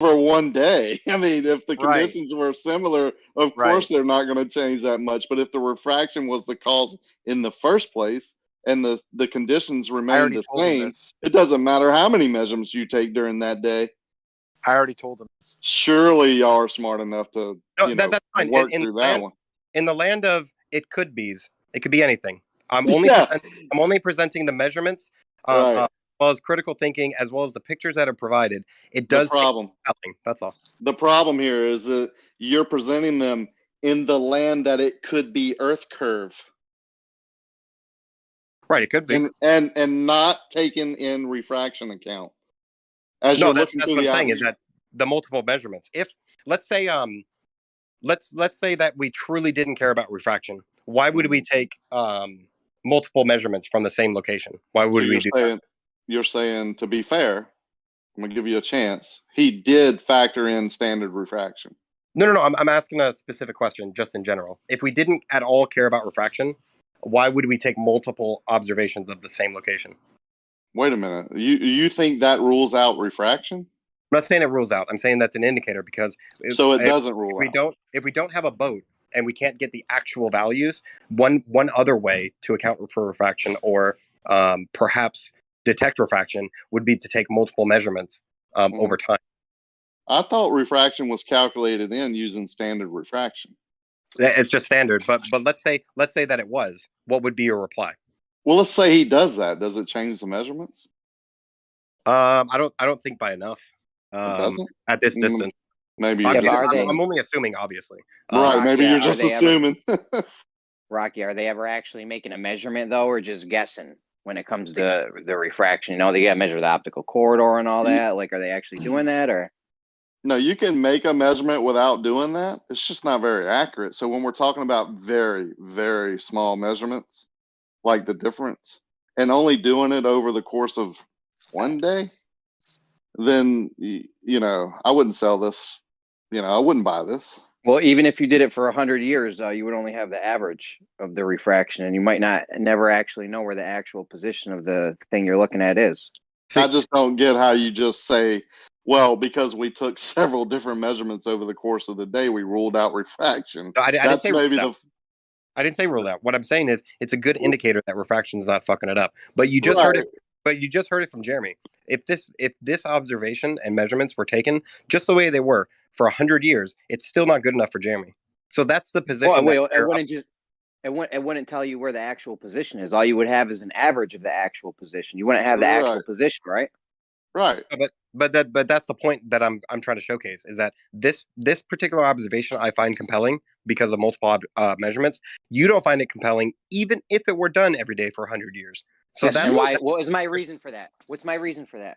for one day. I mean, if the Right. conditions were similar, of Right. course they're not going to change that much. But if the refraction was the cause in the first place and the conditions remain already the told him same, this. it doesn't matter how many measurements you take during that day. I already told them this. Surely y'all are smart enough to That's fine. work through that one. In the land of it could be's, it could be anything. I'm only presenting the measurements, Right. as well as critical thinking, as well as the pictures that are provided. It The does problem. That's all. The problem here is that you're presenting them in the land that it could be Earth curve. Right, it could be. And not taking in refraction account. As No, you're that's looking what through I'm the saying is atmosphere. that the multiple measurements. If let's say let's say that we truly didn't care about refraction, why would we take multiple measurements from the same location? Why would we do that? You're saying, to be fair, I'm gonna give you a chance. He did factor in standard refraction. No. I'm asking a specific question, just in general. If we didn't at all care about refraction, why would we take multiple observations of the same location? Wait a minute. You think that rules out refraction? I'm not saying it rules out. I'm saying that's an indicator because So it doesn't rule out. If we don't have a boat and we can't get the actual values, one other way to account for refraction or perhaps detect refraction would be to take multiple measurements over time. I thought refraction was calculated in using standard refraction. It's just standard, but let's say that it was. What would be your reply? Well, let's say he does that. Does it change the measurements? I don't think by enough. At this distance. Maybe I'm only assuming, obviously. Right, maybe you're just assuming. Rocky, are they ever actually making a measurement though, or just guessing when it comes to the refraction? You know, they got to measure the optical corridor and all that. Like, are they actually doing that, or? No, you can make a measurement without doing that. It's just not very accurate. So when we're talking about very, very small measurements, like the difference, and only doing it over the course of one day, then, I wouldn't sell this. I wouldn't buy this. Well, even if you did it for 100 years, you would only have the average of the refraction, and you might never actually know where the actual position of the thing you're looking at is. I just don't get how you just say, well, because we took several different measurements over the course of the day, we ruled out refraction. I didn't say ruled out. What I'm saying is it's a good indicator that refraction's not fucking it up. But you just heard it. But you just heard it from Jeremy. If this observation and measurements were taken just the way they were for 100 years, it's still not good enough for Jeremy. So that's the position. Well, it wouldn't tell you where the actual position is. All you would have is an average of the actual position. You wouldn't have the actual position, right? Right. But that's the point that I'm trying to showcase, is that this particular observation I find compelling because of multiple measurements. You don't find it compelling, even if it were done every day for 100 years. So yes, that's why. What is my reason for that? What's my reason for that?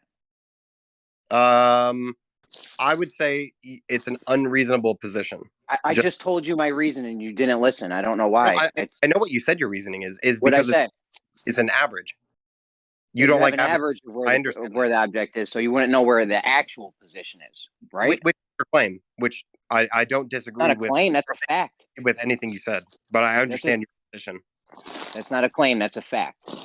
I would say it's an unreasonable position. I just told you my reason and you didn't listen. I don't know why. No, I know what you said your reasoning is what because I said. It's an average. You don't like an average of where the object is, so you wouldn't know where the actual position is, right? Which is your claim, which I don't disagree with. Not a claim, that's a fact. With anything you said, but I understand your position. That's not a claim, that's a fact.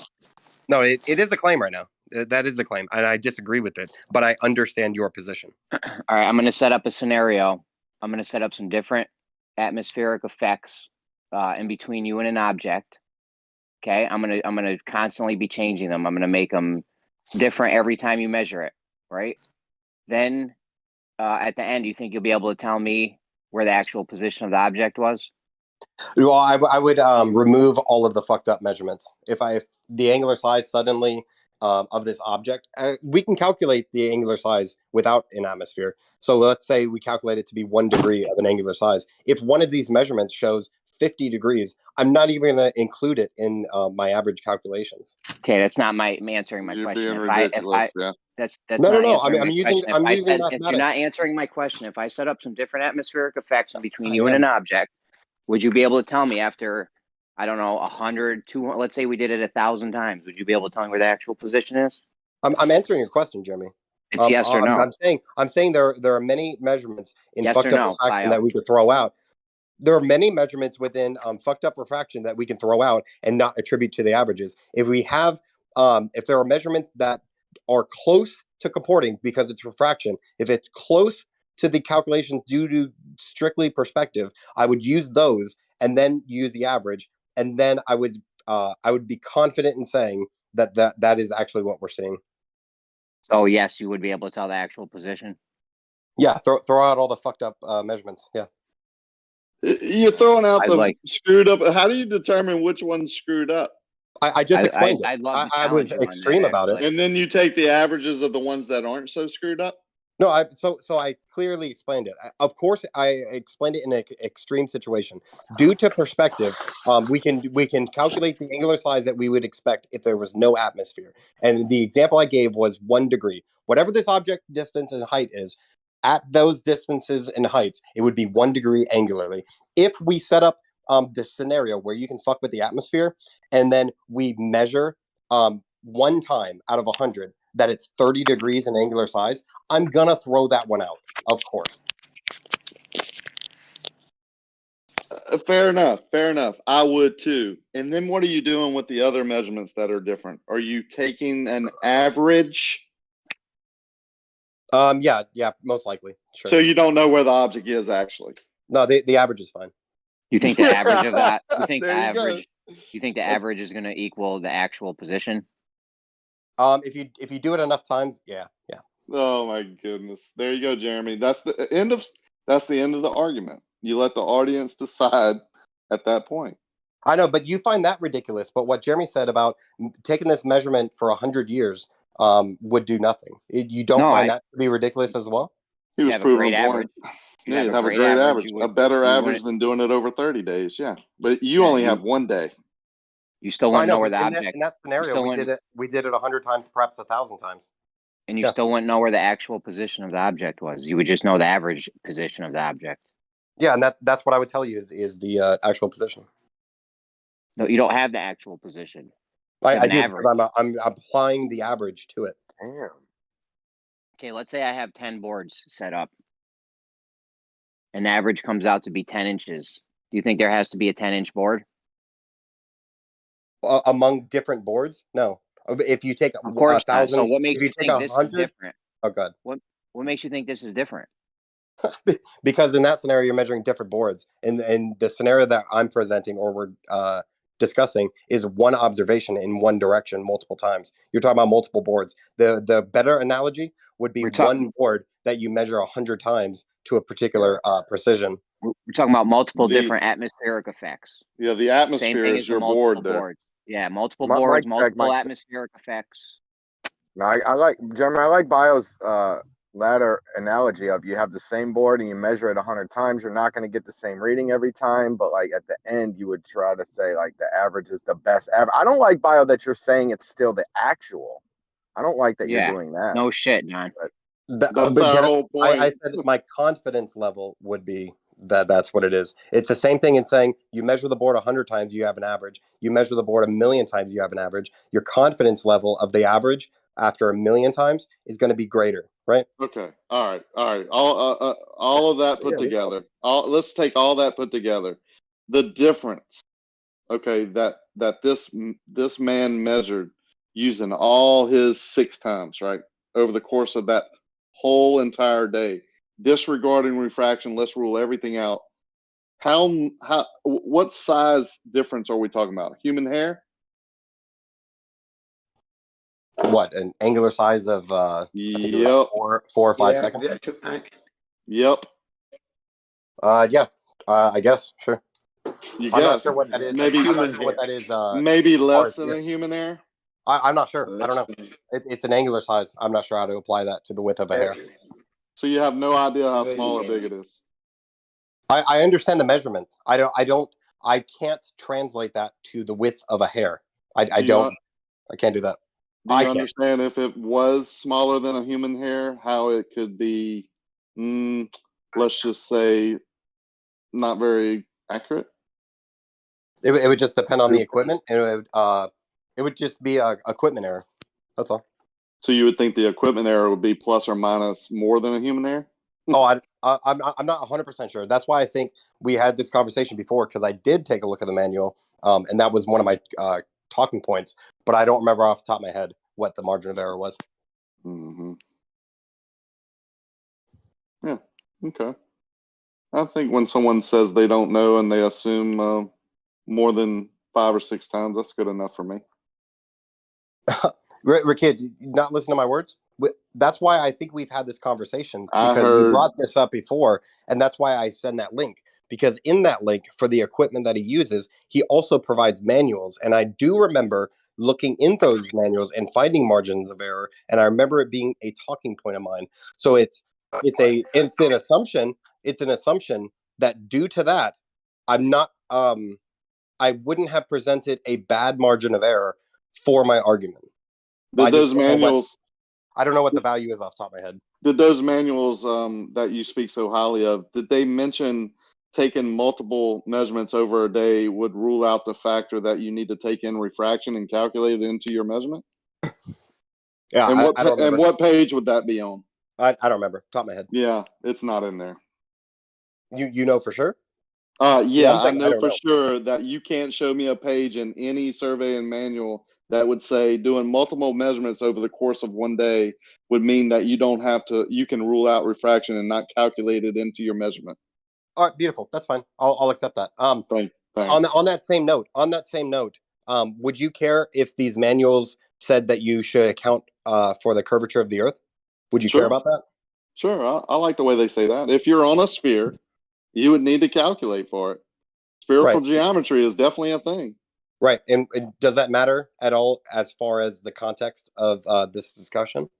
No, it is a claim right now. That is a claim, and I disagree with it, but I understand your position. All right, I'm going to set up a scenario. I'm going to set up some different atmospheric effects in between you and an object. Okay, I'm gonna constantly be changing them. I'm gonna make them different every time you measure it, right? Then at the end, you think you'll be able to tell me where the actual position of the object was? Well, I would remove all of the fucked up measurements. If the angular size suddenly of this object, we can calculate the angular size without an atmosphere. So let's say we calculate it to be 1 degree of an angular size. If one of these measurements shows 50 degrees, I'm not even going to include it in my average calculations. Okay, that's not my answering my question. That's no. I'm using mathematics. If you're not answering my question, if I set up some different atmospheric effects in between you and an object, would you be able to tell me after, I don't know, 100, 200, let's say we did it 1,000 times, would you be able to tell me where the actual position is? I'm answering your question, Jeremy. It's yes or no. I'm saying there are many measurements in yes fucked up refraction that we could throw out. There are many measurements within fucked up refraction that we can throw out and not attribute to the averages. If we have, if there are measurements that are close to comporting because it's refraction, if it's close to the calculations due to strictly perspective, I would use those and then use the average, and then I would be confident in saying that is actually what we're seeing. So yes, you would be able to tell the actual position. Yeah, throw out all the fucked up measurements. Yeah. You're throwing out I'd the like- screwed up. How do you determine which one's screwed up? I just explained it. I'd love to I was challenge you on extreme that, about it. actually. And then you take the averages of the ones that aren't so screwed up? No, so I clearly explained it. Of course, I explained it in an extreme situation. Due to perspective, we can calculate the angular size that we would expect if there was no atmosphere. And the example I gave was 1 degree. Whatever this object distance and height is, at those distances and heights, it would be 1 degree angularly. If we set up this scenario where you can fuck with the atmosphere, and then we measure 1 time out of 100 that it's 30 degrees in angular size, I'm gonna throw that one out, of course. Fair enough. Fair enough. I would too. And then what are you doing with the other measurements that are different? Are you taking an average? Yeah, most likely. Sure. So you don't know where the object is actually. No, the average is fine. You think the average of that? You think the There you go. average? You think the average is going to equal the actual position? If you do it enough times, yeah. Oh my goodness. There you go, Jeremy. That's the end of the argument. You let the audience decide at that point. I know, but you find that ridiculous. But what Jeremy said about taking this measurement for 100 years would do nothing. You don't find that to be ridiculous as well? He was have a proving great a point. average. Yeah, you have a great average. A better you average wouldn't- than doing it over 30 days. Yeah. But you Yeah, only you- have 1 day. You still I wouldn't know know, where but the in object. that scenario, still we did it 100 times, perhaps 1,000 times. And you Yeah. still wouldn't know where the actual position of the object was. You would just know the average position of the object. Yeah, and that's what I would tell you is the actual position. No, you don't have the actual position. I do, average. because I'm applying the average to it. Damn. Okay, let's say I have 10 boards set up. And the average comes out to be 10 inches. Do you think there has to be a 10-inch board? Among different boards? No. If you take Of course not. 1,000, So what makes if you you take think this is 100, different? oh god, What makes you think this is different? because in that scenario you're measuring different boards. In the scenario that I'm presenting or we're discussing is one observation in one direction multiple times. You're talking about multiple boards. The better analogy would be one board that you measure 100 times to a particular precision. We're talking about multiple different atmospheric effects. Yeah, the Same atmosphere thing is as your the multiple board there. boards. Yeah, multiple Mike boards, check, multiple Mike. atmospheric effects. No, I like Jeremy. I like Bio's ladder analogy of you have the same board and you measure it 100 times. You're not going to get the same reading every time, but like at the end, you would try to say like the average is the best average. I don't like Bio that you're saying it's still the actual. I don't like that you're doing that. No shit, John. That's our whole point. I said my confidence level would be that's what it is. It's the same thing in saying you measure the board 100 times, you have an average. You measure the board 1,000,000 times, you have an average. Your confidence level of the average after 1,000,000 times is going to be greater, right? Okay. All right. All of that put together. Let's take all that put together. The difference, okay, that this man measured using all his 6 times, right, over the course of that whole entire day, disregarding refraction. Let's rule everything out. What size difference are we talking about? Human hair? What, an angular size of I think it was Yep. 4 or 5 seconds? Yep. I guess, sure. You I'm not guess. sure what that is. Maybe I'm not sure what that is. maybe less than yeah. a human hair. I'm not sure. I don't know. It's an angular size. I'm not sure how to apply that to the width of a hair. So you have no idea how small or big it is. I understand the measurement. I can't translate that to the width of a hair. I can't do that. Do you understand if it was smaller than a human hair, how it could be, let's just say, not very accurate? It would just depend on the equipment. It would just be a equipment error. That's all. So you would think the equipment error would be plus or minus more than a human hair? I'm not 100% sure. That's why I think we had this conversation before, because I did take a look at the manual, and that was one of my talking points. But I don't remember off the top of my head what the margin of error was. Yeah. Okay. I think when someone says they don't know and they assume more than 5 or 6 times, that's good enough for me. Ricky, did you not listen to my words? That's why I think we've had this conversation, I because you heard. brought this up before, and that's why I send that link. Because in that link, for the equipment that he uses, he also provides manuals. And I do remember looking in those manuals and finding margins of error, and I remember it being a talking point of mine. So it's an assumption. It's an assumption that due to that, I'm not I wouldn't have presented a bad margin of error for my argument. Did those manuals? I don't know what the value is off the top of my head. Did those manuals that you speak so highly of? Did they mention taking multiple measurements over a day would rule out the factor that you need to take in refraction and calculate it into your measurement? Yeah, And I don't remember. And what page would that be on? I don't remember. Top of my head. Yeah, it's not in there. You know for sure? Yeah, I I know don't for know. sure that you can't show me a page in any survey and manual that would say doing multiple measurements over the course of one day would mean that you don't have to, you can rule out refraction and not calculate it into your measurement. All right, beautiful. That's fine. I'll accept that. Thanks. On that same note, would you care if these manuals said that you should account for the curvature of the Earth? Would you care about that? Sure, I like the way they say that. If you're on a sphere, you would need to calculate for it. Spherical geometry is definitely a thing. Right. And does that matter at all as far as the context of this discussion?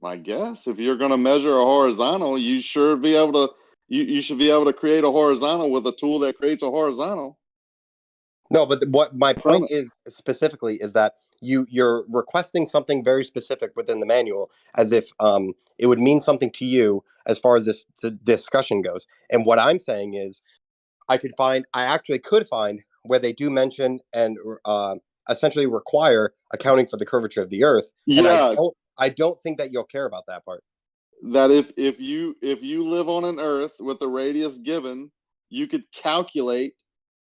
I guess if you're going to measure a horizontal, you should be able to. You should be able to create a horizontal with a tool that creates a horizontal. No, but what my point is specifically is that you're requesting something very specific within the manual, as if it would mean something to you as far as this discussion goes. And what I'm saying is, I actually could find where they do mention and essentially require accounting for the curvature of the Earth. Yeah, and I don't think that you'll care about that part. That if you live on an Earth with a radius given, you could calculate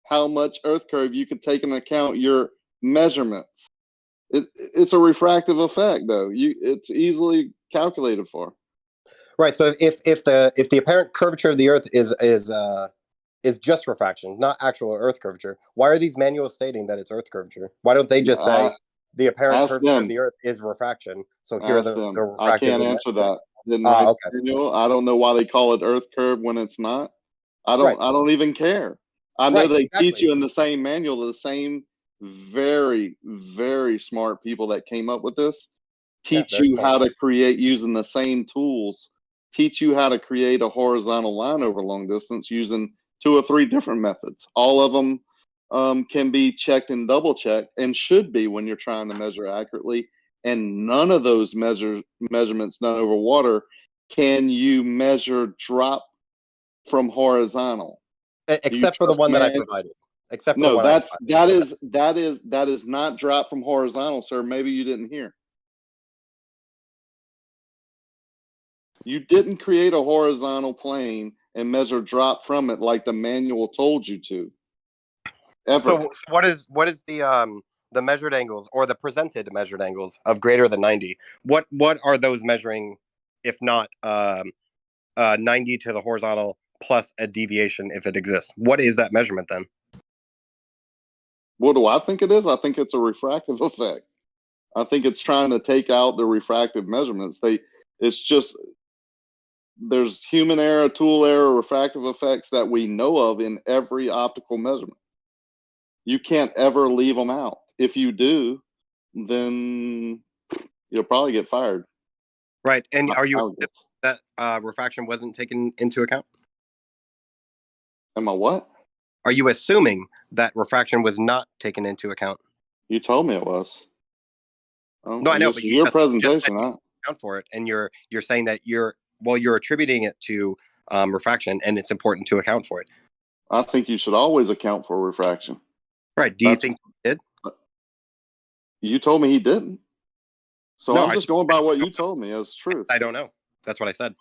how much Earth curve you could take into account your measurements. It's a refractive effect, though. It's easily calculated for. Right. So if the apparent curvature of the Earth is just refraction, not actual Earth curvature, why are these manuals stating that it's Earth curvature? Why don't they just say the apparent curvature of the Earth is refraction? So here are the refractive. I can't answer that. Okay. I don't know why they call it Earth curve when it's not. I don't even care. I know they teach you in the same manual, the same very, very smart people that came up with this teach you how to create using the same tools, teach you how to create a horizontal line over long distance using 2 or 3 different methods. All of them can be checked and double checked and should be when you're trying to measure accurately. And none of those measurements done over water can you measure drop from horizontal. Except for the one that I provided. Except for that is not drop from horizontal, sir. Maybe you didn't hear. You didn't create a horizontal plane and measure drop from it like the manual told you to. Ever. So what is the measured angles or the presented measured angles of greater than 90? What are those measuring if not 90 to the horizontal plus a deviation if it exists? What is that measurement then? What do I think it is? I think it's a refractive effect. I think it's trying to take out the refractive measurements. There's human error, tool error, refractive effects that we know of in every optical measurement. You can't ever leave them out. If you do, then you'll probably get fired. Right. And are you that refraction wasn't taken into account? Am I what? Are you assuming that refraction was not taken into account? You told me it was. No, I know, but your presentation, account for it, and you're saying that you're attributing it to refraction, and it's important to account for it. I think you should always account for refraction. Right. Do you think he did? You told me he didn't. So no, I'm just going by what you told me as truth. I don't know. That's what I said.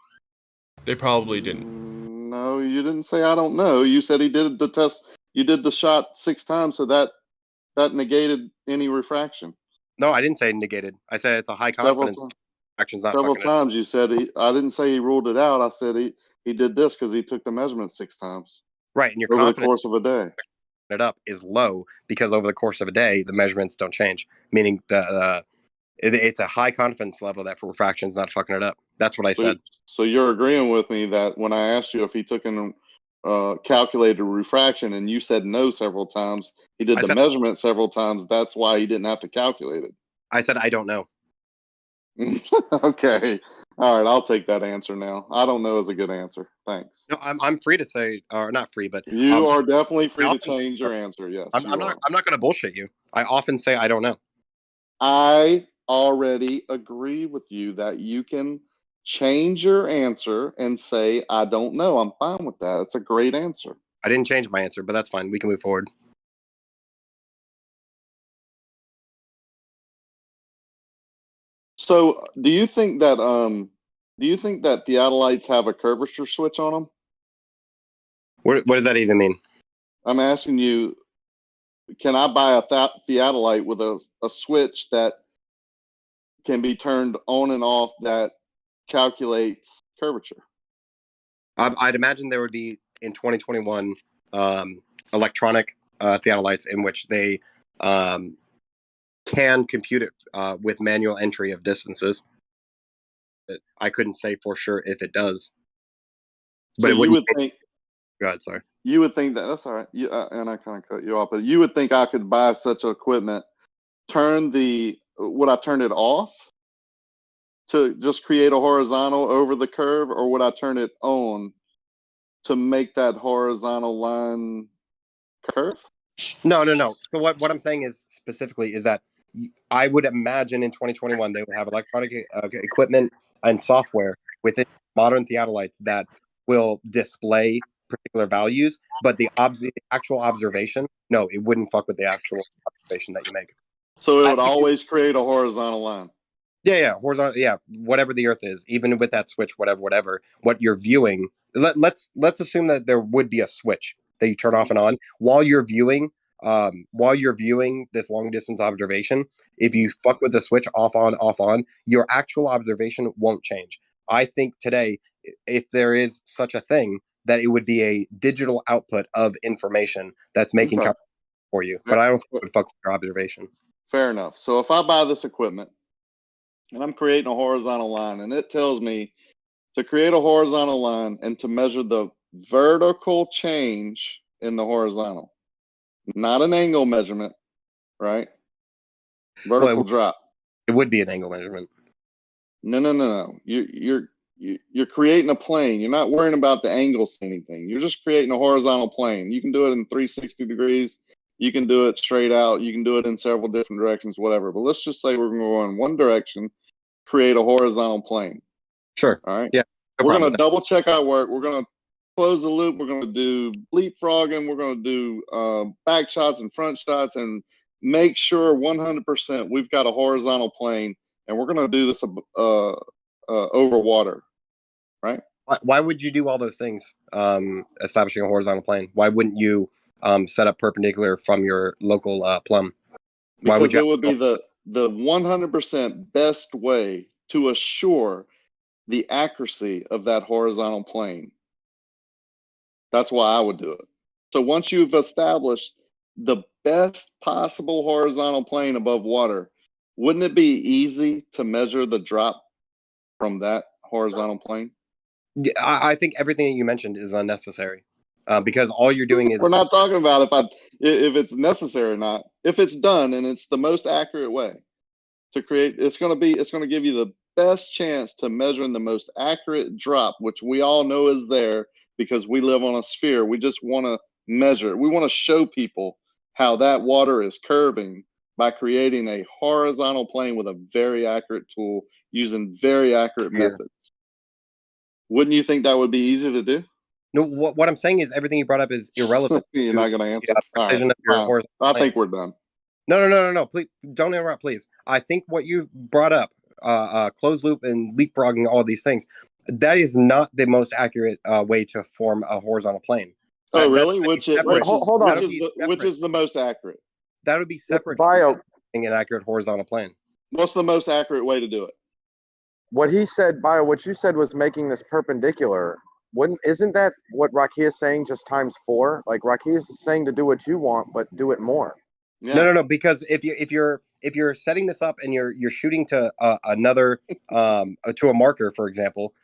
They probably didn't. No, you didn't say I don't know. You said he did the test. You did the shot 6 times, so that negated any refraction. No, I didn't say negated. I said it's a high confidence. Action's not Several fucking it. times you said I didn't say he ruled it out. I said he did this because he took the measurement 6 times. Right, and your over the confidence course of a day. it up is low because over the course of a day the measurements don't change, meaning it's a high confidence level that for refraction's not fucking it up. That's what I said. So you're agreeing with me that when I asked you if he took in calculated refraction and you said no several times, he did the measurement several times. That's why he didn't have to calculate it. I said I don't know. Okay. All right, I'll take that answer now. I don't know is a good answer. Thanks. No, I'm free to say, or not free, but you are definitely free to change your answer. Yes, I'm not going to bullshit you. I often say I don't know. I already agree with you that you can change your answer and say I don't know. I'm fine with that. It's a great answer. I didn't change my answer, but that's fine. We can move forward. So, do you think that theodolites have a curvature switch on them? What does that even mean? I'm asking you, can I buy a theodolite with a switch that can be turned on and off that calculates curvature? I'd imagine there would be in 2021 electronic theodolites in which they can compute it with manual entry of distances. But I couldn't say for sure if it does. But so you would think. Go ahead, sorry. You would think that's all right. And I kind of cut you off, but you would think I could buy such equipment, would I turn it off to just create a horizontal over the curve, or would I turn it on to make that horizontal line curve? No. So what I'm saying is specifically is that I would imagine in 2021 they would have electronic equipment and software within modern theodolites that will display particular values, but the actual observation, no, it wouldn't fuck with the actual observation that you make. So it would always create a horizontal line. Yeah, horizontal. Yeah, whatever the Earth is, even with that switch, whatever, what you're viewing. Let's assume that there would be a switch that you turn off and on while you're viewing this long distance observation. If you fuck with the switch off on, your actual observation won't change. I think today, if there is such a thing, that it would be a digital output of information that's making for you. But I don't think it would fuck with your observation. Fair enough. So if I buy this equipment and I'm creating a horizontal line, and it tells me to create a horizontal line and to measure the vertical change in the horizontal, not an angle measurement, right? Vertical drop. It would be an angle measurement. No. You're creating a plane. You're not worrying about the angles or anything. You're just creating a horizontal plane. You can do it in 360 degrees. You can do it straight out. You can do it in several different directions, whatever. But let's just say we're going to go in one direction, create a horizontal plane. Sure. All right. Yeah. We're going to double check our work. We're going to close the loop. We're going to do leapfrogging. We're going to do back shots and front shots and make sure 100% we've got a horizontal plane. And we're going to do this over water, right? Why would you do all those things, establishing a horizontal plane? Why wouldn't you set up perpendicular from your local plumb? Why would it would be the 100% best way to assure the accuracy of that horizontal plane. That's why I would do it. So once you've established the best possible horizontal plane above water, wouldn't it be easy to measure the drop from that horizontal plane? I think everything that you mentioned is unnecessary because all you're doing is... We're not talking about if it's necessary or not. If it's done and it's the most accurate way to create, it's going to give you the best chance to measuring the most accurate drop, which we all know is there because we live on a sphere. We just want to measure it. We want to show people how that water is curving by creating a horizontal plane with a very accurate tool using very accurate methods. Wouldn't you think that would be easy to do? No, what I'm saying is everything you brought up is irrelevant. You're not going to answer. Precision of your horizontal plane. I think we're done. No. Please don't interrupt, please. I think what you brought up, closed loop and leapfrogging, all these things, that is not the most accurate way to form a horizontal plane. Oh, really? Which is the most accurate? That would be separate from an accurate horizontal plane. What's the most accurate way to do it? what he said, what you said was making this perpendicular. Isn't that what Rakia is saying, just times 4? Like Rakia is saying to do what you want, but do it more. Yeah. No. Because if you're setting this up and you're shooting to another to a marker, for example,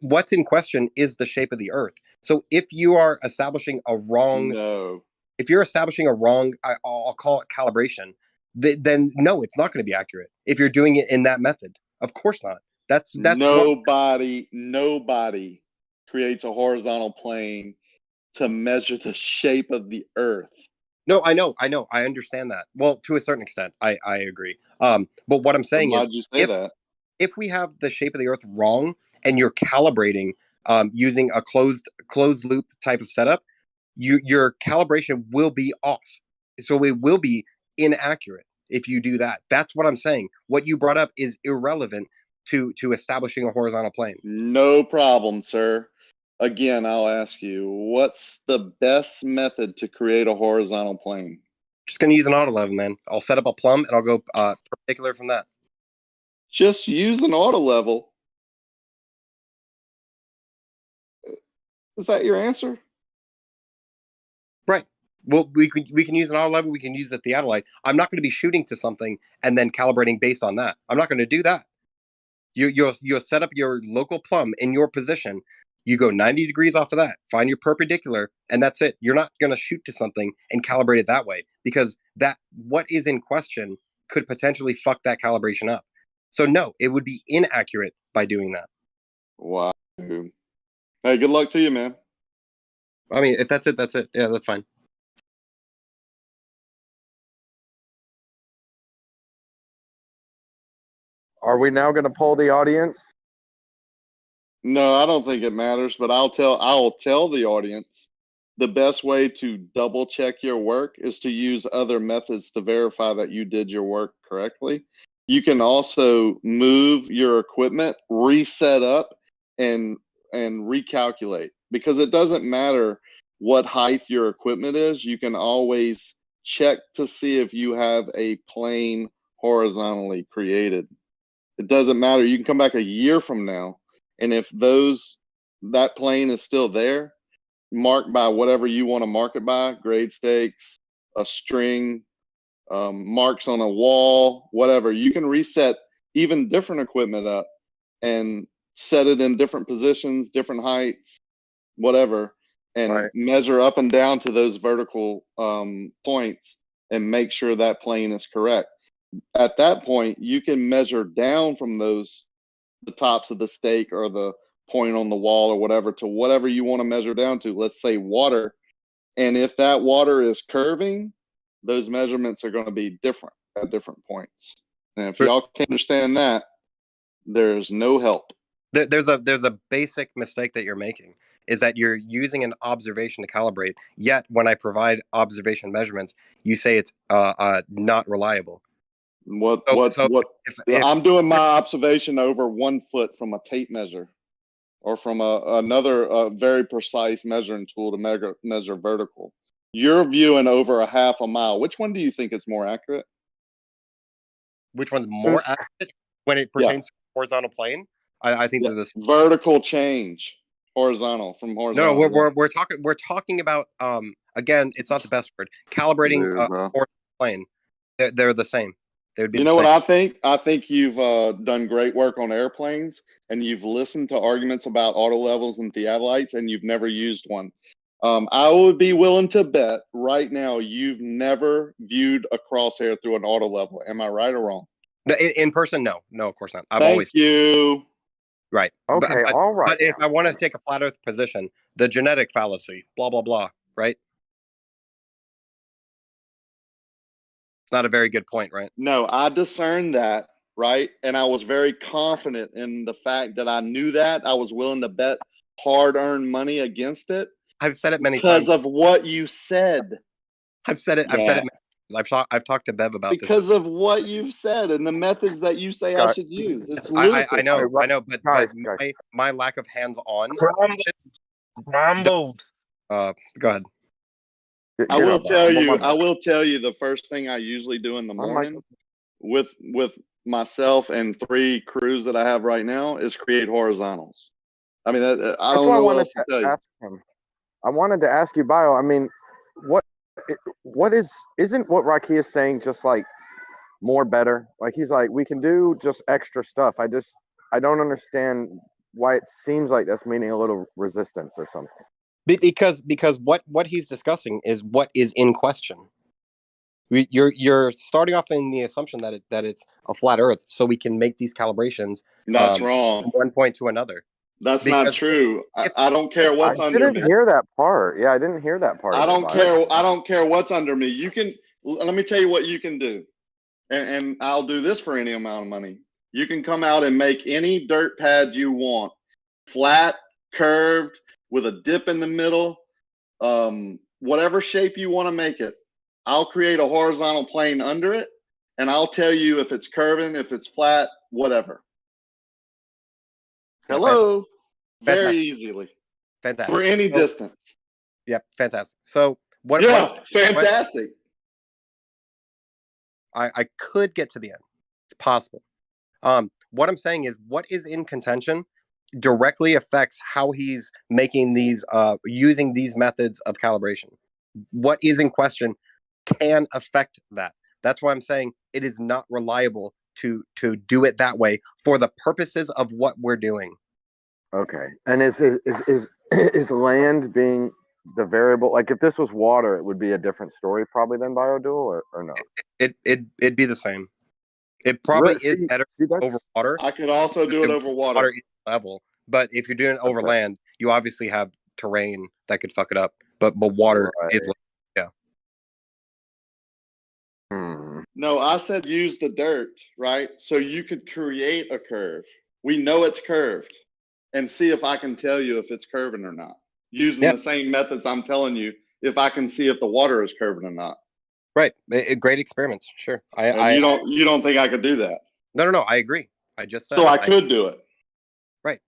what's in question is the shape of the Earth. So if you are establishing a wrong, No. if you're establishing a wrong, I'll call it calibration. Then no, it's not going to be accurate. If you're doing it in that method, of course not. That's nobody creates a horizontal plane to measure the shape of the Earth. No, I know. I understand that. Well, to a certain extent, I agree. But what I'm saying is, Why'd you say that? if we have the shape of the Earth wrong and you're calibrating using a closed loop type of setup, your calibration will be off. So it will be inaccurate if you do that. That's what I'm saying. What you brought up is irrelevant to establishing a horizontal plane. No problem, sir. Again, I'll ask you, what's the best method to create a horizontal plane? Just going to use an auto level, man. I'll set up a plumb and I'll go perpendicular from that. Just use an auto level. Is that your answer? Right. Well, we can use an auto level. We can use the theodolite. I'm not going to be shooting to something and then calibrating based on that. I'm not going to do that. You'll set up your local plumb in your position. You go 90 degrees off of that, find your perpendicular, and that's it. You're not going to shoot to something and calibrate it that way because that what is in question could potentially fuck that calibration up. So no, it would be inaccurate by doing that. Wow. Hey, good luck to you, man. I mean, if that's it, that's it. Yeah, that's fine. Are we now going to poll the audience? No, I don't think it matters, but I'll tell the audience the best way to double check your work is to use other methods to verify that you did your work correctly. You can also move your equipment, reset up, and recalculate, because it doesn't matter what height your equipment is. You can always check to see if you have a plane horizontally created. It doesn't matter. You can come back a year from now, and if that plane is still there, marked by whatever you want to mark it by, grade stakes, a string, marks on a wall, whatever, you can reset even different equipment up and set it in different positions, different heights, whatever, and measure up and down to those vertical points and make sure that plane is correct. At that point, you can measure down from the tops of the stake or the point on the wall or whatever to whatever you want to measure down to. Let's say water. And if that water is curving, those measurements are going to be different at different points. And if y'all can't understand that, there's no help. There's a basic mistake that you're making, is that you're using an observation to calibrate, yet when I provide observation measurements, you say it's not reliable. If I'm doing my observation over 1 foot from a tape measure or from another very precise measuring tool to measure vertical. You're viewing over a half a mile. Which one do you think is more accurate? Which one's more accurate when it pertains to horizontal plane? I think they're this vertical change, horizontal from horizontal. No, we're talking about again, it's not the best word. Calibrating horizontal plane. They're the same. You know what I think? I think you've done great work on airplanes, and you've listened to arguments about auto levels and theodolites, and you've never used one. I would be willing to bet right now you've never viewed a crosshair through an auto level. Am I right or wrong? No, in person, no, of course not. Thank you. Right. Okay, all right. But if I want to take a flat Earth position, the genetic fallacy, blah blah blah, right? Not a very good point, right? No, I discerned that, right? And I was very confident in the fact that I knew that. I was willing to bet hard-earned money against it. I've said it many times. Because of what you said. I've said it. I've said it. I've talked to Bev about because of what you've said and the methods that you say I should use. It's ludicrous. I know, but my lack of hands-on. Rambled. Go ahead. I will tell you the first thing I usually do in the morning with myself and 3 crews that I have right now is create horizontals. I mean, I That's don't what I know what wanted else to tell to you. ask him. I wanted to ask you, Bio. I mean, isn't what Raki is saying just like more better? Like he's like, we can do just extra stuff. I don't understand why it seems like that's meaning a little resistance or something. Because what he's discussing is what is in question. You're starting off in the assumption that it's a flat Earth, so we can make these calibrations. That's wrong. From one point to another. That's not true. I don't care what's I under me. didn't hear that part. Yeah, I didn't hear that part. I don't care. I don't care what's under me. You can. Let me tell you what you can do, and I'll do this for any amount of money. You can come out and make any dirt pad you want, flat, curved, with a dip in the middle, whatever shape you want to make it. I'll create a horizontal plane under it, and I'll tell you if it's curving, if it's flat, whatever. Hello. Fantastic. Very easily. Fantastic. For any distance. Yep, fantastic. So what? Yeah, fantastic. I could get to the end. It's possible. What I'm saying is what is in contention directly affects how he's making these using these methods of calibration. What is in question can affect that. That's why I'm saying it is not reliable to do it that way for the purposes of what we're doing. Okay. And is land being the variable? Like if this was water, it would be a different story probably than biodual, or no? It'd be the same. It probably is better over water. I could also do it over water. Water is level, but if you're doing it over land, you obviously have terrain that could fuck it up. But water is No, I said use the dirt, right? So you could create a curve. We know it's curved, and see if I can tell you if it's curving or not. Using the same methods I'm telling you, if I can see if the water is curving or not. Right. Great experiments. Sure. You don't think I could do that? No. I agree. I just said so I could do it. Right.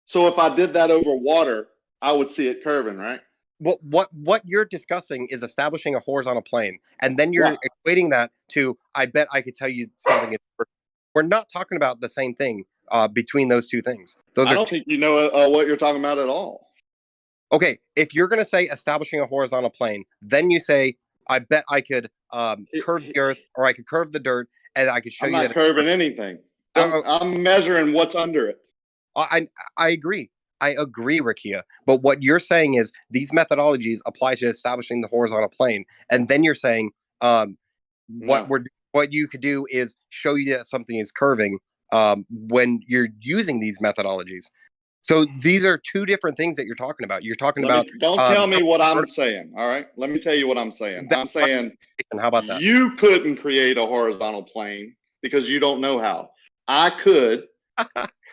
So if I did that over water, I would see it curving, right? What you're discussing is establishing a horizontal plane, and then you're equating that to I bet I could tell you something. We're not talking about the same thing between those two things. I don't think you know what you're talking about at all. Okay, if you're going to say establishing a horizontal plane, then you say I bet I could curve the earth, or I could curve the dirt, and I could show you that. I'm not curving anything. I'm measuring what's under it. I agree. I agree, Rakia. But what you're saying is these methodologies apply to establishing the horizontal plane, and then you're saying what you could do is show you that something is curving when you're using these methodologies. So these are two different things that you're talking about. You're talking about. Don't tell me what I'm saying. All right. Let me tell you what I'm saying. I'm saying. How about that? You couldn't create a horizontal plane because you don't know how. I could.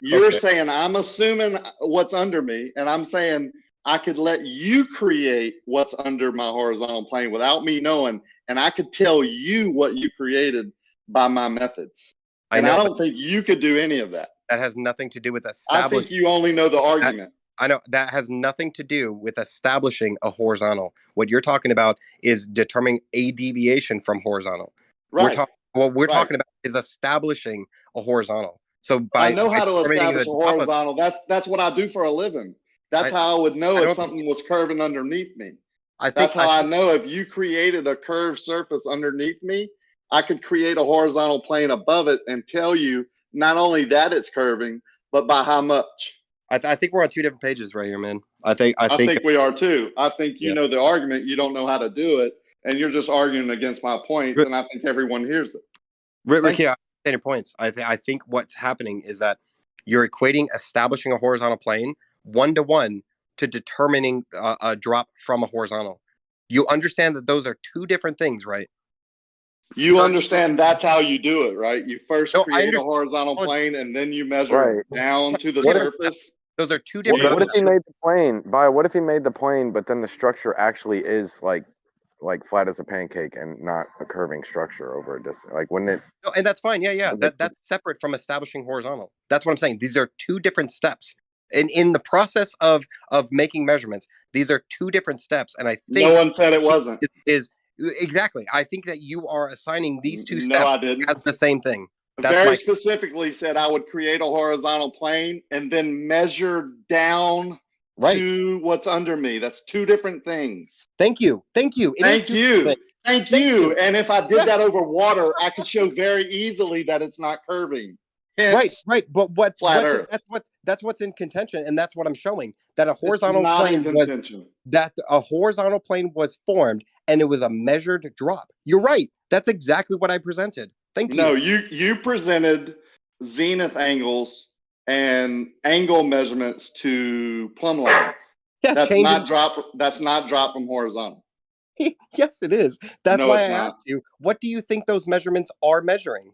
You're saying I'm assuming what's under me, and I'm saying I could let you create what's under my horizontal plane without me knowing, and I could tell you what you created by my methods. I don't think you could do any of that. That has nothing to do with establishing. I think you only know the argument. I know that has nothing to do with establishing a horizontal. What you're talking about is determining a deviation from horizontal. Right. What we're talking about is establishing a horizontal. So I know how to establish a horizontal. That's what I do for a living. That's how I would know if something was curving underneath me. That's how I know if you created a curved surface underneath me, I could create a horizontal plane above it and tell you not only that it's curving, but by how much. I think we're on two different pages right here, man. I think we are too. I think you know the argument. You don't know how to do it, and you're just arguing against my points. And I think everyone hears it. Ricky, I understand your points. I think what's happening is that you're equating establishing a horizontal plane 1-to-1 to determining a drop from a horizontal. You understand that those are two different things, right? You understand that's how you do it, right? You first create a horizontal plane, and then you measure down to the surface. Those are two different. What if he made the plane? What if he made the plane, but then the structure actually is like flat as a pancake and not a curving structure over a distance? Like, wouldn't it? No, and that's fine. Yeah. That's separate from establishing horizontal. That's what I'm saying. These are two different steps. And in the process of making measurements, these are two different steps. And I think no one said it wasn't. Is exactly. I think that you are assigning these two steps as the same thing. very specifically said I would create a horizontal plane and then measure down to what's under me. That's two different things. Thank you. Thank you. Thank you. Thank you. And if I did that over water, I could show very easily that it's not curving. Hence, right. But that's what's in contention, and that's what I'm showing. That a horizontal plane was formed, and it was a measured drop. You're right. That's exactly what I presented. Thank you. No, you presented zenith angles and angle measurements to plumb lines. Yeah, that's not drop from horizontal. Yes, it is. That's why I asked you, what do you think those measurements are measuring?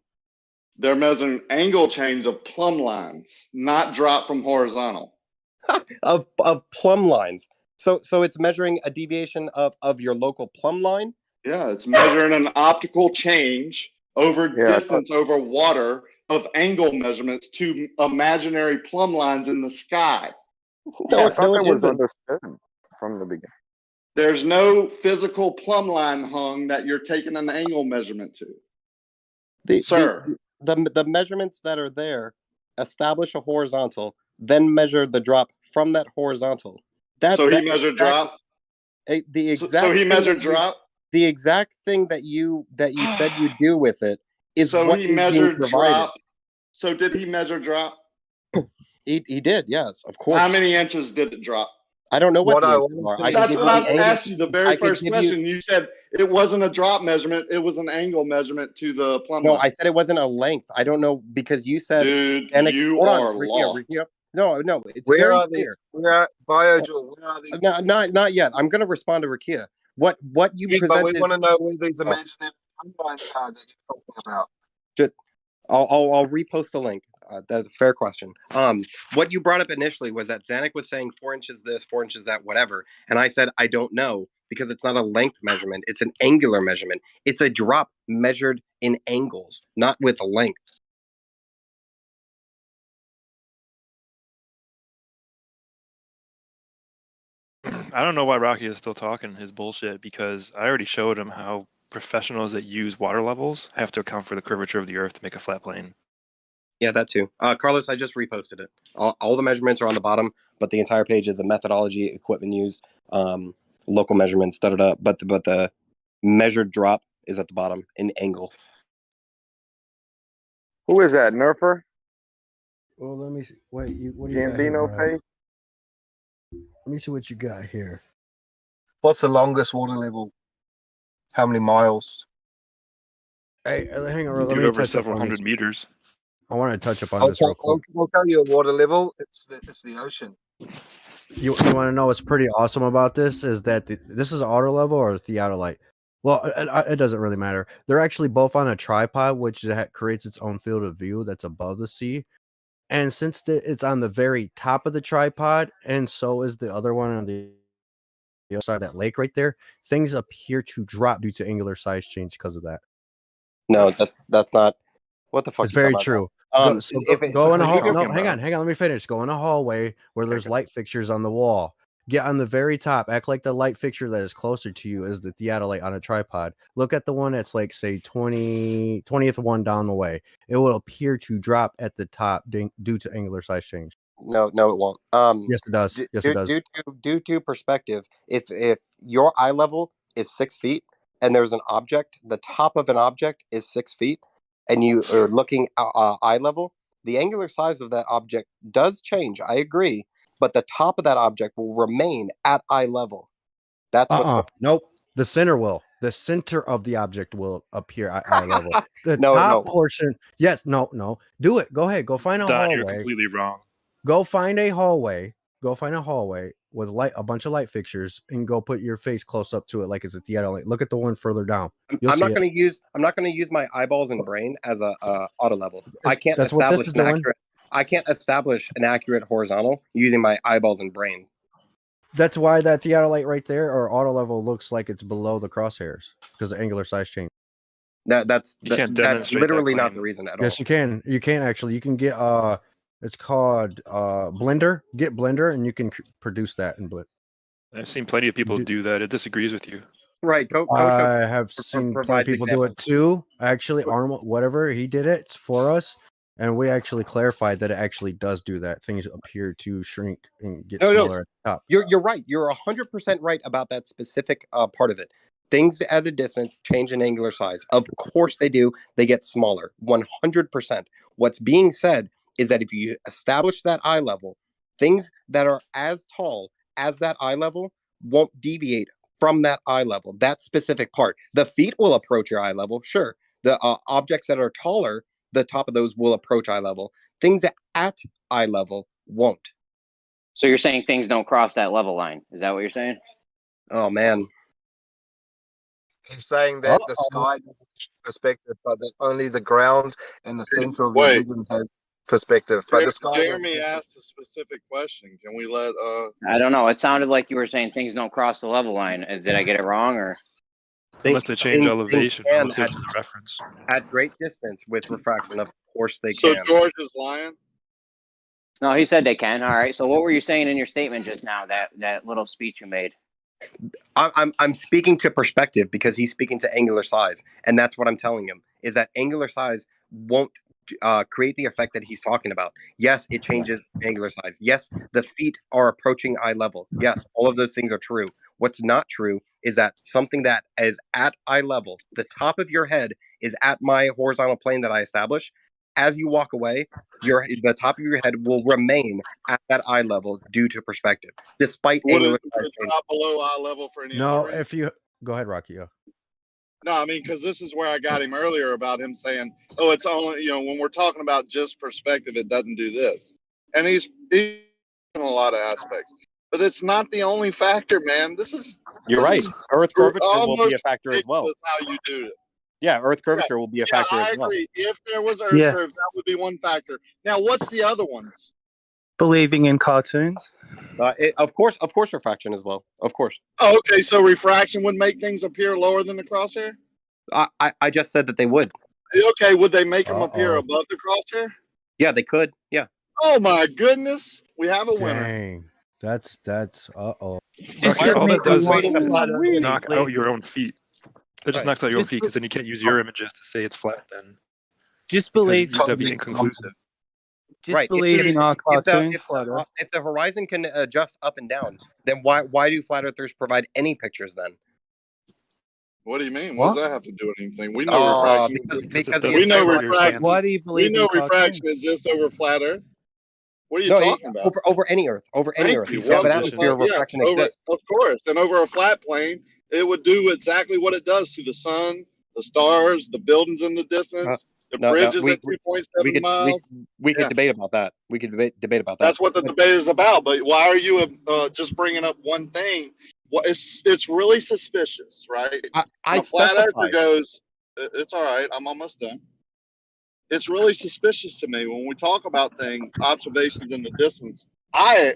They're measuring angle change of plumb lines, not drop from horizontal. of plumb lines. So it's measuring a deviation of your local plumb line? Yeah, it's measuring an optical change over distance over water of angle measurements to imaginary plumb lines in the sky. I thought that was understood from the beginning. There's no physical plumb line hung that you're taking an angle measurement to. The measurements that are there establish a horizontal, then measure the drop from that horizontal. So he measured drop? So he measured drop? The exact thing that you said you do with it is what is being provided. Drop. So did he measure drop? He did, yes, of course. How many inches did it drop? I don't know what That's what I asked you the very first question. You said it wasn't a drop measurement; it was an angle measurement to the plumb line. No, I said it wasn't a length. I don't know because you said. Dude, you are lost. No, it's where very are clear. these? Where are BioJoule? Where are these? No, not yet. I'm going to respond to Rakia. What you presented? But we want to know where these imaginary timelines are that you're talking about. I'll repost the link. That's a fair question. What you brought up initially was that Zanuck was saying 4 inches this, 4 inches that, whatever, and I said I don't know because it's not a length measurement; it's an angular measurement. It's a drop measured in angles, not with length. I don't know why Rocky is still talking his bullshit because I already showed him how professionals that use water levels have to account for the curvature of the earth to make a flat plane. Yeah, that too. Carlos, I just reposted it. All the measurements are on the bottom, but the entire page is the methodology, equipment used, local measurements, but the measured drop is at the bottom in angle. Who is that, Nerfer? Well, let me see. Wait, what do you got Gambino here, face? Let me see what you got here. What's the longest water level? How many miles? Hey, hang on. Let Dude, me over touch several up on hundred this. meters. I want to touch up on this real quick. I'll tell you a water level. It's the ocean. You want to know what's pretty awesome about this is that this is auto level or theodolite. Well, it doesn't really matter. They're actually both on a tripod, which creates its own field of view that's above the sea. And since it's on the very top of the tripod, and so is the other one on the other side of that lake right there, things appear to drop due to angular size change because of that. No, that's not. What the fuck? It's very true. Go in a hallway. No, hang on. Let me finish. Go in a hallway where there's light fixtures on the wall. Get on the very top. Act like the light fixture that is closer to you is the theodolite on a tripod. Look at the one that's like, say, 20th one down the way. It will appear to drop at the top due to angular size change. No, it won't. Yes, it does. Yes, it does. Due to perspective, if your eye level is 6 feet and there's an object, the top of an object is 6 feet, and you are looking eye level, the angular size of that object does change. I agree. But the top of that object will remain at eye level. That's nope. The center will. The center of the object will appear at eye level. The top portion. Yes. No. Do it. Go ahead. Go find a hallway. You're completely wrong. Go find a hallway. Go find a hallway with a bunch of light fixtures, and go put your face close up to it like it's a theodolite. Look at the one further down. I'm not going to use my eyeballs and brain as a auto level. I can't establish an accurate horizontal using my eyeballs and brain. That's why that theodolite right there or auto level looks like it's below the crosshairs because of angular size change. That's literally not the reason at all. Yes, you can. You can actually. You can get it's called Blender. Get Blender and you can produce that in Blender. I've seen plenty of people do that. It disagrees with you. Right. I have seen plenty provides of people do it examples. too. Actually, Arnold, whatever he did it for us, and we actually clarified that it actually does do that. Things appear to shrink and get smaller at the top. You're right. You're 100% right about that specific part of it. Things at a distance change in angular size. Of course they do. They get smaller. 100%. What's being said is that if you establish that eye level, things that are as tall as that eye level won't deviate from that eye level, that specific part. The feet will approach your eye level, sure. The objects that are taller, the top of those will approach eye level. Things at eye level won't. So you're saying things don't cross that level line? Is that what you're saying? Oh man. He's saying that the sky has perspective, but that only the ground and the center of your vision has perspective. But the sky. Jeremy asked a specific question. Can we let I don't know. It sounded like you were saying things don't cross the level line. Did I get it wrong, or? Unless they change elevation relative to the reference. At great distance with refraction, of course they so can. George is lying? No, he said they can. All right. So what were you saying in your statement just now? That little speech you made. I'm speaking to perspective because he's speaking to angular size, and that's what I'm telling him is that angular size won't create the effect that he's talking about. Yes, it changes angular size. Yes, the feet are approaching eye level. Yes, all of those things are true. What's not true is that something that is at eye level, the top of your head is at my horizontal plane that I establish. As you walk away, the top of your head will remain at that eye level due to perspective, despite angular size change. Drop below eye level for any No, other reason? if you go ahead, Rocky. Yeah. No, I mean, because this is where I got him earlier about him saying, "Oh, it's only when we're talking about just perspective, it doesn't do this," and he's in a lot of aspects, but it's not the only factor, man. You're right. Earth curvature will be a factor as well. How you do it? Yeah, Earth curvature will be a factor as well. I agree. If there was Earth curve, that would be one factor. Now, what's the other ones? Believing in cartoons. Of course, refraction as well. Of course. Oh, okay. So refraction would make things appear lower than the crosshair? I just said that they would. Okay, would they make them appear above the crosshair? Yeah, they could. Yeah. Oh my goodness, we have a winner. Dang, that's All that does is knock out your own feet. That just knocks out your own feet because then you can't use your images to say it's flat. Then just believe that'd be inconclusive. Just believe in our cartoons. If the horizon can adjust up and down, then why do flat earthers provide any pictures then? What do you mean? What does that have to do with anything? We know refraction. Because we know refraction. Why do you believe? We know refraction is just over flat Earth. What are you talking about? Over any Earth. Over any Earth. You have an atmosphere, refraction exists. Of course, and over a flat plane, it would do exactly what it does to the sun, the stars, the buildings in the distance. The bridge is at 2.7 miles. We could debate about that. We could debate about that. That's what the debate is about. But why are you just bringing up one thing? Well, it's really suspicious, right? I flat earther goes, it's all right. I'm almost done. It's really suspicious to me when we talk about things, observations in the distance. I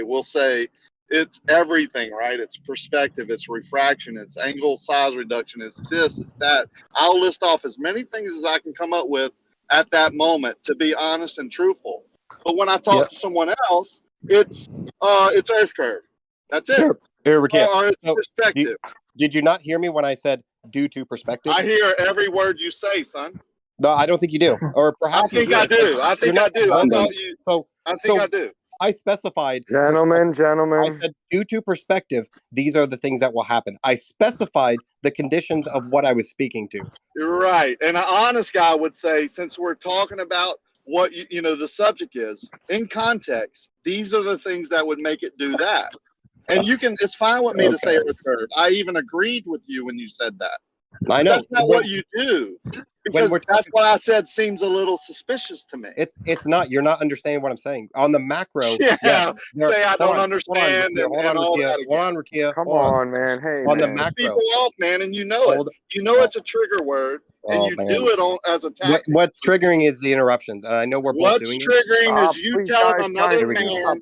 will say it's everything, right? It's perspective, it's refraction, it's angle size reduction, it's this, it's that. I'll list off as many things as I can come up with at that moment to be honest and truthful. But when I talk to someone else, it's Earth curve. That's it. Here we can. Perspective. Did you not hear me when I said due to perspective? I hear every word you say, son. No, I don't think you do. Or perhaps I think I do. I think I do. I think I do. I specified. Gentlemen. I said due to perspective, these are the things that will happen. I specified the conditions of what I was speaking to. You're right. And an honest guy would say, since we're talking about what the subject is in context, these are the things that would make it do that. And it's fine with me to say Earth curve. I even agreed with you when you said that. I know. That's not what you do. Because that's what I said seems a little suspicious to me. It's not. You're not understanding what I'm saying. On the macro. Say I don't understand. Hold on, Rakia. Come on, man. Hey, on the macro. People off, man, and you know it. You know it's a trigger word, and you do it as a tactic. What's triggering is the interruptions, and I know we're both doing it. What's triggering is you telling another man.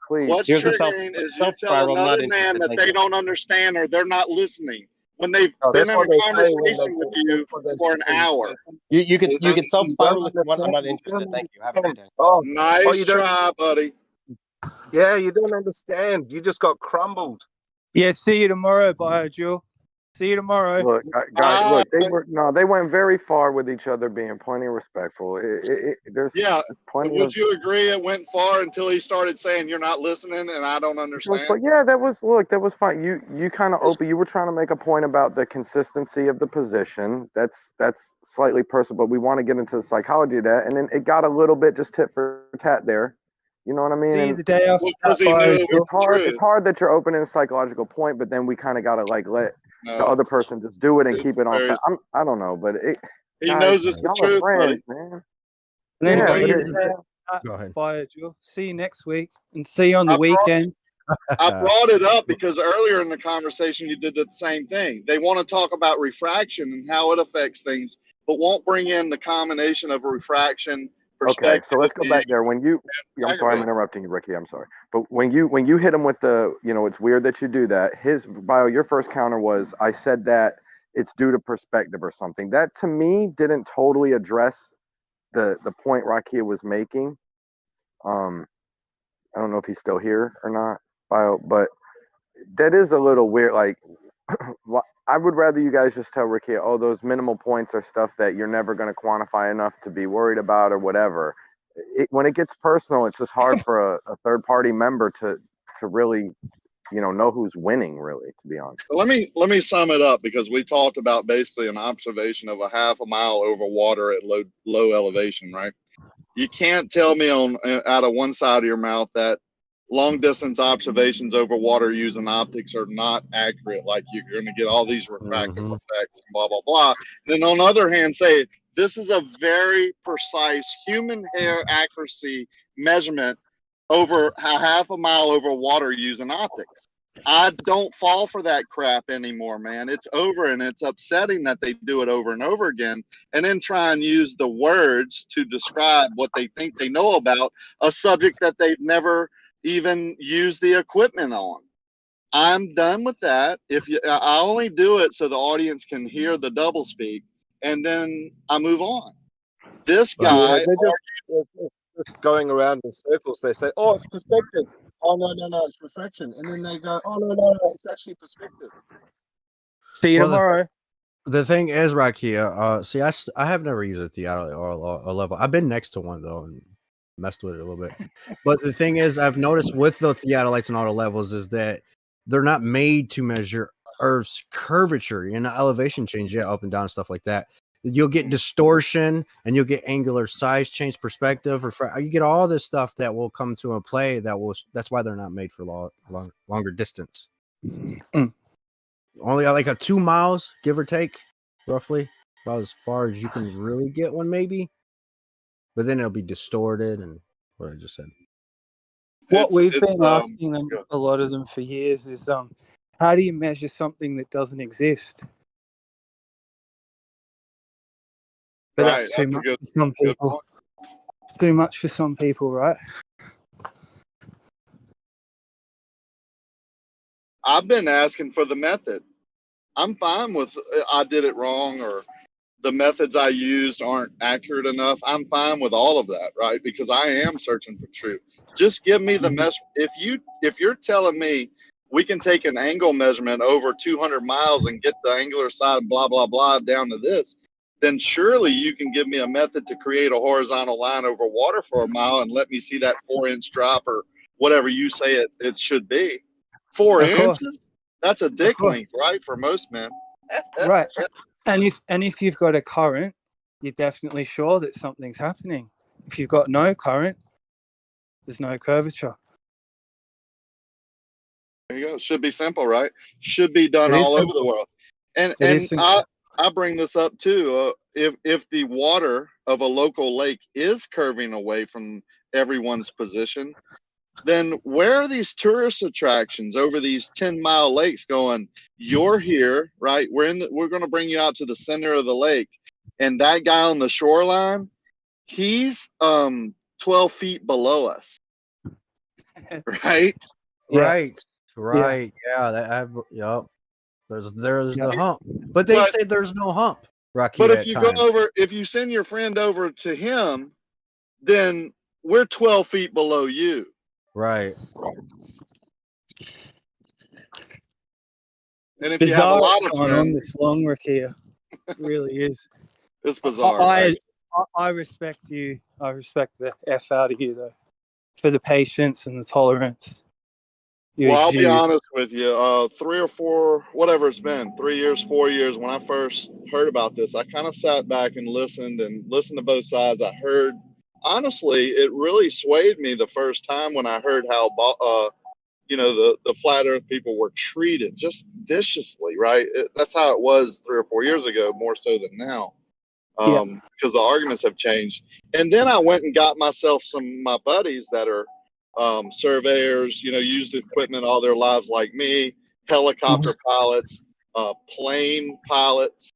What's triggering is you telling another man that they don't understand or they're not listening when they've been in a conversation with you for an hour. You can self-spiral if you want. I'm not interested. Thank you. Have a great day. Nice try, buddy. Yeah, you don't understand. You just got crumbled. Yeah, see you tomorrow, BioJewel. See you tomorrow. Look, guys, look, they went very far with each other, being plenty respectful. There's plenty would of. you agree it went far until he started saying you're not listening and I don't understand? But yeah, that was fine. You kind of open. You were trying to make a point about the consistency of the position. That's slightly personal, but we want to get into the psychology of that. And then it got a little bit just tit for tat there. You know what I mean? See, And the day after that, it's hard that you're opening a psychological point, but then we kind of got to like let the other person just do it and keep it on. I don't know, but he knows it's the y'all truth, are friends, buddy. man. And then Yeah, Go ahead. Bio, see you next week and see you on the weekend. I brought it up because earlier in the conversation you did the same thing. They want to talk about refraction and how it affects things, but won't bring in the combination of refraction. Okay, so let's go back there. When you, I'm sorry, I'm interrupting you, Ricky. I'm sorry, but when you hit him with the, it's weird that you do that. Your first counter was, I said that it's due to perspective or something. That to me didn't totally address the point Rakia was making. I don't know if he's still here or not, but that is a little weird. Like, I would rather you guys just tell Ricky, oh, those minimal points are stuff that you're never going to quantify enough to be worried about or whatever. When it gets personal, it's just hard for a third party member to really, know who's winning, really, to be honest. Let me sum it up, because we talked about basically an observation of a half a mile over water at low elevation, right? You can't tell me out of one side of your mouth that long distance observations over water using optics are not accurate. Like, you're going to get all these refractive effects and blah, blah, blah. And then on the other hand, say this is a very precise human hair accuracy measurement over a half a mile over water using optics. I don't fall for that crap anymore, man. It's over, and it's upsetting that they do it over and over again and then try and use the words to describe what they think they know about a subject that they've never even used the equipment on. I'm done with that. I only do it so the audience can hear the double speak, and then I move on. This guy, they're just going around in circles. They say, "Oh, it's perspective." Oh no, it's refraction. And then they go, "Oh no, it's actually perspective." See you tomorrow. The thing is, Rakia, see, I have never used a theater or level. I've been next to one though and messed with it a little bit. But the thing is, I've noticed with the theodolites and auto levels is that they're not made to measure Earth's curvature, elevation change, up and down and stuff like that. You'll get distortion and you'll get angular size change, perspective, or you get all this stuff that will come to a play that's why they're not made for longer distance. Only like a 2 miles, give or take, roughly, about as far as you can really get one, maybe. But then it'll be distorted and what I just said. What we've been asking them, a lot of them for years, is how do you measure something that doesn't exist? But that's too much for some people. Too much for some people, right? I've been asking for the method. I'm fine with I did it wrong or the methods I used aren't accurate enough. I'm fine with all of that, right? Because I am searching for truth. Just give me the measure. If you're telling me we can take an angle measurement over 200 miles and get the angular side, blah, blah, blah, down to this, then surely you can give me a method to create a horizontal line over water for a mile and let me see that 4-inch drop or whatever you say it should be. 4 inches? That's a dick length, right? For most men. Right. And if you've got a current, you're definitely sure that something's happening. If you've got no current, there's no curvature. There you go. Should be simple, right? Should be done all over the world. And I bring this up too. If the water of a local lake is curving away from everyone's position, then where are these tourist attractions over these 10-mile lakes going, you're here, right? We're going to bring you out to the center of the lake. And that guy on the shoreline, he's 12 feet below us. Right? Right. Yeah. There's the hump. But they say there's no hump, Rocky. But if you send your friend over to him, then we're 12 feet below you. Right. And It's if you have a bizarre lot what's of going on friends, this long, Rakia. It really is. it's bizarre. I respect you. I respect the F out of you, though, for the patience and the tolerance. You Well, I'll be exude. honest with you. 3 or 4, whatever it's been, 3 years, 4 years, when I first heard about this, I kind of sat back and listened to both sides. I heard, honestly, it really swayed me the first time when I heard how, the flat earth people were treated just viciously, right? That's how it was 3 or 4 years ago, more so than now. Yeah. Because the arguments have changed. And then I went and got myself my buddies that are surveyors, used equipment all their lives like me, helicopter pilots, plane pilots,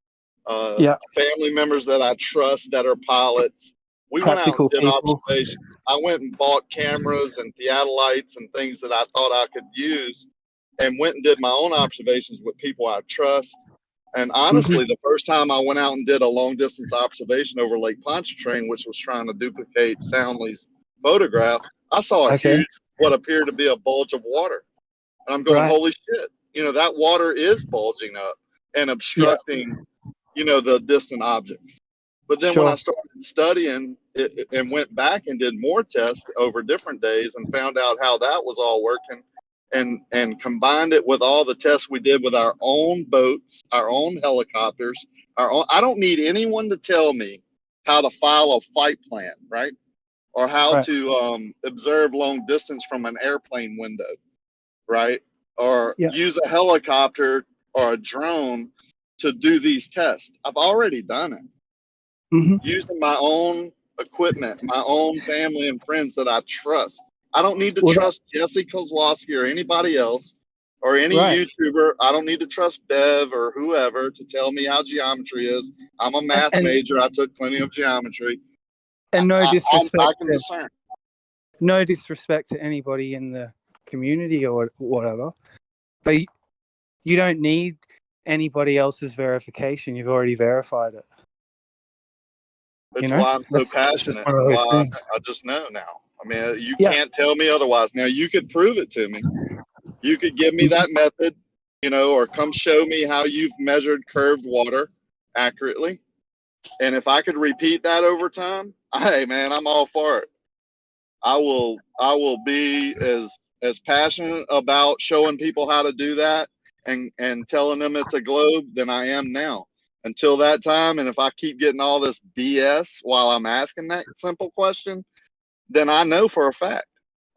Yeah. family members that I trust that are pilots. We went out and Practical did people. observations. I went and bought cameras and theodolites and things that I thought I could use, and went and did my own observations with people I trust. And honestly, the first time I went out and did a long distance observation over Lake Pontchartrain, which was trying to duplicate Soundly's photograph, I saw a Okay. huge, what appeared to be a bulge of water. And I'm going, Right. holy shit, that water is bulging up and obstructing, the distant objects. But then when I Sure. started studying it and went back and did more tests over different days and found out how that was all working, and combined it with all the tests we did with our own boats, our own helicopters, I don't need anyone to tell me how to file a flight plan, right? Or how Right. to observe long distance from an airplane window, right? Or Yeah. use a helicopter or a drone to do these tests. I've already done it using my own equipment, my own family and friends that I trust. I don't need to Well, trust Jesse Kozlowski or anybody else or any Right. YouTuber. I don't need to trust Bev or whoever to tell me how geometry is. I'm a math and major. I took plenty of geometry. no I disrespect can to discern. no disrespect to anybody in the community or whatever, but you don't need anybody else's verification. You've already verified it. That's why I'm so That's just passionate. one of And those why things. I just know now. I mean, you Yeah. can't tell me otherwise. Now, you could prove it to me. You could give me that method, or come show me how you've measured curved water accurately. And if I could repeat that over time, hey man, I'm all for it. I will be as passionate about showing people how to do that and telling them it's a globe than I am now. Until that time, and if I keep getting all this BS while I'm asking that simple question, then I know for a fact.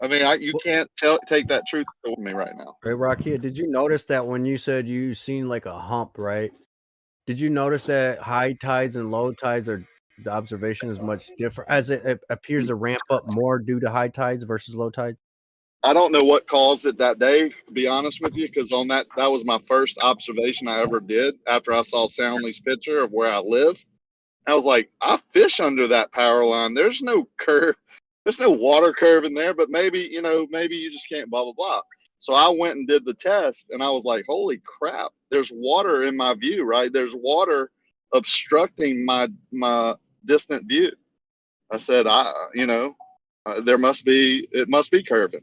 I mean, you can't take that truth from me right now. Hey, Rakia, did you notice that when you said you seen like a hump, right? Did you notice that high tides and low tides the observation is much different as it appears to ramp up more due to high tides versus low tides? I don't know what caused it that day, to be honest with you, because on that was my first observation I ever did after I saw Soundly's picture of where I live. I was like, I fish under that power line. There's no curve. There's no water curve in there, but maybe you just can't blah, blah, blah. So I went and did the test and I was like, holy crap, there's water in my view, right? There's water obstructing my distant view. I said, it must be curving.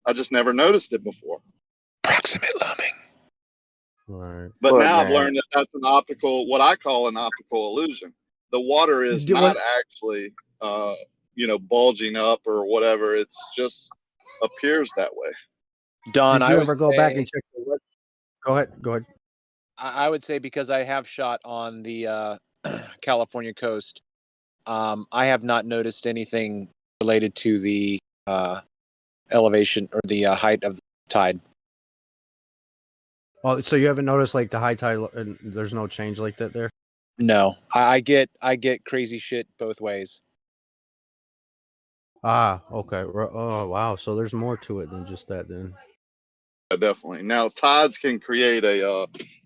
I just never noticed it before. Proximate looming. Right. But Look, now I've man. learned that that's what I call an optical illusion. The water is not actually, bulging up or whatever. It's just appears that way. Don, Did you ever go back and check the web? Go ahead. I would say because I have shot on the California coast, I have not noticed anything related to the elevation or the height of the tide. Oh, so you haven't noticed like the high tide and there's no change like that there? No, I get crazy shit both ways. Ah, okay. Oh, wow. So there's more to it than just that then. Yeah, definitely. Now tides can create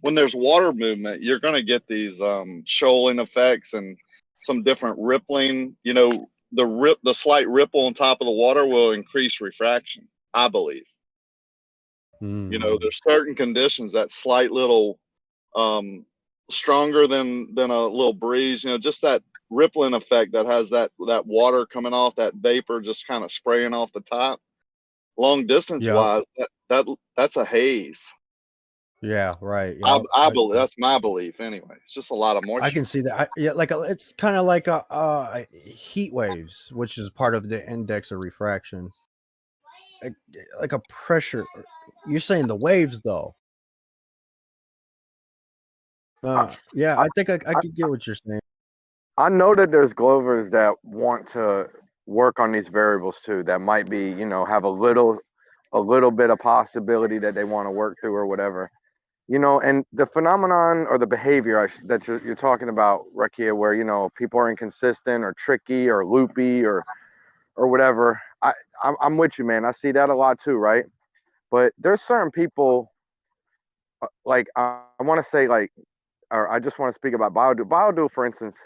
when there's water movement, you're going to get these shoaling effects and some different rippling. The slight ripple on top of the water will increase refraction, I believe. There's certain conditions that slight little stronger than a little breeze, just that rippling effect that has that water coming off, that vapor just kind of spraying off the top. Long distance wise, that's a haze. Yeah, right. I believe that's my belief anyway. It's just a lot of moisture. I can see that. Yeah, like it's kind of like a heat waves, which is part of the index of refraction. Like a pressure. You're saying the waves, though. Yeah, I think I could get what you're saying. I know that there's Glovers that want to work on these variables too. That might be, have a little bit of possibility that they want to work through or whatever. And the phenomenon or the behavior that you're talking about, Rakia, where people are inconsistent or tricky or loopy or whatever. I'm with you, man. I see that a lot too, right? But there's certain people, like I want to say, like, or I just want to speak about Biodu. Biodu, for instance,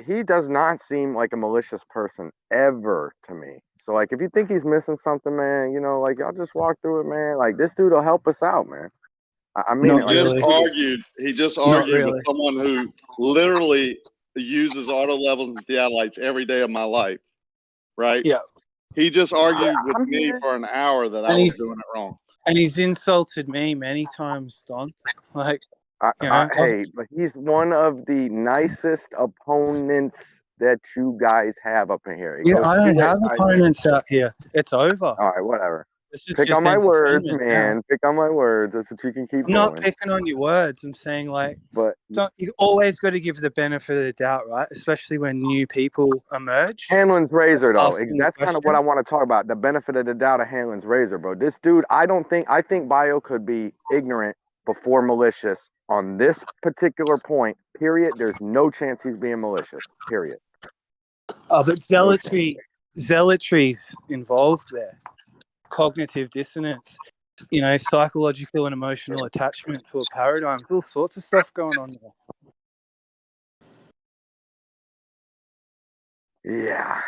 he does not seem like a malicious person ever to me. So like, if you think he's missing something, man, like y'all just walk through it, man. Like this dude will help us out, man. I mean, he just argued with someone who literally uses auto levels and theodolites every day of my life, right? Yeah. He just argued with me for an hour that I was doing it wrong. And he's insulted me many times, Don. Like, hey, but he's one of the nicest opponents that you guys have up in here. I don't have opponents out here. It's over. All right, whatever. Pick on my words, man. Pick on my words. That's what you can keep I'm not doing. picking on your words. I'm saying, like, but you always got to give the benefit of the doubt, right? Especially when new people emerge. Hanlon's razor, though. That's kind of what I want to talk about. The benefit of the doubt of Hanlon's razor, bro. This dude, I think Bio could be ignorant before malicious on this particular point. Period. There's no chance he's being malicious. Period. Oh, but zealotry's involved there. Cognitive dissonance, psychological and emotional attachment to a paradigm. There's all sorts of stuff going on there. Yeah.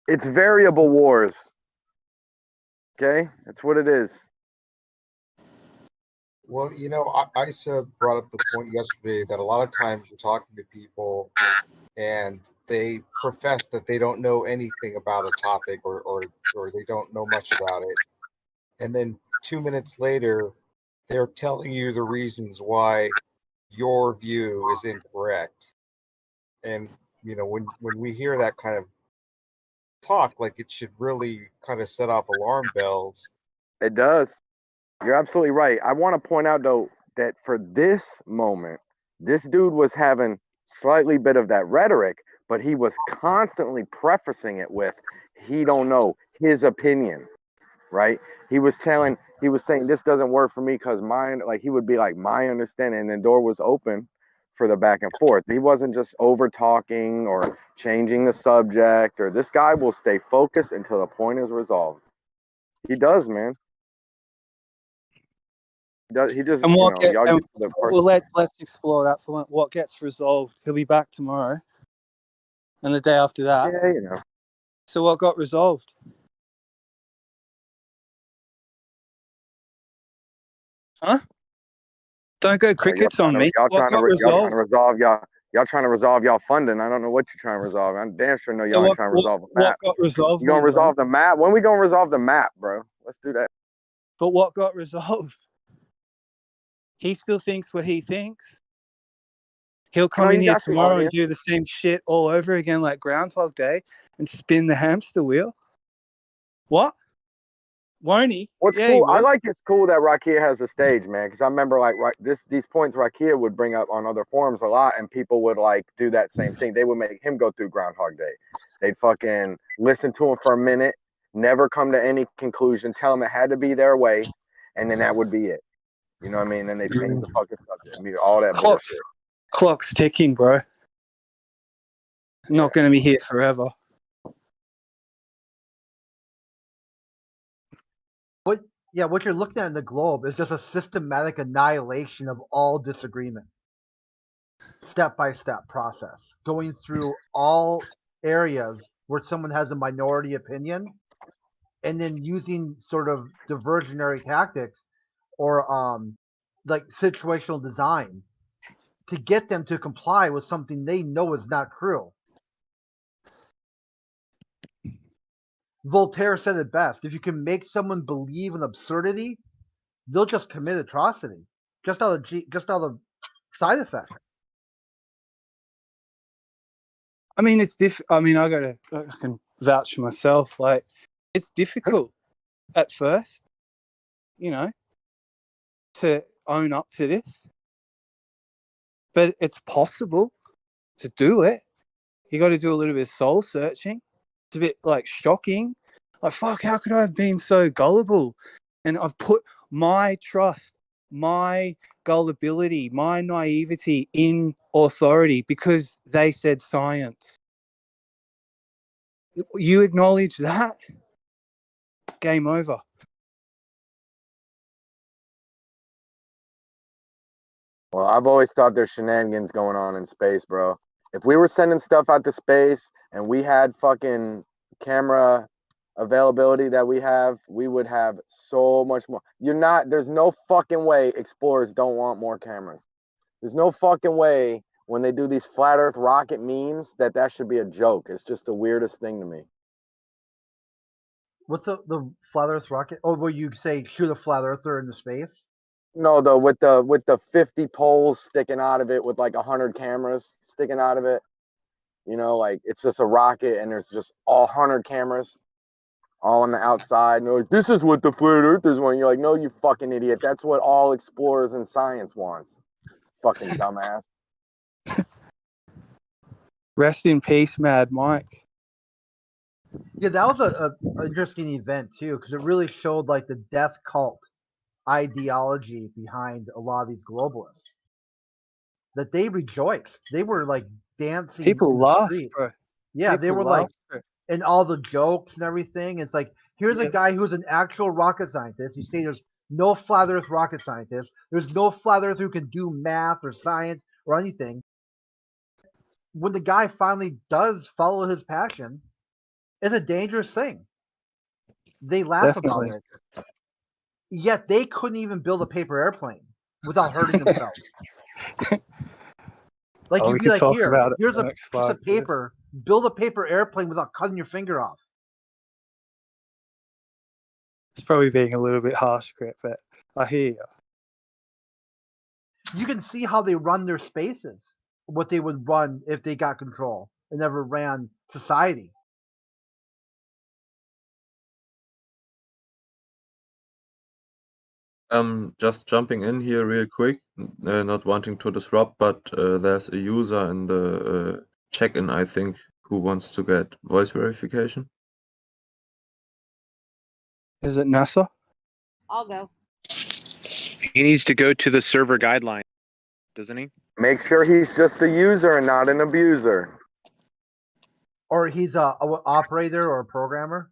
It's variable wars. Okay? That's what it is. Well, Isa brought up the point yesterday that a lot of times you're talking to people and they profess that they don't know anything about a topic or they don't know much about it. And then 2 minutes later, they're telling you the reasons why your view is incorrect. And, when we hear that kind of talk, like, it should really kind of set off alarm bells. It does. You're absolutely right. I want to point out, though, that for this moment, this dude was having slightly bit of that rhetoric, but he was constantly prefacing it with, he don't know, his opinion, right? He was saying, this doesn't work for me because mine, like, he would be like, my understanding, and the door was open for the back and forth. He wasn't just over talking or changing the subject, or this guy will stay focused until the point is resolved. He does, man. He just, and let's explore that for what gets resolved. He'll be back tomorrow, and the day after that. Yeah, So what got resolved? Huh? Don't go crickets on me. Y'all trying to resolve y'all funding. I don't know what you're trying to resolve. I'm damn sure know y'all ain't trying to resolve the map. What got resolved? You gonna resolve the map? When we gonna resolve the map, bro? Let's do that. But what got resolved? He still thinks what he thinks. He'll come in here tomorrow and do the same shit all over again like Groundhog Day and spin the hamster wheel. What? Won't he? What's cool? I like it's cool that Rakia has a stage, man, because I remember these points Rakia would bring up on other forums a lot, and people would like do that same thing. They would make him go through Groundhog Day. They'd fucking listen to him for a minute, never come to any conclusion, tell him it had to be their way, and then that would be it. You know what I mean? And they change the fucking subject. I mean, all that bullshit. Clock's ticking, bro. Not going to be here forever. What you're looking at in the globe is just a systematic annihilation of all disagreement. Step-by-step process. Going through all areas where someone has a minority opinion and then using sort of diversionary tactics or like situational design to get them to comply with something they know is not true. Voltaire said it best: if you can make someone believe in absurdity, they'll just commit atrocity, just out of side effect. I mean, it's I mean, I can vouch for myself. Like, it's difficult at first, you know, to own up to this, but it's possible to do it. You got to do a little bit of soul searching. It's a bit like shocking. Like, fuck, how could I have been so gullible? And I've put my trust, my gullibility, my naivety in authority because they said science. You acknowledge that, game over. Well, I've always thought there's shenanigans going on in space, bro. If we were sending stuff out to space and we had fucking camera availability that we have, we would have so much more. There's no fucking way explorers don't want more cameras. There's no fucking way when they do these flat earth rocket memes that should be a joke. It's just the weirdest thing to me. What's the flat earth rocket? Oh, where you say shoot a flat earther into space? No, with the 50 poles sticking out of it with like 100 cameras sticking out of it. You know, like it's just a rocket and there's just 100 cameras all on the outside. And they're like, this is what the flat earthers want. You're like, no, you fucking idiot. That's what all explorers and science wants. Fucking dumbass. Rest in peace, Mad Mike. Yeah, that was a interesting event too, because it really showed like the death cult ideology behind a lot of these globalists. That they rejoiced. They were like dancing. People laughed, bro. Yeah, People they were laughed, like, and all the jokes and everything. It's like, here's a guy who's an actual rocket scientist. You say there's no flat earth rocket scientist. There's no flat earth who can do math or science or anything. When the guy finally does follow his passion, it's a dangerous thing. They laugh about it. Yet they couldn't even build a paper airplane without hurting themselves. Like you'd be like, here's a piece of paper. Build a paper airplane without cutting your finger off. It's probably being a little bit harsh, Crit, but I hear you. You can see how they run their spaces, what they would run if they got control and never ran society. Just jumping in here real quick, not wanting to disrupt, but there's a user in the check-in, I think, who wants to get voice verification. Is it NASA? I'll go. He needs to go to the server guideline, doesn't he? Make sure he's just a user and not an abuser. Or he's a operator or a programmer.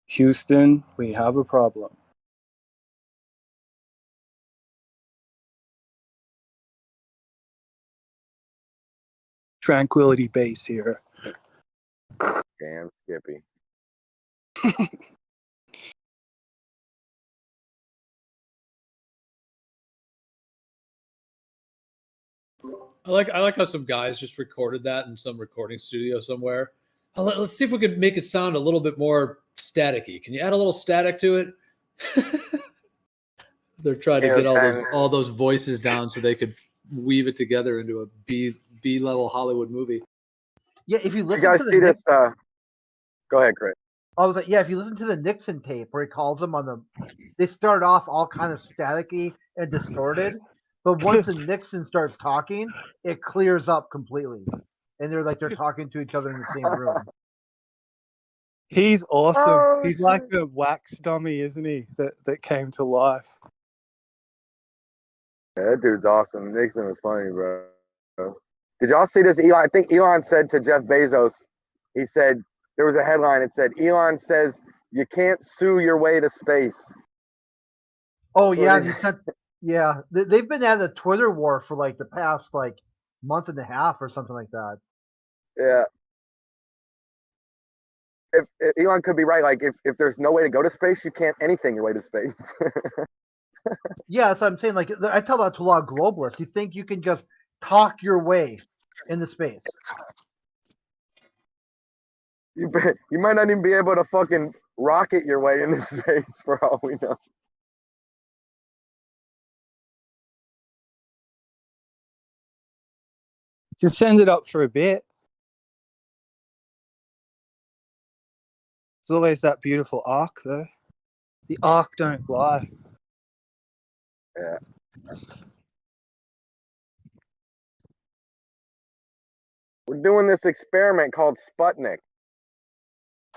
Houston, we have a problem. Tranquility Base here. Damn, Skippy. I like how some guys just recorded that in some recording studio somewhere. Let's see if we could make it sound a little bit more staticky. Can you add a little static to it? They're trying to get all those voices down so they could weave it together into a B level Hollywood movie. Yeah, if you listen you guys to the see this, go ahead, Chris. I was like, yeah, if you listen to the Nixon tape where he calls them on they start off all kind of staticky and distorted, but once the Nixon starts talking, it clears up completely, and they're talking to each other in the same room. He's awesome. He's like a wax dummy, isn't he? That came to life. Yeah, that dude's awesome. Nixon was funny, bro. Did y'all see this? Elon, I think Elon said to Jeff Bezos, he said, there was a headline. It said, Elon says, you can't sue your way to space. Oh, yeah. He said, yeah. They've been at a Twitter war for like the past month and a half or something like that. Yeah. If Elon could be right. Like if there's no way to go to space, you can't anything your way to space. Yeah, that's what I'm saying. Like I tell that to a lot of globalists. You think you can just talk your way into space? You might not even be able to fucking rocket your way into space for all we know. You can send it up for a bit. There's always that beautiful arc, though. The arc don't lie. Yeah. We're doing this experiment called Sputnik.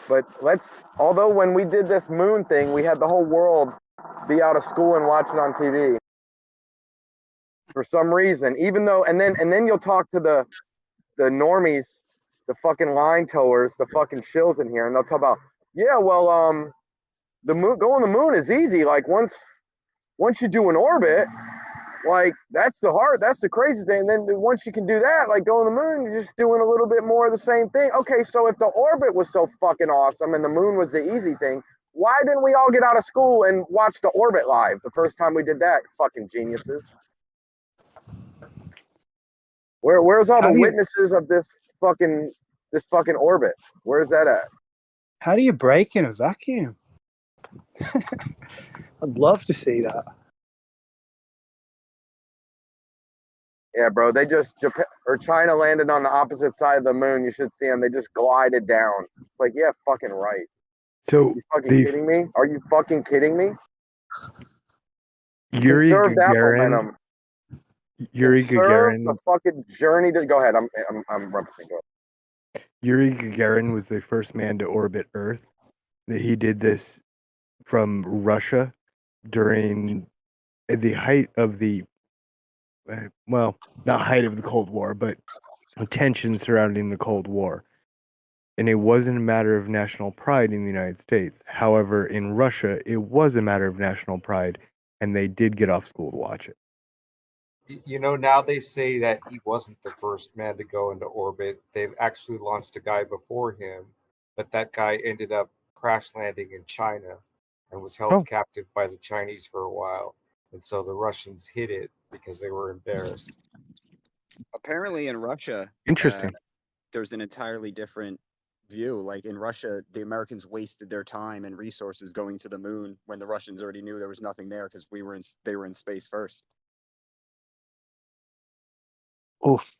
But although when we did this moon thing, we had the whole world be out of school and watch it on TV. For some reason, even though, and then you'll talk to the normies, the fucking line towers, the fucking shills in here, and they'll talk about, yeah, well, the moon, going to the moon is easy. Like once you do an orbit, like that's the crazy thing. And then once you can do that, like going to the moon, you're just doing a little bit more of the same thing. Okay, so if the orbit was so fucking awesome and the moon was the easy thing, why didn't we all get out of school and watch the orbit live the first time we did that? Fucking geniuses. Where's all the witnesses of this fucking orbit? Where's that at? How do you break in a vacuum? I'd love to see that. Yeah, bro. Japan or China landed on the opposite side of the moon. You should see them. They just glided down. It's like, yeah, fucking right. So Are you fucking kidding me? Are you fucking kidding me? Yuri Conserve that Gagarin. momentum. Yuri Conserve Gagarin. the fucking journey to go ahead. I'm representing. Go ahead. Yuri Gagarin was the first man to orbit Earth. He did this from Russia during the height of the, well, not height of the Cold War, but tension surrounding the Cold War. And it wasn't a matter of national pride in the United States. However, in Russia, it was a matter of national pride, and they did get off school to watch it. You know, now they say that he wasn't the first man to go into orbit. They've actually launched a guy before him, but that guy ended up crash landing in China and was held captive by the Chinese for a while. And so the Russians hid it because they were embarrassed. Apparently in Russia, Interesting. There's an entirely different view. Like in Russia, the Americans wasted their time and resources going to the moon when the Russians already knew there was nothing there because they were in space first. Oof.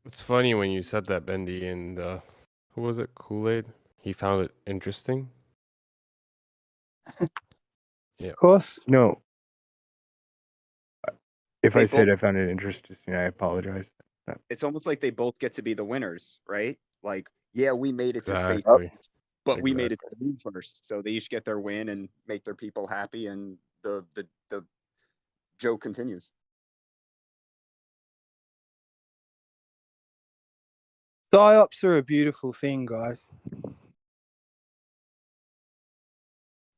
It's funny when you said that, Bendy, and who was it? Kool-Aid? He found it interesting. Yeah. Of course. No. If They I said both- I found it interesting, I apologize. It's almost like they both get to be the winners, right? Like, yeah, we made it to space, Exactly. but we made it to the moon first. So they each get their win and make their people happy, and the joke continues. Psyops are a beautiful thing, guys.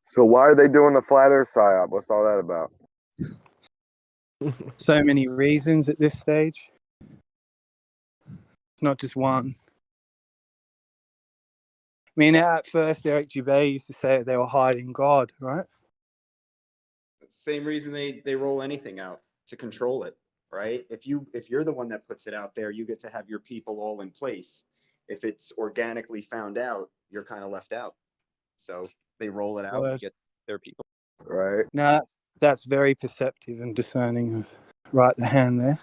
So why are they doing the flat Earth psyop? What's all that about? So many reasons at this stage. It's not just one. I mean, at first, Eric Dubé used to say they were hiding God, right? Same reason they roll anything out, to control it, right? If you're the one that puts it out there, you get to have your people all in place. If it's organically found out, you're kind of left out. So they roll it out to get their people. Right. No, that's very perceptive and discerning of right the hand there.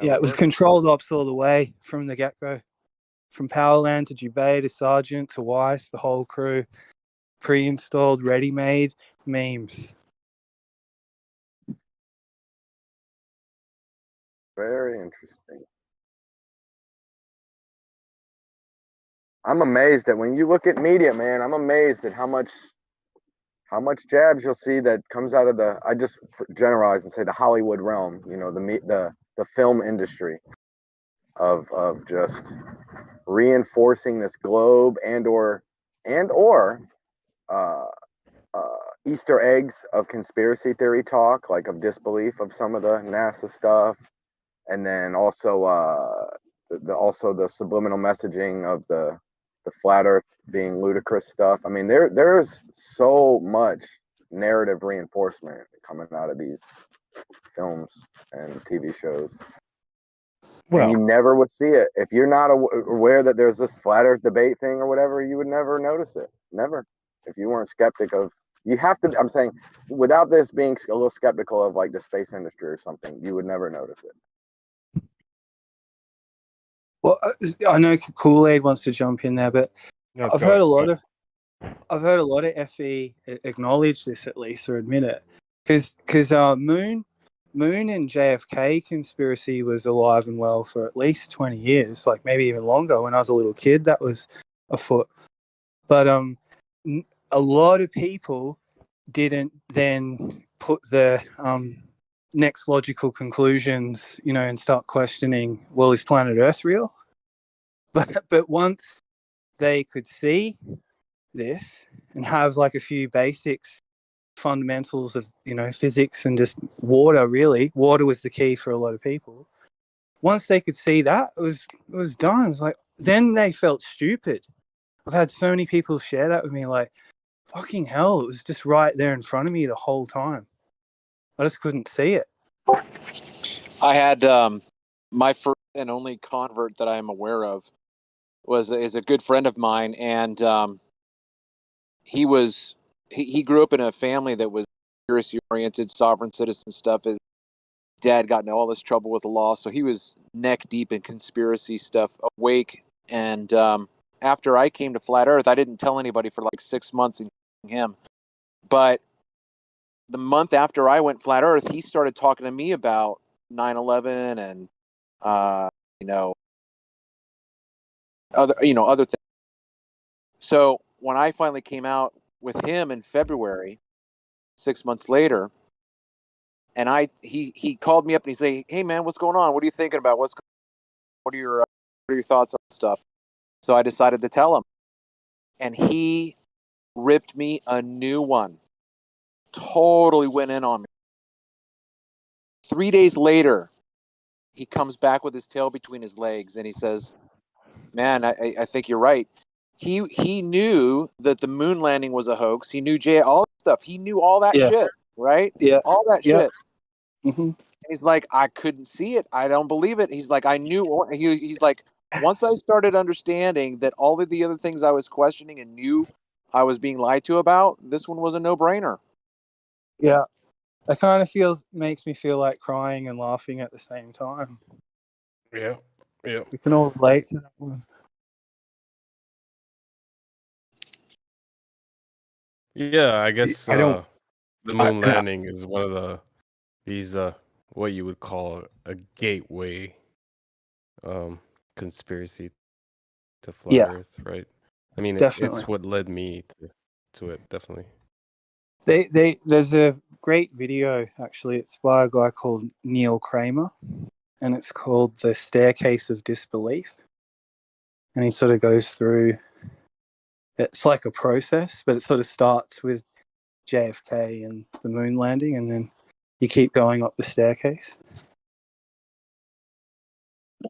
Yeah, it was controlled ops all the way from the get-go. From Powerland to Dubé to Sergeant to Weiss, the whole crew. Pre-installed, ready-made memes. Very interesting. I'm amazed at when you look at media, man. I'm amazed at how much jabs you'll see that comes out of I just generalize and say the Hollywood realm. You know, the film industry of just reinforcing this globe and or Easter eggs of conspiracy theory talk, like of disbelief of some of the NASA stuff, and then also the subliminal messaging of the flat Earth being ludicrous stuff. I mean, there's so much narrative reinforcement coming out of these films and TV shows. And you never would see it. If you're not aware that there's this flat earth debate thing or whatever, you would never notice it. Never. If you weren't skeptic of, you have to, I'm saying, without this being a little skeptical of like the space industry or something, you would never notice it. Well, I know Kool-Aid wants to jump in there, but No, I've go heard a ahead. lot of FE acknowledge this at least, or admit it, because Moon and JFK conspiracy was alive and well for at least 20 years, like maybe even longer. When I was a little kid, that was afoot. But a lot of people didn't then put the next logical conclusions, and start questioning, well, is planet Earth real? But once they could see this and have like a few basics, fundamentals of physics and just water. Really, water was the key for a lot of people. Once they could see that, it was done. It was like, then they felt stupid. I've had so many people share that with me, like, fucking hell, it was just right there in front of me the whole time. I just couldn't see it. I had my first and only convert that I am aware of is a good friend of mine, and he grew up in a family that was conspiracy oriented, sovereign citizen stuff. His dad got into all this trouble with the law, so he was neck deep in conspiracy stuff, awake. And after I came to Flat Earth, I didn't tell anybody for like 6 months, including him. But the month after I went Flat Earth, he started talking to me about 9/11 and other things. So when I finally came out with him in February, 6 months later, and he called me up and he said, "Hey man, what's going on? What are you thinking about? What are your thoughts on stuff?" So I decided to tell him, and he ripped me a new one. Totally went in on me. 3 days later, he comes back with his tail between his legs and he says, "Man, I think you're right." He knew that the moon landing was a hoax. He knew all that stuff. He knew all that shit, right? Yeah. All that Yeah. shit. Mm-hmm. He's like, I couldn't see it. I don't believe it. He's like, I knew. He's like, once I started understanding that all of the other things I was questioning and knew I was being lied to about, this one was a no-brainer. Yeah. It kind of makes me feel like crying and laughing at the same time. Yeah. We can all relate to that one. Yeah, I guess I don't. the moon landing is one of these what you would call a gateway conspiracy to flat Earth, right? I mean, definitely. it's what led me to it, definitely. There's a great video, actually. It's by a guy called Neil Kramer, and it's called The Staircase of Disbelief. And he sort of goes through, it's like a process, but it sort of starts with JFK and the moon landing, and then you keep going up the staircase. Yeah,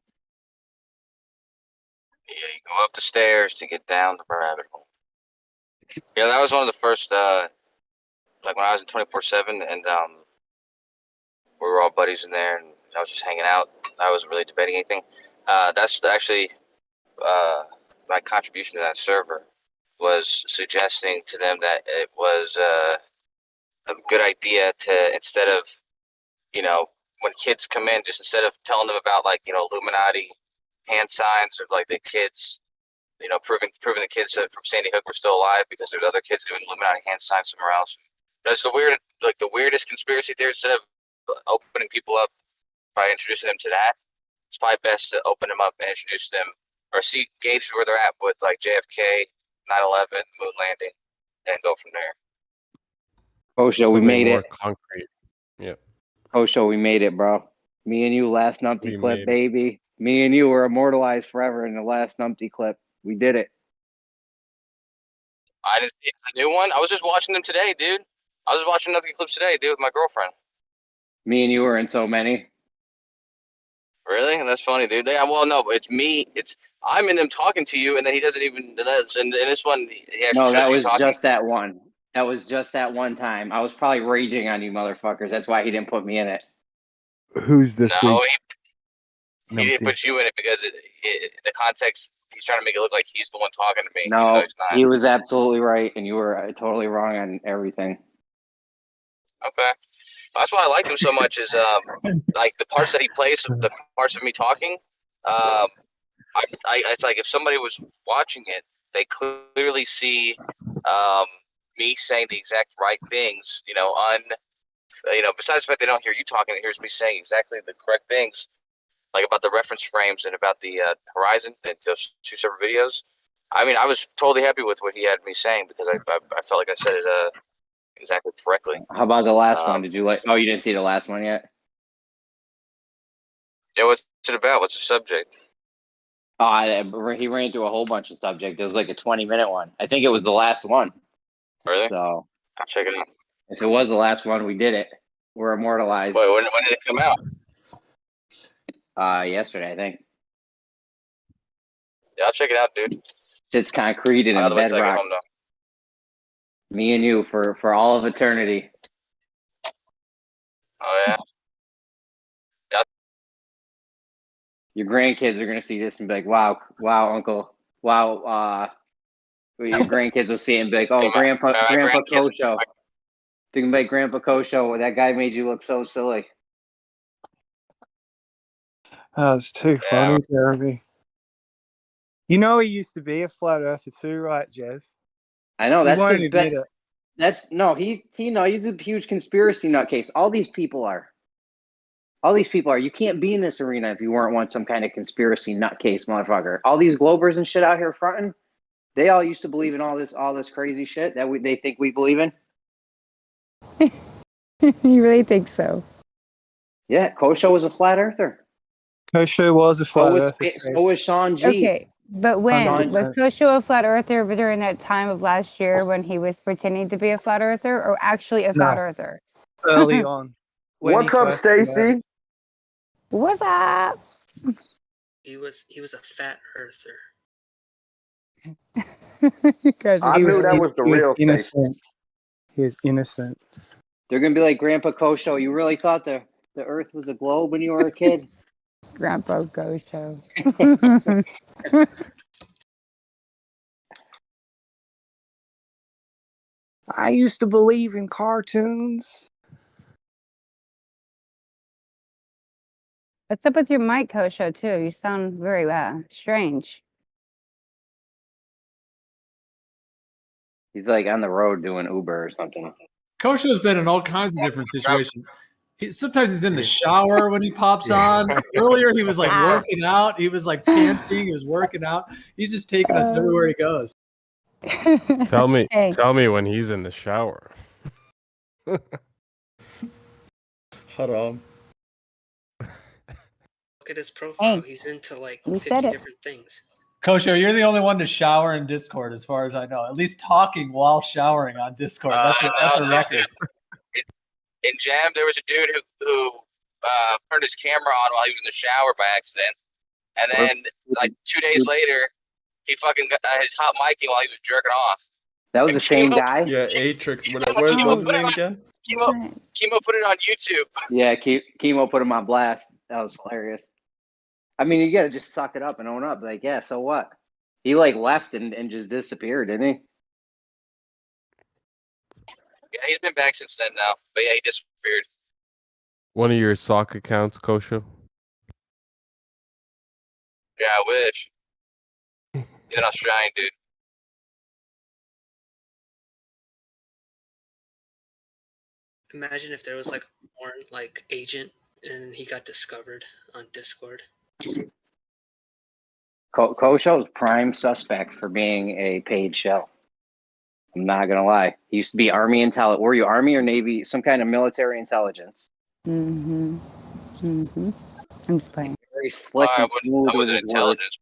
you go up the stairs to get down the rabbit hole. Yeah, that was one of the first, like when I was in 24/7, and we were all buddies in there, and I was just hanging out. I wasn't really debating anything. That's actually my contribution to that server, was suggesting to them that it was a good idea to, instead of, when kids come in, just instead of telling them about like, Illuminati hand signs or like the kids, proving the kids from Sandy Hook were still alive because there's other kids doing Illuminati hand signs somewhere else. That's the weirdest conspiracy theory. Instead of opening people up by introducing them to that, it's probably best to open them up and introduce them, or gauge where they're at with like JFK, 9/11, moon landing, and go from there. Osho, we Something made more it. concrete. Yeah. Osho, we made it, bro. Me and you, last numpty clip, baby. Me and you were immortalized forever in the last numpty clip. We did it. I didn't see a new one. I was just watching them today, dude. I was watching numpty clips today, dude, with my girlfriend. Me and you were in so many. Really? And that's funny, dude. Well, no, it's me. I'm in them talking to you, and then he doesn't even. And this one, he actually No, that shows you was talking. just that one. That was just that one time. I was probably raging on you motherfuckers. That's why he didn't put me in it. Who's this No, week? He didn't put you in it because the context. He's trying to make it look like he's the one talking to me. even though No, he's not. he was absolutely right, and you were totally wrong on everything. Okay, that's why I liked him so much. Is like the parts that he plays, the parts of me talking. It's like if somebody was watching it, they clearly see me saying the exact right things. Besides the fact they don't hear you talking, it hears me saying exactly the correct things, like about the reference frames and about the horizon, those two separate videos. I mean, I was totally happy with what he had me saying because I felt like I said it exactly correctly. How about the last one? Did you like? Oh, you didn't see the last one yet? Yeah, what's it about? What's the subject? He ran through a whole bunch of subjects. It was like a 20-minute one. I think it was the last one. Really? So I'll check it out. if it was the last one, we did it. We're immortalized. Wait, when did it come out? Yesterday, I think. Yeah, I'll check it out, dude. It's concreted in Otherwise, I get bedrock. home though. Me and you for all of eternity. Oh yeah. Your grandkids are gonna see this and be like, "Wow, uncle, wow." Your grandkids will see it and be like, "Oh, Grandpa Kosho." They can be like, "Grandpa Kosho, that guy made you look so silly." That's too funny, Jeremy. You know he used to be a flat earther too, right, Jez? I know He that's won't his admit bet. it. He's a huge conspiracy nutcase. All these people are. You can't be in this arena if you weren't once some kind of conspiracy nutcase motherfucker. All these Globers and shit out here fronting, they all used to believe in all this crazy shit that they think we believe in. You really think so? Yeah, Kosho was a flat earther. Kosho was a flat earther. So was Sean G. Okay, but when 100%. was Kosho a flat earther during that time of last year when he was pretending to be a flat earther, or actually a flat earther? Early on. What's up, Stacy? What's up? He was a fat earther. I knew that was the real Stacy. innocent. He was innocent. They're gonna be like, Grandpa Kosho, you really thought the Earth was a globe when you were a kid? Grandpa Kosho. I used to believe in cartoons. What's up with your mic, Kosho, too? You sound very strange. He's like on the road doing Uber or something. Kosho's been in all kinds of different situations. Sometimes he's in the shower when he pops on. Earlier, he was like working out. He was like panting. He was working out. He's just taking us everywhere he goes. Tell me when he's in the shower. Hold on. Look at his profile. He's into like 50 different things. Kosho, you're the only one to shower in Discord, as far as I know. At least talking while showering on Discord. That's a record. In Jam, there was a dude who turned his camera on while he was in the shower by accident, and then like 2 days later, he fucking got his hot micing while he was jerking off. That was the same guy. Yeah, Atrix. What was his name again? Chemo put it on YouTube. Yeah, Chemo put him on blast. That was hilarious. I mean, you gotta just suck it up and own up. Like, yeah, so what? He like left and just disappeared, didn't he? Yeah, he's been back since then now. But yeah, he disappeared. One of your sock accounts, Kosho? Yeah, I wish. He's an Australian dude. Imagine if there was like a porn like agent and he got discovered on Discord. Kosho's prime suspect for being a paid shell. I'm not gonna lie. He used to be Army intelligence. Were you Army or Navy? Some kind of military intelligence. I'm just playing. Very slick and smooth I with wasn't his words. intelligence.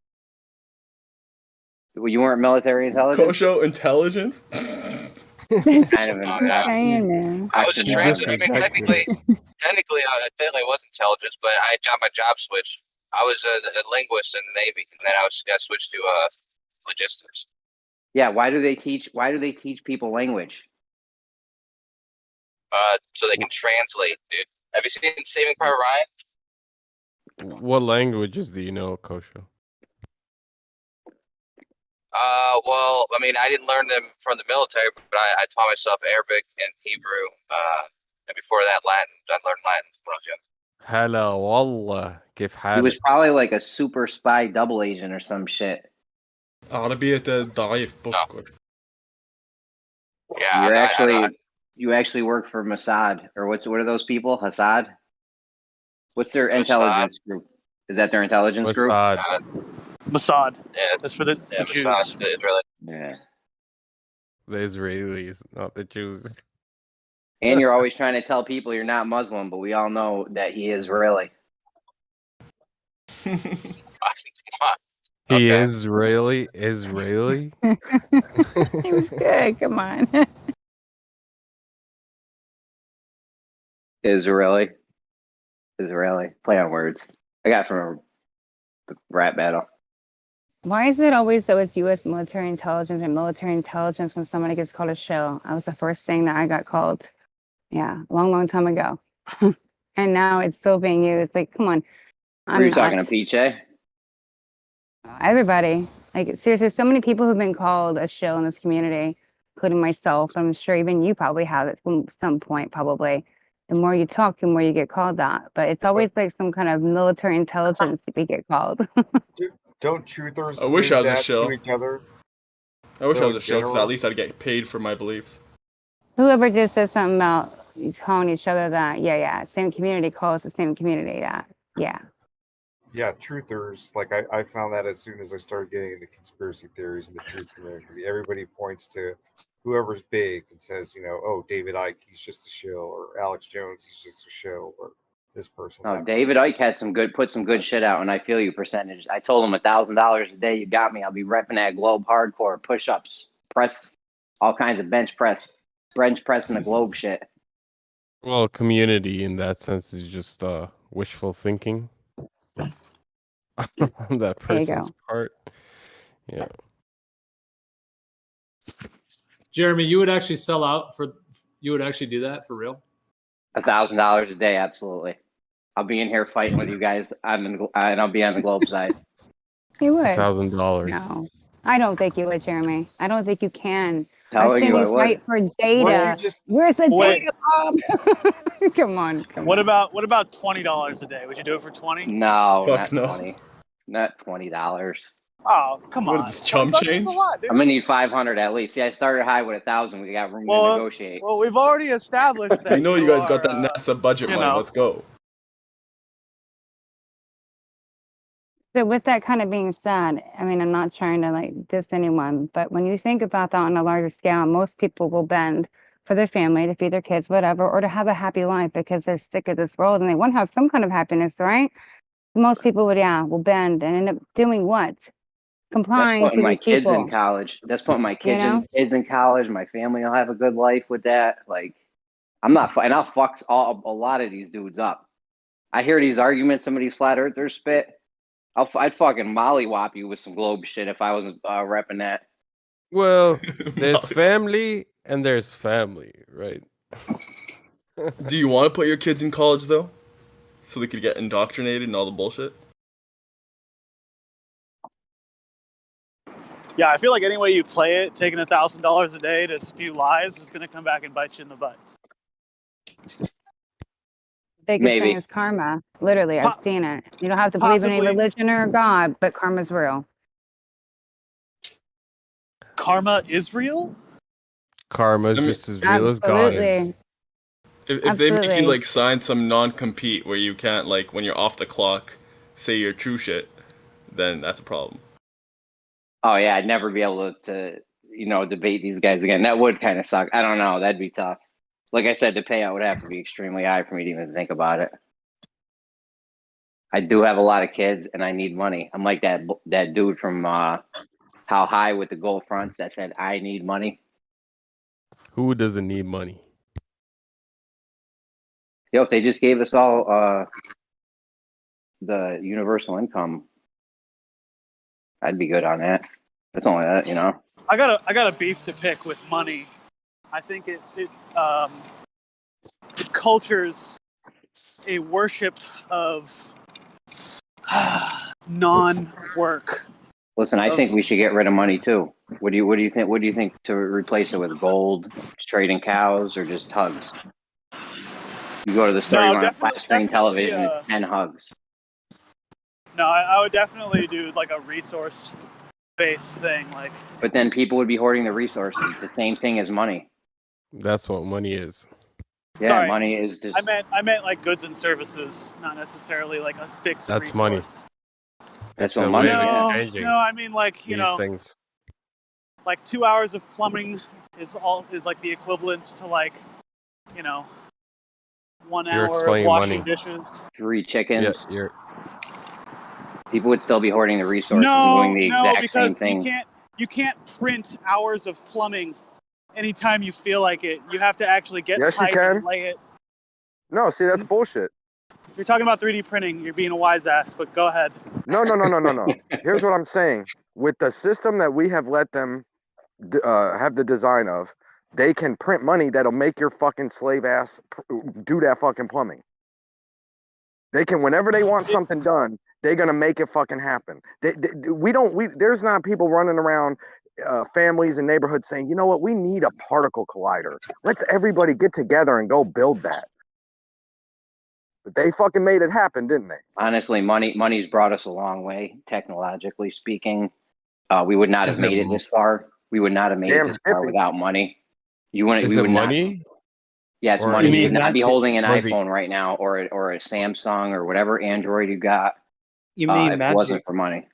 Well, you weren't military intelligence? Kosho intelligence? Kind of. I was a transit. I mean, technically, I was intelligence, but I got my job switched. I was a linguist in the Navy, and then I got switched to logistics. Yeah, why do they teach people language? So they can translate, dude. Have you seen Saving Private Ryan? What languages do you know, Kosho? Well, I mean, I didn't learn them from the military, but I taught myself Arabic and Hebrew. And before that, Latin. I learned Latin when I was young. هلا والله كيف He was حالك؟ probably like a super spy double agent or some shit. عربية ضعيف بكل. Yeah, You actually work for Mossad, or what are those people? Hassad? What's their intelligence group? Is that their intelligence group? Mossad. Yeah, That's for the Jews. Mossad, the Israeli. Yeah. The Israelis, not the Jews. And you're always trying to tell people you're not Muslim, but we all know that he is really. He is really Israeli. He was good. Come on. Israeli. Play on words. I got from a rap battle. Why is it always though it's U.S. military intelligence and military intelligence when somebody gets called a shill? That was the first thing that I got called. Yeah, a long time ago. And now it's still being used. Like, come on. Were you talking to PJ? Everybody. Like, seriously, so many people who've been called a shill in this community, including myself. I'm sure even you probably have at some point, probably. The more you talk, the more you get called that. But it's always like some kind of military intelligence that we get called. Don't truthers I wish do I was a that shill. to each other? I wish I No, was a in shill because general? at least I'd get paid for my beliefs. Whoever just said something about calling each other that, yeah, same community calls the same community that, yeah. Yeah, truthers. Like I found that as soon as I started getting into conspiracy theories in the truth community. Everybody points to whoever's big and says, oh, David Icke, he's just a shill, or Alex Jones, he's just a shill, or this person. Oh, that David Icke had put some good shit out, and I feel you percentage. I told him $1,000 a day, you got me. I'll be repping that Globe hardcore, push-ups, press, all kinds of bench press, and the Globe shit. Well, community in that sense is just wishful thinking on that There you person's go. part. Yeah. Jeremy, you would actually sell out for? You would actually do that for real? $1,000 a day, absolutely. I'll be in here fighting with you guys, and I'll be on the Globe side. You would. $1,000. No, I don't think you would, Jeremy. I don't think you can. Telling I've seen you I you would. fight for data. Where's the Wait. data, Bob? Come on. What about $20 a day? Would you do it for 20? No, Fuck not no. 20. Not $20. Oh, come What on. is this, chump $20 is change? a lot, dude. I'm gonna need 500 at least. See, I started high with 1,000. We got room to negotiate. Well, we've already established that I know you guys got that are, NASA budget you money. know. Let's go. So with that kind of being said, I mean, I'm not trying to like diss anyone, but when you think about that on a larger scale, most people will bend for their family, to feed their kids, whatever, or to have a happy life because they're sick of this world and they want to have some kind of happiness, right? Most people will bend and end up doing what? Complying That's to putting my these kids people. in college. That's putting my kids know? in college. My family will have a good life with that. Like, I'm not, and I'll fuck a lot of these dudes up. I hear these arguments some of these flat earthers spit. I'd fucking mollywop you with some Globe shit if I wasn't repping that. Well, there's family and there's family, right? Do you want to put your kids in college though, so they could get indoctrinated and all the bullshit? Yeah, I feel like any way you play it, taking $1,000 a day to spew lies is going to come back and bite you in the butt. Biggest Maybe. thing is karma. Literally, I've seen it. You don't have to believe in any Possibly. religion or God, but karma's real. Karma is real? Karma is just as real as God is. Absolutely. If they make Absolutely. you like sign some non-compete where you can't like when you're off the clock say your true shit, then that's a problem. Oh yeah, I'd never be able to debate these guys again. That would kind of suck. I don't know. That'd be tough. Like I said, the payout would have to be extremely high for me to even think about it. I do have a lot of kids, and I need money. I'm like that dude from How High with the Gold Fronts that said, "I need money." Who doesn't need money? Yo, if they just gave us all the universal income, I'd be good on that. That's only that, I got a beef to pick with money. I think it cultures a worship of non-work. Listen, I think we should get rid of money too. What do you think? What do you think to replace it with? Gold, trading cows, or just hugs? You go to the store, you want a flat screen television, it's 10 hugs. No, I would definitely do like a resource-based thing, like. But then people would be hoarding the resources. The same thing as money. That's what money is. Yeah, Sorry, money is just. I meant like goods and services, not necessarily like a fixed That's resource. money. That's It's what a money way of is. exchanging No, I mean like these things. like 2 hours of plumbing is like the equivalent to like 1 You're hour of explaining washing money. dishes. 3 chickens. Yeah, People would still be hoarding the resources and doing the exact same because thing. you can't print hours of plumbing anytime you feel like it. You have to actually get Yes, you pipe can. and lay it. No, see, that's bullshit. If you're talking about 3D printing, you're being a wise ass, but go ahead. No. Here's what I'm saying. With the system that we have let them have the design of, they can print money that'll make your fucking slave ass do that fucking plumbing. They can, whenever they want something done, they're gonna make it fucking happen. There's not people running around, families and neighborhoods saying, you know what, we need a particle collider. Let's everybody get together and go build that. But they fucking made it happen, didn't they? Honestly, money's brought us a long way, technologically speaking. We would not have made it this far. We would not have made it this far without money. You wouldn't. Is We it would money? not. Yeah, it's Or money. you You would mean not be holding an magic? iPhone right now, or a Samsung, or whatever Android you got. You mean if magic? it wasn't for money.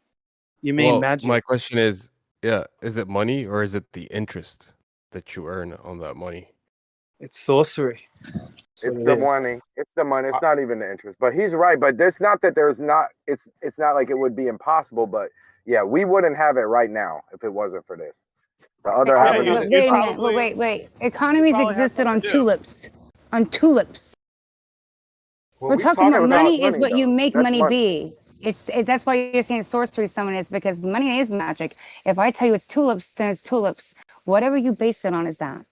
You mean Well, magic? my question is, is it money or is it the interest that you earn on that money? It's sorcery. It's the money. It's the money. It's not even the interest. But he's right. But it's not that there's not. It's not like it would be impossible. But yeah, we wouldn't have it right now if it wasn't for this. The other half. Wait a minute. Wait. Economies existed on tulips. On tulips. Well, We're we talking talked about money is money, what you though. make That's money money. be. That's why you're saying sorcery summon is, because money is magic. If I tell you it's tulips, then it's tulips. Whatever you base it on is that.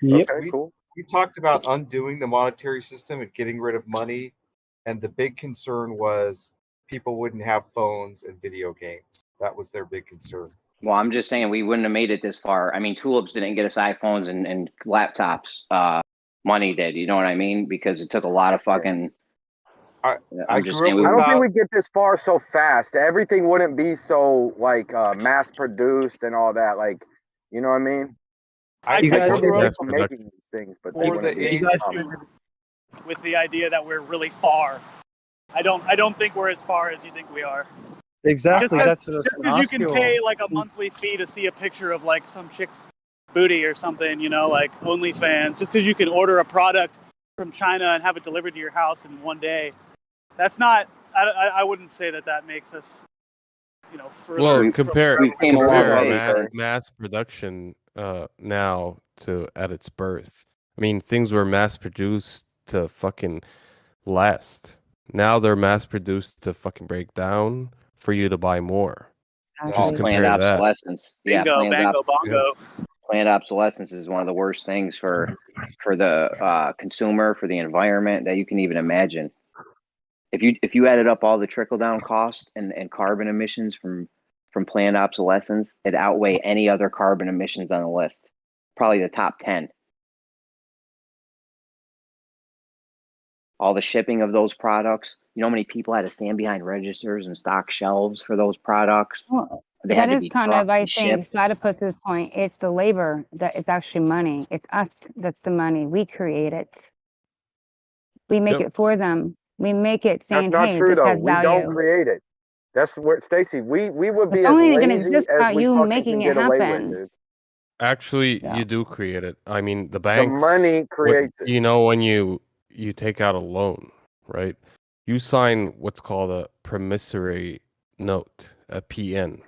Yep. Okay, cool. We talked about undoing the monetary system and getting rid of money, and the big concern was people wouldn't have phones and video games. That was their big concern. Well, I'm just saying we wouldn't have made it this far. I mean, tulips didn't get us iPhones and laptops. Money did. You know what I mean? Because it took a lot of fucking. I just grew saying up I don't think without. we get this far so fast. Everything wouldn't be so like mass produced and all that. Like, you know what I mean? I You Like, guys there'll be grew up people making these things, but they for wouldn't the be. age with the idea that we're really far. I don't think we're as far as you think we are. Exactly. Just That's what I was because gonna you ask can you. pay like a monthly fee to see a picture of like some chick's booty or something, like OnlyFans, just because you can order a product from China and have it delivered to your house in one day. That's not. I wouldn't say that makes us, further. Well, from compare revolution. mass production now to at its birth. I mean, things were mass produced to fucking last. Now they're mass produced to fucking break down for you to buy more. Just compare Planned that. obsolescence. Bingo, bango, bongo. Planned obsolescence is one of the worst things for the consumer, for the environment that you can even imagine. If you added up all the trickle down costs and carbon emissions from planned obsolescence, it outweigh any other carbon emissions on the list. Probably the top 10. All the shipping of those products. You know how many people had to stand behind registers and stock shelves for those products? Well, They had that to is be kind trucked of, I and think, shipped. Platypus's point. It's the labor that it's actually money. It's us that's the money. We create it. We make it for them. We make it That's saying, not hey, true this though. has We don't value. create it. That's what Stacy. We would be It's as only going to lazy exist as about we you fucking making can it get away with, happen. dude. Actually, Yeah. you do create it. I mean, the The banks. money creates it. When you take out a loan, right? You sign what's called a promissory note, a PN.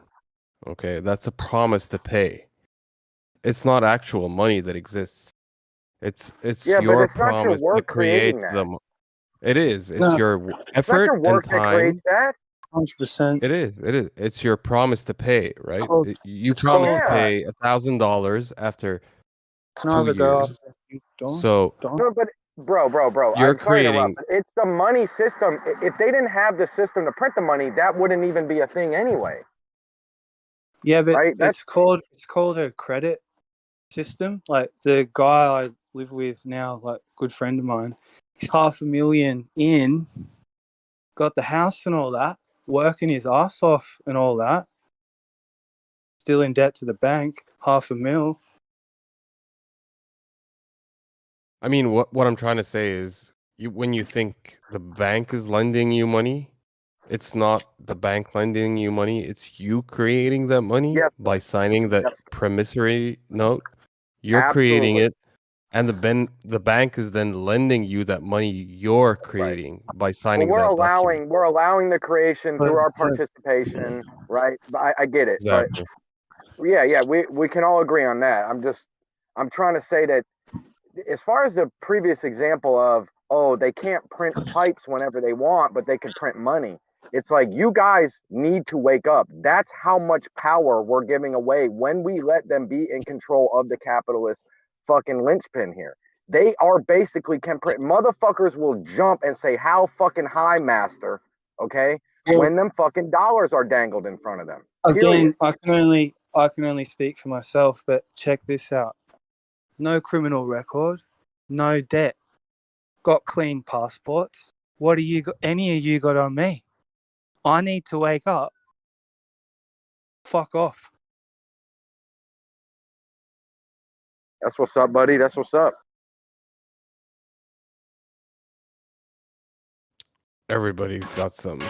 Okay, that's a promise to pay. It's not actual money that exists. It's Yeah, but your it's not your promise that work creating creates that. them. It is. It's No. your It's not effort your and work that time. creates that. 100%. It is. It is. It's your promise to pay, right? Close. You It's promise close. to Yeah. pay $1,000 after Can I have 2 a go years. after you? Don't. So No, but Bro. You're I'm sorry to interrupt, creating. but it's the money system. If they didn't have the system to print the money, that wouldn't even be a thing anyway. Yeah, but Right? it's called a credit system. Like the guy I live with now, like good friend of mine, he's $500,000 in, got the house and all that, working his ass off and all that, still in debt to the bank, $500,000. I mean, what I'm trying to say is, when you think the bank is lending you money, it's not the bank lending you money. It's you creating that money by signing that promissory note. You're creating Absolutely. it, and the bank is then lending you that money you're creating by Well, signing that document. we're allowing the creation through our participation, right? But I get it. Exactly. But yeah, we can all agree on that. I'm trying to say that as far as the previous example of, oh, they can't print pipes whenever they want, but they can print money. It's like, you guys need to wake up. That's how much power we're giving away when we let them be in control of the capitalist fucking linchpin here. They are basically can print. Motherfuckers will jump and say, how fucking high, master, okay? When them fucking dollars are dangled in front of them. Again, I can only speak for myself, but check this out. No criminal record, no debt, got clean passports. What do you got? Any of you got on me? I need to wake up. Fuck off. That's what's up, buddy. That's what's up. Everybody's got something.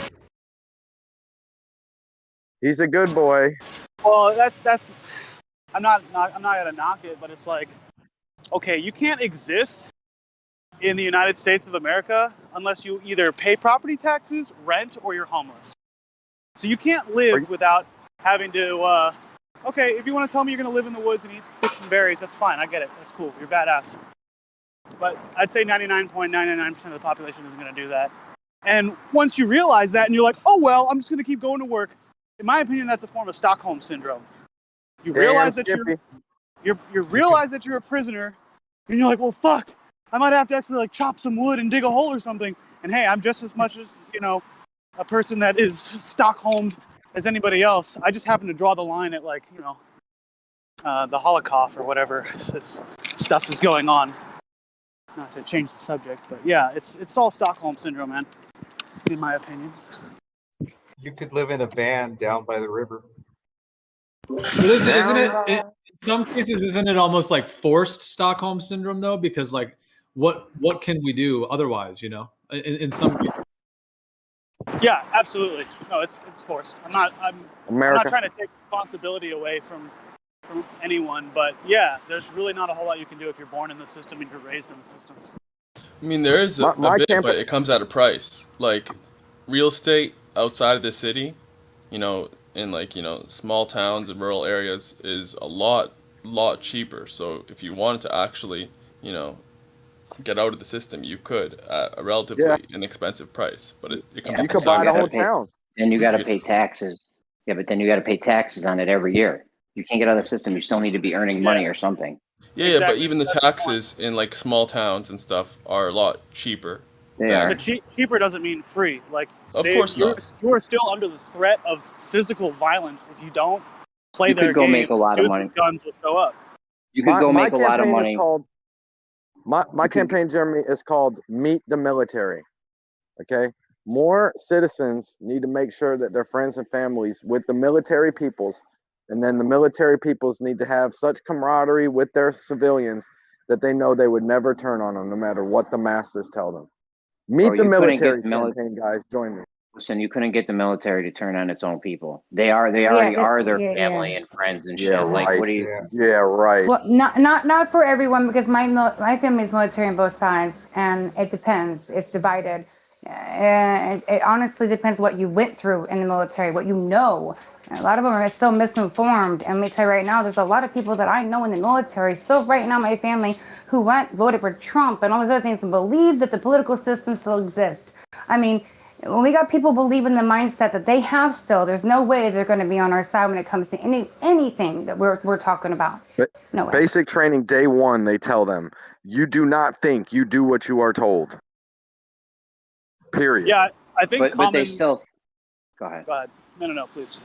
He's a good boy. Well, that's. I'm not gonna knock it, but it's like, okay, you can't exist in the United States of America unless you either pay property taxes, rent, or you're homeless. So you can't live without having to. Okay, if you want to tell me you're gonna live in the woods and eat sticks and berries, that's fine. I get it. That's cool. You're badass. But I'd say 99.99% of the population isn't gonna do that. And once you realize that, and you're like, oh well, I'm just gonna keep going to work. In my opinion, that's a form of Stockholm syndrome. You realize that you realize that you're a prisoner, and you're like, well, fuck, I might have to actually like chop some wood and dig a hole or something. And hey, I'm just as much as a person that is Stockholmed as anybody else. I just happen to draw the line at like the Holocaust or whatever this stuff is going on. Not to change the subject, but yeah, it's all Stockholm syndrome, man. In my opinion. You could live in a van down by the river. But isn't it, in some cases, isn't it almost like forced Stockholm syndrome though? Because like, what can we do otherwise? In some cases. Yeah, absolutely. No, it's forced. I'm not trying to take responsibility away from anyone, but yeah, there's really not a whole lot you can do if you're born in the system and you're raised in the system. I mean, there is a bit, but it comes at a price. Like, real estate outside of the city, in small towns and rural areas is a lot cheaper. So if you wanted to actually, get out of the system, you could at a relatively inexpensive price. But it comes. You could buy the whole town. Then you got to pay taxes. Yeah, but then you got to pay taxes on it every year. You can't get out of the system. You still need to be earning money or something. Yeah, but even the taxes in like small towns and stuff are a lot cheaper. But cheaper doesn't mean free. Like, of course not. You are still under the threat of physical violence if you don't play their game. You could go make a lot of money. Guns will show up. You could go make a lot of money. My campaign, Jeremy, is called Meet the Military. Okay? More citizens need to make sure that their friends and families with the military peoples, and then the military peoples need to have such camaraderie with their civilians that they know they would never turn on them no matter what the masters tell them. Meet the military campaign, guys. Join me. Listen, you couldn't get the military to turn on its own people. They already are their family and friends and shit. Yeah, like, right. what do you? Yeah, right. Well, not for everyone, because my family's military on both sides, and it depends. It's divided. It honestly depends what you went through in the military, what you know. A lot of them are still misinformed. And let me tell you right now, there's a lot of people that I know in the military, still right now, my family, who voted for Trump and all these other things and believe that the political system still exists. I mean, when we got people believing the mindset that they have still, there's no way they're going to be on our side when it comes to anything that we're talking about. No way. Basic training day one, they tell them, You do not think. You do what you are told. Period. Yeah, I think but they still. Go ahead. Go ahead. No, please.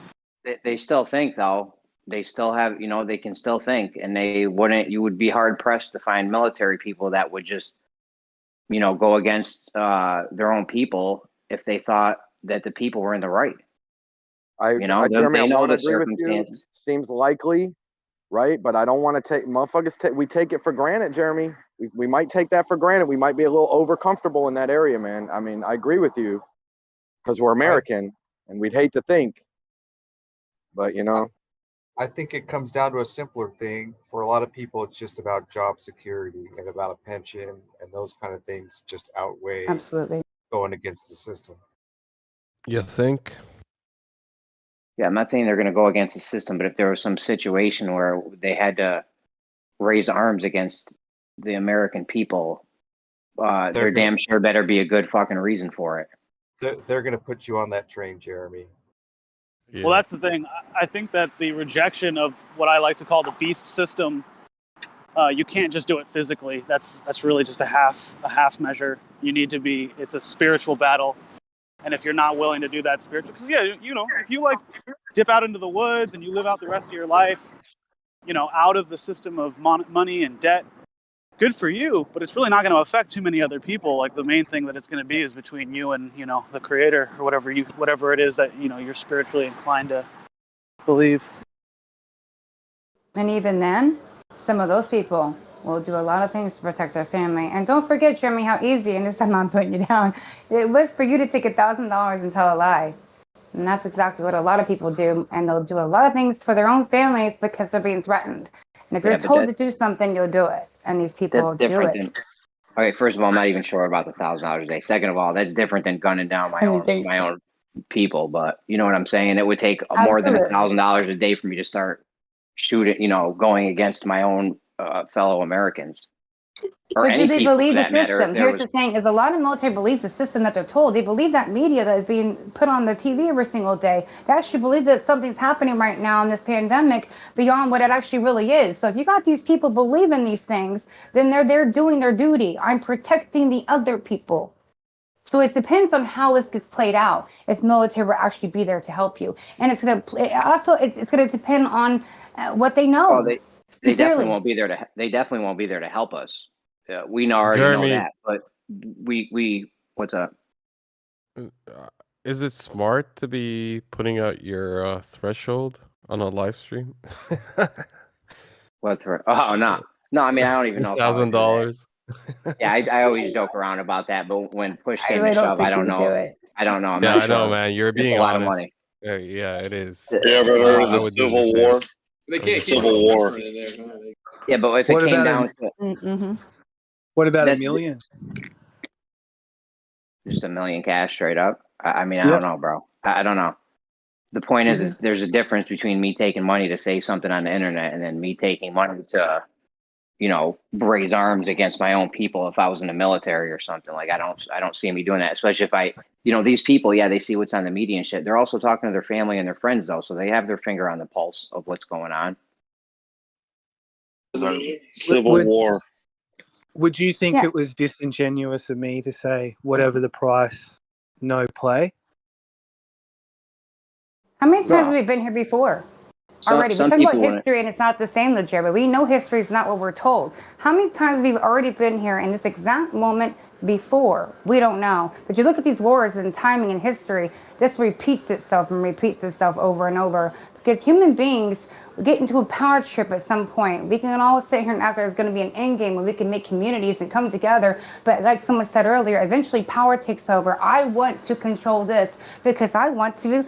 They still think though. They still have, they can still think, and they wouldn't. You would be hard pressed to find military people that would just, go against their own people if they thought that the people were in the right. Jeremy, they know the agree with you. circumstances. Seems likely, right? But I don't want to take motherfuckers. We take it for granted, Jeremy. We might take that for granted. We might be a little over comfortable in that area, man. I mean, I agree with you because we're American and we'd hate to think, but I think it comes down to a simpler thing. For a lot of people, it's just about job security and about a pension, and those kind of things just outweigh absolutely going against the system. You think? Yeah, I'm not saying they're going to go against the system, but if there was some situation where they had to raise arms against the American people, there damn sure better be a good fucking reason for it. They're going to put you on that train, Jeremy. Yeah. Well, that's the thing. I think that the rejection of what I like to call the beast system, you can't just do it physically. That's really just a half measure. You need to be. It's a spiritual battle, and if you're not willing to do that spiritual, because if you like dip out into the woods and you live out the rest of your life, out of the system of money and debt, good for you. But it's really not going to affect too many other people. Like the main thing that it's going to be is between you and the Creator or whatever it is that you're spiritually inclined to believe. And even then, some of those people will do a lot of things to protect their family. And don't forget, Jeremy, how easy, and this time I'm putting you down, it was for you to take $1,000 and tell a lie. And that's exactly what a lot of people do. And they'll do a lot of things for their own families because they're being threatened. And if you're told to do something, you'll do it. And these people do it. Okay, first of all, I'm not even sure about the $1,000 a day. Second of all, that's different than gunning down my own people. But you know what I'm saying? It would take more than $1,000 a day for me to start shooting, going against my own fellow Americans. But do they believe the system? Here's the thing, is a lot of military believes the system that they're told. They believe that media that is being put on the TV every single day. They actually believe that something's happening right now in this pandemic beyond what it actually really is. So if you got these people believing these things, then they're doing their duty. I'm protecting the other people. So it depends on how this gets played out. If military will actually be there to help you, and it's going to depend on what they know. Oh, they definitely won't be there to. They definitely won't be there to help us. We already know that, but we what's up? Is it smart to be putting out your threshold on a live stream? What? Oh no. I mean, I don't even know. $1,000. Yeah, I always joke around about that, but when push came to shove, I don't know. I don't know. I'm not I know, sure. man. You're being a lot honest. of money. Yeah, it is. You ever heard of the Civil War? They can't keep Civil War. Yeah, but if it came down to what about That's $1 million? just $1 million cash straight up. I mean, I don't know, bro. I don't know. The point is there's a difference between me taking money to say something on the internet and then me taking money to, raise arms against my own people if I was in the military or something. Like I don't see me doing that, especially if I, these people, they see what's on the media and shit. They're also talking to their family and their friends though, so they have their finger on the pulse of what's going on. Civil War. Would you think it was disingenuous of me to say whatever the price, no play? How many times have we been here before? Already, we're talking about history and it's not the same, legit, but we know history is not what we're told. How many times we've already been here in this exact moment before? We don't know. But you look at these wars and timing and history, this repeats itself and repeats itself over and over. Because human beings get into a power trip at some point. We can all sit here and act like there's going to be an end game where we can make communities and come together. But like someone said earlier, eventually power takes over. I want to control this because I want to,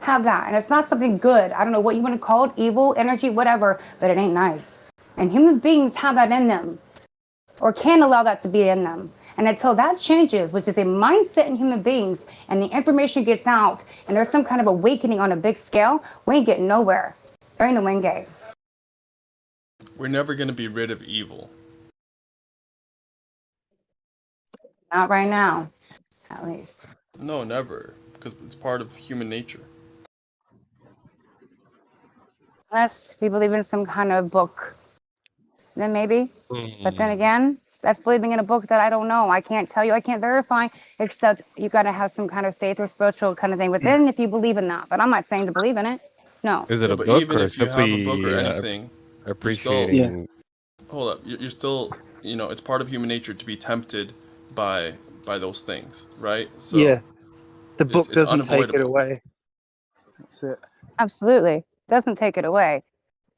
have that. And it's not something good. I don't know what you want to call it, evil, energy, whatever, but it ain't nice. And human beings have that in them or can allow that to be in them. And until that changes, which is a mindset in human beings, and the information gets out and there's some kind of awakening on a big scale, we ain't getting nowhere. During the win game. We're never going to be rid of evil. Not right now, at least. No, never. Because it's part of human nature. Unless we believe in some kind of book then maybe. But then again, that's believing in a book that I don't know. I can't tell you. I can't verify, except you got to have some kind of faith or spiritual kind of thing within if you believe in that. But I'm not saying to believe in it. No. Is it a But book even or if you have a book or simply anything, you're still appreciating? hold up. You're still, you know, it's part of human nature to be tempted by those things, right? So Yeah. The book it's doesn't take it unavoidable. away. That's it. Absolutely. Doesn't take it away.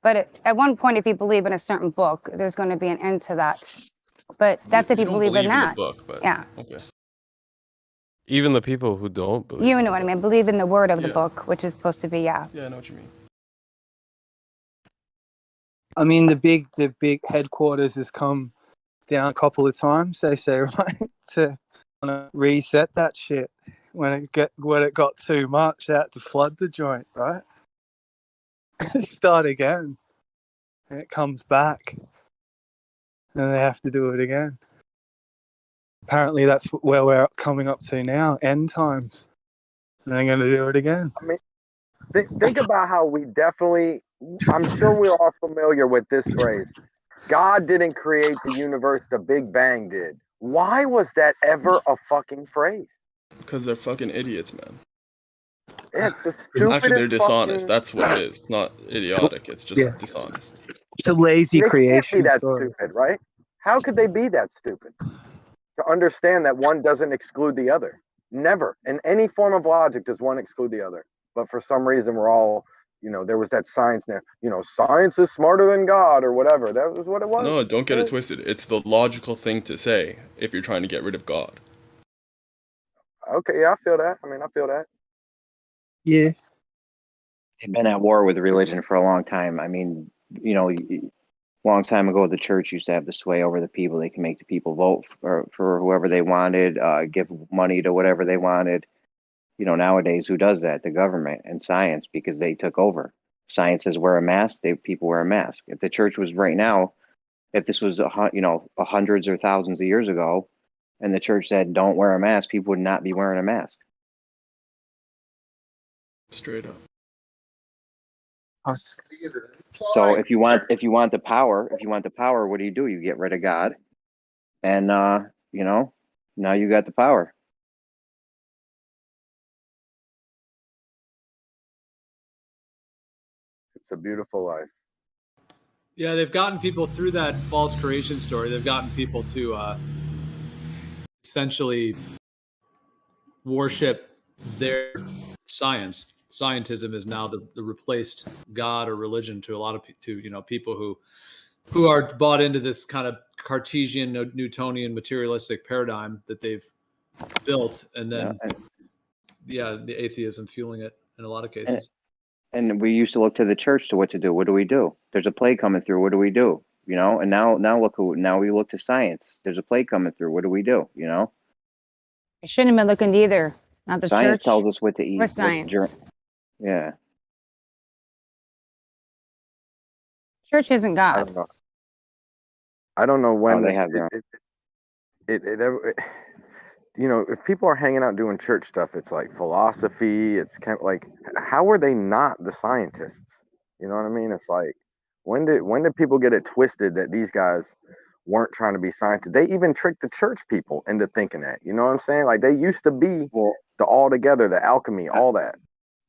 But at one point, if you believe in a certain book, there's going to be an end to that. But that's if You you don't believe in believe in the that. book, but Yeah. okay. Even the people who don't believe. You know what I mean. Believe in the word of the Yeah. book, which is supposed to be, yeah. Yeah, I know what you mean. I mean, the big headquarters has come down a couple of times. They say, right, to reset that shit when it got too much. They had to flood the joint, right? Start again, and it comes back, and they have to do it again. Apparently, that's where we're coming up to now. End times, and they're going to do it again. I mean, think about how we definitely. I'm sure we're all familiar with this phrase. God didn't create the universe, the Big Bang did. Why was that ever a fucking phrase? Because they're fucking idiots, man. It's the Actually, they're stupidest dishonest. fucking... That's what it is. It's not idiotic. It's just dishonest. It's a lazy They creation can't be that story. stupid, right? How could they be that stupid? To understand that one doesn't exclude the other. Never. In any form of logic does one exclude the other. But for some reason, we're all, there was that science now, science is smarter than God or whatever. That was what it was. No, don't get it twisted. It's the logical thing to say if you're trying to get rid of God. Okay, yeah, I feel that. I feel that. Yeah. They've been at war with religion for a long time. I mean, long time ago, the church used to have the sway over the people. They can make the people vote for whoever they wanted, give money to whatever they wanted. Nowadays, who does that? The government and science, because they took over. Science says wear a mask. People wear a mask. If the church was right now, if this was hundreds or thousands of years ago, and the church said don't wear a mask, people would not be wearing a mask. Straight up. So if you want the power, what do? You get rid of God, and now you got the power. It's a beautiful life. Yeah, they've gotten people through that false creation story. They've gotten people to essentially worship their science. Scientism is now the replaced God or religion to a lot of people who are bought into this kind of Cartesian, Newtonian, materialistic paradigm that they've built, and then the atheism fueling it in a lot of cases. And we used to look to the church to what to do. What do we do? There's a plague coming through. What do we do? And now now we look to science. There's a plague coming through. What do we do? I shouldn't have been looking to either. Not the Science church. tells us what to eat. Or science. Yeah. Church isn't God. I don't know when they have if people are hanging out doing church stuff, it's like philosophy. It's kind of like, how are they not the scientists? You know what I mean? It's like, when did people get it twisted that these guys weren't trying to be scientists? They even tricked the church people into thinking that. You know what I'm saying? Like, they used to be the all together, the alchemy, all that,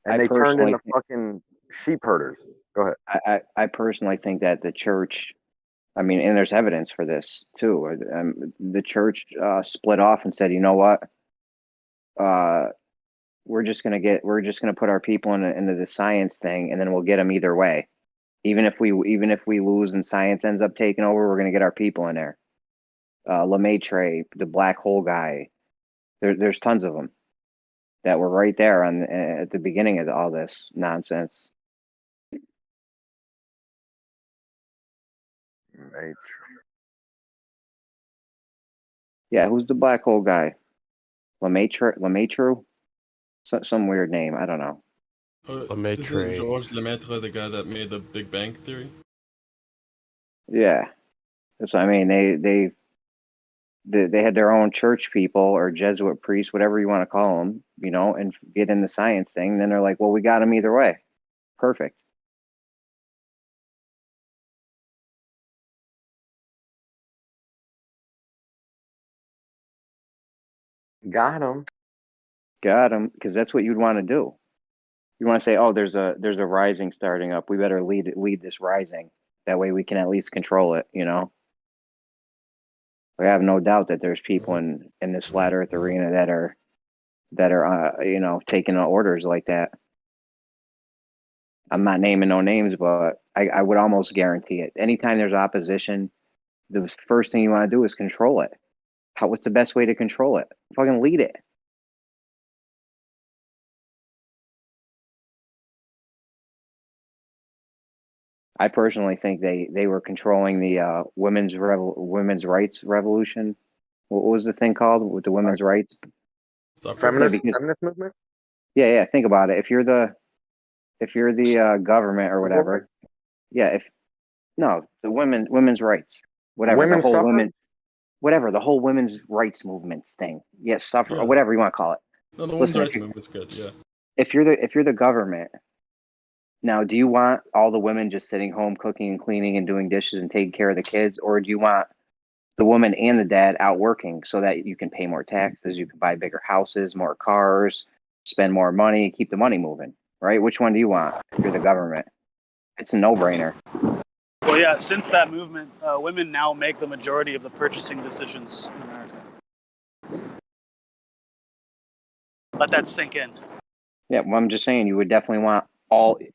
and they turned into fucking sheep herders. Go ahead. I personally think that the church, and there's evidence for this too. The church split off and said, you know what? We're just gonna put our people into the science thing, and then we'll get them either way. Even if we lose and science ends up taking over, we're gonna get our people in there. Lemaitre, the black hole guy. There's tons of them that were right there at the beginning of all this nonsense. Yeah, who's the black hole guy? Lemaitre? Some weird name. I don't know. This is Georges Lemaitre, the guy that made the Big Bang Theory. Yeah. So they had their own church people or Jesuit priests, whatever you want to call them, and get in the science thing. And then they're like, well, we got them either way. Perfect. Got him. Got him, because that's what you'd want to do. You want to say, oh, there's a rising starting up. We better lead this rising. That way we can at least control it. You know. I have no doubt that there's people in this flat Earth arena that are you know, taking orders like that. I'm not naming no names, but I would almost guarantee it. Anytime there's opposition, the first thing you want to do is control it. What's the best way to control it? Fucking lead it. I personally think they were controlling the women's rights revolution. What was the thing called with the women's rights? Feminist movement. Yeah. Think about it. If you're the government or whatever, the women's rights, whatever, Women's the whole suffrage? the whole women's rights movements thing. Yes, suffer or whatever you want to call it. No, the women's rights movement's good. Yeah. If you're the government, now, do you want all the women just sitting home cooking and cleaning and doing dishes and taking care of the kids, or do you want the woman and the dad out working so that you can pay more taxes, you can buy bigger houses, more cars, spend more money, keep the money moving, right? Which one do you want if you're the government? It's a no-brainer. Well, yeah, since that movement, women now make the majority of the purchasing decisions in America. Let that sink in. Yeah, well, I'm just saying you would definitely want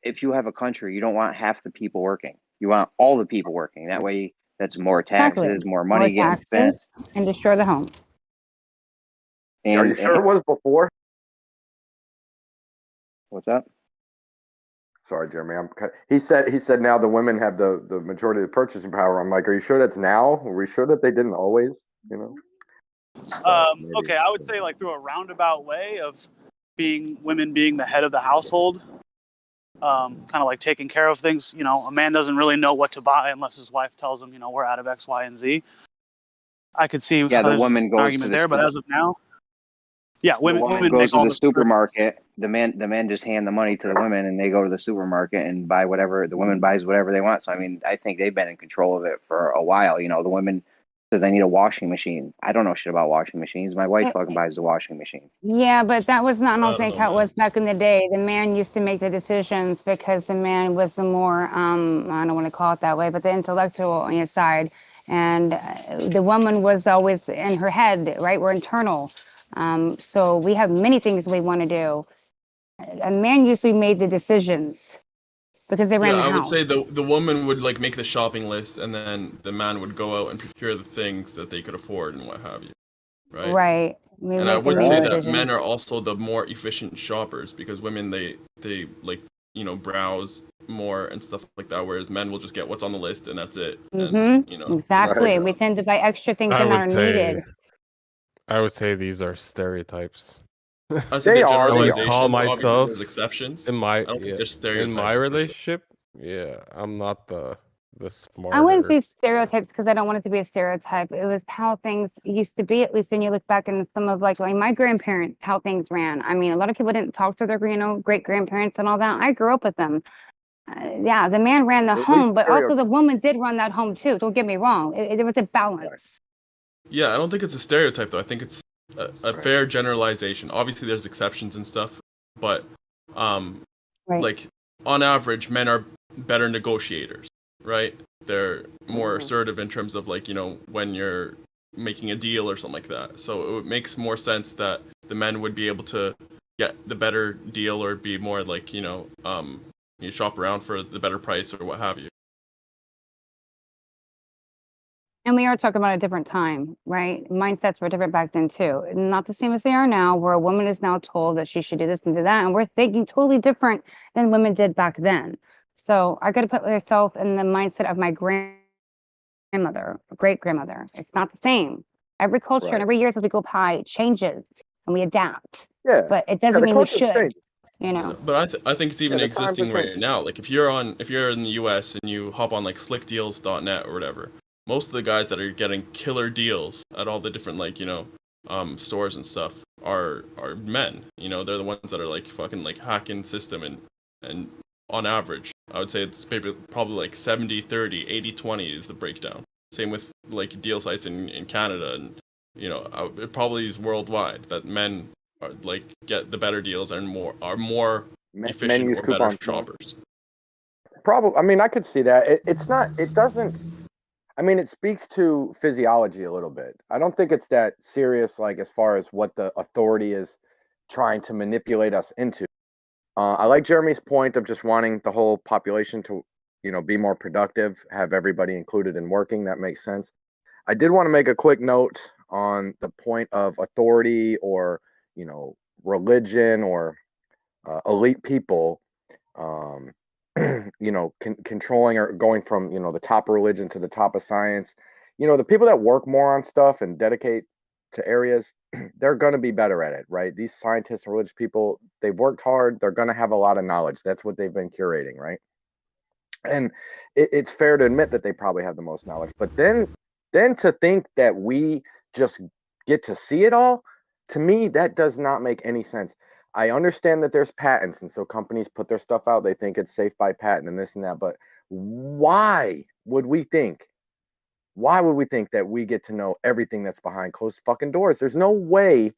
if you have a country, you don't want half the people working. You want all the people working. That way, that's more taxes, more money getting spent. And destroy the home. And, Are you sure it was before? What's up? Sorry, Jeremy. He said now the women have the majority of the purchasing power. I'm like, are you sure that's now? Are we sure that they didn't always? You know. Okay, I would say like through a roundabout way of women being the head of the household. Kind of like taking care of things. You know, a man doesn't really know what to buy unless his wife tells him, you know, we're out of X, Y, and Z. I could see the woman goes argument there, but as of now, women goes to the supermarket. The men just hand the money to the women, and they go to the supermarket and buy whatever the woman buys whatever they want. So I mean, I think they've been in control of it for a while. You know, the women says I need a washing machine. I don't know shit about washing machines. My wife fucking buys the washing machine. Yeah, but that was not, I don't think how it was back in the day. The man used to make the decisions because the man was the more, I don't want to call it that way, but the intellectual on his side. And the woman was always in her head, right? We're internal. So we have many things we want to do. A man usually made the decisions because they ran the house. I would say the woman would like make the shopping list, and then the man would go out and procure the things that they could afford and what have you. Right. Right. And I would say that men are also the more efficient shoppers, because women they like, you know, browse more and stuff like that, whereas men will just get what's on the list and that's it. And, you know, exactly. We tend to buy extra things that are needed. I would say these are stereotypes. They are. I would call myself there's exceptions. in my I don't think there's stereotypes. in my relationship. Yeah, I'm not the smart. I wouldn't say stereotypes because I don't want it to be a stereotype. It was how things used to be, at least when you look back in some of like my grandparents, how things ran. I mean, a lot of people didn't talk to their, great grandparents and all that. I grew up with them. Yeah, the man ran the home, but also the woman did run that home too. Don't get me wrong. There was a balance. Yeah, I don't think it's a stereotype though. I think it's a fair generalization. Obviously, there's exceptions and stuff, but like on average, men are better negotiators, right? They're more assertive in terms of like, you know, when you're making a deal or something like that. So it makes more sense that the men would be able to get the better deal or be more like, you know, you shop around for the better price or what have you. And we are talking about a different time, right? Mindsets were different back then too. Not the same as they are now, where a woman is now told that she should do this and do that. And we're thinking totally different than women did back then. So I got to put myself in the mindset of my grandmother, great grandmother. It's not the same. Every culture and every year as we go by, it changes and we adapt. Yeah. But it doesn't mean we should. You know. But I think it's even existing right now. Like if you're in the US and you hop on like slickdeals.net or whatever, most of the guys that are getting killer deals at all the different like, you know, stores and stuff are men. You know, they're the ones that are like fucking like hacking system and on average, I would say it's probably like 70-30, 80-20 is the breakdown. Same with like deal sites in Canada and you know, it probably is worldwide that men are like get the better deals and are more efficient use or better coupons more. shoppers. Probably. I mean, I could see that. It's not. It doesn't. I mean, it speaks to physiology a little bit. I don't think it's that serious, like as far as what the authority is trying to manipulate us into. I like Jeremy's point of just wanting the whole population to, you know, be more productive, have everybody included in working. That makes sense. I did want to make a quick note on the point of authority or, you know, religion or elite people, you know, controlling or going from, you know, the top of religion to the top of science. You know, the people that work more on stuff and dedicate to areas, they're going to be better at it, right? These scientists and religious people, they've worked hard. They're going to have a lot of knowledge. That's what they've been curating, right? And it's fair to admit that they probably have the most knowledge. But then to think that we just get to see it all, to me, that does not make any sense. I understand that there's patents, and so companies put their stuff out. They think it's safe by patent and this and that. But why would we think? Why would we think that we get to know everything that's behind closed fucking doors? There's no way.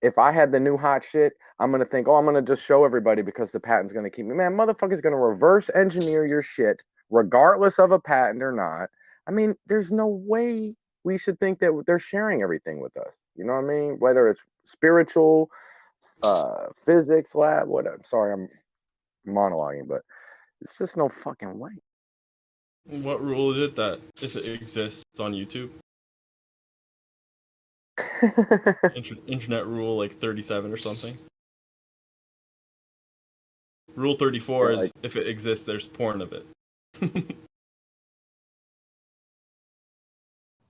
If I had the new hot shit, I'm going to think, oh, I'm going to just show everybody because the patent's going to keep me. Man, motherfucker's going to reverse engineer your shit regardless of a patent or not. I mean, there's no way we should think that they're sharing everything with us. You know what I mean? Whether it's spiritual, physics lab, whatever. Sorry, I'm monologuing, but it's just no fucking way. What rule is it that if it exists on YouTube? Internet rule like 37 or something. Rule 34 is if it exists, there's porn of it.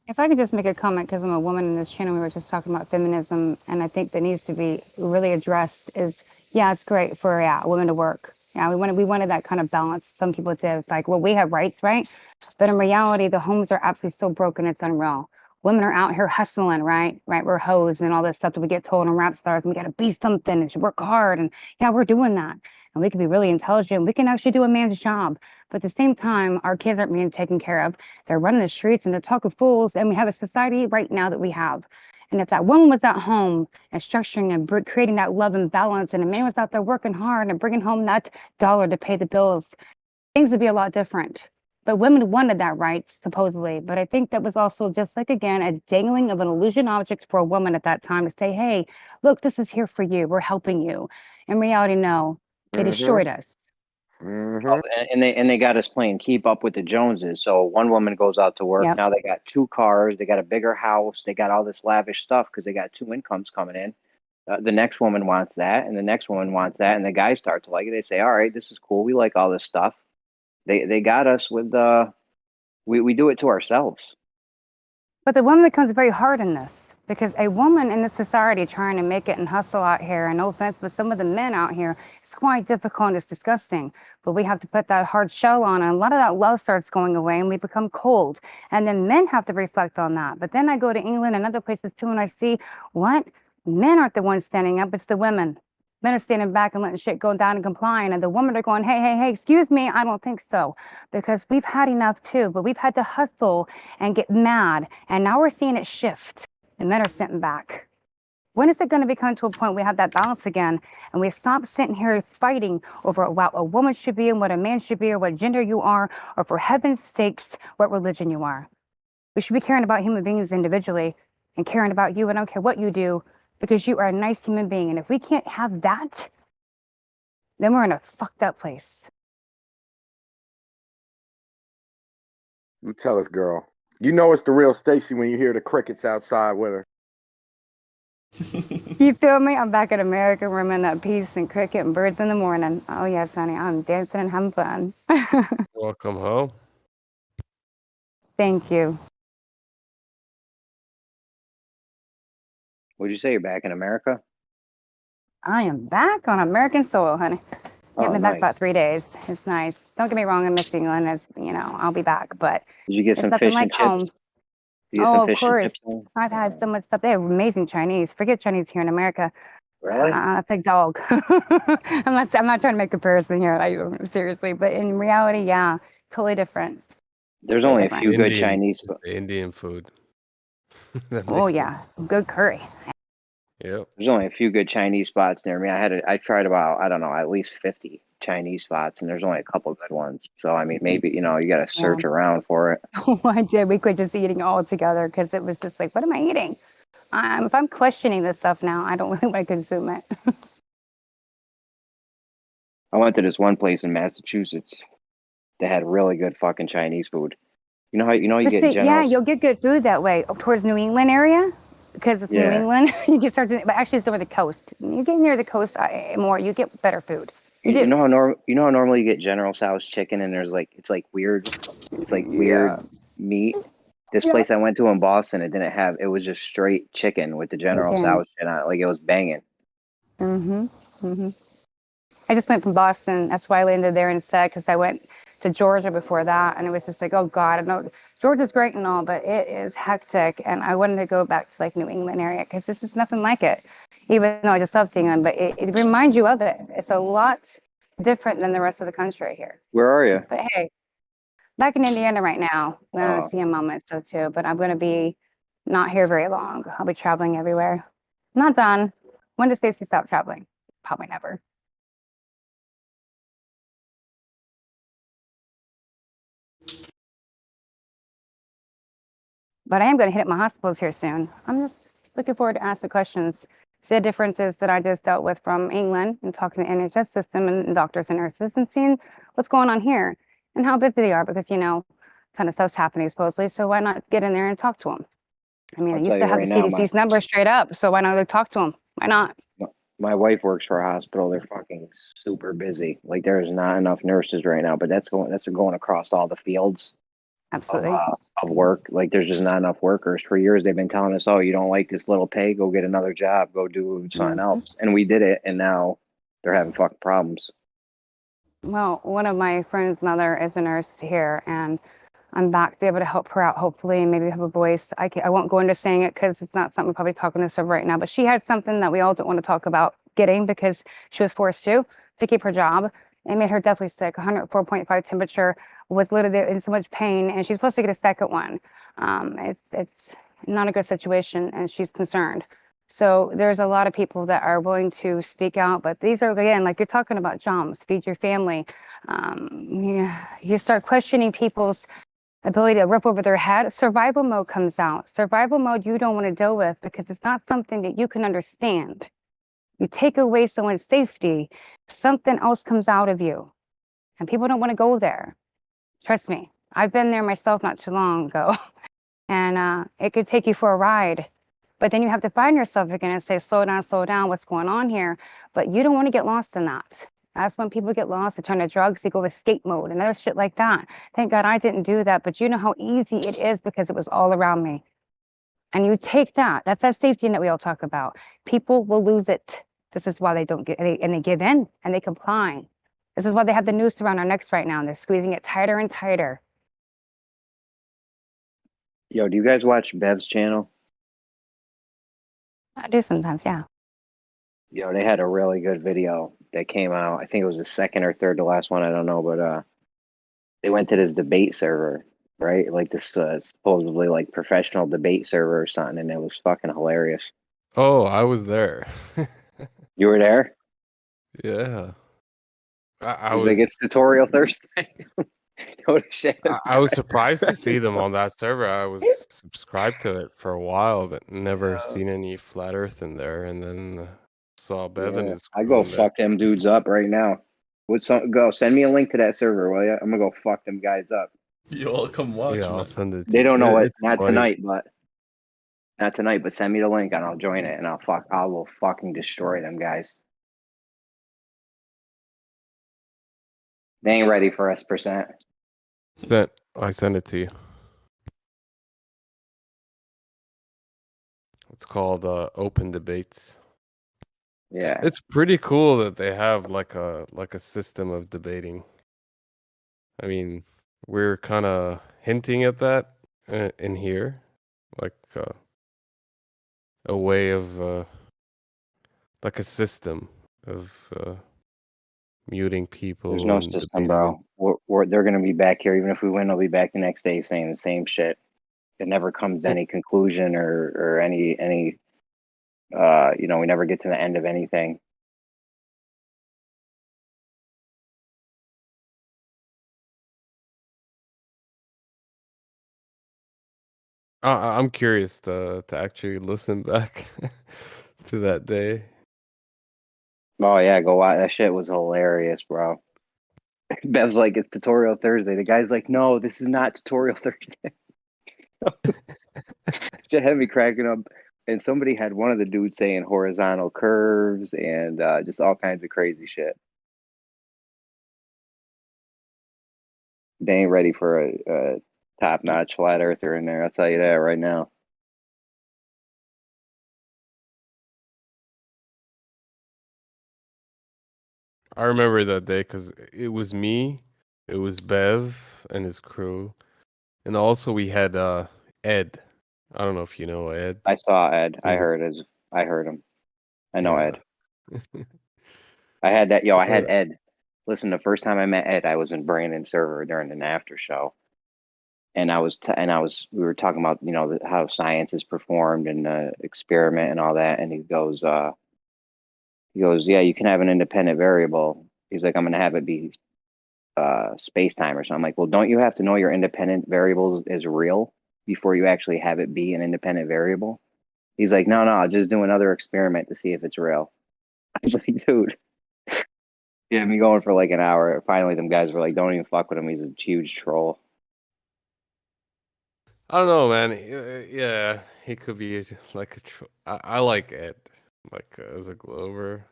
If I could just make a comment, because I'm a woman in this channel, we were just talking about feminism, and I think that needs to be really addressed is, yeah, it's great for women to work. Yeah, we wanted that kind of balance. Some people say it's like, well, we have rights, right? But in reality, the homes are absolutely so broken, it's unreal. Women are out here hustling, right? We're hoes and all this stuff that we get told on rap stars, and we got to be something and should work hard. And yeah, we're doing that. And we can be really intelligent. We can actually do a man's job. But at the same time, our kids aren't being taken care of. They're running the streets and they're talking fools. And we have a society right now that we have. And if that woman was at home and structuring and creating that love and balance, and a man was out there working hard and bringing home that dollar to pay the bills, things would be a lot different. But women wanted that right, supposedly. But I think that was also just like, again, a dangling of an illusion object for a woman at that time to say, hey, look, this is here for you. We're helping you. In reality, no, they destroyed us. Oh, and they got us playing keep up with the Joneses. So one woman goes out to work. Yep. Now they got 2 cars. They got a bigger house. They got all this lavish stuff because they got 2 incomes coming in. The next woman wants that, and the next woman wants that, and the guys start to like it. They say, all right, this is cool. We like all this stuff. They got us with we do it to ourselves. But the woman becomes very hard in this, because a woman in this society trying to make it and hustle out here, and no offense, but some of the men out here, it's quite difficult and it's disgusting. But we have to put that hard shell on, and a lot of that love starts going away, and we become cold. And then men have to reflect on that. But then I go to England and other places too, and I see what? Men aren't the ones standing up, it's the women. Men are standing back and letting shit go down and complying, and the women are going, hey, excuse me, I don't think so. Because we've had enough too, but we've had to hustle and get mad, and now we're seeing it shift. And men are sitting back. When is it going to become to a point we have that balance again, and we stop sitting here fighting over what a woman should be and what a man should be, or what gender you are, or for heaven's sakes, what religion you are? We should be caring about human beings individually and caring about you. I don't care what you do, because you are a nice human being. And if we can't have that, then we're in a fucked up place. You tell us, girl. You know it's the real Stacy when you hear the crickets outside with her. You feel me? I'm back in America, where I'm in that peace and cricket and birds in the morning. Oh yes, honey, I'm dancing and having fun. Welcome home. Thank you. Would you say you're back in America? I am back on American soil, honey. Oh, Been back nice. about 3 days. It's nice. Don't get me wrong, I miss England. As you know, I'll be back, but Did you get it's some nothing fish like and chips? home. Did you get Oh, some of fish and course. chips? on? I've had so much stuff. They have amazing Chinese. Forget Chinese here in America. Really? That's like dog. I'm not trying to make a comparison here, like, seriously, but in reality, yeah, totally different. There's Totally only a different. few good Indian, Chinese. it's the Indian food. Oh yeah, good curry. Yep. There's only a few good Chinese spots near me. I tried about, I don't know, at least 50 Chinese spots, and there's only a couple good ones. So I mean, maybe you got to search around for it. I did. We quit just eating all together because it was just like, what am I eating? If I'm questioning this stuff now, I don't really want to consume it. I went to this one place in Massachusetts that had really good fucking Chinese food. You know how you But get see, General. yeah, you'll get good food that way up towards New England area because it's New Yeah. England. You can start to, but actually it's over the coast. You get near the coast more, you get better food. You know how normally you get General Tso's chicken and there's like it's like weird meat. This place I went to in Boston, it was just straight chicken with the General Tso's shit on it. Like it was banging. I just went from Boston. That's why I landed there instead because I went to Georgia before that, and it was just like, oh God, I know Georgia's great and all, but it is hectic, and I wanted to go back to like New England area because this is nothing like it. Even though I just love England, but it reminds you of it. It's a lot different than the rest of the country here. Where are you? But hey, back in Indiana right now. I'm going Oh. to see a moment so too, but I'm going to be not here very long. I'll be traveling everywhere. Not done. When does Stacey stop traveling? Probably never. But I am going to hit up my hospitals here soon. I'm just looking forward to ask the questions. See the differences that I just dealt with from England and talking to the NHS system and doctors and nurses and seeing what's going on here and how busy they are because, kind of stuff's happening supposedly. So why not get in there and talk to them? I mean, I used to have the CDC's number straight up. So why not talk to them? Why not? My wife works for a hospital. They're fucking super busy. Like there's not enough nurses right now, but that's going across all the fields. Absolutely. Of work. Like there's just not enough workers. For years they've been telling us, oh, you don't like this little pay, go get another job, go do something else. And we did it, and now they're having fucking problems. Well, one of my friend's mother is a nurse here, and I'm back to be able to help her out, hopefully, and maybe have a voice. I won't go into saying it because it's not something we're probably talking to her right now, but she had something that we all don't want to talk about getting because she was forced to keep her job. It made her deathly sick, 104.5 temperature, was literally in so much pain, and she's supposed to get a second one. It's not a good situation, and she's concerned. So there's a lot of people that are willing to speak out, but these are, again, like you're talking about jobs, feed your family. You start questioning people's ability to rip over their head. Survival mode comes out. Survival mode you don't want to deal with because it's not something that you can understand. You take away someone's safety, something else comes out of you. And people don't want to go there. Trust me. I've been there myself not too long ago. And it could take you for a ride. But then you have to find yourself again and say, slow down, what's going on here? But you don't want to get lost in that. That's when people get lost. They turn to drugs, they go to escape mode and other shit like that. Thank God I didn't do that. But you know how easy it is because it was all around me. And you take that. That's that safety net we all talk about. People will lose it. This is why they don't get, and they give in and they comply. This is why they have the noose around our necks right now and they're squeezing it tighter and tighter. Yo, do you guys watch Bev's channel? I do sometimes, yeah. Yo, they had a really good video that came out. I think it was the second or third to last one. I don't know, but they went to this debate server, right? Like this supposedly like professional debate server or something, and it was fucking hilarious. Oh, I was there. You were there? Yeah. I was like, it's tutorial Thursday. I was surprised to see them on that server. I was subscribed to it for a while, but never seen any flat Earth in there. And then saw Bevan is. I go fuck them dudes up right now. Go send me a link to that server, will you? I'm gonna go fuck them guys up. You all come watch. Yeah, I'll send it. They don't know what. It's Not funny. tonight, but send me the link and I'll join it and I will fucking destroy them guys. They ain't ready for us, percent. That I send it to you. It's called Open Debates. Yeah, it's pretty cool that they have like a system of debating. I mean, we're kind of hinting at that in here, like a way of like a system of muting people. There's no system, bro. They're gonna be back here. Even if we win, they'll be back the next day saying the same shit. it never comes to any conclusion or any you know, we never get to the end of anything. I'm curious to actually listen back to that day. Oh yeah, go watch that shit. Was hilarious, bro. Bev's like, it's tutorial Thursday. The guy's like, no, this is not tutorial Thursday. Shit had me cracking up. And somebody had one of the dudes saying horizontal curves and just all kinds of crazy shit. They ain't ready for a top-notch flat earther in there. I'll tell you that right now. I remember that day because it was me, it was Bev and his crew, and also we had Ed. I don't know if you know Ed. I saw Ed. I He's a- heard him. I know Yeah. Ed. I had that. Yo, I had So- Ed. Listen, the first time I met Ed, I was in Brandon's server during an after show, and we were talking about, you know, how science is performed and experiment and all that, and he goes, yeah, you can have an independent variable. He's like, I'm gonna have it be space time or something. I'm like, well, don't you have to know your independent variable is real before you actually have it be an independent variable? He's like, no, I'll just do another experiment to see if it's real. I was like, dude. Yeah, me going for like an hour. Finally, them guys were like, don't even fuck with him. He's a huge troll. I don't know, man. Yeah, he could be like I like Ed, like as a Glover.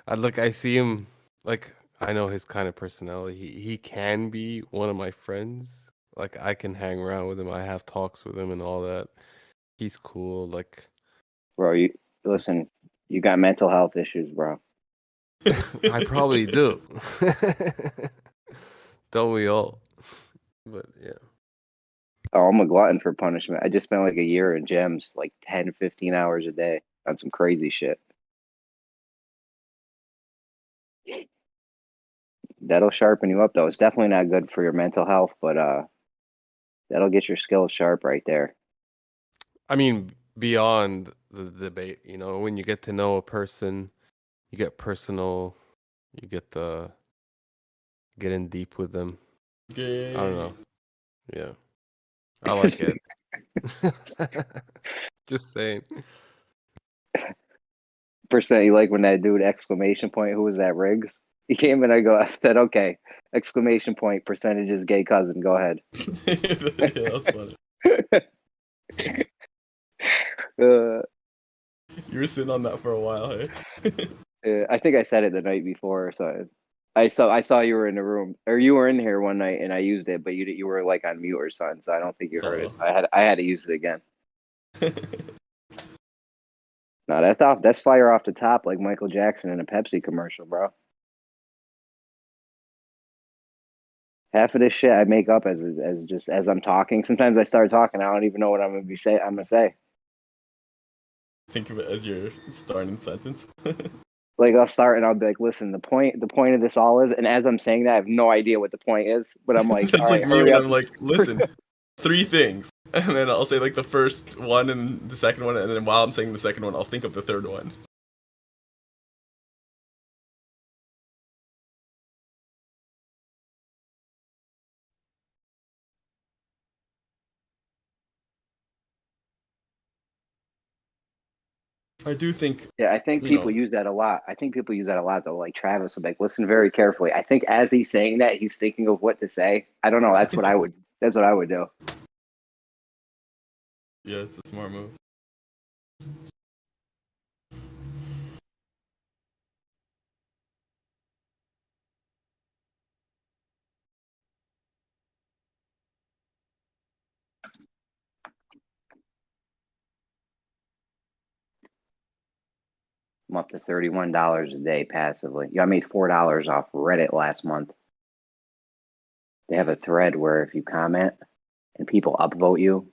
I see him like I know his kind of personality. He can be one of my friends. Like I can hang around with him. I have talks with him and all that. He's cool. Like, Bro, you listen. You got mental health issues, bro. I probably do. Don't we all? But yeah. Oh, I'm a glutton for punishment. I just spent like a year in gyms, like 10, 15 hours a day on some crazy shit. That'll sharpen you up, though. It's definitely not good for your mental health, but that'll get your skills sharp right there. I mean, beyond the debate, you know, when you get to know a person, you get personal, you get in deep with them. I don't know. Yeah. I like it. Just saying. Percent, you like when that dude exclamation point, who was that, Riggs? He came in, I said, okay, exclamation point, percentages, gay cousin, go ahead. Yeah, that's funny. You were sitting on that for a while, hey? I think I said it the night before, so I saw you were in the room, or you were in here one night, and I used it, but you were like on mute or something, so I don't think you heard it. So I had to use it again. No, that's fire off the top, like Michael Jackson in a Pepsi commercial, bro. Half of this shit I make up as I'm talking. Sometimes I start talking, I don't even know what I'm gonna say. Think of it as your starting sentence. Like I'll start and I'll be like, listen, the point of this all is, and as I'm saying that, I have no idea what the point is, but I'm like, That's all like right, me hurry when up. I'm like, listen, 3 things, and then I'll say like the first one and the second one, and then while I'm saying the second one, I'll think of the third one. I do think. Yeah, I think people use that a lot. I think people use that a lot, though. Like Travis will be like, listen very carefully. I think as he's saying that, he's thinking of what to say. I don't know. That's what I would. That's what I would do. Yeah, it's a smart move. I'm up to $31 a day passively. Yeah, I made $4 off Reddit last month. They have a thread where if you comment and people upvote you,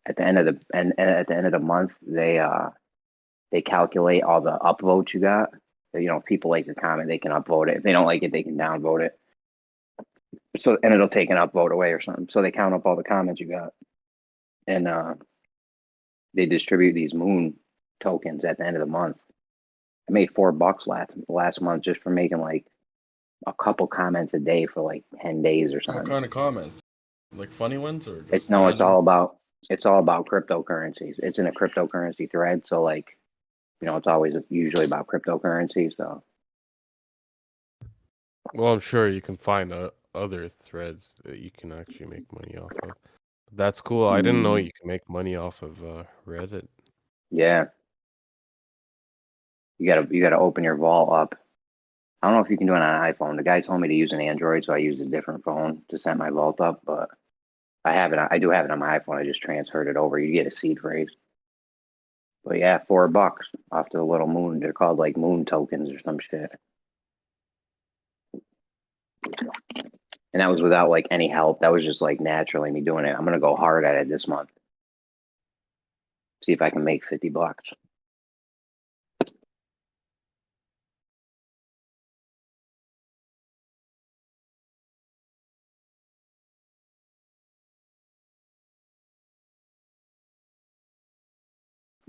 at the end of the month, they calculate all the upvotes you got. So, you know, if people like your comment, they can upvote it. If they don't like it, they can downvote it. So, and it'll take an upvote away or something. So they count up all the comments you got. and they distribute these moon tokens at the end of the month. I made $4 last month just for making like a couple comments a day for like 10 days or something. What kind of comments? Like funny ones or just It's all about cryptocurrencies. It's in a cryptocurrency thread, so like, you know, it's always usually about cryptocurrency. So, Well, I'm sure you can find other threads that you can actually make money off of. That's cool. I didn't know you can make money off of Reddit. yeah, you gotta open your vault up. I don't know if you can do it on an iPhone. The guy told me to use an Android, so I used a different phone to set my vault up. But I do have it on my iPhone. I just transferred it over. You get a seed phrase. But yeah, $4 off to the little moon. They're called like moon tokens or some shit. And that was without like any help. That was just like naturally me doing it. I'm gonna go hard at it this month. See if I can make $50.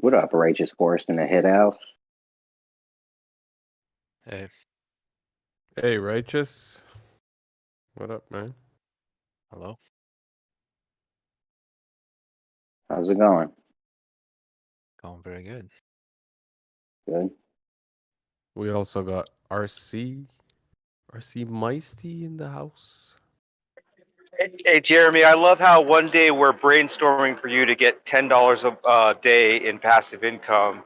What up, Righteous Force in the hit house? Hey. Hey, Righteous. What up, man? Hello. How's it going? Going very good. Good. We also got RC Meisty in the house. Hey, Jeremy, I love how one day we're brainstorming for you to get $10 a day in passive income,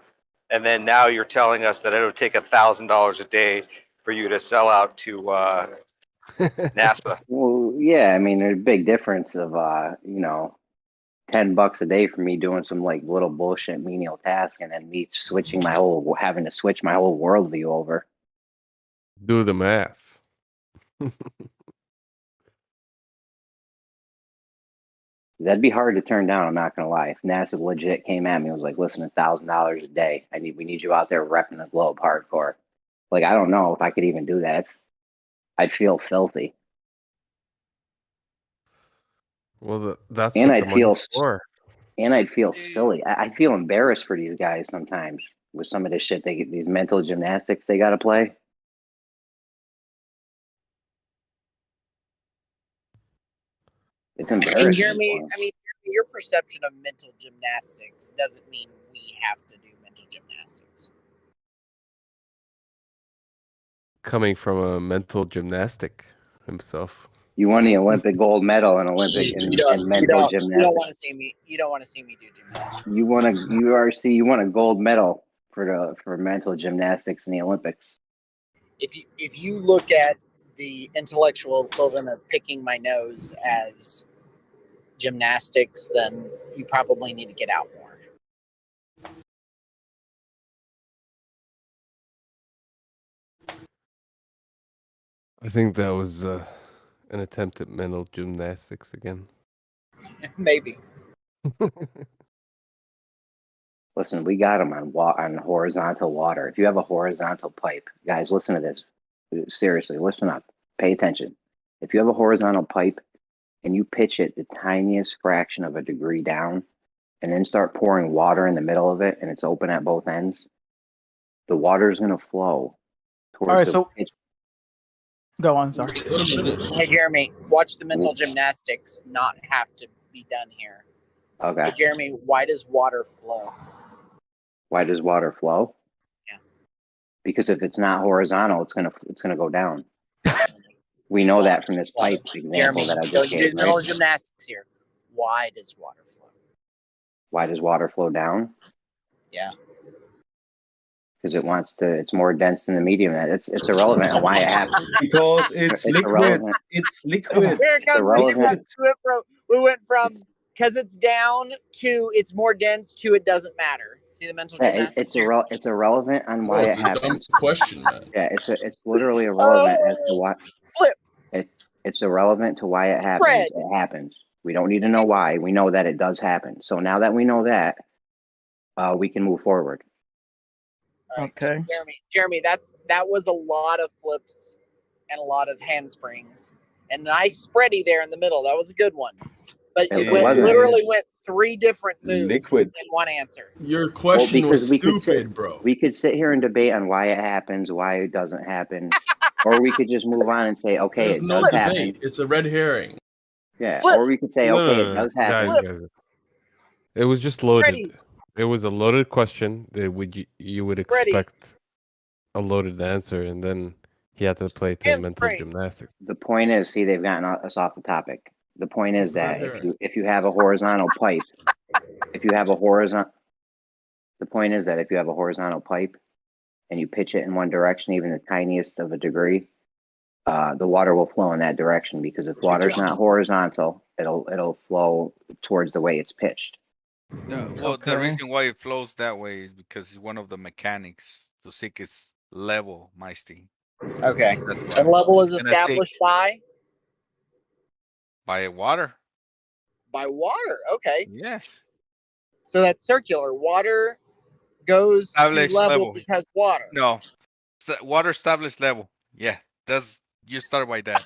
and then now you're telling us that it would take $1,000 a day for you to sell out to NASA. Well, yeah, I mean, there's a big difference of, you know, $10 a day for me doing some like little bullshit menial task, and then me having to switch my whole worldview over. Do the math. That'd be hard to turn down. I'm not gonna lie. If NASA legit came at me and was like, "Listen, $1,000 a day. We need you out there repping the globe hardcore." Like, I don't know if I could even do that. I'd feel filthy. Well, that's And what I'd the feel money's for. And I'd feel silly. I feel embarrassed for these guys sometimes with some of this shit. They get these mental gymnastics they got to play. It's embarrassing. And Jeremy, I mean, your perception of mental gymnastics doesn't mean we have to do mental gymnastics. Coming from a mental gymnastic himself. You won the Olympic gold medal in mental gymnastics. You don't want to see me. You don't want to see me do gymnastics. You won a gold medal for mental gymnastics in the Olympics. If you look at the intellectual equivalent of picking my nose as gymnastics, then you probably need to get out more. I think that was an attempt at mental gymnastics again. Maybe. Listen, we got them on horizontal water. If you have a horizontal pipe, guys, listen to this. Seriously, listen up. Pay attention. If you have a horizontal pipe and you pitch it the tiniest fraction of a degree down and then start pouring water in the middle of it and it's open at both ends, the water is going to flow towards All right, the so pitch. Go on, sorry. Hey, Jeremy, watch the mental gymnastics not have to be done here. Okay. Hey, Jeremy, why does water flow? Why does water flow? Yeah. Because if it's not horizontal, it's gonna go down. We know that from this pipe example Jeremy, that I don't just you gave. do mental Right? gymnastics here. Why does water flow? Why does water flow down? Yeah. Because it's more dense than the medium. It's irrelevant on why it happens. Because it's liquid. Irrelevant. It's liquid. Here it comes. irrelevant. We went from because it's down to it's more dense to it doesn't matter. See the mental gymnastics? It's irrelevant on why it's it a dumb happens. question, man. Yeah, it's literally irrelevant as to why. Flip. It's irrelevant to why it happens. Fred. It happens. We don't need to know why. We know that it does happen. So now that we know that, we can move forward. Okay. Jeremy, that was a lot of flips and a lot of handsprings and a nice spready there in the middle. That was a good one. But you literally went 3 different moves in one answer. Your question was stupid, bro. We could sit here and debate on why it happens, why it doesn't happen, or we could just move on and say, okay, There's it no does debate. happen. It's a red herring. Yeah, or we could say, okay, it does happen. Guys. It was just loaded. It was a loaded question that you would expect a loaded answer, and then he had to play to mental gymnastics. The point is, see, they've gotten us off the topic. The point is that if you have a horizontal pipe, the point is that if you have a horizontal pipe and you pitch it in one direction, even the tiniest of a degree, the water will flow in that direction, because if water's not horizontal, it'll flow towards the way it's pitched. The reason why it flows that way is because it's one of the mechanics to seek its level, Maisty. Okay. And level is established by water. By water. Okay. Yes. So that's circular. Water goes Established to level level. because water. No. Water established level. Yeah. You start by that.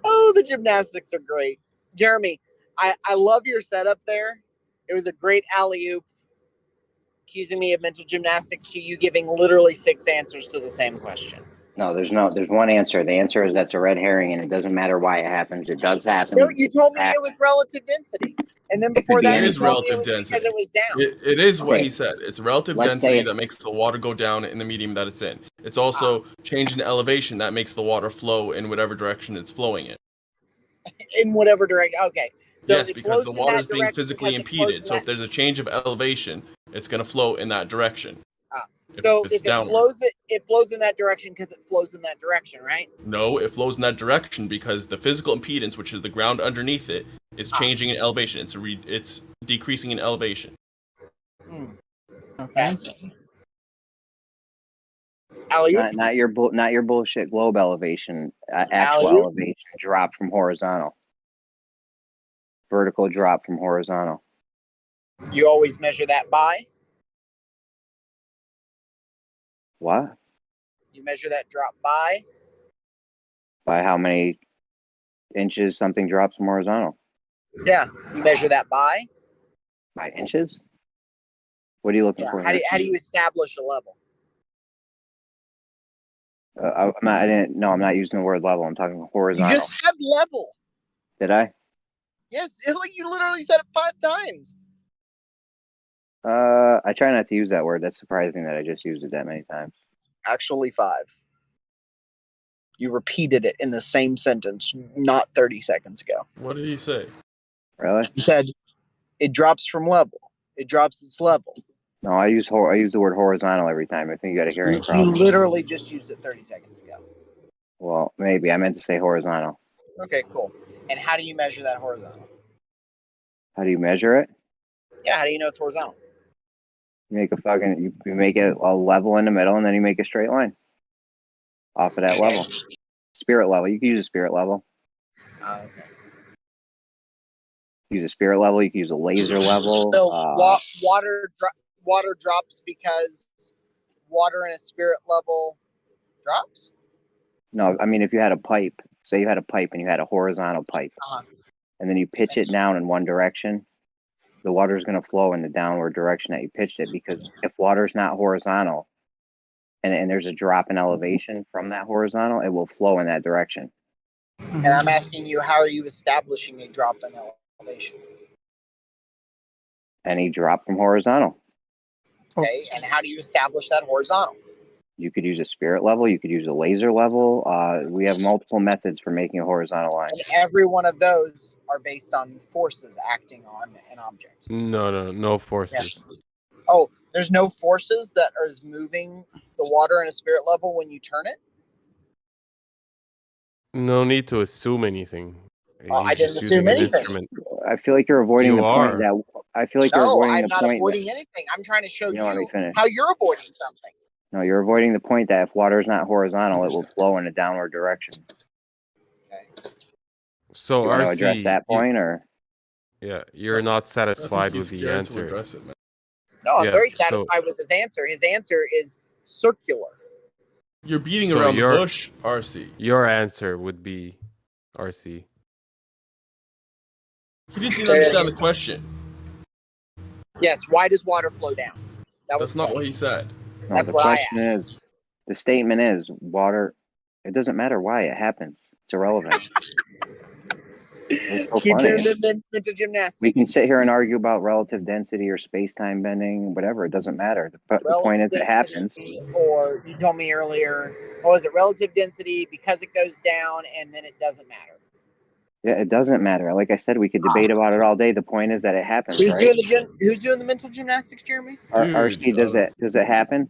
Oh, the gymnastics are great. Jeremy, I love your setup there. It was a great alley-oop, accusing me of mental gymnastics to you giving literally 6 answers to the same question. No, there's one answer. The answer is that's a red herring, and it doesn't matter why it happens. It does happen. No, you told me it was relative density. And then before that, It is you told me relative it was density. because it was down. It is what Okay. he said. It's relative Let's say density it's- that makes the water go down in the medium that it's in. It's also change in elevation that makes the water flow in whatever direction it's flowing in. In whatever direction. Okay. So Yes, it because flows the in water that is being direction physically because it flows impeded. in So if there's a change of elevation, it's going to flow in that direction. So it's if downward. it flows in that direction because it flows in that direction, right? No, it flows in that direction because the physical impedance, which is the ground underneath it, is changing in elevation. It's decreasing in elevation. Fascinating. Not your bullshit globe elevation. Actual Alley-oop? elevation drop from horizontal. Vertical drop from horizontal. You always measure that by? What? You measure that drop by? By how many inches something drops from horizontal? Yeah. You measure that by? By inches? What are you looking Yeah. for? How here? do you establish a level? I'm not using the word level. I'm talking You horizontal. just said level. Did I? Yes, you literally said it 5 times. I try not to use that word. That's surprising that I just used it that many times. Actually 5. You repeated it in the same sentence not 30 seconds ago. What did he say? Really? You said it drops from level. It drops its level. No, I use the word horizontal every time. I think you got a hearing You problem. literally just used it 30 seconds ago. Well, maybe I meant to say horizontal. Okay, cool. And how do you measure that horizontal? How do you measure it? Yeah, how do you know it's horizontal? You make you make it a level in the middle, and then you make a straight line off of that level. Spirit level. You can use a spirit level. Okay. Use a spirit level. You can use a laser level. So water drops because water in a spirit level drops? No, I mean if you had a pipe, say you had a pipe and you had a horizontal pipe, and then you pitch it down in one direction, the water is going to flow in the downward direction that you pitched it, because if water's not horizontal and there's a drop in elevation from that horizontal, it will flow in that direction. And I'm asking you, how are you establishing a drop in elevation? Any drop from horizontal. Okay, and how do you establish that horizontal? You could use a spirit level. You could use a laser level. We have multiple methods for making a horizontal line. And every one of those are based on forces acting on an object. No forces. Yes. Oh, there's no forces that is moving the water in a spirit level when you turn it? No need to assume anything. I didn't Just assume using an anything. instrument. I feel like you're avoiding You the are. point that I feel like you're No, avoiding I'm the not point. avoiding anything. I'm trying to show You know, let me finish. how you're avoiding something. No, you're avoiding the point that if water is not horizontal, it will flow in a downward direction. So You want to RC, address that point, or yeah, you're not satisfied he's with the scared to answer. address it, man. No, I'm Yeah, very so- satisfied with his answer. His answer is circular. You're beating So around the your- bush, RC. Your answer would be RC. He didn't understand the question. Yes. Why does water flow down? That's not what he said. No, That's the what I question is, the statement is water. It doesn't matter why it happens. It's irrelevant. It's so Keep funny. doing the mental gymnastics. We can sit here and argue about relative density or space-time bending, whatever. It doesn't matter. The point is, it happens. Or you told me earlier, what was it? Relative density because it goes down, and then it doesn't matter. Yeah, it doesn't matter. Like I said, we could debate about it all day. The point is that it happens, Who's right? doing the mental gymnastics, Jeremy? RC, does it happen?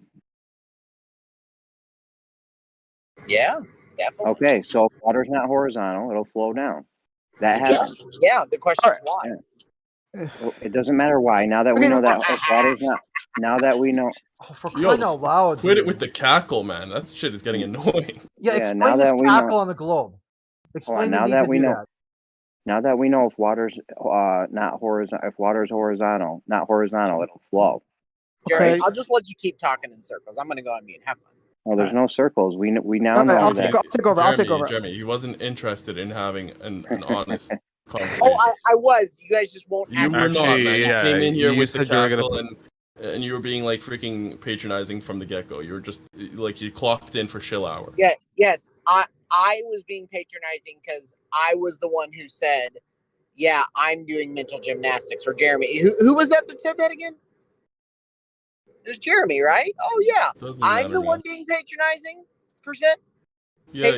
Yeah, definitely. Okay, so if water's not horizontal, it'll flow down. That happens. Yeah, the question is why. Yeah. Well, it doesn't matter why. Now that we know that if water's not, now that we know. Oh, for crying out loud! Quit it with the cackle, man. That shit is getting annoying. Yeah, Yeah, explain now this that we cackle know- on the globe. Explain now the need that to we do know, that. now that we know if water's not horizontal, if water's horizontal, not horizontal, it'll flow. Jerry, Okay. I'll just let you keep talking in circles. I'm going to go on mute. Have fun. Well, there's no circles. We now Okay, know I'll that. take over. I'll take over. Jeremy, he wasn't interested in having an honest conversation. Oh, I was. You guys just won't. You were not, Actually, man. You yeah, came in here you with the said you were gonna cackle and you were being like freaking patronizing from the get-go. You were just like, you clocked in for chill hour. Yeah. Yes. I was being patronizing because I was the one who said, "Yeah, I'm doing mental gymnastics." Or Jeremy. Who was that said that again? It was Jeremy, right? Oh yeah. Doesn't I'm matter, the man. one being patronizing. Percent. Yeah,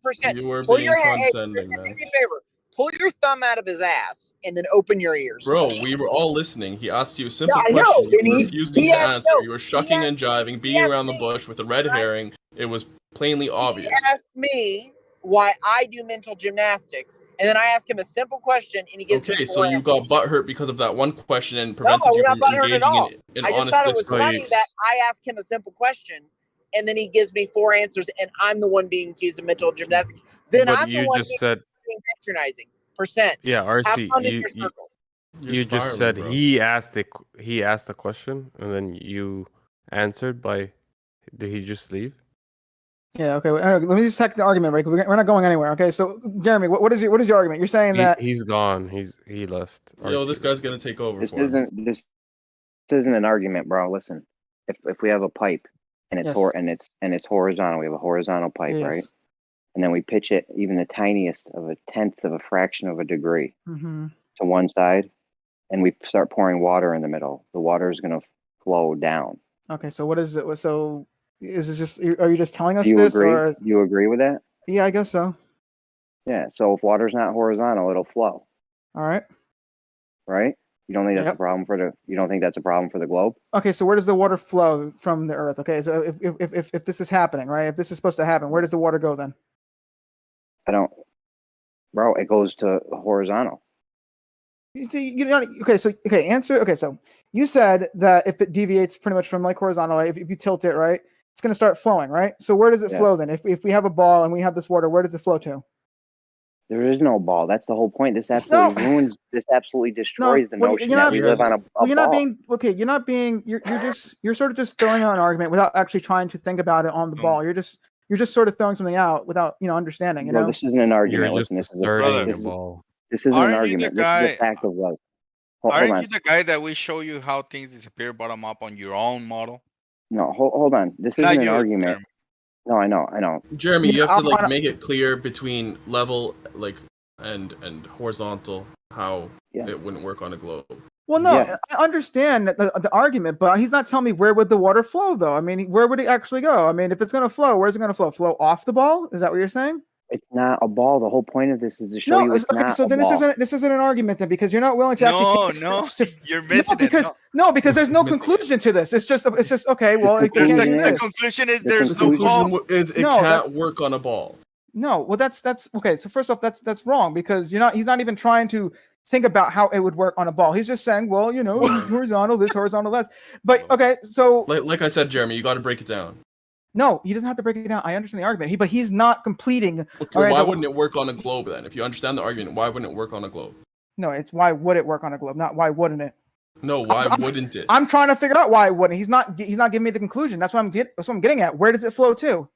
Percent. you were Pull being your head. Hey, condescending, do man. me a favor. Pull your thumb out of his ass and then open your ears. Bro, we were all listening. He asked you a simple Yeah, I know. question. You And were refusing to answer. You were shucking and jiving, beating around the bush with a red herring. It was plainly obvious. He asked me why I do mental gymnastics, and then I asked him a simple question, and he gives Okay, me so you got butthurt because of that one question and No, prevented we're you not from butthurt at engaging all. in I just honest thought it was discourse. funny that I asked him a simple question, and then he gives me 4 answers, and I'm the one being accused of mental gymnastics. Then But I'm the you one just said, being patronizing. Percent. yeah, Have RC, fun in your circle. you just said he asked the question, and then you answered by, did he just leave? Yeah. Okay. Let me just check the argument, right? We're not going anywhere. Okay. So, Jeremy, what is your argument? You're saying that He's gone. He left. Yo, RC. this guy's gonna take over. This for him. isn't an argument, bro. Listen, if we have a pipe and it's Yes. it's horizontal, we have a horizontal pipe, Yes. right? And then we pitch it even the tiniest of a tenth of a fraction of a degree Mhm. to one side, and we start pouring water in the middle. The water is going to flow down. Okay. So what is it? So is it just? Are you just telling us Do you this, agree? or? You agree with that? Yeah, I guess so. Yeah. So if water's not horizontal, it'll flow, All right. right? You don't think that's Yep. a problem for the? You don't think that's a problem for the globe? Okay, so where does the water flow from the earth? Okay, so if this is happening, right? If this is supposed to happen, where does the water go then? I don't, bro. It goes to horizontal. You see, you know, answer. Okay, so you said that if it deviates pretty much from like horizontal, if you tilt it, right, it's going to start flowing, right? So where does it Yeah. flow then? If we have a ball and we have this water, where does it flow to? There is no ball. That's the whole point. This absolutely ruins. This absolutely destroys the notion that we live on a Well, you're not ball. being okay. You're not being. You're sort of just throwing out an argument without actually trying to think about it on the ball. You're just sort of throwing something out without understanding. You Bro, know. this isn't an argument. You're just Listen, this is asserting a your ball. This isn't an argument. This is a fact of life. Hold Aren't on. you the guy that we show you how things disappear bottom up on your own model? No, hold on. This Not isn't an you, argument. Jeremy. No, I know. Jeremy, you have to I- make it clear between level and horizontal how it wouldn't work on a globe. Well, no, I understand the argument, but he's not telling me where would the water flow, though. I mean, where would it actually go? I mean, if it's going to flow, where's it going to flow? Flow off the ball? Is that what you're saying? It's not a ball. The whole point of this is to show you it's okay. not So a then ball. this isn't an argument then, because you're not willing to actually. You're missing because there's no conclusion to this. It's just okay. Well, it can't do the this. conclusion is The there's no conclusion ball. is it No, can't work on a ball. No, well, that's okay. So first off, that's wrong, because he's not even trying to think about how it would work on a ball. He's just saying, well, horizontal this, horizontal that. But okay, so like I said, Jeremy, you got to break it down. no, he doesn't have to break it down. I understand the argument, but he's not completing. Okay, why wouldn't it work on a globe then? If you understand the argument, why wouldn't it work on a globe? No, it's why would it work on a globe, not why wouldn't it. No, why wouldn't it? I'm trying to figure out why it wouldn't. He's not giving me the conclusion. That's what I'm getting at. Where does it flow to?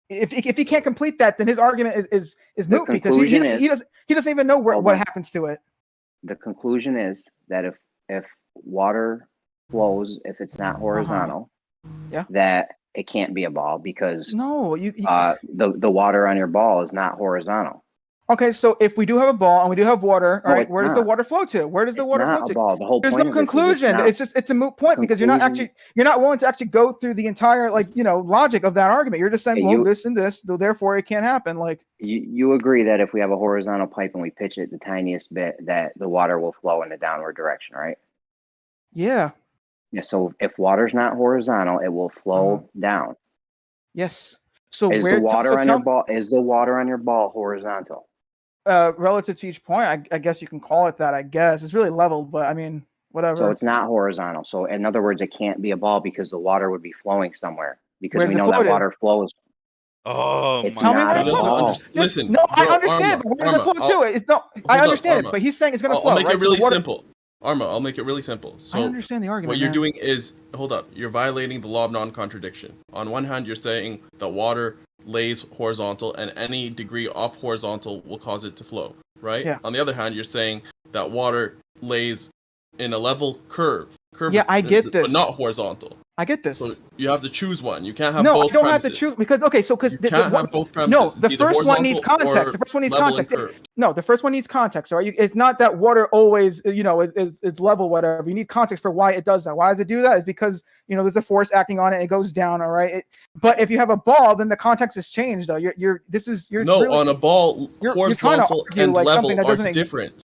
If he can't complete that, then his argument is moot, because he doesn't even know what happens to it. the conclusion is that if water flows, if it's not horizontal, Yeah. that it can't be a ball because no, you the water on your ball is not horizontal. Okay, so if we do have a ball and we do have water, all No, right, it's where does the not. water flow to? Where does the It's water flow not a to? ball. The whole There's point no of this is conclusion. It's a moot point because you're not willing to actually go through the entire logic of that argument. You're just saying, Okay, well, this and this, so therefore it can't happen. Like you agree that if we have a horizontal pipe and we pitch it the tiniest bit, that the water will flow in the downward direction, right? Yeah. Yeah. So if water's not horizontal, it will flow down. Yes. So Is the water on your ball? Is the water on your ball horizontal? Relative to each point, I guess you can call it that. I guess it's really leveled, but I mean, whatever. So it's not horizontal. So in other words, it can't be a ball because the water would be flowing somewhere because Where's we it know that floated? water flows. Oh, It's Tell me not where a it flows. ball. Listen, No, I bro, understand. Arma, But where does it Arma, flow to? It's not. I understand Arma. it, but he's saying it's going to flow. I'll make right? it So the really water- simple. Arma, I'll make it really simple. So I understand the argument. what you're man. doing is, hold up, you're violating the law of non-contradiction. On one hand, you're saying that water lays horizontal and any degree off horizontal will cause it to flow, right? Yeah. On the other hand, you're saying that water lays in a level curve. Yeah, I get this. But not horizontal. I get this. So you have to choose one. You can't have No, both I don't have premises. to choose because You can't have both premises. No, It's the either first one needs horizontal context. or The first one needs level and context. curved. No, the first one needs context. All right, it's not that water always, it's level, whatever. You need context for why it does that. Why does it do that? Is because there's a force acting on it. And it goes down. All right. But if you have a ball, then the context is changed. Though you're No, really, on a ball, you're trying to horizontal argue and like level something that are doesn't different.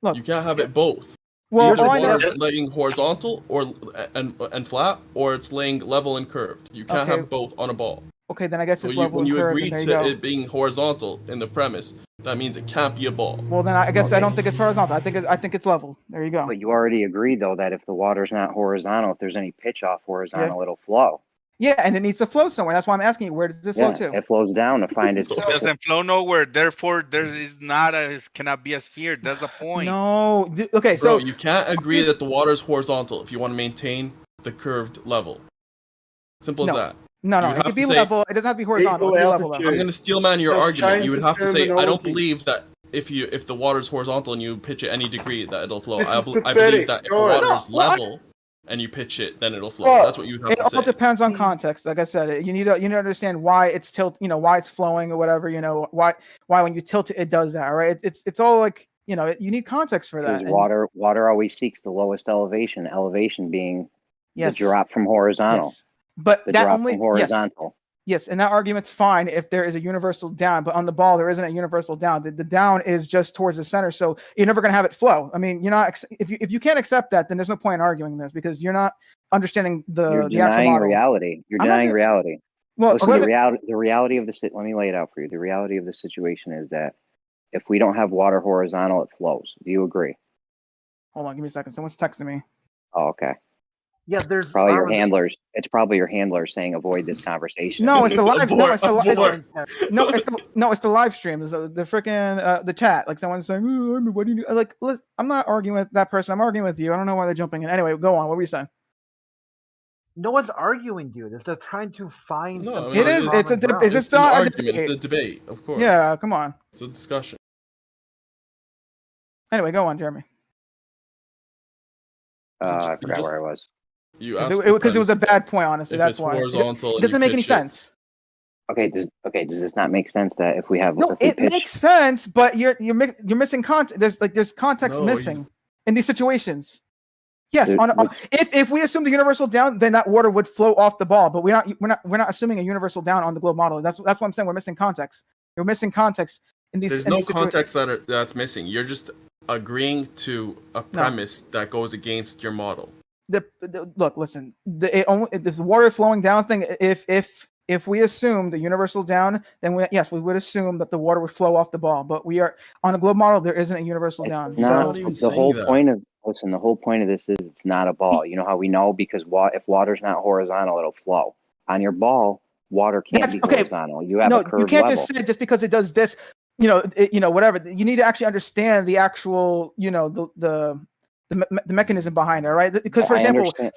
Look, you can't have it both. Well, Either all I know- water's laying horizontal and flat, or it's laying level and curved. You can't Okay. have both on a ball. Okay, then I guess So it's you, level when and you curved, agree and there to you go. it being horizontal in the premise, that means it can't be a ball. Well, then I guess I don't think it's horizontal. I think it's level. There you go. But you already agreed though that if the water's not horizontal, if there's any pitch off horizontal, it'll flow. Yeah, and it needs to flow somewhere. That's why I'm asking you, where does it flow to? It flows down to find its. It doesn't flow nowhere. Therefore, cannot be a sphere. That's the point. No. Okay, Bro, you can't agree that the water is horizontal if you want to maintain the curved level. Simple as that. No, You it would have could be to say- level. It doesn't have to be horizontal. It can be level, though. I'm gonna steel man your Just argument. change You would the have to say, I don't terminology. believe that if the water is horizontal and you pitch it any degree that it'll flow. This I is believe pathetic. that if the No, water no, is well, level and you pitch it, then it'll flow. Well, That's what you have it to all say. depends on context. Like I said, you need to understand why it's why it's flowing or whatever. Why when you tilt it, it does that. Right? It's all like you need context for that. Because water always seeks the lowest elevation. Elevation being Yes. the drop from horizontal. Yes. But the that drop only from horizontal. Yes, and that argument's fine if there is a universal down, but on the ball there isn't a universal down. The down is just towards the center, so you're never going to have it flow. I mean, you're not if you can't accept that, then there's no point in arguing this because you're not understanding You're the actual denying model. reality. You're I'm not denying de- reality. Well, Listen, whether- the reality of the let me lay it out for you. The reality of the situation is that if we don't have water horizontal, it flows. Do you agree? Hold on, give me a second. Someone's texting me. Oh, okay. Yeah, there's Probably your handlers. It's probably your handlers saying avoid this conversation. No, it's the live. No, it's the Abort. it's the live stream. There's the freaking the chat. Like someone's saying, "Oh, what do you do?" Like, I'm not arguing with that person. I'm arguing with you. I don't know why they're jumping in. Anyway, go on. What were you saying? No one's arguing, dude. It's just trying to find. No, some It sort of is. common It's a. ground. Is this It's an not a argument. debate? It's a debate, of course. Yeah, come on. It's a discussion. Anyway, go on, Jeremy. I forgot where I was. You Because it was a bad point, honestly. if That's it's why. horizontal It and doesn't you make any pitch it. sense. Okay, does this not make sense that if we have No, if we it pitch, makes sense, but you're missing context. There's context No, missing in these situations. Yes, The- if we assume the universal down, then that water would flow off the ball. But we're not assuming a universal down on the globe model. That's what I'm saying. We're missing context. You're missing context in these. There's in no these context that's missing. You're just agreeing to a premise that goes against your model. Look, listen. The water flowing down thing. If we assume the universal down, then we would assume that the water would flow off the ball. But we are on a globe model. There isn't a universal down. No, So the whole point of the whole point of this is it's not a ball. You know how we know? Because if water's not horizontal, it'll flow. On your ball, water can't be horizontal. You have a curved you can't level. just say just because it does this, whatever. You need to actually understand the actual, the mechanism behind it, right? Because, for I example, understand.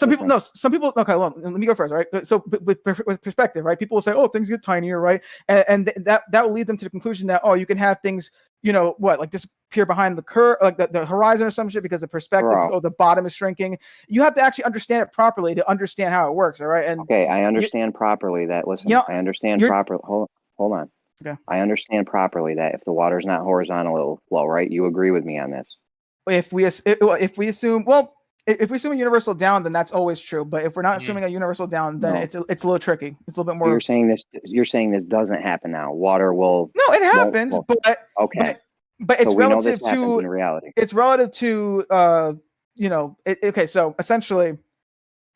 some people. Okay, well, let me go first, right? So, with perspective, right? People will say, "Oh, things get tinier," right? And that will lead them to the conclusion that you can have things like disappear behind the curve, like the horizon or some shit because the perspective, or the bottom is shrinking. You have to actually understand it properly to understand how it works. All right. And okay, I understand properly that. Listen, I understand properly. Hold on. Okay. I understand properly that if the water's not horizontal, it'll flow. Right? You agree with me on this? If we assume a universal down, then that's always true. But if we're not assuming a universal down, then it's a little tricky. It's a little bit more. You're saying this doesn't happen now. Water will. No, it happens, but okay. But it's so we know relative this happens to in reality. It's relative to okay. So essentially,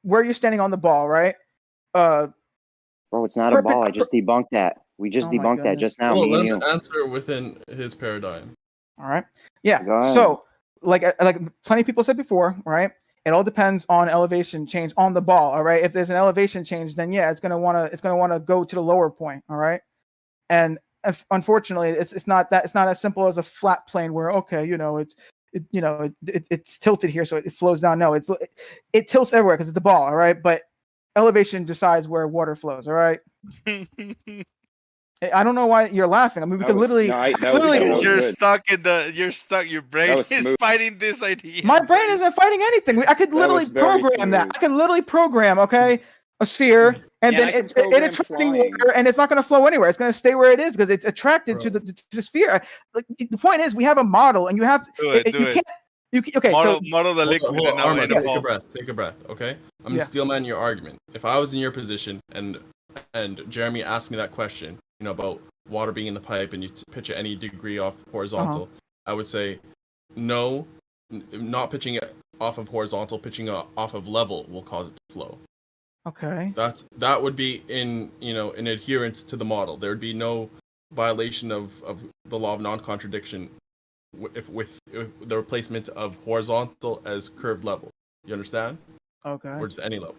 where you're standing on the ball, right? Bro, it's not a ball. I just debunked that. We just debunked that just now. Well, me and let you. him answer within his paradigm. All right. Yeah. So like plenty of people said before, right? It all depends on elevation change on the ball. All right. If there's an elevation change, then yeah, it's gonna wanna go to the lower point. All right. And unfortunately, it's not as simple as a flat plane where it's tilted here, so it flows down. No, it tilts everywhere because it's the ball. All right. But elevation decides where water flows. All right. I don't know why you're laughing. I mean, we could literally. You're stuck. Your brain is fighting this idea. My brain isn't fighting anything. I could literally program that. I can literally program, a sphere, and then it attracting water, and it's not going to flow anywhere. It's going to stay where it is because it's attracted to the sphere. Like, the point is, we have a model, and you have to. Model the liquid. Hold on, Armand, take a breath. Okay, I'm gonna steelman your argument. If I was in your position and Jeremy asked me that question, about water being in the pipe and you pitch it any degree off horizontal, I would say no, not pitching it off of horizontal, pitching it off of level will cause it to flow. Okay. That would be in adherence to the model. There would be no violation of the law of non-contradiction with the replacement of horizontal as curved level. You understand? Okay. Or just any level.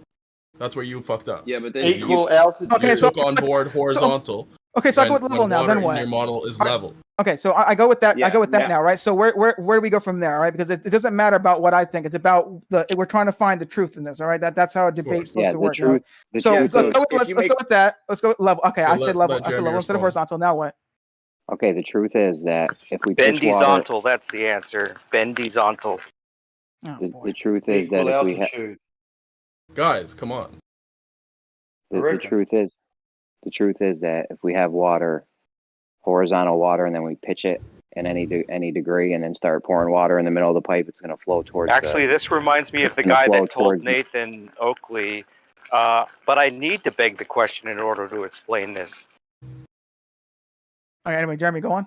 That's where you fucked up. Yeah, but then equal altitude. Okay, you so took on board horizontal. So I go with level now. Then what? Your model is level. Okay, so I go with that. I go with that now, right? So where do we go from there, right? Because it doesn't matter about what I think. It's about we're trying to find the truth in this, all right? That's how a debate's supposed to work. Truth, right? So let's go with that. Let's go with level. Okay, I said level. I said level instead of horizontal. Now what? Okay, the truth is that if we bendizontal, that's the answer. Bendizontal. The truth is that if we have guys, come on. The truth is that if we have water, horizontal water, and then we pitch it in any degree, and then start pouring water in the middle of the pipe, it's going to flow towards. Actually, this reminds me of the guy that told Nathan Oakley, but I need to beg the question in order to explain this. Okay, anyway, Jeremy, go on.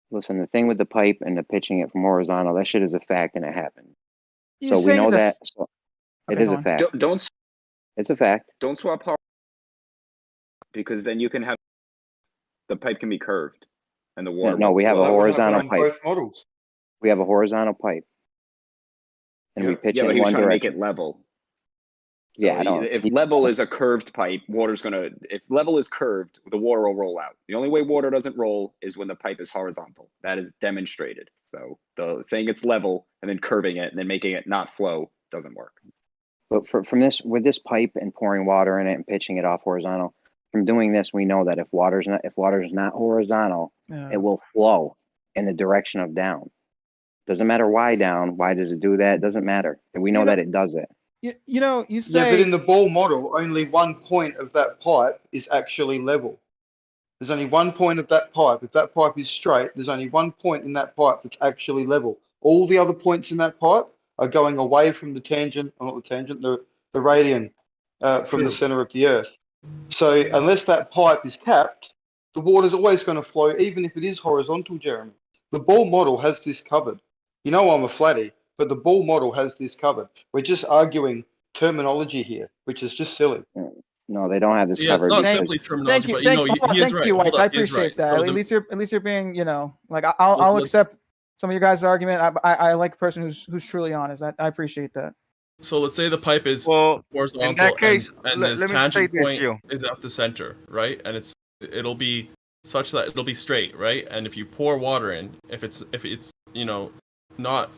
Listen, the thing with the pipe and the pitching it from horizontal, that shit is a fact, and it happened. So we know that. It is a fact. It's a fact. Don't swap power, because then you can have the pipe can be curved, and the water. No, we have a horizontal pipe. We have a horizontal pipe, and we pitch it in one direction. Make it level. So yeah, I don't. If level is a curved pipe, water's gonna. If level is curved, the water will roll out. The only way water doesn't roll is when the pipe is horizontal. That is demonstrated. So saying it's level and then curving it and then making it not flow doesn't work. But with this pipe and pouring water in it and pitching it off horizontal, from doing this, we know that if water's not horizontal, it will flow in the direction of down. Doesn't matter why down. Why does it do that? It doesn't matter. And we know that it does it. You say. Yeah, but in the ball model, only one point of that pipe is actually level. There's only one point of that pipe. If that pipe is straight, there's only one point in that pipe that's actually level. All the other points in that pipe are going away from the tangent, or not the tangent, the radian from the center of the Earth. So unless that pipe is capped, the water's always going to flow, even if it is horizontal, Jeremy. The ball model has this covered. You know I'm a flatty, but the ball model has this covered. We're just arguing terminology here, which is just silly. No, they don't have this covered. It's not simply terminology, but he is right. Thank you, White. I appreciate that. So at least you're being, like I'll accept some of your guys' argument. I like a person who's truly honest. I appreciate that. So let's say the pipe is horizontal, in that case, and the tangent point is at the center, right? And it'll be such that it'll be straight, right? And if you pour water in, if it's not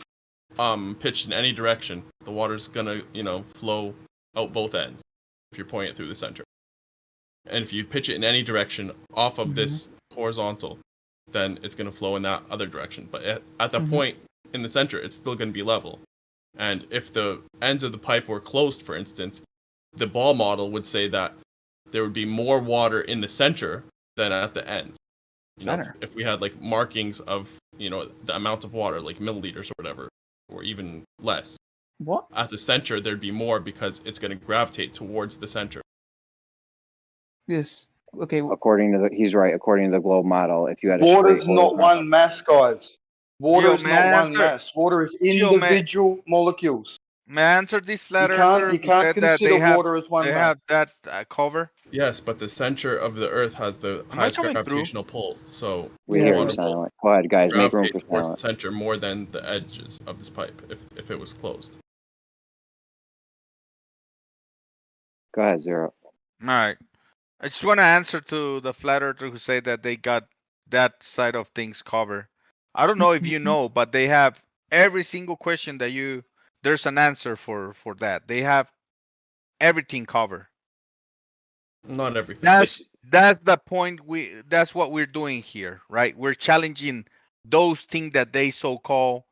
pitched in any direction, the water's gonna flow out both ends if you're pouring it through the center. And if you pitch it in any direction off of this horizontal, then it's going to flow in that other direction. But at that point in the center, it's still going to be level. And if the ends of the pipe were closed, for instance, the ball model would say that there would be more water in the center than at the ends. Center. If we had like markings of, the amount of water, like milliliters or whatever, or even less. What? At the center, there'd be more because it's going to gravitate towards the center. Yes. Okay. According to he's right. According to the globe model, if you had a Water's straight not one mass, guys. Water is not one answer. mass. Water is individual molecules. May I answer this flat You earther can't who said that consider they have, water as one they mass. have that cover? Yes, but the center of the Earth has the Am I highest coming gravitational pull, so We hear you, water will Silent. Go ahead, guys. Make room gravitate for towards the Silent. center more than the edges of this pipe if it was closed. Go ahead, Zero. All right. I just want to answer to the flat earther who say that they got that side of things covered. I don't know if you know, but they have every single question that there's an answer for that. They have everything covered. Not everything. That's the point. That's what we're doing here, right? We're challenging those things that they so-called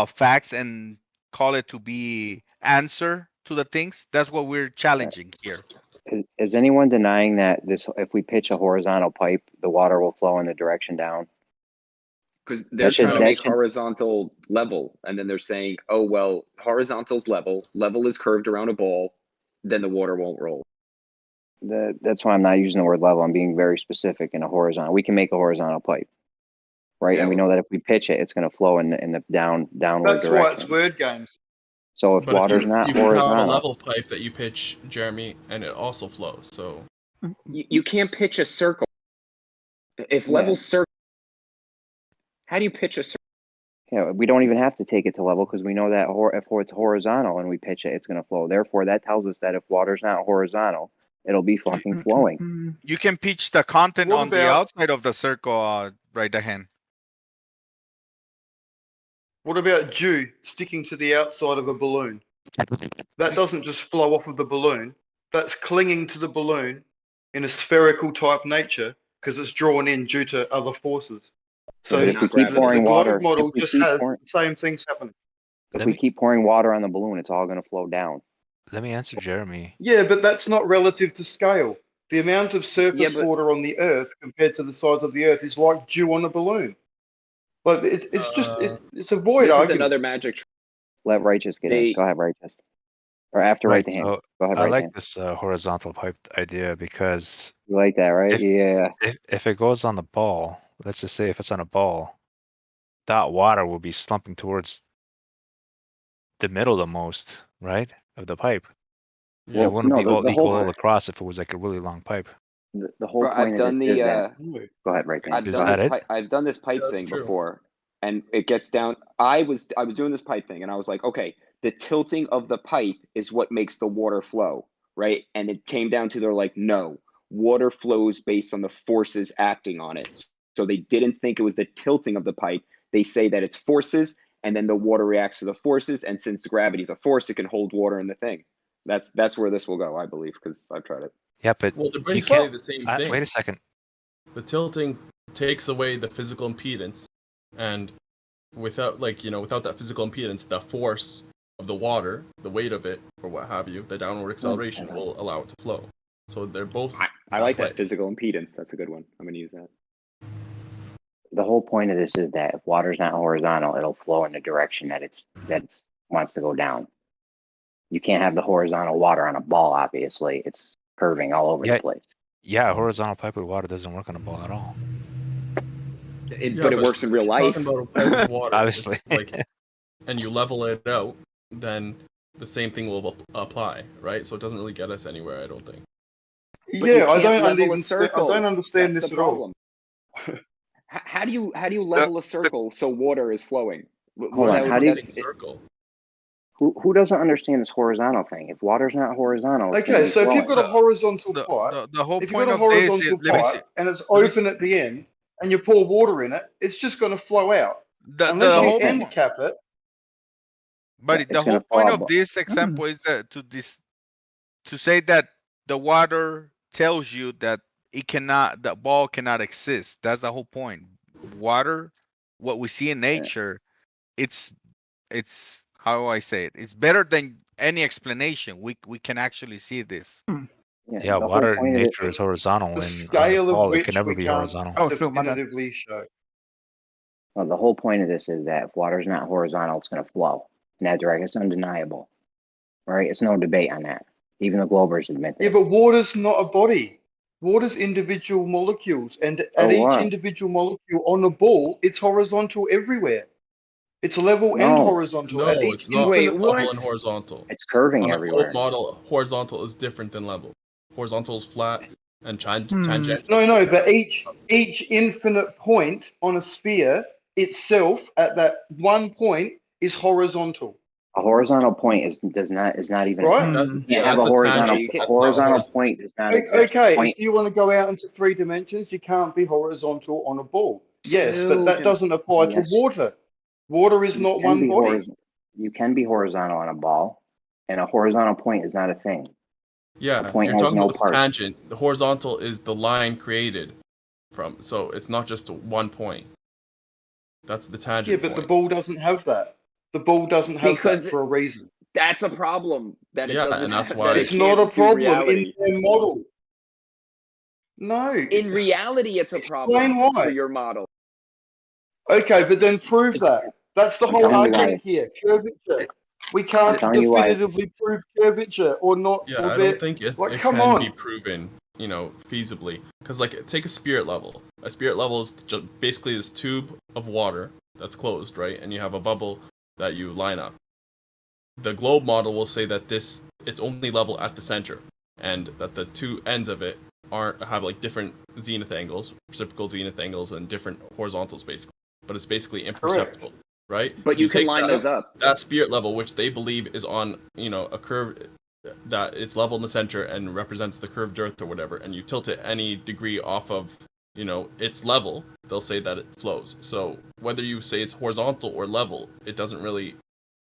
facts and call it to be answer to the things. That's what we're challenging here. Is anyone denying that if we pitch a horizontal pipe, the water will flow in the direction down? Because they're trying to make horizontal level, and then they're saying, oh, well, horizontal's level is curved around a ball, then the water won't roll. That's why I'm not using the word level. I'm being very specific in a horizontal. We can make a horizontal pipe, right? Yeah, and we know that if we pitch it, it's going to flow in the downward That's direction. why it's word games. So if water's not you can have a horizontal, level pipe that you pitch, Jeremy, and it also flows. So you can't pitch a circle. If level circle, how do you pitch a circle? yeah, we don't even have to take it to level because we know that if it's horizontal and we pitch it, it's going to flow. Therefore, that tells us that if water's not horizontal, it'll be fucking flowing. You can pitch the content What on the about- outside of the circle, right hand. What about dew sticking to the outside of a balloon? That doesn't just flow off of the balloon. That's clinging to the balloon in a spherical type nature because it's drawn in due to other forces. So But if we keep pouring the water, globe model if we just keep has pouring- the same things happening. If we keep pouring water on the balloon, it's all going to flow down. Let me answer Jeremy. Yeah, but that's not relative to scale. The amount of surface but- water on the Earth compared to the size of the Earth is like dew on a balloon. Like it's a void This is argument. another magic trick. Let Righteous get in. Go ahead, Righteous. Or after Right, right the hand. so Go ahead, I right like hand. this horizontal pipe idea because You like that, right? Yeah. if it goes on the ball, let's just say if it's on a ball, that water will be slumping towards the middle the most, right, of the pipe. Well, it wouldn't no, be the all equal whole- all across if it was like a really long pipe. The whole Bro, point I've done of this is the that. Go ahead, right hand. I've Is done that this. it? I've done this pipe That's thing true. before, and it gets down. I was doing this pipe thing, and I was like, okay, the tilting of the pipe is what makes the water flow, right? And it came down to they're like, no, water flows based on the forces acting on it. So they didn't think it was the tilting of the pipe. They say that it's forces, and then the water reacts to the forces. And since gravity is a force, it can hold water in the thing. That's where this will go, I believe, because I've tried it. Yeah, but Well, the you brains can't. say the same thing. Wait a second. The tilting takes away the physical impedance, and without that physical impedance, the force of the water, the weight of it, or what have you, the downward acceleration will allow it to flow. So they're both. I like that physical impedance. That's a good one. I'm going to use that. The whole point of this is that if water's not horizontal, it'll flow in the direction that it's wants to go down. You can't have the horizontal water on a ball, obviously. It's curving all over the place. Yeah, a horizontal pipe with water doesn't work on a ball at all. But it works in real life. Talking about a pipe of water, Obviously. and you level it out, then the same thing will apply, right? So it doesn't really get us anywhere, I don't think. Yeah, I don't understand That's this the at all. problem. How do you level a circle so water is flowing? Hold on, how do you? Circle. Who doesn't understand this horizontal thing? If water's not horizontal, it's gonna Okay, be so if you've flowing. got a horizontal pipe, The whole if you've point got a of this is, horizontal let me see. pipe and it's open at the end, and you pour water in it, it's just going to flow out. The Unless you whole end cap it. But It's the whole gonna point fall of this example is that to say that the water tells you that that ball cannot exist. That's the whole point. Water, what we see in nature, it's how do I say it? It's better than any explanation. We can actually see this. Yeah, water in nature is horizontal, The and scale of it can which never we be can't horizontal. definitively show. Well, the whole point of this is that if water's not horizontal, it's going to flow in that direction. It's undeniable, right? It's no debate on that. Even the Globers admit that. Yeah, but water's not a body. Water's individual molecules, and at each individual molecule on the ball, it's horizontal everywhere. It's level and horizontal. No, at each it's not infinite level and horizontal. It's curving On a everywhere. globe model, horizontal is different than level. Horizontal is flat and tangential. No, but each infinite point on a sphere itself at that one point is horizontal. A horizontal point is not even Right. you can't have a horizontal point does not exist. Okay, Point, if you want to go out into 3 dimensions, you can't be horizontal on a ball. Yes, but that doesn't apply to water. Water is not one body. You can be horizontal on a ball, and a horizontal point is not a thing. Yeah, a point you're has talking no about part. the tangent. The horizontal is the line created from, so it's not just one point. That's the tangent. Yeah, but the ball doesn't have that. The ball doesn't have that for a reason. That's a problem. That it doesn't and that's have, why that it It's not a can't do problem reality. in their model. No. In reality, it's a problem Explain why. for your model. Okay, but then prove that. That's the whole argument here. Curvature. We can't definitively prove curvature or not. Yeah, or I they're- don't think it come can on. be proven, feasibly. Because, take a spirit level. A spirit level is just basically this tube of water that's closed, right? And you have a bubble that you line up. The globe model will say that it's only level at the center, and that the two ends of it have different zenith angles, reciprocal zenith angles, and different horizontals, basically. But it's basically imperceptible. Correct. Right? But you can take line those up. That spirit level, which they believe is on, a curve that it's level in the center and represents the curved earth or whatever, and you tilt it any degree off of, its level, they'll say that it flows. So whether you say it's horizontal or level, it doesn't really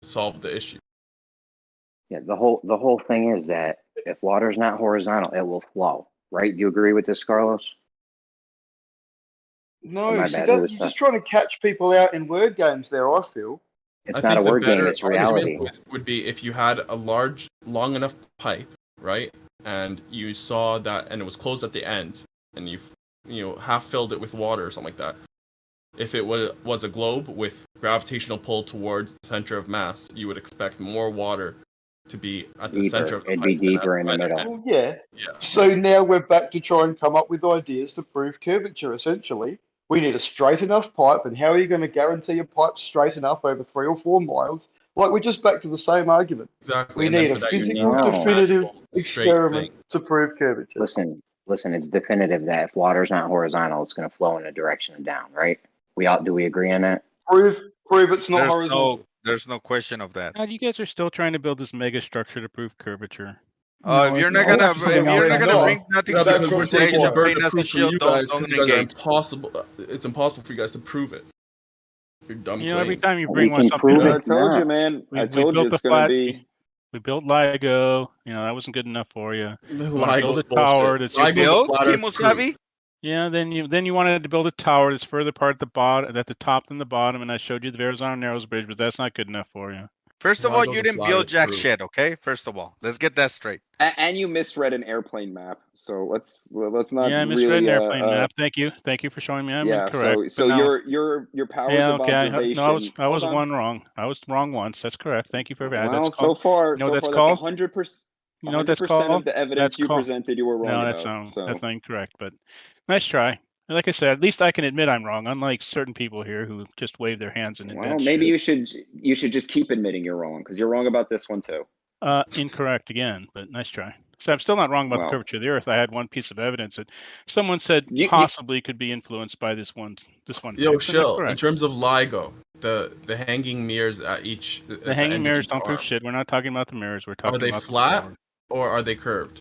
solve the issue. Yeah, the whole thing is that if water's not horizontal, it will flow. Right? Do you agree with this, Carlos? No, see, you're just trying to catch people out in word games there, I feel. It's not a word game, it's reality. Would be if you had a long enough pipe, right? And you saw that, and it was closed at the end, and you half filled it with water or something like that. If it was a globe with gravitational pull towards the center of mass, you would expect more water to be at the center of the pipe. It'd be deeper in the middle. Well, yeah. So now we're back to try and come up with ideas to prove curvature, essentially. We need a straight enough pipe, and how are you going to guarantee a pipe straight enough over 3 or 4 miles? We're just back to the same argument. Exactly. We need a physical, definitive experiment to prove curvature. Listen, it's definitive that if water's not horizontal, it's going to flow in a direction down, right? Do we agree on that? Prove it's not horizontal. There's no question of that. You guys are still trying to build this mega structure to prove curvature. If you're not gonna bring nothing to the conversation, bring us a shield, don't engage. It's impossible for you guys to prove it. You're dumb. Every time you bring one something, I told you, man. I told you it's gonna be. We built LIGO. That wasn't good enough for you. LIGO build a tower that's Kimosabi? Yeah, then you wanted to build a tower that's further apart at the top than the bottom, and I showed you the Verrazano Narrows Bridge, but that's not good enough for you. First of all, you didn't build jack shit, okay? First of all, let's get that straight. And you misread an airplane map, so let's not. Yeah, I misread an airplane map. Thank you for showing me. I'm correct. So your powers of observation. I was one wrong. I was wrong once. That's correct. Thank you for that. Well, that's so far, that's 100%. You know what that's called? of the evidence you presented, you were wrong about. That's not incorrect, but nice try. Like I said, at least I can admit I'm wrong, unlike certain people here who just wave their hands and invent maybe shit. you should just keep admitting you're wrong, because you're wrong about this one too. Incorrect again, but nice try. So I'm still not wrong about the curvature of the Earth. I had one piece of evidence that someone said possibly could be influenced by this one. Yo, Shill, in terms of LIGO, the hanging mirrors at each. The hanging mirrors don't prove shit. We're not talking about the mirrors. We're talking about. Are they flat or are they curved?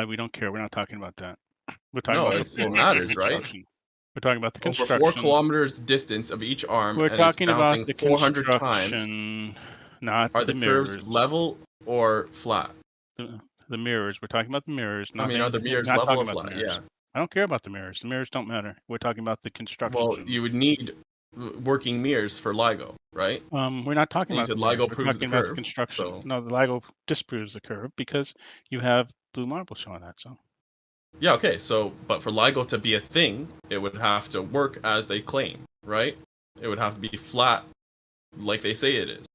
We don't care. We're not talking about that. We're talking about it matters, right? We're talking about the construction. Over 4 kilometers distance of each arm. We're talking about the 400 construction, times. not Are the the mirrors. curves level or flat? The The mirrors. We're talking about the mirrors. I mean, are the mirrors level or flat? Yeah. I don't care about the mirrors. The mirrors don't matter. We're talking about the construction. Well, you would need working mirrors for LIGO, right? We're not talking about the LIGO mirrors. We're proves talking the about curve. the construction. So. No, the LIGO disproves the curve because you have blue marble showing that. So. Yeah. Okay. So, but for LIGO to be a thing, it would have to work as they claim, right? It would have to be flat, like they say it is.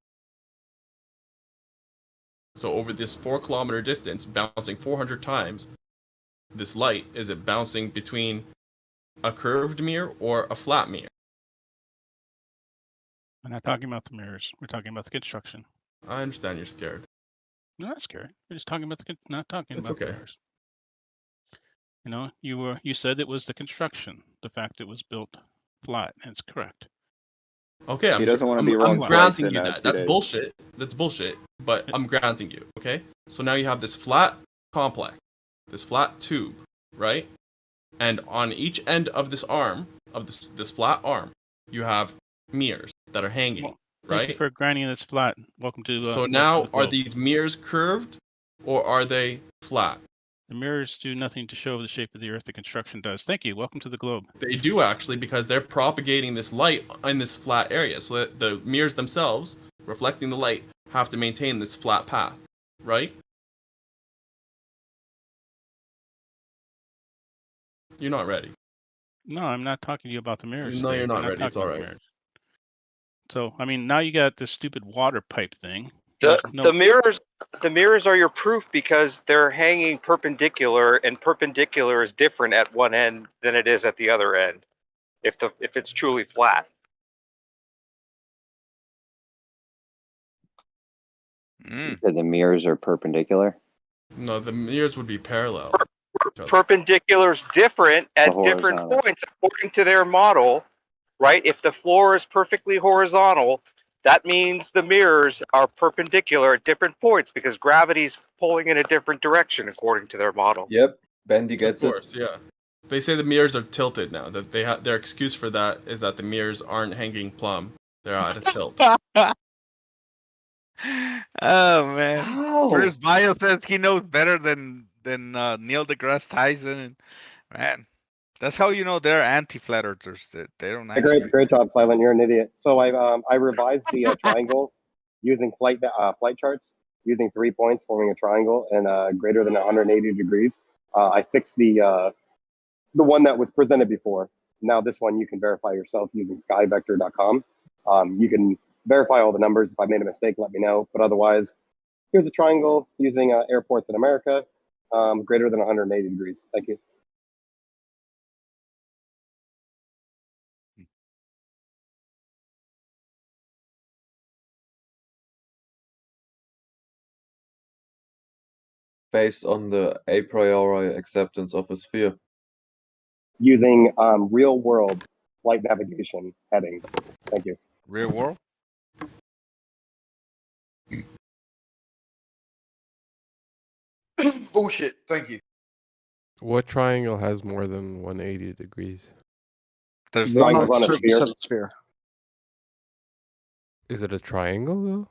So over this 4-kilometer distance, bouncing 400 times, this light, is it bouncing between a curved mirror or a flat mirror? We're not talking about the mirrors. We're talking about the construction. I understand you're scared. No, not scared. We're just talking about not talking It's about the okay. mirrors. You know, you said it was the construction, the fact it was built flat, and it's correct. Okay, he doesn't want to be wrong. I'm granting you that. That's bullshit. That's bullshit. But I'm granting you. Okay. So now you have this flat complex, this flat tube, right? And on each end of this arm, of this flat arm, you have mirrors that are hanging, Thank right? you for granting it's flat. Welcome to. So now, are these mirrors curved, or are they flat? The mirrors do nothing to show the shape of the Earth. The construction does. Thank you. Welcome to the globe. They do actually, because they're propagating this light in this flat area. So that the mirrors themselves, reflecting the light, have to maintain this flat path, right? You're not ready. No, I'm not talking to you about the mirrors. No, today. you're not We're ready. It's all right. So, I mean, now you got this stupid water pipe thing. The mirrors are your proof because they're hanging perpendicular, and perpendicular is different at one end than it is at the other end. If it's truly flat. You said the mirrors are perpendicular. No, the mirrors would be parallel. Perpendicular is different at different points according to their model, right? If the floor is perfectly horizontal, that means the mirrors are perpendicular at different points because gravity's pulling in a different direction according to their model. Yep, Bendy gets it. Of course, yeah. They say the mirrors are tilted now. That they their excuse for that is that the mirrors aren't hanging plumb; they're at a tilt. Oh man! First, Bio says he knows better than Neil deGrasse Tyson. Man, that's how you know they're anti-flat earthers. They don't. Actually... Great job, Silent. You're an idiot. So I revised the triangle using flight charts, using 3 points forming a triangle and greater than 180 degrees. I fixed the one that was presented before. Now this one you can verify yourself using skyvector.com. You can verify all the numbers. If I made a mistake, let me know. But otherwise, here's a triangle using airports in America, greater than 180 degrees. Thank you. Based on the a priori acceptance of a sphere. Using real world flight navigation headings. Thank you. Real world? Bullshit. Thank you. What triangle has more than 180 degrees? There's triangles on a sphere. Is it a triangle though?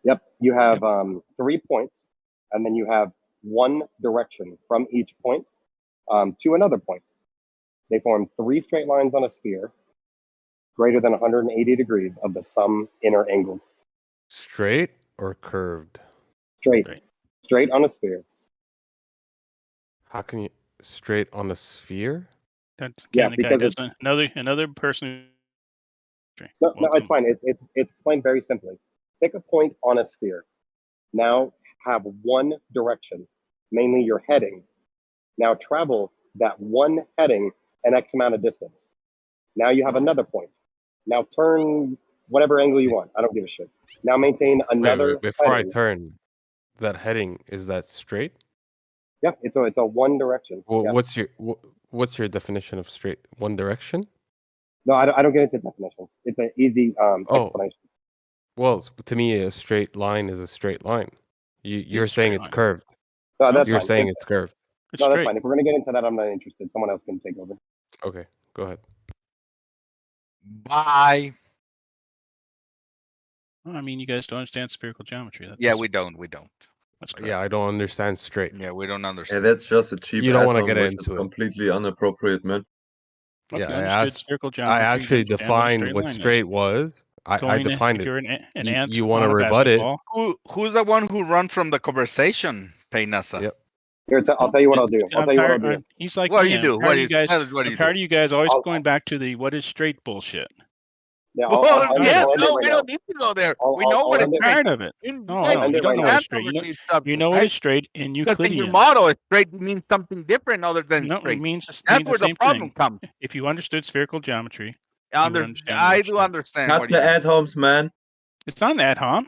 Yep. You have 3 points, and then you have one direction from each point to another point. They form 3 straight lines on a sphere, greater than 180 degrees of the sum inner angles. Straight or curved? Straight. Straight on a sphere. How can you straight on a sphere? Yeah, because it's another person. No, it's fine. It's explained very simply. Pick a point on a sphere. Now have one direction, mainly your heading. Now travel that one heading an X amount of distance. Now you have another point. Now turn whatever angle you want. I don't give a shit. Now maintain another. Wait, before heading. I turn, that heading, is that straight? Yeah, it's a one direction. Well, yeah. what's your definition of straight? One direction? No, I don't get into definitions. It's an easy explanation. Well, to me, a straight line is a straight line. You're saying it's curved. No, that's You're fine. saying it's curved. No, that's fine. If we're gonna get into that, I'm not interested. Someone else can take over. Okay, go ahead. Bye. Well, I mean, you guys don't understand spherical geometry. Yeah, we don't. Yeah, I don't understand straight. Yeah, we don't Yeah, understand. that's just a cheap You don't want to add-on, get which is into it. completely inappropriate, man. Look, Yeah, you I understood asked. spherical I geometry. You actually understand what a defined straight what line is. straight was. I Going, defined if it. you're an ant You want to on a rebut it? basketball. Who's the one who run from the conversation, Peynasa? Yep. Here, I'll tell you what I'll do. I'll I'm tell you what I'll tired. do. He's like What do me. you do? I'm What tired do of you you guys. tell us? What do I'm you tired do? of you guys always I'll- going back to the what is straight bullshit. Yeah, Well, I'll yes, end it no, right we now. don't need to go there. I'll- We know I'll what is end it. straight. Tired of it. No, I'll no, end you it don't right know now. what is straight. You know what is straight in Because in your Euclidean. model, straight means something different other than No, it straight. means That's the where the same problem thing. comes. If you understood spherical geometry, you would understand. I do understand Cut what the you. ad-homs, man. It's not an ad hom.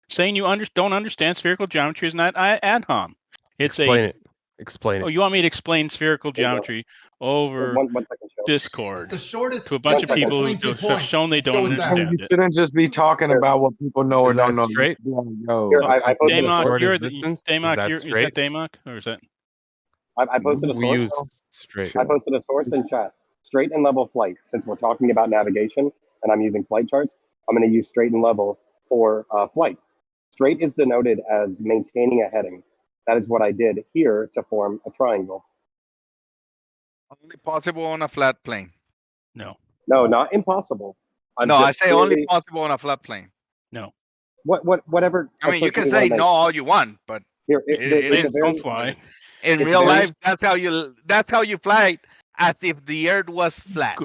Saying you don't understand spherical geometry is not ad hom. It's Explain it. Explain Oh, it. you want me to explain spherical geometry over One second, show. Discord The shortest to a bunch of distance people who between 2 have points. shown they Let's go don't with that. understand You it? shouldn't just be talking about what people know or Is don't that know. straight? Yo, Here, I posted a Damok, source. you're Shortest the distance? Is Damok. that Is that straight? Damok or is that? I posted a We source. use straight. I posted a source in chat. Straight and level flight. Since we're talking about navigation and I'm using flight charts, I'm going to use straight and level for flight. Straight is denoted as maintaining a heading. That is what I did here to form a triangle. Only possible on a flat plane. No. No, not impossible. No, I just say only clearly- possible on a flat plane. No. Whatever. I mean, you can say no all you want, but Here, it's a very, don't fly. in it's real very- life, that's how you fly as if the earth was flat.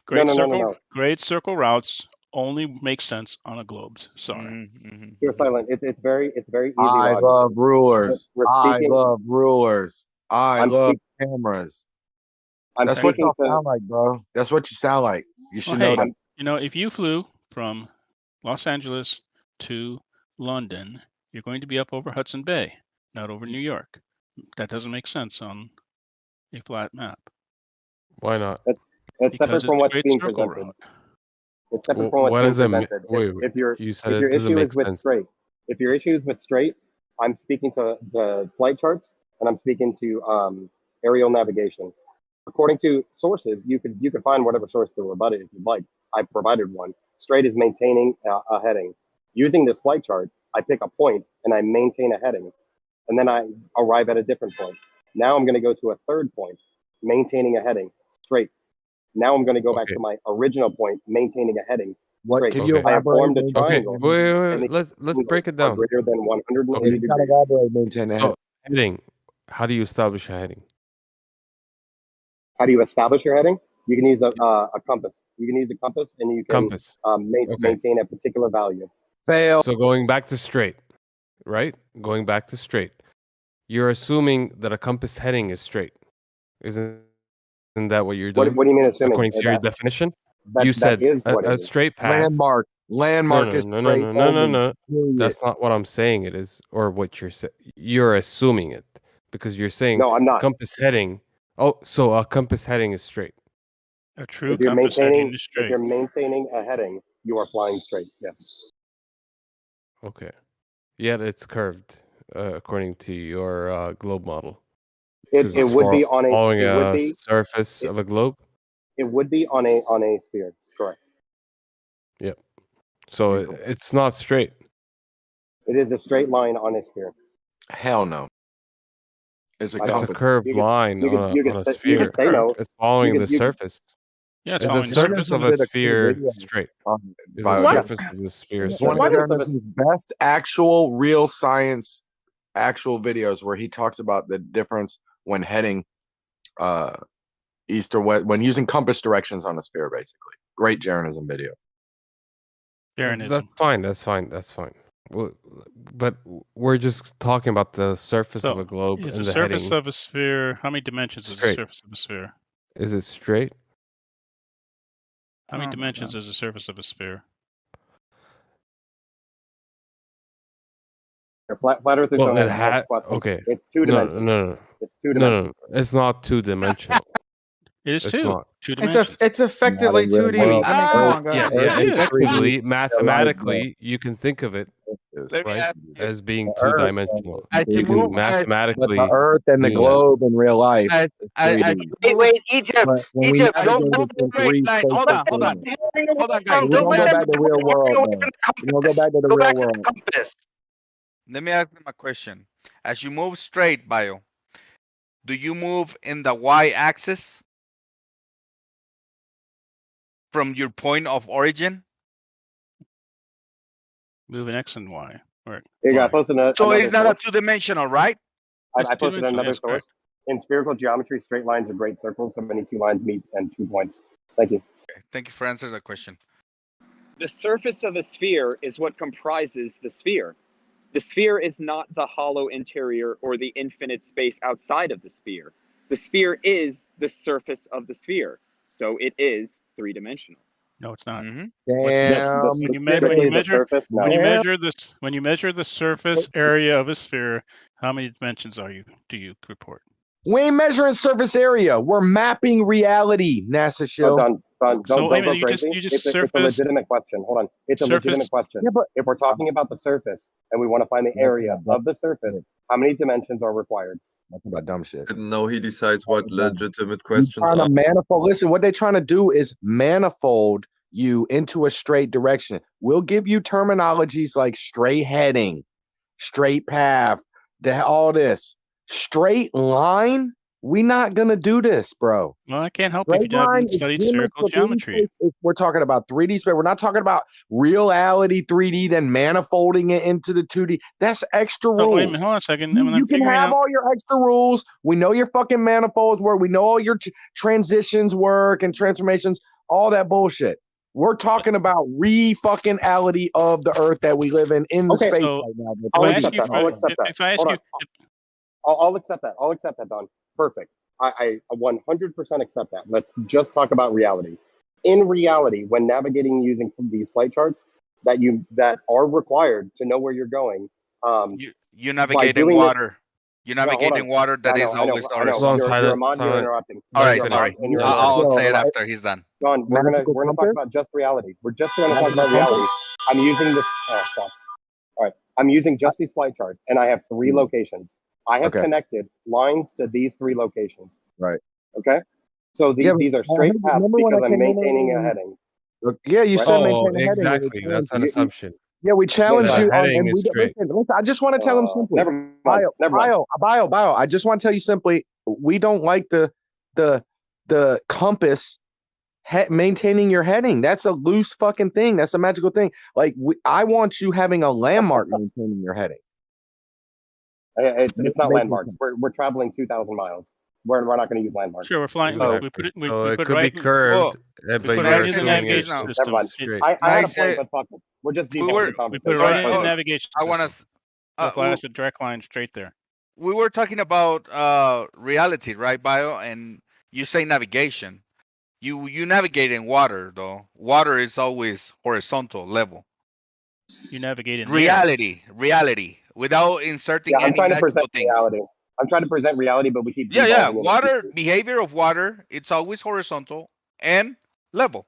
Great No. circle. Great circle routes only make sense on a globe. Sorry. Mm-hmm. You're silent. It's very easy. I logic. love rulers. We're I speaking- love rulers. I love cameras. That's what you sound like, bro. That's what you sound like. You should know that. You know, if you flew from Los Angeles to London, you're going to be up over Hudson Bay, not over New York. That doesn't make sense on a flat map. Why not? It's separate Because from it's what's straight being circle presented. route. It's separate Well, from what's what being does it mean? presented. Wait, If your you said if it your doesn't issue make is with sense. straight, if your issue is with straight, I'm speaking to the flight charts and I'm speaking to aerial navigation. According to sources, you could find whatever source to rebut it if you'd like. I provided one. Straight is maintaining a heading. Using this flight chart, I pick a point and I maintain a heading, and then I arrive at a different point. Now I'm going to go to a third point, maintaining a heading, straight. Now I'm going to go back to my original point, maintaining a heading. What straight. can you I have formed a elaborate? triangle. Wait. Let's break it down. Greater than 180 Okay. degrees. Maintain that. So, heading. How do you establish a heading? How do you establish your heading? You can use a compass. You can use a compass, and you can maintain a particular value. Fail. So going back to straight, right? Going back to straight. You're assuming that a compass heading is straight. Isn't that what you're doing? What do you mean assuming? According to your definition? You said a straight path. Landmark is straight. No. That's not what I'm saying it is, or what you're saying. You're assuming it because you're saying No, I'm not. compass heading. Oh, so a compass heading is straight. A true If you're compass heading is if straight. you're maintaining a heading, you are flying straight. Yes. Okay. Yet it's curved, according to your globe model. It would be on following it would be surface of a globe. It would be on a sphere. Correct. Yep. So it's not straight. It is a straight line on a sphere. Hell no. It's a curved line on a sphere. You could say no. It's following You the could- you could- surface. Yeah, it's Is the following the surface of a surface. sphere Video straight? Is What? the surface of the sphere One straight? of Jeremy's best actual real science actual videos where he talks about the difference when heading east or west when using compass directions on a sphere, basically. Great Jeranism video. That's fine. That's fine. But we're just talking about the surface of a globe Is and the the surface heading. of a sphere? How many dimensions is the Straight. surface of a sphere? Is it straight? How many dimensions is the surface of a sphere? Flat Earth is Well, going it to have had questions. okay. It's two dimensions. No. It's two dimensions. No. It's not two dimensional. It is It's two. not. Two dimensions. It's effectively 2D. I mean, come on, guys. Yeah, It is. effectively, mathematically, you can think of it Let me right ask as being The two Earth, dimensional. I You can can move- mathematically. But the Earth and the do that. globe in real life. is 3D. Wait, Egypt, But when we Egypt, don't navigate move in the 3 line. Hold on, spaces, guys. we don't go back to real world, man. We don't go back to the Go real back to the world. compass. Let me ask them a question. As you move straight, Bio, do you move in the y-axis from your point of origin? Move an X and Y. Or I posted So another it's not a source. two-dimensional, right? I posted another yes, correct. source. In spherical geometry, straight lines are great circles, so many two lines meet and 2 points. Thank you. Okay, thank you for answering that question. The surface of a sphere is what comprises the sphere. The sphere is not the hollow interior or the infinite space outside of the sphere. The sphere is the surface of the sphere. So it is three-dimensional. No, it's not. Mm-hmm. When you measure the surface area of a sphere, how many dimensions do you report? We ain't measuring surface area. We're mapping reality, NASA show. Don't go crazy. It's a legitimate question. Hold on. It's a legitimate question. Yeah, but if we're talking about the surface and we want to find the area of the surface, how many dimensions are required? That's about dumb shit. No, he decides what legitimate You're questions trying are. to manifold. Listen, what they're trying to do is manifold you into a straight direction. We'll give you terminologies like straight heading, straight path, all this. Straight line? We're not gonna do this, bro. Well, I can't help Straight if you haven't line is studied gimmick spherical for 3D geometry. space. We're talking about 3D space. We're not talking about reality 3D, then manifolding it into the 2D. That's extra rules. Oh, wait a minute, hold on a second. You can have all your extra rules. We know your fucking manifolds work. We know all your transitions work and transformations, all that bullshit. We're talking about re-fucking-ality of the Earth that we live in the space right now. I'll accept that. I'll accept that. Hold on. I'll accept that. I'll accept that, Don. Perfect. I 100% accept that. Let's just talk about reality. In reality, when navigating using these flight charts that are required to know where you're going, you navigate in water. You navigate in water that is always horizontal. You're interrupting. All right, sorry. I'll say it after he's done. Don, we're gonna talk about just reality. We're just gonna talk about reality. I'm using this. All right. I'm using just these flight charts, and I have 3 locations. I have connected lines to these 3 locations. Right. Okay. So these are straight paths because I'm maintaining a heading. Yeah, you said Oh, maintain a heading. exactly. That's an assumption. Yeah, we challenge The you. heading is straight. Listen, I just want to tell him simply. Bio. I just want to tell you simply. We don't like the compass maintaining your heading. That's a loose fucking thing. That's a magical thing. Like I want you having a landmark maintaining your heading. It's not landmarks. We're traveling 2,000 miles. We're not going to use landmarks. Sure, we're flying. Exactly. We put it. We it put could right, be curved, we but put you're right in the assuming navigation it's system. just straight. I had a point, but fuck it. We're just devolving the conversation. We put it right in the navigation I want system. to. Flash a direct line straight there. We were talking about reality, right, Bio? And you say navigation. You navigate in water, though. Water is always horizontal level. You navigate in reality, without inserting any I'm trying to magical present things. reality. I'm trying to present reality, but we keep Yeah. devolving it. Water behavior of water. It's always horizontal and level.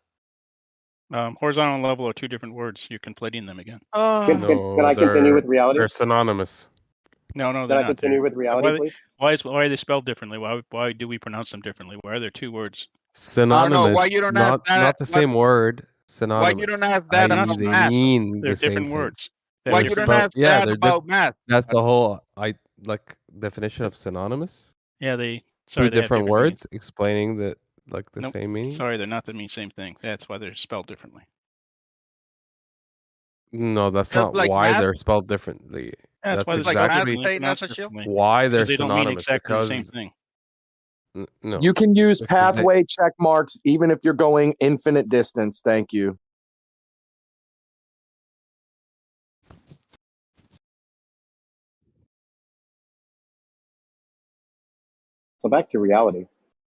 Horizontal and level are 2 different words. You're conflating them again. Can I continue with reality? They're synonymous. No, Can they're I not. continue with reality, please? Why are they spelled differently? Why do we pronounce them differently? Why are there 2 words? Synonymous. Why you don't have that, not the same word. Synonymous. Why you don't have that about they math? mean They're the same different thing. words. Why you don't have that about math? That's the whole definition of synonymous. Yeah, Two they have different words meanings. explaining the Nope. same meaning. Sorry, they're not the same thing. That's why they're spelled differently. No, that's not why they're spelled differently. That's That's why exactly why they're they don't mean synonymous. exactly Because the same thing. no, You can use because pathway check marks even if you're going infinite distance. Thank you. So back to reality.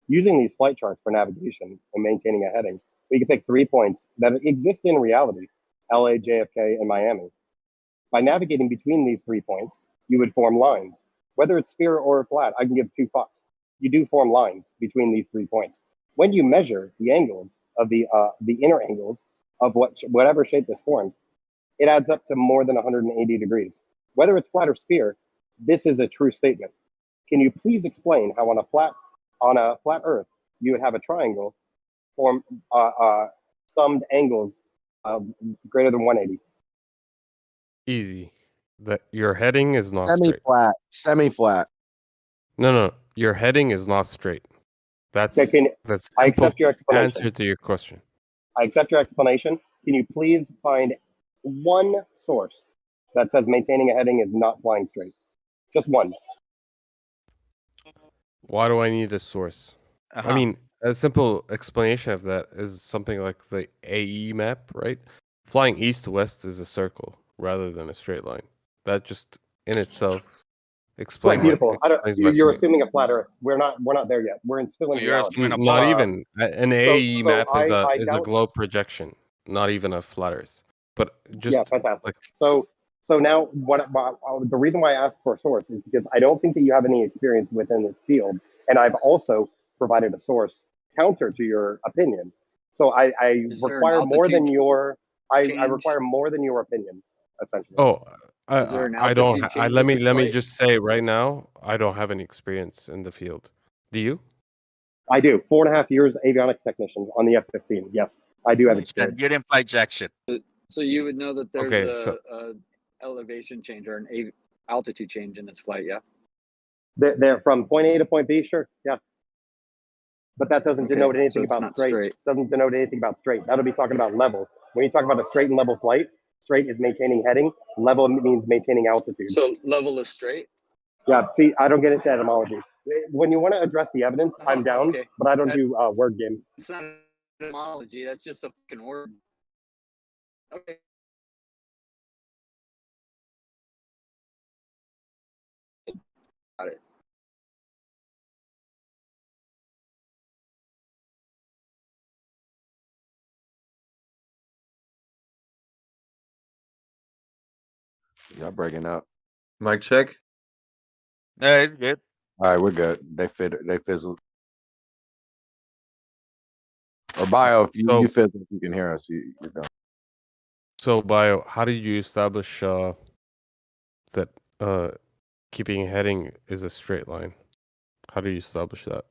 Using these flight charts for navigation and maintaining a heading, we can pick 3 points that exist in reality: LA, JFK, and Miami. By navigating between these 3 points, you would form lines. Whether it's sphere or flat, I can give 2 fucks. You do form lines between these 3 points. When you measure the angles of the inner angles of whatever shape this forms, it adds up to more than 180 degrees. Whether it's flat or sphere, this is a true statement. Can you please explain how on a flat Earth you would have a triangle form summed angles greater than 180? easy. that your heading is not straight. Semi-flat. Semi-flat. No, your heading is not straight. That's Okay, that's I simple accept your explanation. answer to your question. I accept your explanation. Can you please find one source that says maintaining a heading is not flying straight? Just one. Why do I need a source? I mean, a simple explanation of that is something like the AE map, right? Flying east to west is a circle rather than a straight line. That just in itself explains. Right, beautiful. You're point. assuming a flat Earth. We're not there yet. We're still in reality. Not even an AE map is I a doubt- globe projection, not even a flat Earth. But just yeah, fantastic. So now the reason why I asked for a source is because I don't think that you have any experience within this field, and I've also provided a source counter to your opinion. So I require more than your I require more than your opinion, essentially. Oh, Is there an I don't. altitude change Let with me this flight? just say right now, I don't have any experience in the field. Do you? I do. 4.5 years avionics technician on the F-15. Yes, I do have experience. You didn't fly jack shit. So you would know that there's Okay, a elevation change or an altitude change in this flight, yeah? They're from point A to point B, sure, yeah. But that doesn't denote so anything it's about not straight. straight. Doesn't denote anything about straight. That'll be talking about level. When you talk about a straight and level flight, straight is maintaining heading. Level means maintaining altitude. So level is straight? Yeah, see, I don't get into etymology. When you want to address the evidence, I'm down, okay. but I don't do word games. It's not etymology, that's just a fucking word. Okay. Got it. Y'all breaking up. Mic check. Yeah, it's good. All right, we're good. They fizzled. Or Bio, if you fizzle, if you can hear us, you're done. So, Bio, how did you establish that keeping heading is a straight line? How do you establish that?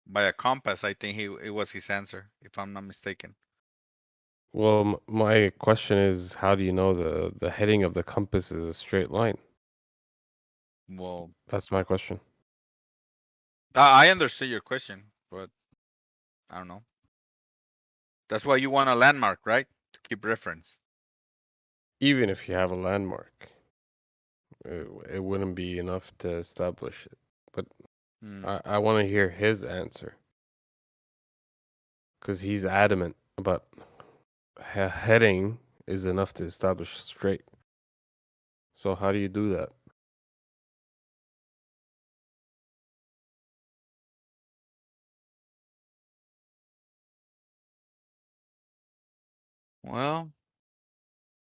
By a compass, I think it was his answer, if I'm not mistaken. Well, my question is, how do you know the heading of the compass is a straight line? Well, that's my question. I understood your question, but I don't know. That's why you want a landmark, right? To keep reference. Even if you have a landmark, it wouldn't be enough to establish it. But I want to hear his answer, because he's adamant about heading is enough to establish straight. So how do you do that? Well,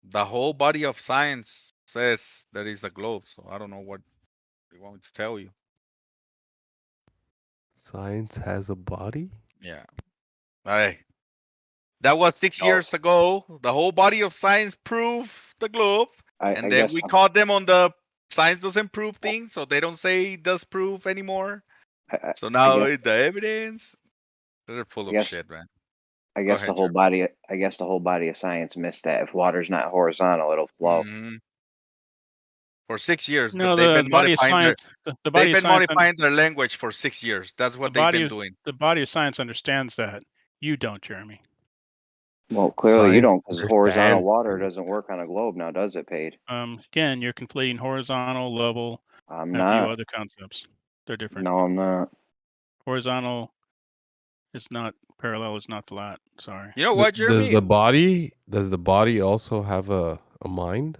the whole body of science says that it's a globe, so I don't know what you want me to tell you. Science has a body? Yeah. Hey. That was 6 years ago. The whole body of science proved the globe. And then we caught them on the science doesn't prove things, so they don't say it does prove anymore. So now the evidence. They're full of shit, man. I guess the whole body. I guess the whole body of science missed that. If water's not horizontal, it'll flow. For 6 years, No, they've the been body of modifying science. The body they've of been science. modifying their language for 6 years. That's what they've been doing. The body of science understands that. You don't, Jeremy. Well, clearly you Science don't, because horizontal understands water doesn't work on a globe now, does it, Paid? Again, you're conflating horizontal, level, I'm and a few not. other concepts. They're different. No, I'm not. Horizontal is not parallel. Is not flat. Sorry. You know what, Jeremy? Does the body also have a mind?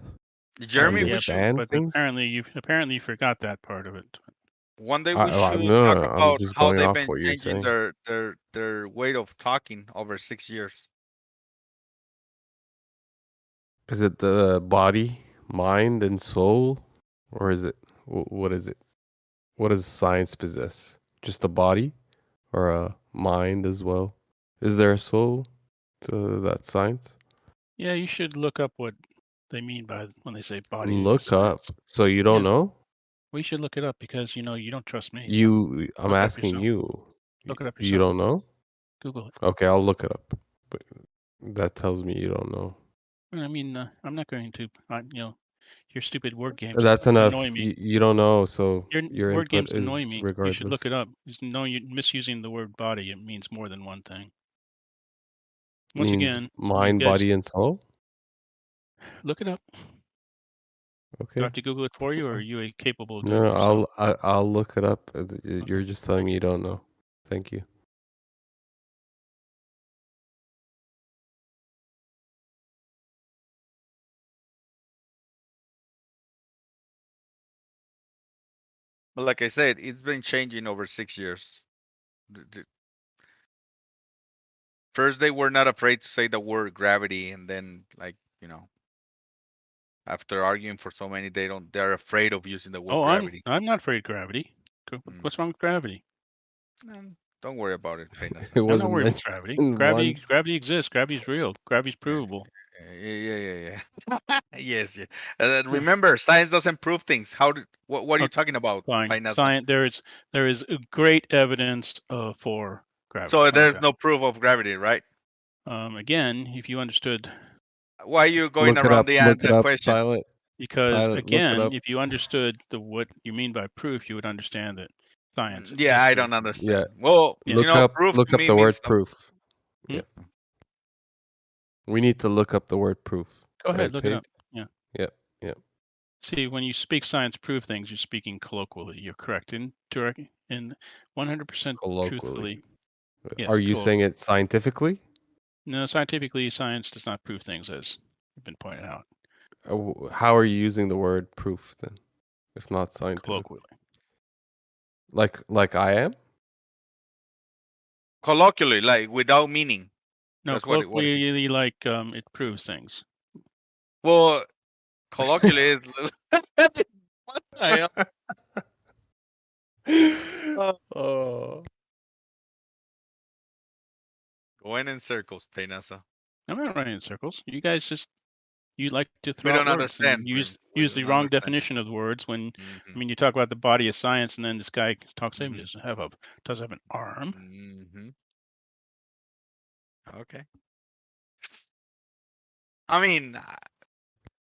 Jeremy, we understand but things? apparently you forgot that part of it. One day we should no, talk I'm about just how going they've off been what you're changing saying. their way of talking over 6 years. Is it the body, mind, and soul, or is it what is it? What does science possess? Just a body, or a mind as well? Is there a soul to that science? Yeah, you should look up what they mean by when they say body. Look up. So you don't know? We should look it up because you don't trust me. I'm look it up asking yourself. you. Look it up You yourself. don't know? Google it. Okay, I'll look it up. But That tells me you don't know. I mean, I'm not going to, your stupid word games That's enough. annoy me. You don't know, so Your your word games input annoy is me. regardless. You should look it up. No, you're misusing the word body. It means more than one thing. Once Means again, mind, you guys body, and soul. look it up. Do I Okay. have to Google it for you, or are you capable of doing No, it yourself? I'll look it up. You're just telling me you don't know. Thank you. But like I said, it's been changing over 6 years. First, they were not afraid to say the word gravity, and then, like, after arguing for so many, they're afraid of using the word Oh, gravity. I'm not afraid of gravity. What's wrong with gravity? Don't worry about it, Penas. It I'm not wasn't worried about gravity. mentioned once. Gravity exists. Gravity's real. Gravity's provable. Yeah. Yes. Remember, science doesn't prove things. What are you talking about, Fine. Penas? Science. There is great evidence for gravity. So there's no proof of gravity, right? Again, if you understood. Why are you going Look it around up. the Look it up. question? Silent. Because Silent, look it again, up. if you understood what you mean by proof, you would understand that science. Yeah, is I proof. don't understand. Yeah. Well, proof Look to up me the means word proof. Hmm? Yeah. We need to look up the word proof. Go ahead, right, look Paige? it up. Yeah. Yeah. See, when you speak science proof things, you're speaking colloquially. You're correct. In 100% truthfully. Yes, Are you saying it scientifically? No, scientifically, science does not prove things, as has been pointed out. How are you using the word proof then, if not scientific? Colloquially. Like I am? Colloquially, like without meaning. No, That's what it colloquially, like it proves things. Well, colloquially is. What the hell? Oh. Going in circles, Peynasa. I'm not running in circles. You guys you like to throw We out don't words understand. and We use the don't wrong understand. definition of the words when I mean you talk about the body of science and then this guy talks about does have an arm. Okay. I mean,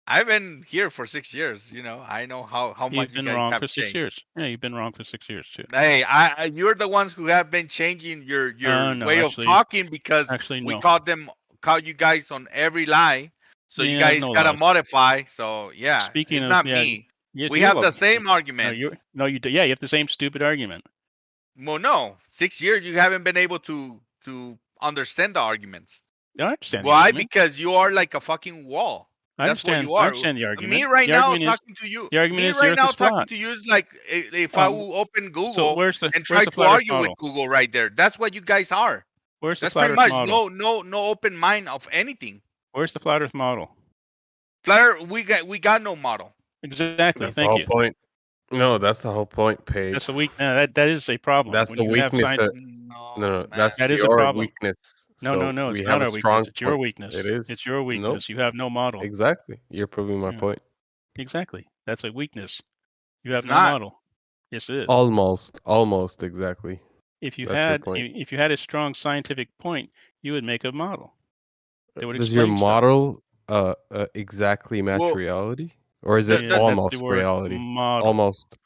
I've been here for 6 years. I know how much you You've been guys wrong have for 6 changed. years. Yeah, you've been wrong for 6 years too. Hey, you're the ones who have been changing your No, way actually, of talking because we no. caught you guys on every lie. So you Yeah, guys no gotta lies. modify. So yeah, Speaking it's of not yeah, me. yes, We you have are. the same arguments. You do. Yeah, you have the same stupid argument. Well, no, 6 years you haven't been able to understand the arguments. I understand the Why? argument. Because you are like a fucking wall. That's what you are. I understand the argument. Me right The now argument talking to you. The argument Me is the right Earth now is talking flat. to you is like if I will open So Google where's and try the to flat Earth argue with model? Google right there. That's what you guys are. Where's the That's flat pretty Earth much model? no open mind of anything. Where's the flat Earth model? Flat Earth, we got no model. Exactly. That's the Thank whole you. point. No, that's the whole point, Paige. That's a weak. No, that is a problem. That's when the you have weakness. No, that's that is a your problem. weakness. No, So it's we not have a our strong weakness. It's your point. weakness. It is. It's your weakness. Nope. You have no model. Exactly. You're proving my point. Exactly. That's a weakness. You It's have no not. model. Yes, it is. Almost exactly. If you That's your point. had a strong scientific point, you would make a model. That would Does your explain stuff. model exactly match Well, reality, or is Yeah, it that's the almost word reality? model. Almost.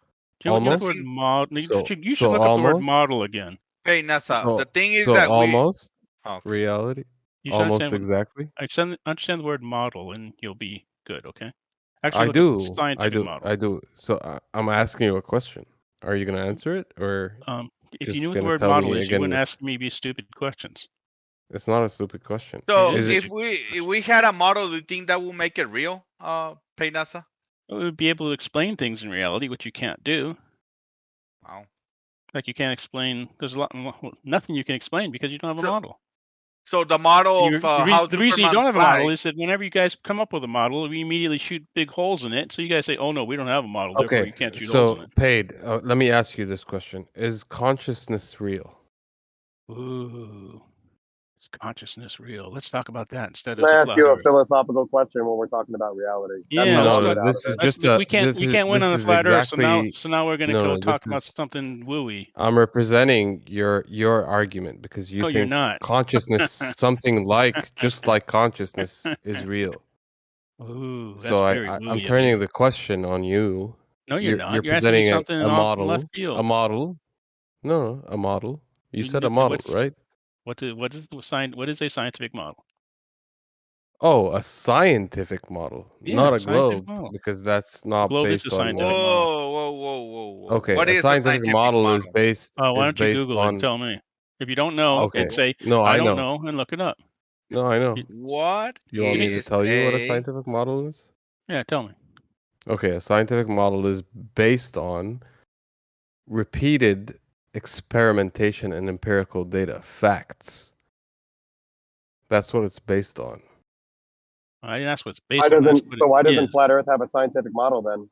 You know Almost. the word model. You should So look up the word almost. model again. Hey, Nasa, the thing is So that almost okay. reality. You should Almost understand exactly. understand the word model, and you'll be good. Okay. Actually, I look up the do. scientific model. I do. So I'm asking you a question. Are you gonna answer it, or If you just knew what the gonna word tell model me is, you again? wouldn't ask me these stupid questions. It's not a stupid question. So Is it? if we had a model, do you think that will make it real? Pay Nasa? It would be able to explain things in reality, which you can't do. Wow. Like you can't explain. There's nothing you can explain because you don't have a model. So the model of how the reason you Superman don't have a fly. model is that whenever you guys come up with a model, we immediately shoot big holes in it. So you guys say, "Oh no, we don't have a model, therefore Okay. you can't shoot holes in So it." Paid. Let me ask you this question: Is consciousness real? Ooh. Is consciousness real? Let's talk about that instead Can of I the ask flat you a Earth. philosophical question when we're talking about reality? That's Yeah, how let's I'll go. get out this of is it. just We can't. You can't win on the this is flat Earth. So exactly now we're gonna go no. This talk about is something wooey. I'm representing your argument because you No, you're think not. consciousness, something like just like consciousness, is real. Ooh, that's So very I'm wooey of you. turning the question on you. No, you're You're not. You're asking me presenting something a off from left model. field. A model. No, a model. You said a And model, right? What is a scientific model? Oh, a scientific model, Yeah, not a scientific globe, model. because that's The not globe is a based on. scientific model. Whoa. Okay, What a is a scientific scientific model is model? based Why don't you Google it and on. tell me? If you don't know, Okay, say no, I I don't know. know and look it up. No, I know. What You want me to is tell you what a a scientific model is? Yeah, tell me. Okay, a scientific model is based on repeated experimentation and empirical data, facts. That's what it's based on. I didn't ask what it's Why based on. That's doesn't what so? Why it doesn't is. Flat Earth have a scientific model then?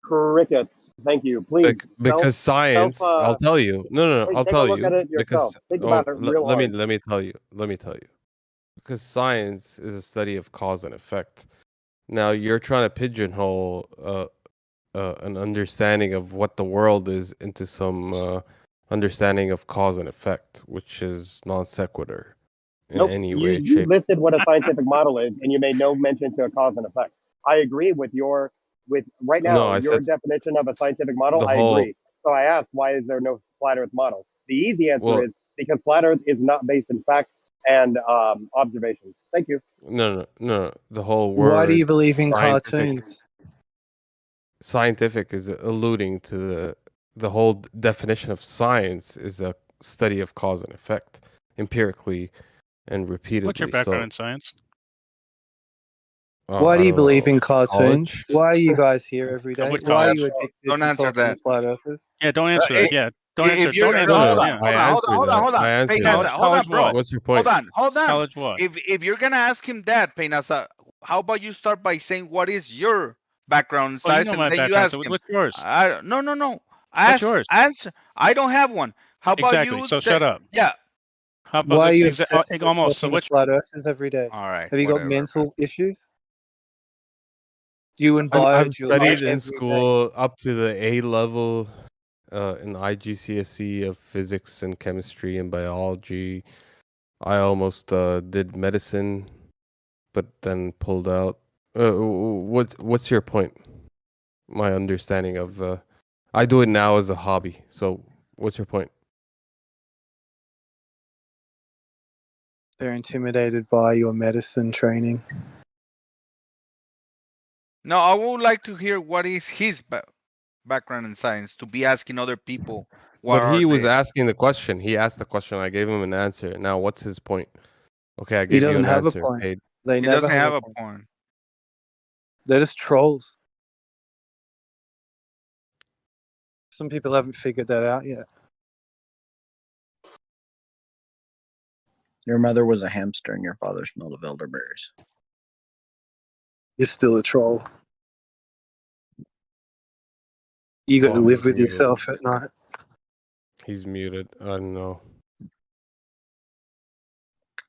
Crickets. Thank you. Please. Because science, I'll tell you. No, Wait, I'll take a tell look you. at it yourself. Because Think about it real let hard. me tell you. Let me tell you. Because science is a study of cause and effect. Now you're trying to pigeonhole an understanding of what the world is into some understanding of cause and effect, which is non sequitur in Nope. any You way, you shape. listed what a scientific model is, and you made no mention to a cause and effect. I agree with right No, now I your said definition of a scientific model. the I whole. agree. So I asked, why is there no flat Earth model? The easy answer Well, is because flat Earth is not based in facts and observations. Thank you. No. The whole word. Why do you believe in scientific. cartoons? Scientific is alluding to the whole definition of science is a study of cause and effect, empirically and repeatedly. What's your background in science? Why do I you don't believe know, in cartoons? college. Why are you guys here every day? Which Why are college? you addicted Don't to answer talking to that. flat earthers? Yeah, don't answer that. Yeah, don't answer. If you're Don't no, answer hold that. on, Yeah. hold on, hold on. I answered Peynasa, that. hold on, bro. What's your point? Hold on. College what? If you're gonna ask him that, Peynasa, how about you start by saying what is your background in Oh, you science, know and my then you background. ask So him. what's yours? No. What's yours? Answer. I don't have one. How about Exactly. you? So shut up. Yeah. How about Why are you almost? So talking to which? flat earthers every day? All right. Have you got Whatever. mental issues? You and I've biology like studied in every day. school up to the A level in IGCSE of physics and chemistry and biology. I almost did medicine, but then pulled out. What's your point? My understanding of I do it now as a hobby. So what's your point? They're intimidated by your medicine training. No, I would like to hear what is his background in science to be asking other people. What But he are was they? asking the question. He asked the question. I gave him an answer. Now, what's his point? Okay, I He gave you doesn't an have a answer. point. Paid. They He never doesn't have a point. point. They're just trolls. Some people haven't figured that out yet. Your mother was a hamster and your father smelled of elderberries. You're still a troll. You got to Oh, live he's with muted. yourself at night. He's muted. I don't know.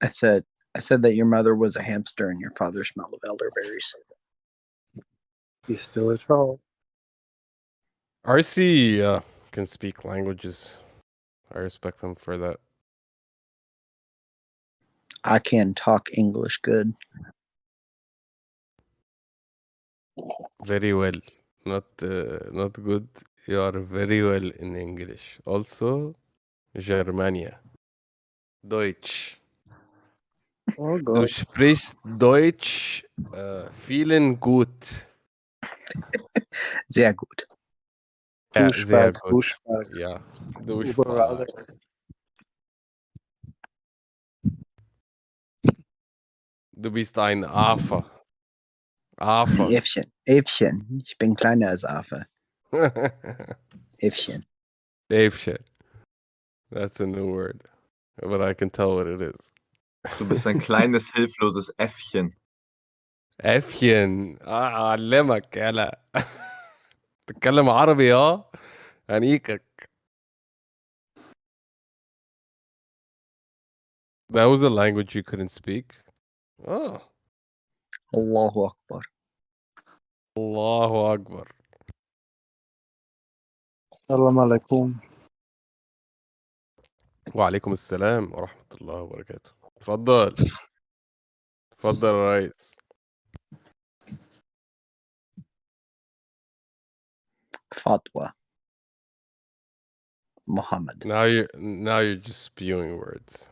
I said that your mother was a hamster and your father smelled of elderberries. You're still a troll. RC can speak languages. I respect him for that. I can talk English good. Very well. Not good. You are very well in English. Also, Germania. Deutsch. Oh Du God. sprichst Deutsch vielen gut. Sehr gut. Ja, sehr Douchebag, gut. douchebag. Ja, Uber Douchebag. Alex. Du bist ein Affe. Affe. Äffchen. Äffchen. Ich bin kleiner als Affe. Äffchen. Äffchen. That's a new word. But I can tell what it is. Du bist ein kleines, hilfloses Äffchen. Äffchen. أعلمك يلا. تتكلم عربي أنيكك. That was a language you couldn't speak. Oh, Allahu Akbar. Allahu Akbar. Salam alaikum. وعليكم السلام ورحمة الله وبركاته. اتفضل. اتفضل يا ريس. Fatwa. Muhammad. Now you're just spewing words.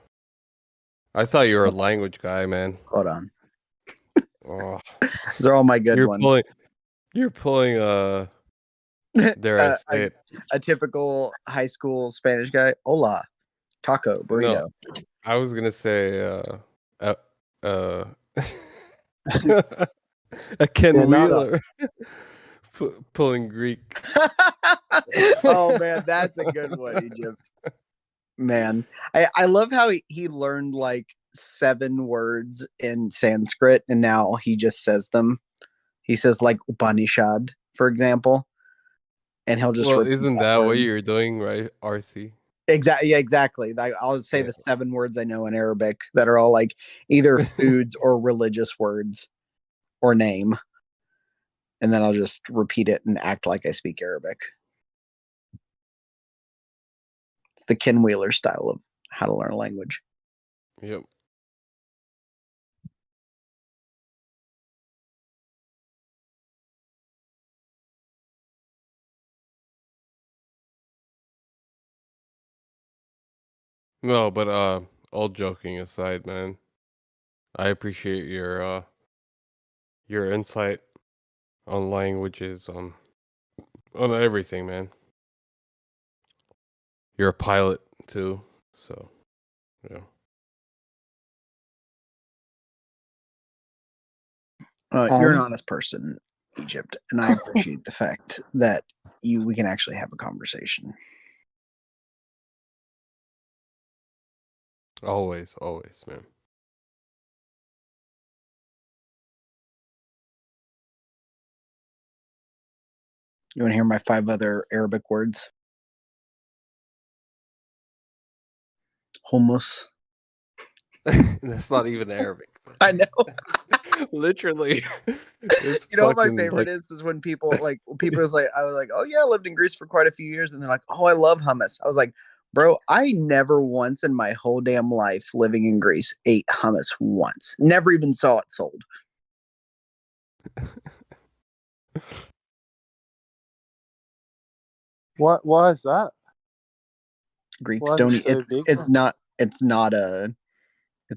I thought you were a language guy, man. Quran. Oh. Those are all my good You're ones. pulling dare I say it. A typical high school Spanish guy. Hola. Taco. Burrito. No, I was gonna say a Ken Yeah, Wheeler pulling Greek. Oh man, that's a good one, Egypt. Man, I love how he learned like 7 words in Sanskrit and now he just says them. He says like Upanishad, for example, and he'll just. Well, repeat isn't that word. what you're doing, right, RC? Exactly. Yeah, exactly. I'll say the 7 words I know in Arabic that are all like either foods or religious words or name, and then I'll just repeat it and act like I speak Arabic. It's the Ken Wheeler style of how to learn a language. Yep. No, but all joking aside, man, I appreciate your insight on languages, on everything, man. You're a pilot too, so yeah. You're an honest person, Egypt, and I appreciate the fact that we can actually have a conversation. Always, man. You want to hear my 5 other Arabic words? Hummus. That's not even Arabic. I know. Literally. You know what my favorite is when people was like, I was like, oh yeah, I lived in Greece for quite a few years, and they're like, oh, I love hummus. I was like, bro, I never once in my whole damn life living in Greece ate hummus once. Never even saw it sold. Why is that? Greeks Why don't is eat. it so big? It's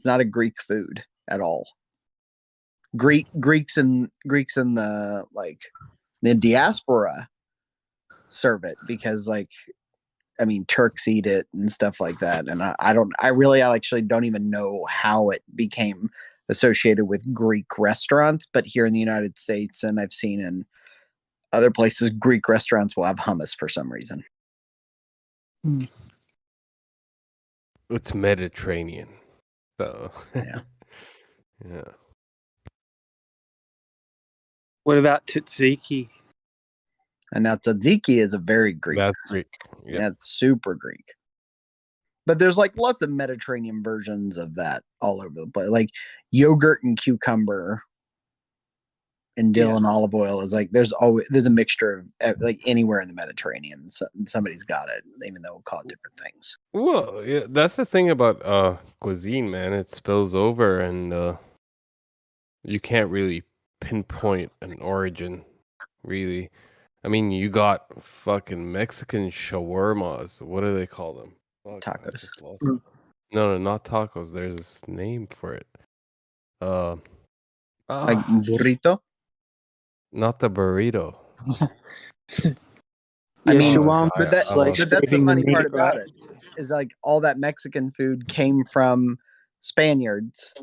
not a Greek food at all. Greeks in the like the diaspora serve it because like I mean Turks eat it and stuff like that, and I actually don't even know how it became associated with Greek restaurants, but here in the United States and I've seen in other places Greek restaurants will have hummus for some reason. It's Mediterranean, so yeah. Yeah. What about tzatziki? And now tzatziki is a very Greek. That's Greek. Yep. Yeah, it's super Greek. But there's like lots of Mediterranean versions of that all over the place. Like yogurt and cucumber and dill and olive oil is like there's a mixture of like anywhere in the Mediterranean. So somebody's got it, even though we'll call it different things. Well, yeah, that's the thing about cuisine, man. It spills over, and you can't really pinpoint an origin, really. I mean, you got fucking Mexican shawarmas. What do they call them? Fuck, Tacos. No, not tacos. There's this name for it. Like burrito? Not the burrito. I mean, shawarma, but that's the funny part about it is like all that Mexican food came from Spaniards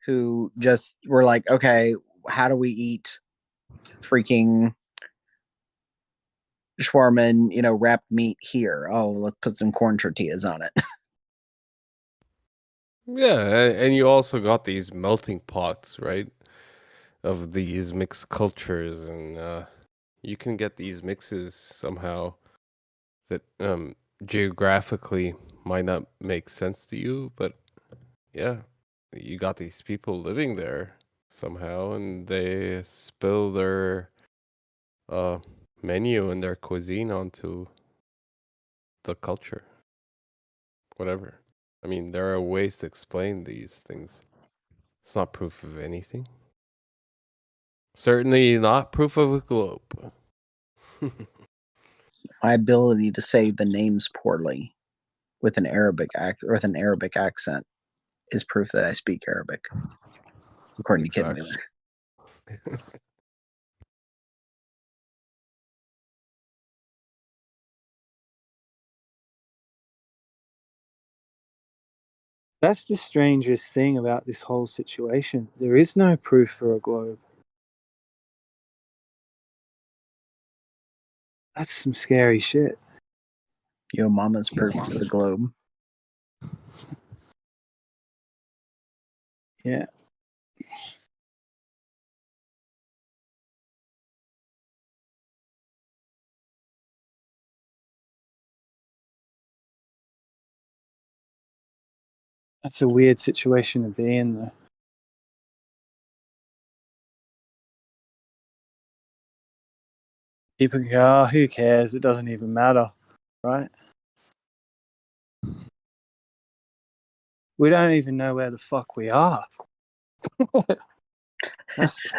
who just were like, okay, how do we eat freaking shawarma and wrapped meat here? Oh, let's put some corn tortillas on it. Yeah, and you also got these melting pots, right? Of these mixed cultures, and you can get these mixes somehow that geographically might not make sense to you, but yeah, you got these people living there somehow, and they spill their menu and their cuisine onto the culture. Whatever. I mean, there are ways to explain these things. It's not proof of anything. Certainly not proof of a globe. My ability to say the names poorly with an Arabic accent is proof that I speak Arabic, according to Kid Miller. That's the strangest thing about this whole situation. There is no proof for a globe. That's some scary shit. Yo, mama's proof for the globe. Yeah. That's a weird situation to be in, though. People go, oh, who cares? It doesn't even matter, right? We don't even know where the fuck we are.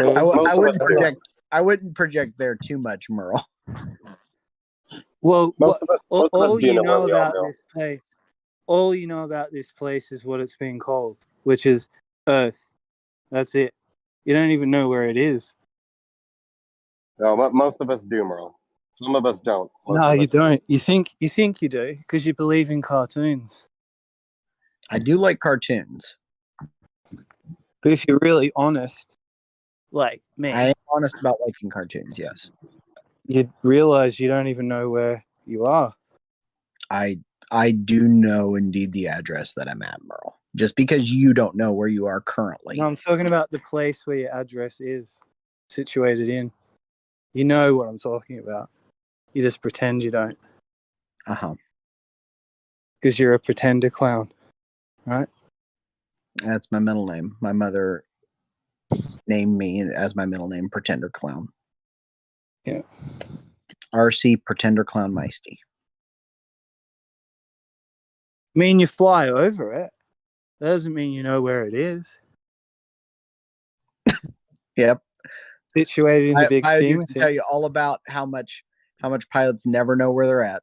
I wouldn't project there too much, Merle. Well, most of us all do you know where know we are, about Merle. this place, all you know about this place is what it's been called, which is Earth. That's it. You don't even know where it is. No, most of us do, Merle. Some of us don't. No, you don't. You think you do because you believe in cartoons. I do like cartoons. But if you're really honest, like me, I am honest about liking cartoons, yes. you'd realize you don't even know where you are. I do know indeed the address that I'm at, Merle. Just because you don't know where you are currently. No, I'm talking about the place where your address is situated in. You know what I'm talking about. You just pretend you don't. Uh-huh. Because you're a pretender clown, right? That's my middle name. My mother named me as my middle name, Pretender Clown. Yeah. RC Pretender Clown Meisty. I mean, you fly over it. That doesn't mean you know where it is. Yep. Situated in the big I scheme can of tell things. you all about how much pilots never know where they're at.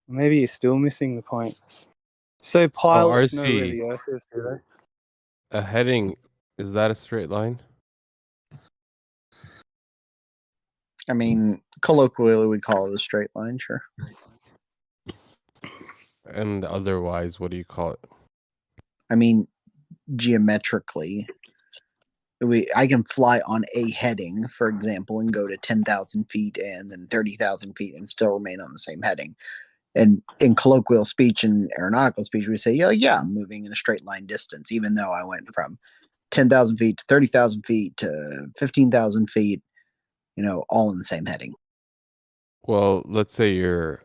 Maybe you're still missing the point. So pilots know where the Earth is, do they? A heading, is that a straight line? I mean, colloquially, we call it a straight line, sure. And otherwise, what do you call it? I mean, geometrically, I can fly on a heading, for example, and go to 10,000 feet and then 30,000 feet and still remain on the same heading. And in colloquial speech and aeronautical speech, we say, yeah, I'm moving in a straight line distance, even though I went from 10,000 feet to 30,000 feet to 15,000 feet, all in the same heading. Well, let's say you're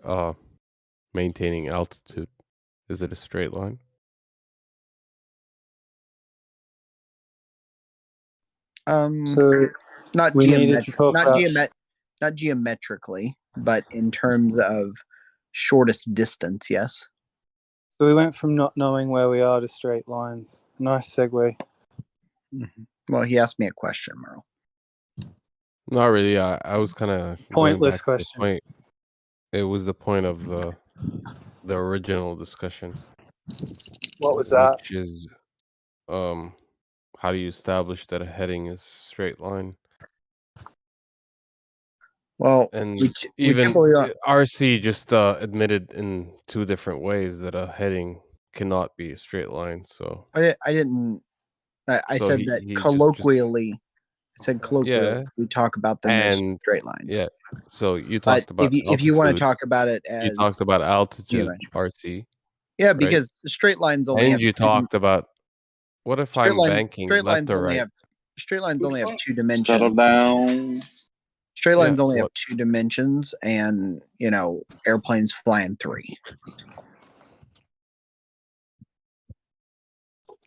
maintaining altitude. Is it a straight line? So not we needed to talk about not geometrically, but in terms of shortest distance, yes. So we went from not knowing where we are to straight lines. Nice segue. Mm-hmm. Well, he asked me a question, Merle. Not really. I was kind of pointless question. Point. It was the point of the original discussion. What was that? Which is, how do you establish that a heading is a straight line? Well, and we even typically RC just admitted in two different ways that a heading cannot be a straight line. So I didn't. I So said he- that he just- colloquially. I said colloquially. Yeah. We talk about them as and straight lines. yeah. So you But talked about if you want to altitude. talk about it You as talked about altitude, geometric. RC. Yeah, right? because straight lines only and have you two talked about what if straight I'm lines. banking Straight left lines or only right? have straight lines only have two dimensions. Settle down. Straight lines Yeah, only have what- two dimensions, and airplanes fly in three.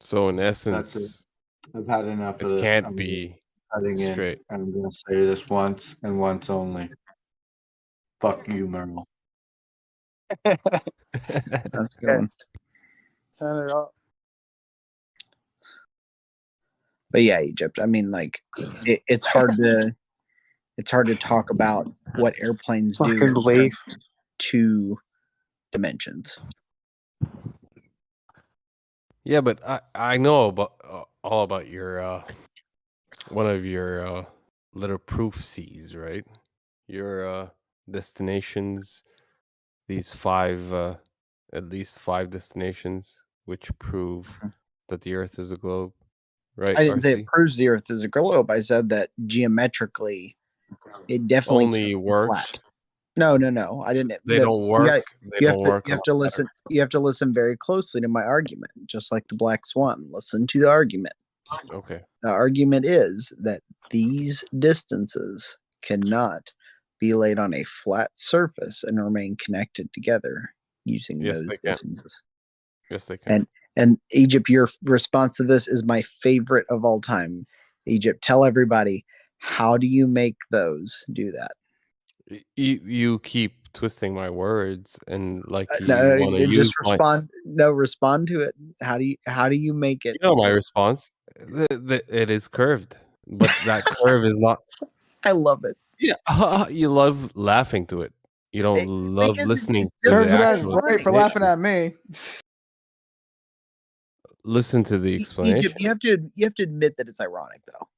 So in That's it. essence, I've had enough of it this. can't be cutting in. straight. I'm gonna say this once and once only. Fuck you, Merle. That's a good one. Turn it up. But yeah, Egypt. I mean, like, it's hard to talk about what airplanes do Fucking in leaf. 2 dimensions. Yeah, but I know about all about your one of your little proof C's, right? Your destinations, these 5 at least 5 destinations which prove that the Earth is a globe, right? I didn't say RC? it proves the Earth is a globe. I said that geometrically, it definitely Only can't be works. flat. No. I didn't. They don't work. They don't work You on have to listen. You have to listen very closely to my argument, just like the Black Swan. Listen to the argument. Okay. The argument is that these distances cannot be laid on a flat surface and remain connected together using Yes, those they can. distances. Yes, they can. And Egypt, your response to this is my favorite of all time. Egypt, tell everybody, how do you make those do that? You keep twisting my words and like you No, want to use just my. respond. No, respond to it. How do you make it? You know my response. It is curved, but that curve is not. I love it. Yeah, you love laughing to it. You don't love because listening it's to Serves the it as actual right for laughing explanation. at me. Listen to the explanation. Egypt, you have to admit that it's ironic, though.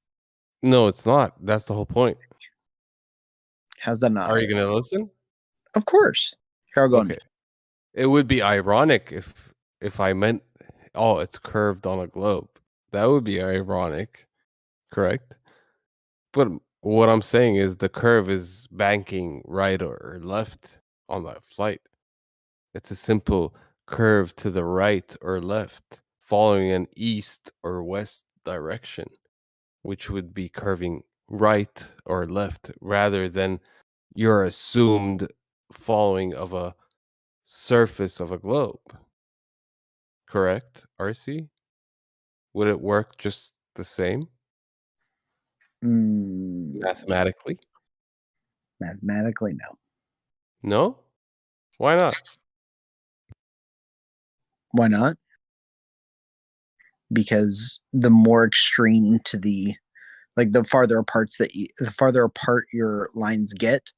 No, it's not. That's the whole point. How's that not? Are you going to listen? Of course. Here I'll go. Okay. It would be ironic if I meant, oh, it's curved on a globe. That would be ironic, correct? But what I'm saying is the curve is banking right or left on that flight. It's a simple curve to the right or left, following an east or west direction, which would be curving right or left rather than your assumed following of a surface of a globe. Correct, RC? Would it work just the same? Mathematically? Mathematically, no. No? Why not? Why not? Because the more extreme to the farther apart your lines get,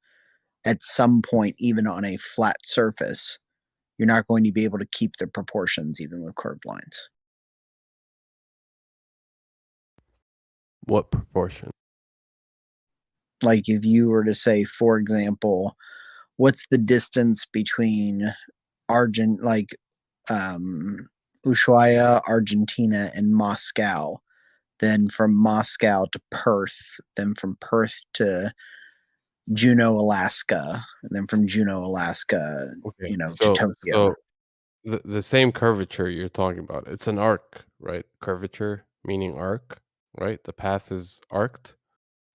at some point, even on a flat surface, you're not going to be able to keep the proportions even with curved lines. What proportion? Like if you were to say, for example, what's the distance between Ushuaia, Argentina, and Moscow, then from Moscow to Perth, then from Perth to Juneau, Alaska, and then from Juneau, Alaska, to Tokyo. So the same curvature you're talking about, it's an arc, right? Curvature meaning arc, right? The path is arced,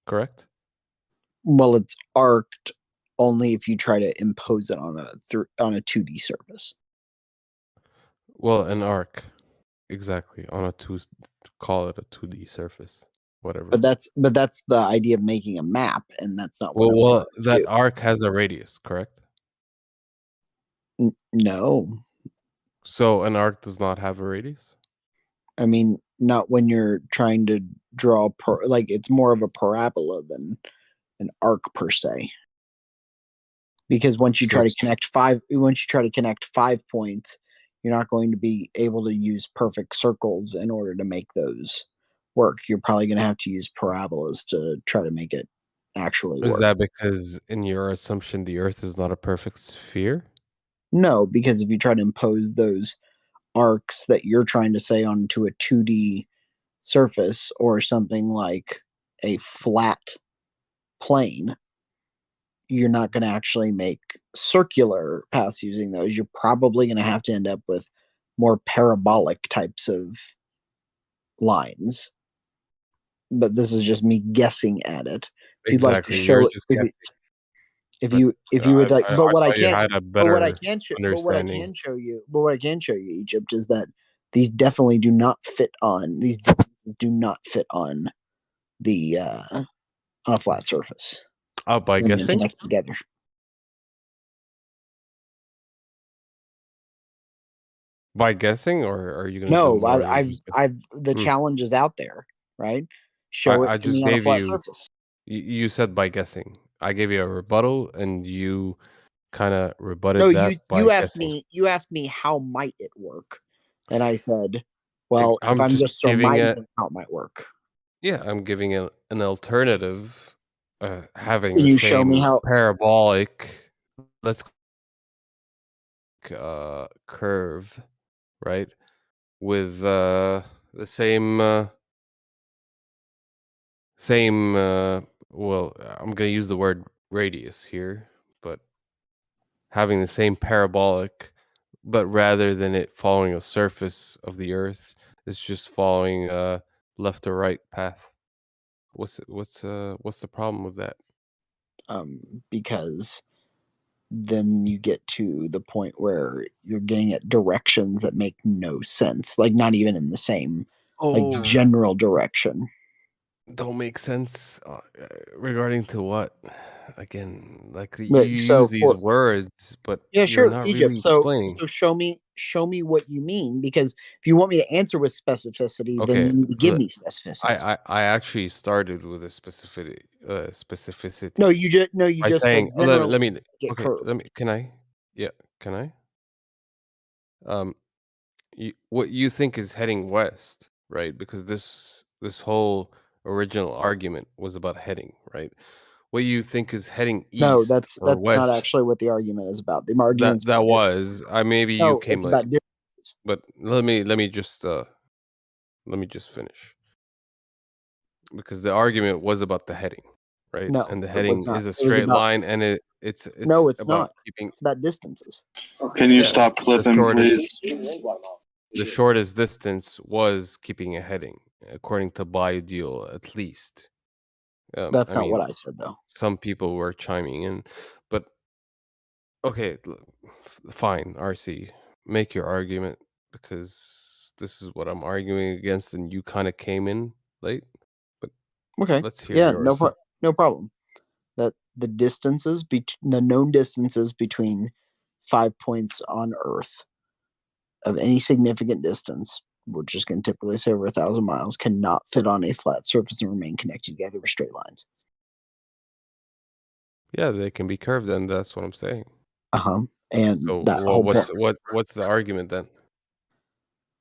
correct? Well, it's arced only if you try to impose it on a 2D surface. Well, an arc, exactly, on call it a 2D surface, whatever. But that's the idea of making a map, and that's not what. Well, that arc has a radius, correct? No. So an arc does not have a radius? I mean, not when you're trying to draw it's more of a parabola than an arc per se. Because once you try to connect 5 points, you're not going to be able to use perfect circles in order to make those work. You're probably going to have to use parabolas to try to make it actually work. Is that because in your assumption the Earth is not a perfect sphere? No, because if you try to impose those arcs that you're trying to say onto a 2D surface or something like a flat plane, you're not going to actually make circular paths using those. You're probably going to have to end up with more parabolic types of lines. But this is just me guessing at it. If you'd like to show it, if you would like, but what I can show you, Egypt, is that these definitely do not fit on these distances. Do not fit on the on a flat surface. Oh, by when they're guessing? connected together. By guessing, or are you gonna do No, more than just? the Hmm. challenge is out there, right? Show I it to just me on a gave flat you. surface. You said by guessing. I gave you a rebuttal, and you kind of rebutted No, that by you asked guessing. me how might it work, and I said, well, if I'm I'm just just giving it. surmising how it might work. Yeah, I'm giving it an alternative, having Can the you show me same how? parabolic, let's curve, right? With the same well, I'm gonna use the word radius here, but having the same parabolic, but rather than it following a surface of the Earth, it's just following a left or right path. What's the problem with that? Because then you get to the point where you're getting at directions that make no sense, like not even in the same like general direction. Don't make sense regarding to what? Again, like you But use these words, but yeah, you're sure, not Egypt. really explaining. So show me what you mean, because if you want me to answer with specificity, then Okay, you need to give me specificity. I actually started with a specificity. No, you just By just saying, said generally let me get okay, curved. let me can I? Yeah, can I? What you think is heading west, right? Because this whole original argument was about heading, right? What you think is heading No, east that's or not west? actually what the argument is about. The argument's That about was maybe you no, came it's like, about distance. but let me just finish, because the argument was about the heading, right? No, And the it was heading not. is a It was straight about line, and it's no, it's about not. keeping. It's about distances. Can you Yeah, stop the clipping, shortest please? the shortest distance was keeping a heading, according to Biodeal, at least. That's I not what mean, I said, though. some people were chiming in, but okay, fine, RC, make your argument, because this is what I'm arguing against, and you kind of came in late. But Okay. let's hear Yeah, yours. no problem. That the distances the known distances between 5 points on Earth of any significant distance, which is going to typically say over 1,000 miles, cannot fit on a flat surface and remain connected together with straight lines. Yeah, they can be curved, and that's what I'm saying. And So, that whole point, what's the argument then?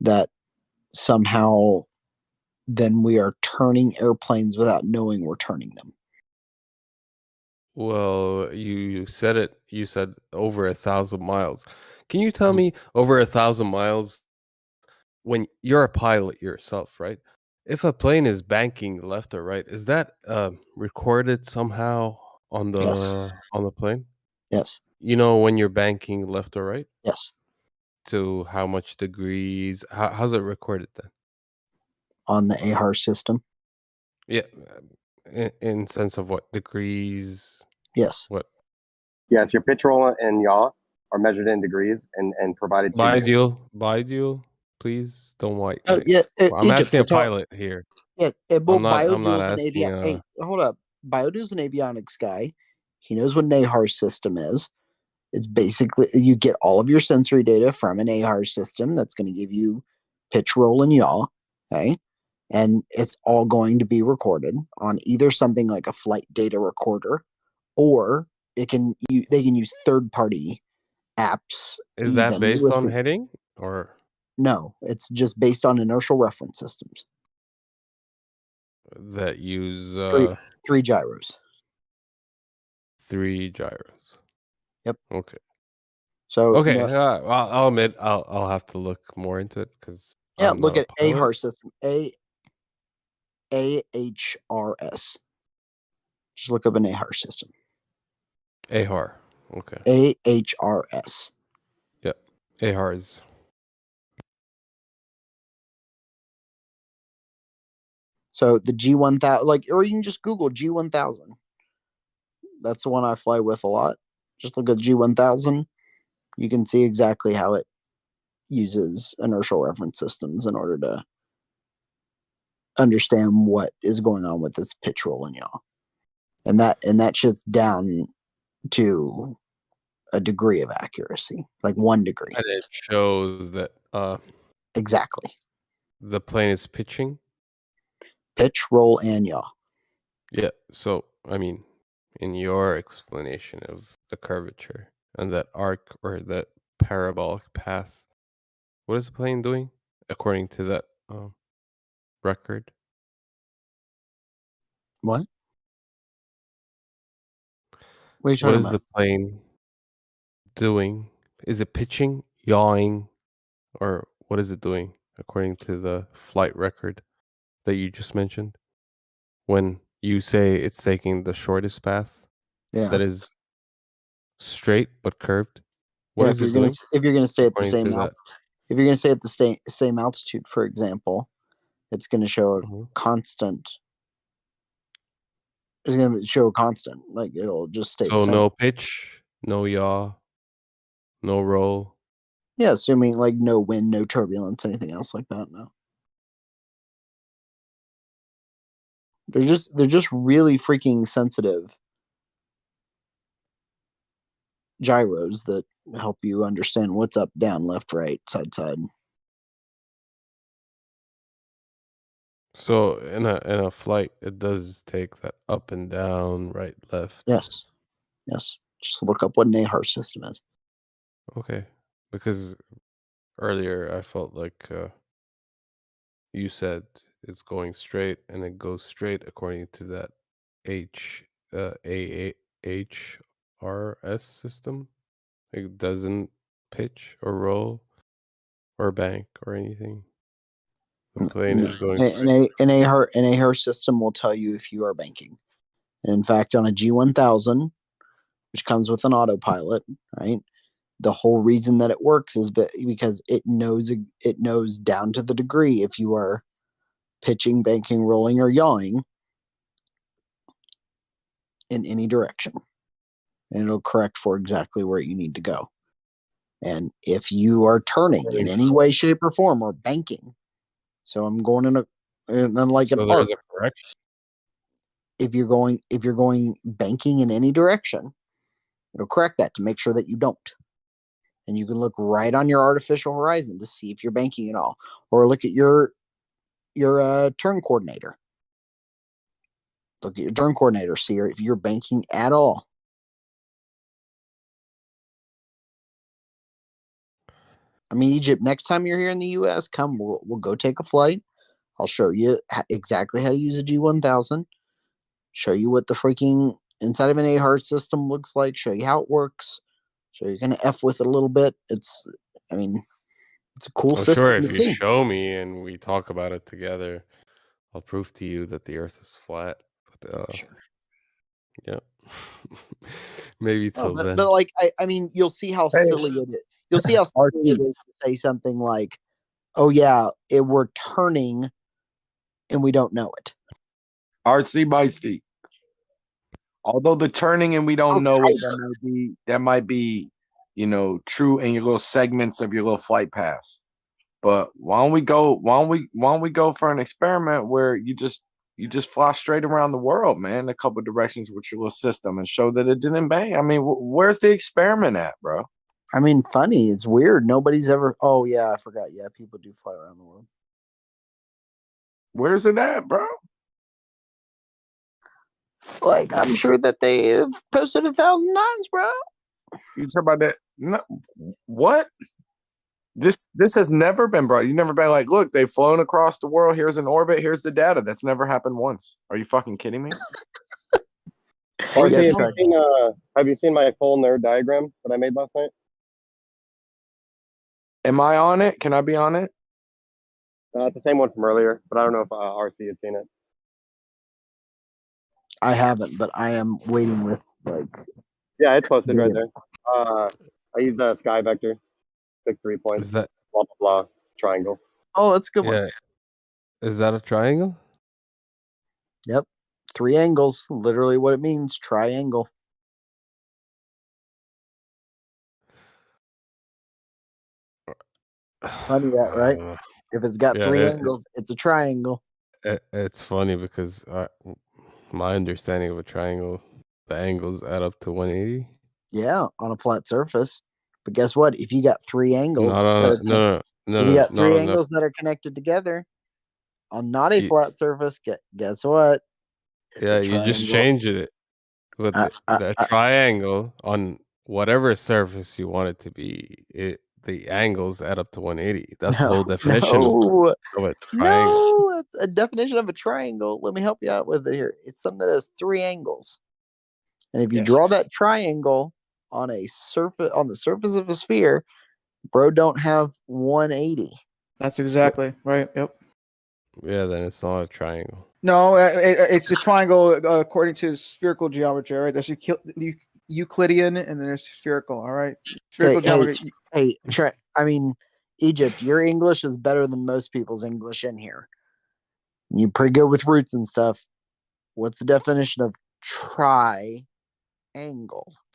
that somehow then we are turning airplanes without knowing we're turning them. Well, you said it. You said over 1,000 miles. Can you tell me over 1,000 miles, when you're a pilot yourself, right? If a plane is banking left or right, is that recorded somehow on Yes. the plane? Yes. You know when you're banking left or right? Yes. To how much degrees? How's it recorded then? On the AHAR system. Yeah, in sense of what degrees? Yes. What? Yes, your pitch roll and yaw are measured in degrees and provided to you. Biodeal, please don't white. Oh yeah, I'm Egypt. asking a pilot here. Yeah, well, I'm not Biodeal's an asking. Hey, hold up. Biodeal's an avionics guy. He knows what an AHAR system is. It's basically you get all of your sensory data from an AHAR system that's going to give you pitch, roll, and yaw. Okay. And it's all going to be recorded on either something like a flight data recorder, or they can use third party apps. Is that even based with on the, heading or? No, it's just based on inertial reference systems That use three gyros. 3 gyros. Yep. Okay. So Okay, no, I'll admit I'll have to look more into it, because yeah, I'm look not at a pilot. AHAR system. AHRS. Just look up an AHAR system. AHAR. Okay. AHRS. Yep. AHARs. So the G1000, or you can just Google G1000. That's the one I fly with a lot. Just look at G1000. You can see exactly how it uses inertial reference systems in order to understand what is going on with this pitch, roll, and yaw. And that shit's down to a degree of accuracy, like 1 degree. And it shows that exactly the plane is pitching. Pitch, roll, and yaw. Yeah. So I mean, in your explanation of the curvature and that arc or that parabolic path, what is the plane doing according to that record? What? What are you What talking is the about? plane doing? Is it pitching, yawing, or what is it doing according to the flight record that you just mentioned? When you say it's taking the shortest path, Yeah. that is straight but curved, what Yeah, is it doing? if you're gonna stay at the according same to that? if you're gonna stay at the same altitude, for example, it's gonna show a Mhm. constant. It's gonna show a constant, like it'll just stay the So same. no pitch, no yaw, no roll. Yeah, assuming like no wind, no turbulence, anything else like that. No. They're just really freaking sensitive gyros that help you understand what's up, down, left, right, side, side. So in a flight, it does take that up and down, right, left. Yes. Yes. Just look up what an AHAR system is. Okay, because earlier I felt like you said it's going straight, and it goes straight according to that HRS system. It doesn't pitch or roll or bank or anything. The plane is going straight. An AHAR system will tell you if you are banking. And in fact, on a G1000, which comes with an autopilot, right? The whole reason that it works is because it knows down to the degree if you are pitching, banking, rolling, or yawing in any direction. And it'll correct for exactly where you need to go. And if you are turning in any way, shape, or form, or banking, so I'm going in like an arc. There's a correction. If you're going banking in any direction, it'll correct that to make sure that you don't. And you can look right on your artificial horizon to see if you're banking at all, or look at your turn coordinator. Look at your turn coordinator, see if you're banking at all. I mean, Egypt, next time you're here in the U.S., come, we'll go take a flight. I'll show you exactly how to use a G1000. Show you what the freaking inside of an AHAR system looks like. Show you how it works. So you're gonna F with it a little bit. It's a cool system. Sure, if to you see. show me and we talk about it together, I'll prove to you that the Earth is flat. But Sure. Yeah. Maybe till then. But like I mean, you'll see how silly it is. You'll see how silly it is to say something like, "Oh yeah, we're turning, and we don't know it." Artsy Bitesty. Although the turning and we don't know it, that might be, true in your little segments of your little flight paths. But why don't we go for an experiment where you just fly straight around the world, man, a couple directions with your little system and show that it didn't bang? I mean, where's the experiment at, bro? I mean, funny. It's weird. Nobody's ever. Oh yeah, I forgot. Yeah, people do fly around the world. Where's it at, bro? Like, I'm sure that they have posted 1,000 times, bro. You talk about that? No, what? This has never been brought. You've never been like, look, they've flown across the world. Here's an orbit. Here's the data. That's never happened once. Are you fucking kidding me? Have you seen my full nerd diagram that I made last night? Am I on it? Can I be on it? It's the same one from earlier, but I don't know if RC has seen it. I haven't, but I am waiting with like. Yeah, it's posted right there. I use a sky vector. Pick 3 points. Is that blah blah blah triangle? Oh, that's a good one. Is that a triangle? Yep. 3 angles. Literally what it means. Triangle. Funny that, right? If it's got Yeah, three angles, it's a triangle. It's funny because my understanding of a triangle, the angles add up to 180. Yeah, on a flat surface. But guess what? If you got three angles, No. if you got three angles that are connected together on not a flat surface, guess what? It's Yeah, a you just triangle. change it with the triangle on whatever surface you want it to be. The angles add up to 180. That's the whole definition of a triangle. No, it's a definition of a triangle. Let me help you out with it here. It's something that has three angles. And if you draw that triangle on the surface of a sphere, bro, don't have 180. That's exactly right. Yep. Yeah, then it's not a triangle. No, it's a triangle according to spherical geometry. All right, there's Euclidean and then there's spherical. All right, spherical geometry. Egypt, your English is better than most people's English in here. You're pretty good with roots and stuff. What's the definition of triangle?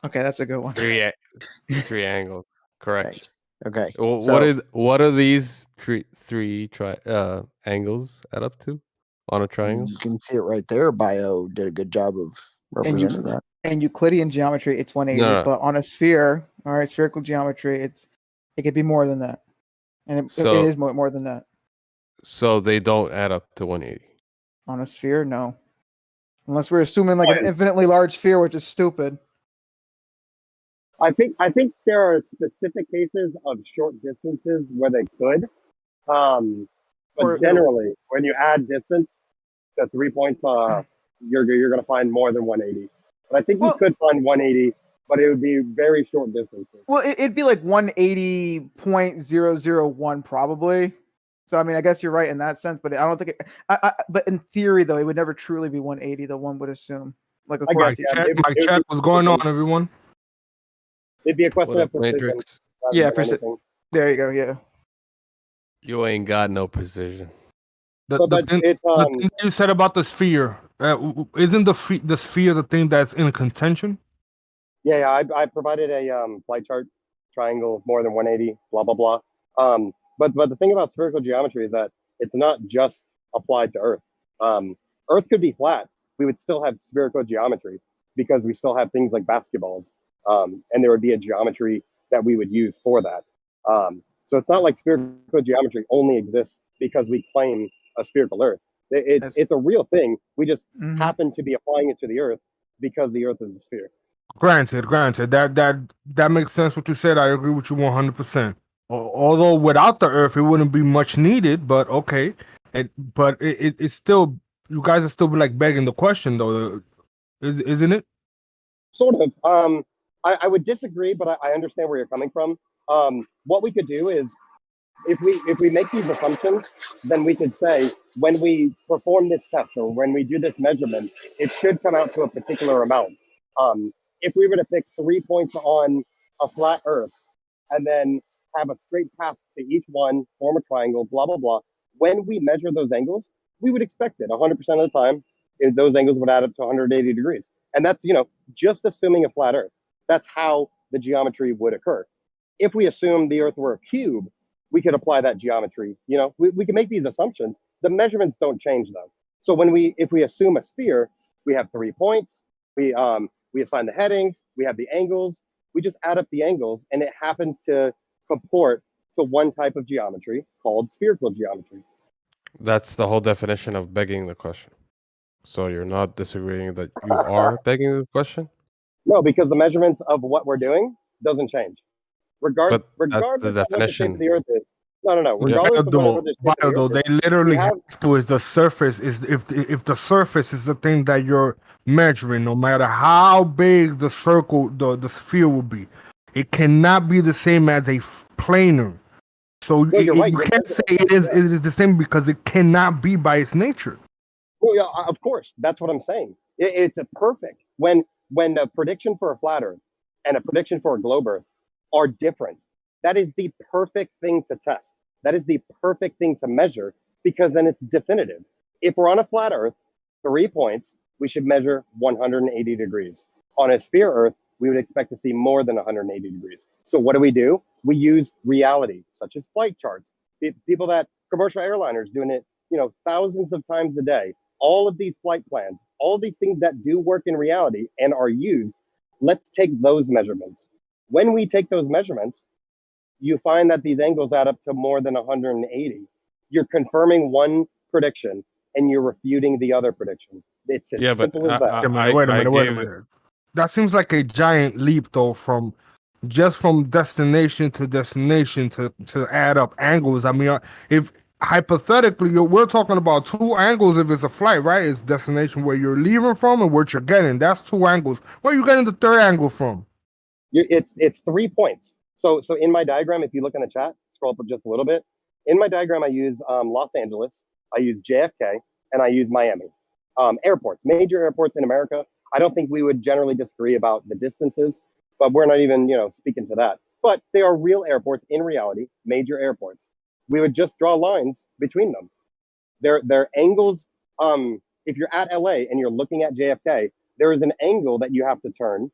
Okay, that's a good one. Three angles. Correct. Thanks. Okay. Well, what are these three angles add up to on a triangle? You can see it right there. Bio did a good job of representing that. And Euclidean geometry, it's 180. No. But on a sphere, all right, spherical geometry, it could be more than that, and it is more than that. So they don't add up to 180. On a sphere, no. Unless we're assuming like an infinitely large sphere, which is stupid. I think there are specific cases of short distances where they could. But generally, when you add distance to 3 points, you're going to find more than 180. But I think you could find 180, but it would be very short distances. Well, it'd be like 180.001 probably. So I mean, I guess you're right in that sense, but I don't think but in theory, though, it would never truly be 180. Though one would assume. Like Mike check. What's going on, everyone? It'd be a question of precision. Yeah, precision. There you go. Yeah. You ain't got no precision. The thing you said about the sphere, isn't the sphere the thing that's in contention? Yeah, I provided a flight chart, triangle, more than 180, blah, blah, blah. But the thing about spherical geometry is that it's not just applied to Earth. Earth could be flat. We would still have spherical geometry because we still have things like basketballs. And there would be a geometry that we would use for that. So it's not like spherical geometry only exists because we claim a spherical Earth. It's a real thing. We just happen to be applying it to the Earth because the Earth is a sphere. Granted, that makes sense what you said. I agree with you 100%. Although without the Earth, it wouldn't be much needed. But okay, but it's still, you guys are still like begging the question though, isn't it? Sort of. I would disagree, but I understand where you're coming from. What we could do is, if we make these assumptions, then we could say when we perform this test or when we do this measurement, it should come out to a particular amount. If we were to pick 3 points on a flat Earth and then have a straight path to each one, form a triangle, blah, blah, blah, when we measure those angles, we would expect it 100% of the time. Those angles would add up to 180 degrees. And that's, just assuming a flat Earth. That's how the geometry would occur. If we assume the Earth were a cube, we could apply that geometry. We can make these assumptions. The measurements don't change though. So if we assume a sphere, we have 3 points. We assign the headings. We have the angles. We just add up the angles, and it happens to comport to one type of geometry called spherical geometry. That's the whole definition of begging the question. So you're not disagreeing that you are begging the question? No, because the measurements of what we're doing doesn't change. Regardless the of what the shape definition. of the Earth is. No. Regardless of whatever the shape of the Earth They is, literally have to is the surface is if the surface is the thing that you're measuring, no matter how big the circle, the sphere will be, it cannot be the same as a planar. So you can't say it is the same because it cannot be by its nature. Well, yeah, of course, that's what I'm saying. It's a perfect when a prediction for a flat Earth and a prediction for a globe Earth are different. That is the perfect thing to test. That is the perfect thing to measure because then it's definitive. If we're on a flat Earth, 3 points, we should measure 180 degrees. On a sphere Earth, we would expect to see more than 180 degrees. So what do? We use reality, such as flight charts. People that commercial airliners doing it, thousands of times a day. All of these flight plans, all these things that do work in reality and are used, let's take those measurements. When we take those measurements, you find that these angles add up to more than 180. You're confirming one prediction and you're refuting the other prediction. It's as simple as that. Wait a minute. That seems like a giant leap, though, from destination to destination to add up angles. I mean, if hypothetically we're talking about two angles, if it's a flight, right? It's destination where you're leaving from and what you're getting. That's two angles. Where are you getting the third angle from? It's 3 points. So in my diagram, if you look in the chat, scroll up just a little bit. In my diagram, I use Los Angeles, I use JFK, and I use Miami. Airports, major airports in America. I don't think we would generally disagree about the distances, but we're not even, speaking to that. But they are real airports in reality, major airports. We would just draw lines between them. They're angles. If you're at LA and you're looking at JFK, there is an angle that you have to turn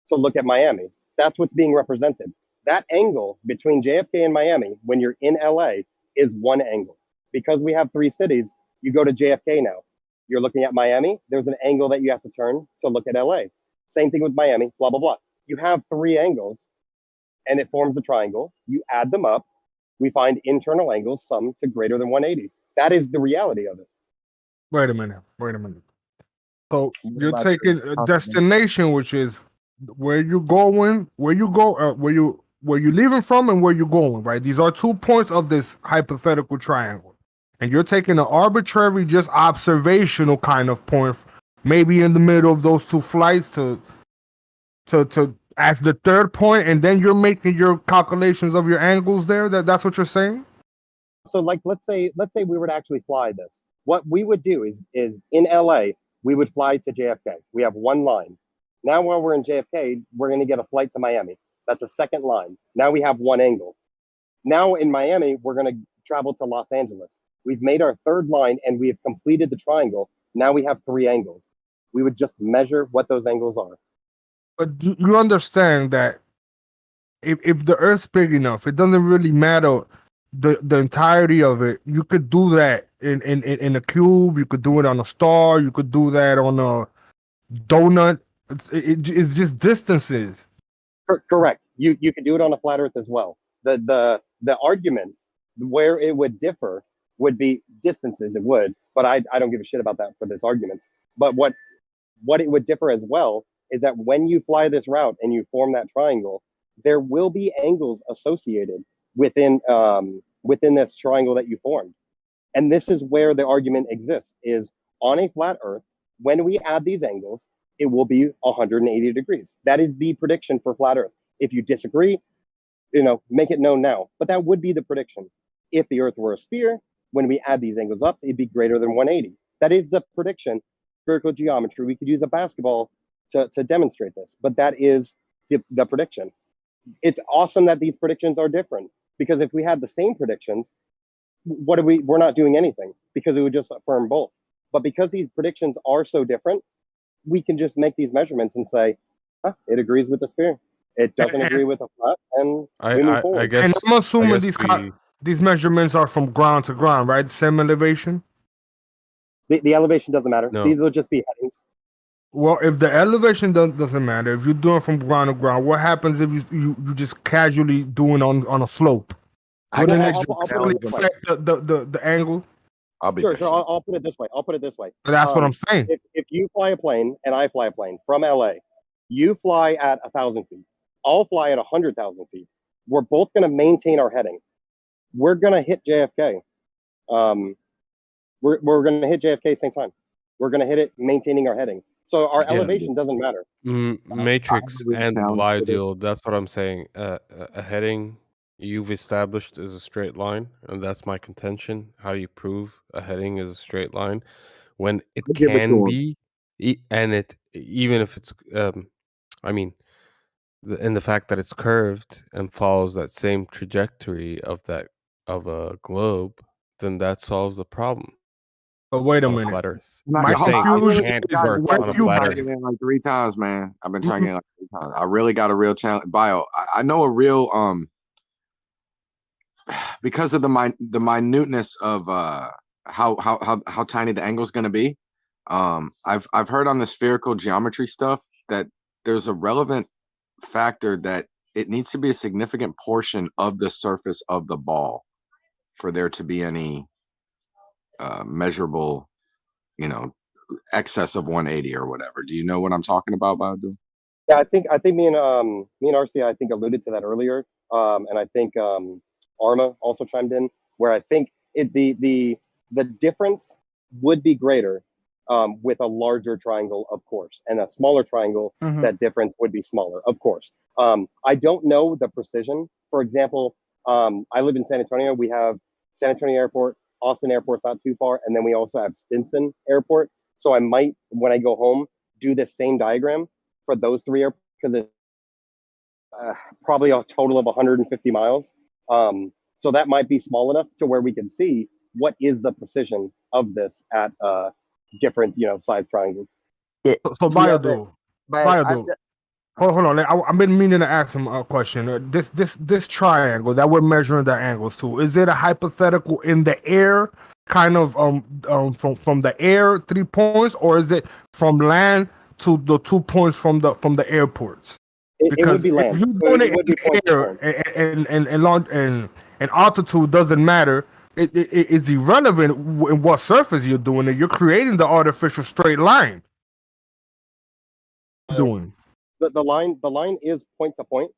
to look at Miami. That's what's being represented. That angle between JFK and Miami, when you're in LA, is one angle. Because we have 3 cities, you go to JFK now. You're looking at Miami, there's an angle that you have to turn to look at LA. Same thing with Miami, blah, blah, blah. You have 3 angles, and it forms a triangle. You add them up, we find internal angles sum to greater than 180. That is the reality of it. Wait a minute. So you're taking a destination, which is where you're going, where you're leaving from and where you're going, right? These are 2 points of this hypothetical triangle. And you're taking an arbitrary, just observational kind of point, maybe in the middle of those 2 flights to as the third point, and then you're making your calculations of your angles there. That's what you're saying? So like let's say we were to actually fly this. What we would do is in LA, we would fly to JFK. We have 1 line. Now while we're in JFK, we're going to get a flight to Miami. That's a second line. Now we have 1 angle. Now in Miami, we're going to travel to Los Angeles. We've made our 3rd line and we have completed the triangle. Now we have 3 angles. We would just measure what those angles are. But you understand that if the Earth's big enough, it doesn't really matter the entirety of it. You could do that in a cube. You could do it on a star. You could do that on a donut. It's just distances. Correct. You could do it on a flat Earth as well. The argument where it would differ would be distances. It would, but I don't give a shit about that for this argument. But what it would differ as well is that when you fly this route and you form that triangle, there will be angles associated within this triangle that you formed. And this is where the argument exists, is on a flat Earth, when we add these angles, it will be 180 degrees. That is the prediction for flat Earth. If you disagree, make it known now. But that would be the prediction. If the Earth were a sphere, when we add these angles up, it'd be greater than 180. That is the prediction. Spherical geometry, we could use a basketball to demonstrate this, but that is the prediction. It's awesome that these predictions are different, because if we had the same predictions, we're not doing anything, because it would just affirm both. But because these predictions are so different, we can just make these measurements and say, it agrees with the sphere. It doesn't agree with a flat, and we move forward. I guess, and I'm assuming these measurements are from ground to ground, right? Same elevation? The elevation doesn't matter. No. These will just be headings. Well, if the elevation doesn't matter, if you're doing from ground to ground, what happens if you just casually doing on a slope? Wouldn't it just affect the angle? Sure. I'll put it this way. That's what I'm saying. If you fly a plane and I fly a plane from LA, you fly at 1,000 feet. I'll fly at 100,000 feet. We're both going to maintain our heading. We're going to hit JFK. We're going to hit JFK same time. We're going to hit it maintaining our heading. So our elevation doesn't matter. Matrix and Ideal, that's what I'm saying. A heading you've established is a straight line, and that's my contention. How do you prove a heading is a straight line when it can be, and it even if it's, in the fact that it's curved and follows that same trajectory of a globe, then that solves the problem. But wait a on minute. Flat Earth. My You're saying confusion it can't is work when on a you flat Trying Earth. to get in like 3 times, man. I've been trying to get in like 3 times. I really got a real challenge. I know a real because of the minuteness of how tiny the angle is going to be. I've heard on the spherical geometry stuff that there's a relevant factor that it needs to be a significant portion of the surface of the ball for there to be any measurable, excess of 180 or whatever. Do you know what I'm talking about, Badu? Yeah, I think me and RC I think alluded to that earlier, and I think Arma also chimed in where I think the difference would be greater with a larger triangle, of course, and a smaller triangle. Mhm. That difference would be smaller, of course. I don't know the precision. For example, I live in San Antonio. We have San Antonio Airport, Austin Airport's not too far, and then we also have Stinson Airport. So I might, when I go home, do this same diagram for those three airports because it's probably a total of 150 miles. So that might be small enough to where we can see what is the precision of this at different, size triangles. So Biodul, hold on. I've been meaning to ask him a question. This triangle that we're measuring the angles to, is it a hypothetical in the air, kind of from the air 3 points, or is it from land to the 2 points from the airports? It would be land. If you're doing it in the air and altitude doesn't matter, it's irrelevant in what surface you're doing it. You're creating the artificial straight line. Doing. The line is point to point.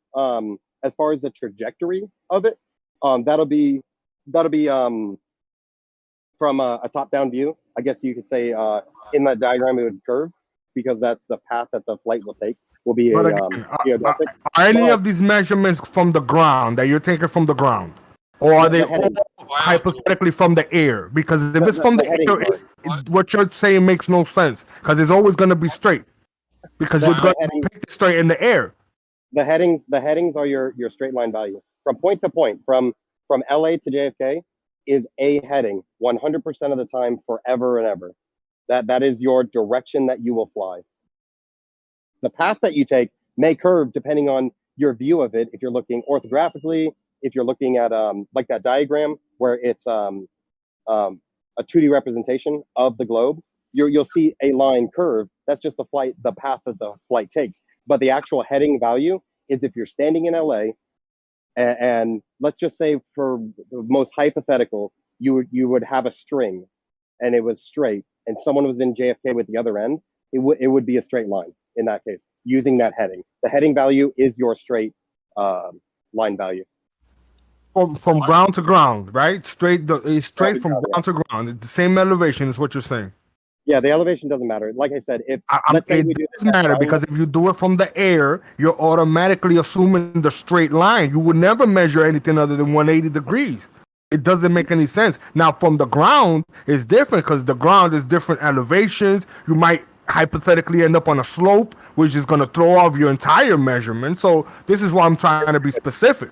As far as the trajectory of it, that'll be from a top down view. I guess you could say in that diagram it would curve because that's the path that the flight will take. Will be geodesic. Are any of these measurements from the ground that you're taking from the ground, or are they all hypothetically from the air? Because if it's from the air, what you're saying makes no sense because it's always going to be straight. Because you're going to pick it straight in the air. The headings are your straight line value from point to point, from LA to JFK is a heading 100% of the time, forever and ever. That is your direction that you will fly. The path that you take may curve depending on your view of it. If you're looking orthographically, if you're looking at like that diagram where it's a 2D representation of the globe, you'll see a line curve. That's just the path that the flight takes. But the actual heading value is if you're standing in LA, and let's just say for the most hypothetical, you would have a string, and it was straight, and someone was in JFK with the other end, it would be a straight line in that case using that heading. The heading value is your straight line value. From ground to ground, right? It's straight from ground to ground. It's the same elevation is what you're saying. Yeah, the elevation doesn't matter. Like I said, let's say we do this doesn't matter because if you do it from the air, you're automatically assuming the straight line. You would never measure anything other than 180 degrees. It doesn't make any sense. Now, from the ground, it's different because the ground is different elevations. You might hypothetically end up on a slope, which is going to throw off your entire measurement. So this is why I'm trying to be specific.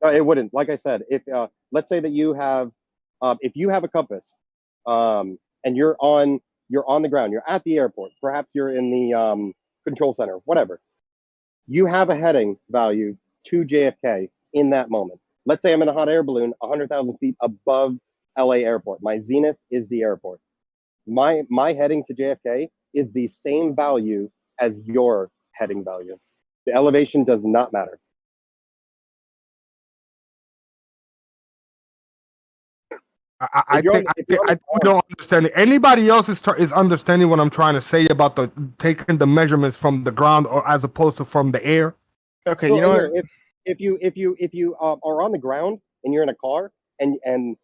It wouldn't. Like I said, if let's say that you have, if you have a compass, and you're on the ground, you're at the airport, perhaps you're in the control center, whatever. You have a heading value to JFK in that moment. Let's say I'm in a hot air balloon 100,000 feet above LA airport. My zenith is the airport. My heading to JFK is the same value as your heading value. The elevation does not matter. I don't understand it. Anybody else is understanding what I'm trying to say about the taking the measurements from the ground or as opposed to from the air? Okay, you know what? If you are on the ground and you're in a car and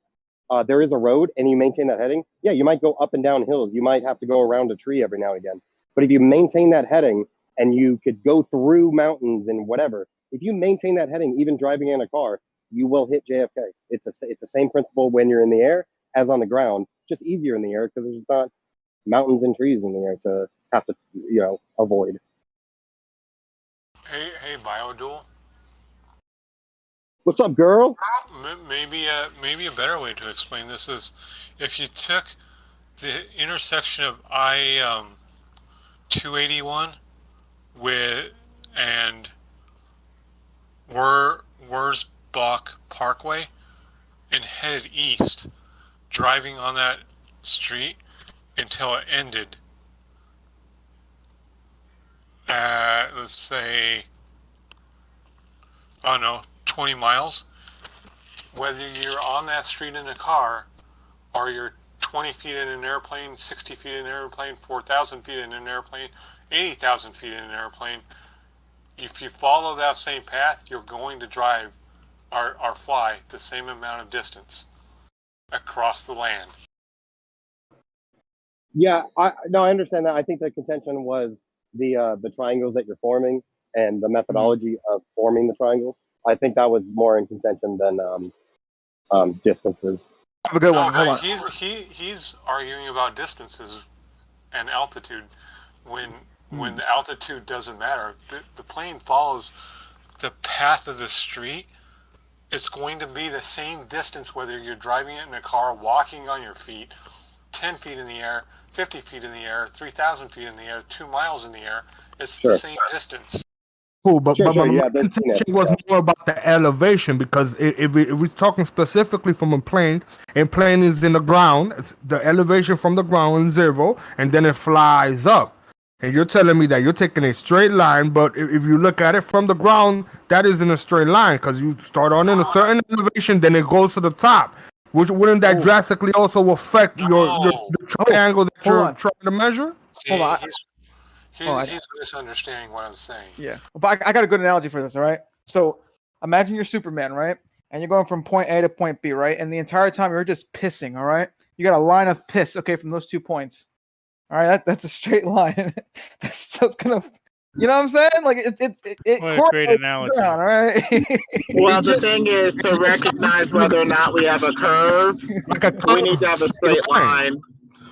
there is a road and you maintain that heading, yeah, you might go up and down hills. You might have to go around a tree every now and again. But if you maintain that heading and you could go through mountains and whatever, if you maintain that heading, even driving in a car, you will hit JFK. It's the same principle when you're in the air as on the ground, just easier in the air because there's not mountains and trees in the air to have to, avoid. Hey, Biodual. What's up, girl? Maybe a better way to explain this is if you took the intersection of I-281 and Wurzbach Parkway and headed east, driving on that street until it ended at, let's say, I don't know, 20 miles. Whether you're on that street in a car or you're 20 feet in an airplane, 60 feet in an airplane, 4,000 feet in an airplane, 80,000 feet in an airplane, if you follow that same path, you're going to drive or fly the same amount of distance across the land. Yeah, I understand that. I think the contention was the triangles that you're forming and the methodology of forming the triangle. I think that was more in contention than distances. Have a good No, one. Hold but on. he's arguing about distances and altitude when the altitude doesn't matter. The plane follows the path of the street. It's going to be the same distance whether you're driving it in a car, walking on your feet, 10 feet in the air, 50 feet in the air, 3,000 feet in the air, 2 miles in the air. It's the same distance. Cool, but my that's contention was more about the elevation, because if we're talking specifically from a plane, and plane is in the ground, it's the elevation from the ground is 0, and then it flies up. And you're telling me that you're taking a straight line, but if you look at it from the ground, that isn't a straight line, because you start on in a certain elevation, then it goes to the top. Which wouldn't that drastically also affect the triangle that you're trying to measure? See, he's misunderstanding what I'm saying. Yeah, but I got a good analogy for this. All right, so imagine you're Superman, right? And you're going from point A to point B, right? And the entire time you're just pissing. All right, you got a line of piss. Okay, from those 2 points. All right, that's a straight line. that's gonna, you know what I'm saying? Like it What a great analogy. Down, all right. Well, the thing is to recognize whether or not we have a curve. We need to have a straight line.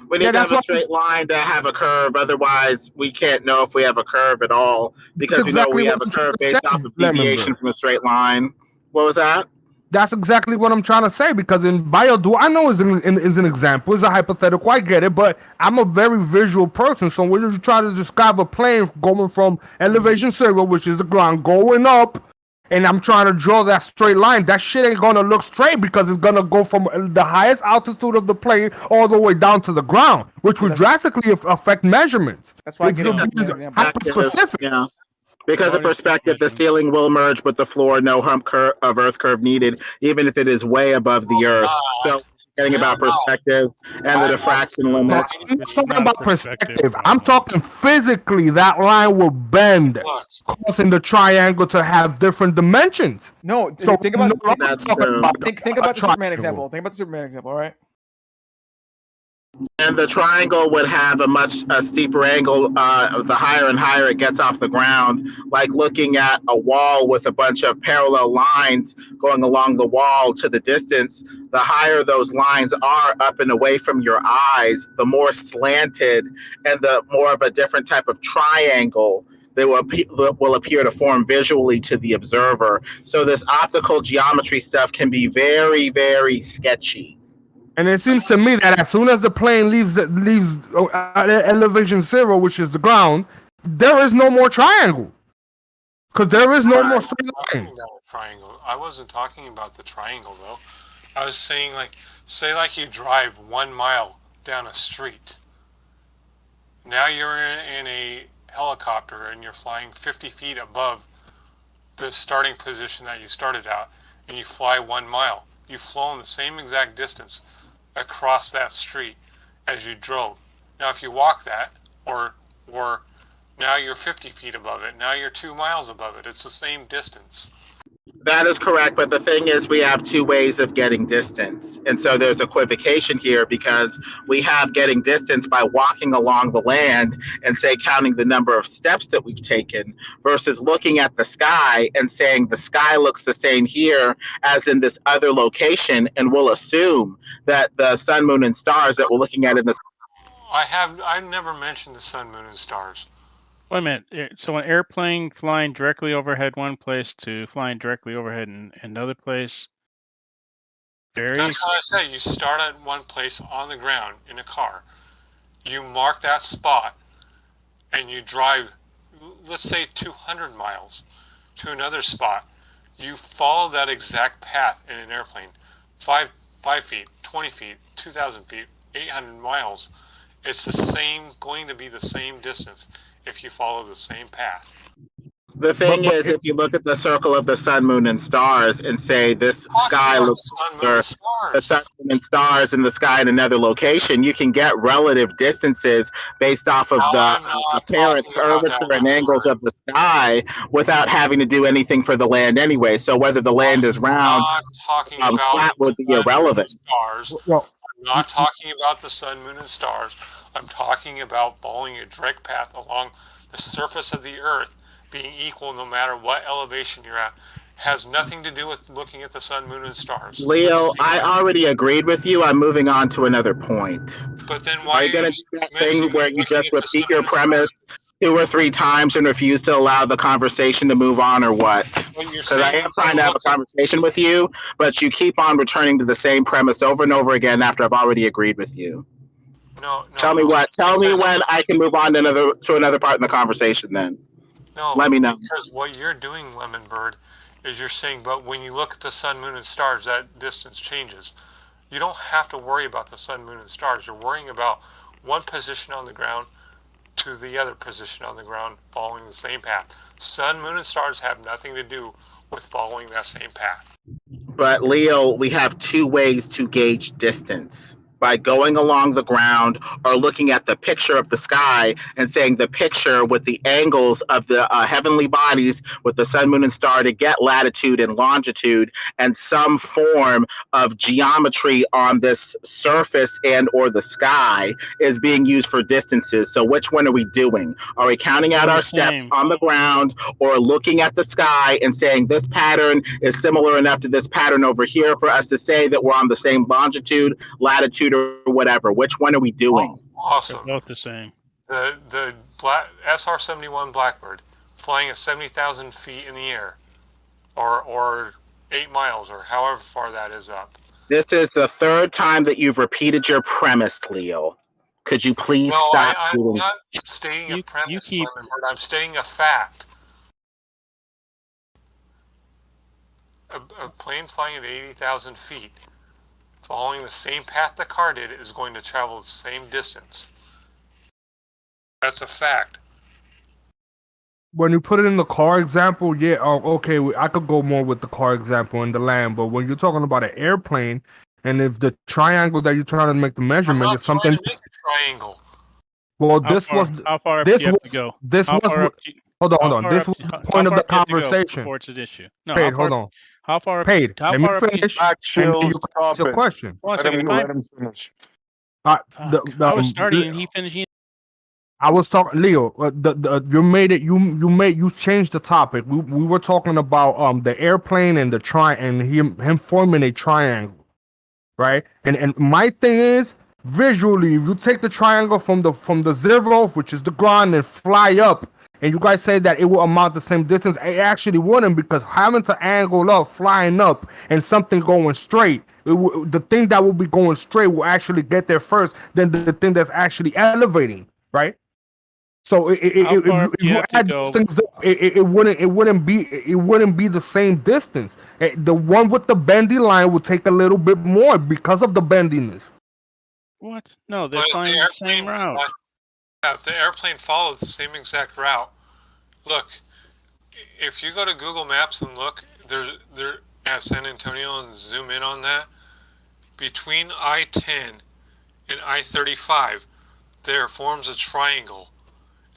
We need to have a straight line to have a curve. Otherwise, we can't know if we have a curve at all, because we know we have a curve based off of deviation from a straight line. What was that? That's exactly what I'm trying to say, because in BioDual, I know is an example, it's a hypothetical, I get it, but I'm a very visual person, so when you try to describe a plane going from elevation 0, which is the ground, going up, and I'm trying to draw that straight line, that shit ain't gonna look straight, because it's gonna go from the highest altitude of the plane all the way down to the ground, which would drastically affect measurements. That's why it's hyper-specific. Yeah. Because of perspective, the ceiling will merge with the floor, no hump of earth curve needed, even if it is way above the earth. So getting about perspective and the diffraction limit. I'm not talking about perspective. I'm talking physically. That line will bend, causing the triangle to have different dimensions. No, so think about think about the Superman example. Think about the Superman example, all right? And the triangle would have a steeper angle the higher and higher it gets off the ground, like looking at a wall with a bunch of parallel lines going along the wall to the distance. The higher those lines are up and away from your eyes, the more slanted and the more of a different type of triangle they will appear to form visually to the observer. So this optical geometry stuff can be very, very sketchy. And it seems to me that as soon as the plane leaves elevation 0, which is the ground, there is no more triangle, because there is no more straight line. Triangle. I wasn't talking about the triangle though. I was saying, say you drive 1 mile down a street. Now you're in a helicopter and you're flying 50 feet above the starting position that you started out, and you fly 1 mile. You've flown the same exact distance across that street as you drove. Now if you walk that, or now you're 50 feet above it, now you're 2 miles above it, it's the same distance. That is correct, but the thing is we have 2 ways of getting distance. And so there's equivocation here, because we have getting distance by walking along the land and say counting the number of steps that we've taken, versus looking at the sky and saying the sky looks the same here as in this other location, and we'll assume that the sun, moon, and stars that we're looking at in the I've never mentioned the sun, moon, and stars. Wait a minute. So an airplane flying directly overhead one place to flying directly overhead in another place. That's what I say. You start at one place on the ground in a car. You mark that spot, and you drive, let's say 200 miles to another spot. You follow that exact path in an airplane. 5 feet, 20 feet, 2,000 feet, 800 miles. It's going to be the same distance if you follow the same path. The thing is, if you look at the circle of the sun, moon, and stars and say this sky looks like the sun, moon, and stars in the sky in another location, you can get relative distances based off of the apparent curvature and angles of the sky without having to do anything for the land anyway. So whether the land is round, flat would be irrelevant. Stars. Well, I'm not talking about the sun, moon, and stars. I'm talking about following a direct path along the surface of the Earth, being equal no matter what elevation you're at. Has nothing to do with looking at the sun, moon, and stars. Leo, I already agreed with you. I'm moving on to another point. But then why are you going to do that thing where you just repeat your premise 2 or 3 times and refuse to allow the conversation to move on, or what? Because I am trying to have a conversation with you, but you keep on returning to the same premise over and over again after I've already agreed with you. Tell me what. Tell me when I can move on to another part in the conversation then. No, let me know. Because what you're doing, Lemon Bird, is you're saying, but when you look at the sun, moon, and stars, that distance changes. You don't have to worry about the sun, moon, and stars. You're worrying about one position on the ground to the other position on the ground following the same path. Sun, moon, and stars have nothing to do with following that same path. But Leo, we have 2 ways to gauge distance. By going along the ground or looking at the picture of the sky and saying the picture with the angles of the heavenly bodies with the sun, moon, and star to get latitude and longitude and some form of geometry on this surface and or the sky is being used for distances. So which one are we doing? Are we counting out our steps on the ground or looking at the sky and saying this pattern is similar enough to this pattern over here for us to say that we're on the same longitude, latitude, or whatever? Which one are we doing? Awesome. They're both the same. The SR-71 Blackbird flying at 70,000 feet in the air, or 8 miles, or however far that is up. This is the 3rd time that you've repeated your premise, Leo. Could you please stop? I'm not stating a premise, Lemon Bird. I'm stating a fact. A plane flying at 80,000 feet, following the same path the car did, is going to travel the same distance. That's a fact. When you put it in the car example, yeah, okay, I could go more with the car example in the land, but when you're talking about an airplane, and if the triangle that you're trying to make the measurement is something, triangle. Well, How far up this do you have was to go? this How was far up hold on. This was the point of the conversation. Before it's an issue. No, Paid, hold on. How far? Paid. How Let me far finish. And you ask your question. Let him finish. I was starting and he finishing. I was talking, Leo. You changed the topic. We were talking about the airplane and the him forming a triangle, right? And my thing is, visually, if you take the triangle from the 0, which is the ground, and fly up, and you guys say that it will amount the same distance, it actually wouldn't, because having to angle up, flying up, and something going straight, the thing that will be going straight will actually get there first than the thing that's actually elevating, right? So if you add those things up, it wouldn't be the same distance. The one with the bendy line would take a little bit more because of the bendiness. What? No, they're flying the same route. If the airplane follows the same exact route, look, if you go to Google Maps and look, they're at San Antonio and zoom in on that, between I-10 and I-35, there forms a triangle.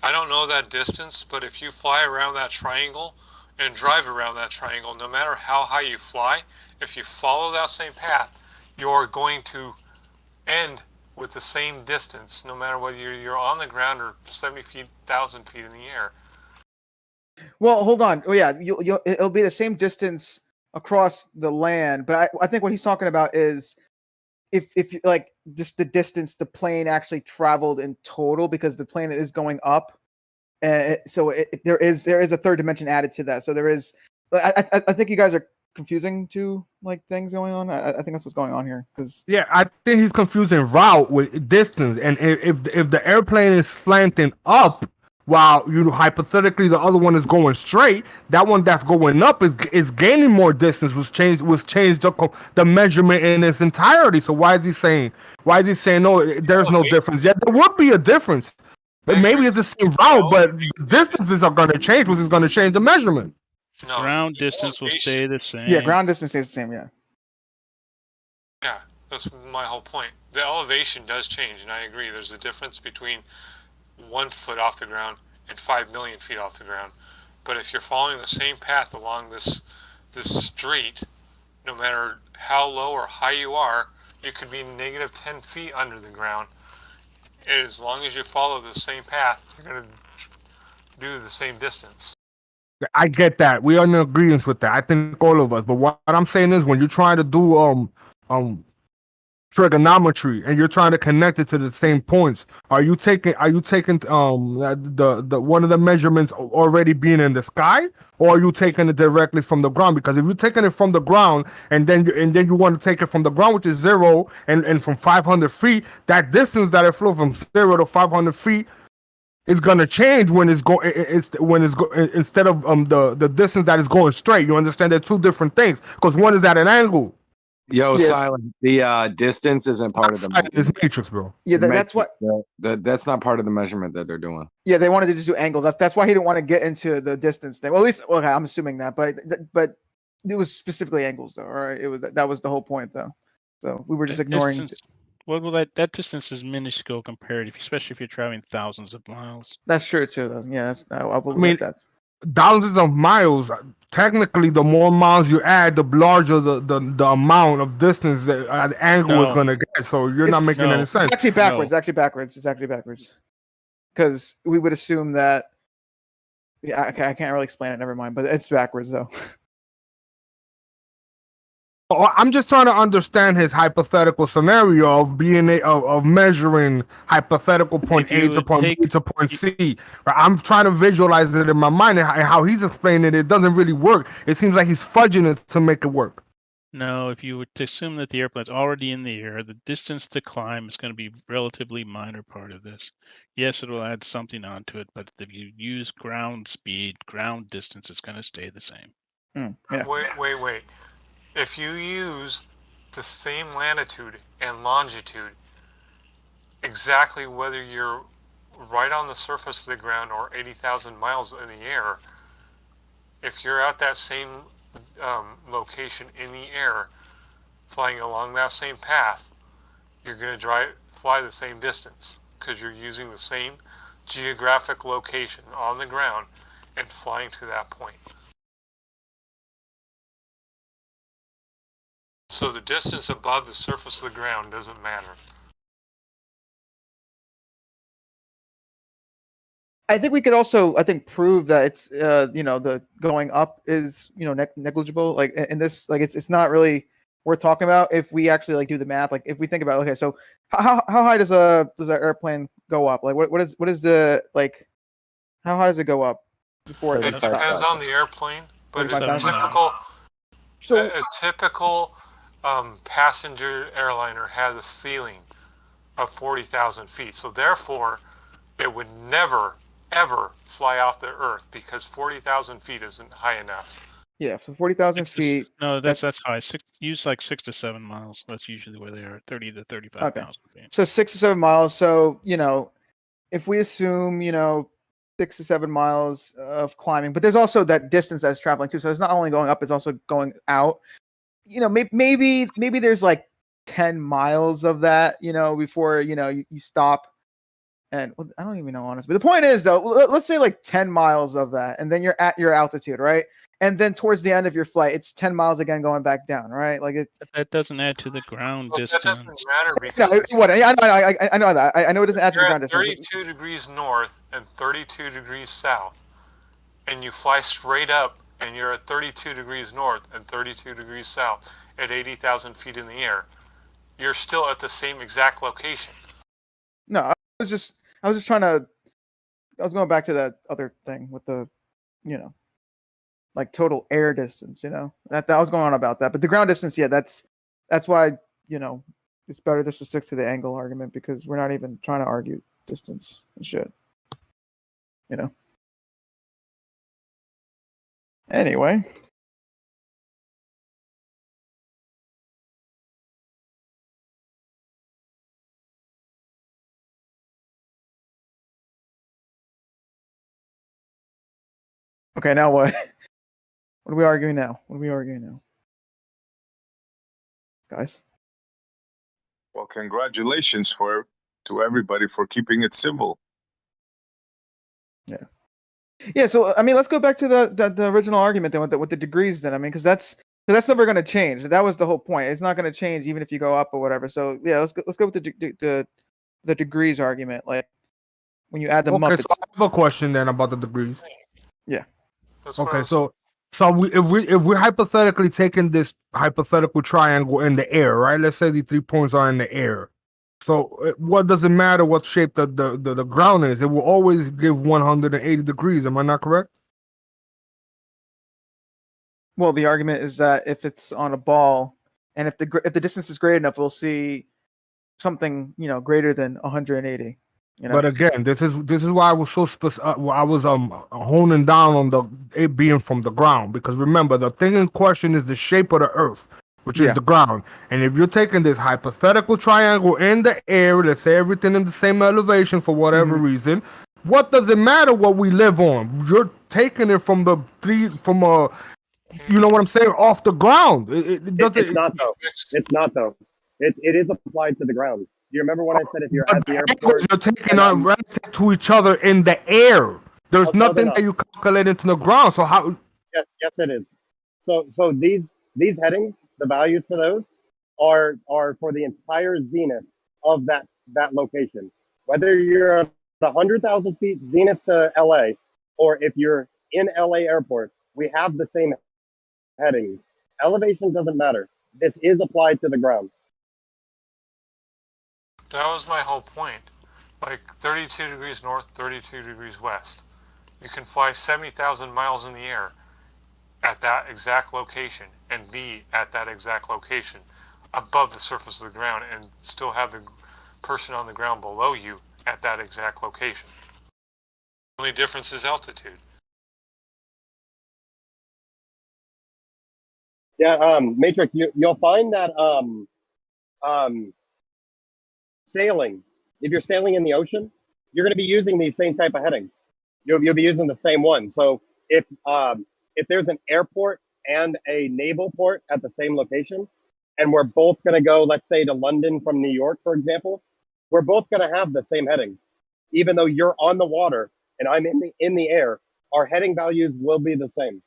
I don't know that distance, but if you fly around that triangle and drive around that triangle, no matter how high you fly, if you follow that same path, you're going to end with the same distance, no matter whether you're on the ground or 70,000 feet in the air. Well, hold on. Oh yeah, it'll be the same distance across the land, but I think what he's talking about is if you like just the distance the plane actually traveled in total, because the plane is going up, so there is a third dimension added to that. So there is. I think you guys are confusing two things going on. I think that's what's going on here. Yeah, I think he's confusing route with distance, and if the airplane is slanting up, while you hypothetically the other one is going straight, that one that's going up is gaining more distance, was changed the measurement in its entirety. So why is he saying no, there's no difference? Yeah, there would be a difference. But maybe it's the same route, but the distances are going to change, which is going to change the measurement. No, Ground the distance will elevation- stay the same. Yeah, ground distance stays the same. Yeah. Yeah, that's my whole point. The elevation does change, and I agree. There's a difference between 1 foot off the ground and 5 million feet off the ground. But if you're following the same path along this street, no matter how low or high you are, you could be negative 10 feet under the ground. As long as you follow the same path, you're going to do the same distance. I get that. We are in agreement with that. I think all of us. But what I'm saying is, when you're trying to do trigonometry and you're trying to connect it to the same points, are you taking the one of the measurements already being in the sky, or are you taking it directly from the ground? Because if you're taking it from the ground and then you want to take it from the ground, which is 0, and from 500 feet, that distance that it flew from 0 to 500 feet, it's gonna change when it's going. Instead of the distance that is going straight. You understand? They're two different things, because one is at an angle. Yo, Silent. The distance isn't part of the It's matrix, bro. Yeah, that's what. That's not part of the measurement that they're doing. Yeah, they wanted to just do angles. That's why he didn't want to get into the distance thing. Well, at least, okay, I'm assuming that, but it was specifically angles, though. All right, that was the whole point, thow. So we were just ignoring. Distance, well, that distance is minuscule compared, especially if you're traveling thousands of miles. That's true too, though. Yeah, I believe mean, that. Thousands of miles. Technically, the more miles you add, the larger the amount of distance that an angle is going to get. So you're not making any sense. It's actually backwards. It's actually backwards. Because we would assume that. Yeah, okay, I can't really explain it. Never mind. But it's backwards, though. I'm just trying to understand his hypothetical scenario of of measuring hypothetical point A to point B to point C. I'm trying to visualize it in my mind, and how he's explaining it. It doesn't really work. It seems like he's fudging it to make it work. No, if you were to assume that the airplane's already in the air, the distance to climb is going to be relatively minor part of this. Yes, it will add something onto it, but if you use ground speed, ground distance is going to stay the same. Yeah. Wait. If you use the same latitude and longitude, exactly whether you're right on the surface of the ground or 80,000 miles in the air, if you're at that same location in the air, flying along that same path, you're going to fly the same distance, because you're using the same geographic location on the ground and flying to that point. So the distance above the surface of the ground doesn't matter. I think we could also, prove that it's, the going up is, negligible. Like in this, like it's not really worth talking about if we actually do the math. Like if we think about, okay, so how high does an airplane go up? Like what is the how high does it go up before? It depends on the airplane, but a typical passenger airliner has a ceiling of 40,000 feet. So therefore, it would never, ever fly off the Earth, because 40,000 feet isn't high enough. Yeah, so 40,000 feet. No, that's high. Use 6 to 7 miles. That's usually where they are. 30 to 35,000 feet. So 6 to 7 miles. So if we assume 6 to 7 miles of climbing, but there's also that distance that's traveling too. So it's not only going up; it's also going out. Maybe there's 10 miles of that, before you stop. And I don't even know, honestly. But the point is, though, let's say 10 miles of that, and then you're at your altitude, right? And then towards the end of your flight, it's 10 miles again going back down, right? That doesn't add to the ground distance. That doesn't matter, because I know that. I know it doesn't add to the ground distance. 32 degrees north and 32 degrees south, and you fly straight up, and you're at 32 degrees north and 32 degrees south at 80,000 feet in the air. You're still at the same exact location. No, I was just trying to. I was going back to that other thing with the, total air distance. That I was going on about that, but the ground distance, yeah, that's why it's better just to stick to the angle argument, because we're not even trying to argue distance and shit. you know. Anyway. Okay, now what? What are we arguing now? What are we arguing now? Guys? Well, congratulations to everybody for keeping it civil. Yeah. Yeah, so I mean, let's go back to the original argument then with the degrees then. I mean, because that's never going to change. That was the whole point. It's not going to change even if you go up or whatever. So yeah, let's go with the degrees argument. Like when you add them up. Okay, so I have a question then about the degrees. Yeah. Okay, so if we're hypothetically taking this hypothetical triangle in the air, right? Let's say the 3 points are in the air. So what does it matter what shape the ground is? It will always give 180 degrees. Am I not correct? Well, the argument is that if it's on a ball, and if the distance is great enough, we'll see something greater than 180. But again, this is why I was so I was honing down on it being from the ground, because remember the thing in question is the shape of the Earth, which is the ground. And if you're taking this hypothetical triangle in the air, let's say everything in the same elevation for whatever reason, what does it matter what we live on? You're taking it from you know what I'm saying, off the ground. It doesn't. It's not though. It's not though. It is applied to the ground. Do you remember when I said if you're at the airport, you're taking are relative to each other in the air? There's nothing that you calculate into the ground. So how? Yes, it is. So these headings, the values for those are for the entire zenith of that location. Whether you're at 100,000 feet zenith to LA, or if you're in LA airport, we have the same headings. Elevation doesn't matter. This is applied to the ground. That was my whole point. Like 32 degrees north, 32 degrees west. You can fly 70,000 miles in the air at that exact location and be at that exact location above the surface of the ground and still have the person on the ground below you at that exact location. The only difference is altitude. Yeah, Matrix, you'll find that sailing, if you're sailing in the ocean, you're going to be using these same type of headings. You'll be using the same one. So if there's an airport and a naval port at the same location, and we're both going to go, let's say, to London from New York, for example, we're both going to have the same headings. Even though you're on the water and I'm in the air, our heading values will be the same.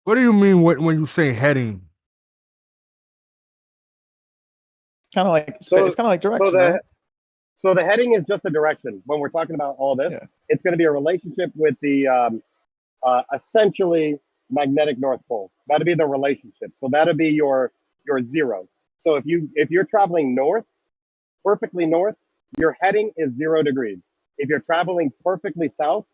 What do you mean when you say heading? Kind of like it's kind of like direction. So the heading is just a direction. When we're talking about all this, it's going to be a relationship with the essentially magnetic North Pole. That'll be the relationship. So that'll be your zero. So if you're traveling north, perfectly north, your heading is 0 degrees. If you're traveling perfectly south,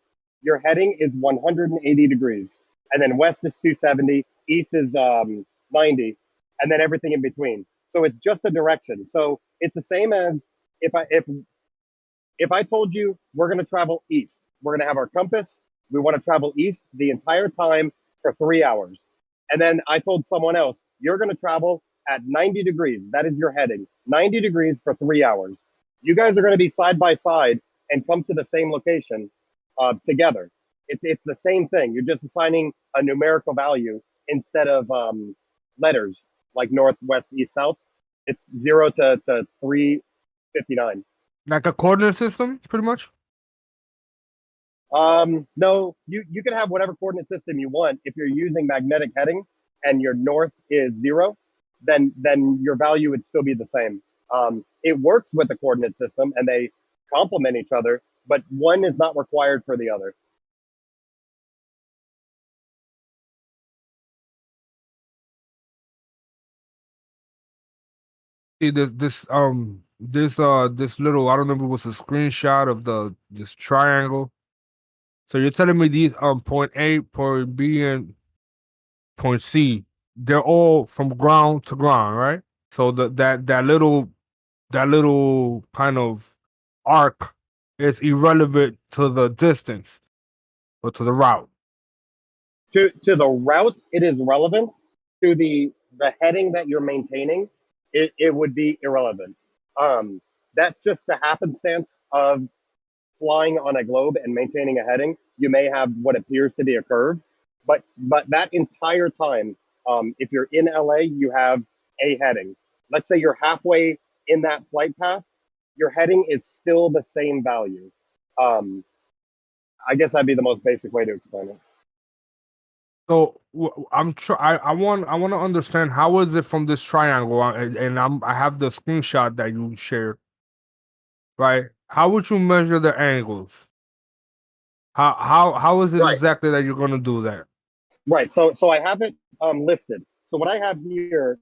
your heading is 180 degrees. And then west is 270, east is 90, and then everything in between. So it's just a direction. So it's the same as if I told you we're going to travel east, we're going to have our compass, we want to travel east the entire time for 3 hours. And then I told someone else, you're going to travel at 90 degrees. That is your heading, 90 degrees for 3 hours. You guys are going to be side by side and come to the same location together. It's the same thing. You're just assigning a numerical value instead of letters like north, west, east, south. It's 0 to 359. Like a coordinate system, pretty much? No, you can have whatever coordinate system you want. If you're using magnetic heading and your north is 0, then your value would still be the same. It works with the coordinate system and they complement each other, but one is not required for the other. See this little, I don't know if it was a screenshot of this triangle. So you're telling me these point A, point B, and point C, they're all from ground to ground, right? So that little kind of arc is irrelevant to the distance or to the route. To the route, it is relevant. To the heading that you're maintaining, it would be irrelevant. That's just the happenstance of flying on a globe and maintaining a heading. You may have what appears to be a curve, but that entire time, if you're in LA, you have a heading. Let's say you're halfway in that flight path, your heading is still the same value. I guess that'd be the most basic way to explain it. So I want to understand how is it from this triangle, and I have the screenshot that you shared, right? How would you measure the angles? How is it Right. exactly that you're going to do that? Right. So I have it listed. So what I have here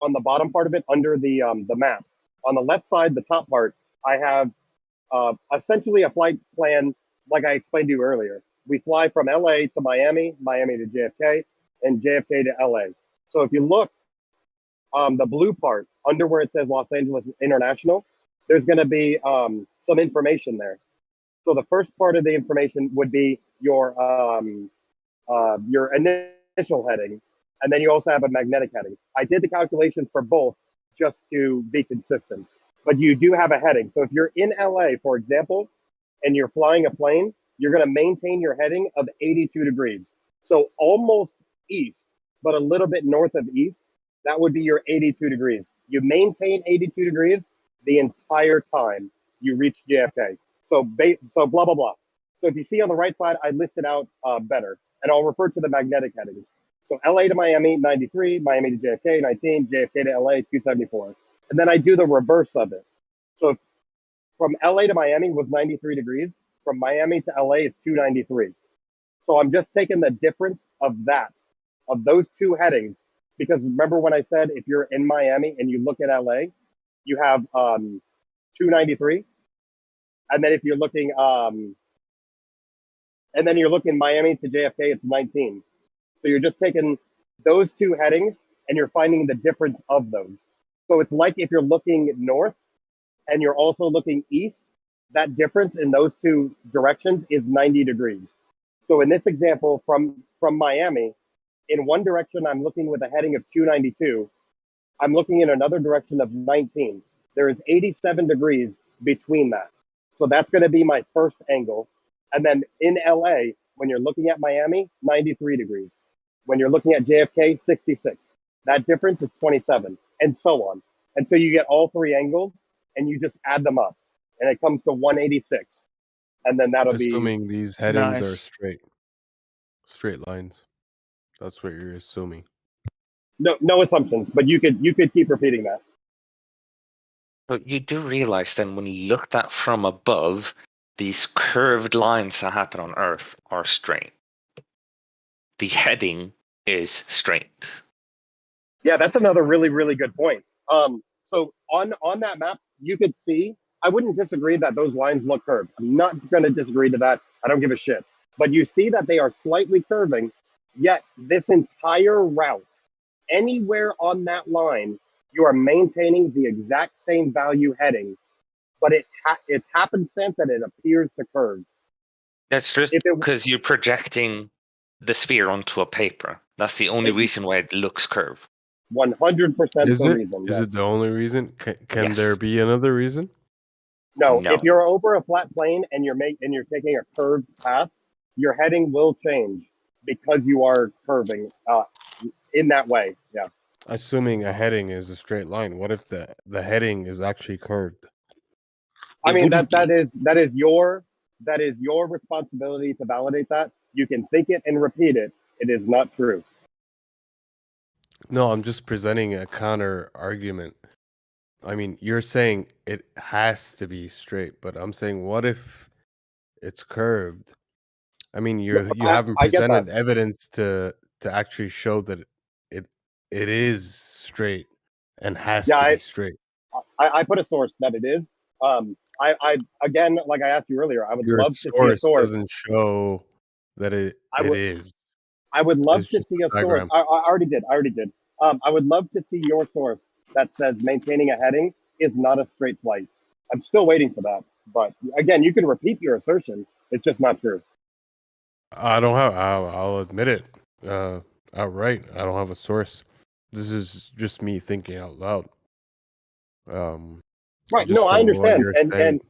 on the bottom part of it, under the map, on the left side, the top part, I have essentially a flight plan like I explained to you earlier. We fly from LA to Miami, Miami to JFK, and JFK to LA. So if you look, the blue part under where it says Los Angeles International, there's going to be some information there. So the first part of the information would be your initial heading, and then you also have a magnetic heading. I did the calculations for both just to be consistent, but you do have a heading. So if you're in LA, for example, and you're flying a plane, you're going to maintain your heading of 82 degrees. So almost east, but a little bit north of east, that would be your 82 degrees. You maintain 82 degrees the entire time you reach JFK. So blah, blah, blah. So if you see on the right side, I listed out better, and I'll refer to the magnetic headings. So LA to Miami, 93, Miami to JFK, 19, JFK to LA, 274. And then I do the reverse of it. So from LA to Miami was 93 degrees. From Miami to LA is 293. So I'm just taking the difference of those two headings, because remember when I said if you're in Miami and you look at LA, you have 293. And then if you're looking Miami to JFK, it's 19. So you're just taking those two headings and you're finding the difference of those. So it's like if you're looking north and you're also looking east, that difference in those two directions is 90 degrees. So in this example, from Miami, in one direction, I'm looking with a heading of 292. I'm looking in another direction of 19. There is 87 degrees between that. So that's going to be my first angle. And then in LA, when you're looking at Miami, 93 degrees. When you're looking at JFK, 66. That difference is 27, and so on. Until you get all three angles, and you just add them up, and it comes to 186. And then that'll be... Assuming these headings are Nice. straight lines. That's what you're assuming. No assumptions, but you could keep repeating that. But you do realize then when you look at from above, these curved lines that happen on Earth are straight. The heading is straight. Yeah, that's another really, really good point. So on that map, you could see, I wouldn't disagree that those lines look curved. I'm not going to disagree to that. I don't give a shit. But you see that they are slightly curving, yet this entire route, anywhere on that line, you are maintaining the exact same value heading, but it's happenstance that it appears to curve. That's just because you're projecting the sphere onto a paper. That's the only reason why it looks curved. 100% Is the it? reason. Is Yes. it the only reason? Can Yes. there be another reason? No, No. if you're over a flat plane and you're taking a curved path, your heading will change because you are curving in that way. Yeah. Assuming a heading is a straight line. What if the heading is actually curved? I mean that is your responsibility to validate that. You can think it and repeat it. It is not true. No, I'm just presenting a counter argument. I mean, you're saying it has to be straight, but I'm saying, what if it's curved? I mean, you haven't I get presented that. evidence to actually show that it is straight and has Yeah, to be straight. I put a source that it is. I again, like I asked you earlier, I would Your love to see a source source. doesn't show that it I would- is. I would love It's to just see a a source. diagram. I already did. I already did. I would love to see your source that says maintaining a heading is not a straight flight. I'm still waiting for that. But again, you can repeat your assertion. It's just not true. I don't have. I'll admit it. Outright, I don't have a source. This is just me thinking out loud. Right. Just No, I from what understand. you're And saying.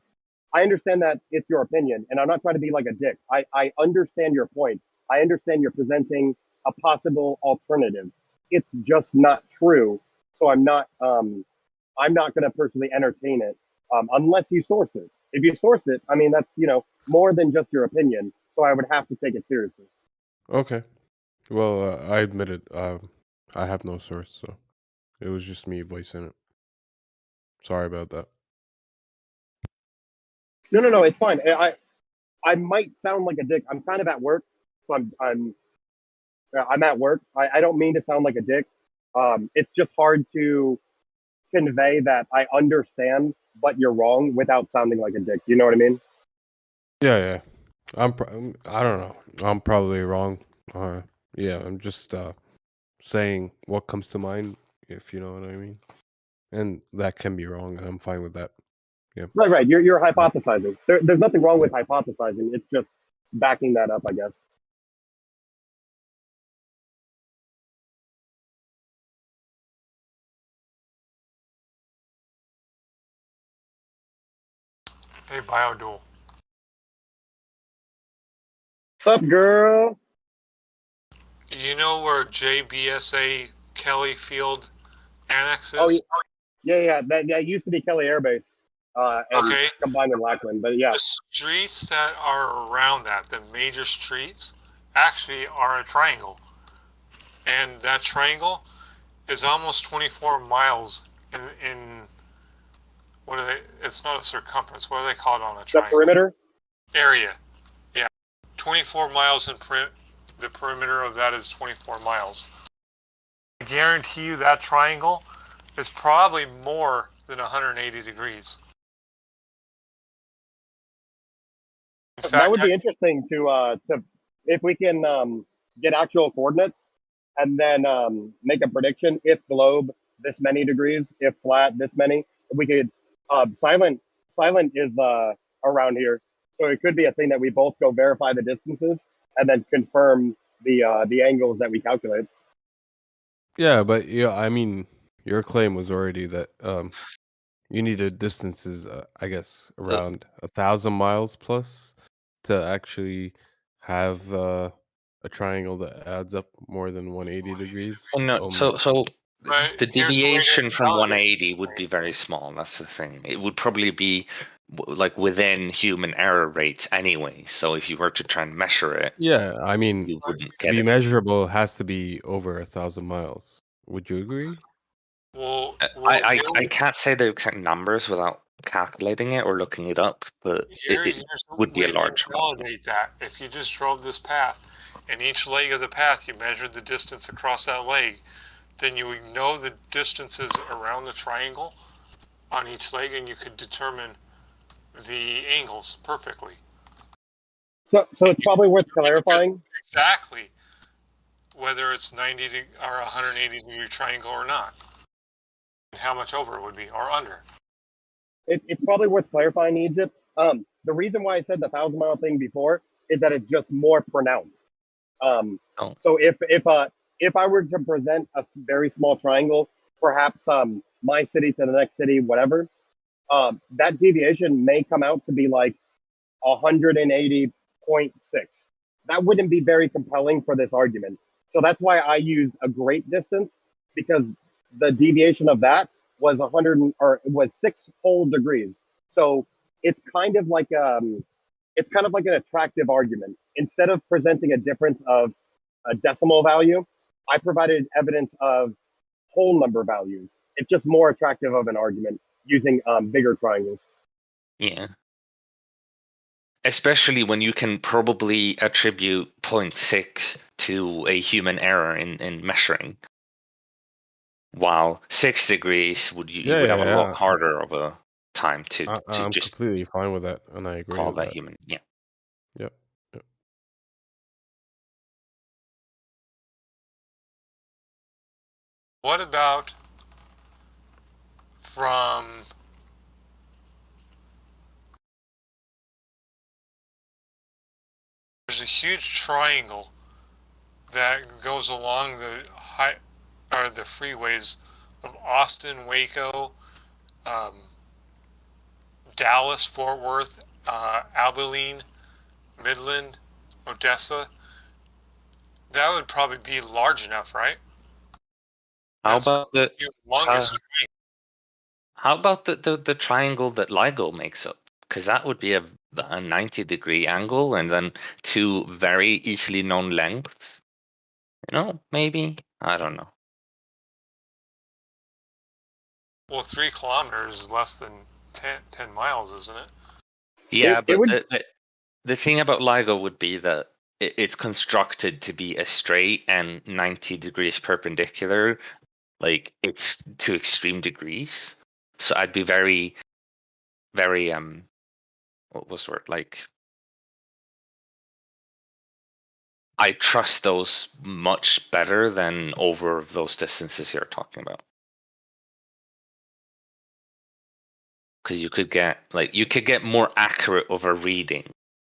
I understand that it's your opinion, and I'm not trying to be like a dick. I understand your point. I understand you're presenting a possible alternative. It's just not true. So I'm not going to personally entertain it unless you source it. If you source it, I mean that's more than just your opinion. So I would have to take it seriously. Okay. Well, I admit it. I have no source, so it was just me voicing it. Sorry about that. No, it's fine. I might sound like a dick. I'm kind of at work, so I'm at work. I don't mean to sound like a dick. It's just hard to convey that I understand, but you're wrong without sounding like a dick. You know what I mean? Yeah. I don't know. I'm probably wrong. Yeah, I'm just saying what comes to mind, if you know what I mean. And that can be wrong, and I'm fine with that. Yeah. Right. You're hypothesizing. There's nothing wrong with hypothesizing. It's just backing that up, I guess. Hey, Biodual. What's up, girl? You know where JBSA Kelly Field Annex is? Oh, yeah. That used to be Kelly Air Base, and combined with Lackland. But yeah, The streets that are around that, the major streets, actually are a triangle. And that triangle is almost 24 miles in what are they? It's not a circumference. What do they call it on a the triangle? perimeter. Area. Yeah. 24 miles in the perimeter of that is 24 miles. I guarantee you that triangle is probably more than 180 degrees. In fact, That would be interesting to if we can get actual coordinates and then make a prediction. If globe this many degrees, if flat this many, we could silent is around here, so it could be a thing that we both go verify the distances and then confirm the angles that we calculate. Yeah, but yeah, I mean, your claim was already that you needed distances, I guess, around 1,000 miles plus to actually have a triangle that adds up more than 180 degrees. Well, no, so the deviation from 180 would be very small. That's the thing. It would probably be like within human error rates anyway. So if you were to try and measure it, Yeah, I mean, you wouldn't to get be it. measurable, it has to be over 1,000 miles. Would you agree? Well, I can't say the exact numbers without calculating it or looking it up, but it here's would be a way large to amount. validate that. If you just drove this path, and each leg of the path you measured the distance across that leg, then you would know the distances around the triangle on each leg, and you could determine the angles perfectly. So it's probably worth clarifying. Exactly whether it's 90 or 180 degree triangle or not, and how much over it would be or under. It's probably worth clarifying, Egypt. The reason why I said the 1,000-mile thing before is that it's just more pronounced. So if I were to present a very small triangle, perhaps my city to the next city, whatever, that deviation may come out to be like 180.6. That wouldn't be very compelling for this argument. So that's why I used a great distance, because the deviation of that was 6 whole degrees. So it's kind of like an attractive argument. Instead of presenting a difference of a decimal value, I provided evidence of whole number values. It's just more attractive of an argument using bigger triangles. Yeah. Especially when you can probably attribute 0.6 to a human error in measuring. While 6 degrees you would have a lot harder of a time to I'm just completely fine with that, and I agree call with that that. human. Yeah. Yep. What about from there's a huge triangle that goes along the the freeways of Austin, Waco, Dallas, Fort Worth, Abilene, Midland, Odessa. That would probably be large enough, right? How about the Longest how about the triangle that LIGO makes up? Because that would be a 90-degree angle and then two very easily known lengths. You know, maybe, I don't know. Well, 3 kilometers is less than 10 miles, isn't it? Yeah, but the thing about LIGO would be that it's constructed to be a straight and 90 degrees perpendicular, like it's to extreme degrees. So I'd be very, very what was the word? Like, I trust those much better than over those distances you're talking about. Because you could get more accurate of a reading.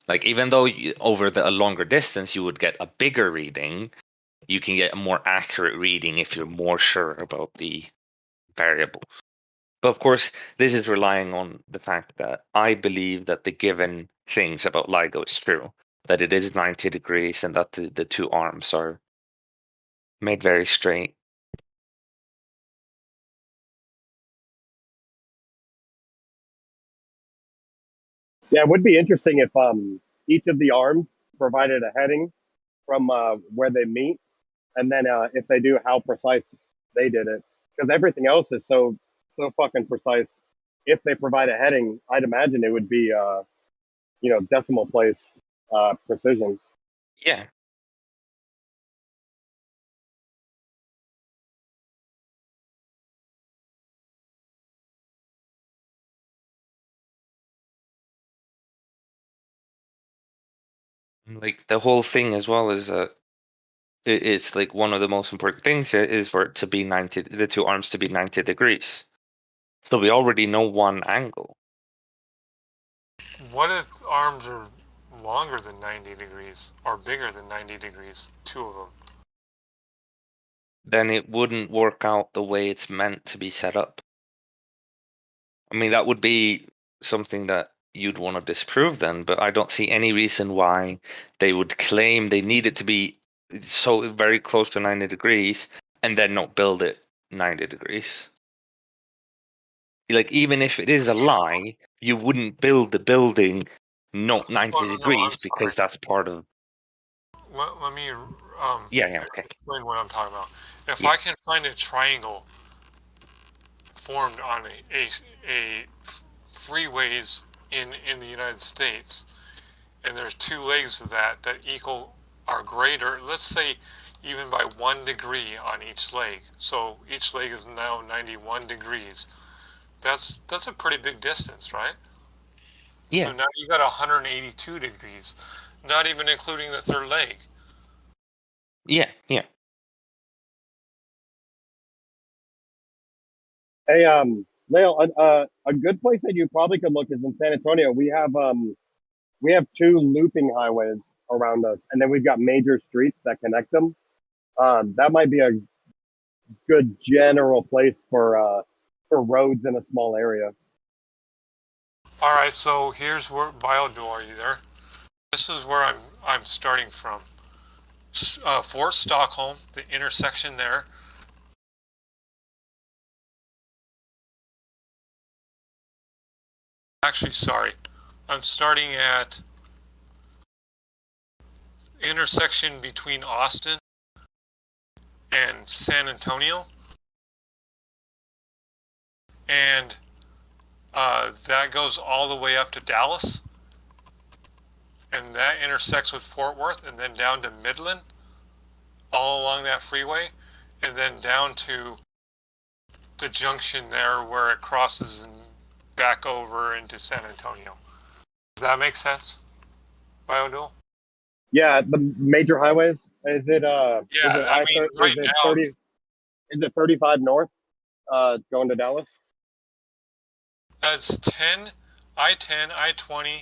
Like, even though over a longer distance you would get a bigger reading, you can get a more accurate reading if you're more sure about the variables. But of course, this is relying on the fact that I believe that the given things about LIGO is true, that it is 90 degrees and that the two arms are made very straight. Yeah, it would be interesting if each of the arms provided a heading from where they meet, and then if they do, how precise they did it. Because everything else is so fucking precise. If they provide a heading, I'd imagine it would be decimal place precision. Yeah. Like, the whole thing as well is it's like one of the most important things is for it to be 90, the two arms to be 90 degrees. So we already know one angle. What if arms are longer than 90 degrees or bigger than 90 degrees? 2 of them. Then it wouldn't work out the way it's meant to be set up. I mean, that would be something that you'd want to disprove then, but I don't see any reason why they would claim they need it to be so very close to 90 degrees and then not build it 90 degrees. Like, even if it is a lie, you wouldn't build the building not 90 degrees because that's part of... Let me Yeah, okay. explain what I'm talking about. If I can find a triangle formed on a freeways in the United States, and there's 2 legs of that equal or greater, let's say even by 1 degree on each leg. So each leg is now 91 degrees. That's a pretty big distance, right? Yeah. So now you got 182 degrees, not even including the 3rd leg. Yeah. Hey, Lale, a good place that you probably could look is in San Antonio. We have 2 looping highways around us, and then we've got major streets that connect them. That might be a good general place for roads in a small area. All right, so here's where Biodual, are you there? This is where I'm starting from. Fort Stockholm, the intersection there. Actually, sorry. I'm starting at intersection between Austin and San Antonio. And that goes all the way up to Dallas. And that intersects with Fort Worth and then down to Midland, all along that freeway, and then down to the junction there where it crosses and back over into San Antonio. Does that make sense, Biodual? Yeah, the major highways. Is it? Yeah, is it I mean, right is it now, 30? Is it 35 north, going to Dallas? That's 10, I-10, I-20,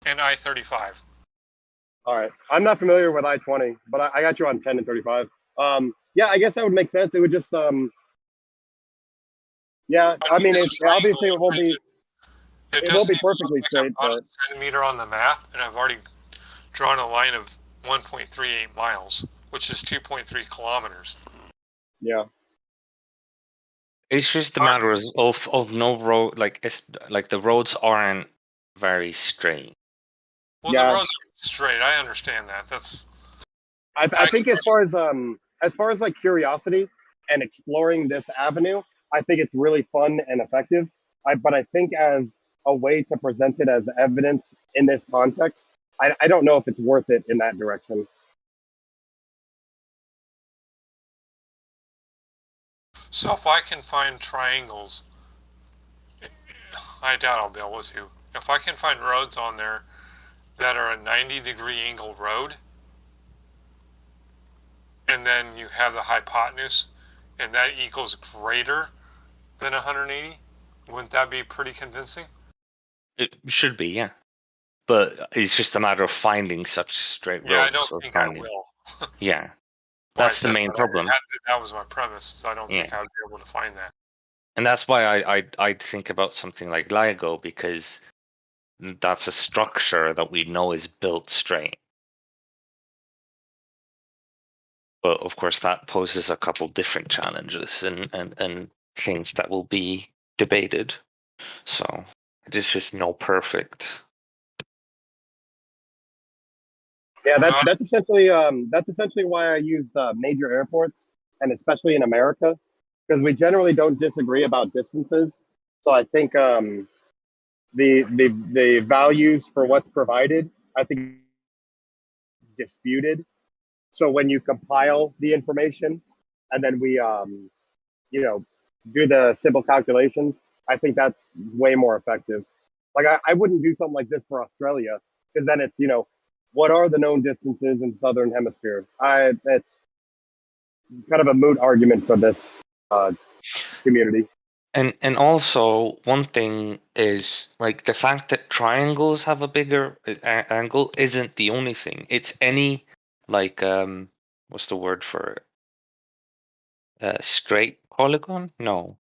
and I-35. All right. I'm not familiar with I-20, but I got you on 10 and 35. Yeah, I guess that would make sense. It would just, yeah. I mean, This it's triangle obviously it won't be doesn't even look perfectly like straight, about but a centimeter on the map, and I've already drawn a line of 1.38 miles, which is 2.3 kilometers. yeah. It's just a matter of no road, like it's like the roads aren't very straight. Well, the roads are straight. I understand that. That's. I think as far as like curiosity and exploring this avenue, I think it's really fun and effective. But I think as a way to present it as evidence in this context, I don't know if it's worth it in that direction. So if I can find triangles, I doubt I'll be able to. If I can find roads on there that are a 90-degree angle road, and then you have the hypotenuse, and that equals greater than 180, wouldn't that be pretty convincing? It should be, yeah. But it's just a matter of finding such straight roads. Yeah, I don't think I will. Yeah, that's the main problem. That was my premise. I don't think Yeah. I would be able to find that. And that's why I'd think about something like LIGO, because that's a structure that we know is built straight. But of course, that poses a couple different challenges and things that will be debated. So there's just no perfect. Yeah, that's essentially why I use major airports, and especially in America, because we generally don't disagree about distances. So I think the values for what's provided, I think, disputed. So when you compile the information, and then we do the simple calculations, I think that's way more effective. Like I wouldn't do something like this for Australia, because then it's what are the known distances in southern hemisphere? It's kind of a moot argument for this community. And also one thing is like the fact that triangles have a bigger angle isn't the only thing. It's any like what's the word for it? Straight polygon? No.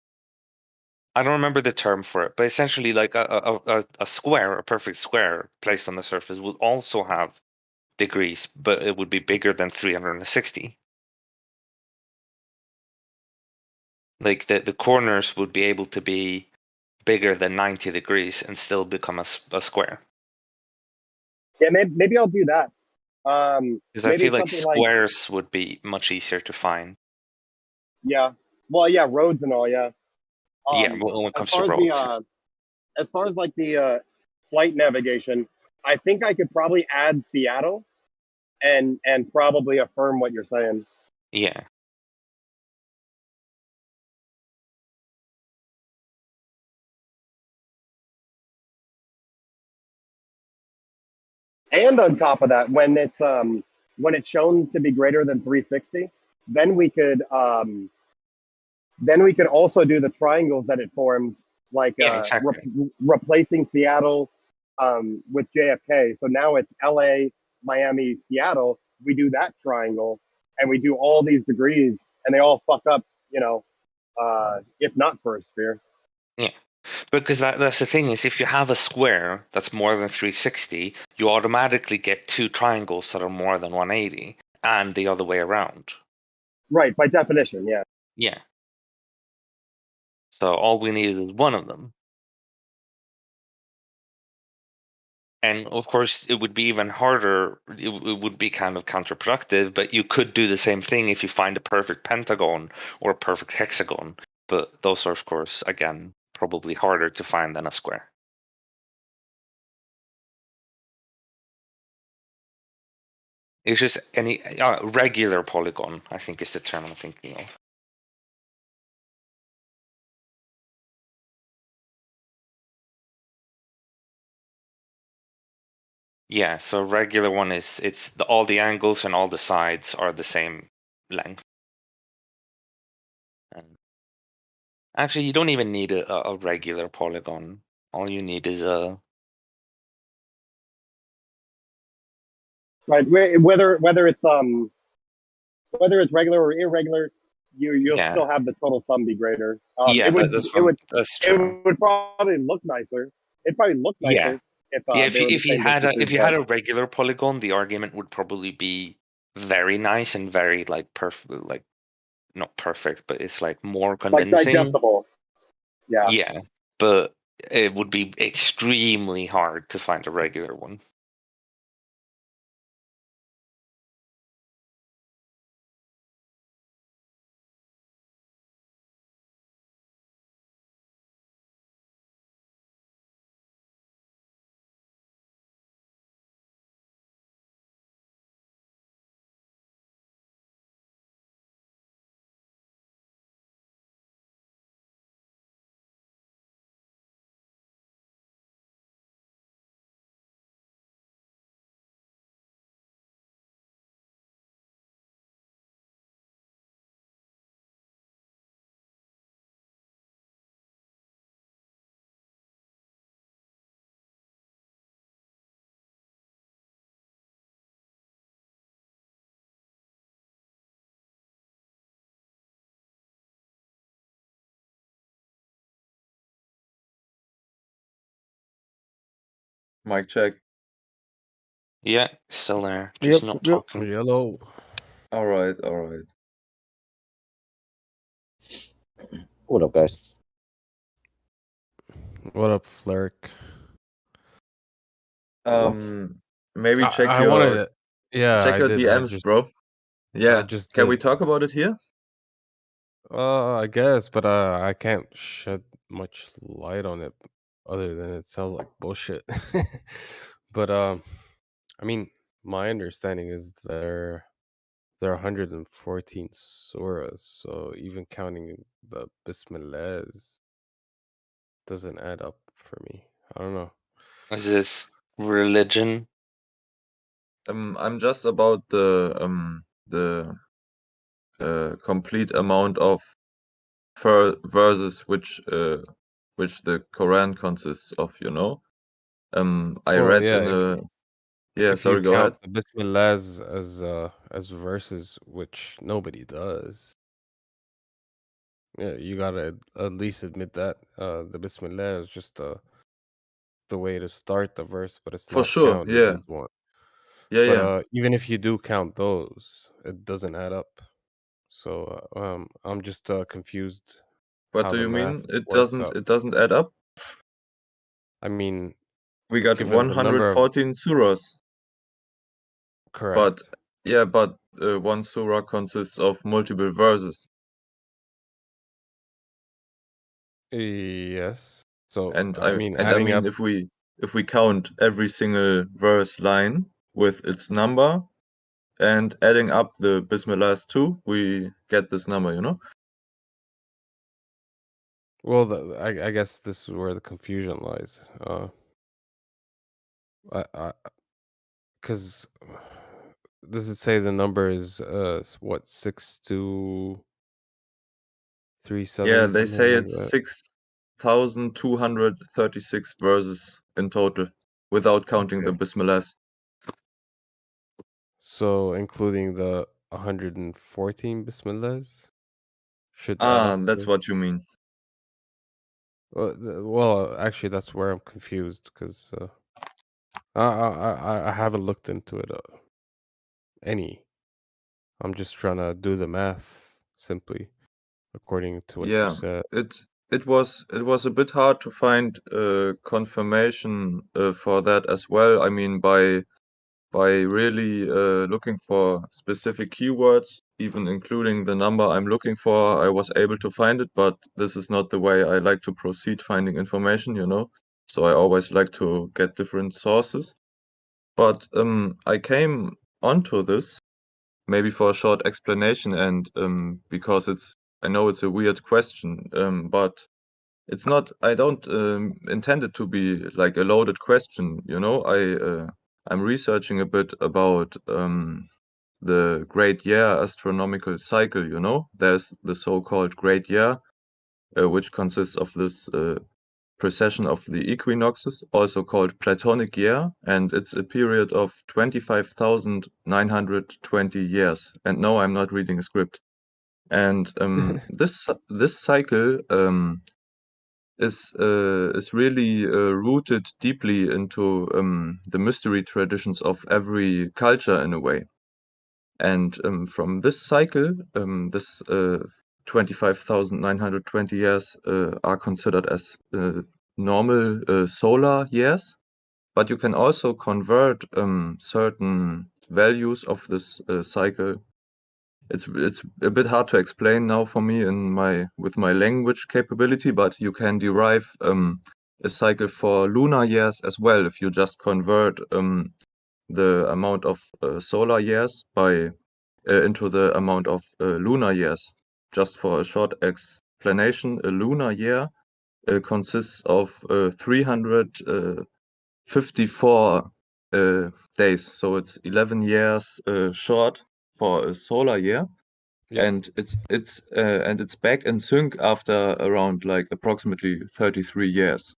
I don't remember the term for it, but essentially like a square, a perfect square placed on the surface would also have degrees, but it would be bigger than 360. Like the corners would be able to be bigger than 90 degrees and still become a square. Yeah, maybe I'll do that. Because I feel like squares would be much easier to find. Yeah. Well, yeah, roads and all, yeah. Yeah, when it comes to roads. As far as like the flight navigation, I think I could probably add Seattle and probably affirm what you're saying. Yeah. And on top of that, when it's shown to be greater than 360, then we could also do the triangles that it forms, like replacing Seattle with JFK. So now it's LA, Miami, Seattle. We do that triangle, and we do all these degrees, and they all fuck up, if not for a sphere. Yeah. Because that's the thing is, if you have a square that's more than 360, you automatically get two triangles that are more than 180, and the other way around. Right, by definition, yeah. Yeah. So all we need is one of them. And of course, it would be even harder. It would be kind of counterproductive, but you could do the same thing if you find a perfect pentagon or a perfect hexagon. But those are, of course, again, probably harder to find than a square. It's just any regular polygon, I think, is the term I'm thinking of. Yeah, so regular one is all the angles and all the sides are the same length. And actually, you don't even need a regular polygon. All you need is a Right. Whether it's regular or irregular, you'll Yeah. still have the total sum be greater. Yeah, It would that's it true. would probably look nicer. It'd probably look Yeah. nicer if Yeah, they were the if you same had distances, if you but had a regular polygon, the argument would probably be very nice and very like perfect, like not perfect, but it's like more like convincing. digestible. Yeah. Yeah, but it would be extremely hard to find a regular one. Mic check. Yeah, still there, just not talking. Yellow. All right, all right. What up, guys? What up, Flerick? Maybe check I your wanted it. Yeah, check I your did. DMs, bro. Yeah. just Can we did. talk about it here? I guess, but I can't shed much light on it other than it sounds like bullshit. But I mean, my understanding is there are 114 surahs, so even counting the bismillahs doesn't add up for me. I don't know. Is this religion? I'm just about the complete amount of verses which the Quran consists of, you know. I Well, read yeah, in a yeah, if you sorry, go count ahead. the bismillahs as verses, which nobody does. Yeah, you gotta at least admit that the bismillah is just the way to start the verse, but it's For not sure, counted yeah. as one. Yeah, But yeah. even if you do count those, it doesn't add up. So I'm just confused What how do the you mean? math works out. It doesn't add up? I mean, We got given the number of 114 surahs. But correct. yeah, but one surah consists of multiple verses. Yes. So And I mean, I adding mean up. if we count every single verse line with its number and adding up the bismillahs too, we get this number, you know? Well, I guess this is where the confusion lies. Because does it say the number is what 6237 Yeah, they something say like it's that? 6,236 verses in total without counting the Okay. bismillahs. So including the 114 bismillahs should add up That's to. what you mean. Well, actually, that's where I'm confused because I haven't looked into it any. I'm just trying to do the math simply according to what you Yeah, said. it was a bit hard to find confirmation for that as well. I mean, by really looking for specific keywords, even including the number I'm looking for, I was able to find it, but this is not the way I like to proceed finding information, you know. So I always like to get different sources. But I came onto this maybe for a short explanation and because I know it's a weird question, but it's not. I don't intend it to be like a loaded question. You know, I'm researching a bit about the great year astronomical cycle, you know. There's the so-called great year, which consists of this precession of the equinoxes, also called Platonic year, and it's a period of 25,920 years. And no, I'm not reading a script. And this cycle is really rooted deeply into the mystery traditions of every culture in a way. And from this cycle, this 25,920 years are considered as normal solar years, but you can also convert certain values of this cycle. It's a bit hard to explain now for me with my language capability, but you can derive a cycle for lunar years as well if you just convert the amount of solar years into the amount of lunar years. Just for a short explanation, a lunar year consists of 354 days, so it's 11 years short for a solar year. Yeah. And it's back in sync after around like approximately 33 years.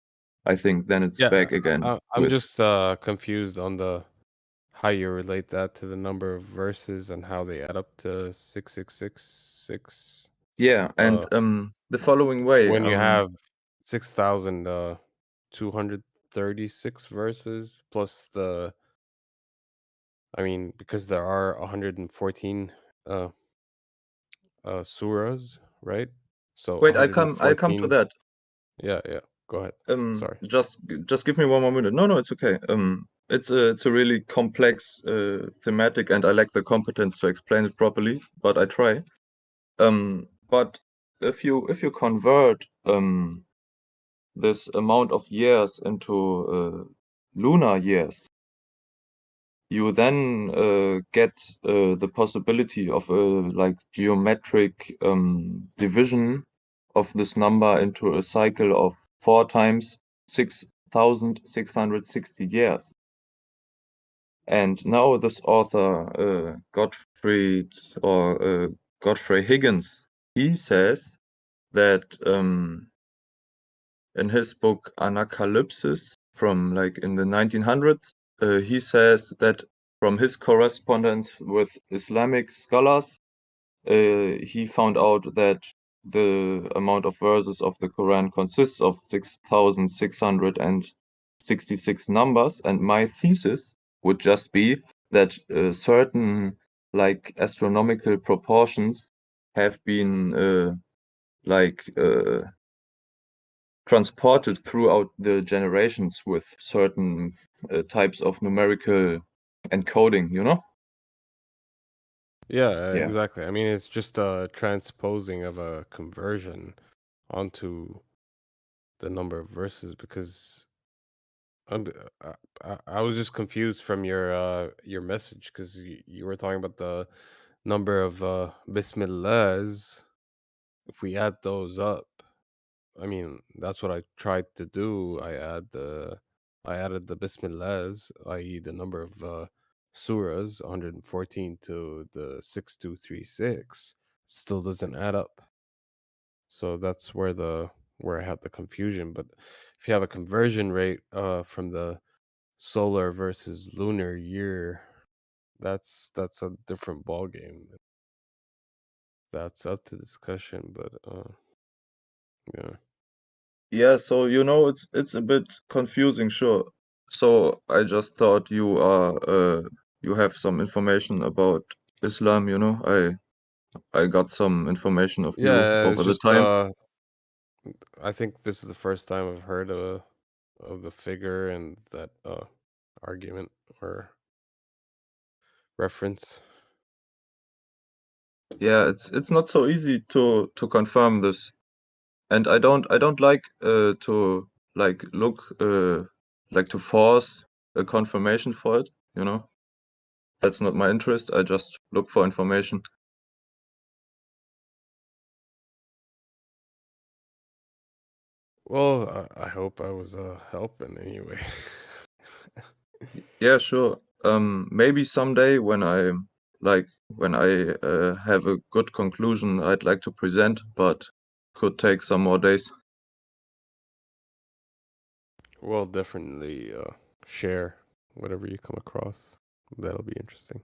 I think then it's back again. I'm just confused on how you relate that to the number of verses and how they add up to 6666. Yeah, and the following way. When you have 6,236 verses plus because there are 114 surahs, right? So wait, I come to that. Yeah, go ahead. Sorry. Just give me one more minute. No, it's okay. It's a really complex thematic, and I lack the competence to explain it properly, but I try. But if you convert this amount of years into lunar years, you then get the possibility of a like geometric division of this number into a cycle of 4 times 6,660 years. And now this author, Godfrey Higgins, he says that in his book Anacalypsis from like in the 1900s, he says that from his correspondence with Islamic scholars, he found out that the amount of verses of the Quran consists of 6,666 numbers, and my thesis would just be that certain like astronomical proportions have been transported throughout the generations with certain types of numerical encoding, you know? Yeah, exactly. I mean, it's just a transposing of a conversion onto the number of verses, because I was just confused from your message, because you were talking about the number of Bismillahs. If we add those up, I mean, that's what I tried to do. I added the Bismillahs, i.e. the number of surahs, 114 to the 6236. Still doesn't add up. So that's where I had the confusion. But if you have a conversion rate from the solar versus lunar year, that's a different ball game. That's up to discussion, but yeah. Yeah, so you know it's a bit confusing, sure. So I just thought you have some information about Islam, you know. I got some information of you over the time. I think this is the first time I've heard of the figure and that argument or reference. Yeah, it's not so easy to confirm this, and I don't like to like look like to force a confirmation for it, you know. That's not my interest. I just look for information. Well, I hope I was helping anyway. Yeah, sure. Maybe someday when I'm like when I have a good conclusion I'd like to present, but could take some more days. We'll definitely share whatever you come across. That'll be interesting.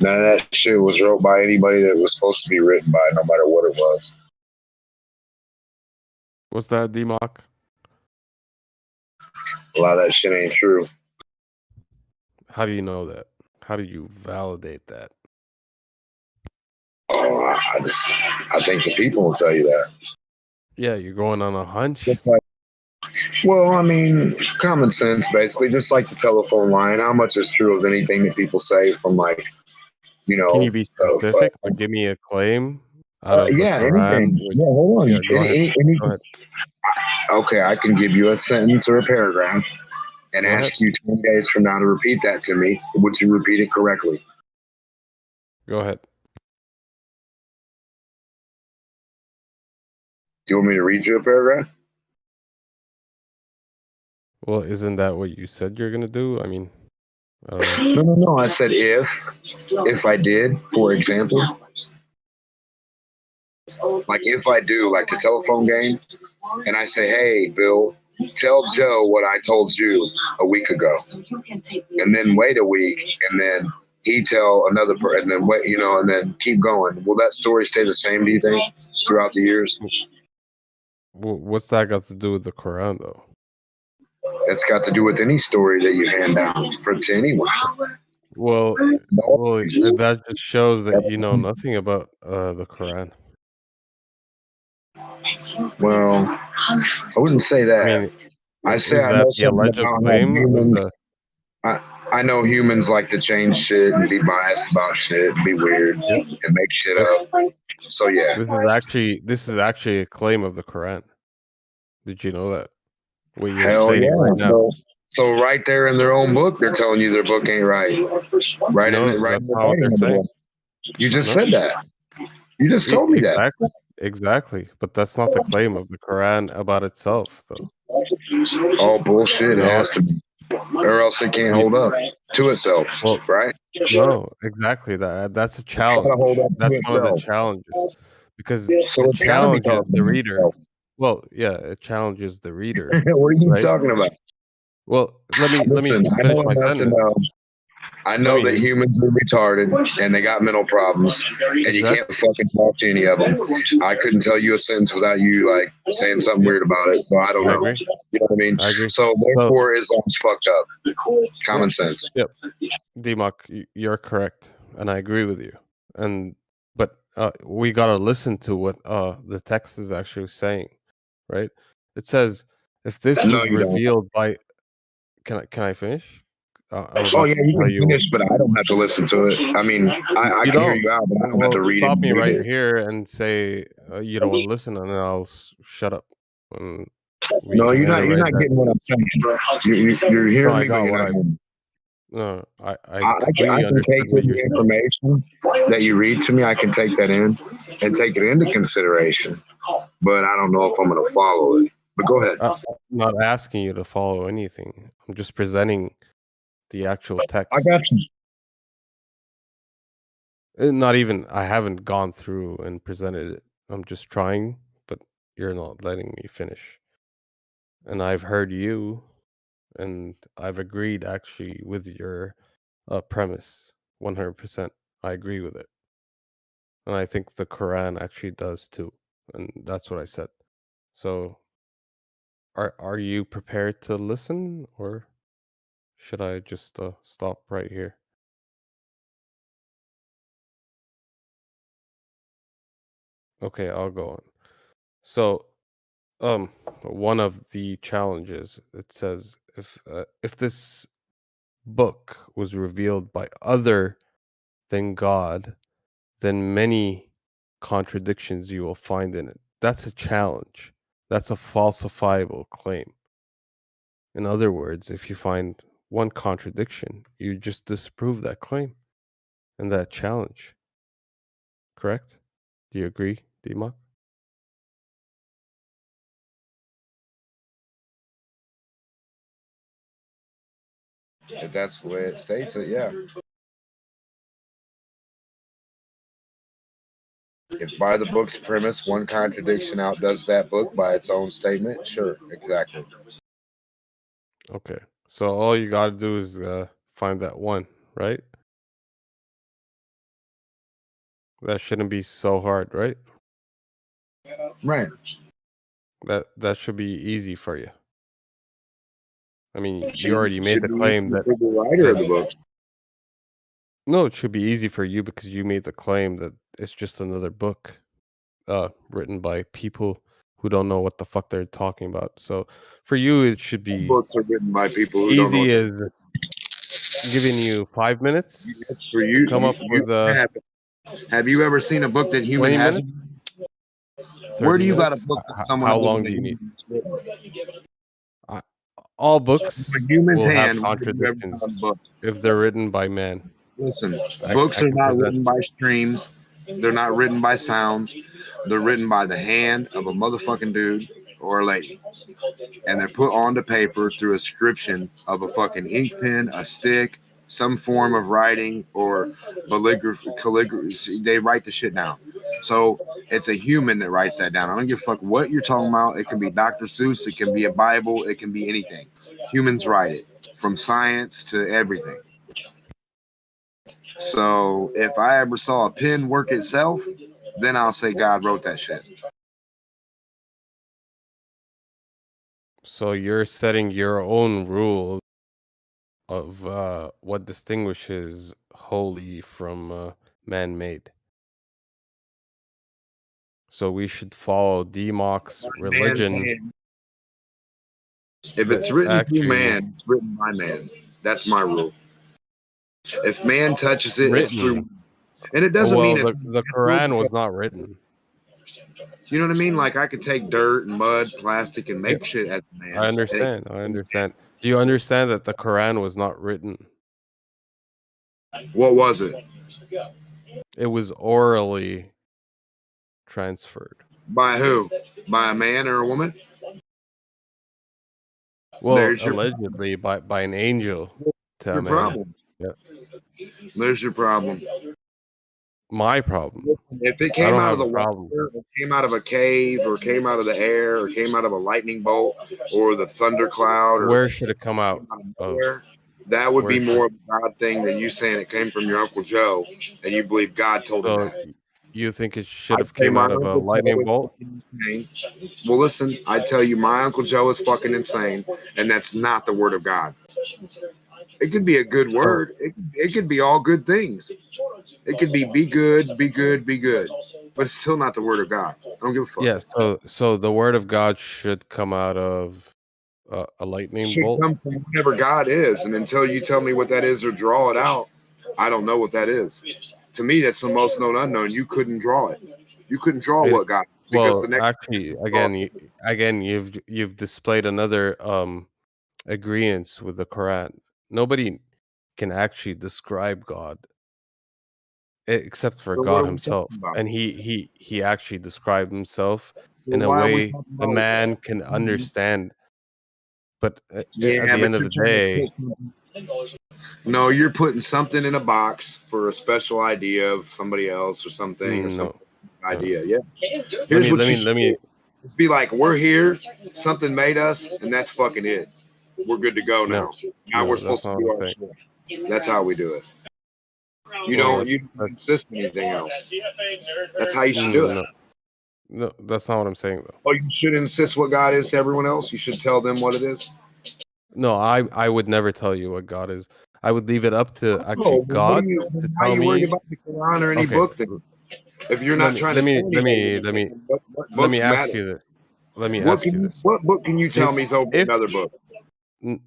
None of that shit was wrote by anybody that was supposed to be written by, no matter what it was. What's that, D-Mock? A lot of that shit ain't true. How do you know that? How do you validate that? Oh, I think the people will tell you that. Yeah, you're going on a hunch? Just like, well, I mean, common sense, basically, just like the telephone line. How much is true of anything that people say from, like, you know? Can you be specific? Like, give me a claim out of the yeah, Quran. anything. Yeah, hold on. Yeah, go ahead. Go ahead. Okay, I can give you a sentence or a paragraph and Go ahead. ask you 20 days from now to repeat that to me. Would you repeat it correctly? Go ahead. Do you want me to read you a paragraph? Well, isn't that what you said you're gonna do? I mean, I don't know. No. I said if I did, for example, like if I do, like the telephone game, and I say, hey, Bill, tell Joe what I told you a week ago, and then wait a week, and then he tell another person, and then wait, and then keep going. Will that story stay the same? Do you think throughout the years? What's that got to do with the Quran, though? It's got to do with any story that you hand down to anyone. Well, that just shows that you know nothing about the Quran. Well, I wouldn't say that. I mean, I say is I that know the something alleged about how claim? humans. The... I know humans like to change shit and be biased about shit and be weird and make shit up. So yeah, this is actually a claim of the Quran. Did you know that? What you're hell stating yeah. right now. So right there in their own book, they're telling you their book ain't right. Right No, in the that's not what writing they're of the saying. book. You just No. said that. You just told me that. Exactly. But that's not the claim of the Quran about itself, though. Oh bullshit! It has to be, or else it can't hold up to itself, right? No, exactly. That's a challenge. hold up to That's one of the itself. challenges because So it it's gotta be challenges talking the to reader. itself. Well, yeah, it challenges the reader. What are you right? talking about? Well, let me Listen, I finish know my enough to sentence. know. I know that humans are retarded and they got mental problems, and you can't fucking talk to any of them. I couldn't tell you a sentence without you like saying something weird about it. So I don't know. agree. You know what I mean? I agree. So therefore, Islam's fucked up. Common sense. Yep. D-Mock, you're correct, and I agree with you. But we gotta listen to what the text is actually saying, right? It says if this No, was you don't. revealed by, can I finish? I'm Oh about yeah, to you tell can you. finish, but I don't have to listen to it. I mean, I You can hear don't. you out, but I don't have to read Stop it. me right here and say you don't want to listen, and then I'll shut up. And we No, can you're end it not. You're right not there. getting what I'm saying. You're hearing No, I me, but got you're what not hearing me. No, I I completely can understood take what in you're the saying. information that you read to me. I can take that in and take it into consideration, but I don't know if I'm going to follow it. But go ahead. I'm not asking you to follow anything. I'm just presenting the actual text. I got you. Not even, I haven't gone through and presented it. I'm just trying, but you're not letting me finish. And I've heard you, and I've agreed actually with your premise 100%. I agree with it. And I think the Quran actually does too. And that's what I said. So are you prepared to listen, or should I just stop right here? Okay, I'll go on. So one of the challenges, it says if this book was revealed by other than God, then many contradictions you will find in it. That's a challenge. That's a falsifiable claim. In other words, if you find one contradiction, you just disprove that claim and that challenge. Correct? Do you agree, Dima? If that's the way it states it, yeah. If by the book's premise one contradiction outdoes that book by its own statement, sure, exactly. Okay. So all you gotta do is find that one, right? That shouldn't be so hard, right? Right. That should be easy for you. I mean, you Should- already made should the be claim easy that for the writer of the book. No, it should be easy for you because you made the claim that it's just another book written by people who don't know what the fuck they're talking about. So for you it should be Books are written by people who don't know easy what as giving you 5 minutes that's for to you. come up with Have you ever seen a book that human 20 hasn't? minutes? Where 30 do you got a minutes? book that someone How has long written do you that need? human has written? All books A human's will have hand, when have you ever contradictions found a book? if they're written by man. Listen, I books are can not present. written by streams. They're not written by sounds. They're written by the hand of a motherfucking dude or a lady. And they're put onto paper through a scription of a fucking ink pen, a stick, some form of writing or calligraphy. They write the shit down. So it's a human that writes that down. I don't give a fuck what you're talking about. It can be Dr. Seuss. It can be a Bible. It can be anything. Humans write it, from science to everything. So if I ever saw a pen work itself, then I'll say God wrote that shit. So you're setting your own rules of what distinguishes holy from man-made. So we should follow Democ's religion. If it's written through man, it's written by man. That's my rule. If man touches it, it's through. And it doesn't mean it's the Quran was not written. You know what I mean? Like I could take dirt and mud, plastic, and make shit as a man. I understand. I understand. Do you understand that the Quran was not written? What was it? It was orally transferred. By who? By a man or a woman? Well, There's your allegedly by an angel to a your man. problem. Yeah. There's your problem. My problem. If it I came don't out have of the a problem. water, or came out of a cave, or came out of the air, or came out of a lightning bolt, or the thunder cloud, or Where should it come out of? That would Where be should- more of a God thing than you saying it came from your Uncle Joe, and you believe God told him So that. you think it should have I'd say came my out of a Uncle Joe lightning is bolt? fucking insane. Well, listen, I tell you, my Uncle Joe is fucking insane, and that's not the word of God. It could be a good word. It could be all good things. It could be good, be good, be good. But it's still not the word of God. I don't give a fuck. Yeah. So the word of God should come out of a lightning Should bolt. come from whatever God is, and until you tell me what that is or draw it out, I don't know what that is. To me, that's the most known unknown. You couldn't draw it. You couldn't draw what God is, because the Well, next actually, again, you've displayed another agreement with the Quran. Nobody can actually describe God except for So what God are we himself, talking about? and he actually described himself So in a why are we way talking a about man can understand. But at Yeah, the but end of you're the trying to day, put something. No, you're putting something in a box for a special idea of somebody else or something or some idea. Yeah. Here's what you should do. Just be like, we're here, something made us, and that's fucking it. We're good to go now. Now we're supposed to do our shit. That's how we do it. You don't insist on anything else. That's how you should do it. No, that's not what I'm saying though. Oh, you should insist what God is to everyone else. You should tell them what it is. No, I would never tell you what God is. I would leave it up to actually God to How tell you worried me. about the Quran or any Okay. book then? If you're not trying to let me tell me, let me ask you this. Let me ask you this. What book can you tell me is over another book?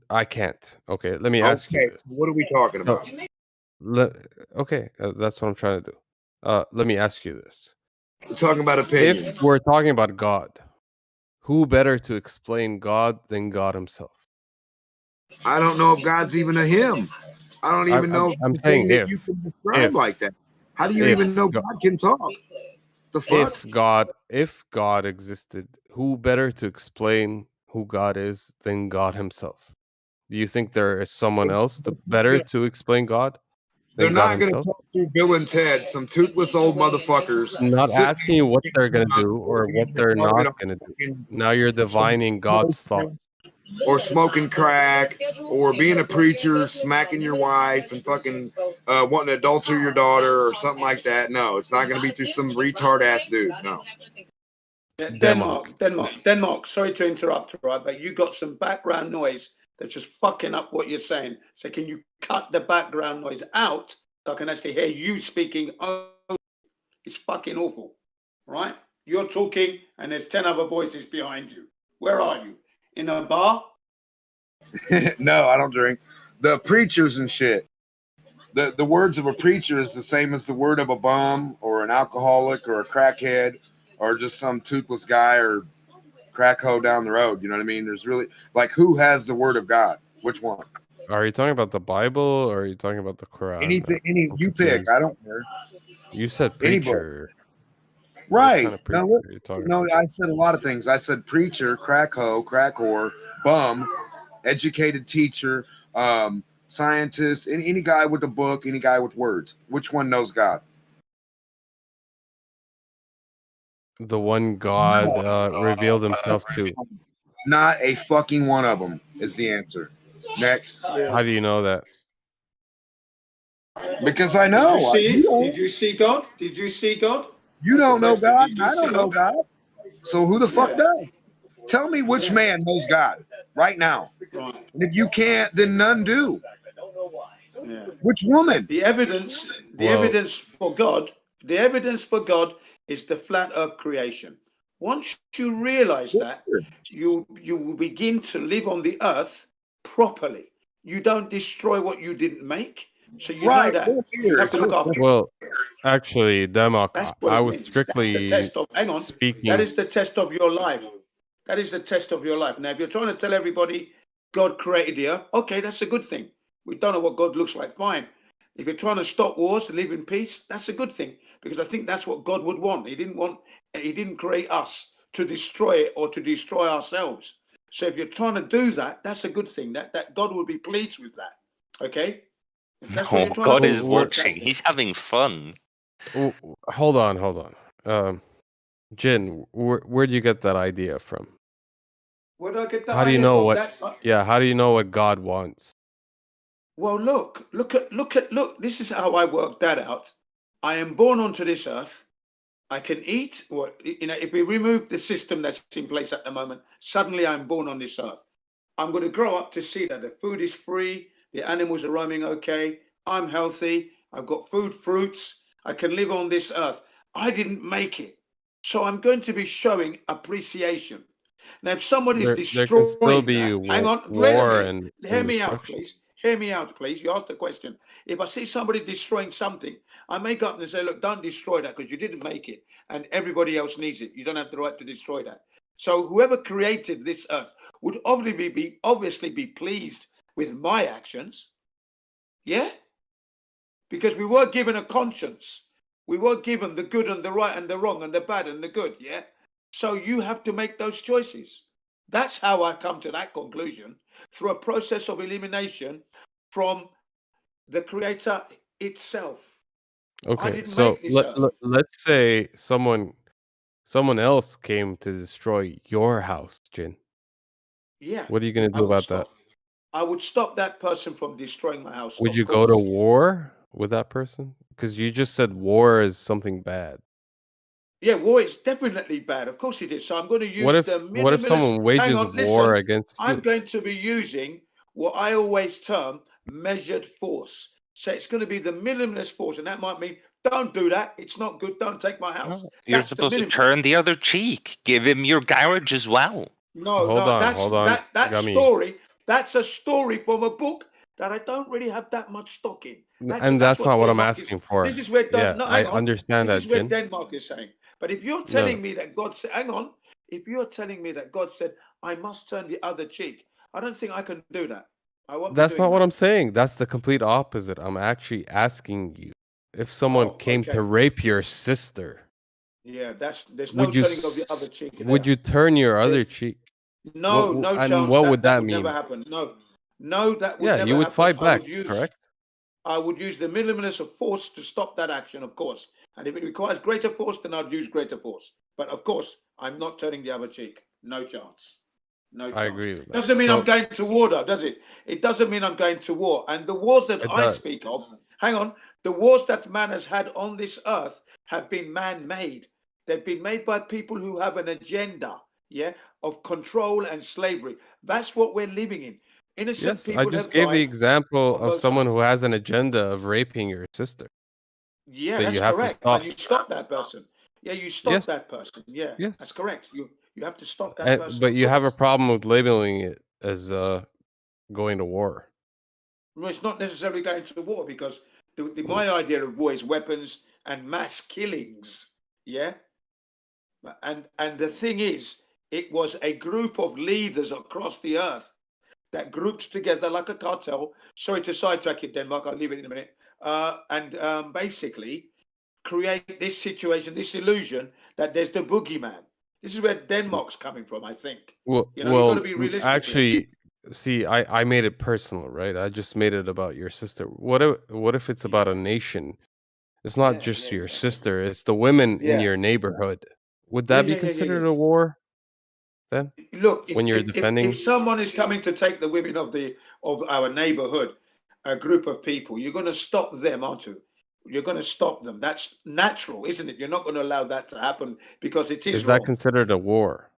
I can't. Okay, let me ask you this. So what are we talking about? Okay, that's what I'm trying to do. Let me ask you this. We're talking about opinions. If we're talking about God, who better to explain God than God himself? I don't know if God's even a him. I don't even know I'm the saying thing that if. you can describe If. like that. How do you If even know God- God can talk? The fuck? If God existed, who better to explain who God is than God himself? Do you think there is someone else better to explain God They're than God not going to himself? talk through Bill and Ted, some toothless old motherfuckers. I'm not sitting asking you what they're gonna there, do or what they're talking not on gonna do. fucking- Now you're divining God's thoughts. or smoking crack, or being a preacher, smacking your wife, and fucking wanting to adulter your daughter, or something like that. No, it's not going to be through some retard ass dude. No. Yeah, Denmark. Sorry to interrupt, right? But you got some background noise that's just fucking up what you're saying. So can you cut the background noise out so I can actually hear you speaking? It's fucking awful, right? You're talking and there's 10 other voices behind you. Where are you? In a bar? No, I don't drink. The preachers and shit. The words of a preacher is the same as the word of a bum or an alcoholic or a crackhead or just some toothless guy or crack hoe down the road. You know what I mean? There's really, like, who has the word of God? Which one? Are you talking about the Bible or are you talking about the Quran? You pick. I don't care. You said Any book. preacher. Right. What kind of preacher No, are you talking no, about? I said a lot of things. I said preacher, crack hoe, crack whore, bum, educated teacher, scientist, any guy with a book, any guy with words. Which one knows God? The one God revealed himself to. Not a fucking one of them is the answer. Next. How do you know that? Because I know. Did you see God? Did you see God? You don't know God. Did you I don't see know God. So who the fuck does? Tell me which man knows God right now. Right. And if you can't, then none do. Yeah. Which woman? The evidence for God, the evidence for God is the flat earth creation. Once you realize that, you will begin to live on the earth properly. You don't destroy what you didn't make. So you know that you have to look after it. Well, actually, Demok, That's what I it was means. strictly That's the test of, hang on. speaking. That is the test of your life. That is the test of your life. Now, if you're trying to tell everybody God created the earth, okay, that's a good thing. We don't know what God looks like, fine. If you're trying to stop wars and live in peace, that's a good thing, because I think that's what God would want. He didn't create us to destroy it or to destroy ourselves. So if you're trying to do that, that's a good thing. That God would be pleased with that. Okay? If that's what Oh, you're trying God to is do, watching. He's having fun. Hold on. Jin, where'd you get that idea from? Where did I get that How do you idea know from? what? Yeah, how do you know what God wants? Well, look. This is how I worked that out. I am born onto this earth. I can eat, or if we remove the system that's in place at the moment, suddenly I'm born on this earth. I'm going to grow up to see that the food is free, the animals are roaming okay, I'm healthy, I've got food, fruits, I can live on this earth. I didn't make it, so I'm going to be showing appreciation. Now, if somebody's There can still destroying be that, hang on, wait a war minute, and hear me out, destruction. please. Hear me out, please. You asked the question. If I see somebody destroying something, I may go up and say, look, don't destroy that because you didn't make it and everybody else needs it. You don't have the right to destroy that. So whoever created this earth would obviously be pleased with my actions. Yeah? Because we were given a conscience. We were given the good and the right and the wrong and the bad and the good. Yeah? So you have to make those choices. That's how I come to that conclusion, through a process of elimination from the creator itself. I Okay, didn't so make this earth. let's say someone else came to destroy your house, Jin. Yeah. What are you gonna I do would about that? stop. I would stop that person from destroying my house. Would of you go to course. war with that person? Because you just said war is something bad. Yeah, war is definitely bad. Of course it is. So I'm going to What use if the someone minimalist. Hang wages on, war listen. against I'm you? going to be using what I always term measured force. So it's going to be the minimalist force, and that might mean don't do that. It's not good. Don't take my house. You're That's the supposed to minimum. turn the other cheek. Give him your garage as well. No, Hold on. that Gummy. story. That's a story from a book that I don't really have that much stock in. And that's not what I'm Denmark asking for. This is where Yeah, I hang on. understand This that, is where Jin. Denmark is saying. But if you're No. telling me that God said, hang on, if you're telling me that God said I must turn the other cheek, I don't think I can do that. I won't be That's doing not what that. I'm saying. That's the complete opposite. I'm actually asking you if someone came to rape your sister. Yeah, there's no Would you turning of the other cheek. would you turn your other cheek? No, no and chance. what would that would mean? never happen. No, No, that would Yeah, never you would happen. fight back, correct? I would use the minimalist of force to stop that action, of course. And if it requires greater force, then I'd use greater force. But of course, I'm not turning the other cheek. No chance. No chance. I agree with that. Doesn't mean So I'm going to war, though, does it? It doesn't mean I'm going to war. And the wars that it I does. speak of, hang on, the wars that man has had on this earth have been man-made. They've been made by people who have an agenda, yeah, of control and slavery. That's what we're living in. Innocent Yes, I people just have gave the died example on of both someone sides. who has an agenda of raping your sister. Yeah, That that's you have to correct. stop. And you stop that person. Yeah, you stop Yes, that person. Yeah, yes. that's correct. You have to stop that person. But Of you have a course. problem with labeling it as going to war. Well, it's not necessarily going to war because my idea of war is weapons and mass killings. Yeah, and the thing is, it was a group of leaders across the earth that grouped together like a cartel. Sorry to sidetrack you, Denmark. I'll leave it in a minute. And basically create this situation, this illusion that there's the boogeyman. This is where Denmark's coming from, I think. Well, You know, you've got to be realistic here. actually, see, I made it personal, right? I just made it about your sister. What if it's about a nation? It's not just your sister; it's the women in Yeah. your neighborhood. Would Yeah, that be yeah. considered a war then? Look, When you're defending, if someone is coming to take the women of our neighborhood, a group of people, you're going to stop them, aren't you? You're going to stop them. That's natural, isn't it? You're not going to allow that to happen because it is is that wrong. considered a war?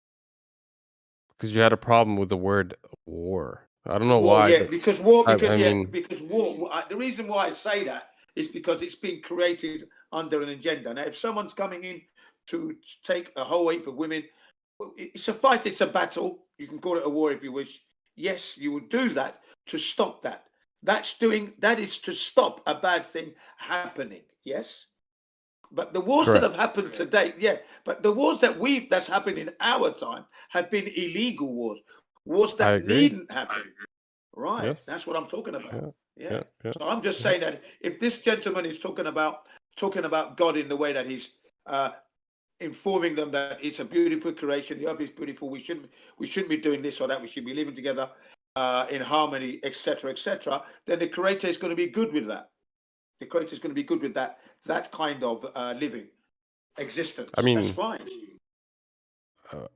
Because you had a problem with the word war. I don't know War, why, yeah, but because war, I because mean, war. The reason why I say that is because it's been created under an agenda. Now, if someone's coming in to take a whole heap of women, it's a fight, it's a battle. You can call it a war if you wish. Yes, you would do that to stop that. That is to stop a bad thing happening. Yes. But the wars that correct. have happened to date, yeah. But the wars that's happened in our time have been illegal wars I that agree. needn't happen. Right. Yes. That's what I'm talking about. Yeah. Yeah. Yeah. Yeah. So I'm just saying that if this gentleman is talking about God in the way that he's informing them that it's a beautiful creation, the earth is beautiful, we shouldn't be doing this or that, we should be living together in harmony, etc., etc., then the creator is going to be good with that. The creator is going to be good with that kind of living existence. I mean, that's fine.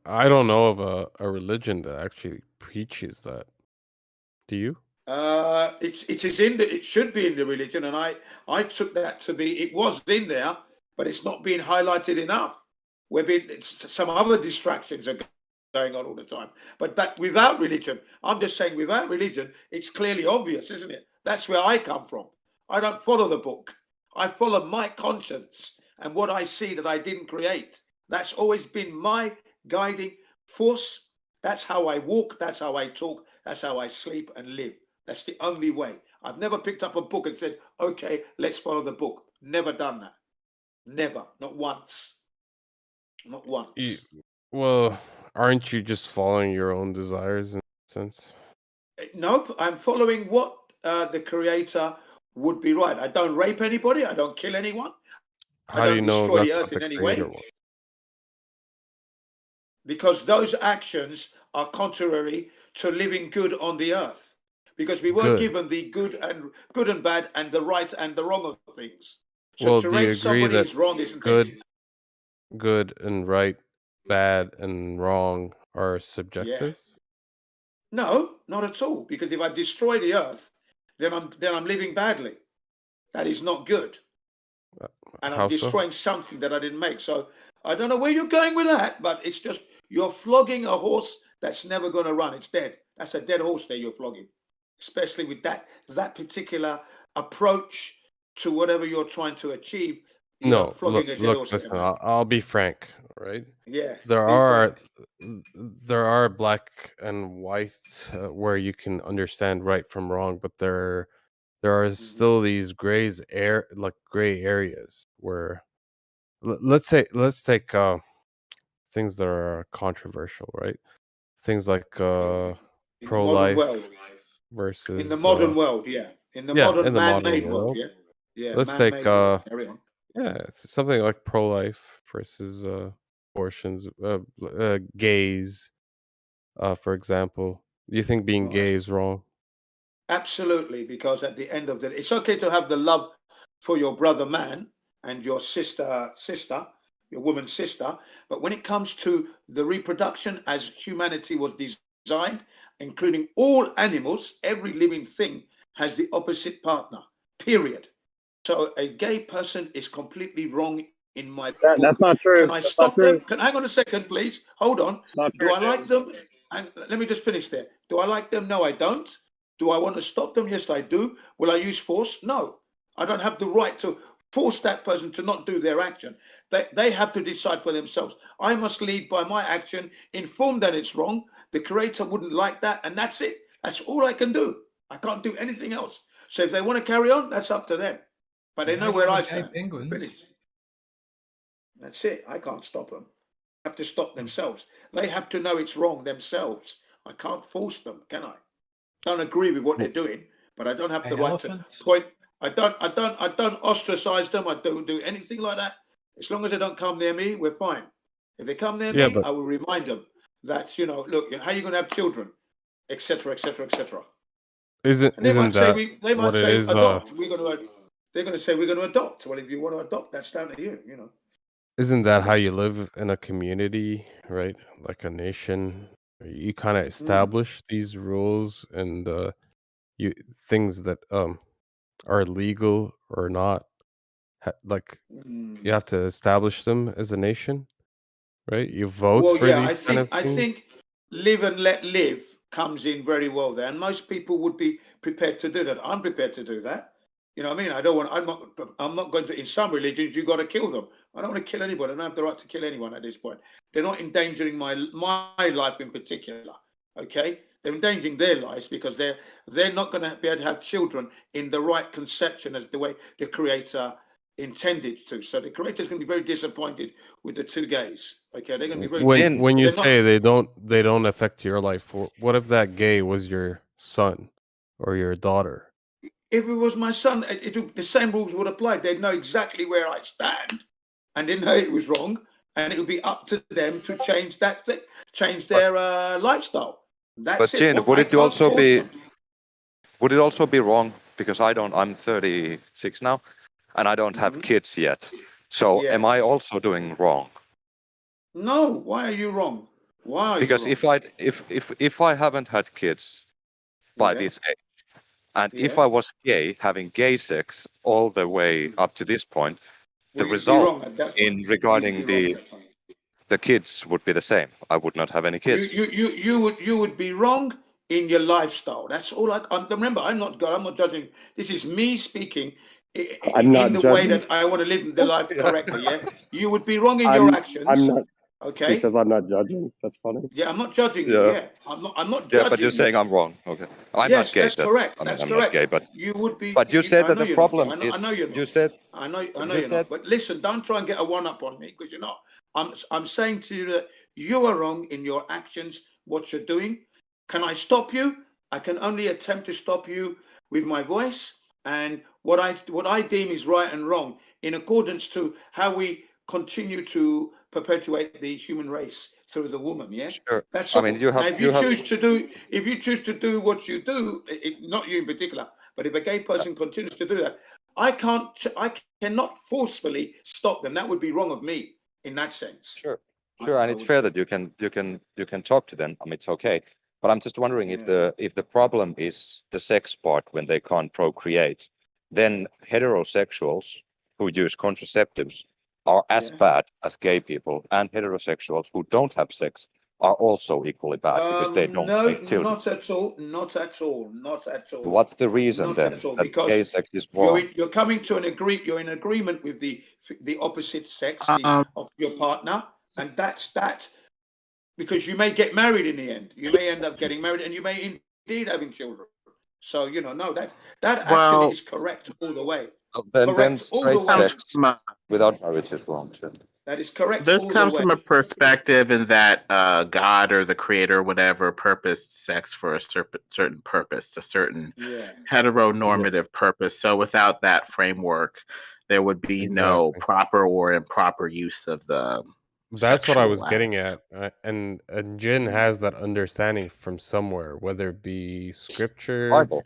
I don't know of a religion that actually preaches that. Do you? It should be in the religion, and I took that to be it was in there, but it's not being highlighted enough. Some other distractions are going on all the time. But that without religion, I'm just saying without religion, it's clearly obvious, isn't it? That's where I come from. I don't follow the book. I follow my conscience and what I see that I didn't create. That's always been my guiding force. That's how I walk. That's how I talk. That's how I sleep and live. That's the only way. I've never picked up a book and said, okay, let's follow the book. Never done that. Never. Not once. Not once. Well, aren't you just following your own desires in a sense? Nope. I'm following what the creator would be right. I don't rape anybody. I don't kill anyone. How I do don't you know destroy the that's what earth the in any creator way. wants? Because those actions are contrary to living good on the earth. Because we weren't Good. given the good and bad and the right and the wrong of things. So Well, to do you rape agree somebody that is wrong, isn't it? good and right, bad and wrong are subjective? Yes. No, not at all. Because if I destroy the earth, then I'm living badly. That is not good. And I'm How so? destroying something that I didn't make. So I don't know where you're going with that, but it's just you're flogging a horse that's never going to run. It's dead. That's a dead horse there you're flogging, especially with that particular approach to whatever you're trying to achieve. You're No, flogging a dead horse. listen, I'll be frank, right? Yeah. There be are black and white where you can understand right from wrong, but there are still these gray areas where let's take things that are controversial, right? Things like in the modern pro-life world. versus In the modern world, yeah. In the modern in the modern man-made world, world. yeah. Yeah, Let's take man-made world. Carry on. it's something like pro-life versus abortions, gays, for example. Do you think being gay is wrong? Absolutely, because at the end of the day, it's okay to have the love for your brother man and your sister, your woman sister, but when it comes to the reproduction as humanity was designed, including all animals, every living thing has the opposite partner, period. So a gay person is completely wrong in my book. That's not true. Can I That's stop not true. them? Hang on a second, please. Hold on. Not Do true, I like James. them? And let me just finish there. Do I like them? No, I don't. Do I want to stop them? Yes, I do. Will I use force? No. I don't have the right to force that person to not do their action. They have to decide for themselves. I must lead by my action, inform that it's wrong. The creator wouldn't like that, and that's it. That's all I can do. I can't do anything else. So if they want to carry on, that's up to them. But they know where I stand. Finish. That's it. I can't stop them. They have to stop themselves. They have to know it's wrong themselves. I can't force them, can I? Don't agree with what they're doing, but I don't have the right to point. I don't ostracize them. I don't do anything like that. As long as they don't come near me, we're fine. If they come near me, I will remind them that, look, how are you going to have children, etc., etc., etc. Isn't And they might that say they might what it say is? adopt. They're going to say we're going to adopt. Well, if you want to adopt, that's down to you. Isn't that how you live in a community, right? Like a nation, you kind of establish these rules and you things that are legal or not. Like you have to establish them as a nation, right? You vote Well, for yeah, these kind of I things. think live and let live comes in very well there, and most people would be prepared to do that. I'm prepared to do that. You know what I mean? I don't want. I'm not going to. In some religions, you got to kill them. I don't want to kill anybody. I don't have the right to kill anyone at this point. They're not endangering my life in particular. Okay, they're endangering their lives because they're not going to be able to have children in the right conception as the way the Creator intended to. So the Creator's going to be very disappointed with the two gays. Okay, they're going to be very. When you they're not- say they don't affect your life, what if that gay was your son or your daughter? If it was my son, the same rules would apply. They'd know exactly where I stand, and they know it was wrong, and it would be up to them to change that thing, change their lifestyle. That's But it. Jin, What- would I it can't also force be them. would it also be wrong because I'm 36 now and I don't have kids yet. So am I also doing wrong? No, why are you wrong? Why are Because you wrong? if I haven't had kids by this age, and if I was gay, having gay sex all the way up to this point, the Well, you'd be wrong result at that in point. regarding You'd be wrong at that point. the kids would be the same. I would not have any kids. You would be wrong in your lifestyle. That's all. Remember, I'm not God. I'm not judging. This is me speaking I'm in not the way judging. that I want to live the life correctly. Yeah, you would be wrong in your actions. I'm not. Okay. He says I'm not judging. That's funny. Yeah, I'm not judging you. Yeah. Yeah, I'm not Yeah, judging. but you're saying I'm wrong. Okay, I'm Yes, not gay. that's correct. I mean, That's I'm correct. not gay, but You would be. you said I that know the you're not gay. problem is I know you're not. you said I know you you're said not. But listen, don't try and get a one up on me because you're not. I'm saying to you that you are wrong in your actions, what you're doing. Can I stop you? I can only attempt to stop you with my voice and what I deem is right and wrong in accordance to how we continue to perpetuate the human race through the woman. Yeah. sure. That's I all. mean, Now, if you choose to do what you do, not you in particular, but if a gay person continues to do that, I cannot forcefully stop them. That would be wrong of me in that sense. Sure, and it's fair that you can talk to them. I mean, it's okay. But I'm just wondering if the problem is the sex part when they can't procreate, then heterosexuals who use contraceptives are as bad as gay people, and heterosexuals who don't have sex are also equally bad because they don't No, make children. not at all. Not at all. Not at all. What's the reason Not then at all. that Because gay sex is wrong? you're coming to you're in agreement with the opposite sex of your partner, and that's that. Because you may get married in the end. You may end up getting married, and you may indeed having children. So no, that actually is correct all the way. Then Correct all the straight way. sex without marriage is wrong too. That is correct This all the comes way. from a perspective in that God or the creator, whatever, purposed sex for a certain purpose, a certain heteronormative purpose. So without that framework, there would be no proper or improper use of the That's what I was sexual getting act. at, and Jin has that understanding from somewhere, whether it be scripture, Bible.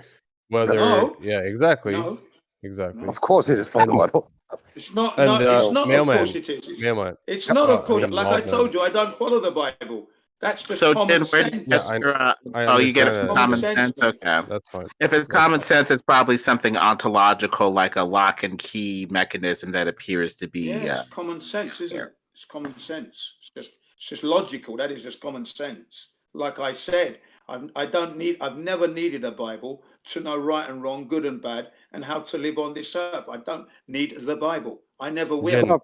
whether No. yeah, exactly. No. Exactly. Of course it is from the Bible. It's not. And No, it's not. Of mailman, course it is. mailman. It's not. Of I course. mean, Like I Waldman. told you, I don't follow the Bible. That's just So, common Jen, where do you sense. get your, I oh, you get it understand from that. common sense, sense? mate. Okay. That's fine. If it's That's common fine. sense, it's probably something ontological, like a lock and key mechanism that appears to be. Yeah, it's common sense, isn't it? It's common sense. It's just logical. That is just common sense. Like I said, I've never needed a Bible to know right and wrong, good and bad, and how to live on this earth. I don't need the Bible. I never will. Jen,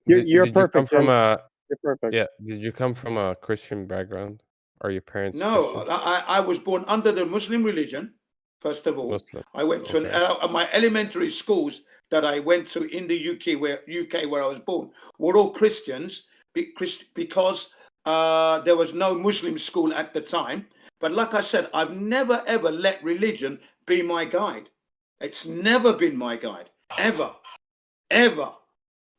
You're did you come perfect, from Jen. a You're perfect. yeah? Did you come from a Christian background? Are your parents No, Christian? I was born under the Muslim religion. First of all, Muslim. I went to my elementary schools that I went to in the UK, where I was born, were all Christians because there was no Muslim school at the time. But like I said, I've never ever let religion be my guide. It's never been my guide, ever, ever.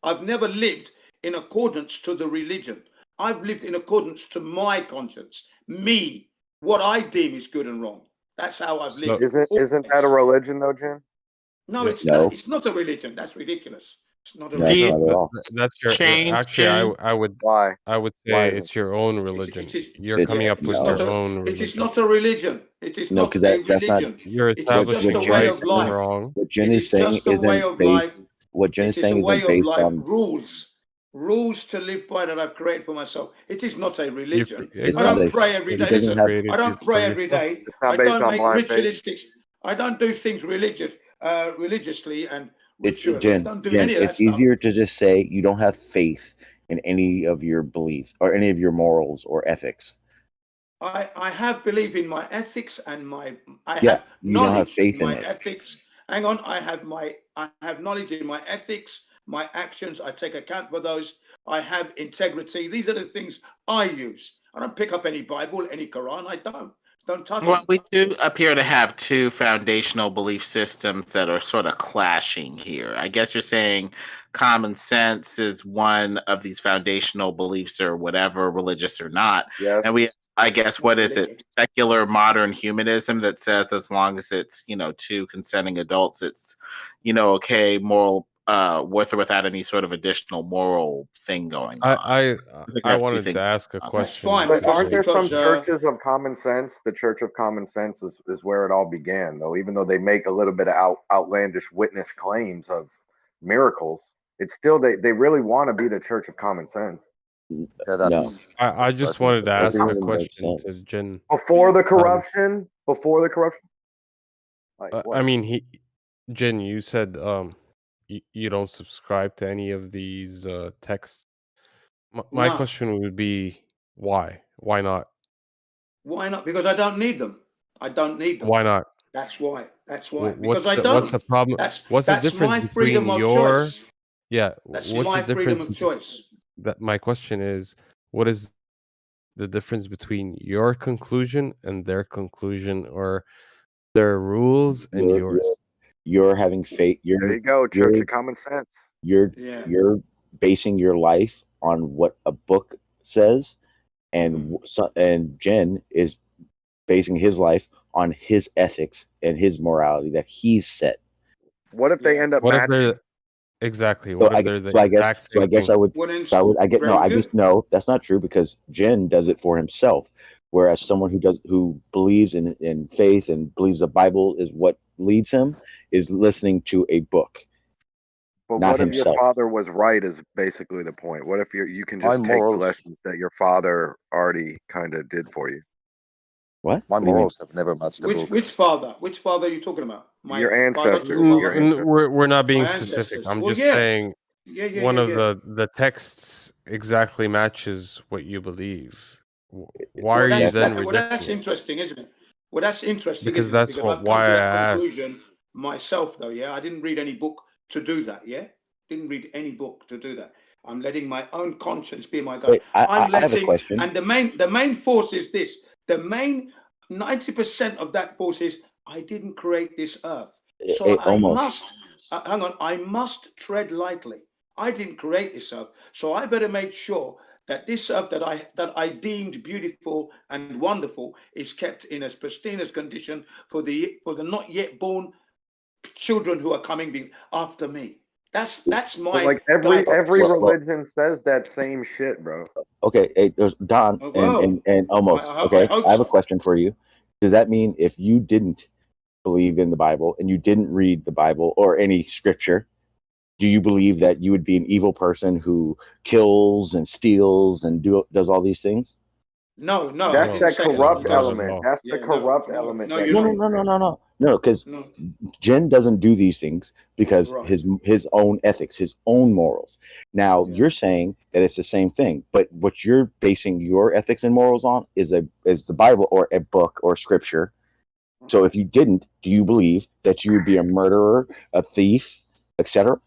I've never lived in accordance to the religion. I've lived in accordance to my conscience, me, what I deem is good and wrong. That's how I've lived. Isn't that a religion though, Jim? No, it's not. It's not a religion. That's ridiculous. It's not a No, religion. that's your actually. I would say it's your own religion. You're coming up with your own religion. It is not a religion. It is No, not because a that's not. religion. You're It is just establishing a way right of and life. wrong. What Jen It is is saying just a way isn't of based. life. What Jen It is is a saying way isn't of based life. on. Rules to live by that I've created for myself. It is not a religion. It's I not don't a- pray every it day. doesn't Listen, have- I don't pray every day. It's not I based don't on make blind faith. ritualistics. I don't do things religiously and It's ritually. I Jen. don't do Jen, any of that it's stuff. easier to just say you don't have faith in any of your beliefs or any of your morals or ethics. I have belief in my ethics and I Yeah, have you don't have knowledge faith in in my it. ethics. Hang on, I have knowledge in my ethics, my actions. I take account for those. I have integrity. These are the things I use. I don't pick up any Bible, any Quran. I don't touch Well, them. we do appear to have two foundational belief systems that are sort of clashing here. I guess you're saying common sense is one of these foundational beliefs or whatever, religious or not. Yes. And I guess, what is it? Secular modern humanism that says as long as it's, two consenting adults, it's, okay, moral, with or without any sort of additional moral thing going on. I think we have two wanted things to ask a going on. question. fine, But aren't there because some churches of common sense? The Church of Common Sense is where it all began, though. Even though they make a little bit of outlandish witness claims of miracles, it's still they really want to be the Church of Common Sense. No. I just wanted to ask a doesn't make question to sense. Jen. Before the corruption, Like, I mean, Jen, you said you don't subscribe to any of these texts. My No. question would be why? Why not? Why not? Because I don't need them. I don't need them. Why not? That's why. That's why. What's Because I the, don't. what's the problem? What's the That's difference my between freedom of your choice. yeah? That's What's my the freedom difference? of choice. That my question is, what is the difference between your conclusion and their conclusion, or their rules and yours? You're having faith. There you go, Church of Common Sense. You're basing your life on what a book says, and and Jen is basing his life on his ethics and his morality that he's set. What if they end up What if matching? they're exactly? What if they're the I exact guess same I would. thing? So I get no. I just no. That's not true because Jen does it for himself, whereas someone who believes in faith and believes the Bible is what leads him is listening to a book. But not what if himself. your father was right? Is basically the point. What if you can just My take the morals- lessons that your father already kind of did for you? What? My What do you mean? morals have never matched the book. Which father? Which father are you talking about? Your ancestors. biological Your father? ancestors. We're not being My specific. ancestors. I'm Well, just yeah. saying Yeah, one yeah, of yeah. the texts exactly matches what you believe. Why are Well, you then well, rejecting that's it? interesting, isn't it? Well, that's interesting, Because isn't that's it? Because I've come why to I that asked. conclusion myself, though. Yeah, I didn't read any book to do that. Yeah, didn't read any book to do that. I'm letting my own conscience be my guide. Wait, I I'm have a letting, question. and the main force is this. The main 90% of that force is I didn't create this earth, so I almost. must hang on. I must tread lightly. I didn't create this earth, so I better make sure that this earth that I deemed beautiful and wonderful is kept in as pristine as condition for the not yet born children who are coming after me. That's But my like every guidance. religion says that same shit, bro. Okay, hey, there's Don Oh, well, and almost. I Okay, hope I have a so. question for you. Does that mean if you didn't believe in the Bible and you didn't read the Bible or any scripture, do you believe that you would be an evil person who kills and steals and does all these things? No, That's I didn't that say that. corrupt Because, element. That's the yeah, corrupt no, element. no, That you're No, because No. Jen doesn't do these things because Right. his own ethics, his own morals. Now you're saying that it's the same thing, but what you're basing your ethics and morals on is the Bible or a book or scripture. So if you didn't, do you believe that you would be a murderer, a thief, etc.?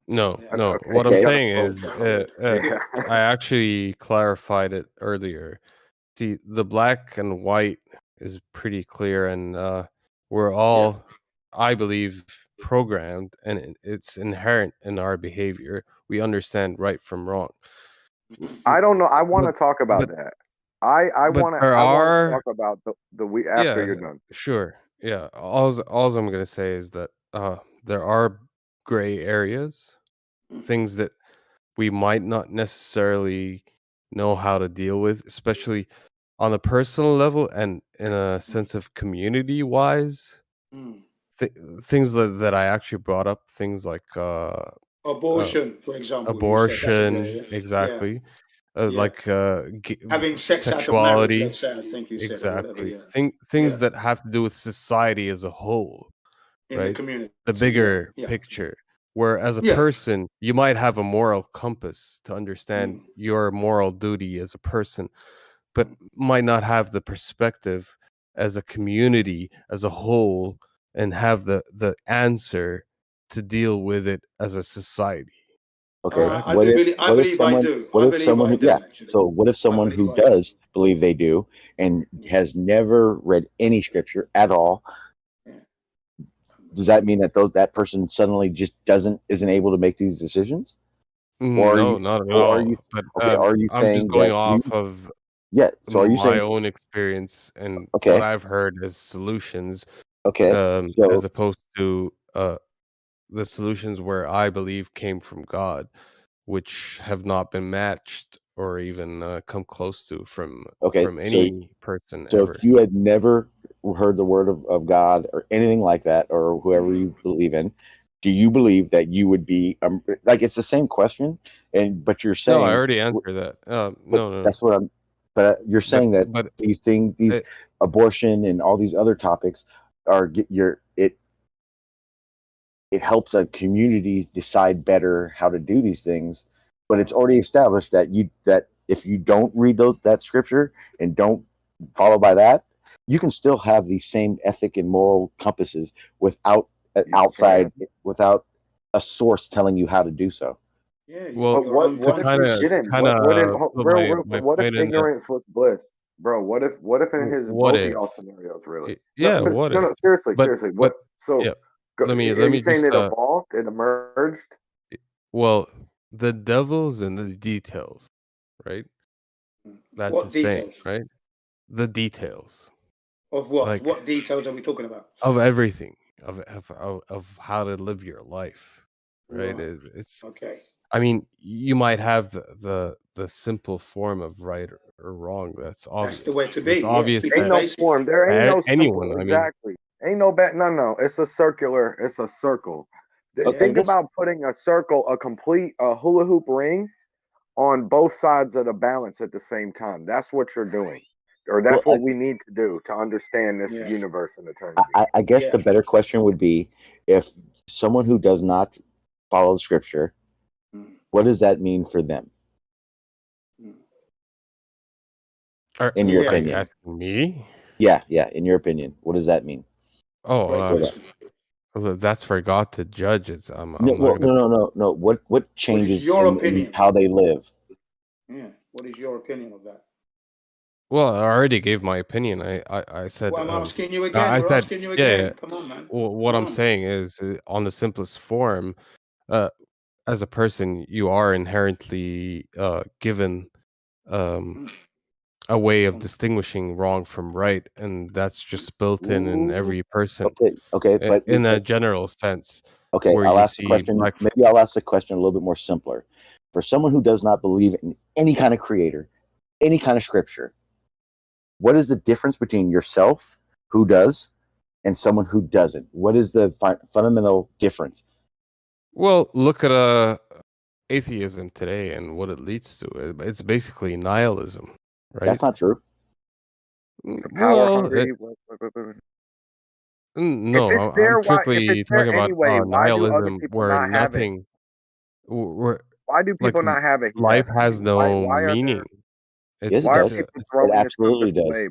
No, no. Okay, What I'm Okay. saying is, Yeah. I actually clarified it earlier. See, the black and white is pretty clear, and we're all, I believe, programmed, and it's inherent in our behavior. We understand right from wrong. I don't know. I want to But talk about but that. I but want to. there I want to are, talk about the week after yeah, you're done. sure, yeah. All I'm gonna say is that there are gray areas, things that we might not necessarily know how to deal with, especially on a personal level and in a sense of community wise. Th- things that I actually brought up, things like Abortion, for example, you said that's a abortion, good, exactly, yeah. like Having sex out of marriage, sexuality, let's say, I think you said, or whatever, exactly. yeah. Things that have to do with society as a whole, In the right? community, The bigger yeah. picture. Where as a Yeah. person, you might have a moral compass to understand your moral duty as a person, but might not have the perspective as a community as a whole and have the answer to deal with it as a society. Okay. Correct? I believe I do. I believe I do, actually. So what if someone who does believe they do and has never read any scripture at all? Does that mean that that person suddenly just isn't able to make these decisions? Or No, not at all. But are you I'm just saying going that off of so are you my saying own experience and what okay I've heard as solutions, so as opposed to the solutions where I believe came from God, which have not been matched or even come close to from so any person so ever. if you had never heard the word of God or anything like that or whoever you believe in, do you believe that you would be like it's the same question but you're saying No, I already answered that. No. that's what I'm but you're saying that but these things these abortion and all these other topics are it helps a community decide better how to do these things, but it's already established that if you don't read that scripture and don't follow by that, you can still have these same ethic and moral compasses without an outside, without a source telling you how to do so. Yeah. Well, But what if you didn't? What if put real, my what if point in ignorance was bliss, bro? What if in his what both of if? y'all scenarios really? Yeah, No, what no, if? seriously, But what? So yeah, are let you me saying just it evolved? It emerged? well, the devil's in the details, right? That's What the saying, details? right? The details Of what? like What details are we talking about? of everything, of how to live your life, right? Right. It's Okay. I mean, you might have the simple form of right or wrong. That's obvious. That's the way to be. It's obvious Keep Ain't it no basic. form. There ain't no anyone. simple. I mean, Exactly. Ain't no back. No. It's a circular. It's a circle. Think about putting a circle, a complete hula hoop ring on both sides of the balance at the same time. That's what you're doing, or that's what we need to do to understand this universe and eternity. I guess the better question would be if someone who does not follow the scripture, what does that mean for them? In your are you opinion? asking me? Yeah. In your opinion, what does that mean? Oh, that's for God to judge. It's I'm No, not gonna. no. What changes your in opinion? how they live? Yeah. What is your opinion of that? Well, I already gave my opinion. I said. Well, I'm asking you again. I We're said, asking you yeah. again. Come on, man. Well, what I'm saying is, on the simplest form, as a person, you are inherently given a way of distinguishing wrong from right, and that's just built in every person. Okay, but in a general sense. Okay, where I'll you ask the see question. black. Maybe I'll ask the question a little bit more simpler. For someone who does not believe in any kind of creator, any kind of scripture, what is the difference between yourself, who does, and someone who doesn't? What is the fundamental difference? Well, look at atheism today and what it leads to. It's basically nihilism, right? That's not true. Power hungry. No, if it's I'm there, why? If strictly it's there talking about anyway, why do other nihilism, people where not have it? nothing, where Why do like people not have it? He's life asking has you. no Why are meaning. Yes, it why are does. people It throwing this absolutely compass does. away,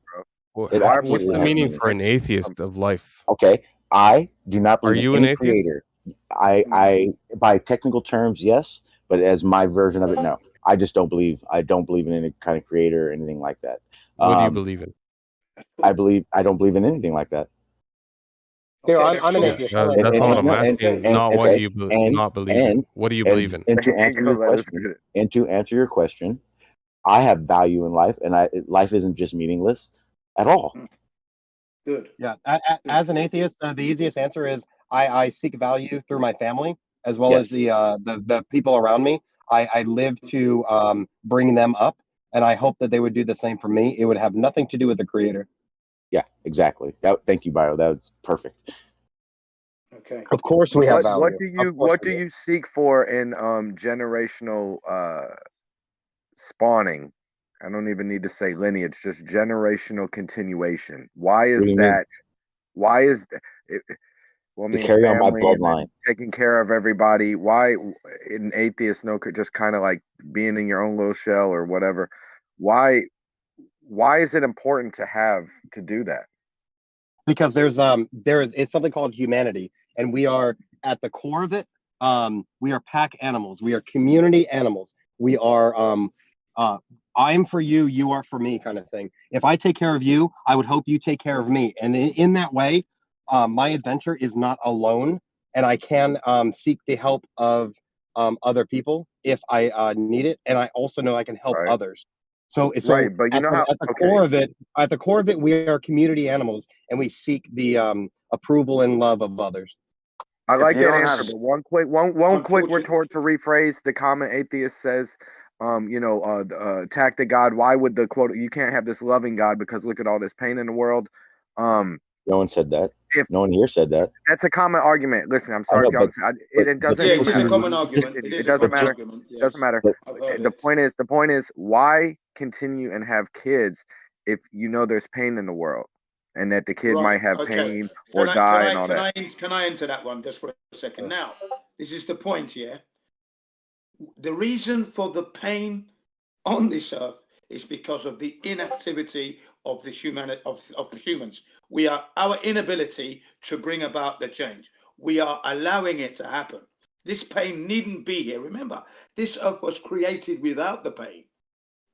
bro? It Why are What's people the absolutely has meaning meaning. for an atheist of life? Okay, I do not Are believe in you an any atheist? creator. I, by technical terms, yes, but as my version of it, no. I just don't believe. I don't believe in any kind of creator or anything like that. What do you believe in? I don't believe in anything like that. Here, Okay, I'm an cool. atheist. That's not what I'm asking. Not what do you not believe in. What do you believe in? And to answer your question, I have value in life, and life isn't just meaningless at all. Good. Yeah, as an atheist, the easiest answer is I seek value through my family as well as the people around me. I live to bring them up, and I hope that they would do the same for me. It would have nothing to do with the creator. Yeah, exactly. Thank you, Bio. That was perfect. Okay. Of course, we have value. What do you seek for in generational spawning? I don't even need to say lineage, just generational continuation. Why is What do you mean? that? Why is it? Well, I To mean, carry on my family and bloodline. taking care of everybody. Why an atheist just kind of like being in your own little shell or whatever? Why is it important to do that? Because there is it's something called humanity, and we are at the core of it. We are pack animals. We are community animals. We are I'm for you, you are for me kind of thing. If I take care of you, I would hope you take care of me, and in that way, my adventure is not alone, and I can seek the help of other people if I need it, and I also know I can help others. So but you know how at the core of it, we are community animals, and we seek the approval and love of others. I like that answer, but one quick retort to rephrase the common atheist says, attack the God. Why would the quote? You can't have this loving God because look at all this pain in the world. No one said that. No one here said that. That's a common argument. Listen, I'm sorry if y'all. It doesn't. Yeah, it's a common argument. It doesn't matter. It doesn't matter. The point is, why continue and have kids if you know there's pain in the world, and that the kid might have pain or die and all that. Can I enter that one just for a second? Now, this is the point, yeah? The reason for the pain on this earth is because of the inactivity of the humans. Our inability to bring about the change. We are allowing it to happen. This pain needn't be here. Remember, this earth was created without the pain.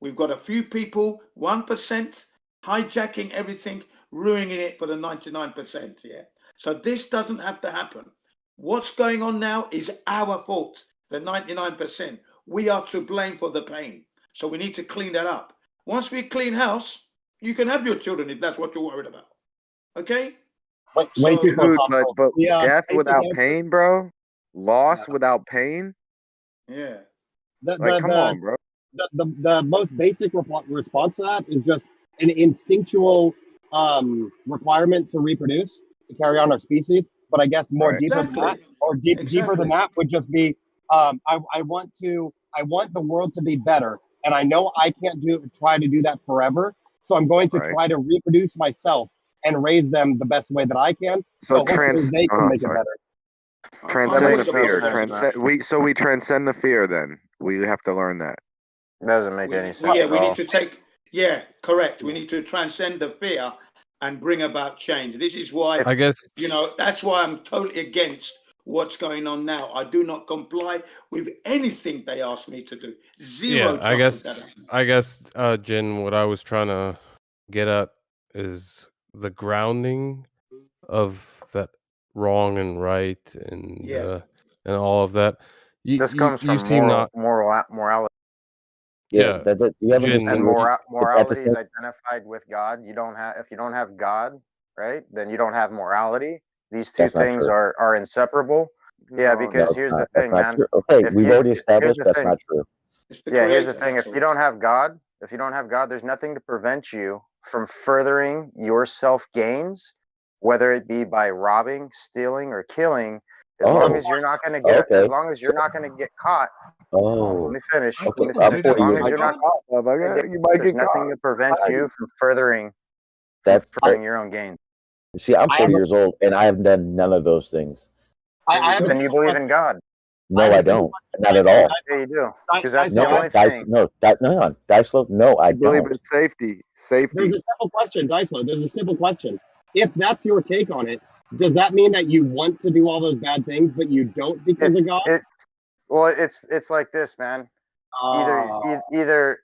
We've got a few people, 1%, hijacking everything, ruining it for the 99%. Yeah. So this doesn't have to happen. What's going on now is our fault, the 99%. We are to blame for the pain. So we need to clean that up. Once we clean house, you can have your children if that's what you're worried about. Okay? Way too philosophical. But death basic without answer. pain, bro. Loss without pain. Yeah. Come on, bro. The most basic response to that is just an instinctual requirement to reproduce, to carry on our species. But I guess more deeper than that, or deeper than that, would just be I want the world to be better, and I know I can't try to do that forever. So I'm going to try to reproduce myself and raise them the best way that I can. So hopefully they can make it better. Transcend the fear. We transcend the fear. Then we have to learn that. Doesn't make any sense. Yeah, we need to take. Yeah, correct. We need to transcend the fear and bring about change. This is why I guess that's why I'm totally against what's going on now. I do not comply with anything they ask me to do. Zero. Yeah, I guess, Jin, what I was trying to get at is the grounding of that wrong and right and all of that. This comes from morality. Yeah, you have Jin- understood And what- morality is identified with God. You don't have if you don't have God, right? Then you don't have morality. These two That's not things true. are inseparable. Yeah, because No, here's it's the not. That's thing, not man. true. Okay, If we've you- already here's established the that's thing. not true. Yeah, here's the thing. If you don't have God, there's nothing to prevent you from furthering your self gains, whether it be by robbing, stealing, or killing. As long as you're not going to get, okay. as long as you're not going to get caught. Oh, Let me finish. okay. Let me I'm finish. 40 As long years as you're not caught, you might there's get nothing caught. to prevent you from furthering your own gains. See, I'm 40 years old, and I have done none of those things. Then you believe in God. No, I don't. Not at all. Yeah, you do. Because that's No, the only Dice, thing. no, hang on. Dicelo, no, I believe don't. in safety. Safety. There's a simple question, Dicelo. There's a simple question. If that's your take on it, does that mean that you want to do all those bad things, but you don't because of God? Well, it's like this, man. Either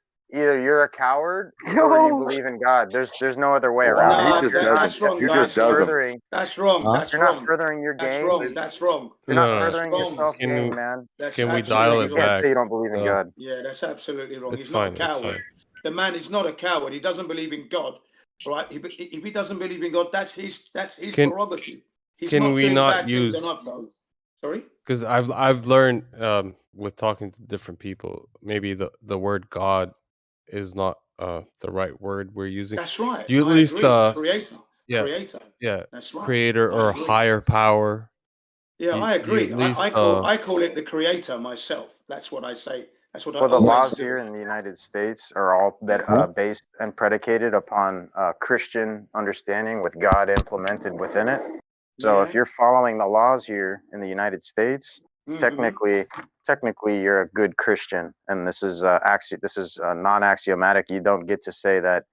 you're a coward or you believe in God. There's no other way around. No, it. If you're that's wrong. You're not furthering. That's wrong. Huh? That's You're wrong. not furthering your That's gains. wrong. That's wrong. You're not No. furthering your Wrong. self Can gain, we- man. That's Can we dial absolutely it You can't back? say you don't believe in God. Yeah, that's absolutely wrong. It's He's fine, not a it's coward. fine. The man is not a coward. He doesn't believe in God, right? If he doesn't believe in God, that's his Can- prerogative. He's can not we doing not bad use- things on upload. Sorry. Because I've learned with talking to different people, maybe the word God is not the right word we're using. That's right. You at I least agree. Creator. yeah, Creator. yeah, That's right. creator I or agree. higher power. Yeah, You- I you agree. at least, I call it the creator myself. That's what I say. That's what Well, I the always laws do. here in the United States are all based and predicated upon Christian understanding with God implemented within it. So if Yeah. you're following the laws here in the United States, technically you're a good Christian, and this is non-axiomatic. You don't get to say that,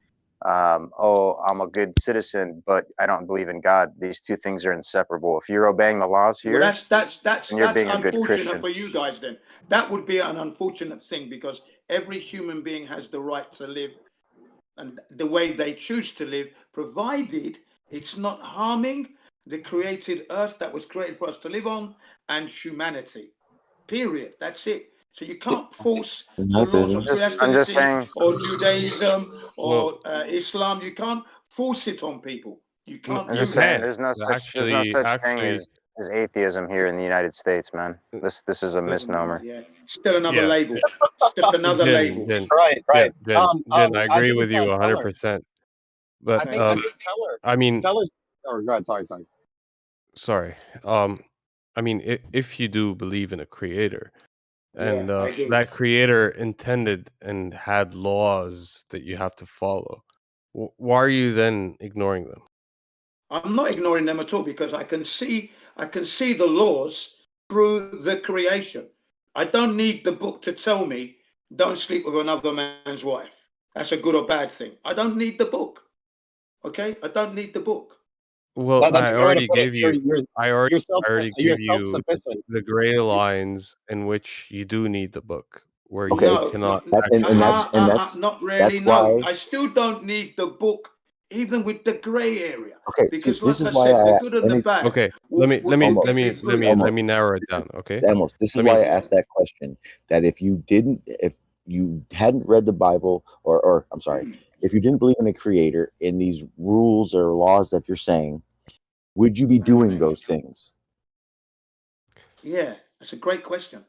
oh, I'm a good citizen, but I don't believe in God. These two things are inseparable. If you're obeying the laws here, Well, that's then you're being a good unfortunate Christian. for you guys. Then that would be an unfortunate thing because every human being has the right to live and the way they choose to live, provided it's not harming the created earth that was created for us to live on and humanity. Period. That's it. So you can't force the laws of I'm just Christianity saying. or Judaism or Islam. You can't force it on people. You can't I'm do just that. saying, there's no such thing Actually, as atheism here in the United States, man. This is a misnomer. Yeah, still another Yeah. label. It's just another label. Jen, Right. Jen, I I agree think with you Teller. 100%. But I think Teller. I mean, Teller's. Oh, go ahead. Sorry. sorry. I mean, if you do believe in a creator, and Yeah, I do. that creator intended and had laws that you have to follow, why are you then ignoring them? I'm not ignoring them at all because I can see the laws through the creation. I don't need the book to tell me don't sleep with another man's wife. That's a good or bad thing. I don't need the book. Okay, I don't need the book. Well, I already gave you. I already you're gave you self-sufficient. the gray lines in which you do need the book, where Okay. you cannot. Not really. that's No, why- I still don't need the book, even with the grey area. Okay, because see, this like is I why said, I the asked- good and let the me- bad. Okay, will let be me narrow it down. Okay, Demos, this is Let me- why I asked that question. That if you hadn't read the Bible, or I'm sorry, if you didn't believe in a creator in these rules or laws that you're saying, would you be doing those things? Yeah, that's a great question.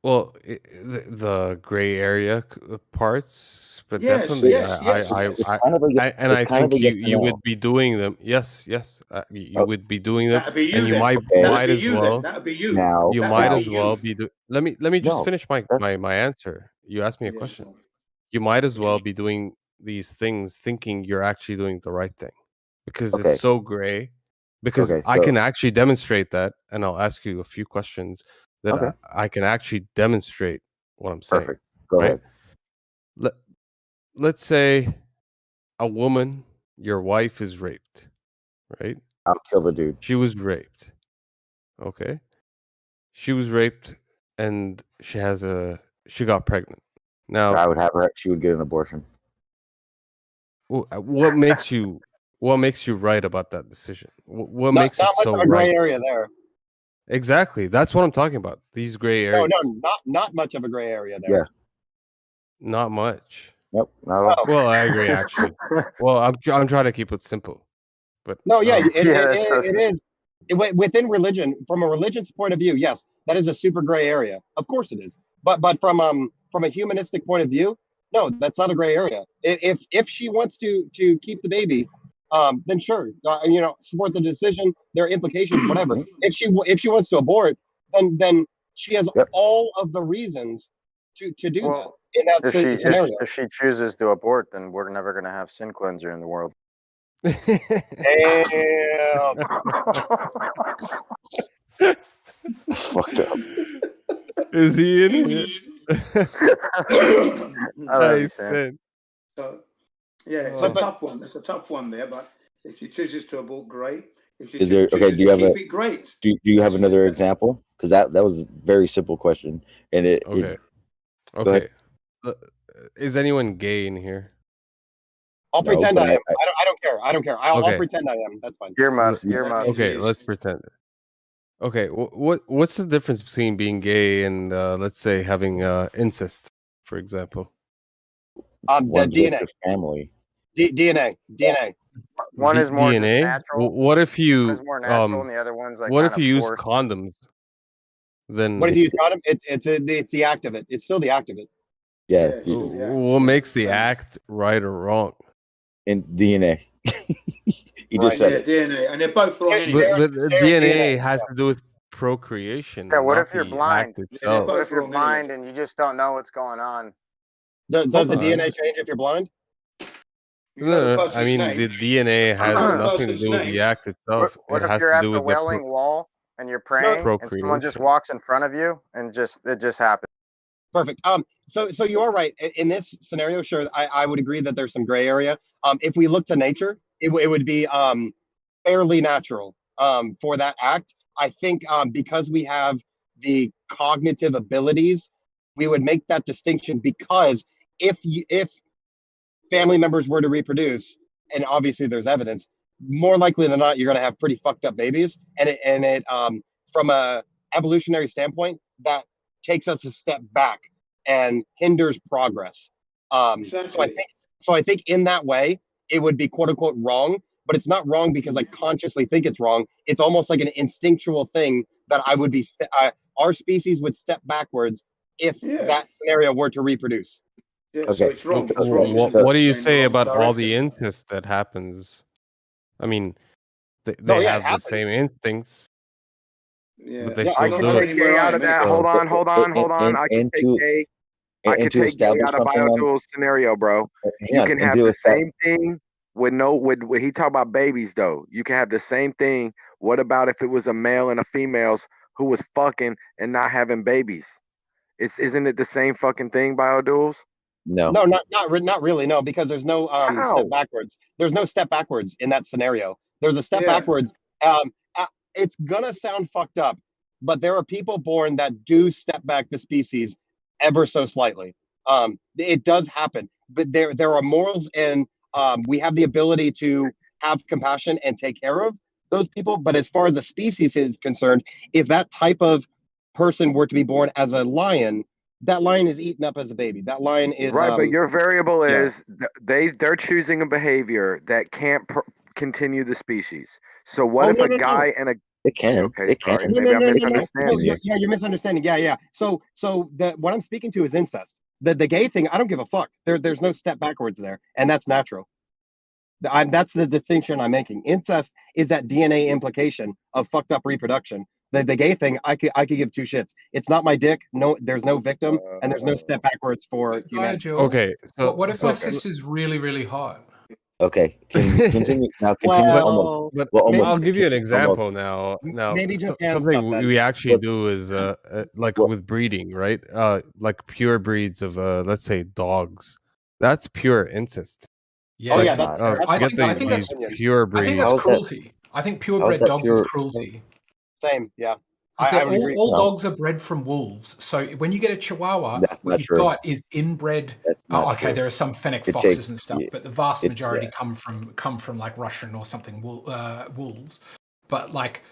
Well, the gray area parts, but Yes, definitely, yes, yes. It's kind of a yes- and it's I kind of think a yes you or no. would be doing them. Yes, you would be doing them, That'd be you and you then. might That'd might be as you well. then. That'd be you. Now, You That'd might be as you. well be. Let me just No, finish my that's- my answer. You asked me a Yeah. question. You might as well be doing these things thinking you're actually doing the right thing, because Okay. it's so gray. Because Okay, I so- can actually demonstrate that, and I'll ask you a few questions that Okay. I can actually demonstrate what I'm saying. Perfect. Go right? ahead. Let's say a woman, your wife is raped, right? I'll kill the dude. She was raped. Okay. She was raped and she got pregnant. Now, I would have her. She would get an abortion. what makes you right about that decision? What Not makes it much so of a gray right? area there. Exactly. That's what I'm talking about. These gray No, areas. not much of a gray area there. Yeah. Not much. Nope, not at all. Well, I agree actually. Well, I'm trying to keep it simple, but No, yeah, that's so it is. Within religion, from a religion's point of view, yes, that is a super gray area. Of course it is. But from a humanistic point of view, no, that's not a gray area. If she wants to keep the baby, then sure, support the decision. There are implications, whatever. If she wants to abort, then she has all of the reasons to do that in that scenario. If she chooses to abort, then we're never going to have sin cleanser in the world. Damn. Fucked up. Is he in here? I So, yeah, it's a tough one. It's a tough one there, but if she chooses to abort, great. If she Is there chooses okay? Do you have to keep it, great. Do you have another example? Because that was a very simple question, and it. Okay. Go ahead. Is anyone gay in here? I'll No, pretend but I am. I don't care. I don't care. I'll Okay. pretend I am. That's fine. Earmuffs. Okay, let's pretend. Okay, what's the difference between being gay and let's say having incest, for example? The One's with DNA. your family. DNA. One is more just DNA. natural. What if you One is more natural, and the other one's like. what if kind you of use forced. condoms? Then What if you use condom? It's the act of it. It's still the act of it. Yeah. what makes the act right or wrong? In DNA. He just said it. DNA, and they're both wrong anyway. But DNA has to do with procreation. Yeah, what not if you're the blind? act itself. What if you're blind and you just don't know what's going on? Does the Hold on. DNA change if you're blind? No, I mean the DNA has nothing to do with the act itself. What it if has you're to at do the with the Welling Wall and you're praying, and someone just procreation. walks in front of you, and it just happens? Perfect. So you are right. In this scenario, sure, I would agree that there's some gray area. If we look to nature, it would be fairly natural for that act. I think because we have the cognitive abilities, we would make that distinction, because if family members were to reproduce, and obviously there's evidence, more likely than not, you're going to have pretty fucked up babies. And it from a evolutionary standpoint, that takes us a step back and hinders progress. So I think in that way, it would be quote unquote wrong, but it's not wrong because I consciously think it's wrong. It's almost like an instinctual thing that I would be, our species would step backwards if that scenario were to reproduce. Yeah, Okay. so it's wrong. It's wrong. What do you say about all the incest that happens? I mean, they have the same instincts, but they I still can do take it. gay out of that. Hold on. I can take gay. I can take gay out of BioDual's scenario, bro. You can have the same thing with he talk about babies though. You can have the same thing. What about if it was a male and a female who was fucking and not having babies? Isn't it the same fucking thing, BioDuals? No, not really. No, because there's no step backwards. There's no step backwards in that scenario. There's a step backwards. It's gonna sound fucked up, but there are people born that do step back the species ever so slightly. It does happen, but there are morals, and we have the ability to have compassion and take care of those people. But as far as the species is concerned, if that type of person were to be born as a lion, that lion is eaten up as a baby. That lion is right, but your variable is they're choosing a behavior that can't continue the species. So what if a guy and a it can. Okay, it sorry. can. Maybe I'm misunderstanding you. Yeah, you're misunderstanding. Yeah. So what I'm speaking to is incest. The gay thing, I don't give a fuck. There's no step backwards there, and that's natural. That's the distinction I'm making. Incest is that DNA implication of fucked up reproduction. The gay thing, I could give two shits. It's not my dick. No, there's no victim, and there's no step backwards for humanity. Okay, so what if my sister's really, really hot? Okay, continue now. Continue. But almost, I'll give you an example now. Maybe just something we actually do is like with breeding, right? Like pure breeds of let's say dogs. That's pure incest. Yeah, I think that's pure breeds. I think that's cruelty. I think purebred dogs is cruelty. Same, yeah. All dogs are bred from wolves. So when you get a Chihuahua, what you've got is inbred. There are some fennec foxes and stuff, but the vast majority come from like Russian or something wolves. But like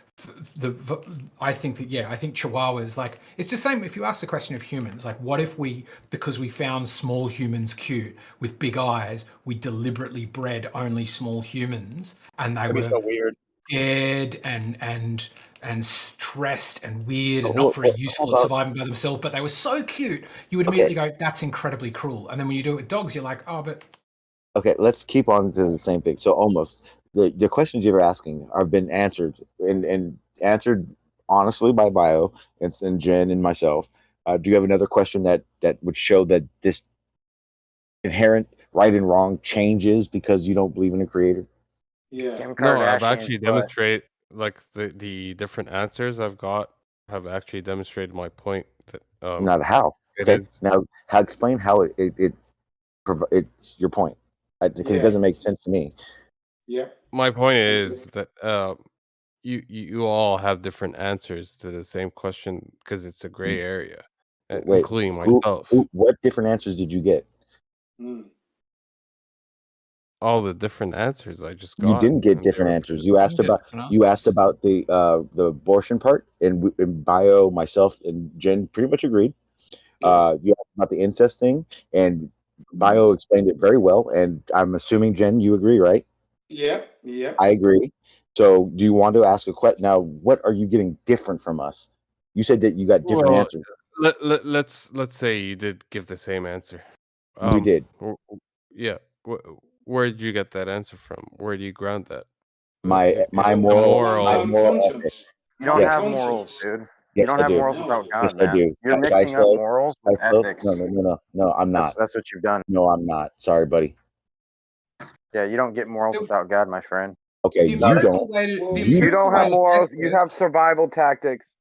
I think that I think Chihuahuas, like, it's the same if you ask the question of humans, like, what if we, because we found small humans cute with big eyes, we deliberately bred only small humans, and they were so weird, scared and stressed and weird and not very useful at surviving by themselves, but they were so cute, you would immediately go, that's incredibly cruel. And then when you do it with dogs, you're like, oh, but Okay, let's keep on to the same thing. So almost the questions you were asking have been answered and answered honestly by Bio and Jen and myself. Do you have another question that would show that this inherent right and wrong changes because you don't believe in a creator? Yeah. No, I've actually demonstrated like the different answers I've got have actually demonstrated my point that Not how. Okay. Now, explain how it's your point, because it doesn't make sense to me. Yeah. My point is that you all have different answers to the same question because it's a gray area, including myself. What different answers did you get? All the different answers I just got. You didn't get different answers. You asked about the abortion part, and Bio, myself, and Jen pretty much agreed. You asked about the incest thing, and Bio explained it very well. And I'm assuming, Jen, you agree, right? Yeah. Yeah. I agree. So, do you want to ask a question now? What are you getting different from us? You said that you got different answers. Let's say you did give the same answer. We did. Yeah. Where did you get that answer from? Where do you ground that? My moral ethic. You don't have morals, dude. Yes, you don't have morals without God, yes, man. I do. You're mixing up morals with ethics. No, I'm not. That's what you've done. No, I'm not. Sorry, buddy. Yeah, you don't get morals without God, my friend. Okay, you don't. You don't have morals. You have survival tactics.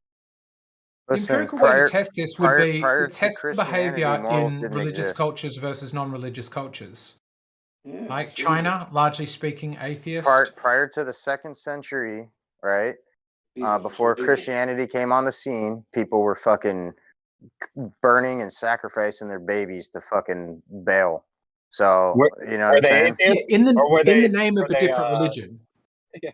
The empirical way to test this would be prior to to test Christianity, behavior morals in didn't religious exist. cultures versus non-religious cultures. Like China, largely speaking, atheist. Prior to the 2nd century, right? Before Christianity came on the scene, people were fucking burning and sacrificing their babies to fucking Baal. So you know what I'm saying? In the name of a different religion. Yeah,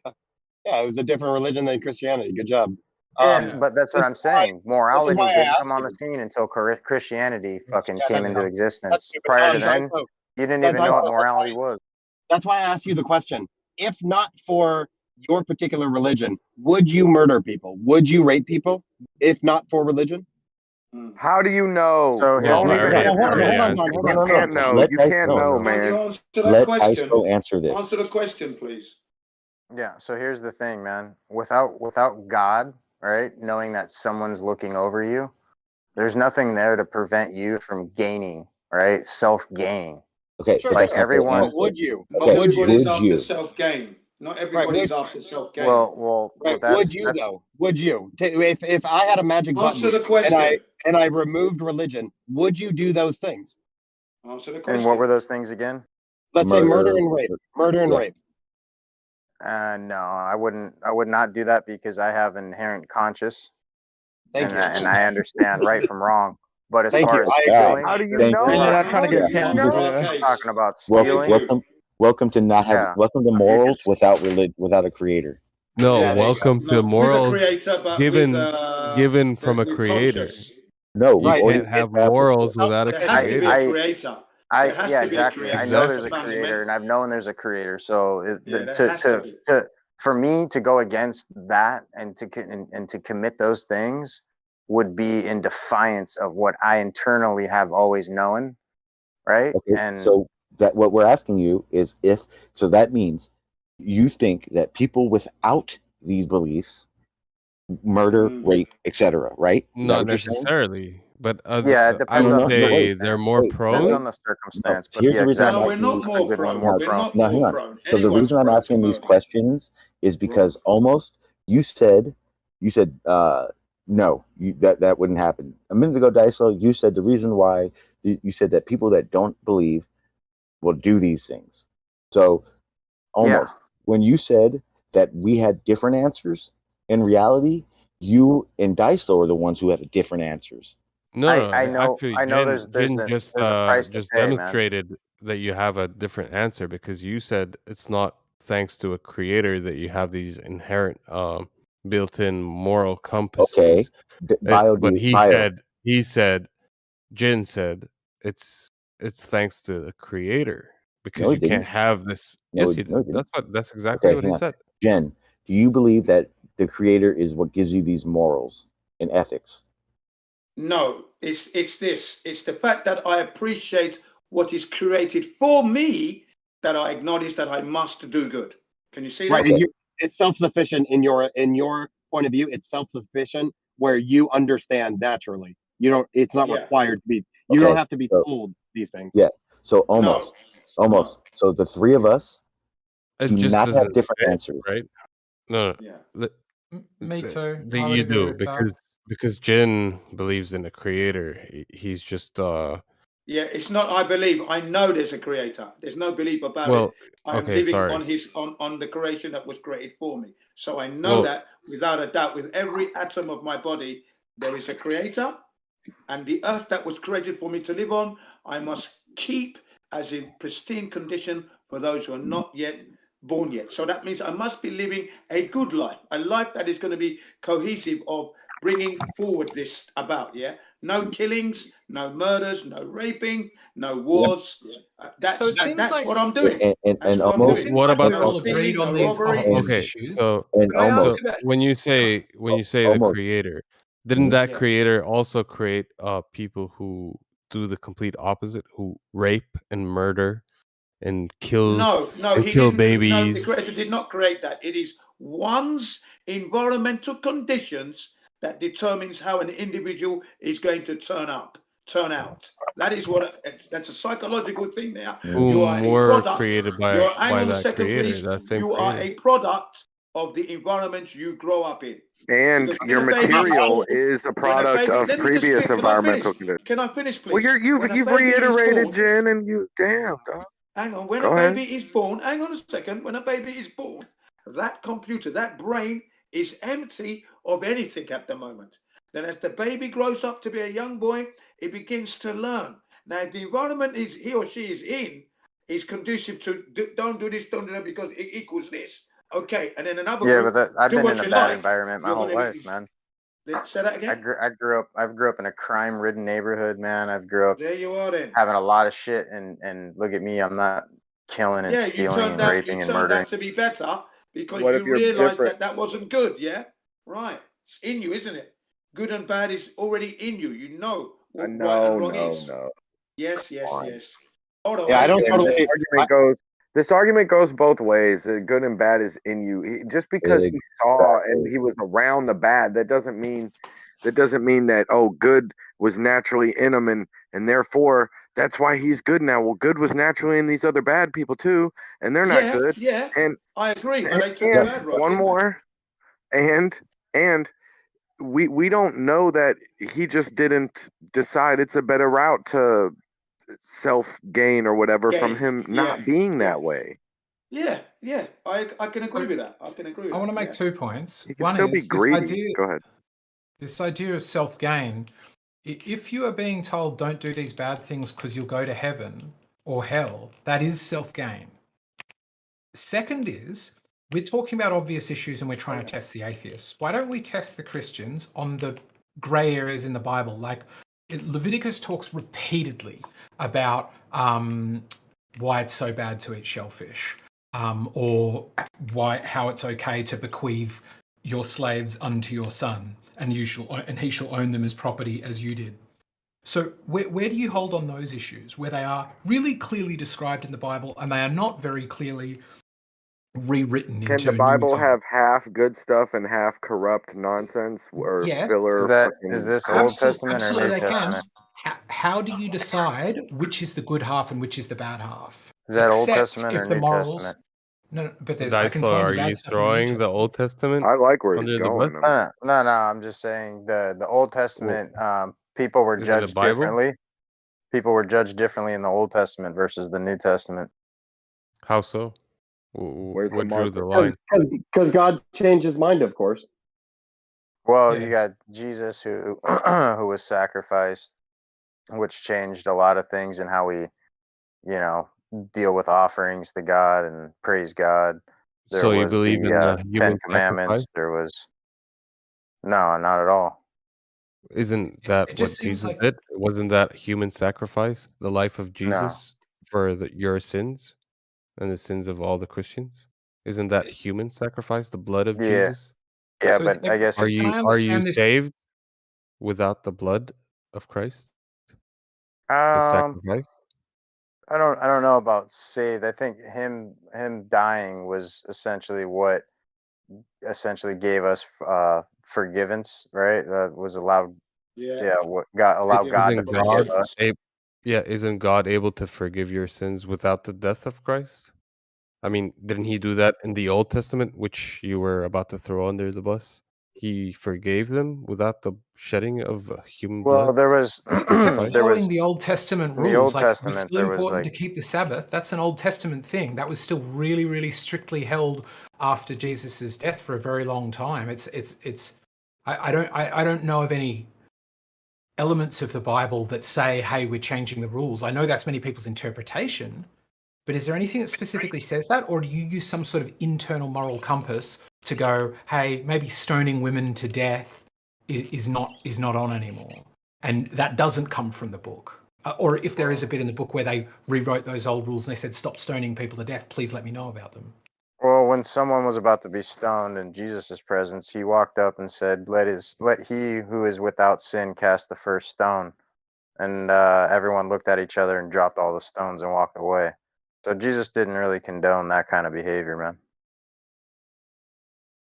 it was a different religion than Christianity. Good job. But that's what I'm saying. Morality why I didn't asked come on the scene until Christianity fucking came into That's existence. stupid. Prior to then, you didn't even know what morality was. That's why I asked you the question. If not for your particular religion, would you murder people? Would you rape people? If not for religion? How do you know? So Don't even answer. You can't know. You can't know, man. Let ISO answer this. Answer the question, please. Yeah, so here's the thing, man. Without God, right, knowing that someone's looking over you, there's nothing there to prevent you from gaining, right? Self-gaining. Okay, Sure, like everyone. Would you? Okay, Not everybody's would after you? self-gain. Not everybody's after self-gain. Well, would you though? Would you? If I had a magic Answer button the question. and I removed religion, would you do those things? Answer the question. And what were those things again? Let's say murder and rape. Murder and rape. No, I would not do that because I have inherent conscience. Thank you. And I understand right from wrong. But as Thank far you. as I stealing, How do you Thank know? you. You're not trying to get I'm talking about stealing. Welcome to not having. Welcome to morals without without a creator. No, Yeah, welcome to morals creator, but given from a creator. No, you can't have morals without a There has to be creator. a creator. There has to be a Exactly. creator. I know there's a That's creator, and I've known there's a creator. So there has to be. for me to go against that and to commit those things would be in defiance of what I internally have always known, right? Okay, And so that what we're asking you is so that means you think that people without these beliefs murder, rape, etc., right? Is that Not what you're saying? necessarily, but yeah, it I depends would on the say they're more depends prone. on the circumstance. But Here's yeah, the reason exactly. I'm No, we're asking not you. more prone. We're not Now, hang more on. prone. So the reason I'm asking these questions is because almost you said no, that wouldn't happen. A minute ago, Daiso, you said the reason why you said that people that don't believe will do these things. So almost when you said that we had different answers, in reality, you and Daiso are the ones who have different answers. No, I know. actually, I know. Jen There's a price to pay, man. demonstrated that you have a different answer because you said it's not thanks to a creator that you have these inherent built-in moral Okay, compasses. bio, But he said, Jin said, it's thanks to the creator because No, he you can't didn't. have this. No, Yes, he did. no, he didn't. That's exactly Okay, what hang he on. said. Jen, do you believe that the creator is what gives you these morals and ethics? No, it's this. It's the fact that I appreciate what is created for me that I acknowledge that I must do good. Can you see that? Right. It's self-sufficient in your point of view. It's self-sufficient where you understand naturally. You don't. It's not Yeah. required to be. You Okay, don't have to be so- told these things. Yeah. So almost. So the three of us It do just not have doesn't different fit, answers. right? No. Yeah. Me too. I You would agree do with that. because Jin believes in a creator. He's just Yeah, it's not I believe. I know there's a creator. There's no belief about well, it. I am okay, living sorry. on on the creation that was created for me. So I know that without a doubt, with every atom of my body, there is a creator, and the earth that was created for me to live on, I must keep as in pristine condition for those who are not yet born yet. So that means I must be living a good life, a life that is going to be cohesive of bringing forward this about, yeah? No killings, no murders, no raping, no wars. That's what I'm doing. And what I'm almost. doing. What about no okay, stealing, no these robbery. obvious okay, issues. so And Can I ask almost. about when you say the Almost. creator, didn't that Yes. creator also create people who do the complete opposite, who rape and murder and kill No, he kill didn't. No, the babies? creator did not create that. It is one's environmental conditions that determines how an individual is going to turn out. That is what. That's a psychological thing. There, you are Whom a were product. created Hang by on a that second, creator, please. that same You are creator. a product of the environment you grow up in. And Because your when a baby is material born- is a when product of let me just previous can I environmental finish? conditions. Can I finish, please? Well, you've When a baby is reiterated, born- Jen, and you damn dog. Hang on, when Go a ahead. baby is born, hang on a second, when a baby is born, that computer, that brain is empty of anything at the moment. Then as the baby grows up to be a young boy, it begins to learn. Now, if the environment he or she is in is conducive to don't do this, don't do that because it equals this. Okay, and then another Yeah, group, but I've do been in what a you bad like, environment my you're whole gonna life, man. Say that again? I grew up in a crime-ridden neighborhood, man. I've grew up There you are then. having a lot of shit, and look at me, I'm not killing and Yeah, you stealing and raping and turned murdering. out to be better because What you if you're realized different? that wasn't good. Yeah, right. It's in you, isn't it? Good and bad is already in you. You know what right and wrong is. No. Yes. on. Hold on. Yeah, I don't And totally. this argument goes both ways. Good and bad is in you. Just because he saw and he was around the bad, that doesn't mean that good was naturally in him, and therefore that's why he's good now. Well, good was naturally in these other bad people too, and they're not good. Yeah, And I agree. But they took the and bad road. one didn't they? more, and we don't know that he just didn't decide it's a better route to self gain or whatever from Gain, him not yeah, being that way. Yeah. I can agree with that. I can agree with I that. want to make 2 points. He can One still be is greedy. Go ahead. this idea of self-gain. If you are being told don't do these bad things because you'll go to heaven or hell, that is self-gain. Second is, we're talking about obvious issues and we're trying to test the atheists. Why don't we test the Christians on the gray areas in the Bible? Like Leviticus talks repeatedly about why it's so bad to eat shellfish, or how it's okay to bequeath your slaves unto your son, and he shall own them as property as you did. So where do you hold on those issues where they are really clearly described in the Bible and they are not very clearly rewritten Can into the Bible new have half good stuff and half corrupt nonsense or Yes. filler? Is this Old Testament or absolutely New they can. Testament? How do you decide which is the good half and which is the bad half? Is that Old Except Testament or if the New morals. Testament? No, but I can Dyslo, find are the bad you stuff in the New throwing the Testament. Old Testament I like where he's under the going. bus? No, I'm just saying the Old Testament. People were Is it a judged Bible? differently. People were judged differently in the Old Testament versus the New Testament. How so? Where's the What drew marker? the line? Because God changed his mind, of course. Well, Yeah. you got Jesus who who was sacrificed, which changed a lot of things in how we, deal with offerings to God and praise God. There So you was believe in the the Ten human Commandments. sacrifice? There was No, not at all. Isn't that It what just seems Jesus like did? Wasn't that human sacrifice, the life of No. Jesus for your sins and the sins of all the Christians? Isn't that human sacrifice, the blood of Yeah. Jesus? Yeah, so. Is but I guess Are can I you understand this? saved without the blood of Christ? The um sacrifice? I don't know about saved. I think him dying was essentially what essentially gave us forgiveness, right? That was allowed. Yeah. Yeah, what God allowed Yeah. God to Isn't forgive God us. able isn't God able to forgive your sins without the death of Christ? I mean, didn't he do that in the Old Testament, which you were about to throw under the bus? He forgave them without the shedding of human Well, blood there was He kept there following was the Old Testament in the rules. Old Like, it was Testament still there was important to like keep the Sabbath. That's an Old Testament thing. That was still really, really strictly held after Jesus's death for a very long time. I don't know of any elements of the Bible that say, hey, we're changing the rules. I know that's many people's interpretation, but is there anything that specifically says that? Or do you use some sort of internal moral compass to go, hey, maybe stoning women to death is not on anymore? And that doesn't come from the book. Or if there is a bit in the book where they rewrote those old rules and they said, stop stoning people to death, please let me know about them. well, when someone was about to be stoned in Jesus' presence, he walked up and said, let he who is without sin cast the first stone. And everyone looked at each other and dropped all the stones and walked away. So Jesus didn't really condone that kind of behavior, man.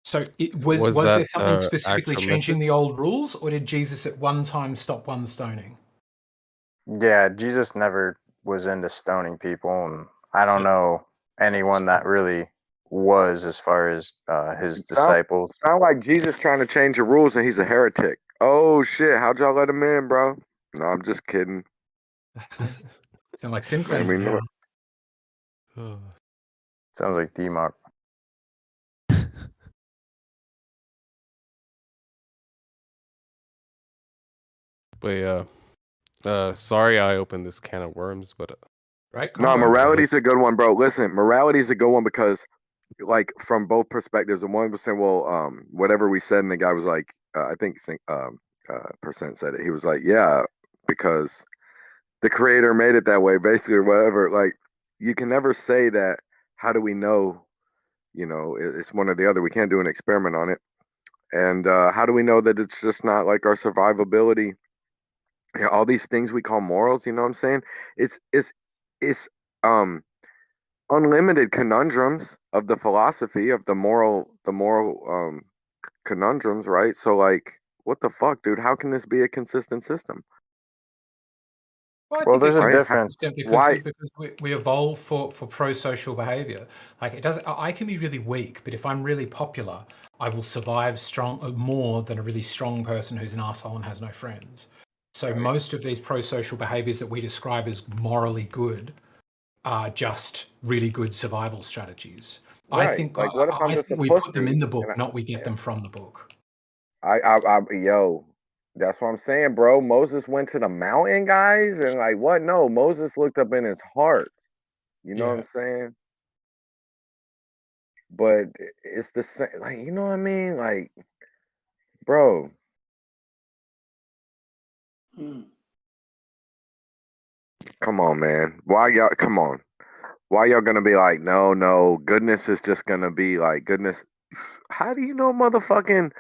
So Was was there that something specifically actual changing method? the old rules, or did Jesus at one time stop one stoning? Yeah, Jesus never was into stoning people, and I don't know anyone that really was as far as his disciples. Sound like Jesus trying to change the rules and he's a heretic. Oh shit! How'd y'all let him in, bro? No, I'm just kidding. Sound like sin I cleansing. mean, Sounds like D-Mark. But sorry I opened this can of worms, but right. No, morality's a good one, bro. Listen, morality's a good one because, like, from both perspectives, and one was saying, well, whatever we said, and the guy was like, I think, percent said it. He was like, yeah, because the creator made it that way, basically, or whatever. Like, you can never say that. How do we know? You know, it's one or the other. We can't do an experiment on it. And how do we know that it's just not like our survivability? You know, all these things we call morals. You know what I'm saying? It's unlimited conundrums of the philosophy of the moral conundrums, right? So like, what the fuck, dude? How can this be a consistent system? Well, I Well, think there's it a can be difference. consistent because Why? we evolve for pro-social behavior. Like, it doesn't. I can be really weak, but if I'm really popular, I will survive more than a really strong person who's an asshole and has no friends. So most of these pro-social behaviors that we describe as morally good are just really good survival strategies. I Right. think Like, what if I'm just a we put them pussy? in the book, And not we get them from the book. yo, that's what I'm saying, bro. Moses went to the mountain, guys, and like, what? No, Moses looked up in his heart. You know what I'm saying? But it's the same, like, you know what I mean? Like, bro. Come on, man. Why y'all? Come on. Why y'all gonna be like, no, goodness is just gonna be like goodness? How do you know motherfucking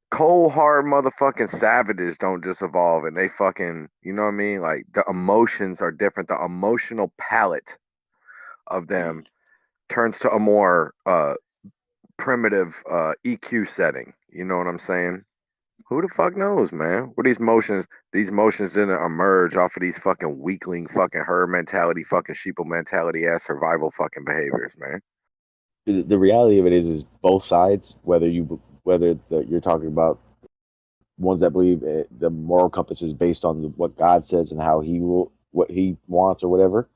cold hard motherfucking savages don't just evolve and they fucking, you know what I mean? Like the emotions are different. The emotional palette of them turns to a more primitive EQ setting. You know what I'm saying? Who the fuck knows, man? What these motions didn't emerge off of these fucking weakling fucking herd mentality, fucking sheeple mentality ass survival fucking behaviors, man. The reality of it is both sides, whether you're talking about ones that believe the moral compass is based on what God says and how what he wants or whatever,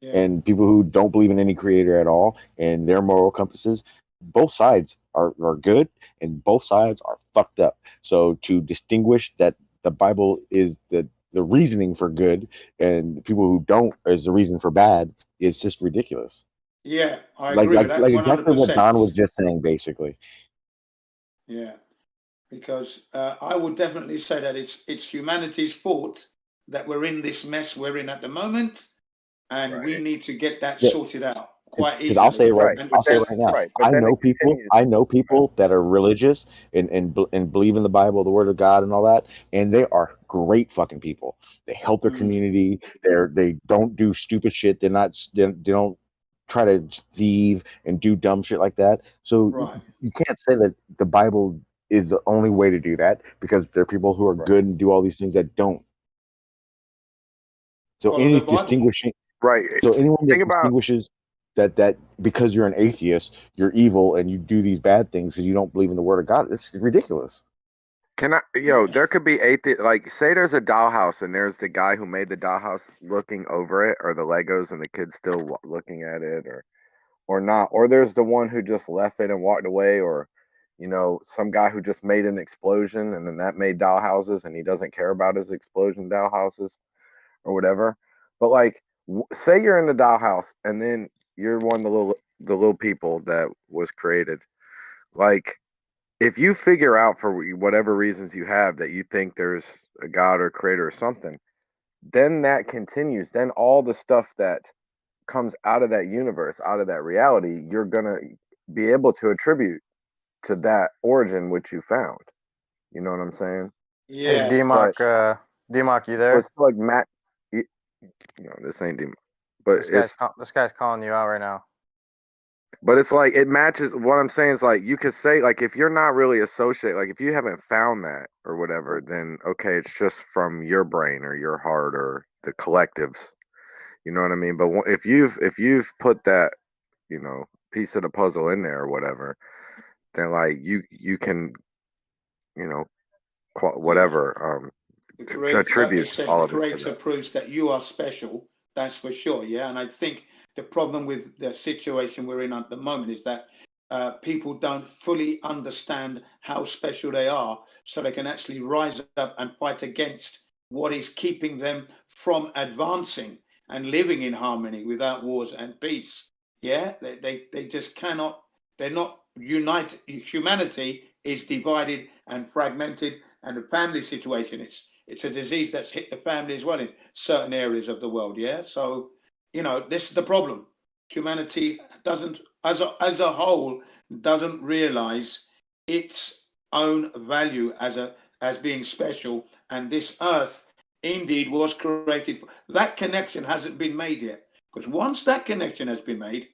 and people who don't believe in any creator at all and their moral compasses, both sides are good and both sides are fucked up. So to distinguish that the Bible is the reasoning for good and people who don't is the reason for bad is just ridiculous. Yeah, I agree with that. Like exactly what Don 100%. was just saying, basically. Yeah. because I would definitely say that it's humanity's fault that we're in this mess we're in at the moment, and we need to get that Yeah. sorted out quite Because easily. I'll say it right. And I'll say it right now. I know people. I know people that are religious and believe in the Bible, the Word of God, and all that, and they are great fucking people. They help their community. They don't do stupid shit. They don't try to thieve and do dumb shit like that. So you can't say that the Bible is the only way to do that, because there are people who are good and do all these things that don't. So Follow any the Bible. distinguishing, right? So anyone that Think about distinguishes that because you're an atheist, you're evil and you do these bad things because you don't believe in the Word of God, it's ridiculous. there could be like, say there's a dollhouse and there's the guy who made the dollhouse looking over it, or the Legos and the kid's still looking at it, or not, or there's the one who just left it and walked away, or some guy who just made an explosion and then that made dollhouses and he doesn't care about his explosion dollhouses or whatever. But like, say you're in the dollhouse and then you're one of the little people that was created. Like, if you figure out for whatever reasons you have that you think there's a God or creator or something, then that continues. Then all the stuff that comes out of that universe, out of that reality, you're gonna be able to attribute to that origin which you found. You know what I'm saying? Hey, D-Mock, you So there? it's like Matt. This ain't D-Mock, but this guy's calling you out right now. But it's like, it matches what I'm saying. Is like, you could say, like, if you're not really associated, like if you haven't found that or whatever, then okay, it's just from your brain or your heart or the collectives. You know what I mean? But if you've put that, piece of the puzzle in there or whatever, then like you can, whatever, The to creator, like it attribute says, all the of it to creator that. proves that you are special. That's for sure. Yeah, and I think the problem with the situation we're in at the moment is that people don't fully understand how special they are, so they can actually rise up and fight against what is keeping them from advancing and living in harmony without wars and peace. Yeah, they just cannot. They're not united. Humanity is divided and fragmented, and the family situation, it's a disease that's hit the family as well in certain areas of the world. Yeah, so this is the problem. Humanity doesn't, as a whole, doesn't realize its own value as being special, and this earth indeed was created. That connection hasn't been made yet, because once that connection has been made,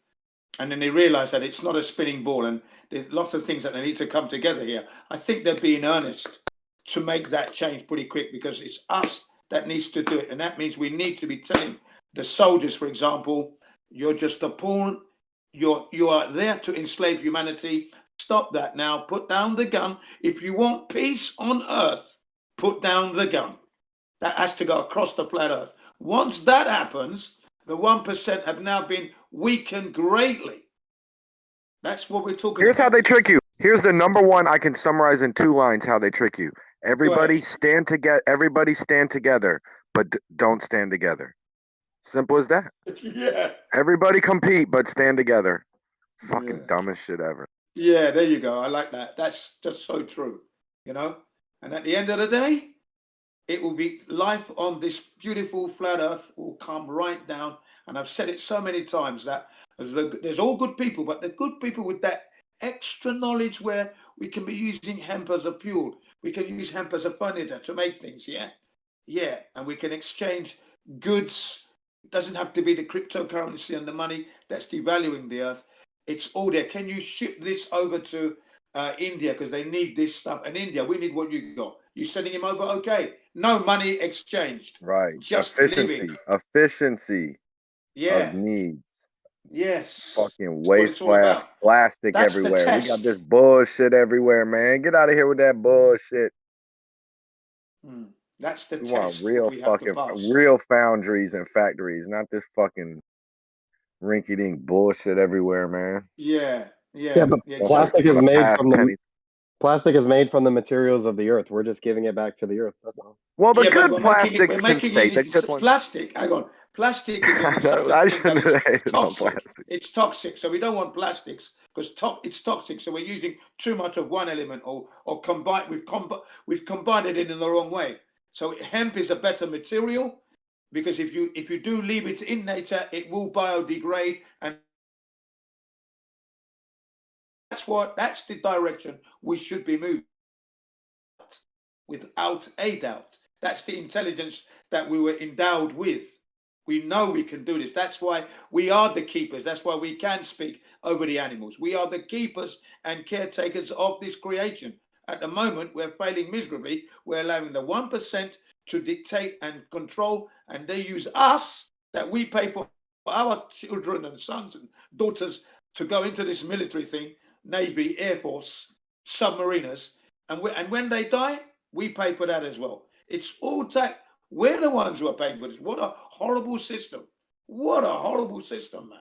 and then they realize that it's not a spinning ball, and there's lots of things that they need to come together here. I think they're being earnest to make that change pretty quick, because it's us that needs to do it. And that means we need to be telling the soldiers, for example, you're just a pawn. You are there to enslave humanity. Stop that now. Put down the gun. If you want peace on earth, put down the gun. That has to go across the flat earth. Once that happens, the 1% have now been weakened greatly. That's what we're talking Here's about. how they trick you. Here's the number one. I can summarize in 2 lines how they trick you. Everybody stand together. Everybody stand together, but don't stand together. Simple as that. Yeah. Everybody compete, but stand together. Fucking dumbest shit ever. Yeah, there you go. I like that. That's just so true, And at the end of the day, it will be life on this beautiful flat earth will come right down. And I've said it so many times that there's all good people, but the good people with that extra knowledge where we can be using hemp as a fuel. We can use hemp as a furniture to make things, yeah? Yeah, and we can exchange goods. It doesn't have to be the cryptocurrency and the money that's devaluing the earth. It's all there. Can you ship this over to India because they need this stuff? And India, we need what you got. You sending him over? Okay. No money exchanged. Right. Just efficiency. living. Efficiency Yeah. of needs. Yes. Fucking That's what waste it's all about. plastic That's the everywhere. We got test. this bullshit everywhere, man. Get out of here with that bullshit. That's the We want test real we have to fucking pass. real foundries and factories, not this fucking rinky-dink bullshit everywhere, man. Yeah. Yeah, but plastic is made from the materials of the earth. We're just giving it back to the earth. That's all. Well, the Yeah, good but plastics we're can making stay. it plastic. Hang on. Plastic is a toxic. It's toxic, so we don't want plastics because it's toxic. So we're using too much of one element, or combined. We've combined it in the wrong way. So hemp is a better material because if you do leave it in nature, it will biodegrade, and that's the direction we should be moving. Without a doubt, that's the intelligence that we were endowed with. We know we can do this. That's why we are the keepers. That's why we can speak over the animals. We are the keepers and caretakers of this creation. At the moment, we're failing miserably. We're allowing the 1% to dictate and control, and they use us, that we pay for our children and sons and daughters, to go into this military thing, Navy, Air Force, submariners, and when they die, we pay for that as well. It's all tax. We're the ones who are paying for this. What a horrible system. What a horrible system, man.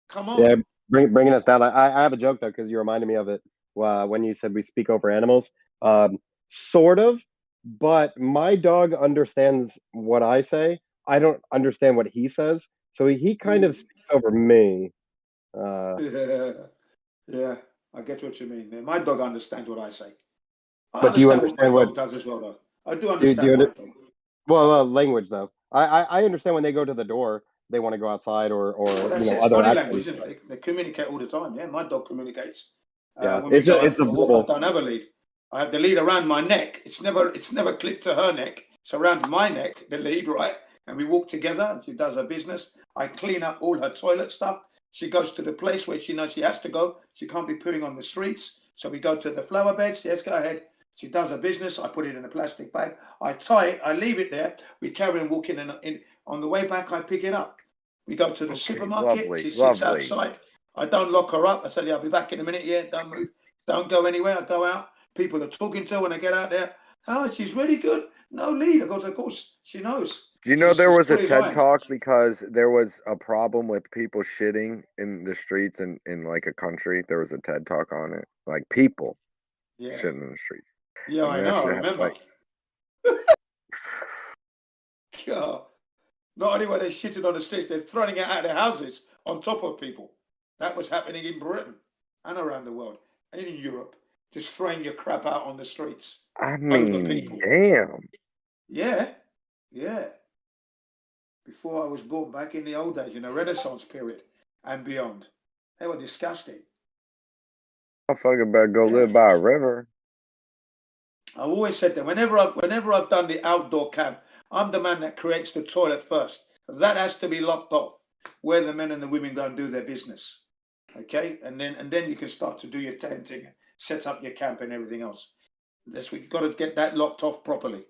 Come on. Yeah, bringing us down. I have a joke, though, because you reminded me of it when you said we speak over animals. Sort of, but my dog understands what I say. I don't understand what he says. So he kind of speaks over me. Yeah, I get what you mean. My dog understands what I say. But do you understand what my what dog does as well, though? I do understand my dog. Well, language though. I understand when they go to the door, they want to go outside or That's it. It's other body actions. language, isn't it? They communicate all the time. Yeah, my dog communicates. Yeah, when we it's go a verbal. I don't have a lead. I have the lead around my neck. It's never clipped to her neck. It's around my neck, the lead, right? And we walk together, and she does her business. I clean up all her toilet stuff. She goes to the place where she knows she has to go. She can't be pooing on the streets. So we go to the flower beds. Yes, go ahead. She does her business. I put it in a plastic bag. I tie it. I leave it there. We carry on walking, and on the way back, I pick it up. We go to the supermarket. lovely, She sits lovely. outside. I don't lock her up. I say, I'll be back in a minute. Yeah, don't move. Don't go anywhere. I go out. People are talking to her when I get out there. Oh, she's really good. No lead. I go, of course, she knows. Do you know there she's was a pretty TED fine. Talk because there was a problem with people shitting in the streets in like a country? There was a TED Talk on it. Like people shitting in the streets. Yeah, And I that know. I shit remember. like- Yeah. Not only were they shitting on the streets, they're throwing it out of their houses on top of people. That was happening in Britain and around the world and in Europe. Just throwing your crap out on the streets. I over mean, people. damn. Yeah. Yeah. Before I was born, back in the old days, in the Renaissance period and beyond, they were disgusting. I'm fucking better go live by a river. I've always said that whenever I've done the outdoor camp, I'm the man that creates the toilet first. That has to be locked off, where the men and the women go and do their business. Okay, and then you can start to do your tenting, set up your camp and everything else. We've got to get that locked off properly.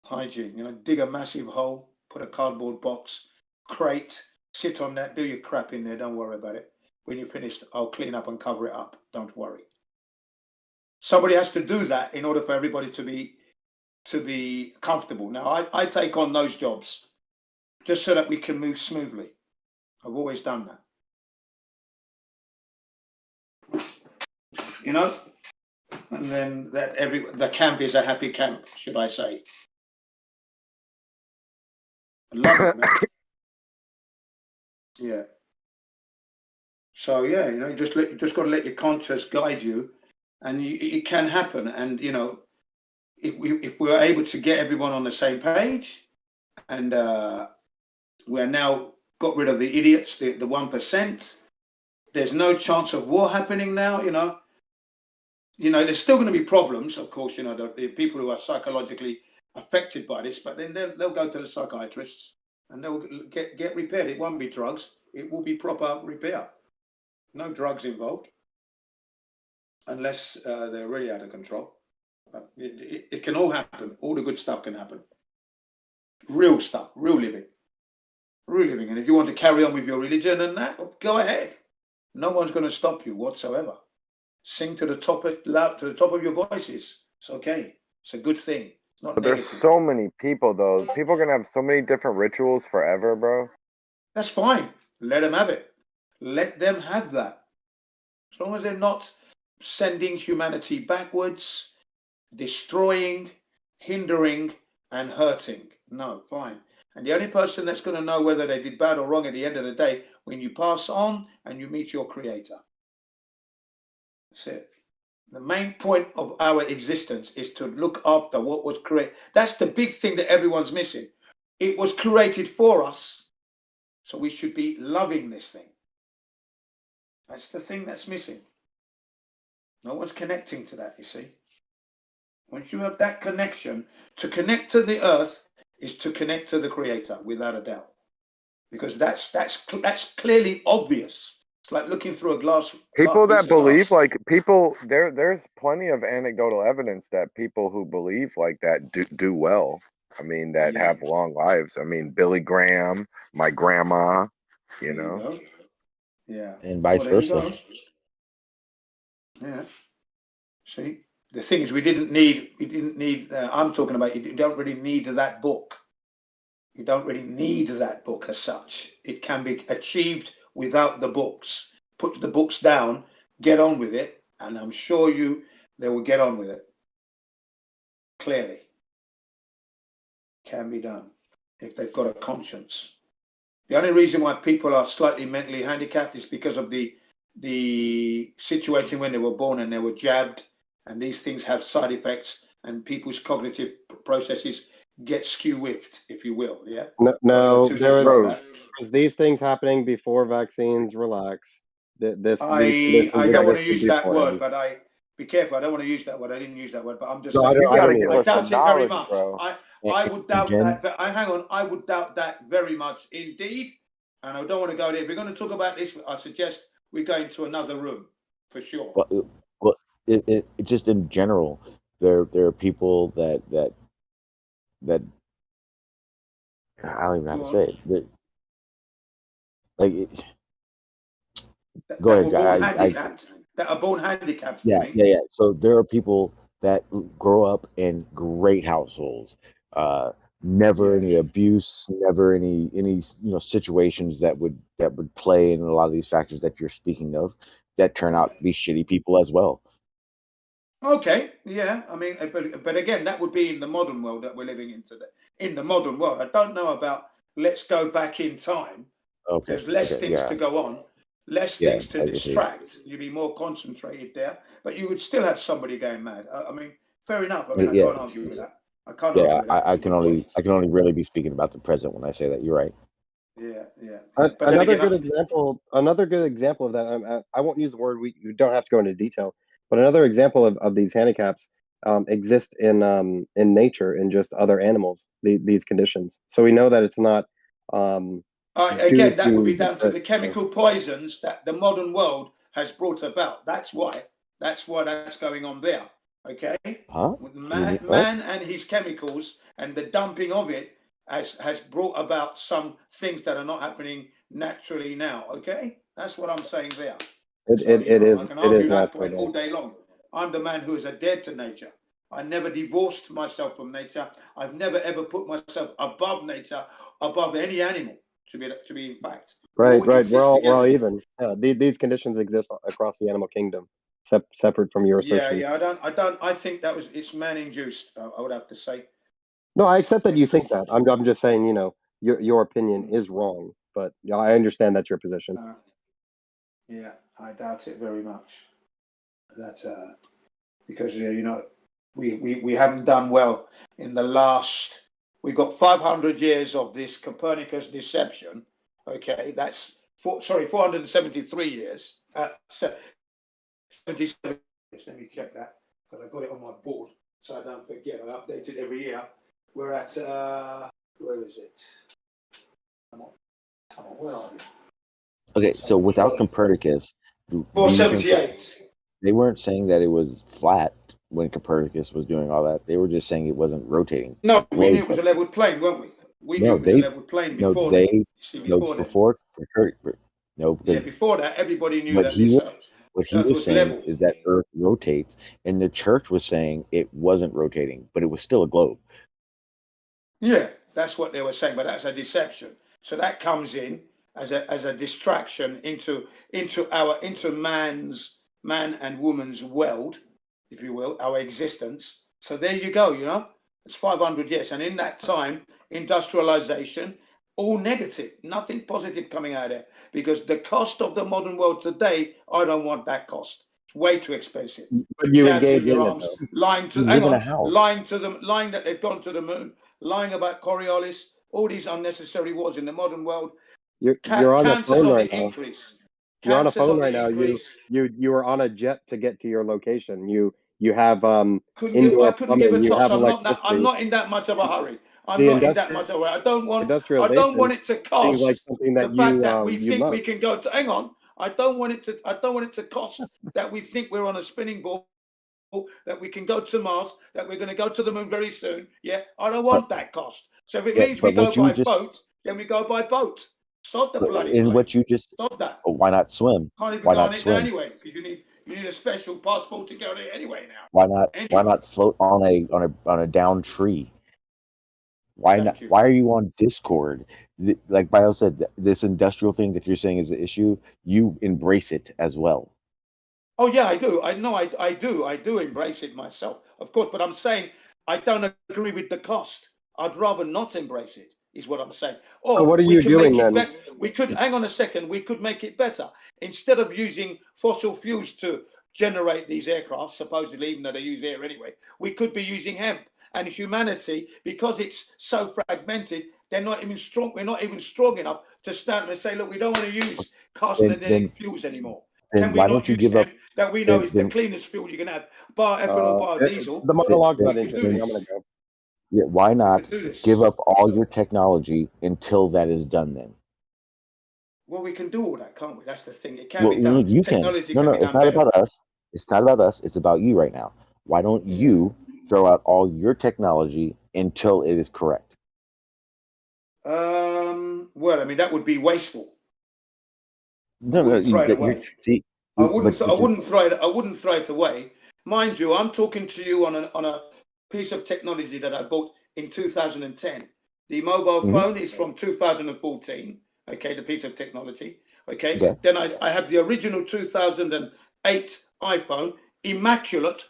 Hygiene, dig a massive hole, put a cardboard box, crate, sit on that, do your crap in there. Don't worry about it. When you're finished, I'll clean up and cover it up. Don't worry. Somebody has to do that in order for everybody to be comfortable. Now, I take on those jobs just so that we can move smoothly. I've always done that. And then the camp is a happy camp, should I say. I love it, man. Yeah. So yeah, you just got to let your conscience guide you, and it can happen. And if we're able to get everyone on the same page, and we're now got rid of the idiots, the 1%. There's no chance of war happening now. There's still going to be problems, of course. The people who are psychologically affected by this, but then they'll go to the psychiatrists and they'll get repaired. It won't be drugs. It will be proper repair. No drugs involved, unless they're really out of control. It can all happen. All the good stuff can happen. Real stuff, real living. And if you want to carry on with your religion and that, go ahead. No one's going to stop you whatsoever. Sing to the top of your voices. It's okay. It's a good thing. It's not But there's negative. so many people though. People are gonna have so many different rituals forever, bro. That's fine. Let them have it. Let them have that. As long as they're not sending humanity backwards, destroying, hindering, and hurting. No, fine. And the only person that's going to know whether they did bad or wrong at the end of the day, when you pass on and you meet your creator. That's it. The main point of our existence is to look after what was created. That's the big thing that everyone's missing. It was created for us, so we should be loving this thing. That's the thing that's missing. No one's connecting to that, you see. Once you have that connection, to connect to the earth is to connect to the creator, without a doubt. Because that's clearly obvious. It's like looking through a glass. People that believe like there's plenty of anecdotal evidence that people who believe like that do well. I mean, that have long lives. I mean, Billy Graham, my grandma, you know. Yeah. And vice versa. Yeah. See, the thing is, we didn't need. I'm talking about you don't really need that book. You don't really need that book as such. It can be achieved without the books. Put the books down, get on with it, and I'm sure they will get on with it. Clearly, can be done if they've got a conscience. The only reason why people are slightly mentally handicapped is because of the situation when they were born and they were jabbed, and these things have side effects, and people's cognitive processes get skew-whipped, if you will. Yeah. No, there is these things happening before vaccines. Relax. I don't want to use that word, but be careful. I don't want to use that word. I didn't use that word, but I'm just saying. I doubt it very much. I would doubt that. But hang on. I would doubt that very much indeed. And I don't want to go there. If we're going to talk about this, I suggest we go into another room for sure. Well, it just in general, there are people that I don't even have to say it. Go ahead, that are born handicapped. Yeah. So there are people that grow up in great households, never any abuse, never any situations that would play in a lot of these factors that you're speaking of, that turn out to be shitty people as well. Okay, yeah. I mean, but again, that would be in the modern world that we're living in today. In the modern world, I don't know about let's go back in time. Okay. There's less things to go on, less things to distract. You'd be more concentrated there, but you would still have somebody going mad. I mean, fair enough. I mean, I can't argue with that. I can't argue with that. I can only really be speaking about the present when I say that. You're right. Yeah. Another good example of that. I won't use the word. You don't have to go into detail. But another example of these handicaps exist in nature, in just other animals. These conditions. So we know that it's not. Again, that would be down to the chemical poisons that the modern world has brought about. That's why that's going on there. Okay, with man and his chemicals and the dumping of it has brought about some things that are not happening naturally now. Okay, that's what I'm saying there. I can argue that point all day long. I'm the man who is adhered to nature. I never divorced myself from nature. I've never ever put myself above nature, above any animal. To be in fact. Right. We're all even. Yeah, these conditions exist across the animal kingdom, separate from your assertion. Yeah. I think it's man induced. I would have to say. No, I accept that you think that. I'm just saying, your opinion is wrong, but I understand that's your position. Yeah, I doubt it very much. That's because we haven't done well in the last. We've got 500 years of this Copernicus deception. Okay, that's 473 years. 77 years. Let me check that because I got it on my board so I don't forget. I update it every year. We're at where is it? Come on, where are you? Okay, so without Copernicus, 478. They weren't saying that it was flat when Copernicus was doing all that. They were just saying it wasn't rotating. No, we knew it was a level plane, weren't we? We knew it was a level plane before before that, everybody knew that what he was saying is that Earth rotates, and the church was saying it wasn't rotating, but it was still a globe. Yeah, that's what they were saying, but that's a deception. So that comes in as a distraction into man and woman's world, if you will, our existence. So there you go, It's 500, yes. And in that time, industrialization, all negative, nothing positive coming out of it. Because the cost of the modern world today, I don't want that cost. It's way too expensive. But you Jabs engage in your in it, arms, though. lying to, You hang live in a on, house. lying that they've gone to the moon, lying about Coriolis, all these unnecessary wars in the modern world. You're on a Cancers phone on right the now. increase. You're on a Cancers phone on right the now. increase. You are on a jet to get to your location. You have I indoor couldn't give a plumbing. You toss. have I'm electricity. not in that much of a hurry. I'm The not in that much of a hurry. I don't want industrialization it to seems like cost something the that fact that we you think love. we can go to, hang on. I don't want it to cost that we think we're on a spinning ball, that we can go to Mars, that we're going to go to the moon very soon. Yeah, I don't want that cost. So if it means we go by boat, then we go by boat. Stop the bloody in plane. what you just Stop that. why not swim? Can't even Why go on not it now swim? anyway, because you need a special passport to go there anyway now. Why Anyway. not float on a down tree? Why not? Why are you on Discord? Like Bio said, this industrial thing that you're saying is an issue. You embrace it as well. Oh yeah, I do. I know. I do embrace it myself, of course. But I'm saying I don't agree with the cost. I'd rather not embrace it. Is what I'm saying. Or So what are we you can doing make it then? better. We could hang on a second. We could make it better instead of using fossil fuels to generate these aircraft. Supposedly, even though they use air anyway, we could be using hemp. And humanity, because it's so fragmented, they're not even strong. We're not even strong enough to stand and say, look, we don't want to use carcinogenic fuels anymore. Can we why not don't you use give up? hemp that we know is the cleanest fuel you can have? Bioethanol, biodiesel. The monologue's not We can do interesting. this. I'm gonna go. Yeah, why not do this. give up all your technology until that is done? Then Well, we can do all that, can't we? That's the thing. It can be no, done. you can. Technology No, can no, be it's done not better. about us. It's not about us. It's about you right now. Why don't you throw out all your technology until it is correct? Well, I mean, that would be wasteful. No, I no, wouldn't throw it you're away. see, I wouldn't. but I wouldn't throw it. I wouldn't throw it away. Mind you, I'm talking to you on a piece of technology that I bought in 2010. The mobile phone is from 2014. Okay, the piece of technology. Okay. Then I have the original 2008 iPhone, immaculate,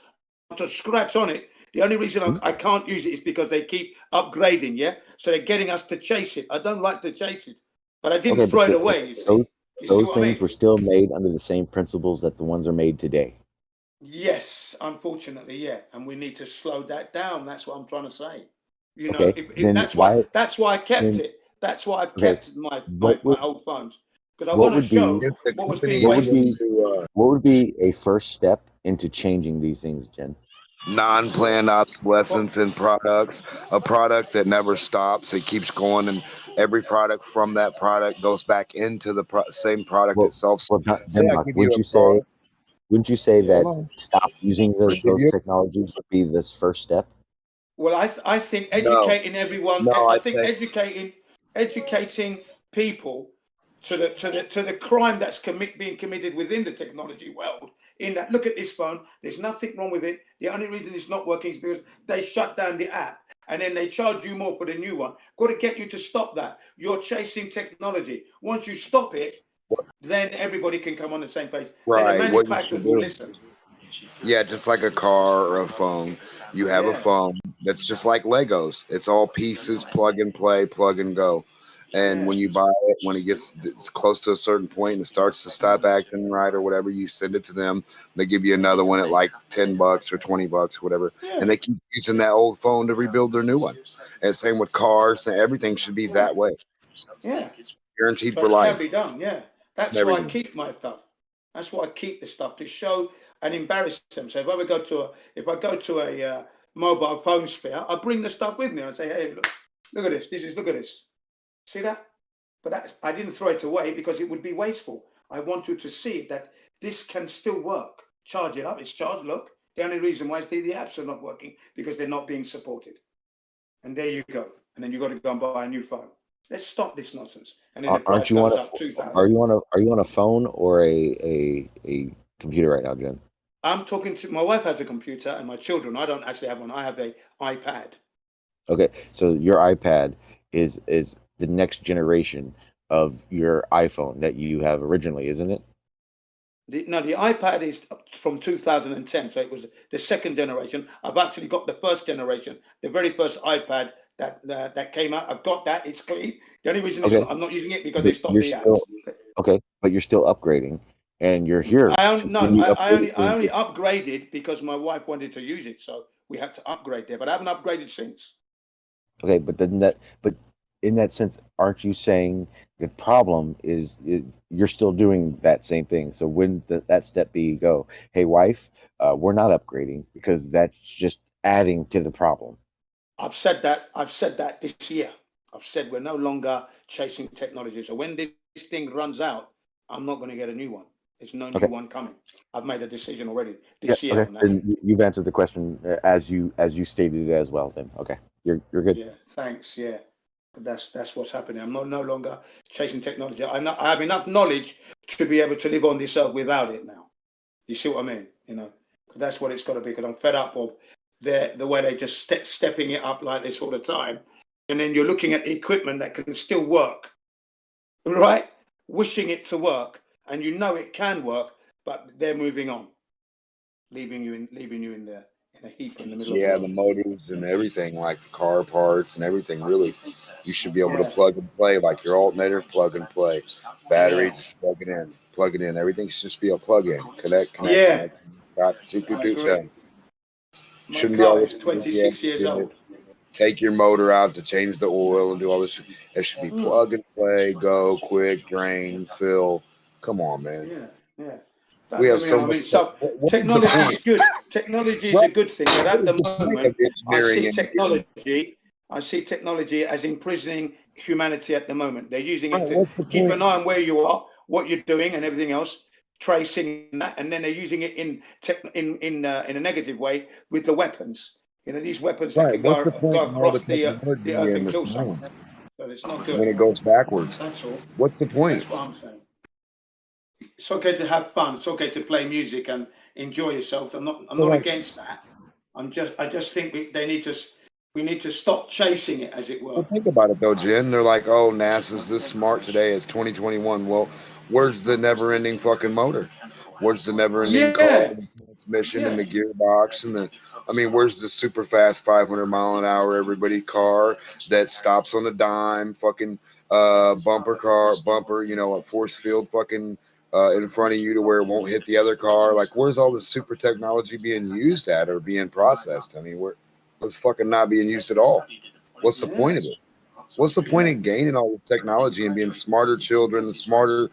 not a scratch on it. The only reason I can't use it is because they keep upgrading. Yeah, so they're getting us to chase it. I don't like to chase it, but I didn't throw it away. You see. You see those what I things mean? were still made under the same principles that the ones are made today. Yes, unfortunately, yeah, and we need to slow that down. That's what I'm trying to say. You know, Okay, then that's why I kept it. That's why I've kept my old phones, because I want to show what was being wasted. What would be a first step into changing these things, Jen? Non-planned obsolescence in products, a product that never stops. It keeps going, and every product from that product goes back into the same product itself. Well, Say I Denmark, give you a wouldn't you say that hold on. stop using those technologies would be this first step? Well, I think educating everyone. No, I I think educating people to the crime that's being committed within the technology world. In that, look at this phone. There's nothing wrong with it. The only reason it's not working is because they shut down the app and then they charge you more for the new one. Got to get you to stop that. You're chasing technology. Once you stop it, then everybody can come on the same page. Right, Then the what you manufacturers should will do. listen. Yeah, just like a car or a phone. You have a phone that's just like Legos. It's all pieces, plug and play, plug and go. And when you buy it, when it gets close to a certain point and it starts to stop acting right or whatever, you send it to them. They give you another one at like $10 or $20, whatever. And they keep using that old phone to rebuild their new one. And same with cars. Everything should be that way. Yeah. Guaranteed So for it life. can be done, yeah. That's why I keep my stuff. That's why I keep the stuff, to show and embarrass them. So if I go to a mobile phone fair, I bring the stuff with me and I say, hey, look at this. Look at this. See that? But I didn't throw it away because it would be wasteful. I want you to see that this can still work. Charge it up. It's charged. Look, the only reason why the apps are not working because they're not being supported. And there you go. And then you got to go and buy a new phone. Let's stop this nonsense. And then the price goes up 2,000. Are you on a phone or a computer right now, Jen? I'm talking to my wife has a computer and my children. I don't actually have one. I have an iPad. Okay, so your iPad is the next generation of your iPhone that you have originally, isn't it? The iPad is from 2010, so it was the second generation. I've actually got the first generation, the very first iPad that came out. I've got that. It's clean. The only reason I'm not using it because they stopped the apps. Okay, but you're still upgrading, and you're here. I only upgraded because my wife wanted to use it, so we had to upgrade there. But I haven't upgraded since. Okay, but in that sense, aren't you saying the problem is you're still doing that same thing? So when that step be go, hey wife, we're not upgrading because that's just adding to the problem. I've said that this year. I've said we're no longer chasing technology. So when this thing runs out, I'm not going to get a new one. There's no new one coming. I've made a decision already this year on that. And you've answered the question as you stated it as well. Then okay, you're good. Yeah, thanks. Yeah, that's what's happening. I'm no longer chasing technology. I have enough knowledge to be able to live on this earth without it now. You see what I mean? You know, that's what it's got to be. Because I'm fed up of the way they just stepping it up like this all the time, and then you're looking at the equipment that can still work, right? Wishing it to work, and you know it can work, but they're moving on, leaving you in there in a heap in the middle. Yeah, the motors and everything, like the car parts and everything. Really, you should be able to plug and play, like your alternator, plug and play. Battery, just plug it in. Everything should just be a plug-in. Connect. Yeah. Shouldn't be all this. 26 years old. Take your motor out to change the oil and do all this. It should be plug and play, go quick, drain, fill. Come on, man. Yeah. We have so much. Technology is good. Technology is a good thing, but at the moment, I see technology as imprisoning humanity at the moment. They're using it to keep an eye on where you are, what you're doing, and everything else, tracing that, and then they're using it in a negative way with the weapons. You know, these weapons that can go across the earth and kill someone. So it's not good. When it goes backwards. That's all. What's the point? That's what I'm saying. It's okay to have fun. It's okay to play music and enjoy yourself. I'm not against that. I just think we need to stop chasing it, as it were. Well, think about it though, Jen. They're like, oh, NASA's this smart today. It's 2021. Well, where's the never-ending fucking motor? Where's the never-ending car, the transmission, and the gearbox, and where's the super fast 500-mile-an-hour everybody car that stops on the dime, fucking bumper, you know, a force field fucking in front of you to where it won't hit the other car? Like, where's all this super technology being used at or being processed? I mean, it's fucking not being used at all. What's the point of it? What's the point in gaining all the technology and being smarter children, smarter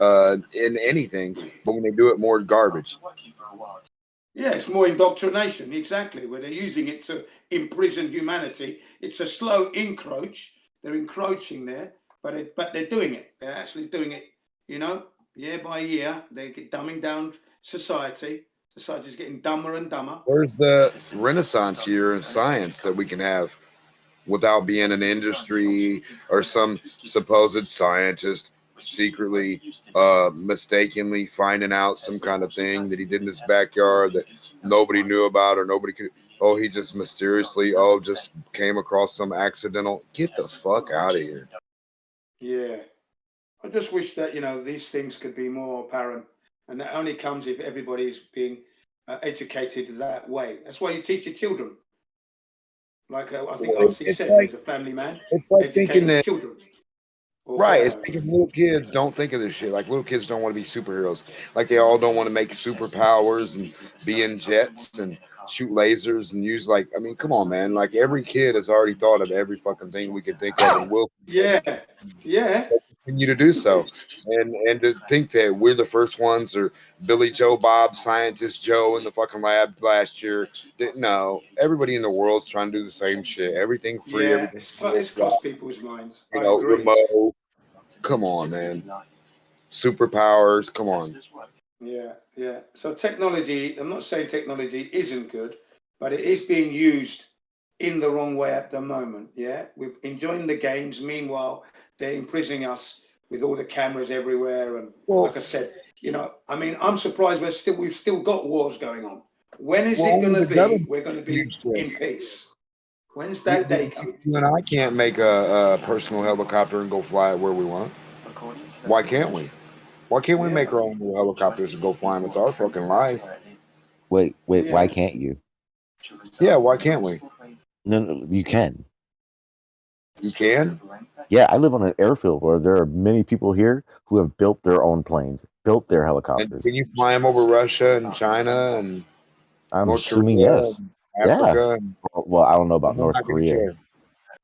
in anything, but when they do it, more garbage? Yeah, it's more indoctrination, exactly, where they're using it to imprison humanity. It's a slow encroach. They're encroaching there, but they're doing it. They're actually doing it, you know, year by year. They get dumbing down society. Society's getting dumber and dumber. Where's the renaissance year in science that we can have without being an industry or some supposed scientist secretly, mistakenly finding out some kind of thing that he did in his backyard that nobody knew about or nobody could? Oh, he just mysteriously, just came across some accidental. Get the fuck out of here. Yeah. I just wish that, you know, these things could be more apparent. And that only comes if everybody's being educated that way. That's why you teach your children. Like I think Arcee said, he's a family man. It's like thinking that children. Right, it's thinking little kids don't think of this shit. Like little kids don't want to be superheroes. Like they all don't want to make superpowers and be in jets and shoot lasers and use come on, man. Like every kid has already thought of every fucking thing we could think of and will. Yeah. Continue to do so, and to think that we're the first ones, or Billy Joe Bob, Scientist Joe in the fucking lab last year. No, everybody in the world's trying to do the same shit. Everything free. Yeah, it's crossed people's minds. You know, remote. Come on, man. Superpowers. Come on. Yeah. So technology, I'm not saying technology isn't good, but it is being used in the wrong way at the moment. Yeah, we're enjoying the games. Meanwhile, they're imprisoning us with all the cameras everywhere. And like I said, you know, I mean, I'm surprised we've still got wars going on. When is it going to be? We're going to be in peace. When's that day coming? You and I can't make a personal helicopter and go fly it where we want. Why can't we? Why can't we make our own little helicopters and go flying? It's our fucking life. Wait, why can't you? Yeah, why can't we? No, you can. You can? Yeah, I live on an airfield where there are many people here who have built their own planes, built their And helicopters. can you fly them over Russia and China and I'm North assuming Korea yes. and Yeah. Africa? And Well, I don't know about I'm North not gonna Korea. care.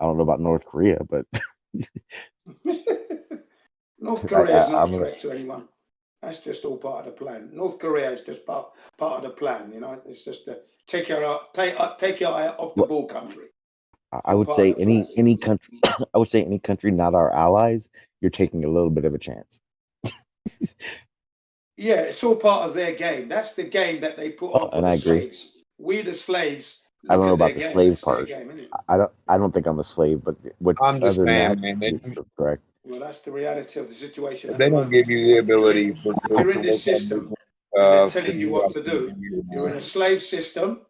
I don't know about North Korea, but North Korea is not a I'm threat to anyone. That's just all part of the plan. North Korea is just part of the plan. You know, it's just to take your eye off the ball country. I would say any country. I would say any country not our allies. You're taking a little bit of a chance. Yeah, it's all part of their game. That's the game that they put on for And the I agree. slaves. We, the slaves, I don't look know at their about the game. slave That's their part. game, isn't it? I don't think I'm a slave, but what I'm just other than saying, that, man, you're correct. Well, that's the reality of the situation at they the don't moment. give you the ability for If you're kids in to this work on system different and they're stuff, to telling you do what like to they do, do you're in now. a slave system.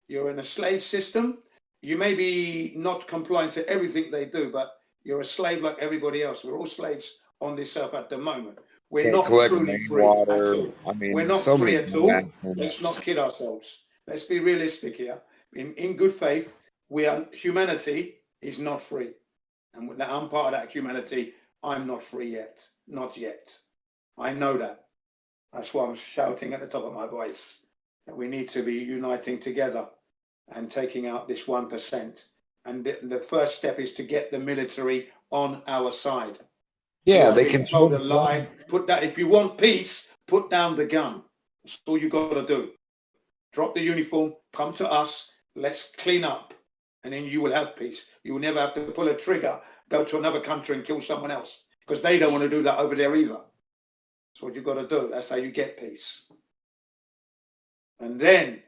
You're in a slave system. You may be not compliant to everything they do, but you're a slave like everybody else. We're all slaves on this earth at the moment. We're Can't not collect truly free at rainwater. all. I mean, We're not so free many at all. nonsense. Let's not kid ourselves. Let's be realistic here. In good faith, humanity is not free. And I'm part of that humanity. I'm not free yet. Not yet. I know that. That's why I'm shouting at the top of my voice that we need to be uniting together and taking out this 1%. And the first step is to get the military on our side. Yeah, We're they being can told a lie. Put that. If you want peace, put down the gun. That's all you got to do. Drop the uniform. Come to us. Let's clean up, and then you will have peace. You will never have to pull a trigger, go to another country and kill someone else, because they don't want to do that over there either. That's what you've got to do. That's how you get peace. And then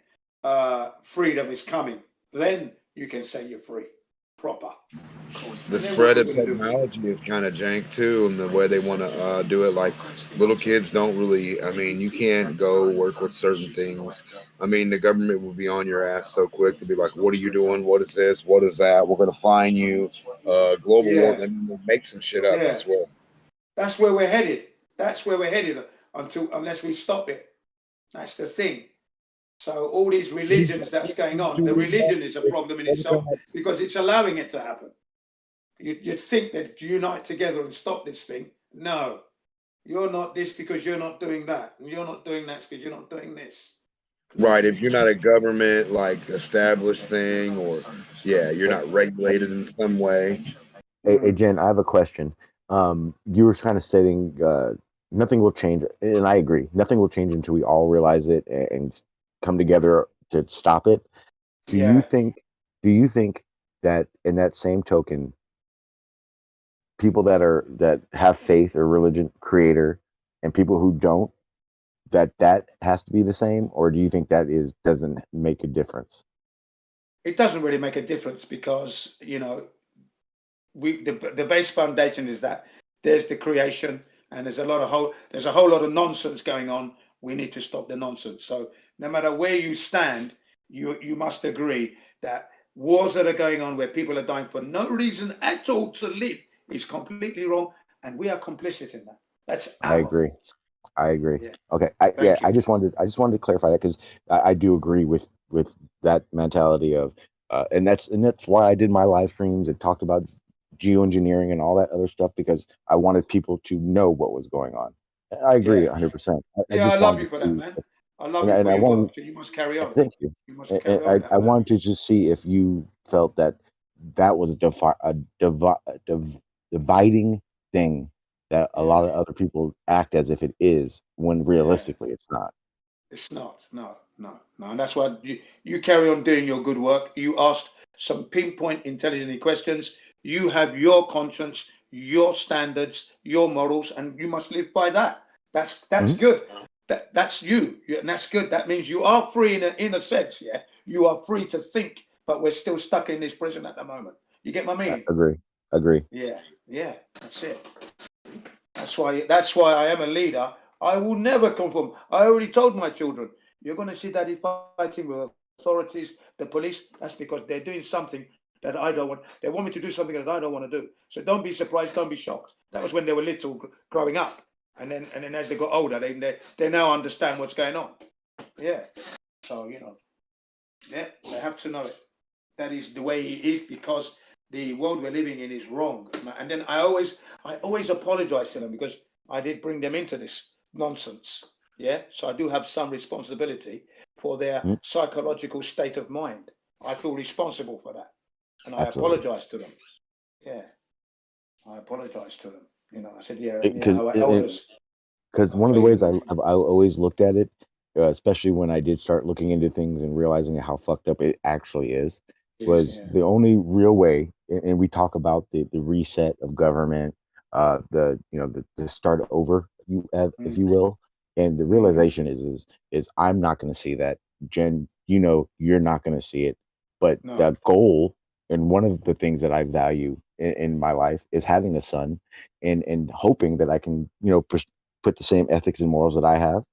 freedom is coming. Then you can say you're free, proper. The spread of technology is kind of jank too, and the way they want to do it. Like little kids don't really. I mean, you can't go work with certain things. I mean, the government will be on your ass so quick to be like, "What are you doing? What is this? What is that? We're going to fine you." Global warming. I mean, they make some shit up. I swear. That's where we're headed. That's where we're headed unless we stop it. That's the thing. So all these religions that's going on, the religion is a problem in itself because it's allowing it to happen. You'd think that you unite together and stop this thing. No, you're not this because you're not doing that. And you're not doing that because you're not doing this. Right. If you're not a government like established thing, or you're not regulated in some way. Hey, Jen, I have a question. You were kind of stating nothing will change, and I agree. Nothing will change until we all realize it and come together to stop it. Do you think that in that same token, people that have faith or religion creator and people who don't, that has to be the same, or do you think that doesn't make a difference? It doesn't really make a difference because the base foundation is that there's the creation and there's a whole lot of nonsense going on. We need to stop the nonsense. So no matter where you stand, you must agree that wars that are going on where people are dying for no reason at all to live is completely wrong, and we are complicit in that. That's I agree. Yeah. Okay. I just wanted to clarify that because I do agree with that mentality of and that's why I did my live streams and talked about geoengineering and all that other stuff, because I wanted people to know what was going on. I agree 100%. I love you for that, man. I love you for your work. So you must carry on. Thank you. You must carry on. I wanted to just see if you felt that was a dividing thing that a lot of other people act as if it is, when realistically it's not. It's not. No. And that's why you carry on doing your good work. You asked some pinpoint intelligent questions. You have your conscience, your standards, your morals, and you must live by that. That's good. That's you, and that's good. That means you are free in a sense. Yeah, you are free to think, but we're still stuck in this prison at the moment. You get my meaning? Agree. Yeah. That's it. That's why I am a leader. I will never conform. I already told my children, you're going to see Daddy fighting with authorities, the police. That's because they're doing something that I don't want. They want me to do something that I don't want to do. So don't be surprised. Don't be shocked. That was when they were little, growing up. and then as they got older, they now understand what's going on. Yeah. So yeah, they have to know it. That is the way it is, because the world we're living in is wrong. And then I always apologize to them, because I did bring them into this nonsense. Yeah. So I do have some responsibility for their psychological state of mind. I feel responsible for that. And I apologize to them. Yeah. I apologize to them. I said, our elders. Because one of the ways I always looked at it, especially when I did start looking into things and realizing how fucked up it actually is, was the only real way. And we talk about the reset of government, the start over, if you will. And the realization is I'm not going to see that. Jen, you're not going to see it. But the goal, and one of the things that I value in my life, is having a son, and hoping that I can put the same ethics and morals that I have,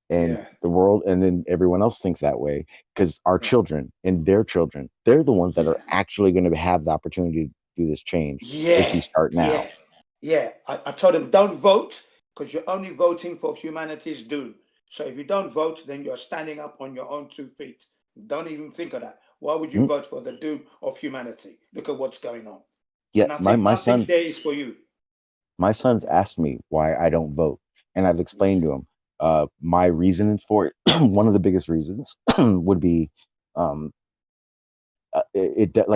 and the world, and then everyone else thinks that way, because our children and their children, they're the ones that are actually going to have the opportunity to do this change if we start now. I told them, don't vote, because you're only voting for humanity's doom. So if you don't vote, then you're standing up on your own 2 feet. Don't even think of that. Why would you vote for the doom of humanity? Look at what's going on. Yeah, nothing son there is for you. My son's asked me why I don't vote, and I've explained to him my reasons for it. One of the biggest reasons would be like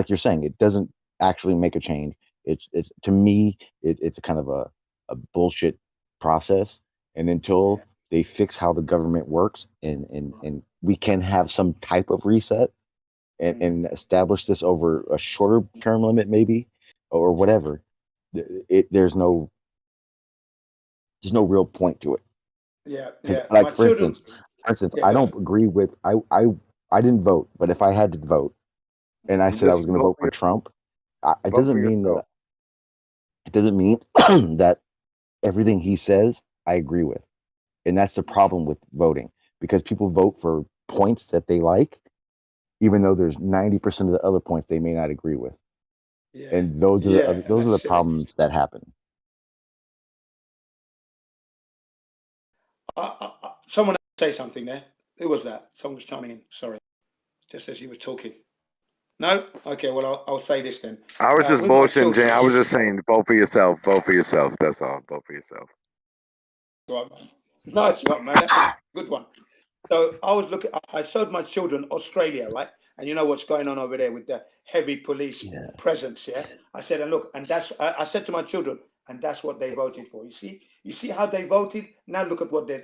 you're saying, it doesn't actually make a change. It's to me, it's a kind of a bullshit process, and until they fix how the government works, and we can have some type of reset, and establish this over a shorter term limit, maybe, or whatever, there's no real point to it. Like, for instance, I don't agree with, I didn't vote, but if I had to vote and I said I was going to vote for Trump, it doesn't mean that everything he says I agree with. And that's the problem with voting, because people vote for points that they like, even though there's 90% of the other points they may not agree with. And those are the problems that happen. Someone say something there. Who was that? Someone was chiming in. Sorry, just as you were talking. No? Okay, well, I'll say this then. I was just bullshitting, Jay. I was just saying, vote for yourself. Vote for yourself. That's all. Vote for yourself. Right, man. Nice one, man. That's a good one. So I showed my children Australia, right? And you know what's going on over there with the heavy police presence, yeah? I said, and look, and I said to my children, and that's what they voted for. You see how they voted? Now look at what they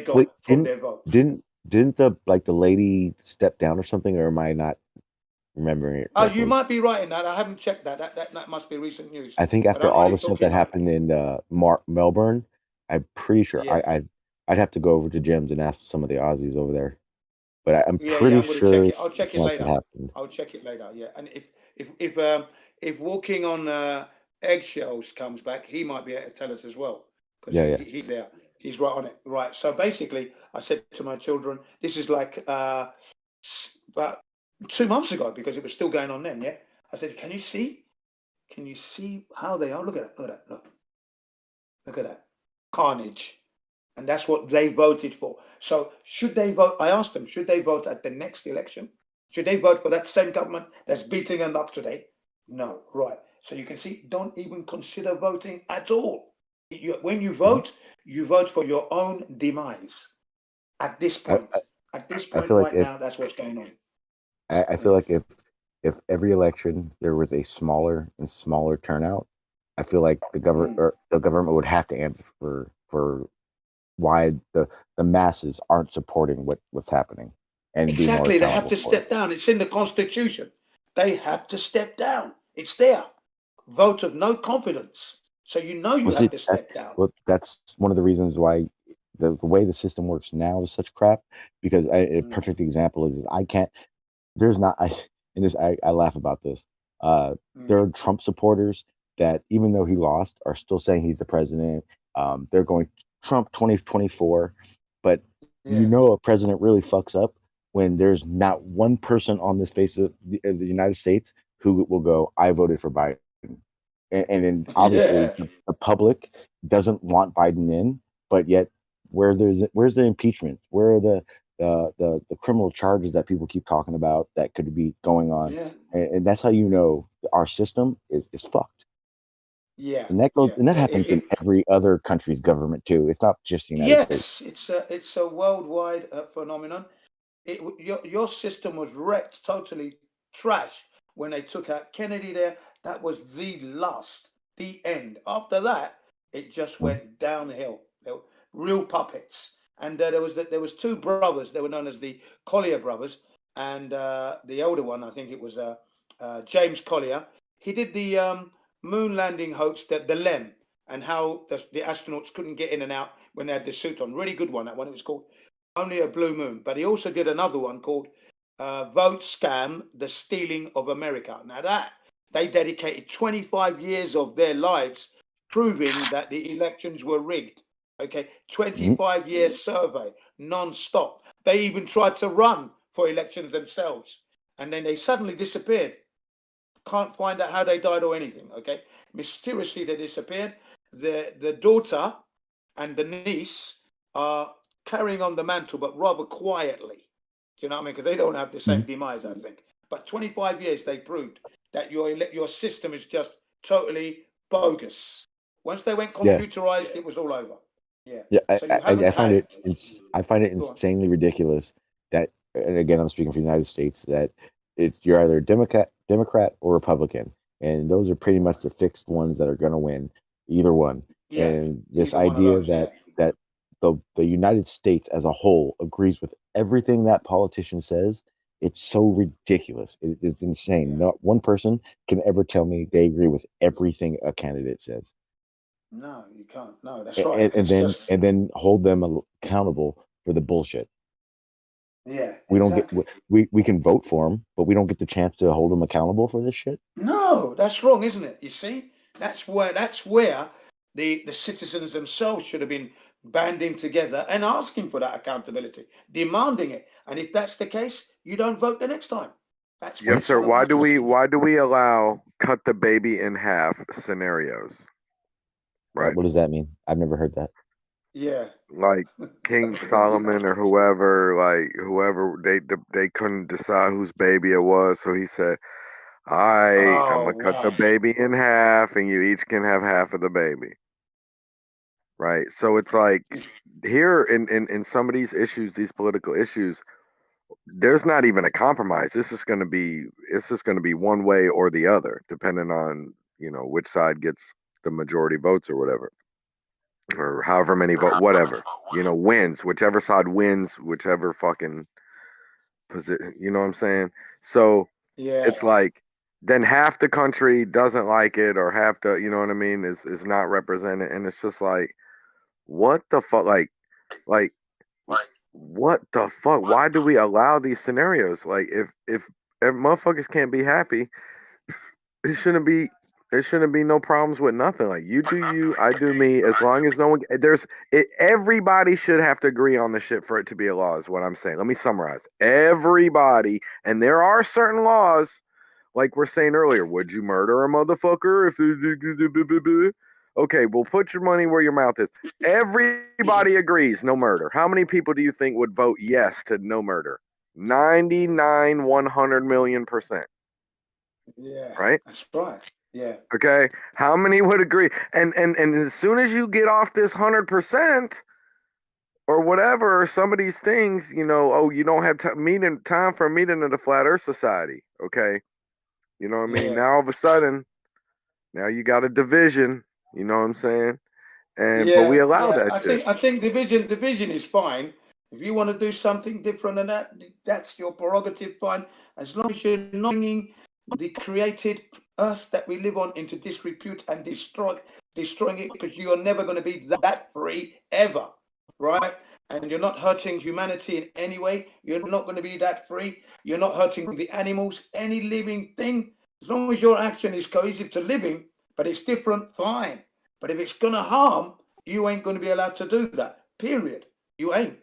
got from their vote. Didn't the lady step down or something, or am I not remembering it correctly? You might be right in that. I haven't checked that. That must be recent news. I think after all the stuff that happened in Melbourne, I'm pretty sure I'd have to go over to Jim's and ask some of the Aussies over there. But I'm pretty sure I'll check it later. I'll check it later. Yeah, and if walking on eggshells comes back, he might be able to tell us as well, because he's there. He's right on it. Right. So basically, I said to my children, this is like about 2 months ago, because it was still going on then. Yeah. I said, can you see how they are? Look at that. Look at that carnage. And that's what they voted for. So should they vote? I asked them, should they vote at the next election? Should they vote for that same government that's beating them up today? No. Right. So you can see, don't even consider voting at all. When you vote for your own demise. At this point, now, that's what's going on. I feel like if every election there was a smaller and smaller turnout, I feel like the government would have to answer for why the masses aren't supporting what's happening. And exactly, they have to step down. It's in the Constitution. They have to step down. It's there. Vote of no confidence. So you have to step down. Well, that's one of the reasons why the way the system works now is such crap. Because a perfect example is I can't. There's not. I laugh about this. There are Trump supporters that, even though he lost, are still saying he's the president. They're going Trump 2024, but a president really fucks up when there's not one person on this face of the United States who will go, I voted for Biden. and then obviously Yeah. the public doesn't want Biden in, but yet where's the impeachment? Where are the criminal charges that people keep talking about that could be going on? Yeah. And that's how you know our system is fucked. Yeah. And that goes Yeah. and that happens in every other country's government too. It's not just the United States. Yes, it's a worldwide phenomenon. Your system was wrecked, totally trash when they took out Kennedy. That was the end. After that, it just went downhill. They were real puppets. And there was two brothers. They were known as the Collier brothers, and the older one, I think it was James Collier. He did the moon landing hoax, the LEM, and how the astronauts couldn't get in and out when they had the suit on. Really good one, that one. It was called Only a Blue Moon. But he also did another one called Vote Scam, The Stealing of America. Now that, they dedicated 25 years of their lives proving that the elections were rigged. Okay, 25 year survey, non-stop. They even tried to run for elections themselves. And then they suddenly disappeared. Can't find out how they died or anything. Okay, mysteriously they disappeared. The daughter and the niece are carrying on the mantle, but rather quietly. Do you know what I mean? Because they don't have the same demise, I think. But 25 years they proved that your system is just totally bogus. Once they went computerized, it was all over. Yeah. Yeah, So you haven't I find had. I find it Go on. insanely ridiculous that, and again, I'm speaking for the United States, that you're either Democrat or Republican, and those are pretty much the fixed ones that are going to win, either one. Yeah, And this either one of idea those, yeah. that the United States as a whole agrees with everything that politician says, it's so ridiculous. It's insane. Not one person can ever tell me they agree with everything a candidate says. No, you can't. No, that's right. And then hold them accountable for the bullshit. Yeah, We don't exactly. get we can vote for them, but we don't get the chance to hold them accountable for this shit. No, that's wrong, isn't it? You see, that's where the citizens themselves should have been banding together and asking for that accountability, demanding it. And if that's the case, you don't vote the next time. That's what Yes, it's sir. all Why about. do we allow cut the baby in half scenarios? Right. What does that mean? I've never heard that. Yeah. Like King Solomon or whoever they couldn't decide whose baby it was, so he said, I'm gonna cut the baby in half, and you each can have half of the baby. Right. So it's like here in some of these issues, these political issues, there's not even a compromise. This is going to be one way or the other, depending on which side gets the majority votes or whatever, or however many vote, whatever wins, whichever side wins, whichever fucking position. You know what I'm saying? So Yeah. it's like then half the country doesn't like it, or half the what I mean is not represented, and it's just like, what the fuck, like what the fuck? Why do we allow these scenarios? Like, if motherfuckers can't be happy, there shouldn't be no problems with nothing. Like, you do you, I do me. As long as no one everybody should have to agree on the shit for it to be a law. Is what I'm saying. Let me summarize. Everybody, and there are certain laws, like we're saying earlier. Would you murder a motherfucker if? Okay, well, put your money where your mouth is. Everybody agrees, no murder. How many people do you think would vote yes to no murder? 99, 100 million%. Yeah. Right? That's right. Yeah. Okay. How many would agree? And as soon as you get off this 100% or whatever, some of these things, you don't have time for a meeting of the Flat Earth Society. Okay. You know what I mean? Yeah. Now all of a sudden, now you got a division. You know what I'm saying? And Yeah, but we allow yeah. that shit. I think division is fine. If you want to do something different than that, that's your prerogative, fine. As long as you're not bringing the created earth that we live on into disrepute and destroying it, because you are never going to be that free ever, right? And you're not hurting humanity in any way. You're not going to be that free. You're not hurting the animals, any living thing. As long as your action is cohesive to living, but it's different, fine. But if it's going to harm, you ain't going to be allowed to do that, period. You ain't.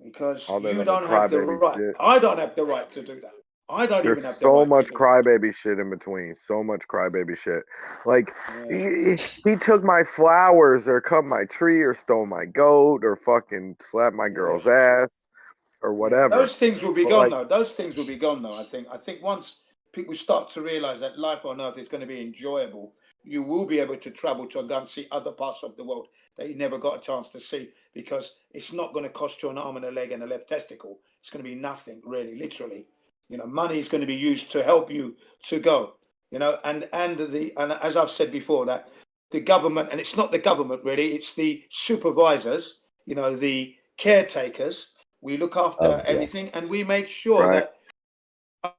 Because All that you other don't have the crybaby right. shit. I don't have the right to do that. I don't There's even have the so right much to. crybaby shit in between. So much crybaby shit. Like Yeah. he took my flowers or cut my tree or stole my goat or fucking slapped my girl's ass or Yeah, whatever. those things will be But gone like, though. Those things will be gone though. I think. I think once people start to realize that life on Earth is going to be enjoyable, you will be able to travel to and go and see other parts of the world that you never got a chance to see because it's not going to cost you an arm and a leg and a left testicle. It's going to be nothing really, literally. You know, money is going to be used to help you to go. You know, and as I've said before, that the government, and it's not the government really, it's the supervisors. You know, the caretakers. We look after everything, and we make sure right.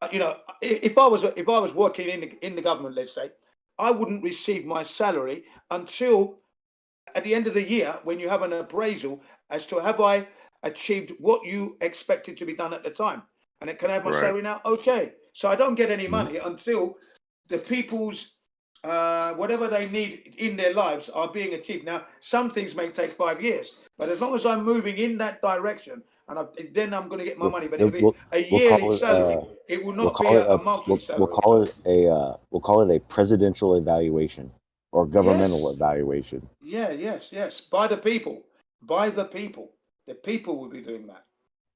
that you know, if I was working in the government, let's say, I wouldn't receive my salary until at the end of the year when you have an appraisal as to have I achieved what you expected to be done at the time, and it can I have my Right. salary now. Okay, so I don't get any Mhm. money until the people's whatever they need in their lives are being achieved. Now, some things may take 5 years, but as long as I'm moving in that direction, and then I'm going to get my money. But it'll be a We'll yearly call it salary. It will we'll not be call it a monthly we'll salary. call it a presidential evaluation or governmental Yes. evaluation. Yeah. Yes. By the people. By the people. The people will be doing that.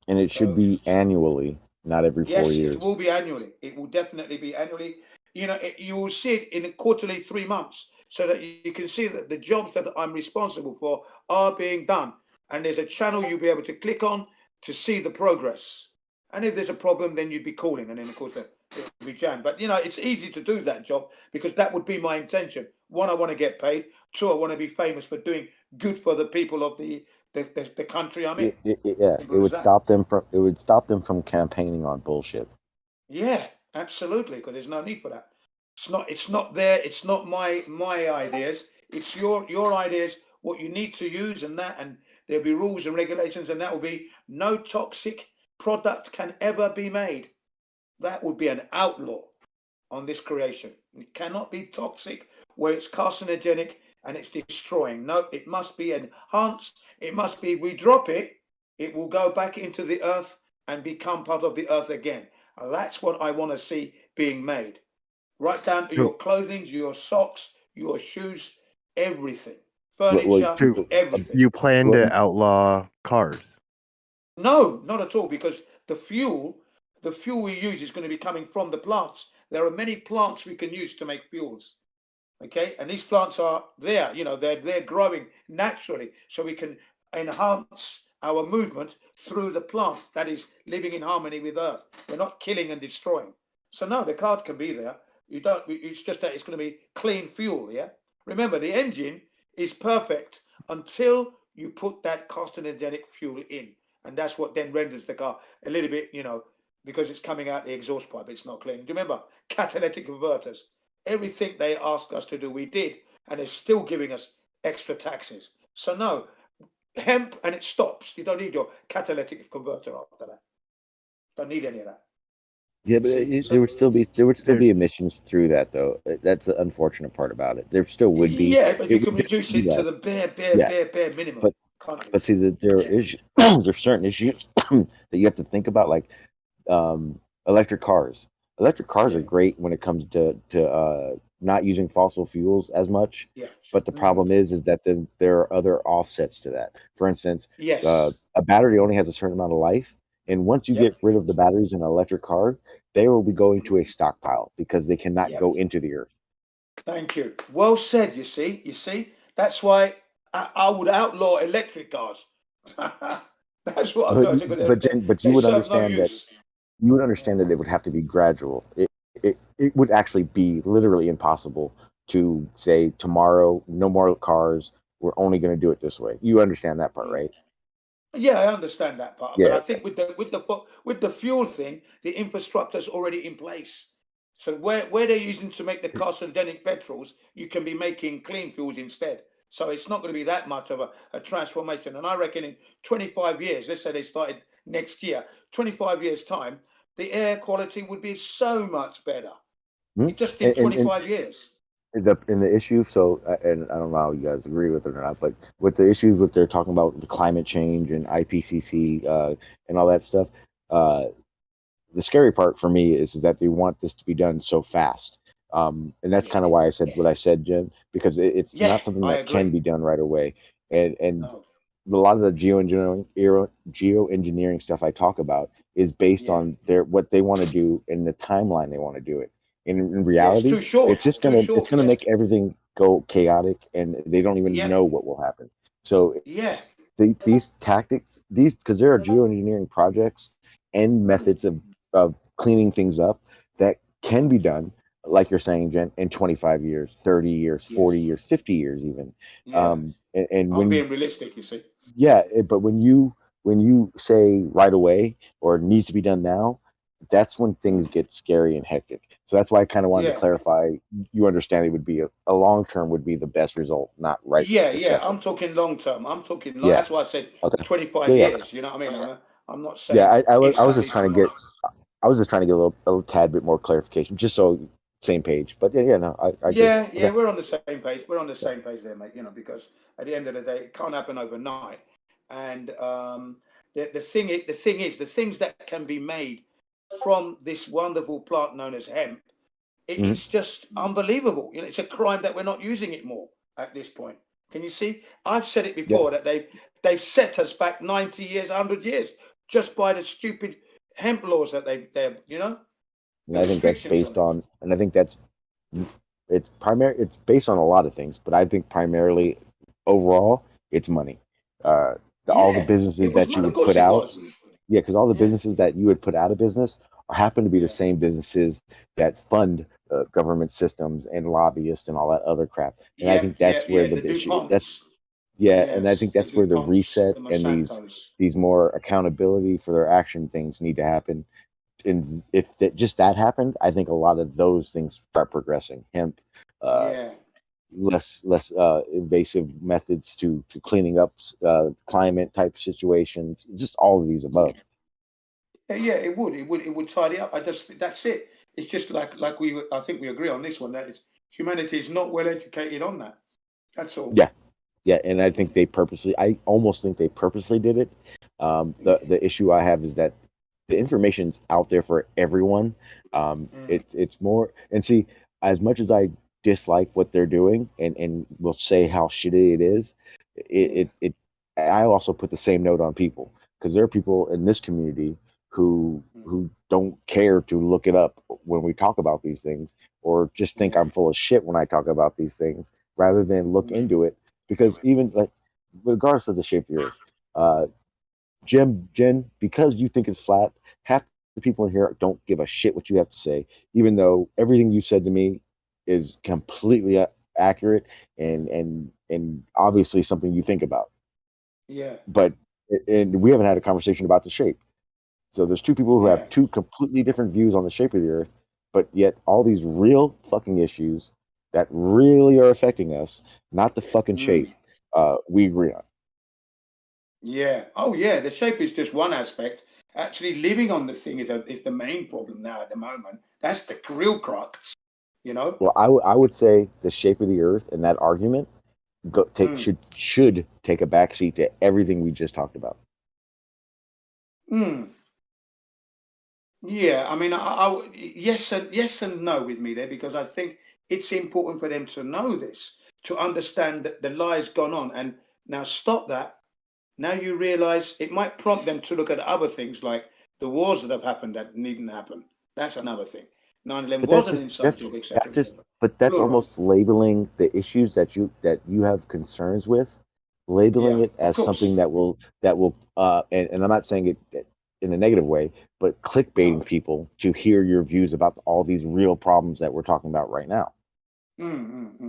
And it should So be annually, not every 4 yes, it years. will be annually. It will definitely be annually. You know, you will see it in a quarterly 3 months, so that you can see that the jobs that I'm responsible for are being done. And there's a channel you'll be able to click on to see the progress. And if there's a problem, then you'd be calling, and then of course it will be jammed. But you know, it's easy to do that job because that would be my intention. One, I want to get paid. Two, I want to be famous for doing good for the people of the country I'm in. It Simple as would that. stop them from campaigning on bullshit. Yeah, absolutely. Because there's no need for that. It's not there. It's not my ideas. It's your ideas. What you need to use and that, and there'll be rules and regulations, and that will be no toxic product can ever be made. That would be an outlaw on this creation. It cannot be toxic where it's carcinogenic and it's destroying. No, it must be enhanced. It must be, we drop it, it will go back into the earth and become part of the earth again. And that's what I want to see being made. Right down to your clothing, your socks, your shoes, everything. Furniture, everything. You plan to outlaw cars? No, not at all, because the fuel we use is going to be coming from the plants. There are many plants we can use to make fuels. Okay, and these plants are there, you know, they're growing naturally, so we can enhance our movement through the plant that is living in harmony with earth. We're not killing and destroying. So no, the car can be there. You don't, it's just that it's going to be clean fuel. Yeah, remember, the engine is perfect until you put that carcinogenic fuel in, and that's what then renders the car a little bit, you know, because it's coming out the exhaust pipe, it's not clean. Do you remember catalytic converters? Everything they asked us to do, we did, and they're still giving us extra taxes. So no, hemp, and it stops. You don't need your catalytic converter after that. Don't need any of that. Yeah, but there would still be emissions through that though. That's the unfortunate part about it. There still would be. Yeah, but you can would reduce be it to that. the bare minimum. But Can't you? but see that there is there's certain issues that you have to think about, like electric cars. Electric cars are great when it comes to not using fossil fuels as much. Yeah. But the problem is that then there are other offsets to that. For instance, Yes. a battery only has a certain amount of life, and once you get rid of the batteries in an electric car, they will be going to a stockpile because they cannot go into the earth. Thank you. Well said. You see, that's why I would outlaw electric cars. That's what I'm going to do. But you would understand that you would understand that it would have to be gradual. It would actually be literally impossible to say tomorrow no more cars. We're only going to do it this way. You understand that part, right? Yeah, I understand that part, Yeah. but I think with the fuel thing, the infrastructure's already in place. So where they're using to make the carcinogenic petrols, you can be making clean fuels instead. So it's not going to be that much of a transformation. And I reckon in 25 years, let's say they started next year, 25 years time, the air quality would be so much better. Just in 25 years. In the issue, so and I don't know how you guys agree with it or not, but with the issues with they're talking about the climate change and IPCC and all that stuff, the scary part for me is that they want this to be done so fast. And that's kind of why I said what I said, Jen, because it's not something that can be done right away. And a lot of the geoengineering stuff I talk about is based on what they want to do and the timeline they want to do it. And in reality, too short. it's just gonna make everything go chaotic, and they don't even know what will happen. So these tactics, because there are geoengineering projects and methods of cleaning things up that can be done, like you're saying, Jen, in 25 years, 30 years, 40 years, 50 years even. And I'm when being realistic, you see. but when you say right away or it needs to be done now, that's when things get scary and hectic. So that's why I kind of wanted to clarify. You understand it would be a long term would be the best result, not right. I'm talking long term. I'm talking long. Yeah. That's why I said Okay. 25 Yeah. years. You know what I mean? I'm not saying. Yeah, I was just instantly trying to get a little tad bit more clarification, just so same page. But no, I yeah, agree. Okay. we're on the same page. We're on the same page there, mate. You know, because at the end of the day, it can't happen overnight. And the thing is, the things that can be made from this wonderful plant known as hemp, it's just unbelievable. You know, it's a crime that we're not using it more at this point. Can you see? I've said it before that they've set us back 90 years, 100 years just by the stupid hemp laws that they're you know. And I think that's based on, and I think that's it's based on a lot of things, but I think primarily overall it's money. All the businesses that you would put out, because all the businesses that you would put out of business happen to be the same businesses that fund government systems and lobbyists and all that other crap. And I think that's where the issue. And I think that's where the reset and these more accountability for their action things need to happen. And if just that happened, I think a lot of those things start progressing. Hemp, less invasive methods to cleaning up climate type situations, just all of these above. It would tidy up. That's it. It's just like I think we agree on this one, that humanity is not well educated on that. That's all. Yeah, and I think I almost think they purposely did it. The issue I have is that the information's out there for everyone. It's more, and see, as much as I dislike what they're doing and will say how shitty it is, I also put the same note on people, because there are people in this community who don't care to look it up when we talk about these things, or just think I'm full of shit when I talk about these things, rather than look into it. Because even like, regardless of the shape of the earth, Jen, because you think it's flat, half the people in here don't give a shit what you have to say, even though everything you said to me is completely accurate and obviously something you think about. But we haven't had a conversation about the shape. So there's two people who have two completely different views on the shape of the earth, but yet all these real fucking issues that really are affecting us, not the fucking shape, we agree on. The shape is just one aspect. Actually living on the thing is the main problem now at the moment. That's the real crux, you know. Well, I would say the shape of the earth and that argument should take a backseat to everything we just talked about. Yeah, I mean, yes and no with me there, because I think it's important for them to know this, to understand that the lie's gone on, and now stop that. Now you realize it might prompt them to look at other things like the wars that have happened that needn't happen. That's another thing. 9/11 wasn't inside job, etc. But that's almost labeling the issues that you have concerns with, labeling it as something that will and I'm not saying it in a negative way, but clickbaiting people to hear your views about all these real problems that we're talking about right now.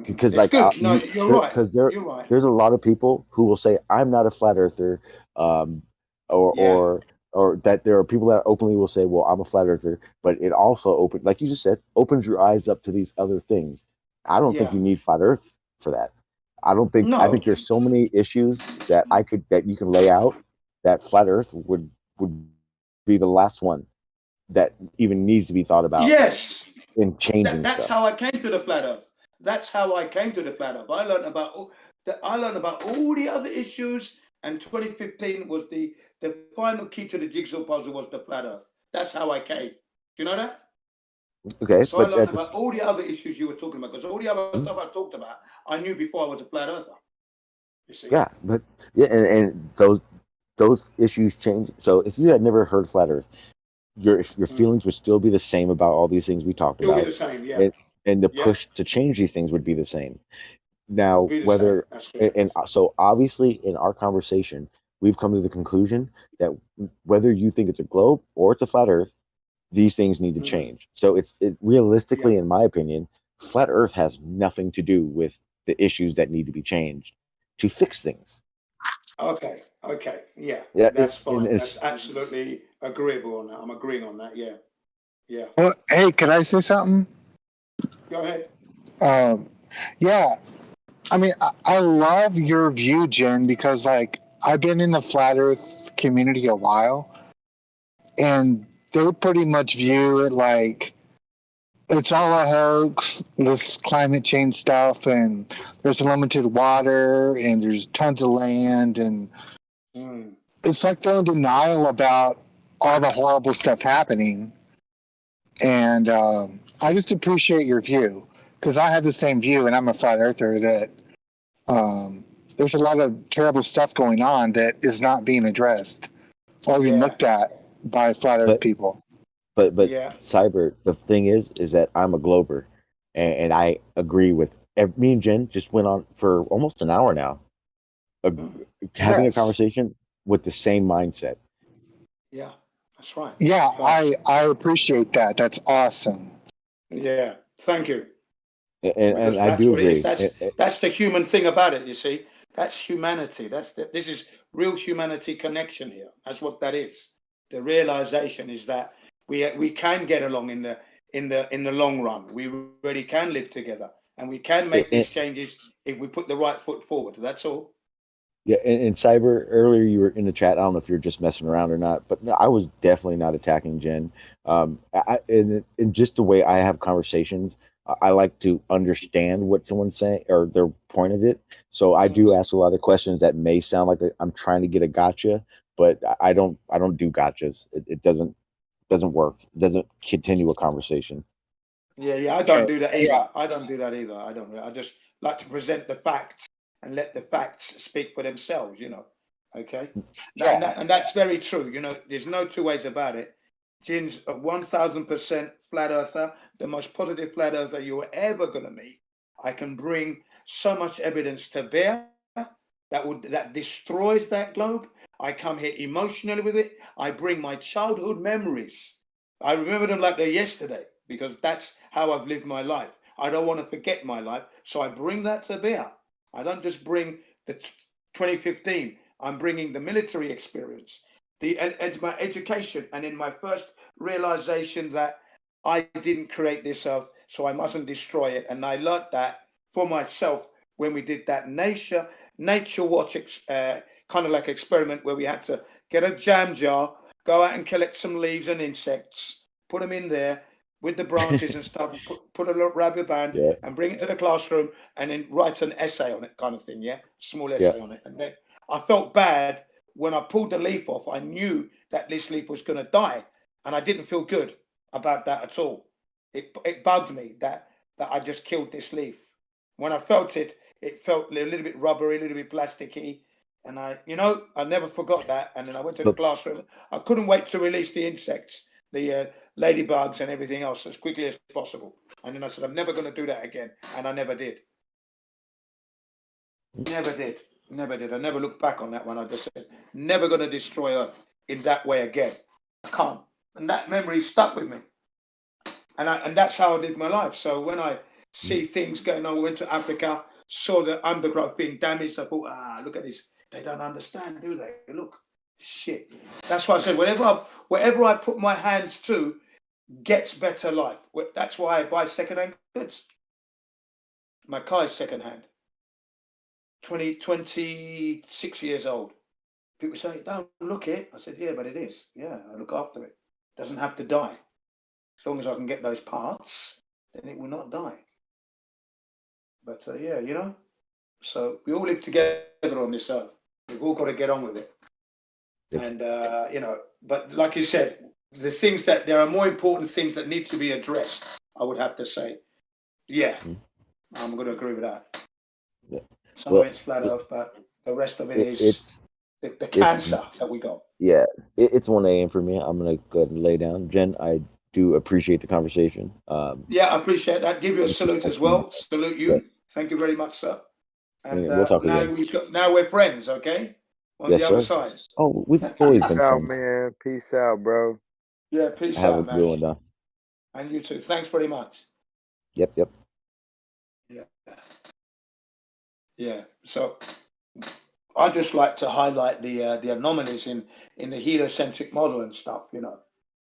Because It's good. You're right. Because You're right. there's a lot of people who will say I'm not a flat earther, or that there are people that openly will say, well, I'm a flat earther, but it also like you just said, opens your eyes up to these other things. I don't think you need flat earth for that. I think there's so many issues that you can lay out that flat earth would be the last one that even needs to be thought about. Yes. In changing That's stuff. how I came to the flat earth. That's how I came to the flat earth. I learned about all the other issues, and 2015 was the final key to the jigsaw puzzle was the flat earth. That's how I came. Do you know that? Okay, So I but learned at this, about all the other issues you were talking about, because all the other stuff I talked about, I knew before I was a flat earther. You see? yeah, but yeah, and those issues change. So if you had never heard flat Earth, your feelings would still be the same about all these things we talked It'll be about, the same, yeah. and the Yeah. push to change these things would be the same. It'll Now, be the whether same. That's correct. and so obviously in our conversation, we've come to the conclusion that whether you think it's a globe or it's a flat Earth, these things need to change. So realistically, in my opinion, flat Earth has nothing to do with the issues that need to be changed to fix things. Okay, okay, yeah, Yeah, that's fine. That's absolutely agreeable on that. I'm agreeing on that. Yeah, yeah. Well, hey, could I say something? Go ahead. Yeah, I mean, I love your view, Jen, because like I've been in the flat Earth community a while, and they pretty much view it like it's all a hoax, this climate change stuff, and there's limited water, and there's tons of land, and it's like they're in denial about all the horrible stuff happening. And I just appreciate your view, because I have the same view, and I'm a flat earther, that there's a lot of terrible stuff going on that is not being addressed or even looked at by flat earth people. But Cyber, the thing is that I'm a glober, and I agree with me and Jen just went on for almost an hour now, having a conversation with the same mindset. Yeah, that's right. Yeah, I appreciate that. That's awesome. Yeah, thank you. And I do agree. That's the human thing about it. You see, that's humanity. This is real humanity connection here. That's what that is. The realization is that we can get along in the long run. We really can live together, and we can make these changes if we put the right foot forward. That's all. Yeah, and Cyber, earlier you were in the chat. I don't know if you're just messing around or not, but no, I was definitely not attacking Jen. And just the way I have conversations, I like to understand what someone's saying or their point of it. So I do ask a lot of questions that may sound like I'm trying to get a gotcha, but I don't do gotchas. It doesn't work. It doesn't continue a conversation. Yeah, I don't do that either. I don't do that either. I just like to present the facts and let the facts speak for themselves, you know. Okay. And that's very true. You know, there's no two ways about it. Jin's a 1000% flat earther, the most positive flat earther you're ever gonna meet. I can bring so much evidence to bear that destroys that globe. I come here emotionally with it. I bring my childhood memories. I remember them like they're yesterday, because that's how I've lived my life. I don't want to forget my life, so I bring that to bear. I don't just bring the 2015. I'm bringing the military experience, my education, and in my first realization that I didn't create this earth, so I mustn't destroy it. And I learned that for myself when we did that nature watch kind of like experiment where we had to get a jam jar, go out and collect some leaves and insects, put them in there with the branches and stuff, put a little rubber band and bring it to the classroom and then write an essay on it, kind of thing, small essay on it. And then I felt bad when I pulled the leaf off. I knew that this leaf was going to die, and I didn't feel good about that at all. It bugged me that I just killed this leaf. When I felt it, it felt a little bit rubbery, a little bit plasticky. And I never forgot that. And then I went to the classroom. I couldn't wait to release the insects, the ladybugs and everything else as quickly as possible. And then I said, I'm never going to do that again. And I never did. Never did. I never looked back on that one. I just said, never going to destroy Earth in that way again. I can't. And that memory stuck with me. And that's how I lived my life. So when I see things going on, we went to Africa, saw the undergrowth being damaged. I thought, look at this. They don't understand, do they? Look, shit. That's why I said, whatever I put my hands to gets better life. That's why I buy secondhand goods. My car is secondhand. 26 years old. People say, don't look it. I said, yeah, but it is. Yeah, I look after it. It doesn't have to die. As long as I can get those parts, then it will not die. But so we all live together on this earth. We've all got to get on with it. And, but like you said, the things that there are more important things that need to be addressed, I would have to say. Yeah, I'm going to agree with that. Yeah. Some Well, of it's flat earth, but the rest of it is it's the cancer that we got. Yeah, it's 1 a.m. for me. I'm gonna go ahead and lay down. Jen, I do appreciate the conversation. Yeah, I appreciate that. Give you a salute as well. Salute you. Yes. Thank you very much, sir. And We'll talk now again. now we're friends, okay? On Yes, the other sir. side. Oh, we've always Peace been out, friends. man. Peace out, bro. Yeah, peace Have a out, good man. one, Don. And you too. Thanks very much. Yep. Yeah. Yeah. So I just like to highlight the anomalies in the heliocentric model and stuff, you know,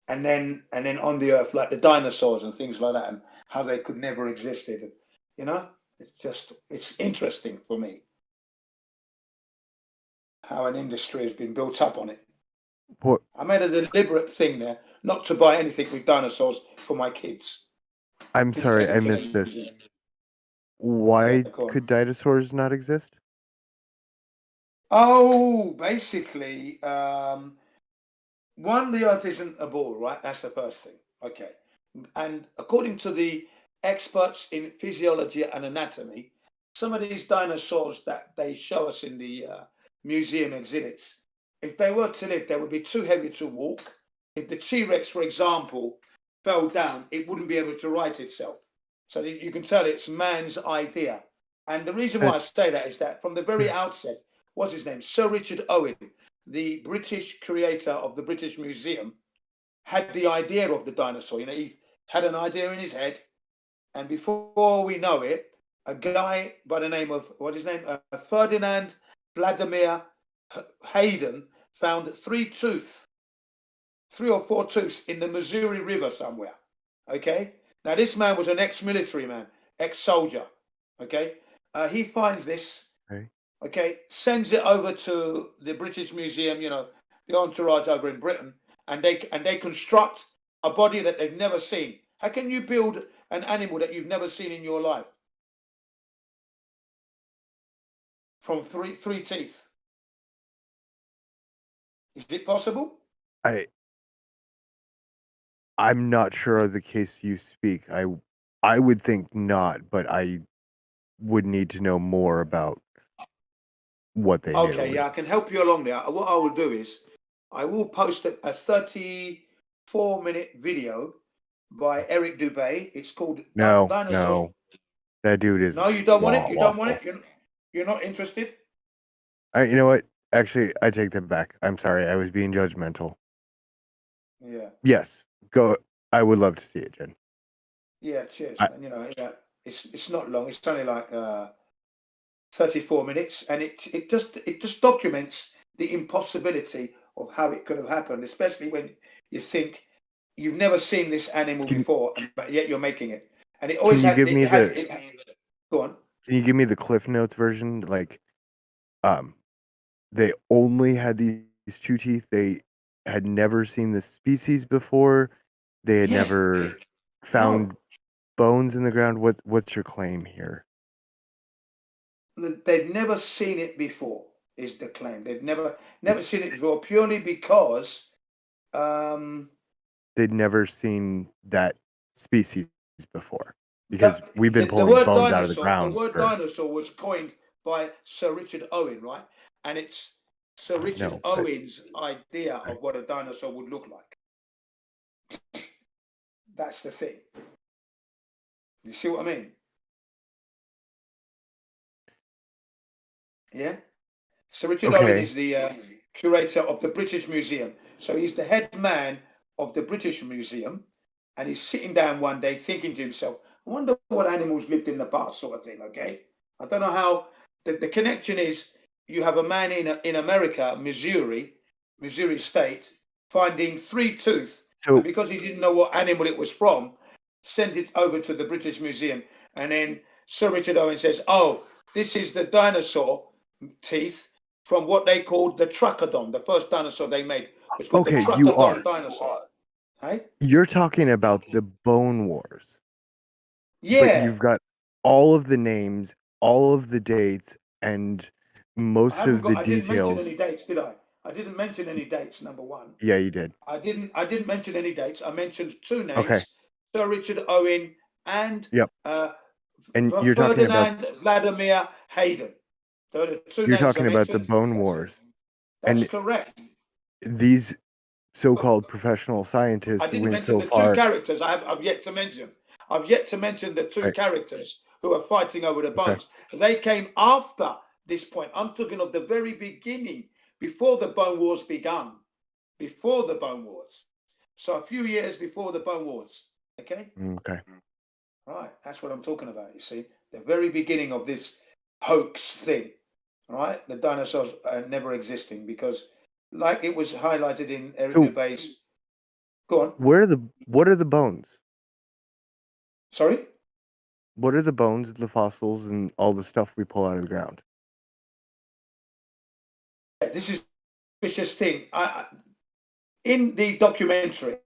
and then on the Earth, like the dinosaurs and things like that, and how they could never existed, and, you know, it's interesting for me how an industry has been built up on it. What? I made a deliberate thing there not to buy anything with dinosaurs for my kids. I'm sorry, I missed this. Why go on. could dinosaurs not exist? Oh, basically, one, the Earth isn't a ball, right? That's the first thing. Okay. And according to the experts in physiology and anatomy, some of these dinosaurs that they show us in the museum exhibits, if they were to live, they would be too heavy to walk. If the T-Rex, for example, fell down, it wouldn't be able to right itself. So you can tell it's man's idea. And the reason why I say that is that from the very outset, what's his name? Sir Richard Owen, the British creator of the British Museum, had the idea of the dinosaur. You know, he had an idea in his head, and before we know it, a guy by the name of, what's his name? Ferdinand Vladimir Hayden found 3 or 4 tooths in the Missouri River somewhere. Okay? Now, this man was an ex-military man, ex-soldier. Okay? He finds this, okay, sends it over to the British Museum, you know, the entourage over in Britain, and they construct a body that they've never seen. How can you build an animal that you've never seen in your life? From three teeth. Is it possible? I'm not sure of the case you speak. I would think not, but I would need to know more about what they Okay, knew. yeah, I can help you along there. What I will do is I will post a 34-minute video by Eric Dubay. It's called Dinosaur. No. That dude is. No, you don't want it? You don't want it? You're not interested? You know what? Actually, I take that back. I'm sorry. I was being judgmental. Yeah. Yes. Go. I would love to see it, Jen. Yeah, cheers. And you know, yeah, it's not long. It's only like 34 minutes, and it just documents the impossibility of how it could have happened, especially when you think you've never seen this animal before, but yet you're making it. And it always Can you give me go on. Can you give me the Cliff Notes version? Like, they only had these 2 teeth. They had never seen this species before. They had never found bones in the ground. What's your claim here? They'd never seen it before, is the claim. They've never seen it before, purely because they'd never seen that species before, because we've been pulling bones out of the ground. The word dinosaur was coined by Sir Richard Owen, right? And it's Sir Richard Owen's idea of what a dinosaur would look like. That's the thing. You see what I mean? Yeah. Sir Richard Owen is the curator of the British Museum. So he's the head man of the British Museum, and he's sitting down one day thinking to himself, I wonder what animals lived in the past, sort of thing, okay? I don't know how the connection is. You have a man in America, Missouri State, finding 3 tooth, and because he didn't know what animal it was from, sent it over to the British Museum, and then Sir Richard Owen says, oh, this is the dinosaur teeth from what they called the Trachodon, the first dinosaur they made. It's called the Trachodon dinosaur. Hey? You're talking about the Bone Wars. Yeah. But you've got all of the names, all of the dates, and most of the I didn't details. mention any dates, did I? I didn't mention any dates. Number one. Yeah, you did. I didn't mention any dates. I mentioned two names: Okay. Sir Richard Owen and Yep. And you're talking about Ferdinand Vladimir Hayden. Those are the two you're names talking I about the mentioned. Bone Wars. That's And correct. these so-called professional scientists I didn't went mention so the two far. characters. I've yet to mention. I've yet to mention the two Right. characters who are fighting over the Okay. bones. They came after this point. I'm talking of the very beginning, before the Bone Wars began. Before the Bone Wars. So a few years before the Bone Wars. Okay? Okay. Right. That's what I'm talking about, you see. The very beginning of this hoax thing. Right? The dinosaurs never existing, because like it was highlighted in Eric So- Dubé's. Go on. What are the bones? Sorry? What are the bones, the fossils, and all the stuff we pull out of the ground? This is vicious thing. In the documentary,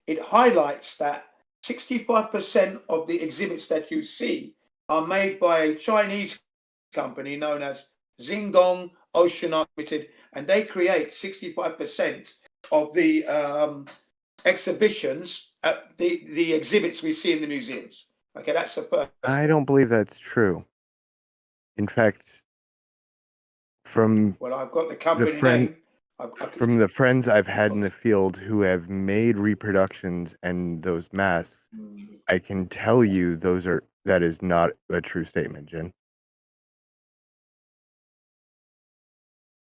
it highlights that 65% of the exhibits that you see are made by a Chinese company known as Xingong Oceanic Limited, and they create 65% of the exhibitions, the exhibits we see in the museums. Okay, that's the first. I don't believe that's true. In fact, from Well, I've got the company friend- name. from the friends I've had in the field who have made reproductions and those masks, I can tell you that is not a true statement, Jen.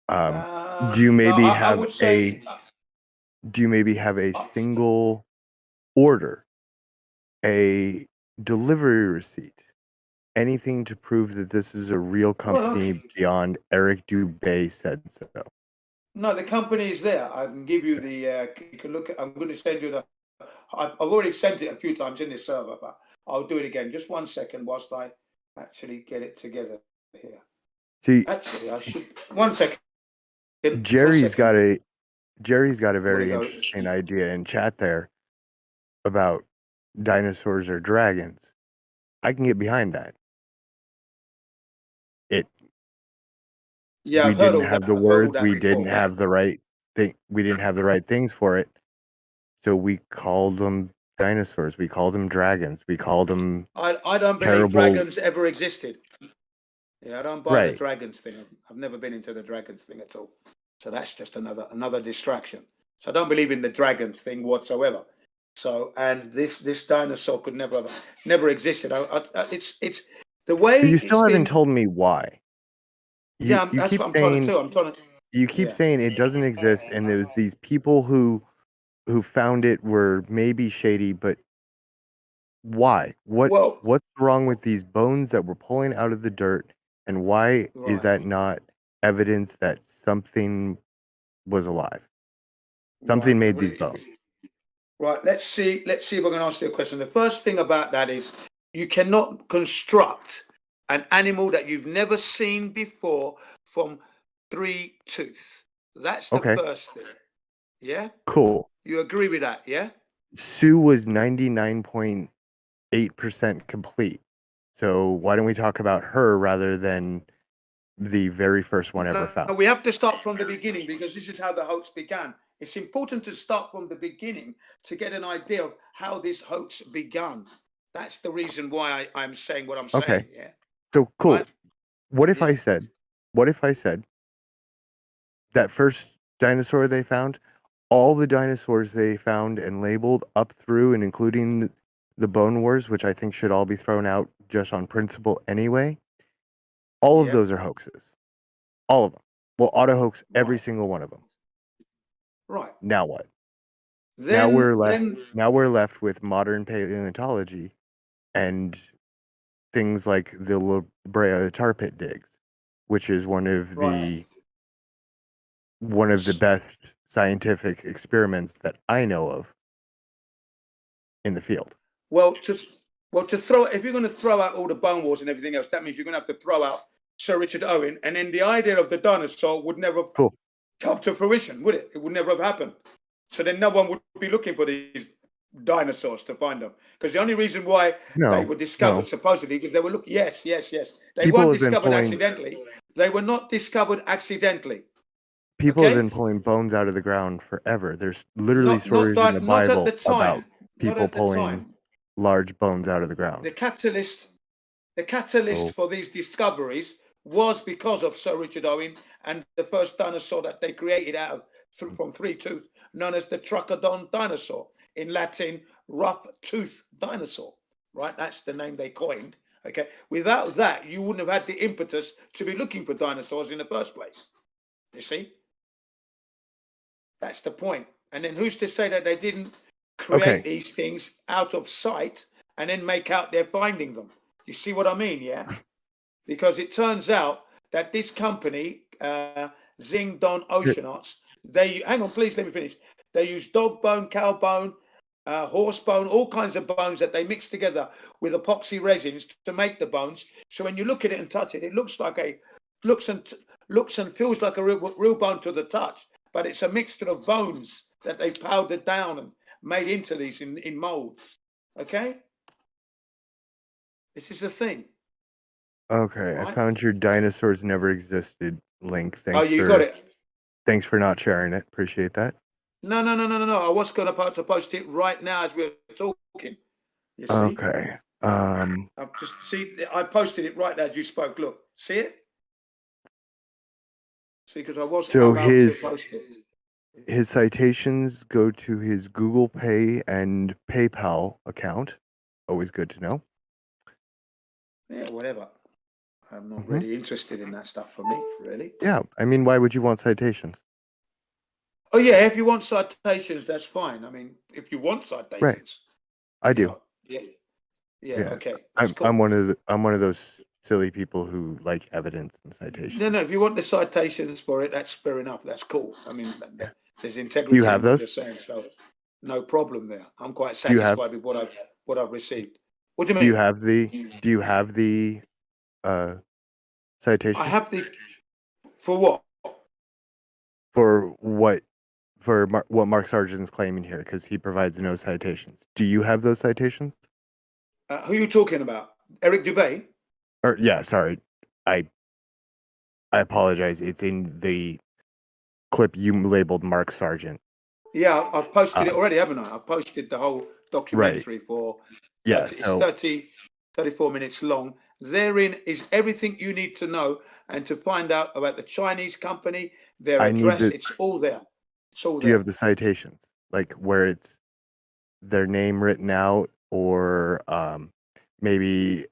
Do you maybe I have would say, a single order, a delivery receipt, anything to prove that this is a real company beyond Eric Dubé said so? no, the company is there. I can give you the. You can look at. I'm going to send you the. I've already sent it a few times in this server, but I'll do it again. Just 1 second whilst I actually get it together here. See, Actually, I should. 1 second. Jerry's got a very go? interesting idea in chat there about dinosaurs or dragons. I can get behind that. Yeah, We I've heard didn't all have that. the I've heard all words. that We before. didn't have the right thing. We didn't have the right things for it. So we called them dinosaurs. We called them dragons. We called them I don't believe terrible. dragons ever existed. Yeah, I don't buy the Right. dragons thing. I've never been into the dragons thing at all. So that's just another distraction. So I don't believe in the dragons thing whatsoever. So, and this dinosaur could never existed. It's the way. But you still it's haven't been, told me why. You that's keep what I'm trying saying to do. I'm trying to. you keep Yeah. saying it doesn't exist, and there's these people who found it were maybe shady, but why? Well, What's wrong with these bones that we're pulling out of the dirt, and why is Right. that not evidence that something was alive? Something made these bones. Right, let's see if I can ask you a question. The first thing about that is you cannot construct an animal that you've never seen before from 3 tooth. That's the Okay. first thing. Yeah? Cool. You agree with that, yeah? Sue was 99.8% complete. So why don't we talk about her rather than the very first one ever found? We have to start from the beginning because this is how the hoax began. It's important to start from the beginning to get an idea of how this hoax began. That's the reason why I'm saying what I'm saying. Okay. Yeah. So cool. Right. What if I said that first dinosaur they found, all the dinosaurs they found and labeled up through and including the Bone Wars, which I think should all be thrown out just on principle anyway, all of those are hoaxes. All of them. We'll auto hoax every single one of them. Right. Now what? Then, now we're left with modern paleontology and things like the La Brea tar pit digs, which is one of the best scientific experiments that I know of in the field. Well, if you're going to throw out all the Bone Wars and everything else, that means you're going to have to throw out Sir Richard Owen, and then the idea of the dinosaur would never have come to fruition, would it? It would never have happened. So then no one would be looking for these dinosaurs to find them, because the only reason why they were discovered supposedly because they were looking. Yes. They People weren't have been discovered pulling- accidentally. They were not discovered accidentally. People have Okay? been pulling bones out of the ground forever. There's literally Not stories in the not at Bible the time. about Not people at the pulling time. large bones out of the ground. The catalyst for these discoveries was because of Sir Richard Owen and the first dinosaur that they created out of from 3 tooth, known as the Trachodon dinosaur, in Latin, rough tooth dinosaur. Right, that's the name they coined. Okay, without that, you wouldn't have had the impetus to be looking for dinosaurs in the first place. You see, that's the point. And then who's to say that they didn't create these things out of sight and then make out they're finding them? You see what I mean? Yeah. Because it turns out that this company, Zingdon Oceanauts, they hang on, please let me finish. They use dog bone, cow bone, horse bone, all kinds of bones that they mix together with epoxy resins to make the bones. So when you look at it and touch it, it looks and feels like a real bone to the touch, but it's a mixture of bones that they powdered down and made into these in molds. Okay, this is the thing. Okay, I found your dinosaurs never existed link. Thanks you got it. Thanks for not sharing it. Appreciate that. No. I was going to post it right now as we're talking. You see? Okay. I posted it right as you spoke. Look, see it? See, because I was So about to post it. his citations go to his Google Pay and PayPal account. Always good to know. Yeah, whatever. I'm not really interested in that stuff for me, really. Yeah, I mean, why would you want citations? Oh yeah, if you want citations, that's fine. I mean, if you want citations, Right. I do. Yeah. Okay. I'm one of those silly people who like evidence and citations. No. If you want the citations for it, that's fair enough. That's cool. I mean, there's integrity. Do you have in what those? you're saying, so no problem there. I'm quite Do you have- satisfied with what I've received. What do you mean? Do you have the citation? I have the for what? For what Mark Sargent's claiming here, because he provides no citations. Do you have those citations? Who are you talking about? Eric Dubay? Or yeah, sorry, I apologize. It's in the clip you labeled Mark Sargent. Yeah, I've posted it already, haven't I? I've posted the whole documentary for. Yeah, it's 34 minutes long. Therein is everything you need to know and to find out about the Chinese company, their address. It's all there. It's all there. Do you have the citations, like where it's their name written out, or maybe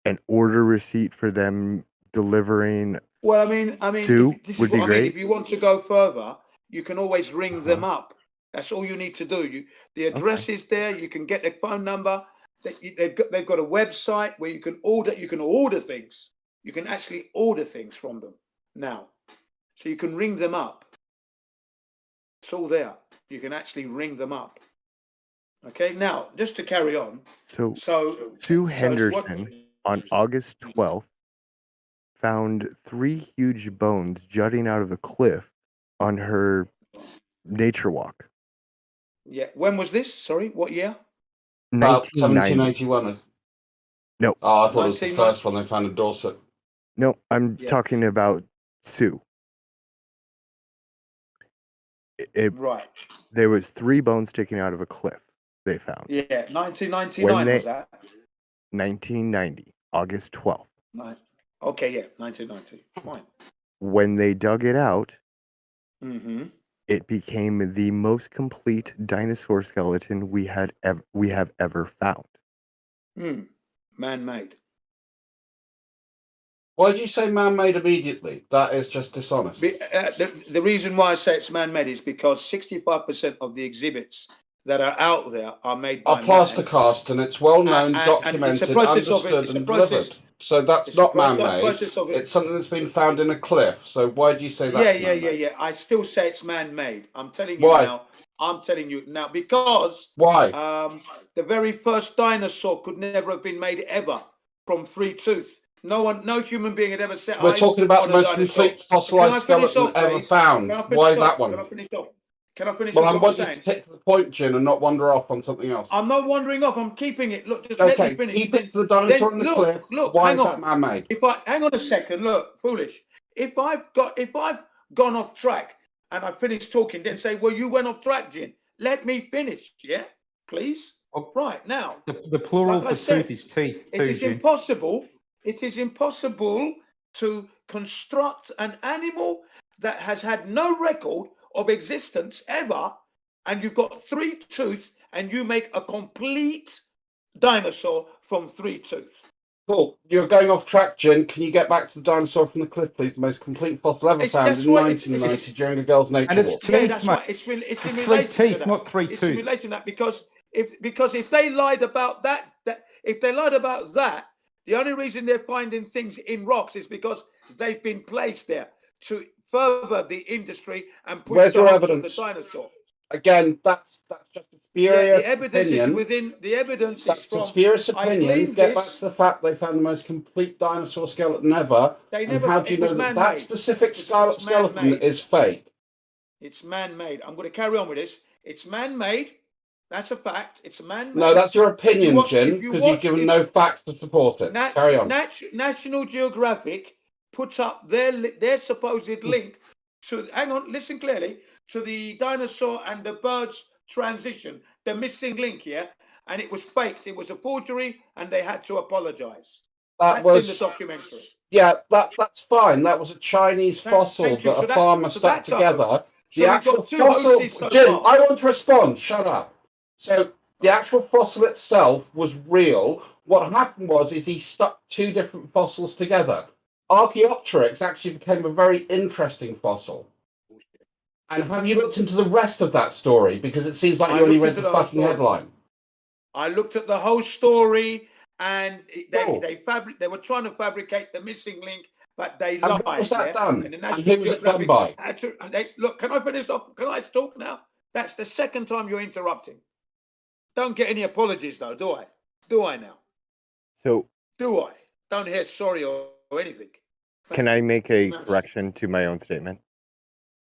an order receipt for them delivering? Well, I mean, this would is be what I mean. great. If you want to go further, you can always ring them up. That's all you need to do. The address is there. You can get their phone number. They've got a website where you can order. You can order things. You can actually order things from them now, so you can ring them up. It's all there. You can actually ring them up. Okay. Now, just to carry on. So Sue Henderson on August 12th found 3 huge bones jutting out of the cliff on her nature walk. Yeah. When was this? Sorry, what year? About 1990. 1781. No. Oh, I thought it was the first one they found in Dorset. No, I'm talking about Sue. Right. There was 3 bones sticking out of a cliff they found. Yeah, 1999 was that? 1990, August 12th. Okay, yeah, 1990. Fine. When they dug it out, Mm-hmm. it became the most complete dinosaur skeleton we have ever found. Man-made. Why did you say man-made immediately? That is just dishonest. The reason why I say it's man-made is because 65% of the exhibits that are out there are made by plaster cast, and it's well known, and documented, it's a process of understood, it. and delivered. So that's not man-made. Process of it. It's something that's been found in a cliff. So why do you say that's Yeah. I still say it's man-made. I'm telling you Why? now. I'm telling you now because why? The very first dinosaur could never have been made ever from 3 tooth. No human being had ever set eyes. We're talking about on the a most dinosaur. complete fossilized skeleton ever found. Why that one? Can I finish off? Can I finish Well, off I what want I'm you saying? to take to the point, Jin, and not wander off on something else. I'm not wandering off. I'm keeping it. Look, just let me Okay, finish. keep it to the dinosaur in the cliff. Look, Why hang is on. that man-made? Hang on a second. Look, foolish. If I've gone off track and I finish talking, then say, well, you went off track, Jin. Let me finish, yeah? Please? Right, now. The plural like I for said, tooth is teeth. It is impossible. It is impossible to construct an animal that has had no record of existence ever, and you've got 3 tooth, and you make a complete dinosaur from 3 tooth. Cool. You're going off track, Jin. Can you get back to the dinosaur from the cliff, please? The most complete fossil ever found in 1990 during a girls' nature And it's walk. teeth, Yeah, that's mate. right. It's in It's relation 3 to teeth, that. not 3 It's in tooth. relation to that because if they lied about that, if they lied about that, the only reason they're finding things in rocks is because they've been placed there to further the industry and push Where's the your hopes of the evidence? dinosaur. Again, that's just a Yeah, spurious the evidence opinion. is within. The evidence That's is from. a spurious I opinion. gleaned Get back this. to the fact they found the most complete dinosaur skeleton ever. They And never. how do you It know was that man-made. specific It's skeleton man-made. is fake? It's man-made. I'm going to carry on with this. It's man-made. That's a fact. It's man-made. No, that's your opinion, Jin, if you because you've watch- given if- no facts to support it. Carry on. National Geographic put up their supposed link to. Hang on, listen clearly to the dinosaur and the bird's transition. The missing link here, and it was faked. It was a forgery, and they had to apologize. That's in the documentary. Yeah, that's fine. That was a Chinese fossil thank you. that So a that- farmer so stuck that's a together. hoax. So The we've actual got 2 fossil, hoaxes so Jin, far. I want to respond. Shut up. So the actual fossil itself was real. What happened was he stuck 2 different fossils together. Archaeopteryx actually became a very interesting fossil. And have you looked into the rest of that story? Because it seems like you only read the fucking headline. I looked at the whole story, and they were trying to fabricate the missing link, but they lied. And when was that done? And, the And National who was it Geographic done by? had to- look, can I finish off? Can I talk now? That's the second time you're interrupting. Don't get any apologies, though, do I? Do I now? So Do I? Don't hear sorry or anything. can I make a correction to my own statement?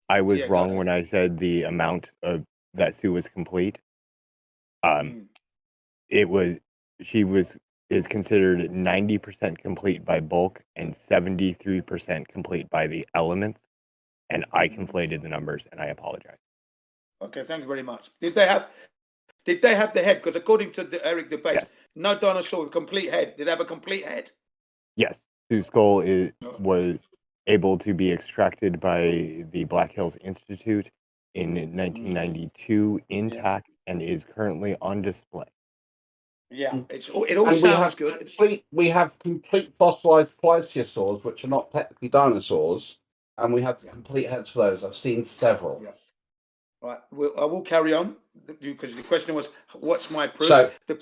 I was Yeah, go wrong ahead. when I said the amount of that Sue was complete. It was is considered 90% complete by bulk and 73% complete by the elements, and I conflated the numbers, and I apologize. Okay, thank you very much. Did they have the head? Because according to the Eric debate, no dinosaur with complete head. Did they have a complete head? Yes, Sue's skull was able to be extracted by the Black Hills Institute in 1992 intact and is currently on display. Yeah, it all And sounds good. We have complete fossilized plesiosaurs, which are not technically dinosaurs, and we have complete heads for those. I've seen several. Yeah. Right, I will carry on because the question was, "What's my proof?" So- the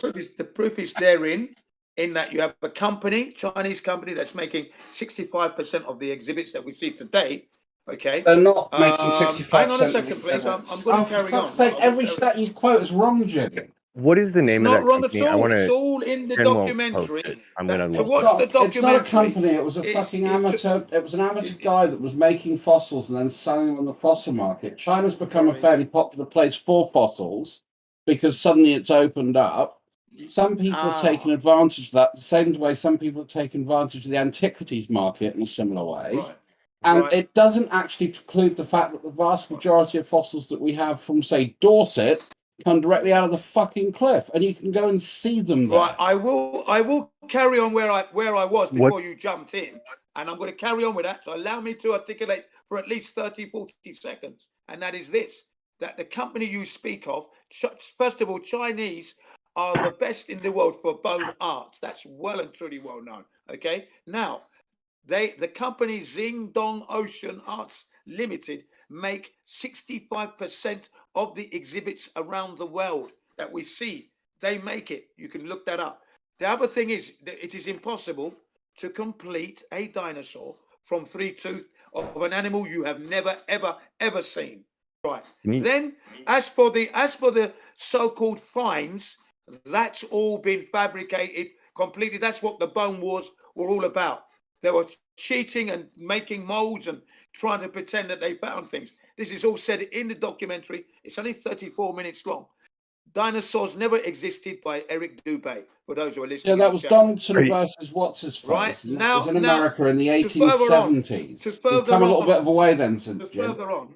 proof is therein, in that you have a company, Chinese company, that's making 65% of the exhibits that we see today. Okay, They're not making 65%. Hang on a second, please. I'm going to carry for on. fuck's sake, every stat you quote is wrong, Jim. What is the name of Not that wrong company? at I all. want It's to. all in the Jen won't post documentary. it. I'm gonna To look. watch the documentary. It's not a company. It was a fucking amateur. It was an amateur guy that was making fossils and then selling them on the fossil market. China's become a fairly popular place for fossils because suddenly it's opened up. Some people have taken advantage of that, the same way some people have taken advantage of the antiquities market in a similar way. Right. And Right. it doesn't actually preclude the fact that the vast majority of fossils that we have from, say, Dorset come directly out of the fucking cliff, and you can go and see them there. Right, I will carry on where I was before you jumped in, and I'm going to carry on with that. So allow me to articulate for at least 30, 40 seconds, and that is this: that the company you speak of, first of all, Chinese are the best in the world for bone art. That's well and truly well known. Okay, now the company Xingdong Ocean Arts Limited make 65% of the exhibits around the world that we see. They make it. You can look that up. The other thing is that it is impossible to complete a dinosaur from 3 tooth of an animal you have never, ever seen. Right. Then, as for the so-called finds, that's all been fabricated completely. That's what the bone wars were all about. They were cheating and making molds and trying to pretend that they found things. This is all said in the documentary. It's only 34 minutes long. Dinosaurs never existed by Eric Dubé, for those who are listening. Yeah, that was Donaldson versus what's his face. Right, Now, it was in now- America in the to further on- 1870s. to We've further come a little on- bit of a way then since, To Jim. further on,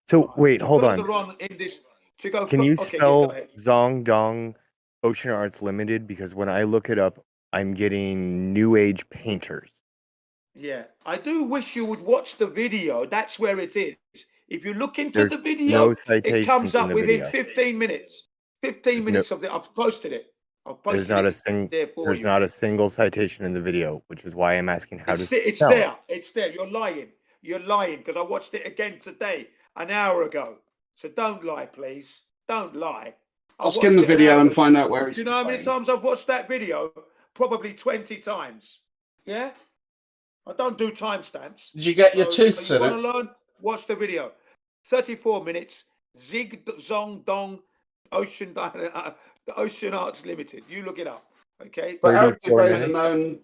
So wait, hold on. Further on in this, to go. Can you Okay, yeah, spell go ahead. Zong Dong Ocean Arts Limited? Because when I look it up, I'm getting New Age painters. Yeah, I do wish you would watch the video. That's where it is. If you look into There's the video, no it citations comes in up the within video. 15 minutes. 15 minutes of the. I've posted it. I've There's posted not it a there for there's you. not a single citation in the video, which is why I'm asking how to It's spell. there. It's there. You're lying. You're lying because I watched it again today, an hour ago. So don't lie, please. Don't lie. I'll skim the video and find out where it's. Do you know how many times I've watched that video? Probably 20 times. Yeah? I don't do timestamps. Did you get your tooths you in want it? to learn? Watch the video. 34 minutes. Zig Zong Dong Ocean Arts Limited. You look it up. Okay? But Eric Bay's a known.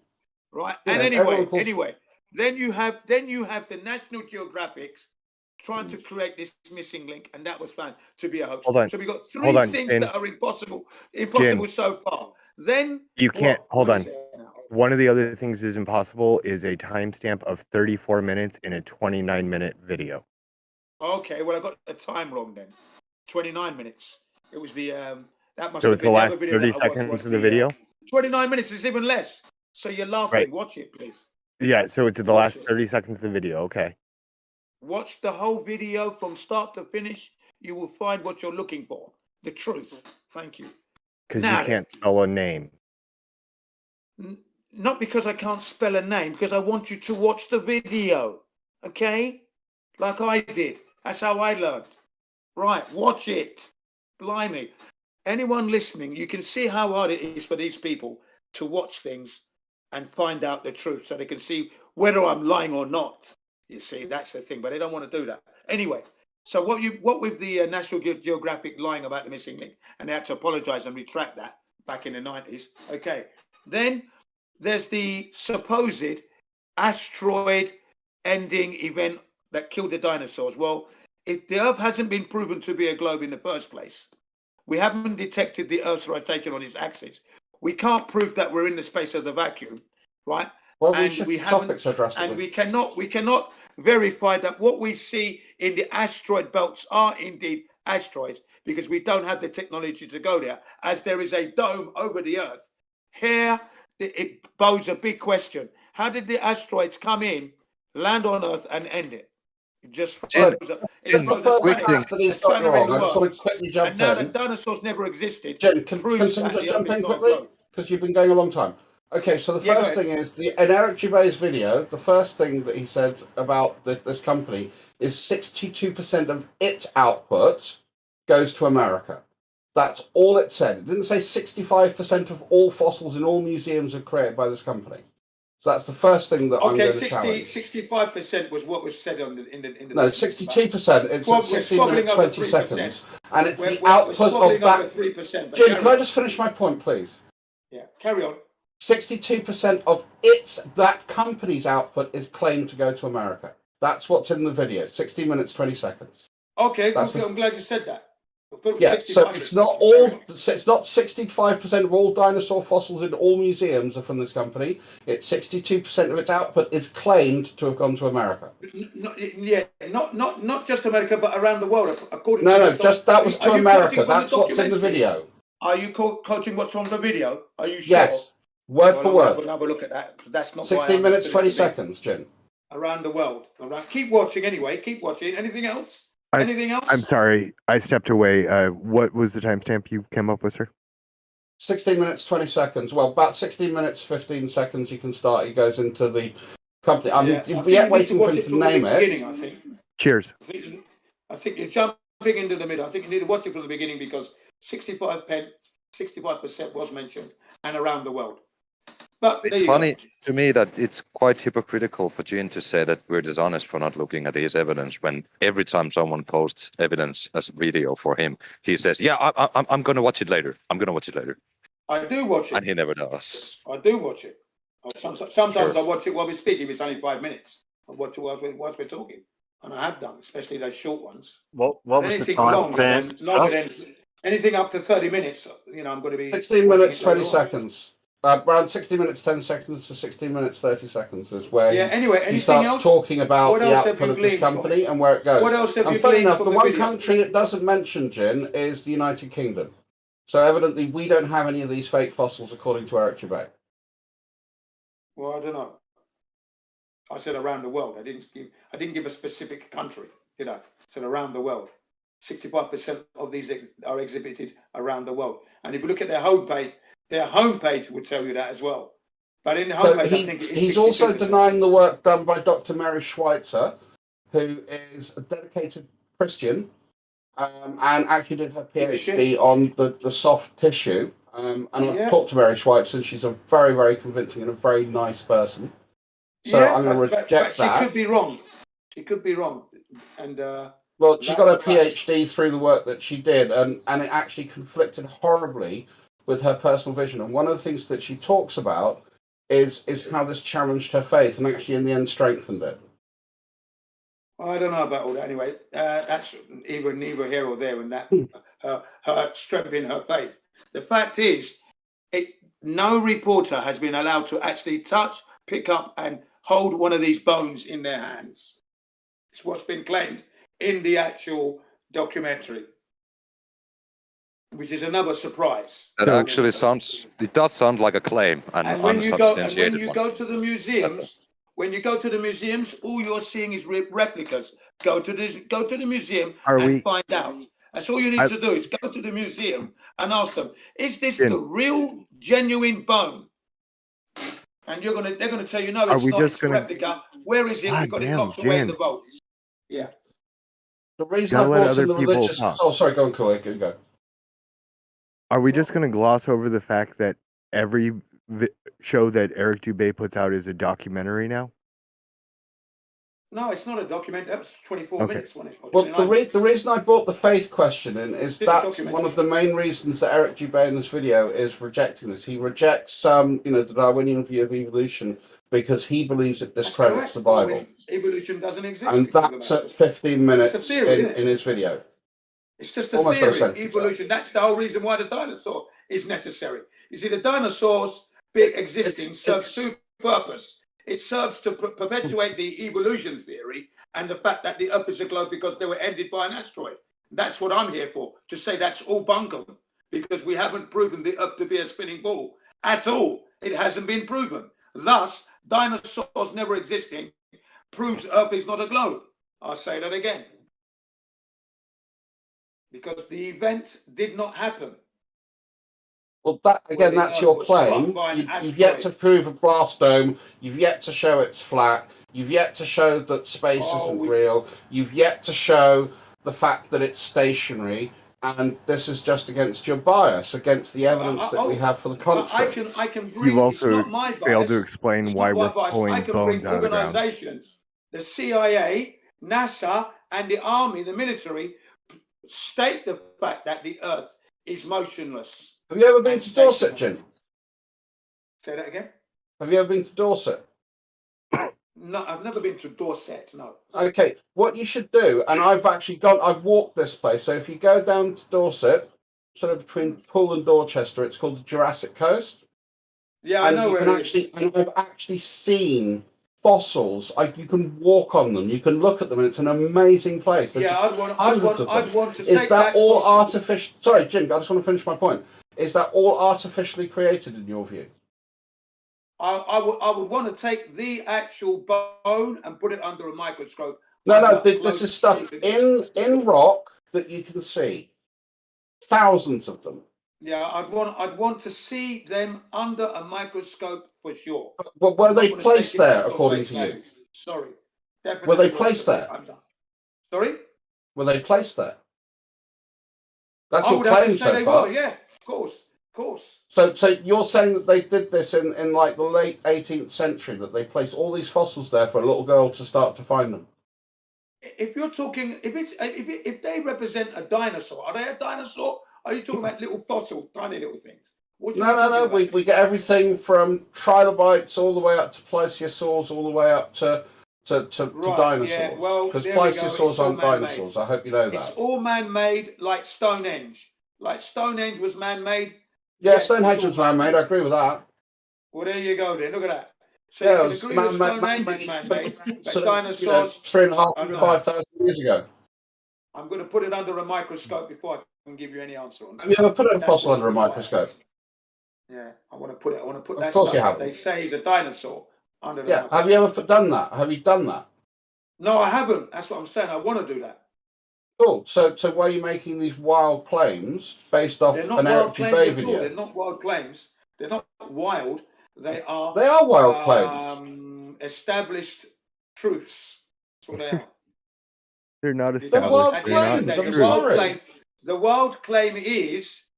Right. You And know, anyway, then you have the National Geographics trying to create this missing link, and that was found to be a hoax. Hold on. So we got three Hold on, things Jin. that are impossible Jin. so far. Then You can't hold What on. is it now? One of the other things is impossible is a timestamp of 34 minutes in a 29-minute video. Okay, well I got the time wrong then. 29 minutes. It was the that must So have it's been the other last video 30 that I watched seconds was of the video? 29 minutes is even less. So you're laughing. Right. Watch it, please. Yeah, so it's the last 30 seconds of the video. Okay. Watch the whole video from start to finish. You will find what you're looking for. The truth. Thank you. Because you Now can't spell a name. Not because I can't spell a name, because I want you to watch the video. Okay? Like I did. That's how I learned. Right, watch it. Blimey. Anyone listening, you can see how hard it is for these people to watch things and find out the truth so they can see whether I'm lying or not. You see, that's the thing, but they don't want to do that. Anyway, so what with the National Geographic lying about the missing link, and they had to apologize and retract that back in the 90s. Okay. Then there's the supposed asteroid ending event that killed the dinosaurs. Well, if the Earth hasn't been proven to be a globe in the first place, we haven't detected the Earth's rotation on its axis. We can't prove that we're in the space of the vacuum, right? Well, we cannot verify that what we see in the asteroid belts are indeed asteroids because we don't have the technology to go there, as there is a dome over the Earth. Here, it poses a big question. How did the asteroids come in, land on Earth, and end it? It just Quick and now in. that dinosaurs never existed, Jen, can proves someone that just the jump Earth in is not quickly? globe. Because you've been going a long time. Okay, so the Yeah, go first ahead. thing is, in Eric Gervais' video, the first thing that he said about this company is 62% of its output goes to America. That's all it said. It didn't say 65% of all fossils in all museums are created by this company. So that's the first thing that I'm going to challenge. 65% was what was said in the No, 62%. It's at 16 minutes 20 seconds, and it's the output of that. 3%. Jim, can I just finish my point, please? Yeah, carry on. 62% of that company's output is claimed to go to America. That's what's in the video. 16 minutes 20 seconds. Okay, I'm glad you said that. Yeah, so it's not all. It's not 65% of all dinosaur fossils in all museums are from this company. It's 62% of its output is claimed to have gone to America. Not just America, but around the world. According No, to just that was to America. That's what's in the video. Are you quoting what's from the video? Are you sure? Yes, word for word. We'll have a look at that. That's not 16 minutes 20 seconds, Jim. Around the world. All right. Keep watching anyway. Keep watching. Anything else? Anything else? I'm sorry. I stepped away. What was the timestamp you came up with, sir? 16 minutes 20 seconds. Well, about 16 minutes 15 seconds you can start. He goes into the company. I'm yet waiting for him to name it. I think. Cheers. I think you're jumping into the middle. I think you need to watch it from the beginning because 65% was mentioned and around the world. But it's funny to me that it's quite hypocritical for Gene to say that we're dishonest for not looking at his evidence when every time someone posts evidence as a video for him, he says, yeah, I'm going to watch it later. I'm going to watch it later. I do watch it. And he never does. I do watch it. Sometimes I watch it while we're speaking. It's only 5 minutes. I watch it while we're talking. And I have done, especially those short ones. What was anything the time longer span? than anything up to 30 minutes, I'm going to be 16 minutes 20 seconds. Around 60 minutes 10 seconds to 60 minutes 30 seconds is where Anyway, he anything starts else? talking about What the else have output you of this gleaned from company it? and where it goes. What else have And you funny gleaned enough, from the the one video? country it doesn't mention, Jin, is the United Kingdom. So evidently we don't have any of these fake fossils according to Eric Dubay. Well, I don't know. I said around the world. I didn't give a specific country, did I? I said around the world. 65% of these are exhibited around the world. And if you look at their homepage would tell you that as well. But in the homepage, I think it is He's also 62%. denying the work done by Dr. Mary Schweitzer, who is a dedicated Christian and actually did her PhD on the soft tissue. And I've talked to Mary Schweitzer, and she's a very, very convincing and a very nice person. So I'm going to reject but she that. could be wrong. She could be wrong. And well, she got her PhD through the work that she did, and it actually conflicted horribly with her personal vision. And one of the things that she talks about is how this challenged her faith and actually in the end strengthened it. I don't know about all that anyway. That's neither here or there, and that her strength in her faith. The fact is, no reporter has been allowed to actually touch, pick up, and hold one of these bones in their hands. It's what's been claimed in the actual documentary, which is another surprise. That actually does sound like a claim, And when you go to the museums, all you're seeing is replicas. Go to the museum and find out. That's all you need to do is go to the museum and ask them, is this the real, genuine bone? And they're gonna tell you, no, it's not. It's a replica. Where is it? We've got it locked away in the vaults. Yeah. The reason I brought in the religious. Oh, sorry, go on, Corey. Go. Are we just going to gloss over the fact that every show that Eric Dubay puts out is a documentary now? No, it's not a document. That was 24 minutes, wasn't it? Well, the reason I brought the faith question in is that's one of the main reasons that Eric Dubay in this video is rejecting this. He rejects the Darwinian view of evolution because he believes it discredits the Bible. Evolution doesn't exist. And that's at 15 minutes It's a theory, in his video. It's just a theory. Evolution. That's the whole reason why the dinosaur is necessary. You see, the dinosaurs existing serves two purposes. It serves to perpetuate the evolution theory and the fact that the Earth is a globe because they were ended by an asteroid. That's what I'm here for, to say that's all bunkum, because we haven't proven the Earth to be a spinning ball at all. It hasn't been proven. Thus, dinosaurs never existing proves Earth is not a globe. I'll say that again. Because the event did not happen. Well, that's your claim. You've yet to prove a blast dome. You've yet to show it's flat. You've yet to show that space isn't real. You've yet to show the fact that it's stationary. And this is just against your bias, against the evidence that we have for the contrary. I can bring. You've also it's not my bias. failed to explain why we're pulling bones out of the ground. Organizations, the CIA, NASA, and the army, the military, state the fact that the Earth is motionless. Have you ever been to Dorset, Jim? Say that again? Have you ever been to Dorset? No, I've never been to Dorset, no. Okay, what you should do, and I've walked this place, so if you go down to Dorset, sort of between Poole and Dorchester, it's called the Jurassic Coast. Yeah, I know where it is. And I've actually seen fossils. You can walk on them, you can look at them, and it's an amazing place. Yeah, I'd want to Is take that all fossil. artificial? Sorry, Jim, I just want to finish my point. Is that all artificially created in your view? I would want to take the actual bone and put it under a microscope. No, this is stuff in rock that you can see. Thousands of them. Yeah, I'd want to see them under a microscope for sure. But were they placed there, according to you? Sorry. Were they placed there? Sorry? Were they placed there? That's I your would have to claim say so they far. were, yeah, of course. So you're saying that they did this in like the late 18th century, that they placed all these fossils there for a little girl to start to find them? If you're talking, if they represent a dinosaur, are they a dinosaur? Are you talking about little fossils, tiny little things? No. We get everything from trilobites all the way up to plesiosaurs, all the way up to dinosaurs. Yeah, well, because there we go. plesiosaurs It's all aren't man-made. dinosaurs. I hope you know that. It's all man-made, like Stonehenge. Like Stonehenge was man-made. Yeah, Stonehenge was man-made. I agree with that. Well, there you go then. Look at that. So Yeah, you it can was agree with man-made, Stonehenge's man-made, but sort of, dinosaurs 3,500, 5,000 years ago. I'm going to put it under a microscope before I can give you any answer on that. Have you ever put a That's fossil what's under a required. microscope? Yeah, I want to put it. I want to put Of that course you stuff that haven't. they say is a dinosaur under the Yeah. microscope. Have you ever done that? Have you done that? No, I haven't. That's what I'm saying. I want to do that. Cool. So why are you making these wild claims based off They're not an Eric wild claims Dubay at all. video? They're not wild claims. They're not wild. They are. They are wild claims. Established truths. That's what they are. They're not Because established. at the They're end not of the day, true. the wild claim is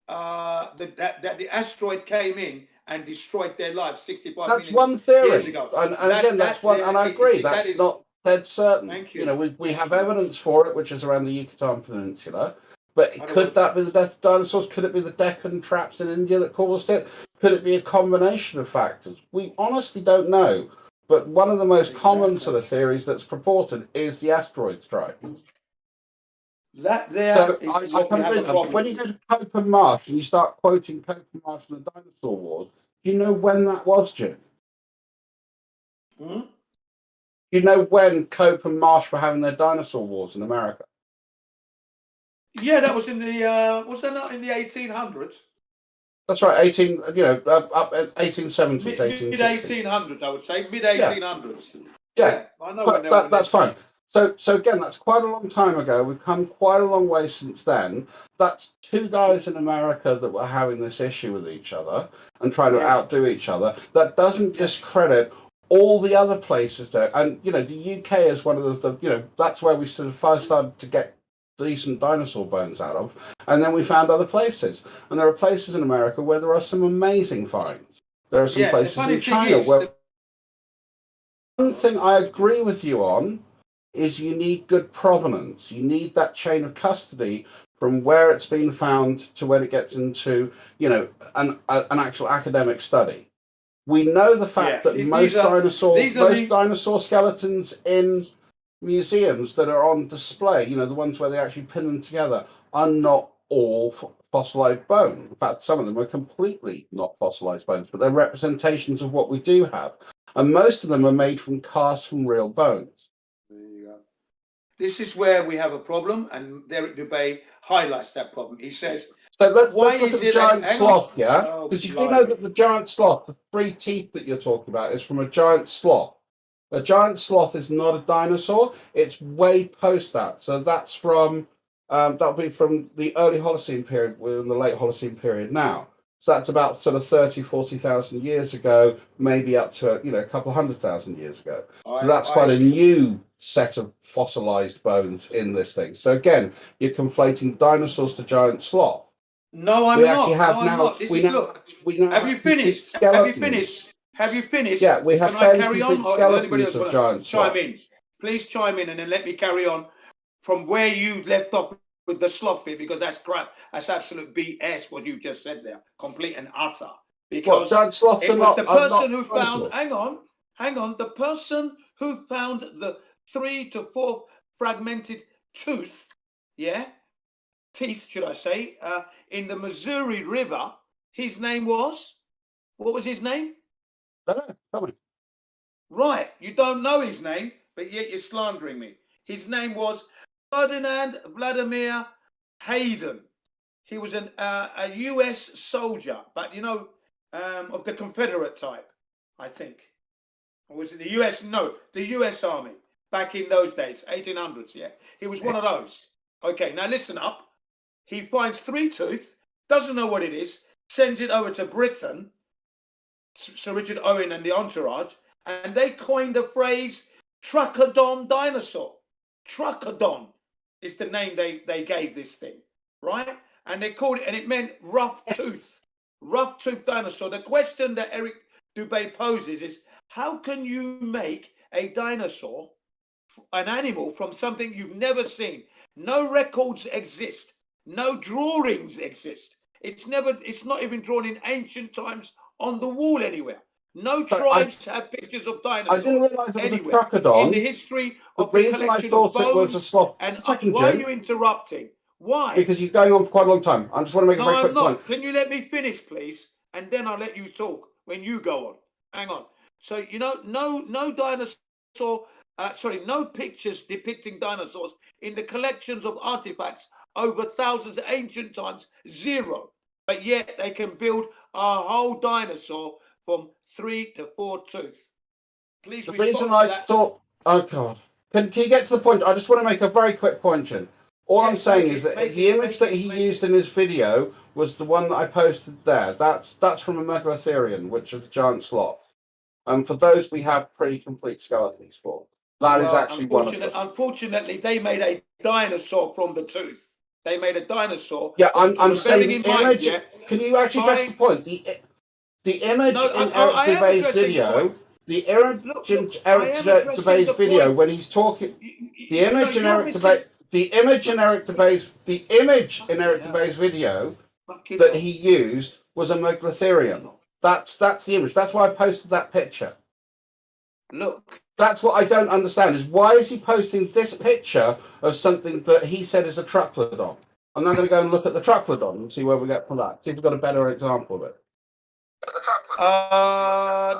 that the asteroid came in and destroyed their lives 65 That's million one theory, years ago. and again, that's one, and I agree. That's not dead certain. Thank You know, we have evidence for it, which is around the Yucatan Peninsula. But could that be the death of dinosaurs? Could it be the Deccan traps in India that caused it? Could it be a combination of factors? We honestly don't know. But one of the most common sort of theories that's purported is the asteroid strike. That there So is I what we can have bring a that. problem. When you go to Cope and Marsh and you start quoting Cope and Marsh and the Dinosaur Wars, do you know when that was, Jim? Hmm? Do you know when Cope and Marsh were having their dinosaur wars in America? Yeah, that was in the was that not in the 1800s? That's right, 1870s, Mid 1860s. 1800s, I would say, mid 1800s. Yeah, I know when but they were. that's fine. So again, that's quite a long time ago. We've come quite a long way since then. That's two guys in America that were having this issue with each other and trying to outdo each other. That doesn't discredit all the other places there. And you know, the UK is one of the that's where we sort of first started to get decent dinosaur bones out of, and then we found other places. And there are places in America where there are some amazing finds. There are some places in China where. One thing I agree with you on is you need good provenance. You need that chain of custody from where it's been found to when it gets into, an actual academic study. We know the fact that most dinosaur skeletons in museums that are on display, the ones where they actually pin them together, are not all fossilized bone. In fact, some of them are completely not fossilized bones, but they're representations of what we do have. And most of them are made from casts from real bones. There you go. This is where we have a problem, and Eric Dubay highlights that problem. He says, so let's look at the giant sloth, yeah? Because you do know that the giant sloth, the 3 teeth that you're talking about, is from a giant sloth. A giant sloth is not a dinosaur. It's way post that. So that's from, that'll be from the early Holocene period. We're in the late Holocene period now. So that's about sort of 30, 40,000 years ago, maybe up to, a couple 100,000 years ago. So that's quite a new set of fossilized bones in this thing. So again, you're conflating dinosaurs to giant sloth. No, I'm not. I'm not. This is, look, have you finished? Have you finished? Have you finished? Yeah, we have. Can I carry on? Or does anybody else of want to chime in? Please chime in and then let me carry on from where you left off with the sloth bit, because that's crap. That's absolute BS what you just said there. Complete and utter. Because it was the person who found, hang on, the person who found the 3 to 4 fragmented teeth, should I say, in the Missouri River, his name was, what was his name? Tell me. Right, you don't know his name, but yet you're slandering me. His name was Ferdinand Vladimir Hayden. He was a U.S. soldier, but of the Confederate type, I think. Or was it the U.S.? No, the U.S. Army back in those days, 1800s. Yeah, he was one of those. Okay, now listen up. He finds 3 tooth, doesn't know what it is, sends it over to Britain, Sir Richard Owen and the entourage, and they coined the phrase Truckodon dinosaur. Truckodon is the name they gave this thing, right? And they called it, and it meant rough tooth dinosaur. The question that Eric Dubay poses is, how can you make a dinosaur, an animal, from something you've never seen? No records exist. No drawings exist. It's not even drawn in ancient times on the wall anywhere. No tribes have pictures of dinosaurs. I didn't realize it was anywhere a Truckodon. in the history of the the reason I collection thought of bones. it was a sloth. And Jim. why are you interrupting? Why? Because you're going on for quite a long time. I just want to make a very quick I'm not. point. Can you let me finish, please? And then I'll let you talk when you go on. Hang on. So, you know, no dinosaur, no pictures depicting dinosaurs in the collections of artifacts over thousands of ancient times, zero. But yet they can build a whole dinosaur from 3 to 4 tooth. Please The respond reason to I that. thought, oh God, can you get to the point? I just want to make a very quick point, Jim. All I'm saying is that the image that he used in his video was the one that I posted there. That's from a Megalotherian, which is a giant sloth. And for those, we have pretty complete skeletons for. That is actually one of them. Unfortunately, they made a dinosaur from the tooth. They made a dinosaur. Yeah, I'm saying the image. Yeah, can you actually address the point? The image in Eric Dubé's video. The image in Eric Dubé's video when he's talking. The image in Eric Dubé. The image in Eric Dubé's. The image in Eric Dubé's video that he used was a Megalotherian. That's the image. That's why I posted that picture. Look. That's what I don't understand is why is he posting this picture of something that he said is a Trucklodon? I'm now going to go and look at the Trucklodon and see where we get from that. See if we've got a better example of it.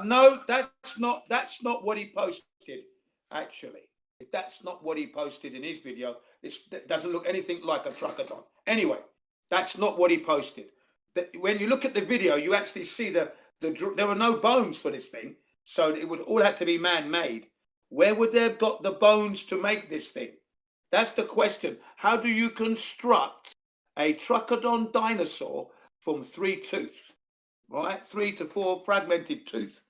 No, that's not what he posted, actually. That's not what he posted in his video. It doesn't look anything like a Trucklodon. Anyway, that's not what he posted. When you look at the video, you actually see there were no bones for this thing. So it would all have to be man-made. Where would they have got the bones to make this thing? That's the question. How do you construct a Trucklodon dinosaur from 3 tooth, right? 3 to 4 fragmented tooth.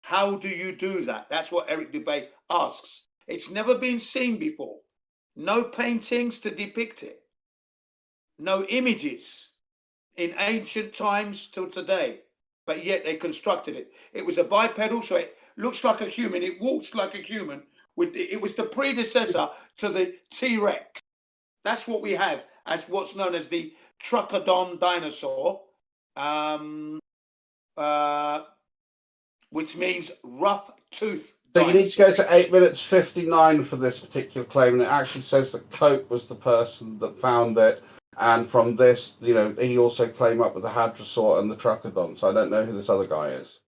How do you do that? That's what Eric Dubé asks. It's never been seen before. No paintings to depict it. No images in ancient times till today. But yet they constructed it. It was a bipedal, so it looks like a human. It walks like a human. It was the predecessor to the T-Rex. That's what we have as what's known as the Trucklodon dinosaur, which means rough tooth. So you need to go to 8 minutes 59 for this particular claim, and it actually says that Cope was the person that found it. And from this, you know, he also came up with the Hadrosaur and the Trucklodon. So I don't know who this other guy is.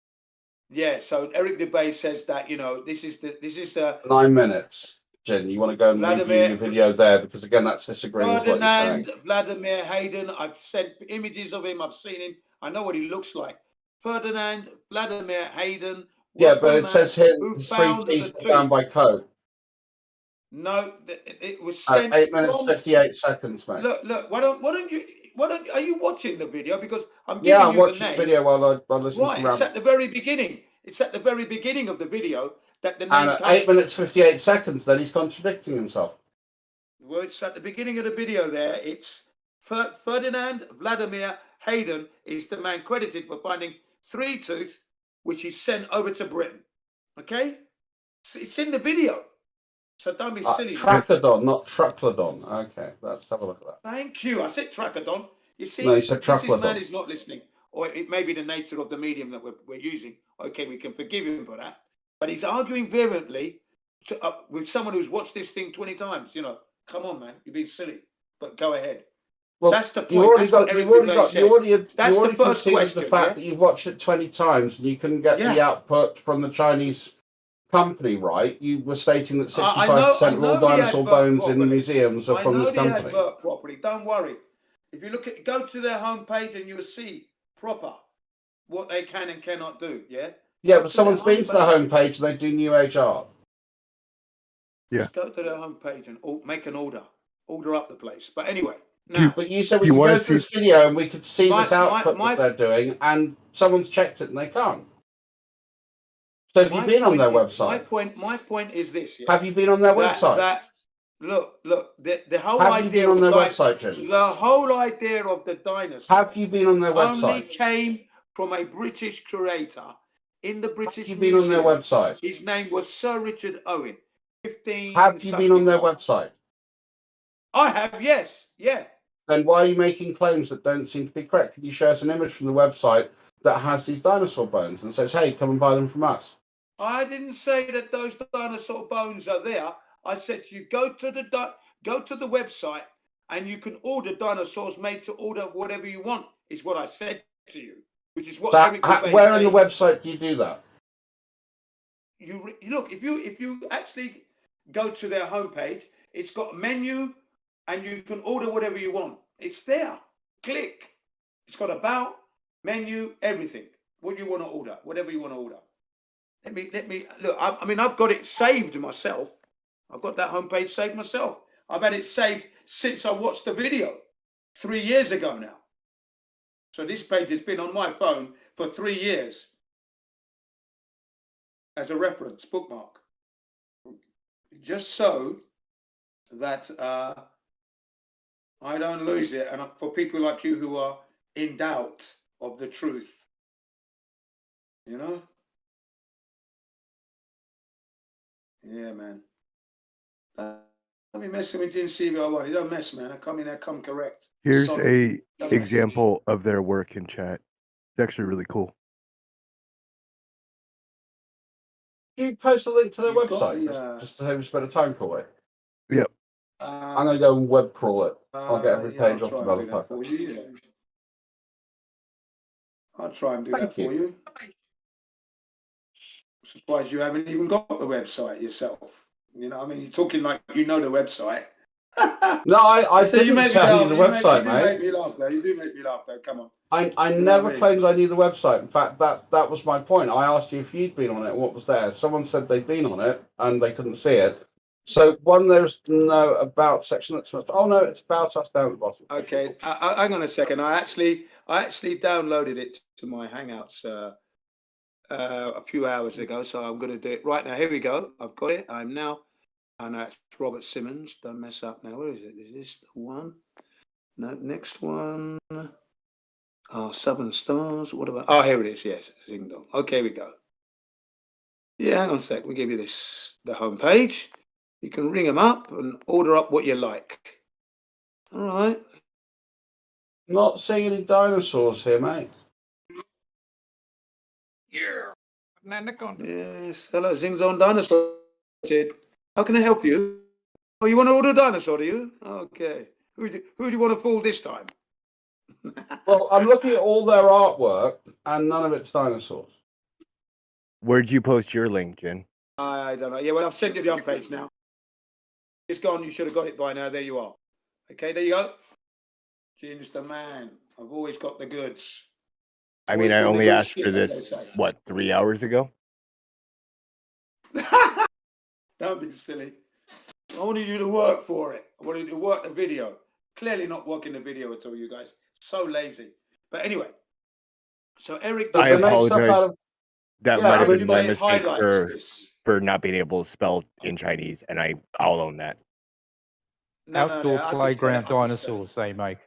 Yeah. So Eric Dubé says that, you know, this is the 9 minutes, Jen. You want to go and review the video there because again, that's disagreeing with what you're saying. Vladimir Hayden. I've sent images of him. I've seen him. I know what he looks like. Ferdinand Vladimir Hayden. Yeah, but it says here his 3 teeth were found by Cope. No, it was sent. 8 minutes 58 seconds, mate. Look. Why don't you? Are you watching the video? Because I'm giving you I'm you watching the name. The video while I listen right, to it's at the very beginning. It's at the very beginning of the video that the name and at comes. 8 minutes 58 seconds, then he's contradicting himself. Well, it's at the beginning of the video there. It's Ferdinand Vladimir Hayden is the man credited for finding 3 tooth, which is sent over to Britain. Okay, it's in the video. So don't be silly. Trucklodon, not Trucklodon. Okay, let's have a look at that. Thank you. I said Trucklodon. You see, no, you said this Trucklodon. man is not listening, or it may be the nature of the medium that we're using. Okay, we can forgive him for that. But he's arguing vehemently with someone who's watched this thing 20 times. You know, come on, man, you're being silly. But go ahead. Well, that's the point. You already First question. The fact that you've watched it 20 times and you couldn't get the output from the Chinese company, right? You were stating that 65% of all dinosaur bones in the museums are from this company. Properly. Don't worry. If you go to their homepage and you'll see proper what they can and cannot do. Yeah. Yeah, but someone's been to the homepage and they do New Age art. Yeah. Just go to their homepage and make an order. Order up the place. But anyway. But you said we could go to this video and we could see this output that they're doing, and someone's checked it and they can't. So have you been on their website? My point is this. Yeah? Have you been on their website? Look. The whole have idea you been on their website, Jim? The whole idea of the dinosaur. Have you been on their website? Only came from a British curator in the British Have you been on their website? His name was Sir Richard Owen. Have you been on their website? I have. Yes. Yeah. Then why are you making claims that don't seem to be correct? Can you show us an image from the website that has these dinosaur bones and says, "Hey, come and buy them from us"? I didn't say that those dinosaur bones are there. I said you go to the website and you can order dinosaurs made to order whatever you want. Is what I said to you. which is what That, Eric Dubay where on saying. the website do you do that? You look, if you actually go to their homepage, it's got a menu, and you can order whatever you want. It's there. Click. It's got about, menu, everything. What you want to order, whatever you want to order. Let me look. I mean, I've got it saved myself. I've got that homepage saved myself. I've had it saved since I watched the video 3 years ago now. So this page has been on my phone for 3 years as a reference bookmark, just so that I don't lose it. And for people like you who are in doubt of the truth, you know. Yeah, man. I'll be messing with Jin CVR1. You don't mess, man. I come in there, come correct. Here's Solid. a example of their work in chat. It's actually really cool. You post a link to their You've got website the, just to have spend a time call it. Yep. I'm gonna go and web crawl it. I'll get every yeah, page I'll off the try and do that motherfucker. for you. Yeah. I'll try and do Thank that for you. I'm surprised you haven't even got the website yourself. You know, I mean, you're talking like you know the website. No, I So you didn't make me tell you laugh. the You website, do mate. make me laugh, though. You do make me laugh, though. Come on. I You know what never I mean? claimed I knew the website. In fact, that was my point. I asked you if you'd been on it, what was there. Someone said they'd been on it and they couldn't see it. So there's no about section that's oh no, it's about us down at the bottom. Okay, hang on a second. I actually downloaded it to my Hangouts a few hours ago, so I'm going to do it right now. Here we go. I've got it. I know it's Robert Simmons. Don't mess up now. Where is it? Is this the one? No, next one. Oh, Southern Stars. What about? Oh, here it is. Yes, Zing Dong. Okay, here we go. Yeah, hang on a sec. We give you the home page. You can ring them up and order up what you like. All right. Not seeing any dinosaurs here, mate. Yeah. Yes. Hello, Zing Dong Dinosaur. How can I help you? Oh, you want to order a dinosaur, do you? Okay. Who do you want to fool this time? Well, I'm looking at all their artwork and none of it's dinosaurs. Where'd you post your link, Jin? I don't know. Yeah, well, I've sent you the home page now. It's gone. You should have got it by now. There you are. Okay, there you go. Jin's the man. I've always got the goods. I mean, I only asked for this, what, 3 hours ago? Don't be silly. I wanted you to work for it. I wanted you to work the video. Clearly not working the video at all, you guys. So lazy. But anyway, so Eric... I apologize. That might have been my Dubay mistake highlights this. for not being able to spell in Chinese, and I'll own that. Outdoor playground dinosaurs, they make.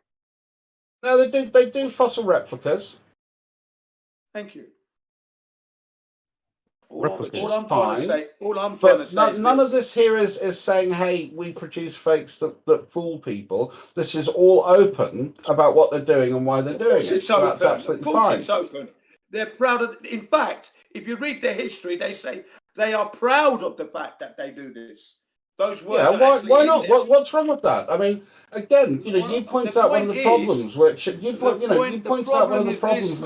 No, they do fossil replicas. Thank you. Replicas. All I'm trying to say None of this here is saying, hey, we produce fakes that fool people. This is all open about what they're doing and why they're doing it. It's So open. that's absolutely Of course fine. it's open. They're proud of. In fact, if you read their history, they say they are proud of the fact that they do this. Those words. Yeah, are why in not? there. What's wrong with that? I mean, again, you pointed out one of the problems, which you pointed out one of the problems.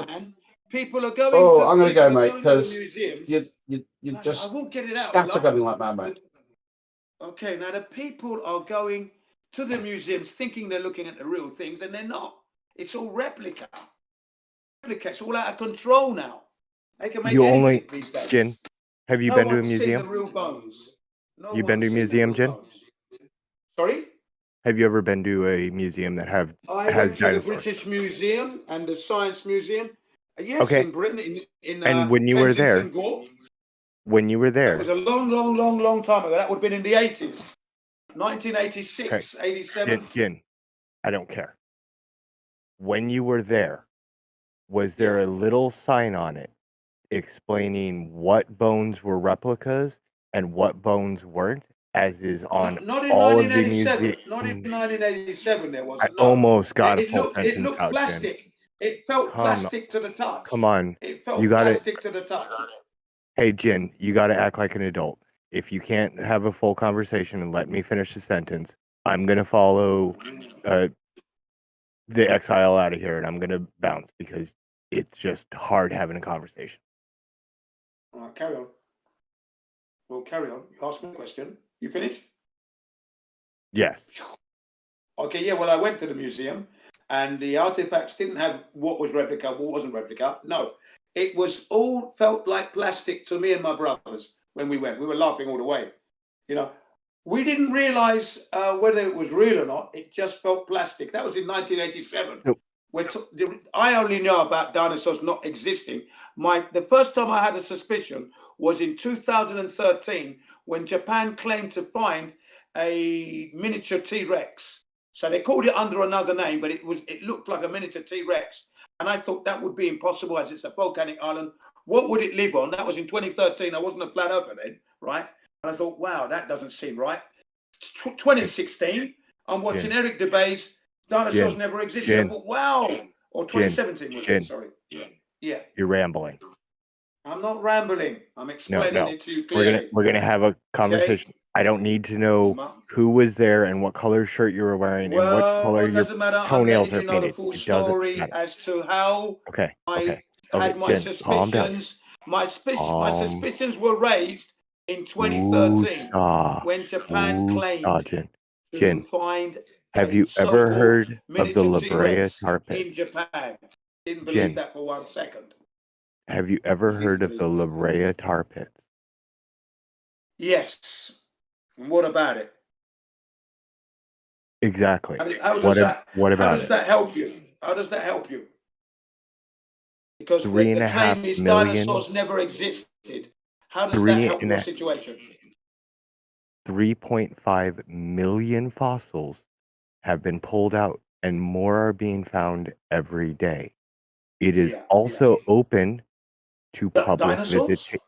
People are going. Oh, I'm going to go, mate, to because museums. you just I will get it out. scattergunning like mad, mate. Okay, now the people are going to the museums thinking they're looking at the real things, and they're not. It's all replica. It's all out of control now. They can make anything these days. Jin, have you No been to a one's seen museum? the real bones. No You been to a one's seen the museum, real Jin? bones. Sorry? Have you ever been to a museum that I has went to the dinosaurs? British Museum and the Science Museum. Yes, Okay. in Britain, in And when you were there, Kensington Gore. when you were That there, was a long time ago. That would have been in the 80s. 1986, 87. Jin, I don't care. When you were there, was there a little sign on it explaining what bones were replicas and what bones weren't, as is on Not in all of the 1987. museums? Not in 1987. There I wasn't. No. almost got a It full looked sentence out, Jin. plastic. It felt Come plastic to the touch. Come on. It felt You gotta, plastic to the touch. hey, Jin, you got to act like an adult. If you can't have a full conversation and let me finish the sentence, I'm going to follow the exile out of here and I'm going to bounce because it's just hard having a conversation. All right, carry on. Well, carry on. You asked me a question. You finished? Yes. Okay, yeah, well, I went to the museum and the artifacts didn't have what was replica, what wasn't replica. No, it was all felt like plastic to me and my brothers when we went. We were laughing all the way. You know, we didn't realize whether it was real or not. It just felt plastic. That was in 1987. Nope. I only know about dinosaurs not existing. The first time I had a suspicion was in 2013 when Japan claimed to find a miniature T-Rex. So they called it under another name, but it looked like a miniature T-Rex. And I thought that would be impossible as it's a volcanic island. What would it live on? That was in 2013. I wasn't a flat earther then, right? And I thought, wow, that doesn't seem right. 2016, I'm watching Eric DeBay's Dinosaurs Never Existed. I thought, wow. Or 2017, was it? Sorry. Yeah. You're rambling. I'm not rambling. I'm explaining it to you clearly. We're gonna have a conversation. Okay. I don't need to know who was there and what color shirt you were wearing and what color your toenails are painted. Full story as to how I had my Jen, suspicions. My suspicions were raised in 2013 when Japan claimed to find. Have you ever heard of the La Brea tar pit? In Japan, didn't believe that for 1 second. Have you ever heard of the La Brea tar pit? Yes. And what about it? Exactly. What about it? Does that help you? How does that help you? Because the claim is million, dinosaurs never existed. How does that help your situation? 3.5 million fossils have been pulled out, and more are being found every day. It is also open to public visitation.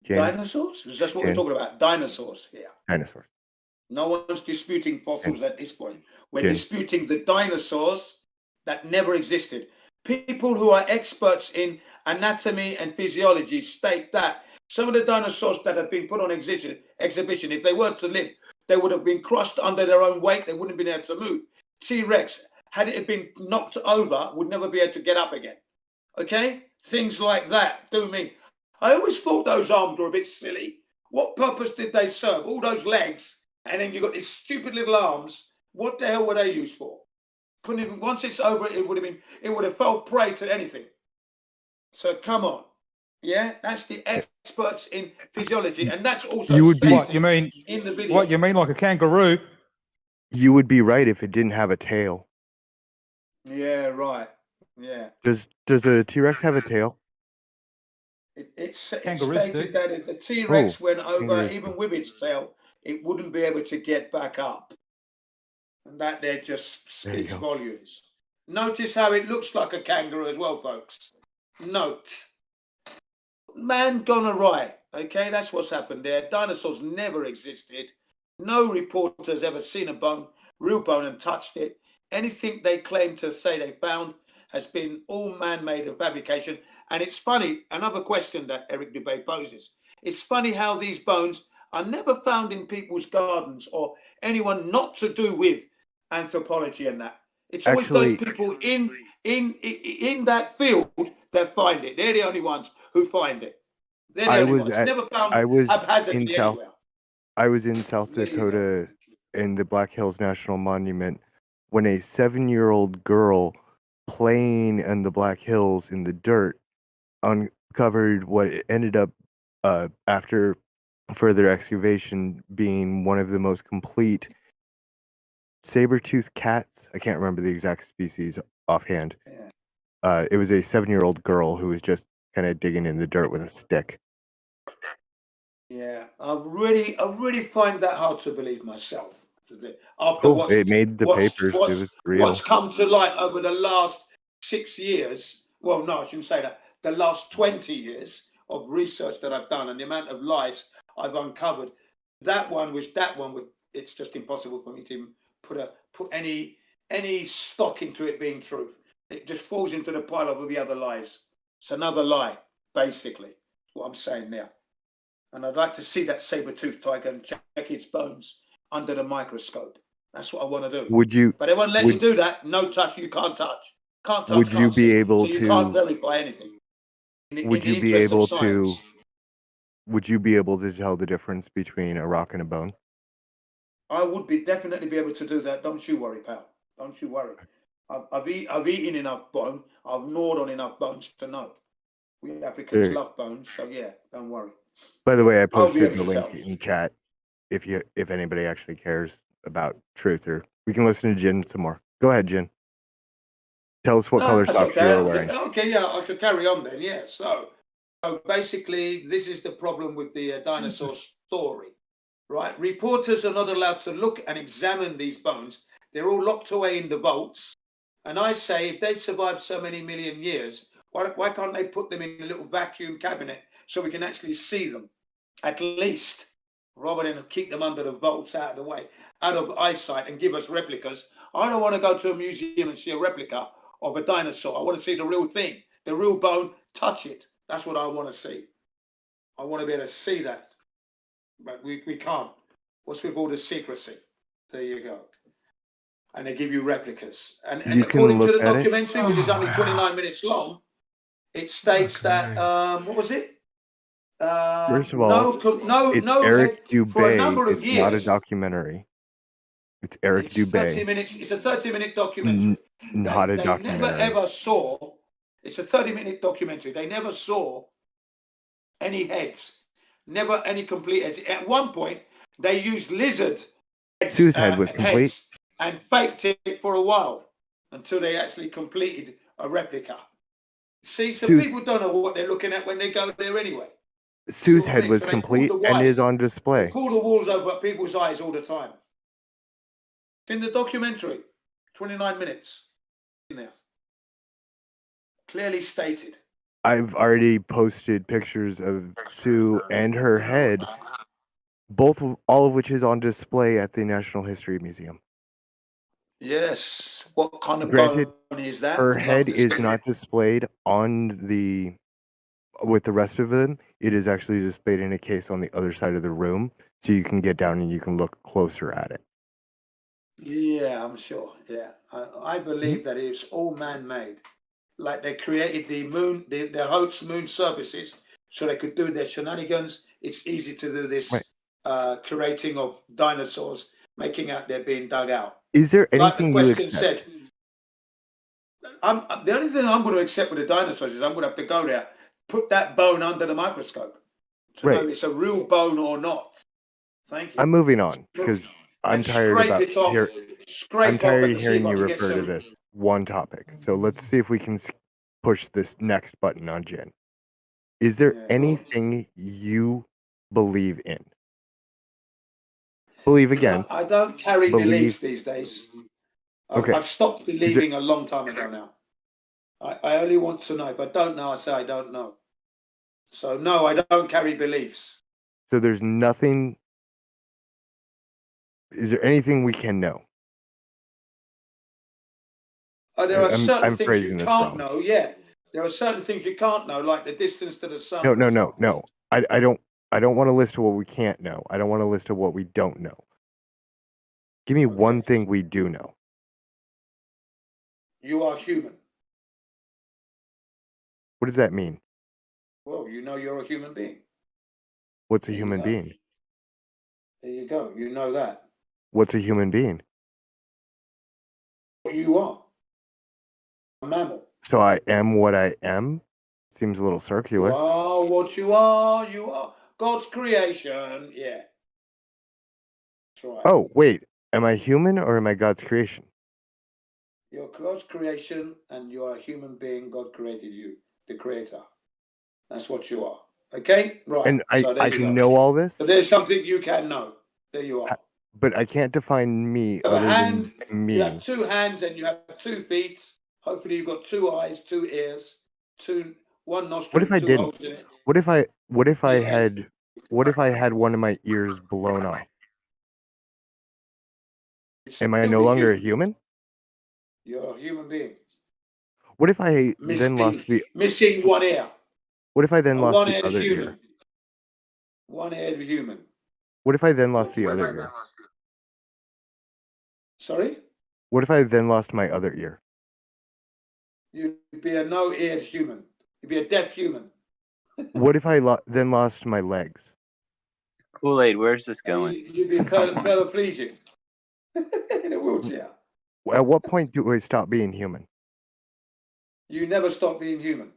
Dinosaurs? That's what we're talking about. Dinosaurs here. Dinosaurs. No one's disputing fossils at this point. We're disputing the dinosaurs that never existed. People who are experts in anatomy and physiology state that some of the dinosaurs that have been put on exhibition, if they were to live, they would have been crushed under their own weight. They wouldn't have been able to move. T-Rex, had it been knocked over, would never be able to get up again. Okay? Things like that do mean. I always thought those arms were a bit silly. What purpose did they serve? All those legs, and then you got these stupid little arms. What the hell were they used for? Couldn't even. Once it's over, it would have fell prey to anything. So come on, yeah, that's the experts in physiology, and that's also what you mean in the video. What you mean, like a kangaroo? You would be right if it didn't have a tail. Yeah, right. Yeah. Does a T-Rex have a tail? It's stated that if the T-Rex went over, even with its tail, it wouldn't be able to get back up. And that there just speaks volumes. Notice how it looks like a kangaroo as well, folks. Note. Man gone awry. Okay, that's what's happened there. Dinosaurs never existed. No reporter's ever seen a bone, real bone, and touched it. Anything they claim to say they found has been all man-made and fabrication. And it's funny, another question that Eric Dubay poses. It's funny how these bones are never found in people's gardens or anyone not to do with anthropology and that. It's always those people in that field that find it. They're the only ones who find it. They're the only ones. Never found haphazardly anywhere. I was in South Dakota in the Black Hills National Monument when a 7-year-old girl playing in the Black Hills in the dirt uncovered what ended up after further excavation being one of the most complete saber-toothed cats. I can't remember the exact species offhand. It was a 7-year-old girl who was just kind of digging in the dirt with a stick. Yeah, I really find that hard to believe myself. After it made the papers. It was real. What's come to light over the last 6 years? Well, no, I shouldn't say that. The last 20 years of research that I've done and the amount of lies I've uncovered. That one was. It's just impossible for me to put any stock into it being true. It just falls into the pile of all the other lies. It's another lie, basically. What I'm saying now. And I'd like to see that saber-toothed tiger and check its bones under the microscope. That's what I want to do. Would you? But they won't let you do that. No touch. You can't touch. Can't touch, would you can't be see. able So you can't to? verify anything. Would In you the be interest of able to? science. Would you be able to tell the difference between a rock and a bone? I would definitely be able to do that. Don't you worry, pal. Don't you worry. I've eaten enough bone. I've gnawed on enough bones to know. We Africans There- love bones, so yeah, don't worry. By the way, I I'll be posted able the to link tell. in chat if anybody actually cares about truth, or we can listen to Jin some more. Go ahead, Jin. Tell us what color That's socks okay. you are wearing. Okay, yeah, I should carry on then. Yeah. So basically, this is the problem with the dinosaur story, right? Reporters are not allowed to look and examine these bones. They're all locked away in the vaults. And I say, if they've survived so many million years, why can't they put them in a little vacuum cabinet so we can actually see them, at least, rather than keep them under the vaults out of the way, out of eyesight, and give us replicas? I don't want to go to a museum and see a replica of a dinosaur. I want to see the real thing, the real bone, touch it. That's what I want to see. I want to be able to see that. But we can't. What's with all the secrecy? There you go. And they give you replicas. And You can according to look the at it. documentary, which is only 29 minutes long, it states that, what was it? First of all, it's Eric for a number Dubé. of It's years. not a documentary. It's Eric It's 30 Dubé. minutes. It's a 30-minute documentary. Not a They documentary. never ever saw. It's a 30-minute documentary. They never saw any heads. Never any complete heads. At one point, they used lizard heads, Sue's head was complete. heads and faked it for a while until they actually completed a replica. See, so Sue's- people don't know what they're looking at when they go there anyway. Sue's See what I head mean? was So they pull complete the and wires. is on They display. pull the walls over people's eyes all the time. It's in the documentary, 29 minutes in there. Clearly stated. I've already posted pictures of Sue and her head, all of which is on display at the Natural History Museum. Yes. What kind of Granted, bone is that? her We'd love head to is see not it. displayed with the rest of them. It is actually displayed in a case on the other side of the room, so you can get down and you can look closer at it. Yeah, I'm sure. Yeah. I believe that it's all man-made. Like they created the moon, the Hoax moon surfaces, so they could do their shenanigans. It's easy to do this creating of dinosaurs, making out they're being dug out. Is there Like the anything you question expect? said, the only thing I'm going to accept with the dinosaurs is I'm going to have to go there, put that bone under the microscope to know Right. if it's a real bone or not. Thank you. I'm moving on because I'm And tired scrape about it off. I'm Scrape off tired and of see hearing if I you can get refer to some. this one topic. So let's see if we can push this next button on Jen. Is there anything you believe in? Believe against? I don't carry Believe- beliefs these days. Okay. I've stopped Is there- believing a long time ago now. I only want to know. If I don't know, I say I don't know. So no, I don't carry beliefs. So there's nothing. Is there anything we can know? There are I'm certain things phrasing you this can't wrong. know. Yeah, there are certain things you can't know, like the distance to the sun. No. I don't want a list of what we can't know. I don't want a list of what we don't know. Give me one thing we do know. You are human. What does that mean? Well, you know you're a human being. What's a human being? There you go. You know that. What's a human being? What you are. A mammal. So I am what I am? Seems a little circular. You are what you are. You are God's creation. Yeah. That's right. Oh, wait. Am I human or am I God's creation? You're God's creation and you are a human being. God created you, the creator. That's what you are. Okay? Right. And So there I you can go. know all this, So there's something you can know. There you are. but I can't define me You have a other hand, than me. you have 2 hands and you have 2 feet. Hopefully you've got 2 eyes, 2 ears, 1 nostril. What if I 2 didn't? holes in it. What if I had one of my ears blown off? Am I Still no be longer a human. human? You're a human being. What if I then lost the Missing 1 ear. What if I then A lost the one-eared other human. ear? 1-eared human. What if I then lost the other ear? Sorry? What if I then lost my other ear? You'd be a no-eared human. You'd be a deaf human. What if I then lost my legs? Kool-Aid, where's this going? You'd be paraplegic in a wheelchair. At what point do I stop being human? You never stop being human.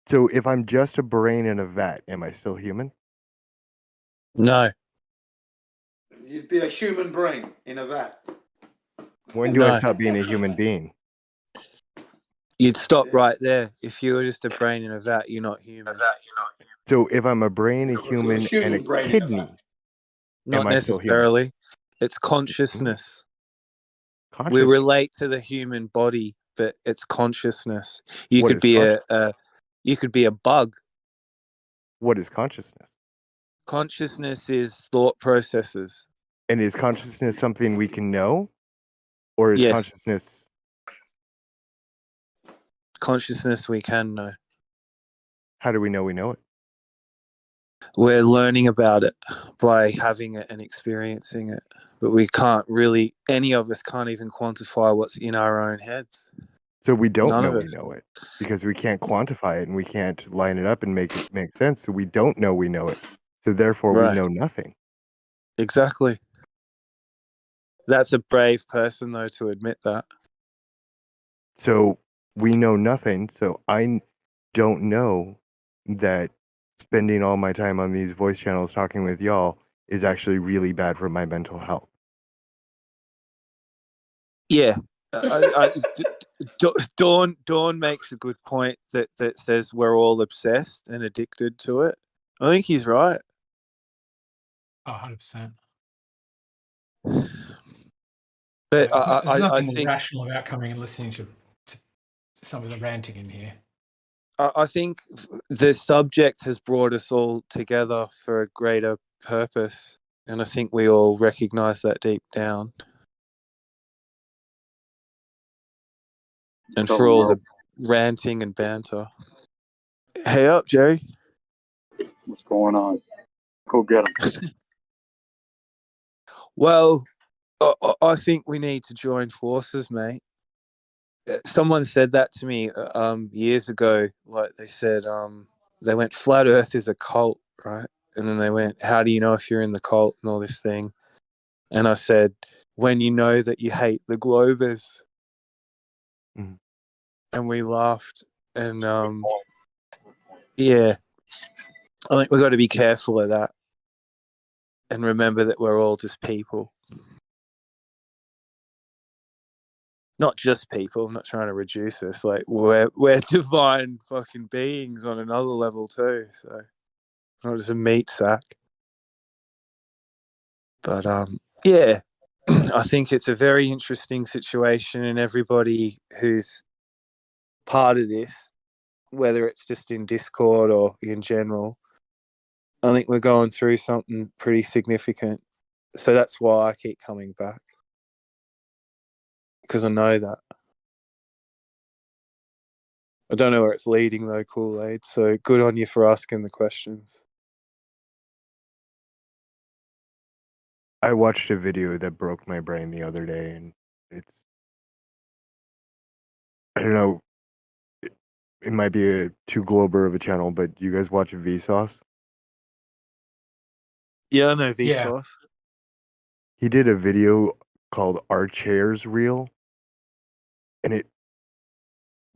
So if I'm just a brain in a vat, am I still human? No. You'd be a human brain in a vat. When do I stop being a human being? You'd stop right there. If you were just a brain in a vat, you're not human. So if I'm a brain, a human, and a kidney, Not am I still human? necessarily. It's consciousness. We Consciousness. relate to the human body, but it's consciousness. You What could is be you could be a bug. What is consciousness? Consciousness is thought processes. And is consciousness something we can know? Or is Yes. Consciousness we can know. How do we know it? We're learning about it by having it and experiencing it. But we can't really, any of us can't even quantify what's in our own heads. So we don't None know of we us. know it because we can't quantify it and we can't line it up and make it make sense. So we don't know we know it. So therefore Right. we know nothing. Exactly. That's a brave person, though, to admit that. So we know nothing. So I don't know that spending all my time on these voice channels talking with y'all is actually really bad for my mental health. Yeah. Dawn makes a good point that says we're all obsessed and addicted to it. I think he's right. 100%. But There's nothing I more think rational about coming and listening to some of the ranting in here. I think the subject has brought us all together for a greater purpose, and I think we all recognize that deep down. And for all the ranting and banter. Hey up, Jerry. What's going on? Go get him. Well, I think we need to join forces, mate. Someone said that to me years ago. Like they said, they went, flat Earth is a cult, right? And then they went, how do you know if you're in the cult and all this thing? And I said, when you know that you hate the globers. Mm. And we laughed. And yeah, I think we've got to be careful of that. And remember that we're all just people. Not just people. I'm not trying to reduce us. Like we're divine fucking beings on another level too. So not just a meat sack. But yeah, I think it's a very interesting situation, and everybody who's part of this, whether it's just in Discord or in general, I think we're going through something pretty significant. So that's why I keep coming back. Because I know that. I don't know where it's leading though, Kool-Aid. So good on you for asking the questions. I watched a video that broke my brain the other day, and it's, I don't know, it might be too global of a channel, but you guys watch Vsauce? Yeah, I know Vsauce. Yeah. He did a video called Our Chairs Real, and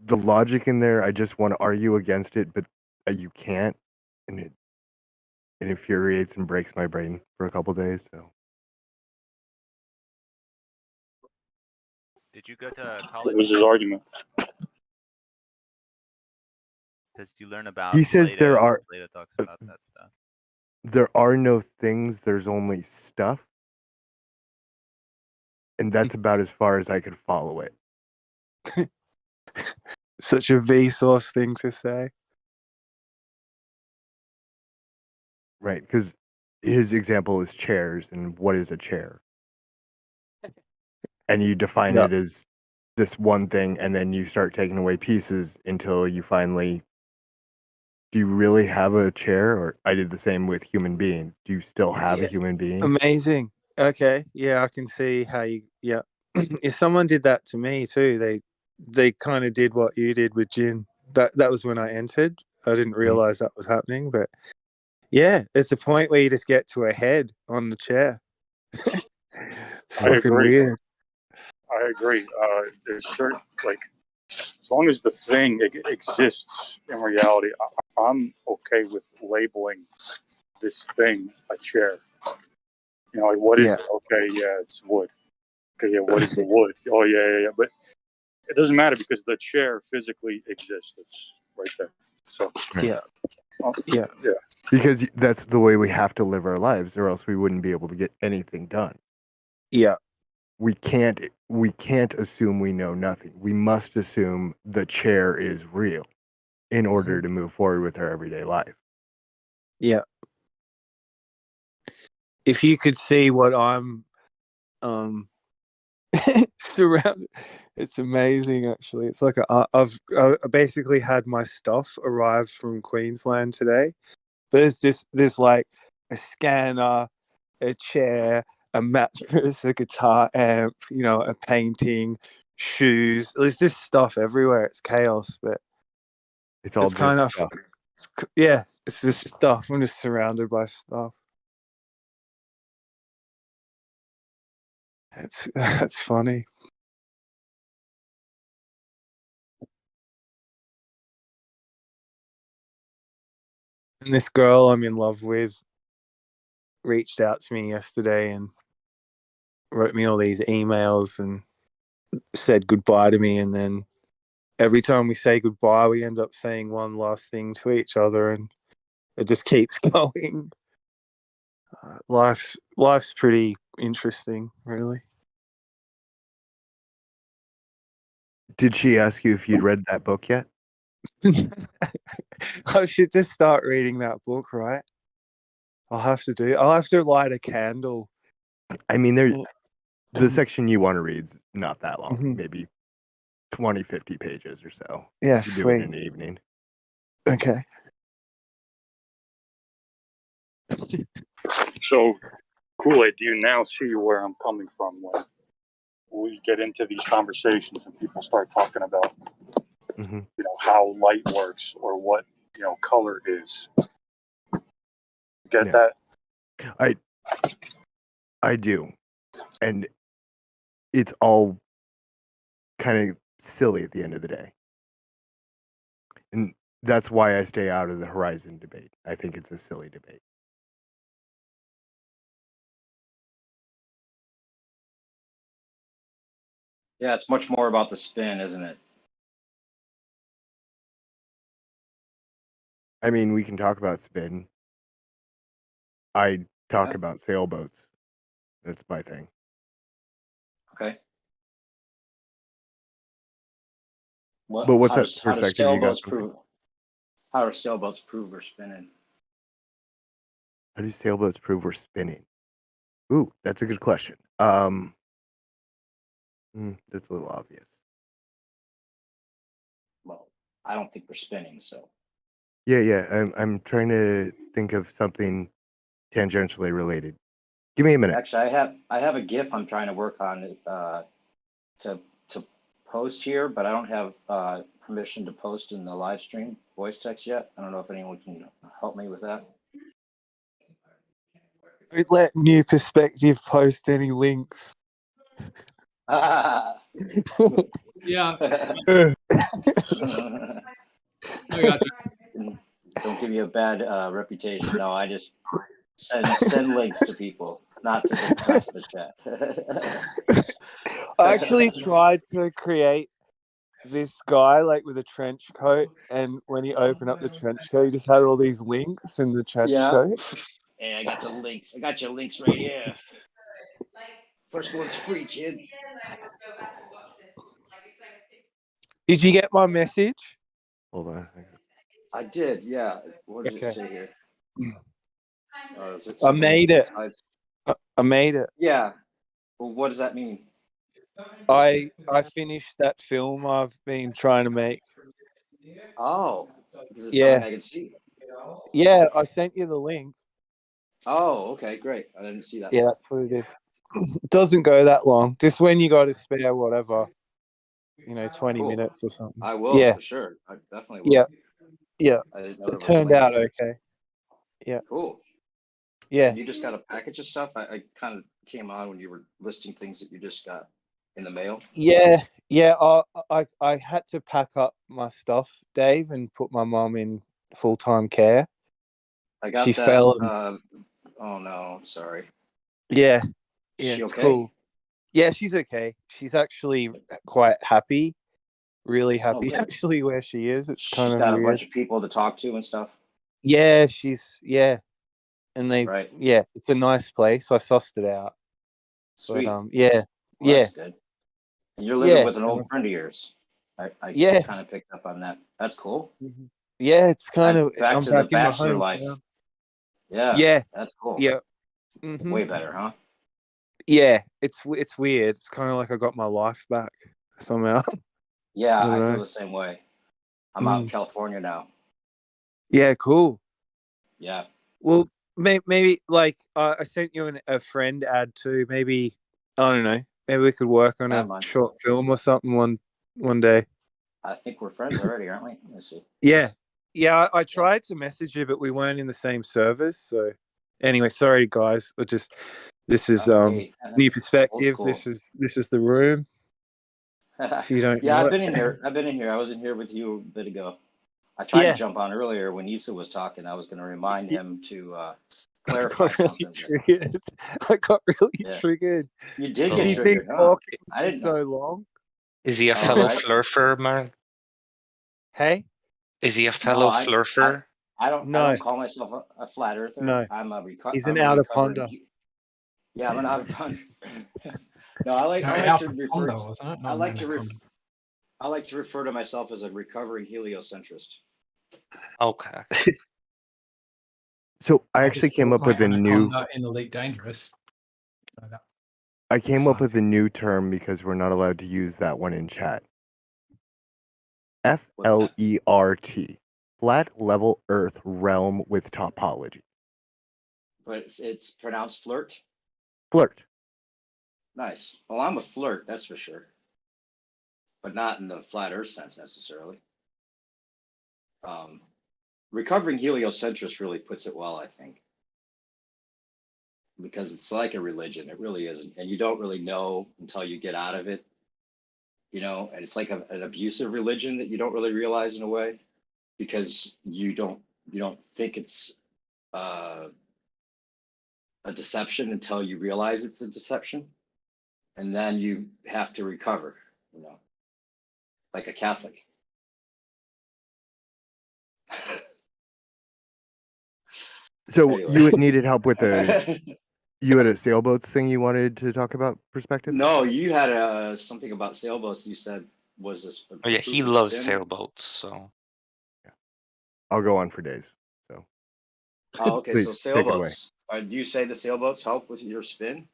the logic in there, I just want to argue against it, but you can't, and it infuriates and breaks my brain for a couple days. So Did you go to What college? was his argument? Did you learn about he says Plato? there are Plato talks about that stuff. there are no things, there's only stuff, and that's about as far as I could follow it. Such a Vsauce thing to say. Right, because his example is chairs, and what is a chair? And you define Yeah. it as this one thing, and then you start taking away pieces until you finally, do you really have a chair? Or I did the same with human beings. Do you still have a human being? Amazing. Okay. Yeah, I can see how you. Yeah. If someone did that to me too, they kind of did what you did with Jin. That was when I entered. I didn't realize that was happening, but yeah, it's a point where you just get to a head on the chair. It's I fucking agree. weird. I agree. There's certain, like, as long as the thing exists in reality, I'm okay with labeling this thing a chair. You know, like, what is it? Okay, yeah, it's wood. Okay, yeah, what is the wood? Oh, yeah. But it doesn't matter because the chair physically exists. It's right there. So Yeah. yeah. Because that's the way we have to live our lives, or else we wouldn't be able to get anything done. Yeah. We can't assume we know nothing. We must assume the chair is real in order to move forward with our everyday life. Yeah. If you could see what I'm surrounded, it's amazing actually. It's like I basically had my stuff arrive from Queensland today. But there's like a scanner, a chair, a mattress, a guitar amp, you know, a painting, shoes. There's this stuff everywhere. It's chaos, but it's all kind of stuff. It's just stuff. I'm just surrounded by stuff. That's funny. And this girl I'm in love with reached out to me yesterday and wrote me all these emails and said goodbye to me, and then every time we say goodbye we end up saying one last thing to each other, and it just keeps going. Life's pretty interesting, really. Did she ask you if you'd read that book yet? I should just start reading that book, right? I'll have to light a candle. I mean, the section you want to read's not that long, maybe 20, 50 pages or so. Yeah, you do it in the evening. Okay. So, Kool-Aid, do you now see where I'm coming from when we get into these conversations and people start talking about, you know, how light works or what, you know, color is? Get that? I do. And it's all kind of silly at the end of the day. And that's why I stay out of the Horizon debate. I think it's a silly debate. Yeah, it's much more about the spin, isn't it? I mean, we can talk about spin. I talk about sailboats. That's my thing. Okay. But what's that perspective you got? How do sailboats prove we're spinning? How do sailboats prove we're spinning? Ooh, that's a good question. That's a little obvious. Well, I don't think we're spinning, so. Yeah. I'm trying to think of something tangentially related. Give me a minute. Actually, I have a GIF I'm trying to work on to post here, but I don't have permission to post in the live stream voice text yet. I don't know if anyone can help me with that. Don't let New Perspective post any links. Yeah. Don't give me a bad reputation. No, I just send links to people, not to the chat. I actually tried to create this guy like with a trench coat, and when he opened up the trench coat, he just had all these links in the trench coat. Hey, I got the links. I got your links right here. First one's free, kid. Did you get my message? Hold on. I did, yeah. What does it say here? I made it. I made it. Yeah. Well, what does that mean? I finished that film I've been trying to make. Oh, is it something I can see? Yeah, I sent you the link. Oh, okay, great. I didn't see that. Yeah, that's what it is. It doesn't go that long. Just when you got to spare whatever. 20 Cool. minutes or something. I will Yeah. for sure. I definitely will. Yeah. Yeah. I didn't know there It was a turned link out to it. okay. Yeah. Cool. Yeah. And you just got a package of stuff. I kind of came on when you were listing things that you just got in the mail. Yeah. Yeah. I had to pack up my stuff, Dave, and put my mom in full-time care. I got She that. fell. And, Oh no, I'm sorry. yeah. Is Yeah. she It's okay? cool. Yeah, she's okay. She's actually quite happy. Really Oh, happy, good. actually, where she is. It's She's kind of got a weird. bunch of people to talk to and stuff. Yeah, and they, Right. yeah, it's a nice place. I sussed it out. Sweet. But yeah, Well, yeah, that's good. And you're living yeah, with an old friend of yours. I yeah, kind of picked up on that. That's cool. yeah. It's kind of. Back I'm to the back in my bachelor home. life. Yeah, Yeah, that's cool. yeah, Way better, huh? yeah. It's weird. It's kind of like I got my life back somehow. Yeah, I don't I know. feel the same way. I'm out in California now. Yeah, cool. Yeah. Well, maybe like I sent you a friend ad too. Maybe I don't know. Maybe we could work on Yeah, a man. short film or something one day. I think we're friends already, aren't we? Let me see. Yeah, yeah. I tried to message you, but we weren't in the same servers. So anyway, sorry guys. This is Hey, new old perspective. school. This is the room. If you don't Yeah, know I've it. been in here. I was in here with you a bit ago. I tried Yeah. to jump on earlier when Issa was talking. I was going to remind him to I clarify got really something. triggered. I got really Yeah. triggered. You did She's get been triggered, huh? talking I for didn't know. so long. Is he a All fellow right. flurfer, man? Hey? Is he a No, fellow flurfer? I No. don't call myself a flat earther. No. I'm a He's an I'm a out of recovering. ponder. Yeah, I'm an out of ponder. No, I like to refer. I like to refer to myself as a recovering heliocentrist. Okay. So I actually came up with a new. In Elite Dangerous. So that, I came up with a new term because we're not allowed to use that one in chat. FLERT, flat level Earth realm with topology. But it's pronounced flirt. Flirt. Nice. Well, I'm a flirt, that's for sure. But not in the flat Earth sense necessarily. Recovering heliocentrist really puts it well, I think. Because it's like a religion. It really isn't. And you don't really know until you get out of it. You know, and it's like an abusive religion that you don't really realize in a way, because you don't think it's a deception until you realize it's a deception, and then you have to recover, you know, like a Catholic. So Anyway. you needed help with you had a sailboats thing you wanted to talk about perspective? No, you had something about sailboats. You said was this? Oh yeah, he loves sailboats. So I'll go on for days. So. Oh, okay. Please, So take it away. sailboats. Do you say the sailboats help with your spin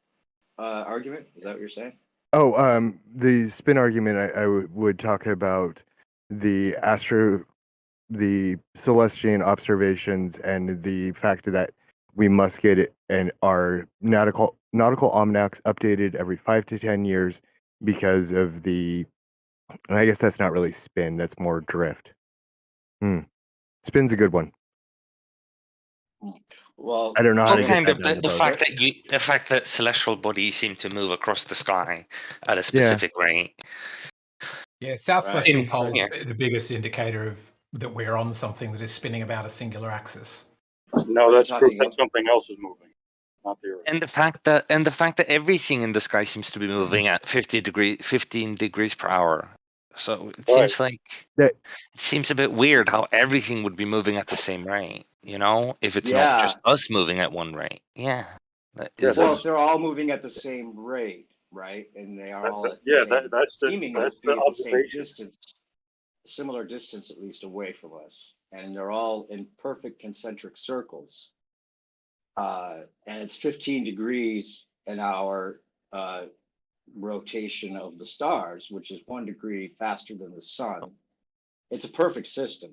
argument? Is that what you're saying? Oh, the spin argument. I would talk about the Celestian observations and the fact that we must get it and our nautical almanacs updated every 5 to 10 years because of the. And I guess that's not really spin. That's more drift. Spin's a good one. Well, I don't know how to kind get of that the fact that celestial bodies seem to move across the sky at a specific rate. Yeah, South Celestial Pole is Yeah. the biggest indicator of that we're on something that is spinning about a singular axis. No, that's proof that something else is moving, not the Earth. And the fact that everything in the sky seems to be moving at 15 degrees per hour. So it seems like it seems a bit weird how everything would be moving at the same rate, you know, if it's not just us moving at one rate. Yeah. Well, if they're all moving at the same rate, right, and they are all at that's the same distance, similar distance at least away from us, and they're all in perfect concentric circles, and it's 15 degrees an hour rotation of the stars, which is 1 degree faster than the sun. It's a perfect system.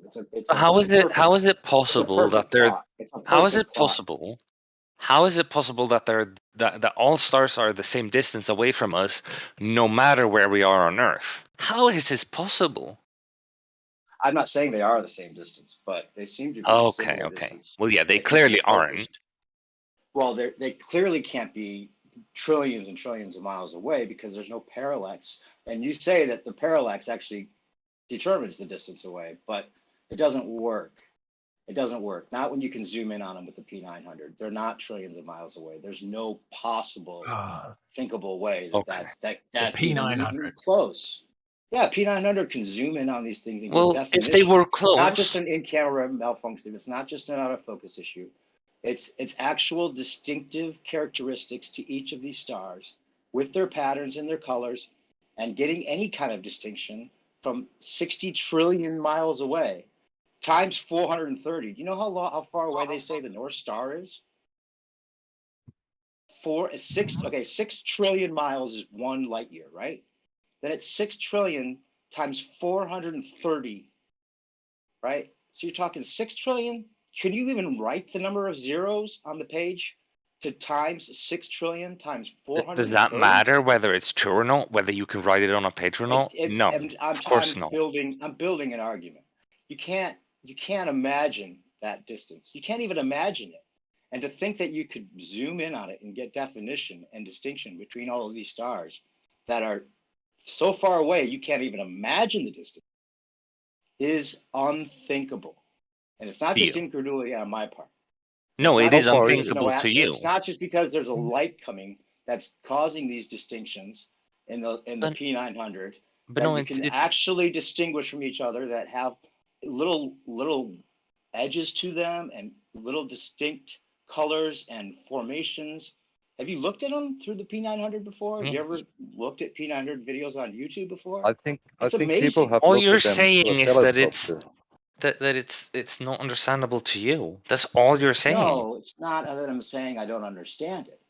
How is it possible that they're how is it possible How is it possible that that all stars are the same distance away from us, no matter where we are on Earth? How is this possible? I'm not saying they are the same distance, but they seem to be Okay, similar okay. distance. Well, yeah, they if you clearly get aren't. focused. Well, they clearly can't be trillions and trillions of miles away because there's no parallax. And you say that the parallax actually determines the distance away, but it doesn't work. It doesn't work. Not when you can zoom in on them with the P900. They're not trillions of miles away. There's no possible thinkable way that that's even close. Yeah, P900 can zoom in on these things and Well, get definition. if they were It's not just close, an in-camera malfunction. It's not just an out-of-focus issue. It's actual distinctive characteristics to each of these stars with their patterns and their colors, and getting any kind of distinction from 60 trillion miles away times 430. Do you know how far away they say the North Star is? 6 trillion miles is 1 light year, right? Then it's 6 trillion times 430, right? So you're talking 6 trillion. Can you even write the number of zeros on the page to times 6 trillion times 430? does that matter whether it's true or not? Whether you can write it on a page or not? No, of course not. I'm building an argument. You can't imagine that distance. You can't even imagine it. And to think that you could zoom in on it and get definition and distinction between all of these stars that are so far away you can't even imagine the distance is unthinkable. And it's not just incredulity on my part. No, it is unthinkable to you. It's not just because there's a light coming that's causing these distinctions in the P900 but that no, you can actually distinguish from each other, that have little edges to them and little distinct colors and formations. Have you looked at them through the P900 before? Have you ever looked at P900 videos on YouTube before? I think amazing. people have all looked you're at them saying through a is that telescope. it's not understandable to you. That's all you're saying. No, it's not that I'm saying I don't understand it.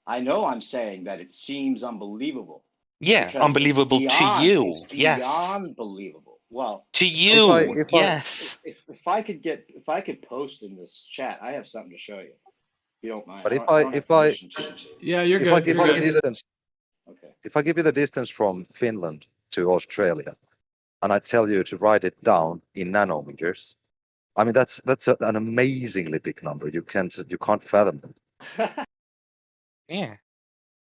I know I'm saying that it seems unbelievable. Yeah, unbelievable to you. It's Yes. beyond believable. Well, to you, yes. If I could post in this chat, I have something to show you. If you don't mind. But I don't have permission to. Yeah, you're good. If I give you the distance from Finland to Australia, and I tell you to write it down in nanometers, I mean that's an amazingly big number. You can't fathom it. Yeah.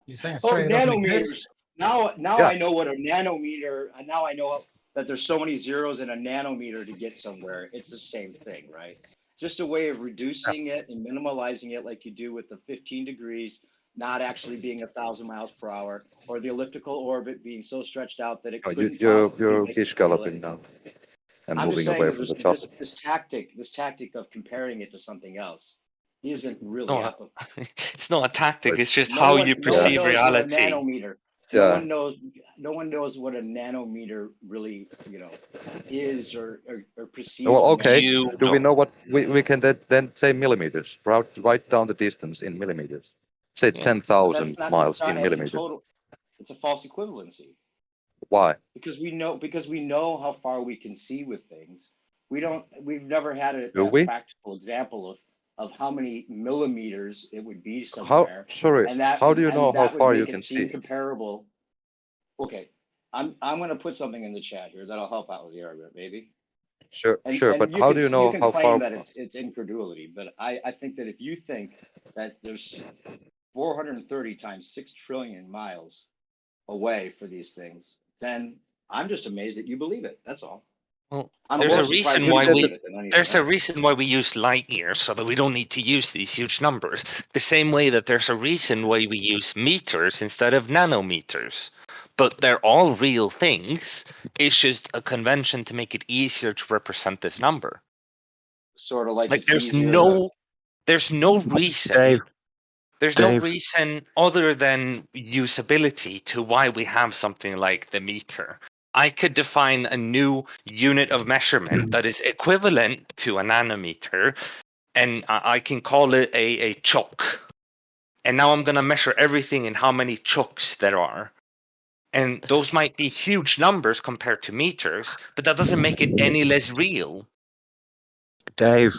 You're saying Australia doesn't nanometers. exist? Now Yeah. I know what a nanometer. And now I know that there's so many zeros in a nanometer to get somewhere. It's the same thing, right? Just a way of reducing it and minimalizing it, like you do with the 15 degrees not actually being 1,000 miles per hour, or the elliptical orbit being so stretched out that it couldn't You're make it galloping now and I'm moving just saying away that from the top. this tactic of comparing it to something else isn't really No, applicable. it's not a tactic. It's just No how one- you no one perceive knows reality. What a nanometer. Yeah. No one knows what a nanometer really, is or perceives. Well, a okay. nanometer. Do we know what we can then say millimeters? Write down the distance in millimeters. Say But 10,000 that's miles not, in it's a millimeters. total. It's a false equivalency. Why? Because we know how far we can see with things. We've never had a Do we? practical example of how many millimeters it would be How? somewhere. Sorry. And that How do you and know how that would far make you it can seem see? comparable. Okay, I'm going to put something in the chat here that'll help out with the argument, maybe. Sure, And, sure. and But how do you know can how claim far? that it's incredulity, but I think that if you think that there's 430 times 6 trillion miles away for these things, then I'm just amazed that you believe it. That's all. Well, I'm there's more a surprised reason you why believe we it than anything there's a else. reason why we use light years so that we don't need to use these huge numbers. The same way that there's a reason why we use meters instead of nanometers. But they're all real things. It's just a convention to make it easier to represent this number. Sort of like it's there's easier no reason. Dave. There's no reason other than usability to why we have something like the meter. I could define a new unit of measurement that is equivalent to a nanometer, and I can call it a chock. And now I'm going to measure everything in how many chocks there are. And those might be huge numbers compared to meters, but that doesn't make it any less real. Dave,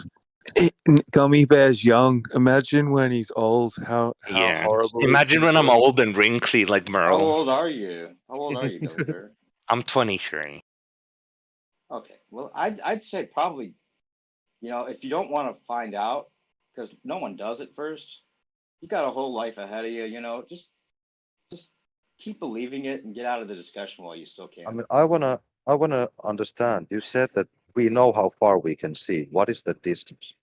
Gummy Bear's young. Imagine when he's old. How Yeah. horrible. Imagine when I'm old and wrinkly like How Merle. old are you? How old are you, Gummy Bear? I'm 23. Okay. Well, I'd say probably, if you don't want to find out, because no one does it first, you got a whole life ahead of you. Just keep believing it and get out of the discussion while you still I can. mean, I wanna understand. You said that we know how far we can see. What is the distance?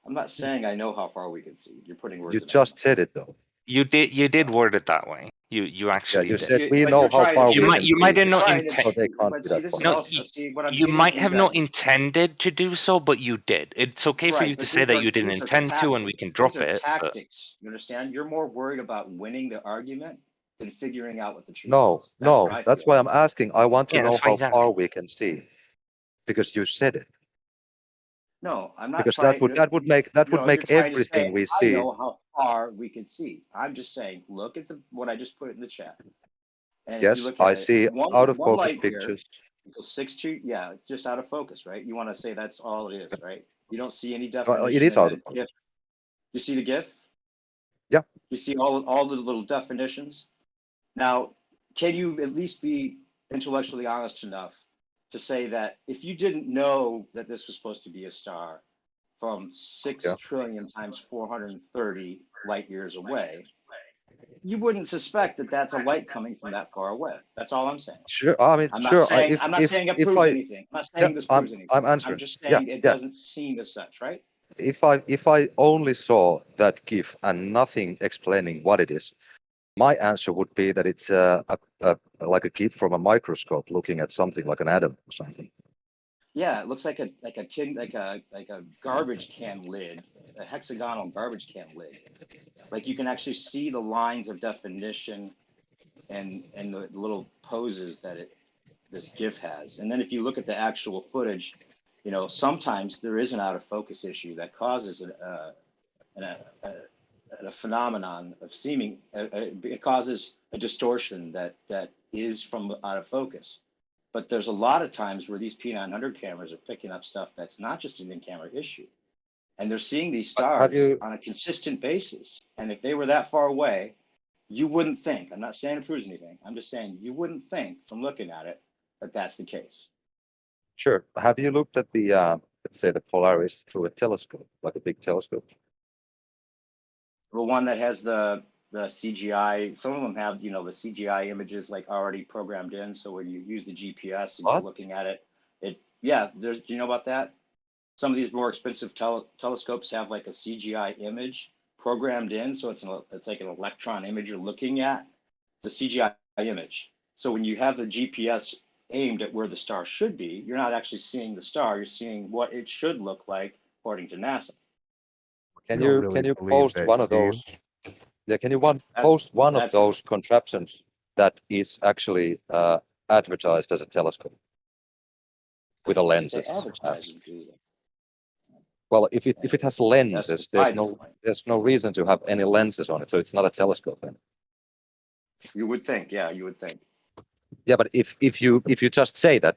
I'm not saying I know how far we can see. You're putting words You in my just said it though. You did word it that way. You actually you did. said we but know you're how trying far to we treat can you see. might have not trying to So they treat, can't but be see, that this far. is No, also, see, what I'm you getting might you have not guys, intended to do so, but you did. It's okay for you right, to but say that you didn't these are intend to, and we tactics. can These drop are it. But tactics. You understand? You're more worried about winning the argument than figuring out what the truth No, is. That's no, what I that's feel. why I'm asking. I want to yeah, know that's why how he's far asking. we can see because you said it. No, I'm not Because that trying would to, that would make that would you're make trying to say, everything we I see. know how far we can see. I'm just saying, look at what I just put in the chat. And if you Yes, look I at it, see out of one focus light year pictures. equals 6 yeah, it's just out of focus, right? You want to say that's all it is, right? You don't see any It definition is in out that of focus. GIF. You see the GIF? Yeah. You see all the little definitions? Now, can you at least be intellectually honest enough to say that if you didn't know that this was supposed to be a star from 6 trillion times 430 light years away, you wouldn't suspect that that's a light coming from that far away. That's all I'm saying. Sure. I mean, I'm not sure. saying it proves anything. I'm not saying this proves anything. I'm I'm answering. just Yeah, saying it yeah. doesn't seem as such, right? If I only saw that GIF and nothing explaining what it is, my answer would be that it's like a GIF from a microscope looking at something like an atom or something. Yeah, it looks like a tin like a garbage can lid, a hexagonal garbage can lid. Like you can actually see the lines of definition and the little poses that this GIF has. And then if you look at the actual footage, sometimes there is an out of focus issue that causes a phenomenon of seeming. It causes a distortion that is from out of focus. But there's a lot of times where these P900 cameras are picking up stuff that's not just an in-camera issue. And they're seeing these stars on a consistent basis. And if they were that far away, you wouldn't think, I'm not saying it proves anything, I'm just saying you wouldn't think from looking at it that that's the case. Sure. Have you looked at the let's say the Polaris through a telescope, like a big telescope? The one that has the CGI, some of them have, the CGI images like already programmed in. So when you use the GPS and you're looking at it, do you know about that? Some of these more expensive telescopes have like a CGI image programmed in. So it's like an electron image you're looking at. It's a CGI image. So when you have the GPS aimed at where the star should be, you're not actually seeing the star, you're seeing what it should look like according to NASA. Can you post one of those? Yeah, can you post one of those contraptions that is actually advertised as a telescope with a lens? They advertise them, do they? Well, if it has lenses, there's no reason to have any lenses on it, so it's not a telescope then. You would think, yeah, you would think. Yeah, but if you just say that,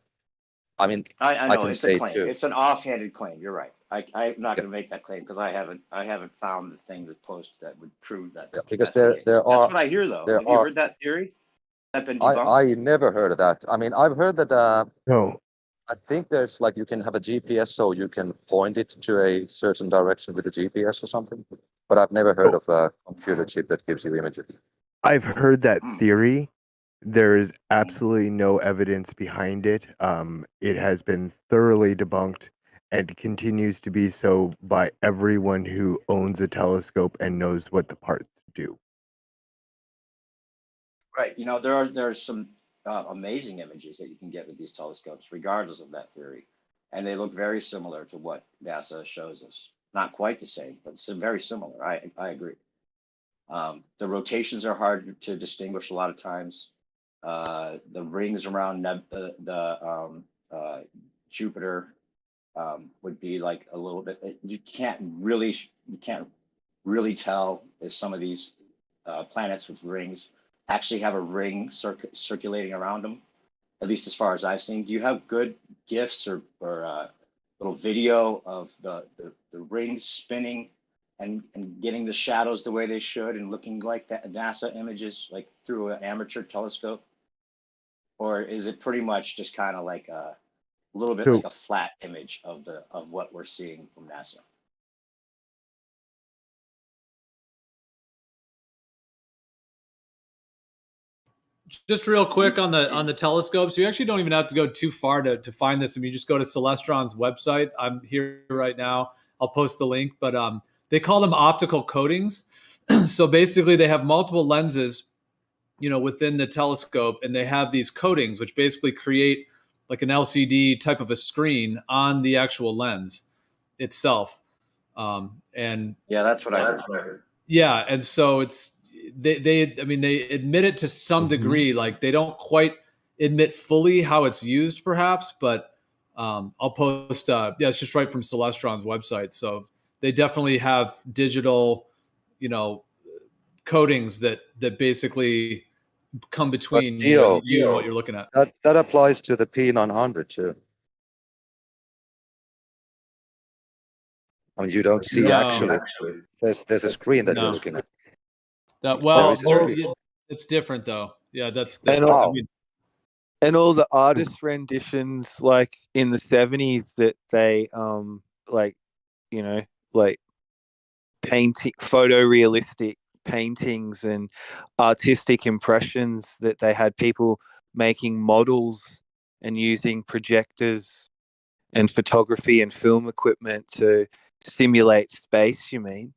I mean, I know can it's say a claim. too. It's an offhanded claim. You're right. I'm not going to make that claim because I haven't found the thing to post that would prove that. Because that's there are. That's what I hear though. Have you heard that theory? That been debunked? I never heard of that. I mean, I've heard that. No. I think there's like you can have a GPS so you can point it to a certain direction with a GPS or something. But I've never heard of a computer chip that gives you images. I've heard that theory. There is absolutely no evidence behind it. It has been thoroughly debunked and continues to be so by everyone who owns a telescope and knows what the parts do. Right. There's some amazing images that you can get with these telescopes, regardless of that theory, and they look very similar to what NASA shows us. Not quite the same, but very similar. I agree. The rotations are hard to distinguish a lot of times. The rings around Jupiter would be like a little bit. You can't really tell if some of these planets with rings actually have a ring circulating around them. At least as far as I've seen. Do you have good GIFs or little video of the rings spinning and getting the shadows the way they should and looking like that NASA images, like through an amateur telescope? Or is it pretty much just kind of like a little bit like a flat image of what we're seeing from NASA? Just real quick on the telescopes, you actually don't even have to go too far to find this. I mean, you just go to Celestron's website. I'm here right now. I'll post the link, but they call them optical coatings. So basically, they have multiple lenses, within the telescope, and they have these coatings, which basically create like an LCD type of a screen on the actual lens itself. And yeah, that's what I heard. Yeah, and so it's they admit it to some degree. Like they don't quite admit fully how it's used, perhaps, but I'll post. It's just right from Celestron's website. So they definitely have digital, coatings that basically come between you and what you're looking at. That applies to the P900 too. I mean, you don't see actually. There's a screen that you're looking at. It's different though. Yeah, that's And different. and all the artist renditions, like in the 70s, that they painting, photorealistic paintings and artistic impressions that they had people making models and using projectors and photography and film equipment to simulate space, you mean?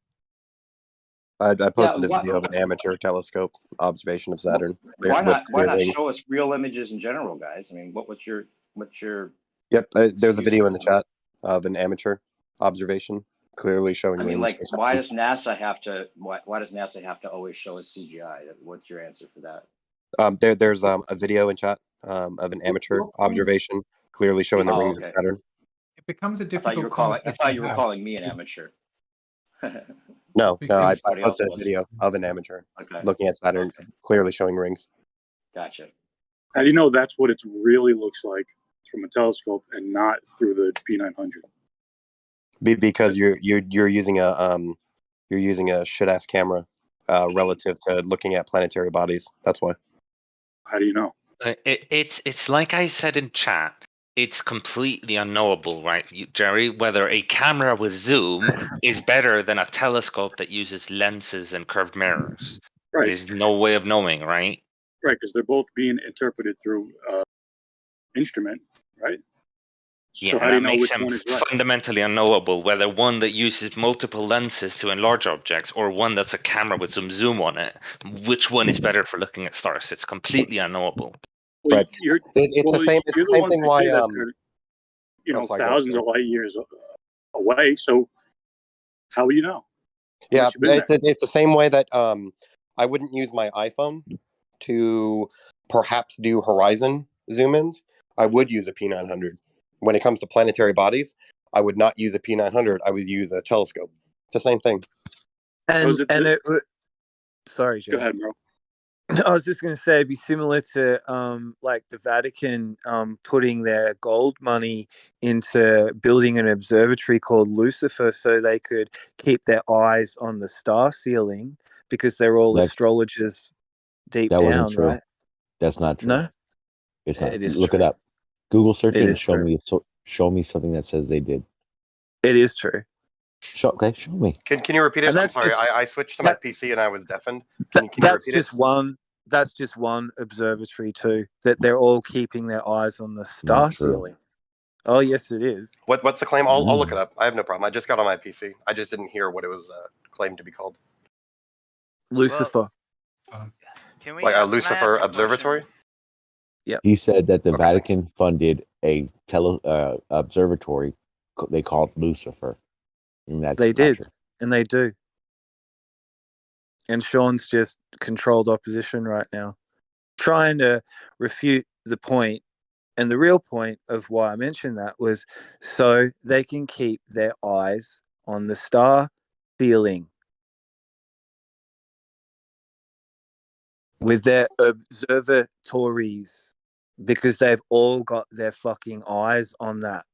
I posted a video of an amateur telescope observation of Saturn. Why not show us real images in general, guys? I mean, what's your Yep, there's a video in the chat of an amateur observation clearly showing. I mean, like, why does NASA have to always show us CGI? What's your answer for that? There's a video in chat of an amateur observation clearly showing the rings of Saturn. It becomes a I difficult thought you were calling me an amateur. No, I posted a video of an amateur looking at Saturn, clearly showing rings. Gotcha. How do you know that's what it really looks like from a telescope and not through the P900? Because you're using a shit ass camera relative to looking at planetary bodies. That's why. How do you know? It's like I said in chat. It's completely unknowable, right, Jerry? Whether a camera with zoom is better than a telescope that uses lenses and curved mirrors. Right. There's no way of knowing, right? Right, because they're both being interpreted through instrument, right? Yeah, so how do you that know makes which them one is right? fundamentally unknowable, whether one that uses multiple lenses to enlarge objects or one that's a camera with some zoom on it, which one is better for looking at stars? It's completely unknowable. Well, right. It's the same thing why thousands of light years away. So how will you know? Yeah, it's the same way that I wouldn't use my iPhone to perhaps do horizon zoom ins. I would use a P900. When it comes to planetary bodies, I would not use a P900. I would use a telescope. It's the same thing. Sorry, Joe. Go ahead, bro. I was just going to say it'd be similar to like the Vatican putting their gold money into building an observatory called Lucifer so they could keep their eyes on the star ceiling because they're all astrologers deep That down, wasn't true. right? That's not true. No? It's not. It is Look true. it up. Google search It it and is true. show me something that says they did. It is true. Show me. Can you repeat it? And I'm that's sorry. just- I switched to my PC and I was deafened. Can you That's repeat just it? one. That's just one observatory too. That they're all keeping their eyes on the star Not true. ceiling. Oh yes, it is. What's the claim? I'll look it up. I have no problem. I just got on my PC. I just didn't hear what it was claimed to be called. Lucifer. Can we, Like a can I ask Lucifer a Observatory? Yeah. He said that the Vatican funded a observatory they called Lucifer. And that's They not did, true. and they do. And Sean's just controlled opposition right now, trying to refute the point. And the real point of why I mentioned that was so they can keep their eyes on the star ceiling with their observatories because they've all got their fucking eyes on that.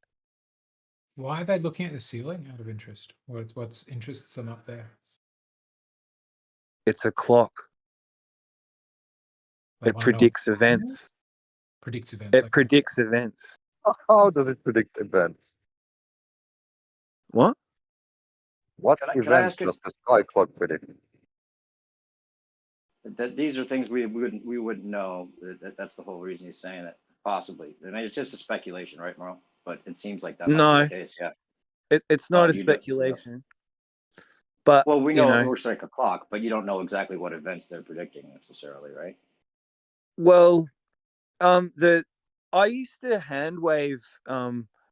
Why are they looking at the ceiling out of interest? What's interests them up there? It's a clock. It predicts events. Predicts events. It predicts events. How does it predict events? What? What Can I events ask you- does the sky clock predict? That these are things we wouldn't know. That's the whole reason he's saying it. Possibly. I mean, it's just a speculation, right, Merle? But it seems like that might be the case. Yeah. It's not a you don't- speculation. But Well, we you know it works like a clock, but you don't know exactly what events they're predicting necessarily, right? Well, I used to hand wave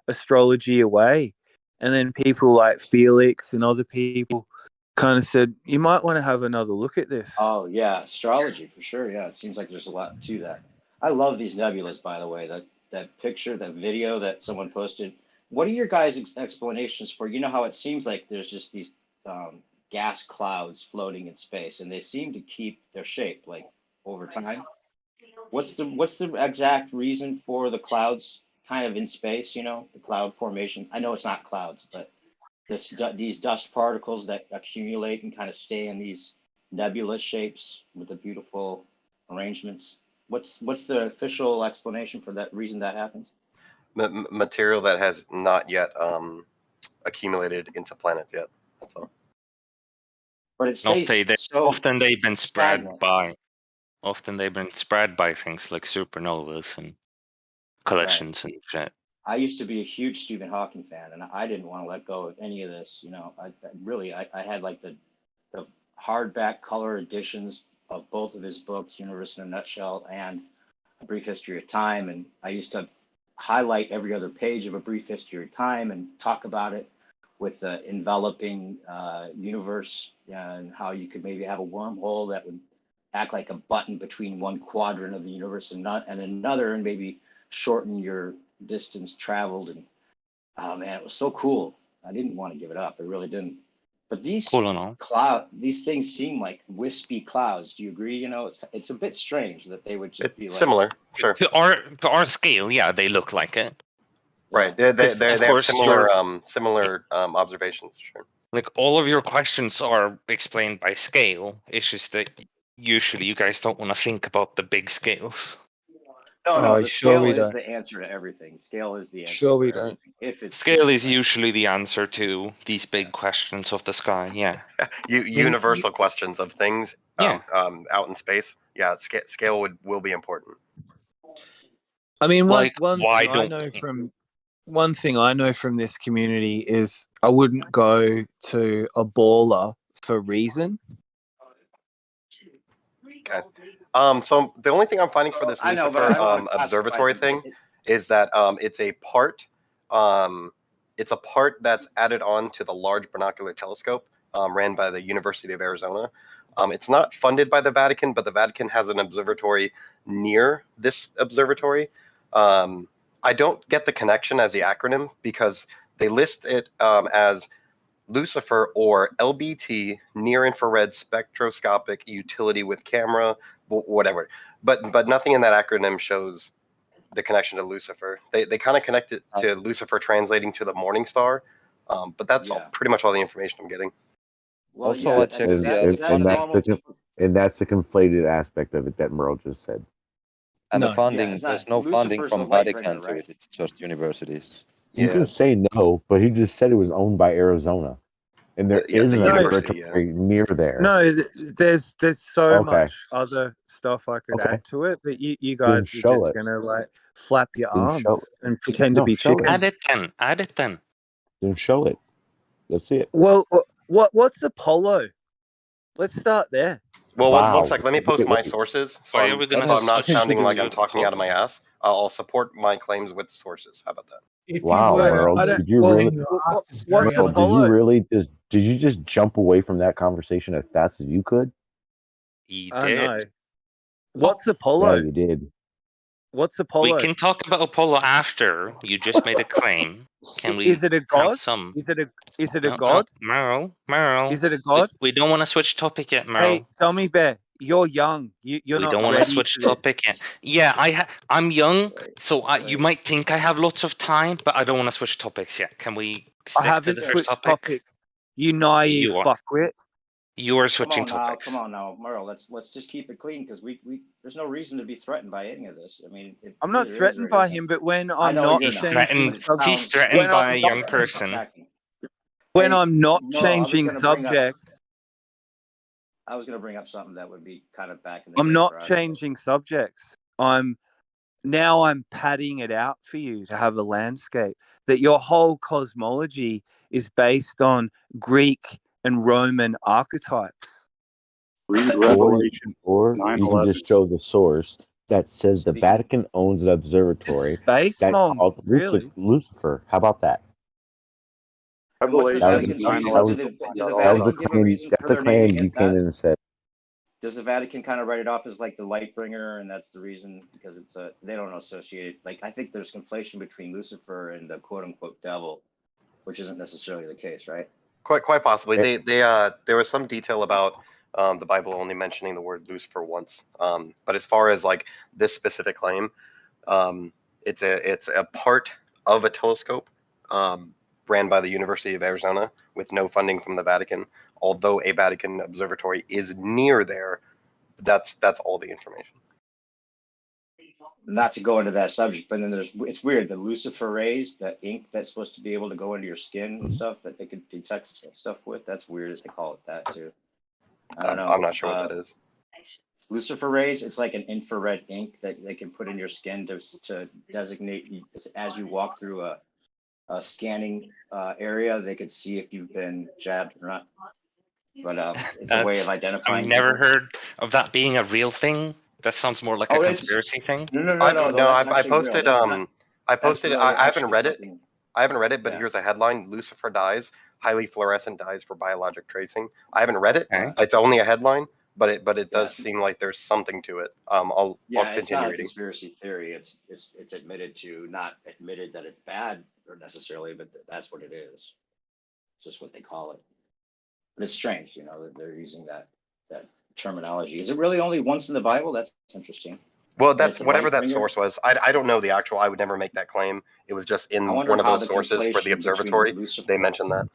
astrology away, and then people like Felix and other people kind of said you might want to have another look at this. Oh yeah, astrology for sure. Yeah, it seems like there's a lot to that. I love these nebulas, by the way. That picture, that video that someone posted. What are your guys' explanations for? You know how it seems like there's just these gas clouds floating in space, and they seem to keep their shape like over time. What's the exact reason for the clouds kind of in space? You know, the cloud formations. I know it's not clouds, but these dust particles that accumulate and kind of stay in these nebulous shapes with the beautiful arrangements. What's the official explanation for that reason that happens? Material that has not yet accumulated into planets yet. That's all. But it stays Often they've been spread stagnant. by. Often they've been spread by things like supernovas and collisions and shit. I used to be a huge Stephen Hawking fan, and I didn't want to let go of any of this. You know, I had like the hardback color editions of both of his books, Universe in a Nutshell and A Brief History of Time, and I used to highlight every other page of A Brief History of Time and talk about it with the enveloping universe and how you could maybe have a wormhole that would act like a button between one quadrant of the universe and another, and maybe shorten your distance traveled. And oh man, it was so cool. I didn't want to give it up. I really didn't. But these these things seem like wispy clouds. Do you agree? You know, it's a bit strange that they would just be like similar. Sure. To our scale, yeah, they look like it. Right. They have similar observations. Sure. Like all of your questions are explained by scale. It's just that usually you guys don't want to think about the big scales. No, the scale is don't. the answer to everything. Scale is the answer. Sure we for don't. everything. If it's Scale is usually the answer to these big questions of the sky. Yeah. Universal questions of things Yeah. out in space. Yeah, scale will be important. I mean, Like, one why thing don't- one thing I know from this community is I wouldn't go to a baller for reason. Okay. So the only thing I'm finding for this I know, but Lucifer I wanna observatory classify thing is that it's a part that's added on to the Large Binocular Telescope ran by the University of Arizona. It's not funded by the Vatican, but the Vatican has an observatory near this observatory. I don't get the connection as the acronym because they list it as Lucifer or LBT, near infrared spectroscopic utility with camera, whatever. But nothing in that acronym shows the connection to Lucifer. They kind of connect it to Lucifer translating to the morning star, but that's pretty much all the information I'm getting. Well, Also, I checked And, the and that's funding, that's the conflated aspect of it that Merle just said. and the Yeah, funding. it's There's not- no funding Lucifer's a from light Vatican bringer, to right? it. It's just universities. You can say no, but he just said it was owned by Arizona, and there is an observatory near there. No, there's so Okay. much other stuff I could Okay. add to it, but you Then guys are show just it. gonna like flap your Then show arms and pretend to No, be show it. chickens. Add it then. Add it then. Then show it. Let's see it. Well, what's Apollo? Let's start there. Well, Wow. one sec. Let me post my sources so Why are we gonna I'm not switch sounding to like I'm the talking out of my ass. I'll support my claims with sources. How about that? If Wow, you were Merle, I don't- did you well, really? what's Merle, did Apollo? you really did you just jump away from that conversation as fast as you could? He I did. know. What's Apollo? Yeah, you did. What's Apollo? We can talk about Apollo after you just made a claim. Can we? Is it a god? Have some? Is it a No, god? Merle. Is it a god? We don't want to switch topic yet, Merle. Hey, tell me, Bear. you're young. You're We not don't want to ready switch for this. topic. Yeah, I'm young, so you might think I have lots of time, but I don't want to switch topics yet. Can we I stick to haven't the first switched topic? topics. You naive You are. fuckwit. You are Come switching on now, topics. come on now, Merle. Let's just keep it clean because we there's no reason to be threatened by any of this. I mean, it I'm not either is threatened or it by isn't. him, but when I I'm know not you're He's not. changing threatened. He's subjects, threatened by a young person. Attacking. when Hey, I'm not Merle, I was changing gonna bring up. subjects, I was going to bring up something that would be kind of back in the I'm day not for us. changing subjects. I'm padding it out for you to have a landscape that your whole cosmology is based on Greek and Roman archetypes. Read Or, Revelation or you can 9:11. just show the source that says the Vatican owns an observatory Space that's monk, called really? Lucifer. How about that? And what's the That was, Vatican's that reason? was, Did the that was Vatican the give a claim. reason That's for the their claim naming you it came that? in and said. Does the Vatican kind of write it off as like the light bringer, and that's the reason because it's they don't associate it. Like I think there's conflation between Lucifer and the quote unquote devil, which isn't necessarily the case, right? Quite possibly. They there was some detail about the Bible only mentioning the word Lucifer once. But as far as like this specific claim, it's a part of a telescope ran by the University of Arizona with no funding from the Vatican. Although a Vatican observatory is near there, that's all the information. Not to go into that subject, but then it's weird the Lucifer rays, the ink that's supposed to be able to go into your skin and stuff that they could detect stuff with. That's weird that they call it that too. I don't know. I'm not sure what that is. Lucifer rays, it's like an infrared ink that they can put in your skin to designate you as you walk through a scanning area. They could see if you've been jabbed or not. But it's a way of identifying. I've never people. heard of that being a real thing. That sounds more like a conspiracy thing. I posted I posted really I haven't actually read it. something- I haven't read it, but Yeah. here's a headline: Lucifer dies, highly fluorescent dyes for biologic tracing. I haven't read it. Okay. It's only a headline, but it does seem like there's something to it. I'll Yeah, it's continue not a reading. conspiracy theory. It's admitted to, not admitted that it's bad or necessarily, but that's what it is. It's just what they call it. But it's strange, you know, that they're using that terminology. Is it really only once in the Bible? That's interesting. Well, And it's that's a whatever light that bringer? source was. I don't know the actual. I would never make that claim. It was just in I wonder one of how those the sources for the conflation between observatory. Lucifer. They mentioned that.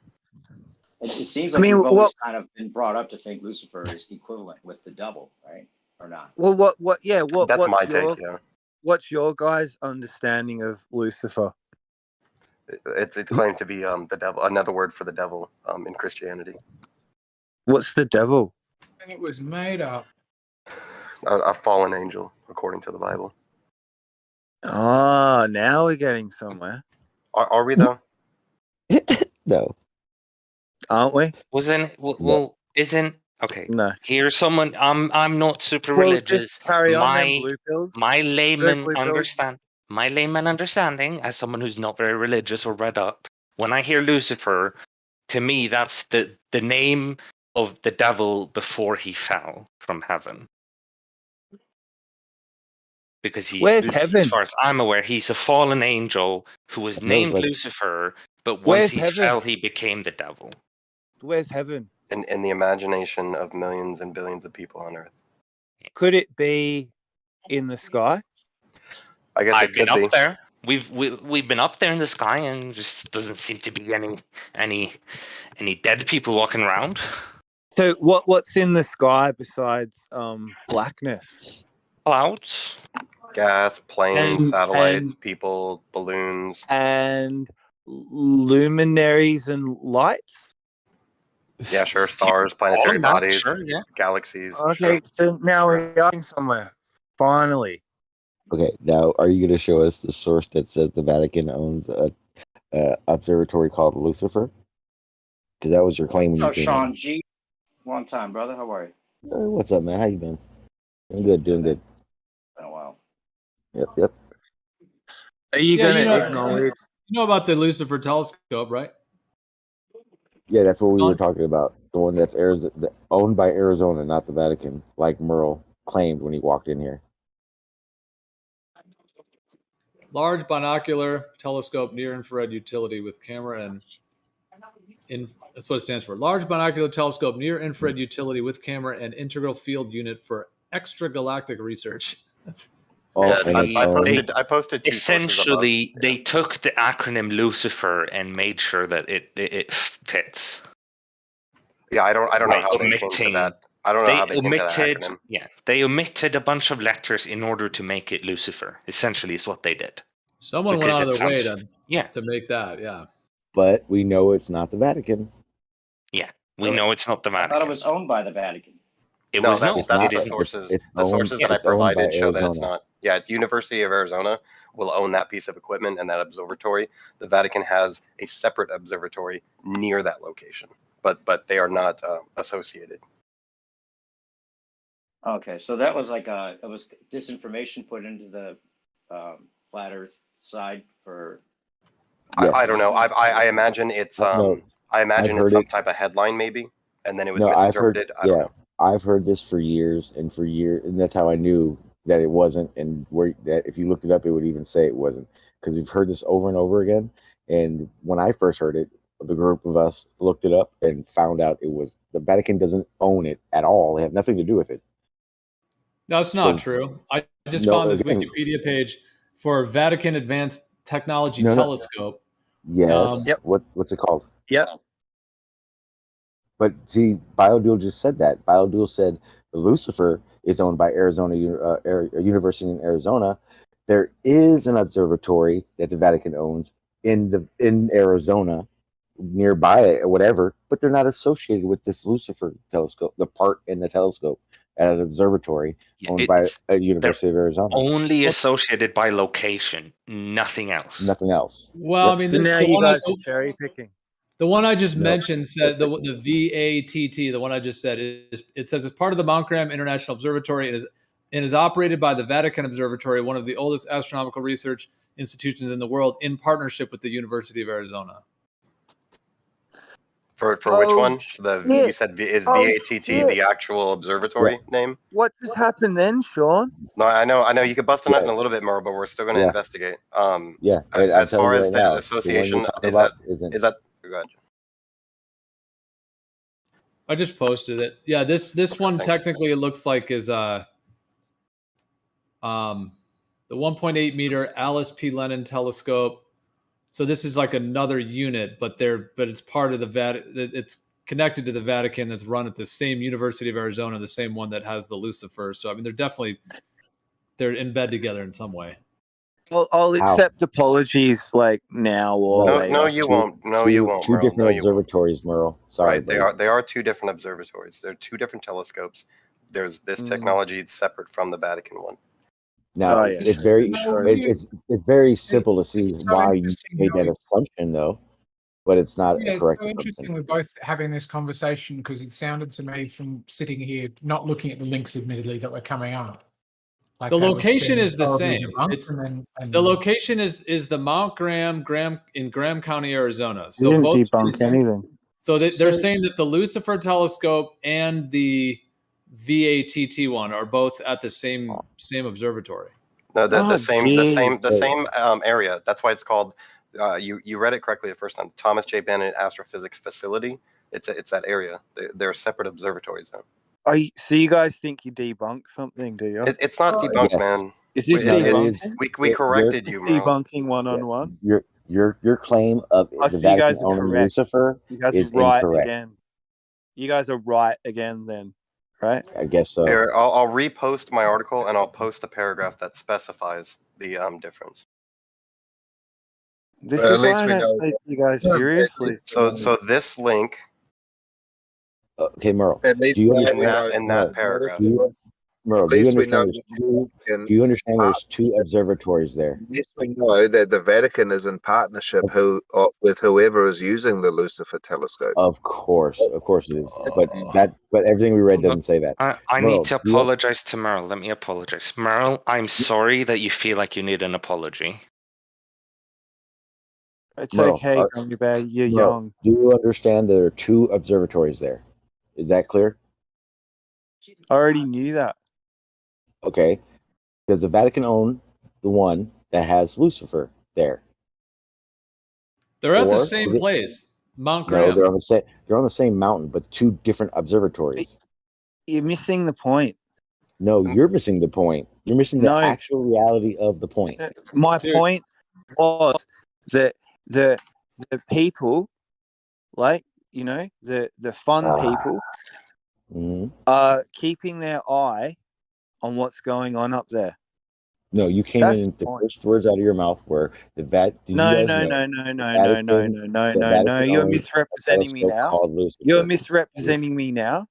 It seems I like mean, we've always what- kind of been brought up to think Lucifer is equivalent with the devil, right? Or not? Well, what? That's what's my your, take. Yeah, What's your guys' understanding of Lucifer? it's claimed to be the devil. Another word for the devil in Christianity. What's the devil? It was made up. A fallen angel, according to the Bible. Ah, now we're getting somewhere, Are we though? No. aren't we? Isn't okay. No. Here's someone. I'm not super Well, religious. just carry on then, blue pills. My layman Blue pills. My layman understanding, as someone who's not very religious or read up, when I hear Lucifer, to me that's the name of the devil before he fell from heaven. Because Where's heaven? as far as I'm aware, he's a fallen angel who was named like- Lucifer, but once Where's he heaven? fell, he became the devil. Where's heaven? In the imagination of millions and billions of people on Earth. Could it be in the sky? I guess I've it been could be. up there. We've been up there in the sky, and just doesn't seem to be any dead people walking around. So what's in the sky besides blackness? Clouds, Gas, planes, And- satellites, and- people, balloons. And luminaries and lights? Yeah, sure. Stars, planetary bodies, sure, yeah. galaxies. Okay, so now we're going somewhere. Finally. Okay, now are you going to show us the source that says the Vatican owns a observatory called Lucifer? Because that was your claim when you What's up, came Sean in. G? Long time, brother. How are you? What's up, man? How you been? Doing good, doing good. Been a while. Yep. Are you Yeah, going you to know- acknowledge? You know about the Lucifer telescope, right? Yeah, that's what we were talking about. The one that's owned by Arizona, not the Vatican, like Merle claimed when he walked in here. Large binocular telescope near infrared utility with camera and That's what it stands for. Large binocular telescope, near infrared utility with camera and integral field unit for extragalactic research. I posted 2 essentially they took the acronym Lucifer and made sure that it fits. Yeah, I don't know how they came to that. I don't know how they came to that acronym. Yeah, they omitted a bunch of letters in order to make it Lucifer. Essentially, is what they did. Someone went out of their way to make that. Yeah, but we know it's not the Vatican. Yeah, we know it's not the Vatican. I thought it was owned by the Vatican. That's the sources. The sources that I provided show that it's not. Yeah, it's University of Arizona will own that piece of equipment and that observatory. The Vatican has a separate observatory near that location, but they are not associated. Okay, so that was like it was disinformation put into the flat Earth side for. Yes. I don't know. I imagine it's I imagine it's some type of headline maybe, and then it was misinterpreted. I've heard this for years, and that's how I knew that it wasn't. And that if you looked it up, it would even say it wasn't, because we've heard this over and over again. And when I first heard it, the group of us looked it up and found out it was the Vatican doesn't own it at all. They have nothing to do with it. That's not true. I just found this Wikipedia page for Vatican Advanced Technology Telescope. Yes. What's it called? Yeah. But see, BioDuel just said that. BioDuel said Lucifer is owned by University in Arizona. There is an observatory that the Vatican owns in Arizona, nearby or whatever, but they're not associated with this Lucifer telescope, the part in the telescope at an observatory owned by a University of Arizona. Only associated by location, nothing else. Nothing else. Well, I mean, So now you guys are cherry picking. The one I just mentioned said the VATT. The one I just said it says it's part of the Mount Graham International Observatory and is operated by the Vatican Observatory, one of the oldest astronomical research institutions in the world, in partnership with the University of Arizona. For which one? You said is VATT the actual observatory name? What just happened then, Sean? No, I know. You could bust a nut in a little bit more, but we're still going to investigate. As far as the association, is that? Go ahead. I just posted it. Yeah, this one technically it looks like is the 1.8 meter Alice P. Lennon telescope. So this is like another unit, but it's part of the Vatican. It's connected to the Vatican. That's run at the same University of Arizona, the same one that has the Lucifer. So I mean, they're in bed together in some way. I'll accept apologies like now or later. No, you won't. No, you won't. Two different observatories, Merle. Sorry, right? They are two different observatories. They're two different telescopes. There's this technology that's separate from the Vatican one. Now it's very simple to see why you made that assumption, though, but it's not a correct assumption. Interesting. We're both having this conversation because it sounded to me from sitting here, not looking at the links, admittedly, that were coming up. Like the location is the same. The location is the Mount Graham in Graham County, Arizona. So you didn't debunk anything. So they're saying that the Lucifer telescope and the VATT one are both at the same observatory. No, the same area. That's why it's called. You read it correctly the first time. Thomas J. Bennett Astrophysics Facility. It's that area. They're separate observatories now. So you guys think you debunked something, do you? It's not debunked, man. Is this debunking? We corrected you, Merle. Debunking one-on-one. Your claim of the Vatican owning Lucifer is incorrect. Again. You guys are right again, then, right? I guess so. Here, I'll repost my article and I'll post a paragraph that specifies the difference. This is why I don't take you guys seriously. So this link. Okay, Merle. Do you understand in that paragraph? Merle, do you understand there's two observatories there? Yes, we know that the Vatican is in partnership with whoever is using the Lucifer telescope. Of course it is. But everything we read doesn't say that. I need to apologize to Merle. Let me apologize. Merle, I'm sorry that you feel like you need an apology. It's okay, Gummy Bag. You're young. Do you understand there are two observatories there? Is that clear? I already knew that. Okay. Does the Vatican own the one that has Lucifer there? They're at the same place. Mount No, Graham. they're on the same. They're on the same mountain, but two different observatories. You're missing the point. No, you're missing the point. You're missing the No. actual reality of the point. My point was that the people, like the fun people, are keeping their eye on what's going on up there. No, you came That's in. the The point. first words out of your mouth were the No. You're misrepresenting me now. You're misrepresenting me now.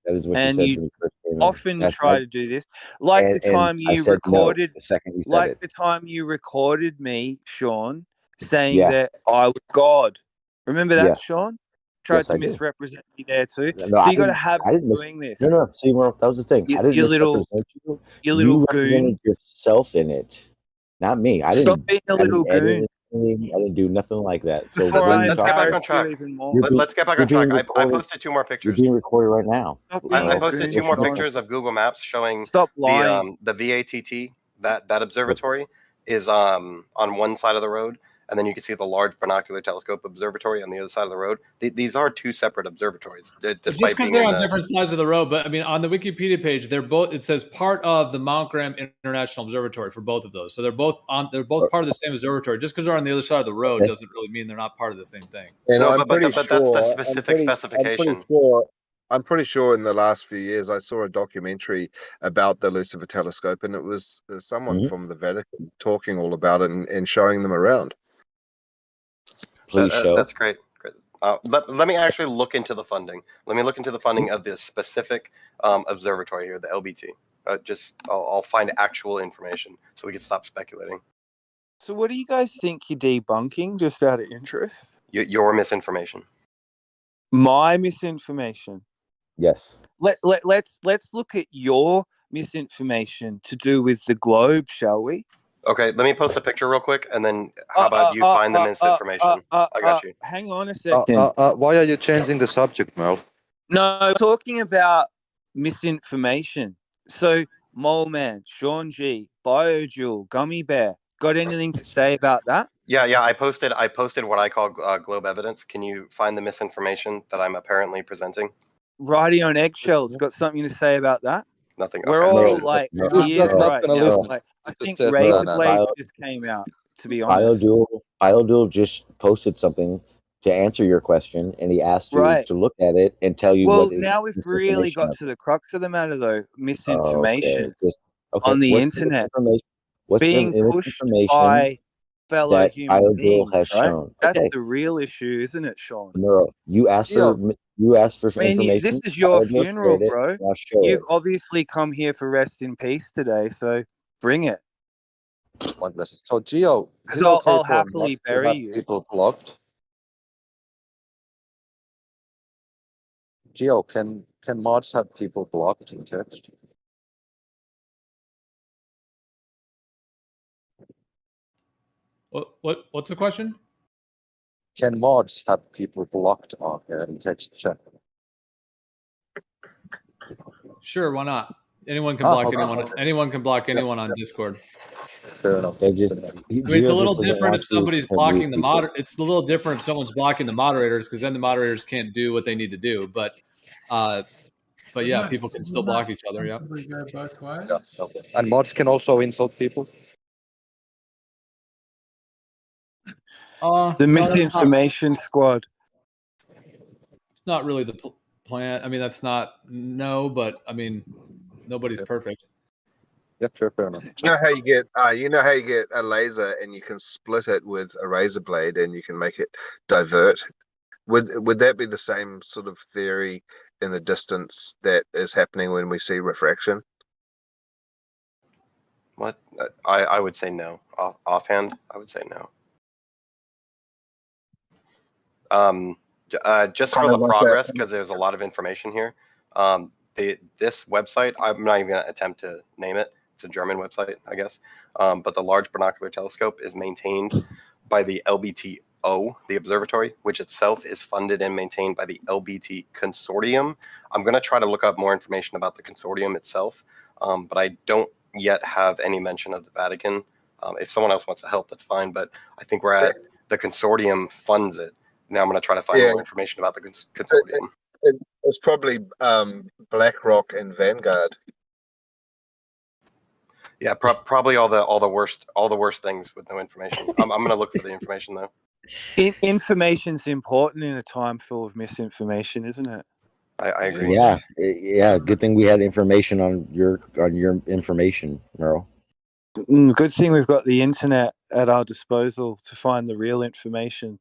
That is what you And said you when you first came in. often That's try not- to do this, like the and time I you said no recorded, the second you said like it. the time you recorded me, Sean, saying Yeah. that I was God. Remember that, Yes. Sean? Tried Yes, to I do. misrepresent me there too. No, So I you got to didn't. have I didn't doing this. No. See, Merle, that was the thing. I didn't You little misrepresent you. you little You goon. represented yourself in it, not me. I Stop didn't. being a I little didn't edit goon. anything. I didn't do nothing like that. So Before what are I you Let's get back talking on embarrass track. you even more. Let's get back you're on track. being I recorded. posted 2 more You're pictures. being recorded right now. Stop being I a posted goon, 2 more Sean. pictures of Google Maps showing Stop lying. the VATT. That observatory is on one side of the road, and then you can see the large binocular telescope observatory on the other side of the road. These are 2 separate observatories, Just despite because being they're in on the. different sides of the road, but I mean, on the Wikipedia page, they're both. It says part of the Mount Graham International Observatory for both of those. So they're both part of the same observatory. Just because they're on the other side of the road doesn't really mean they're not part of the same thing. And No, I'm but pretty that's sure. the specific specification. I'm pretty sure in the last few years I saw a documentary about the Lucifer telescope, and it was someone from the Vatican talking all about it and showing them around. Please show. That's great. Great. Let me actually look into the funding. Let me look into the funding of this specific observatory here, the LBT. I'll find actual information so we can stop speculating. So what do you guys think you're debunking, just out of interest? Your misinformation. My misinformation. Yes. Let's look at your misinformation to do with the globe, shall we? Okay, let me post a picture real quick, and then how about you find the misinformation? I got you. Hang on a second. Why are you changing the subject, Merle? No, talking about misinformation. So, Mole Man, Sean G, BioJewel, Gummy Bear, got anything to say about that? Yeah. I posted what I call globe evidence. Can you find the misinformation that I'm apparently presenting? Righty on eggshells, got something to say about that? Nothing. We're Okay. all like ears right now. Like, I think Razor Blade just came out, to be honest. BioDuel just posted something to answer your question, and he asked you to look at it and tell you Well, what is now we've really got to the crux of the matter, though. Misinformation Okay. on the What's internet what's being the pushed misinformation by fellow that human BioDuel beings, has right? shown? That's Okay. the real issue, isn't it, Sean? No, you asked for information. This is your BioDuel funeral, shared it, bro. and I'll show You've it. obviously come here for rest in peace today, so bring it. So, Gio, is it I'll okay for happily Mark to bury have you. people blocked? Gio, can mods have people blocked in text? What's the question? Can mods have people blocked on in text chat? Sure, why not? Anyone can block okay. anyone. Anyone can block anyone on Discord. Fair enough. They just, I mean, it's a little different if somebody's blocking the moderator. It's a little different if someone's blocking the moderators, because then the moderators can't do what they need to do. But yeah, people can still block each other. Yeah. Okay. And mods can also insult people. The misinformation squad. It's not really the plan. I mean, that's not but I mean, nobody's perfect. Yeah, sure, fair enough. You know how you get a laser and you can split it with a razor blade and you can make it divert. Would that be the same sort of theory in the distance that is happening when we see refraction? What? I would say no. Offhand, I would say no. Just for the progress, because there's a lot of information here. This website, I'm not even going to attempt to name it. It's a German website, I guess. But the Large Binocular Telescope is maintained by the LBTO, the observatory, which itself is funded and maintained by the LBT Consortium. I'm going to try to look up more information about the consortium itself, but I don't yet have any mention of the Vatican. If someone else wants to help, that's fine. But I think we're at the consortium funds it. now I'm going to try to find more information about the consortium. It was probably BlackRock and Vanguard. Yeah, probably all the worst things with no information. I'm going to look for the information though. Information's important in a time full of misinformation, isn't it? I agree. Yeah. Good thing we had information on your information, Merle. Good thing we've got the internet at our disposal to find the real information.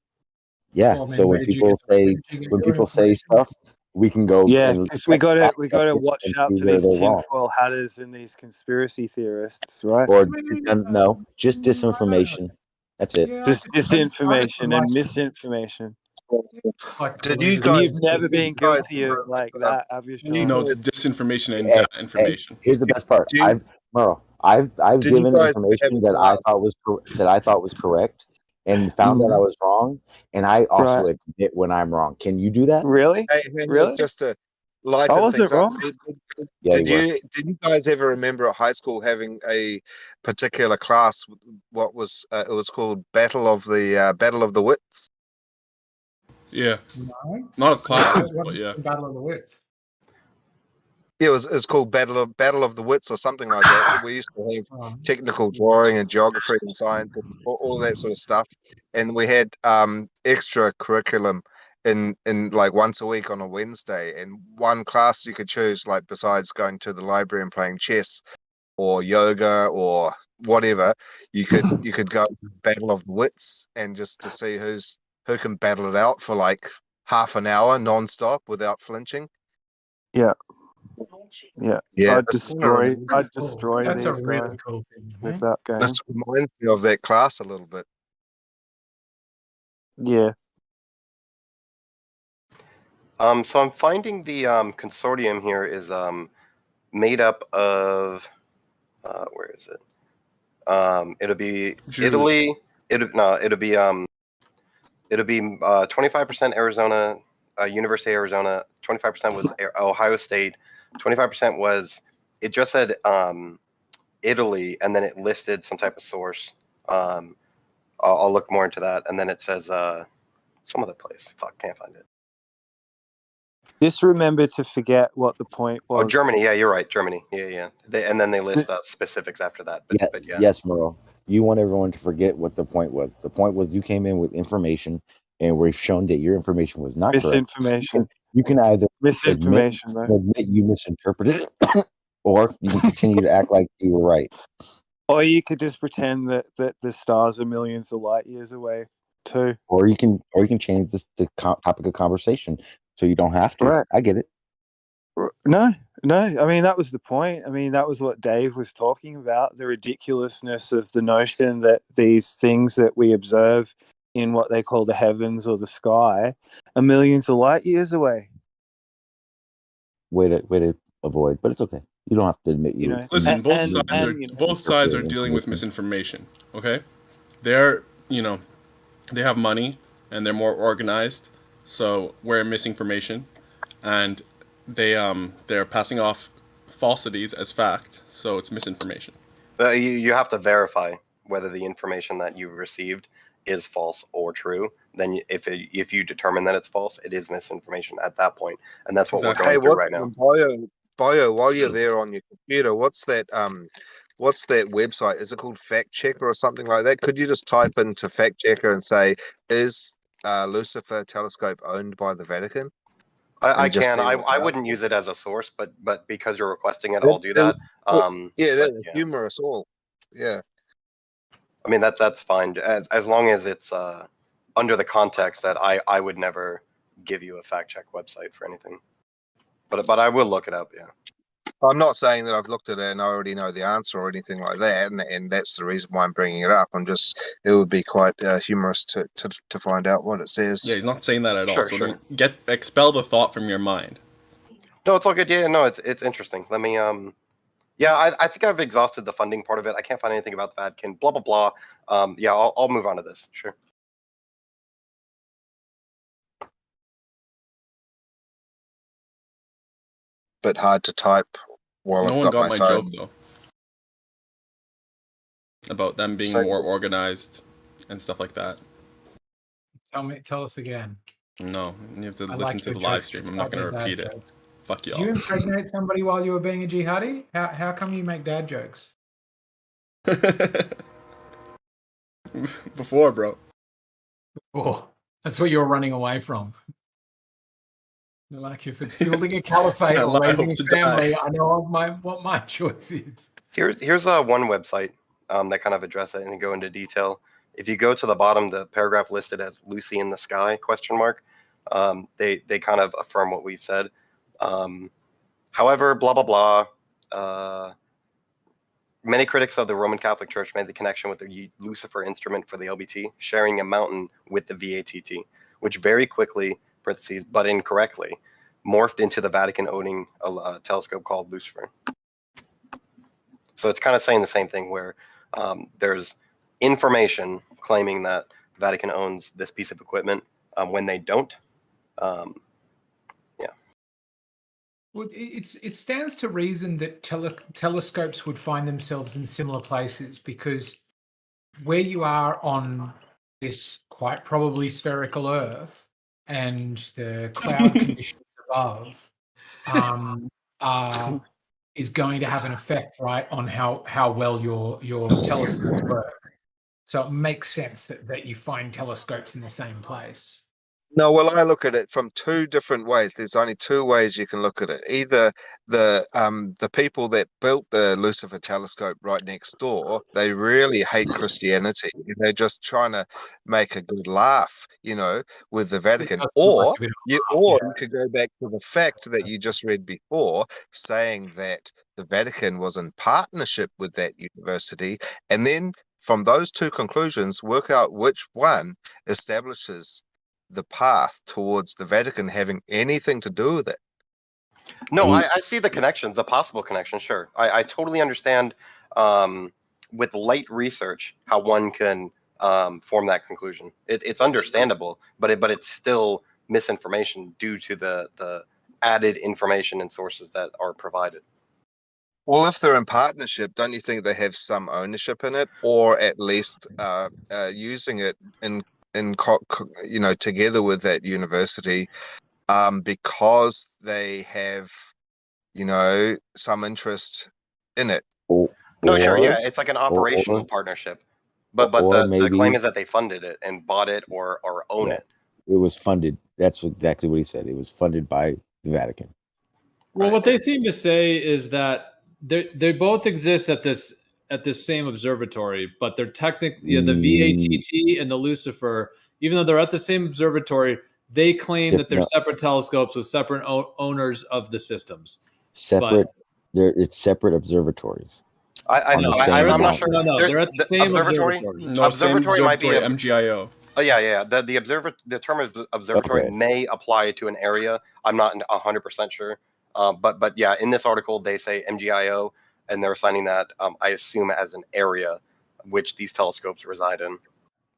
Yeah. Well, I mean, So where when did you people get say your stuff, we can go. Yeah, and because we got to fact check it watch and out see for where these they're wrong. tinfoil hatters and these conspiracy theorists, right? Or no, just disinformation. That's it. Just disinformation and misinformation. Did you And guys? you've never been guilty of like that, have you, Sean? No, it's disinformation and Hey, information. here's the best part. I've Did you given guys information have that I class? thought was correct, and found that I was wrong, and I also admit when I'm wrong. Can you do that? Really? Hey, Really? just to I lighten wasn't things up. wrong. Yeah, Did you guys ever remember at high school having a particular class? What was it was called Battle of the Wits? Yeah. No. Not a class, What but yeah. Battle of the Wits. Yeah, it was called Battle of the Wits or something like that. We used to have technical drawing and geography and science and all that sort of stuff, and we had extra curriculum in like once a week on a Wednesday, and one class you could choose, like besides going to the library and playing chess or yoga or whatever, you could go Battle of the Wits and just to see who can battle it out for like half an hour non-stop without flinching. Yeah. I'd destroy That's these a really guys cool thing. with that game. This reminds me of that class a little bit. Yeah. So I'm finding the consortium here is made up of where is it? It'll be Jews. Italy. It'll be 25% Arizona, University of Arizona. 25% was Ohio State. 25% was. It just said Italy, and then it listed some type of source. I'll look more into that, and then it says some other place. Fuck, can't find it. Just remember to forget what the point was. Oh, Germany. Yeah, you're right. Germany. Yeah. And then they list specifics after that. But yeah. Yes, Merle. You want everyone to forget what the point was. The point was you came in with information, and we've shown that your information was not correct. Misinformation. You can either Misinformation, admit you misinterpreted it, or you can continue to act like you were right. Or you could just pretend that the stars are millions of light years away too. Or you can change the topic of conversation so you don't have to. Right. I get it. No. I mean, that was the point. I mean, that was what Dave was talking about, the ridiculousness of the notion that these things that we observe in what they call the heavens or the sky are millions of light years away. Way to avoid, but it's okay. You don't have to admit you. Listen, both sides are dealing with misinformation. Okay, they're they have money and they're more organized, so we're misinformation, and they're passing off falsities as fact, so it's misinformation. But you have to verify whether the information that you've received is false or true. Then if you determine that it's false, it is misinformation at that point, and that's what we're going through right now. Bio, while you're there on your computer, what's that website? Is it called Fact Checker or something like that? Could you just type into Fact Checker and say, is Lucifer telescope owned by the Vatican? I can. I wouldn't use it as a source, but because you're requesting it, I'll do that. That's humorous. All. Yeah. I mean that's fine as long as it's under the context that I would never give you a fact check website for anything. But I will look it up. Yeah. I'm not saying that I've looked at it and I already know the answer or anything like that, and that's the reason why I'm bringing it up. It would be quite humorous to find out what it says. Yeah, he's not saying that at all. So Sure. don't expel the thought from your mind. No, it's all good. Yeah, no, it's interesting. Let me yeah, I think I've exhausted the funding part of it. I can't find anything about the Vatican. Blah blah blah. Yeah, I'll move on to this. Sure. Bit hard to type while No I've one got got my phone. joke though. About them being So- more organized and stuff like that. Tell us again. No, you have to I listen like to the your live jokes, stream. just I'm not like going your to dad repeat it. jokes. Fuck Did y'all. you impregnate somebody while you were being a jihadi? How come you make dad jokes? Before, bro. Oh, that's what you're running away from. Like if it's building a caliphate I or raising hope a to die. family, I know what my choice is. Here's one website that kind of address it and go into detail. If you go to the bottom, the paragraph listed as "Lucy in the Sky?" ? They kind of affirm what we've said. However, blah blah blah. Many critics of the Roman Catholic Church made the connection with the Lucifer instrument for the LBT, sharing a mountain with the VATT, which very quickly (parentheses but incorrectly) morphed into the Vatican owning a telescope called Lucifer. So it's kind of saying the same thing where there's information claiming that the Vatican owns this piece of equipment when they don't. Well, it stands to reason that telescopes would find themselves in similar places because where you are on this quite probably spherical Earth and the cloud conditions above is going to have an effect, right, on how well your telescopes work. So it makes sense that you find telescopes in the same place. No, well, I look at it from two different ways. There's only two ways you can look at it. Either the people that built the Lucifer telescope right next door, they really hate Christianity. They're just trying to make a good laugh, with the Vatican. Or you could go back to the fact that you just read before, saying that the Vatican was in partnership with that university, and then from those two conclusions, work out which one establishes the path towards the Vatican having anything to do with it. No, I see the connections, the possible connections, sure. I totally understand with light research how one can form that conclusion. It's understandable, but it's still misinformation due to the added information and sources that are provided. Well, if they're in partnership, don't you think they have some ownership in it, or at least using it together with that university, because they have, some interest in it? No, sure, yeah, it's like an operational partnership, but the claim is that they funded it and bought it or own it. It was funded. That's exactly what he said. It was funded by the Vatican. Well, what they seem to say is that they both exist at this same observatory, but they're technically the VATT and the Lucifer. Even though they're at the same observatory, they claim that they're separate telescopes with separate owners of the systems. Separate. It's separate observatories. I'm not sure. No, they're at the same observatory. No, observatory might be a MGIO. Oh yeah. The term observatory may apply to an area. I'm not 100% sure. But yeah, in this article they say MGIO, and they're assigning that I assume as an area which these telescopes reside in.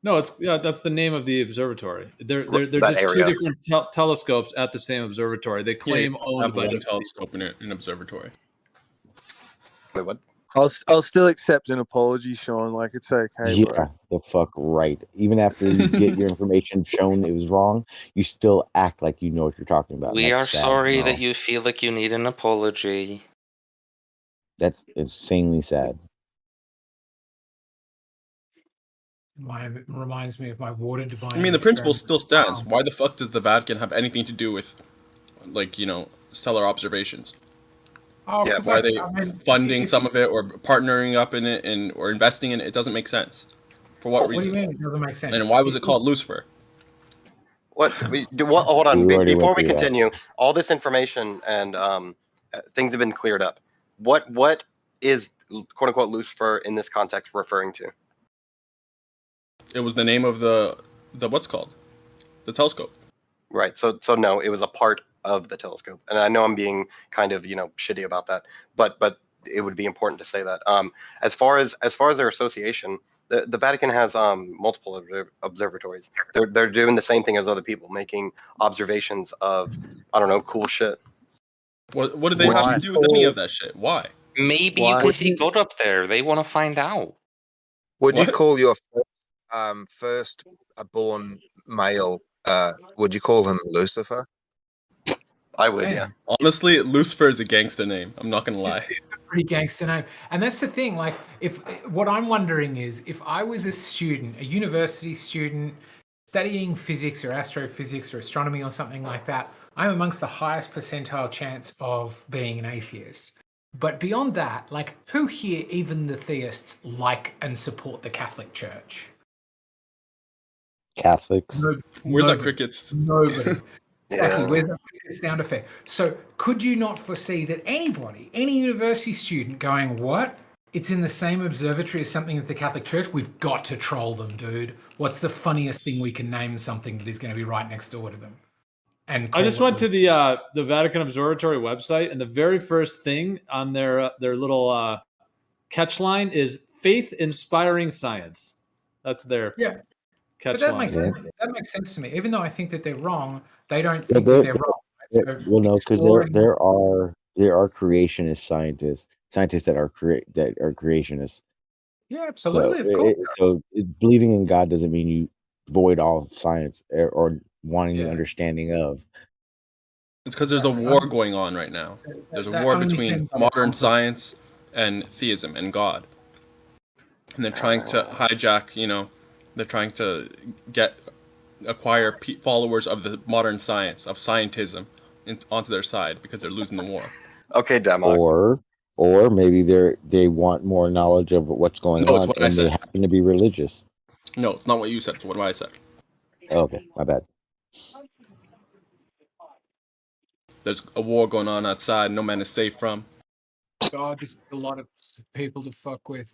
No, that's the name of the observatory. They're just area. two different telescopes at the same observatory. They claim owned by one telescope in an observatory. Wait, what? I'll still accept an apology, Sean. Like, it's okay. Yeah, bro. the fuck right. Even after you get your information shown it was wrong, you still act like you know what you're talking about. We are sad, sorry that you feel like you need an apology. That's insanely sad. Reminds me of my water divine. I mean, the principle still stands. Why the fuck does the Vatican have anything to do with, stellar observations? Oh, Yeah, why are they funding some of it or partnering up in it or investing in it? It doesn't make sense. For what reason? What do you mean it doesn't make sense? And why was it called Lucifer? Hold on. Before we continue, all this information and things have been cleared up. What is quote unquote Lucifer in this context referring to? It was the name of the what's called the telescope. Right. So no, it was a part of the telescope, and I know I'm being kind of shitty about that, but it would be important to say that. As far as their association, the Vatican has multiple observatories. They're doing the same thing as other people, making observations of cool shit. What do they have to do with any of that shit? Why? Maybe you can see God up there. They want to find out. Would you call your first born male, would you call him Lucifer? I would, yeah. Honestly, Lucifer is a gangster name. I'm not gonna lie. It's a pretty gangster name. And that's the thing, like, if what I'm wondering is, if I was a student, a university student, studying physics or astrophysics or astronomy or something like that, I'm amongst the highest percentile chance of being an atheist. But beyond that, like, who here, even the theists, like and support the Catholic Church? Catholics. Where's the crickets? Nobody. Exactly. Yeah. Where's the cricket sound effect? So could you not foresee that anybody, any university student going, what? It's in the same observatory as something at the Catholic Church? We've got to troll them, dude. What's the funniest thing we can name something that is going to be right next door to them? And I just went to the Vatican Observatory website, and the very first thing on their little catch line is faith inspiring science. That's their catch But that line. makes sense. That makes sense to me. Even though I think that they're wrong, they don't Yeah, think that they're wrong. Right? So well, no, because exploring- there are creationist scientists that are creationists. Yeah, absolutely. Of course. Believing in God doesn't mean you void all of science or wanting the understanding of. It's because there's a war going on right now. There's a that war only between seems like modern conflict. science and theism and God. And they're trying to hijack, they're trying to acquire followers of the modern science, of scientism, onto their side because they're losing the war. Okay, Demo. Or maybe they want more knowledge of what's going No, it's on, what I and they said. happen to be religious. No, it's not what you said. It's what I said. Okay, my bad. There's a war going on outside. No man is safe from. God, this is a lot of people to fuck with.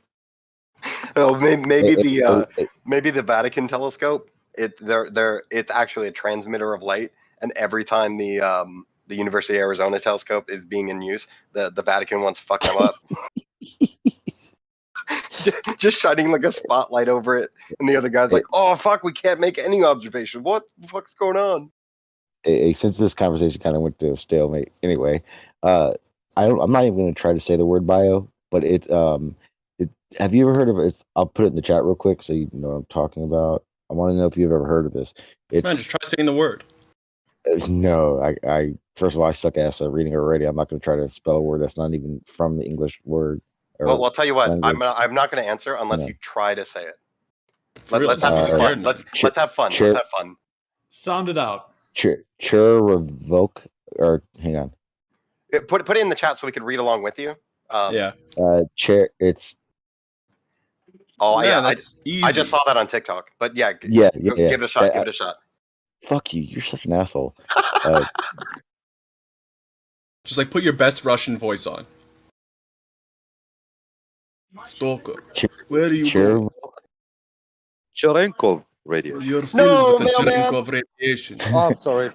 Oh, maybe the Vatican telescope. It's actually a transmitter of light, and every time the University of Arizona telescope is being in use, the Vatican wants to fuck them up. just shining like a spotlight over it, and the other guy's like, "Oh fuck, we can't make any observation. What the fuck's going on?" Since this conversation kind of went to a stalemate, anyway, I'm not even going to try to say the word bio, but have you ever heard of it? I'll put it in the chat real quick so you know what I'm talking about. I want to know if you've ever heard of this. Man, just try saying the word. No, I first of all, I suck ass at reading or writing. I'm not going to try to spell a word that's not even from the English word. Well, I'll tell you what. language. I'm not going to answer unless you try to say it. Real, Let's have some fun. Let's have fun. Let's have fun. Sound it out. Chur revoke or hang on. Put it in the chat so we can read along with you. Yeah. Chair. It's. Oh Yeah, yeah, that's I just saw that on TikTok. But yeah, Yeah. give it a shot. Give it a shot. Fuck you! You're such an asshole. Just like put your best Russian voice on. Stalker. Where are you going? Cherenkov radio. You're filled with the Cherenkov radiation. Oh, I'm sorry.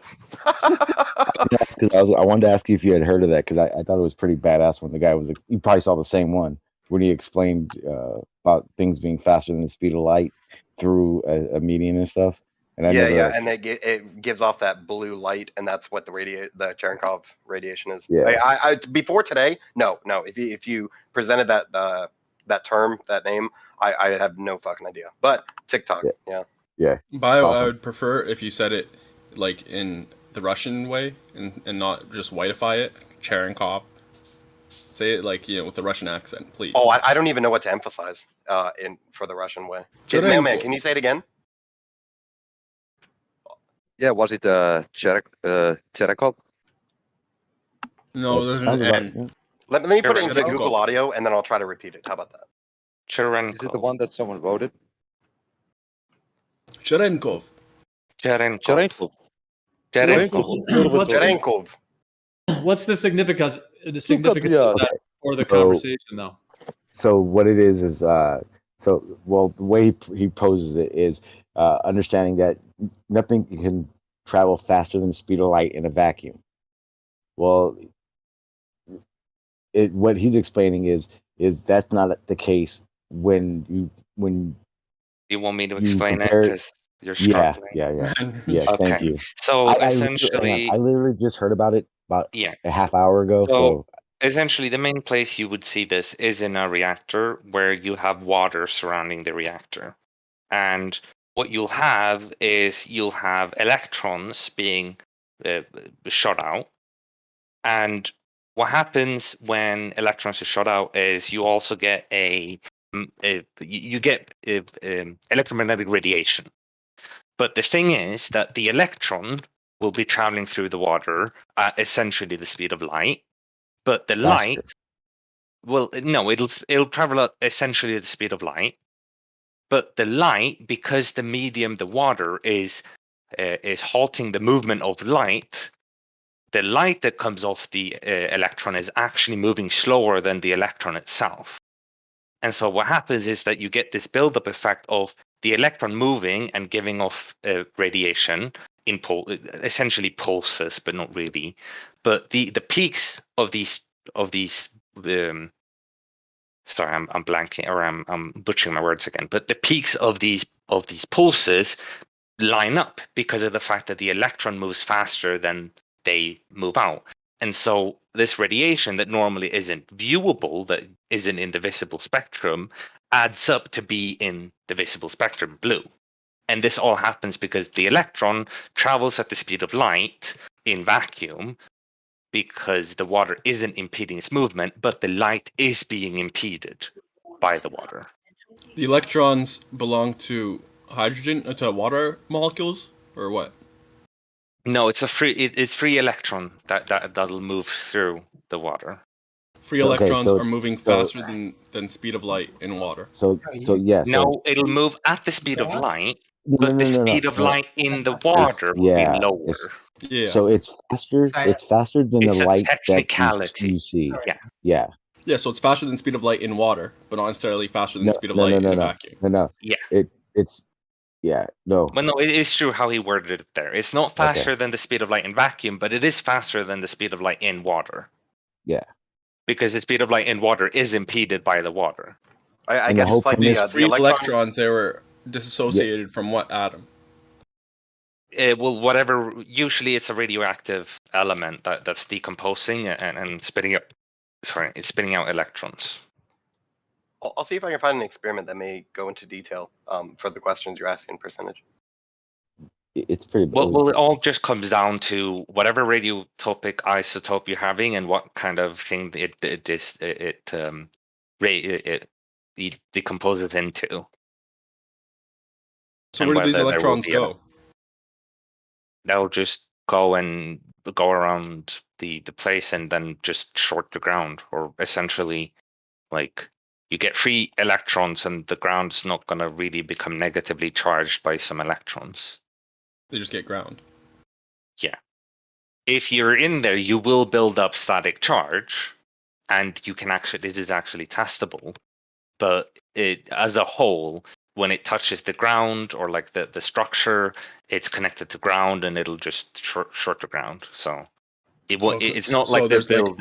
Because I wanted to ask you if you had heard of that because I thought it was pretty badass when the guy was. You probably saw the same one when he explained about things being faster than the speed of light through a medium and stuff. And and it gives off that blue light, and that's what the Cherenkov radiation is. Yeah. I before today, no. If you presented that term, that name, I have no fucking idea. But TikTok, yeah. Bio, Awesome. I would prefer if you said it like in the Russian way and not just whiteify it. Cherenkov. Say it like with the Russian accent, please. Oh, I don't even know what to emphasize for the Russian way. Man, can you say it again? Yeah, was it Cherenkov? No, there's an N. Let me put it into Google Audio, and then I'll try to repeat it. How about that? Is it the one that someone voted? Cherenkov. What's the significance of that for the conversation, though? So what it is the way he poses it is understanding that nothing can travel faster than the speed of light in a vacuum. Well, what he's explaining is that's not the case when you want me to explain it compare because you're struggling. Yeah. Okay. Thank you. So I essentially, literally just heard about it about a half hour ago. So essentially, the main place you would see this is in a reactor where you have water surrounding the reactor. And what you'll have is you'll have electrons being shot out, and what happens when electrons are shot out is you also get electromagnetic radiation. But the thing is that the electron will be traveling through the water at essentially the speed of light, but the light it'll travel at essentially the speed of light. But the light, because the medium, the water, is halting the movement of light, the light that comes off the electron is actually moving slower than the electron itself. And so what happens is that you get this build-up effect of the electron moving and giving off radiation in essentially pulses, but not really. But the peaks of these sorry, I'm blanking, or I'm butchering my words again. But the peaks of these pulses line up because of the fact that the electron moves faster than they move out. And so this radiation that normally isn't viewable, that isn't in the visible spectrum, adds up to be in the visible spectrum blue. And this all happens because the electron travels at the speed of light in vacuum, because the water isn't impeding its movement, but the light is being impeded by the water. The electrons belong to hydrogen, to water molecules, or what? No, it's free electron that'll move through the water. Free electrons are moving faster than speed of light in water. So yes. No, it'll move at the speed of light, but the speed of light in the water will be lower. Yeah. So it's faster. It's faster than the light that you see. Yeah. Yeah. Yeah. So it's faster than speed of light in water, but not necessarily faster than the speed of light in a vacuum. No. Yeah. No. Well, no, it is true how he worded it there. It's not faster than the speed of light in vacuum, but it is faster than the speed of light in water. Yeah. Because the speed of light in water is impeded by the water. I guess it's like the free electrons. They were disassociated from what atom? Well, whatever. Usually, it's a radioactive element that's decomposing and spitting out. Sorry, it's spitting out electrons. I'll see if I can find an experiment that may go into detail for the questions you're asking. Percentage. It's pretty. Well, it all just comes down to whatever radiotopic isotope you're having and what kind of thing it decomposes into. So where do these electrons go? They'll just go around the place and then just short the ground, or essentially, like, you get free electrons and the ground's not going to really become negatively charged by some electrons. They just get ground. Yeah. If you're in there, you will build up static charge, and you can this is actually testable, but as a whole, when it touches the ground or like the structure, it's connected to ground and it'll just short the ground. So it's not like they're building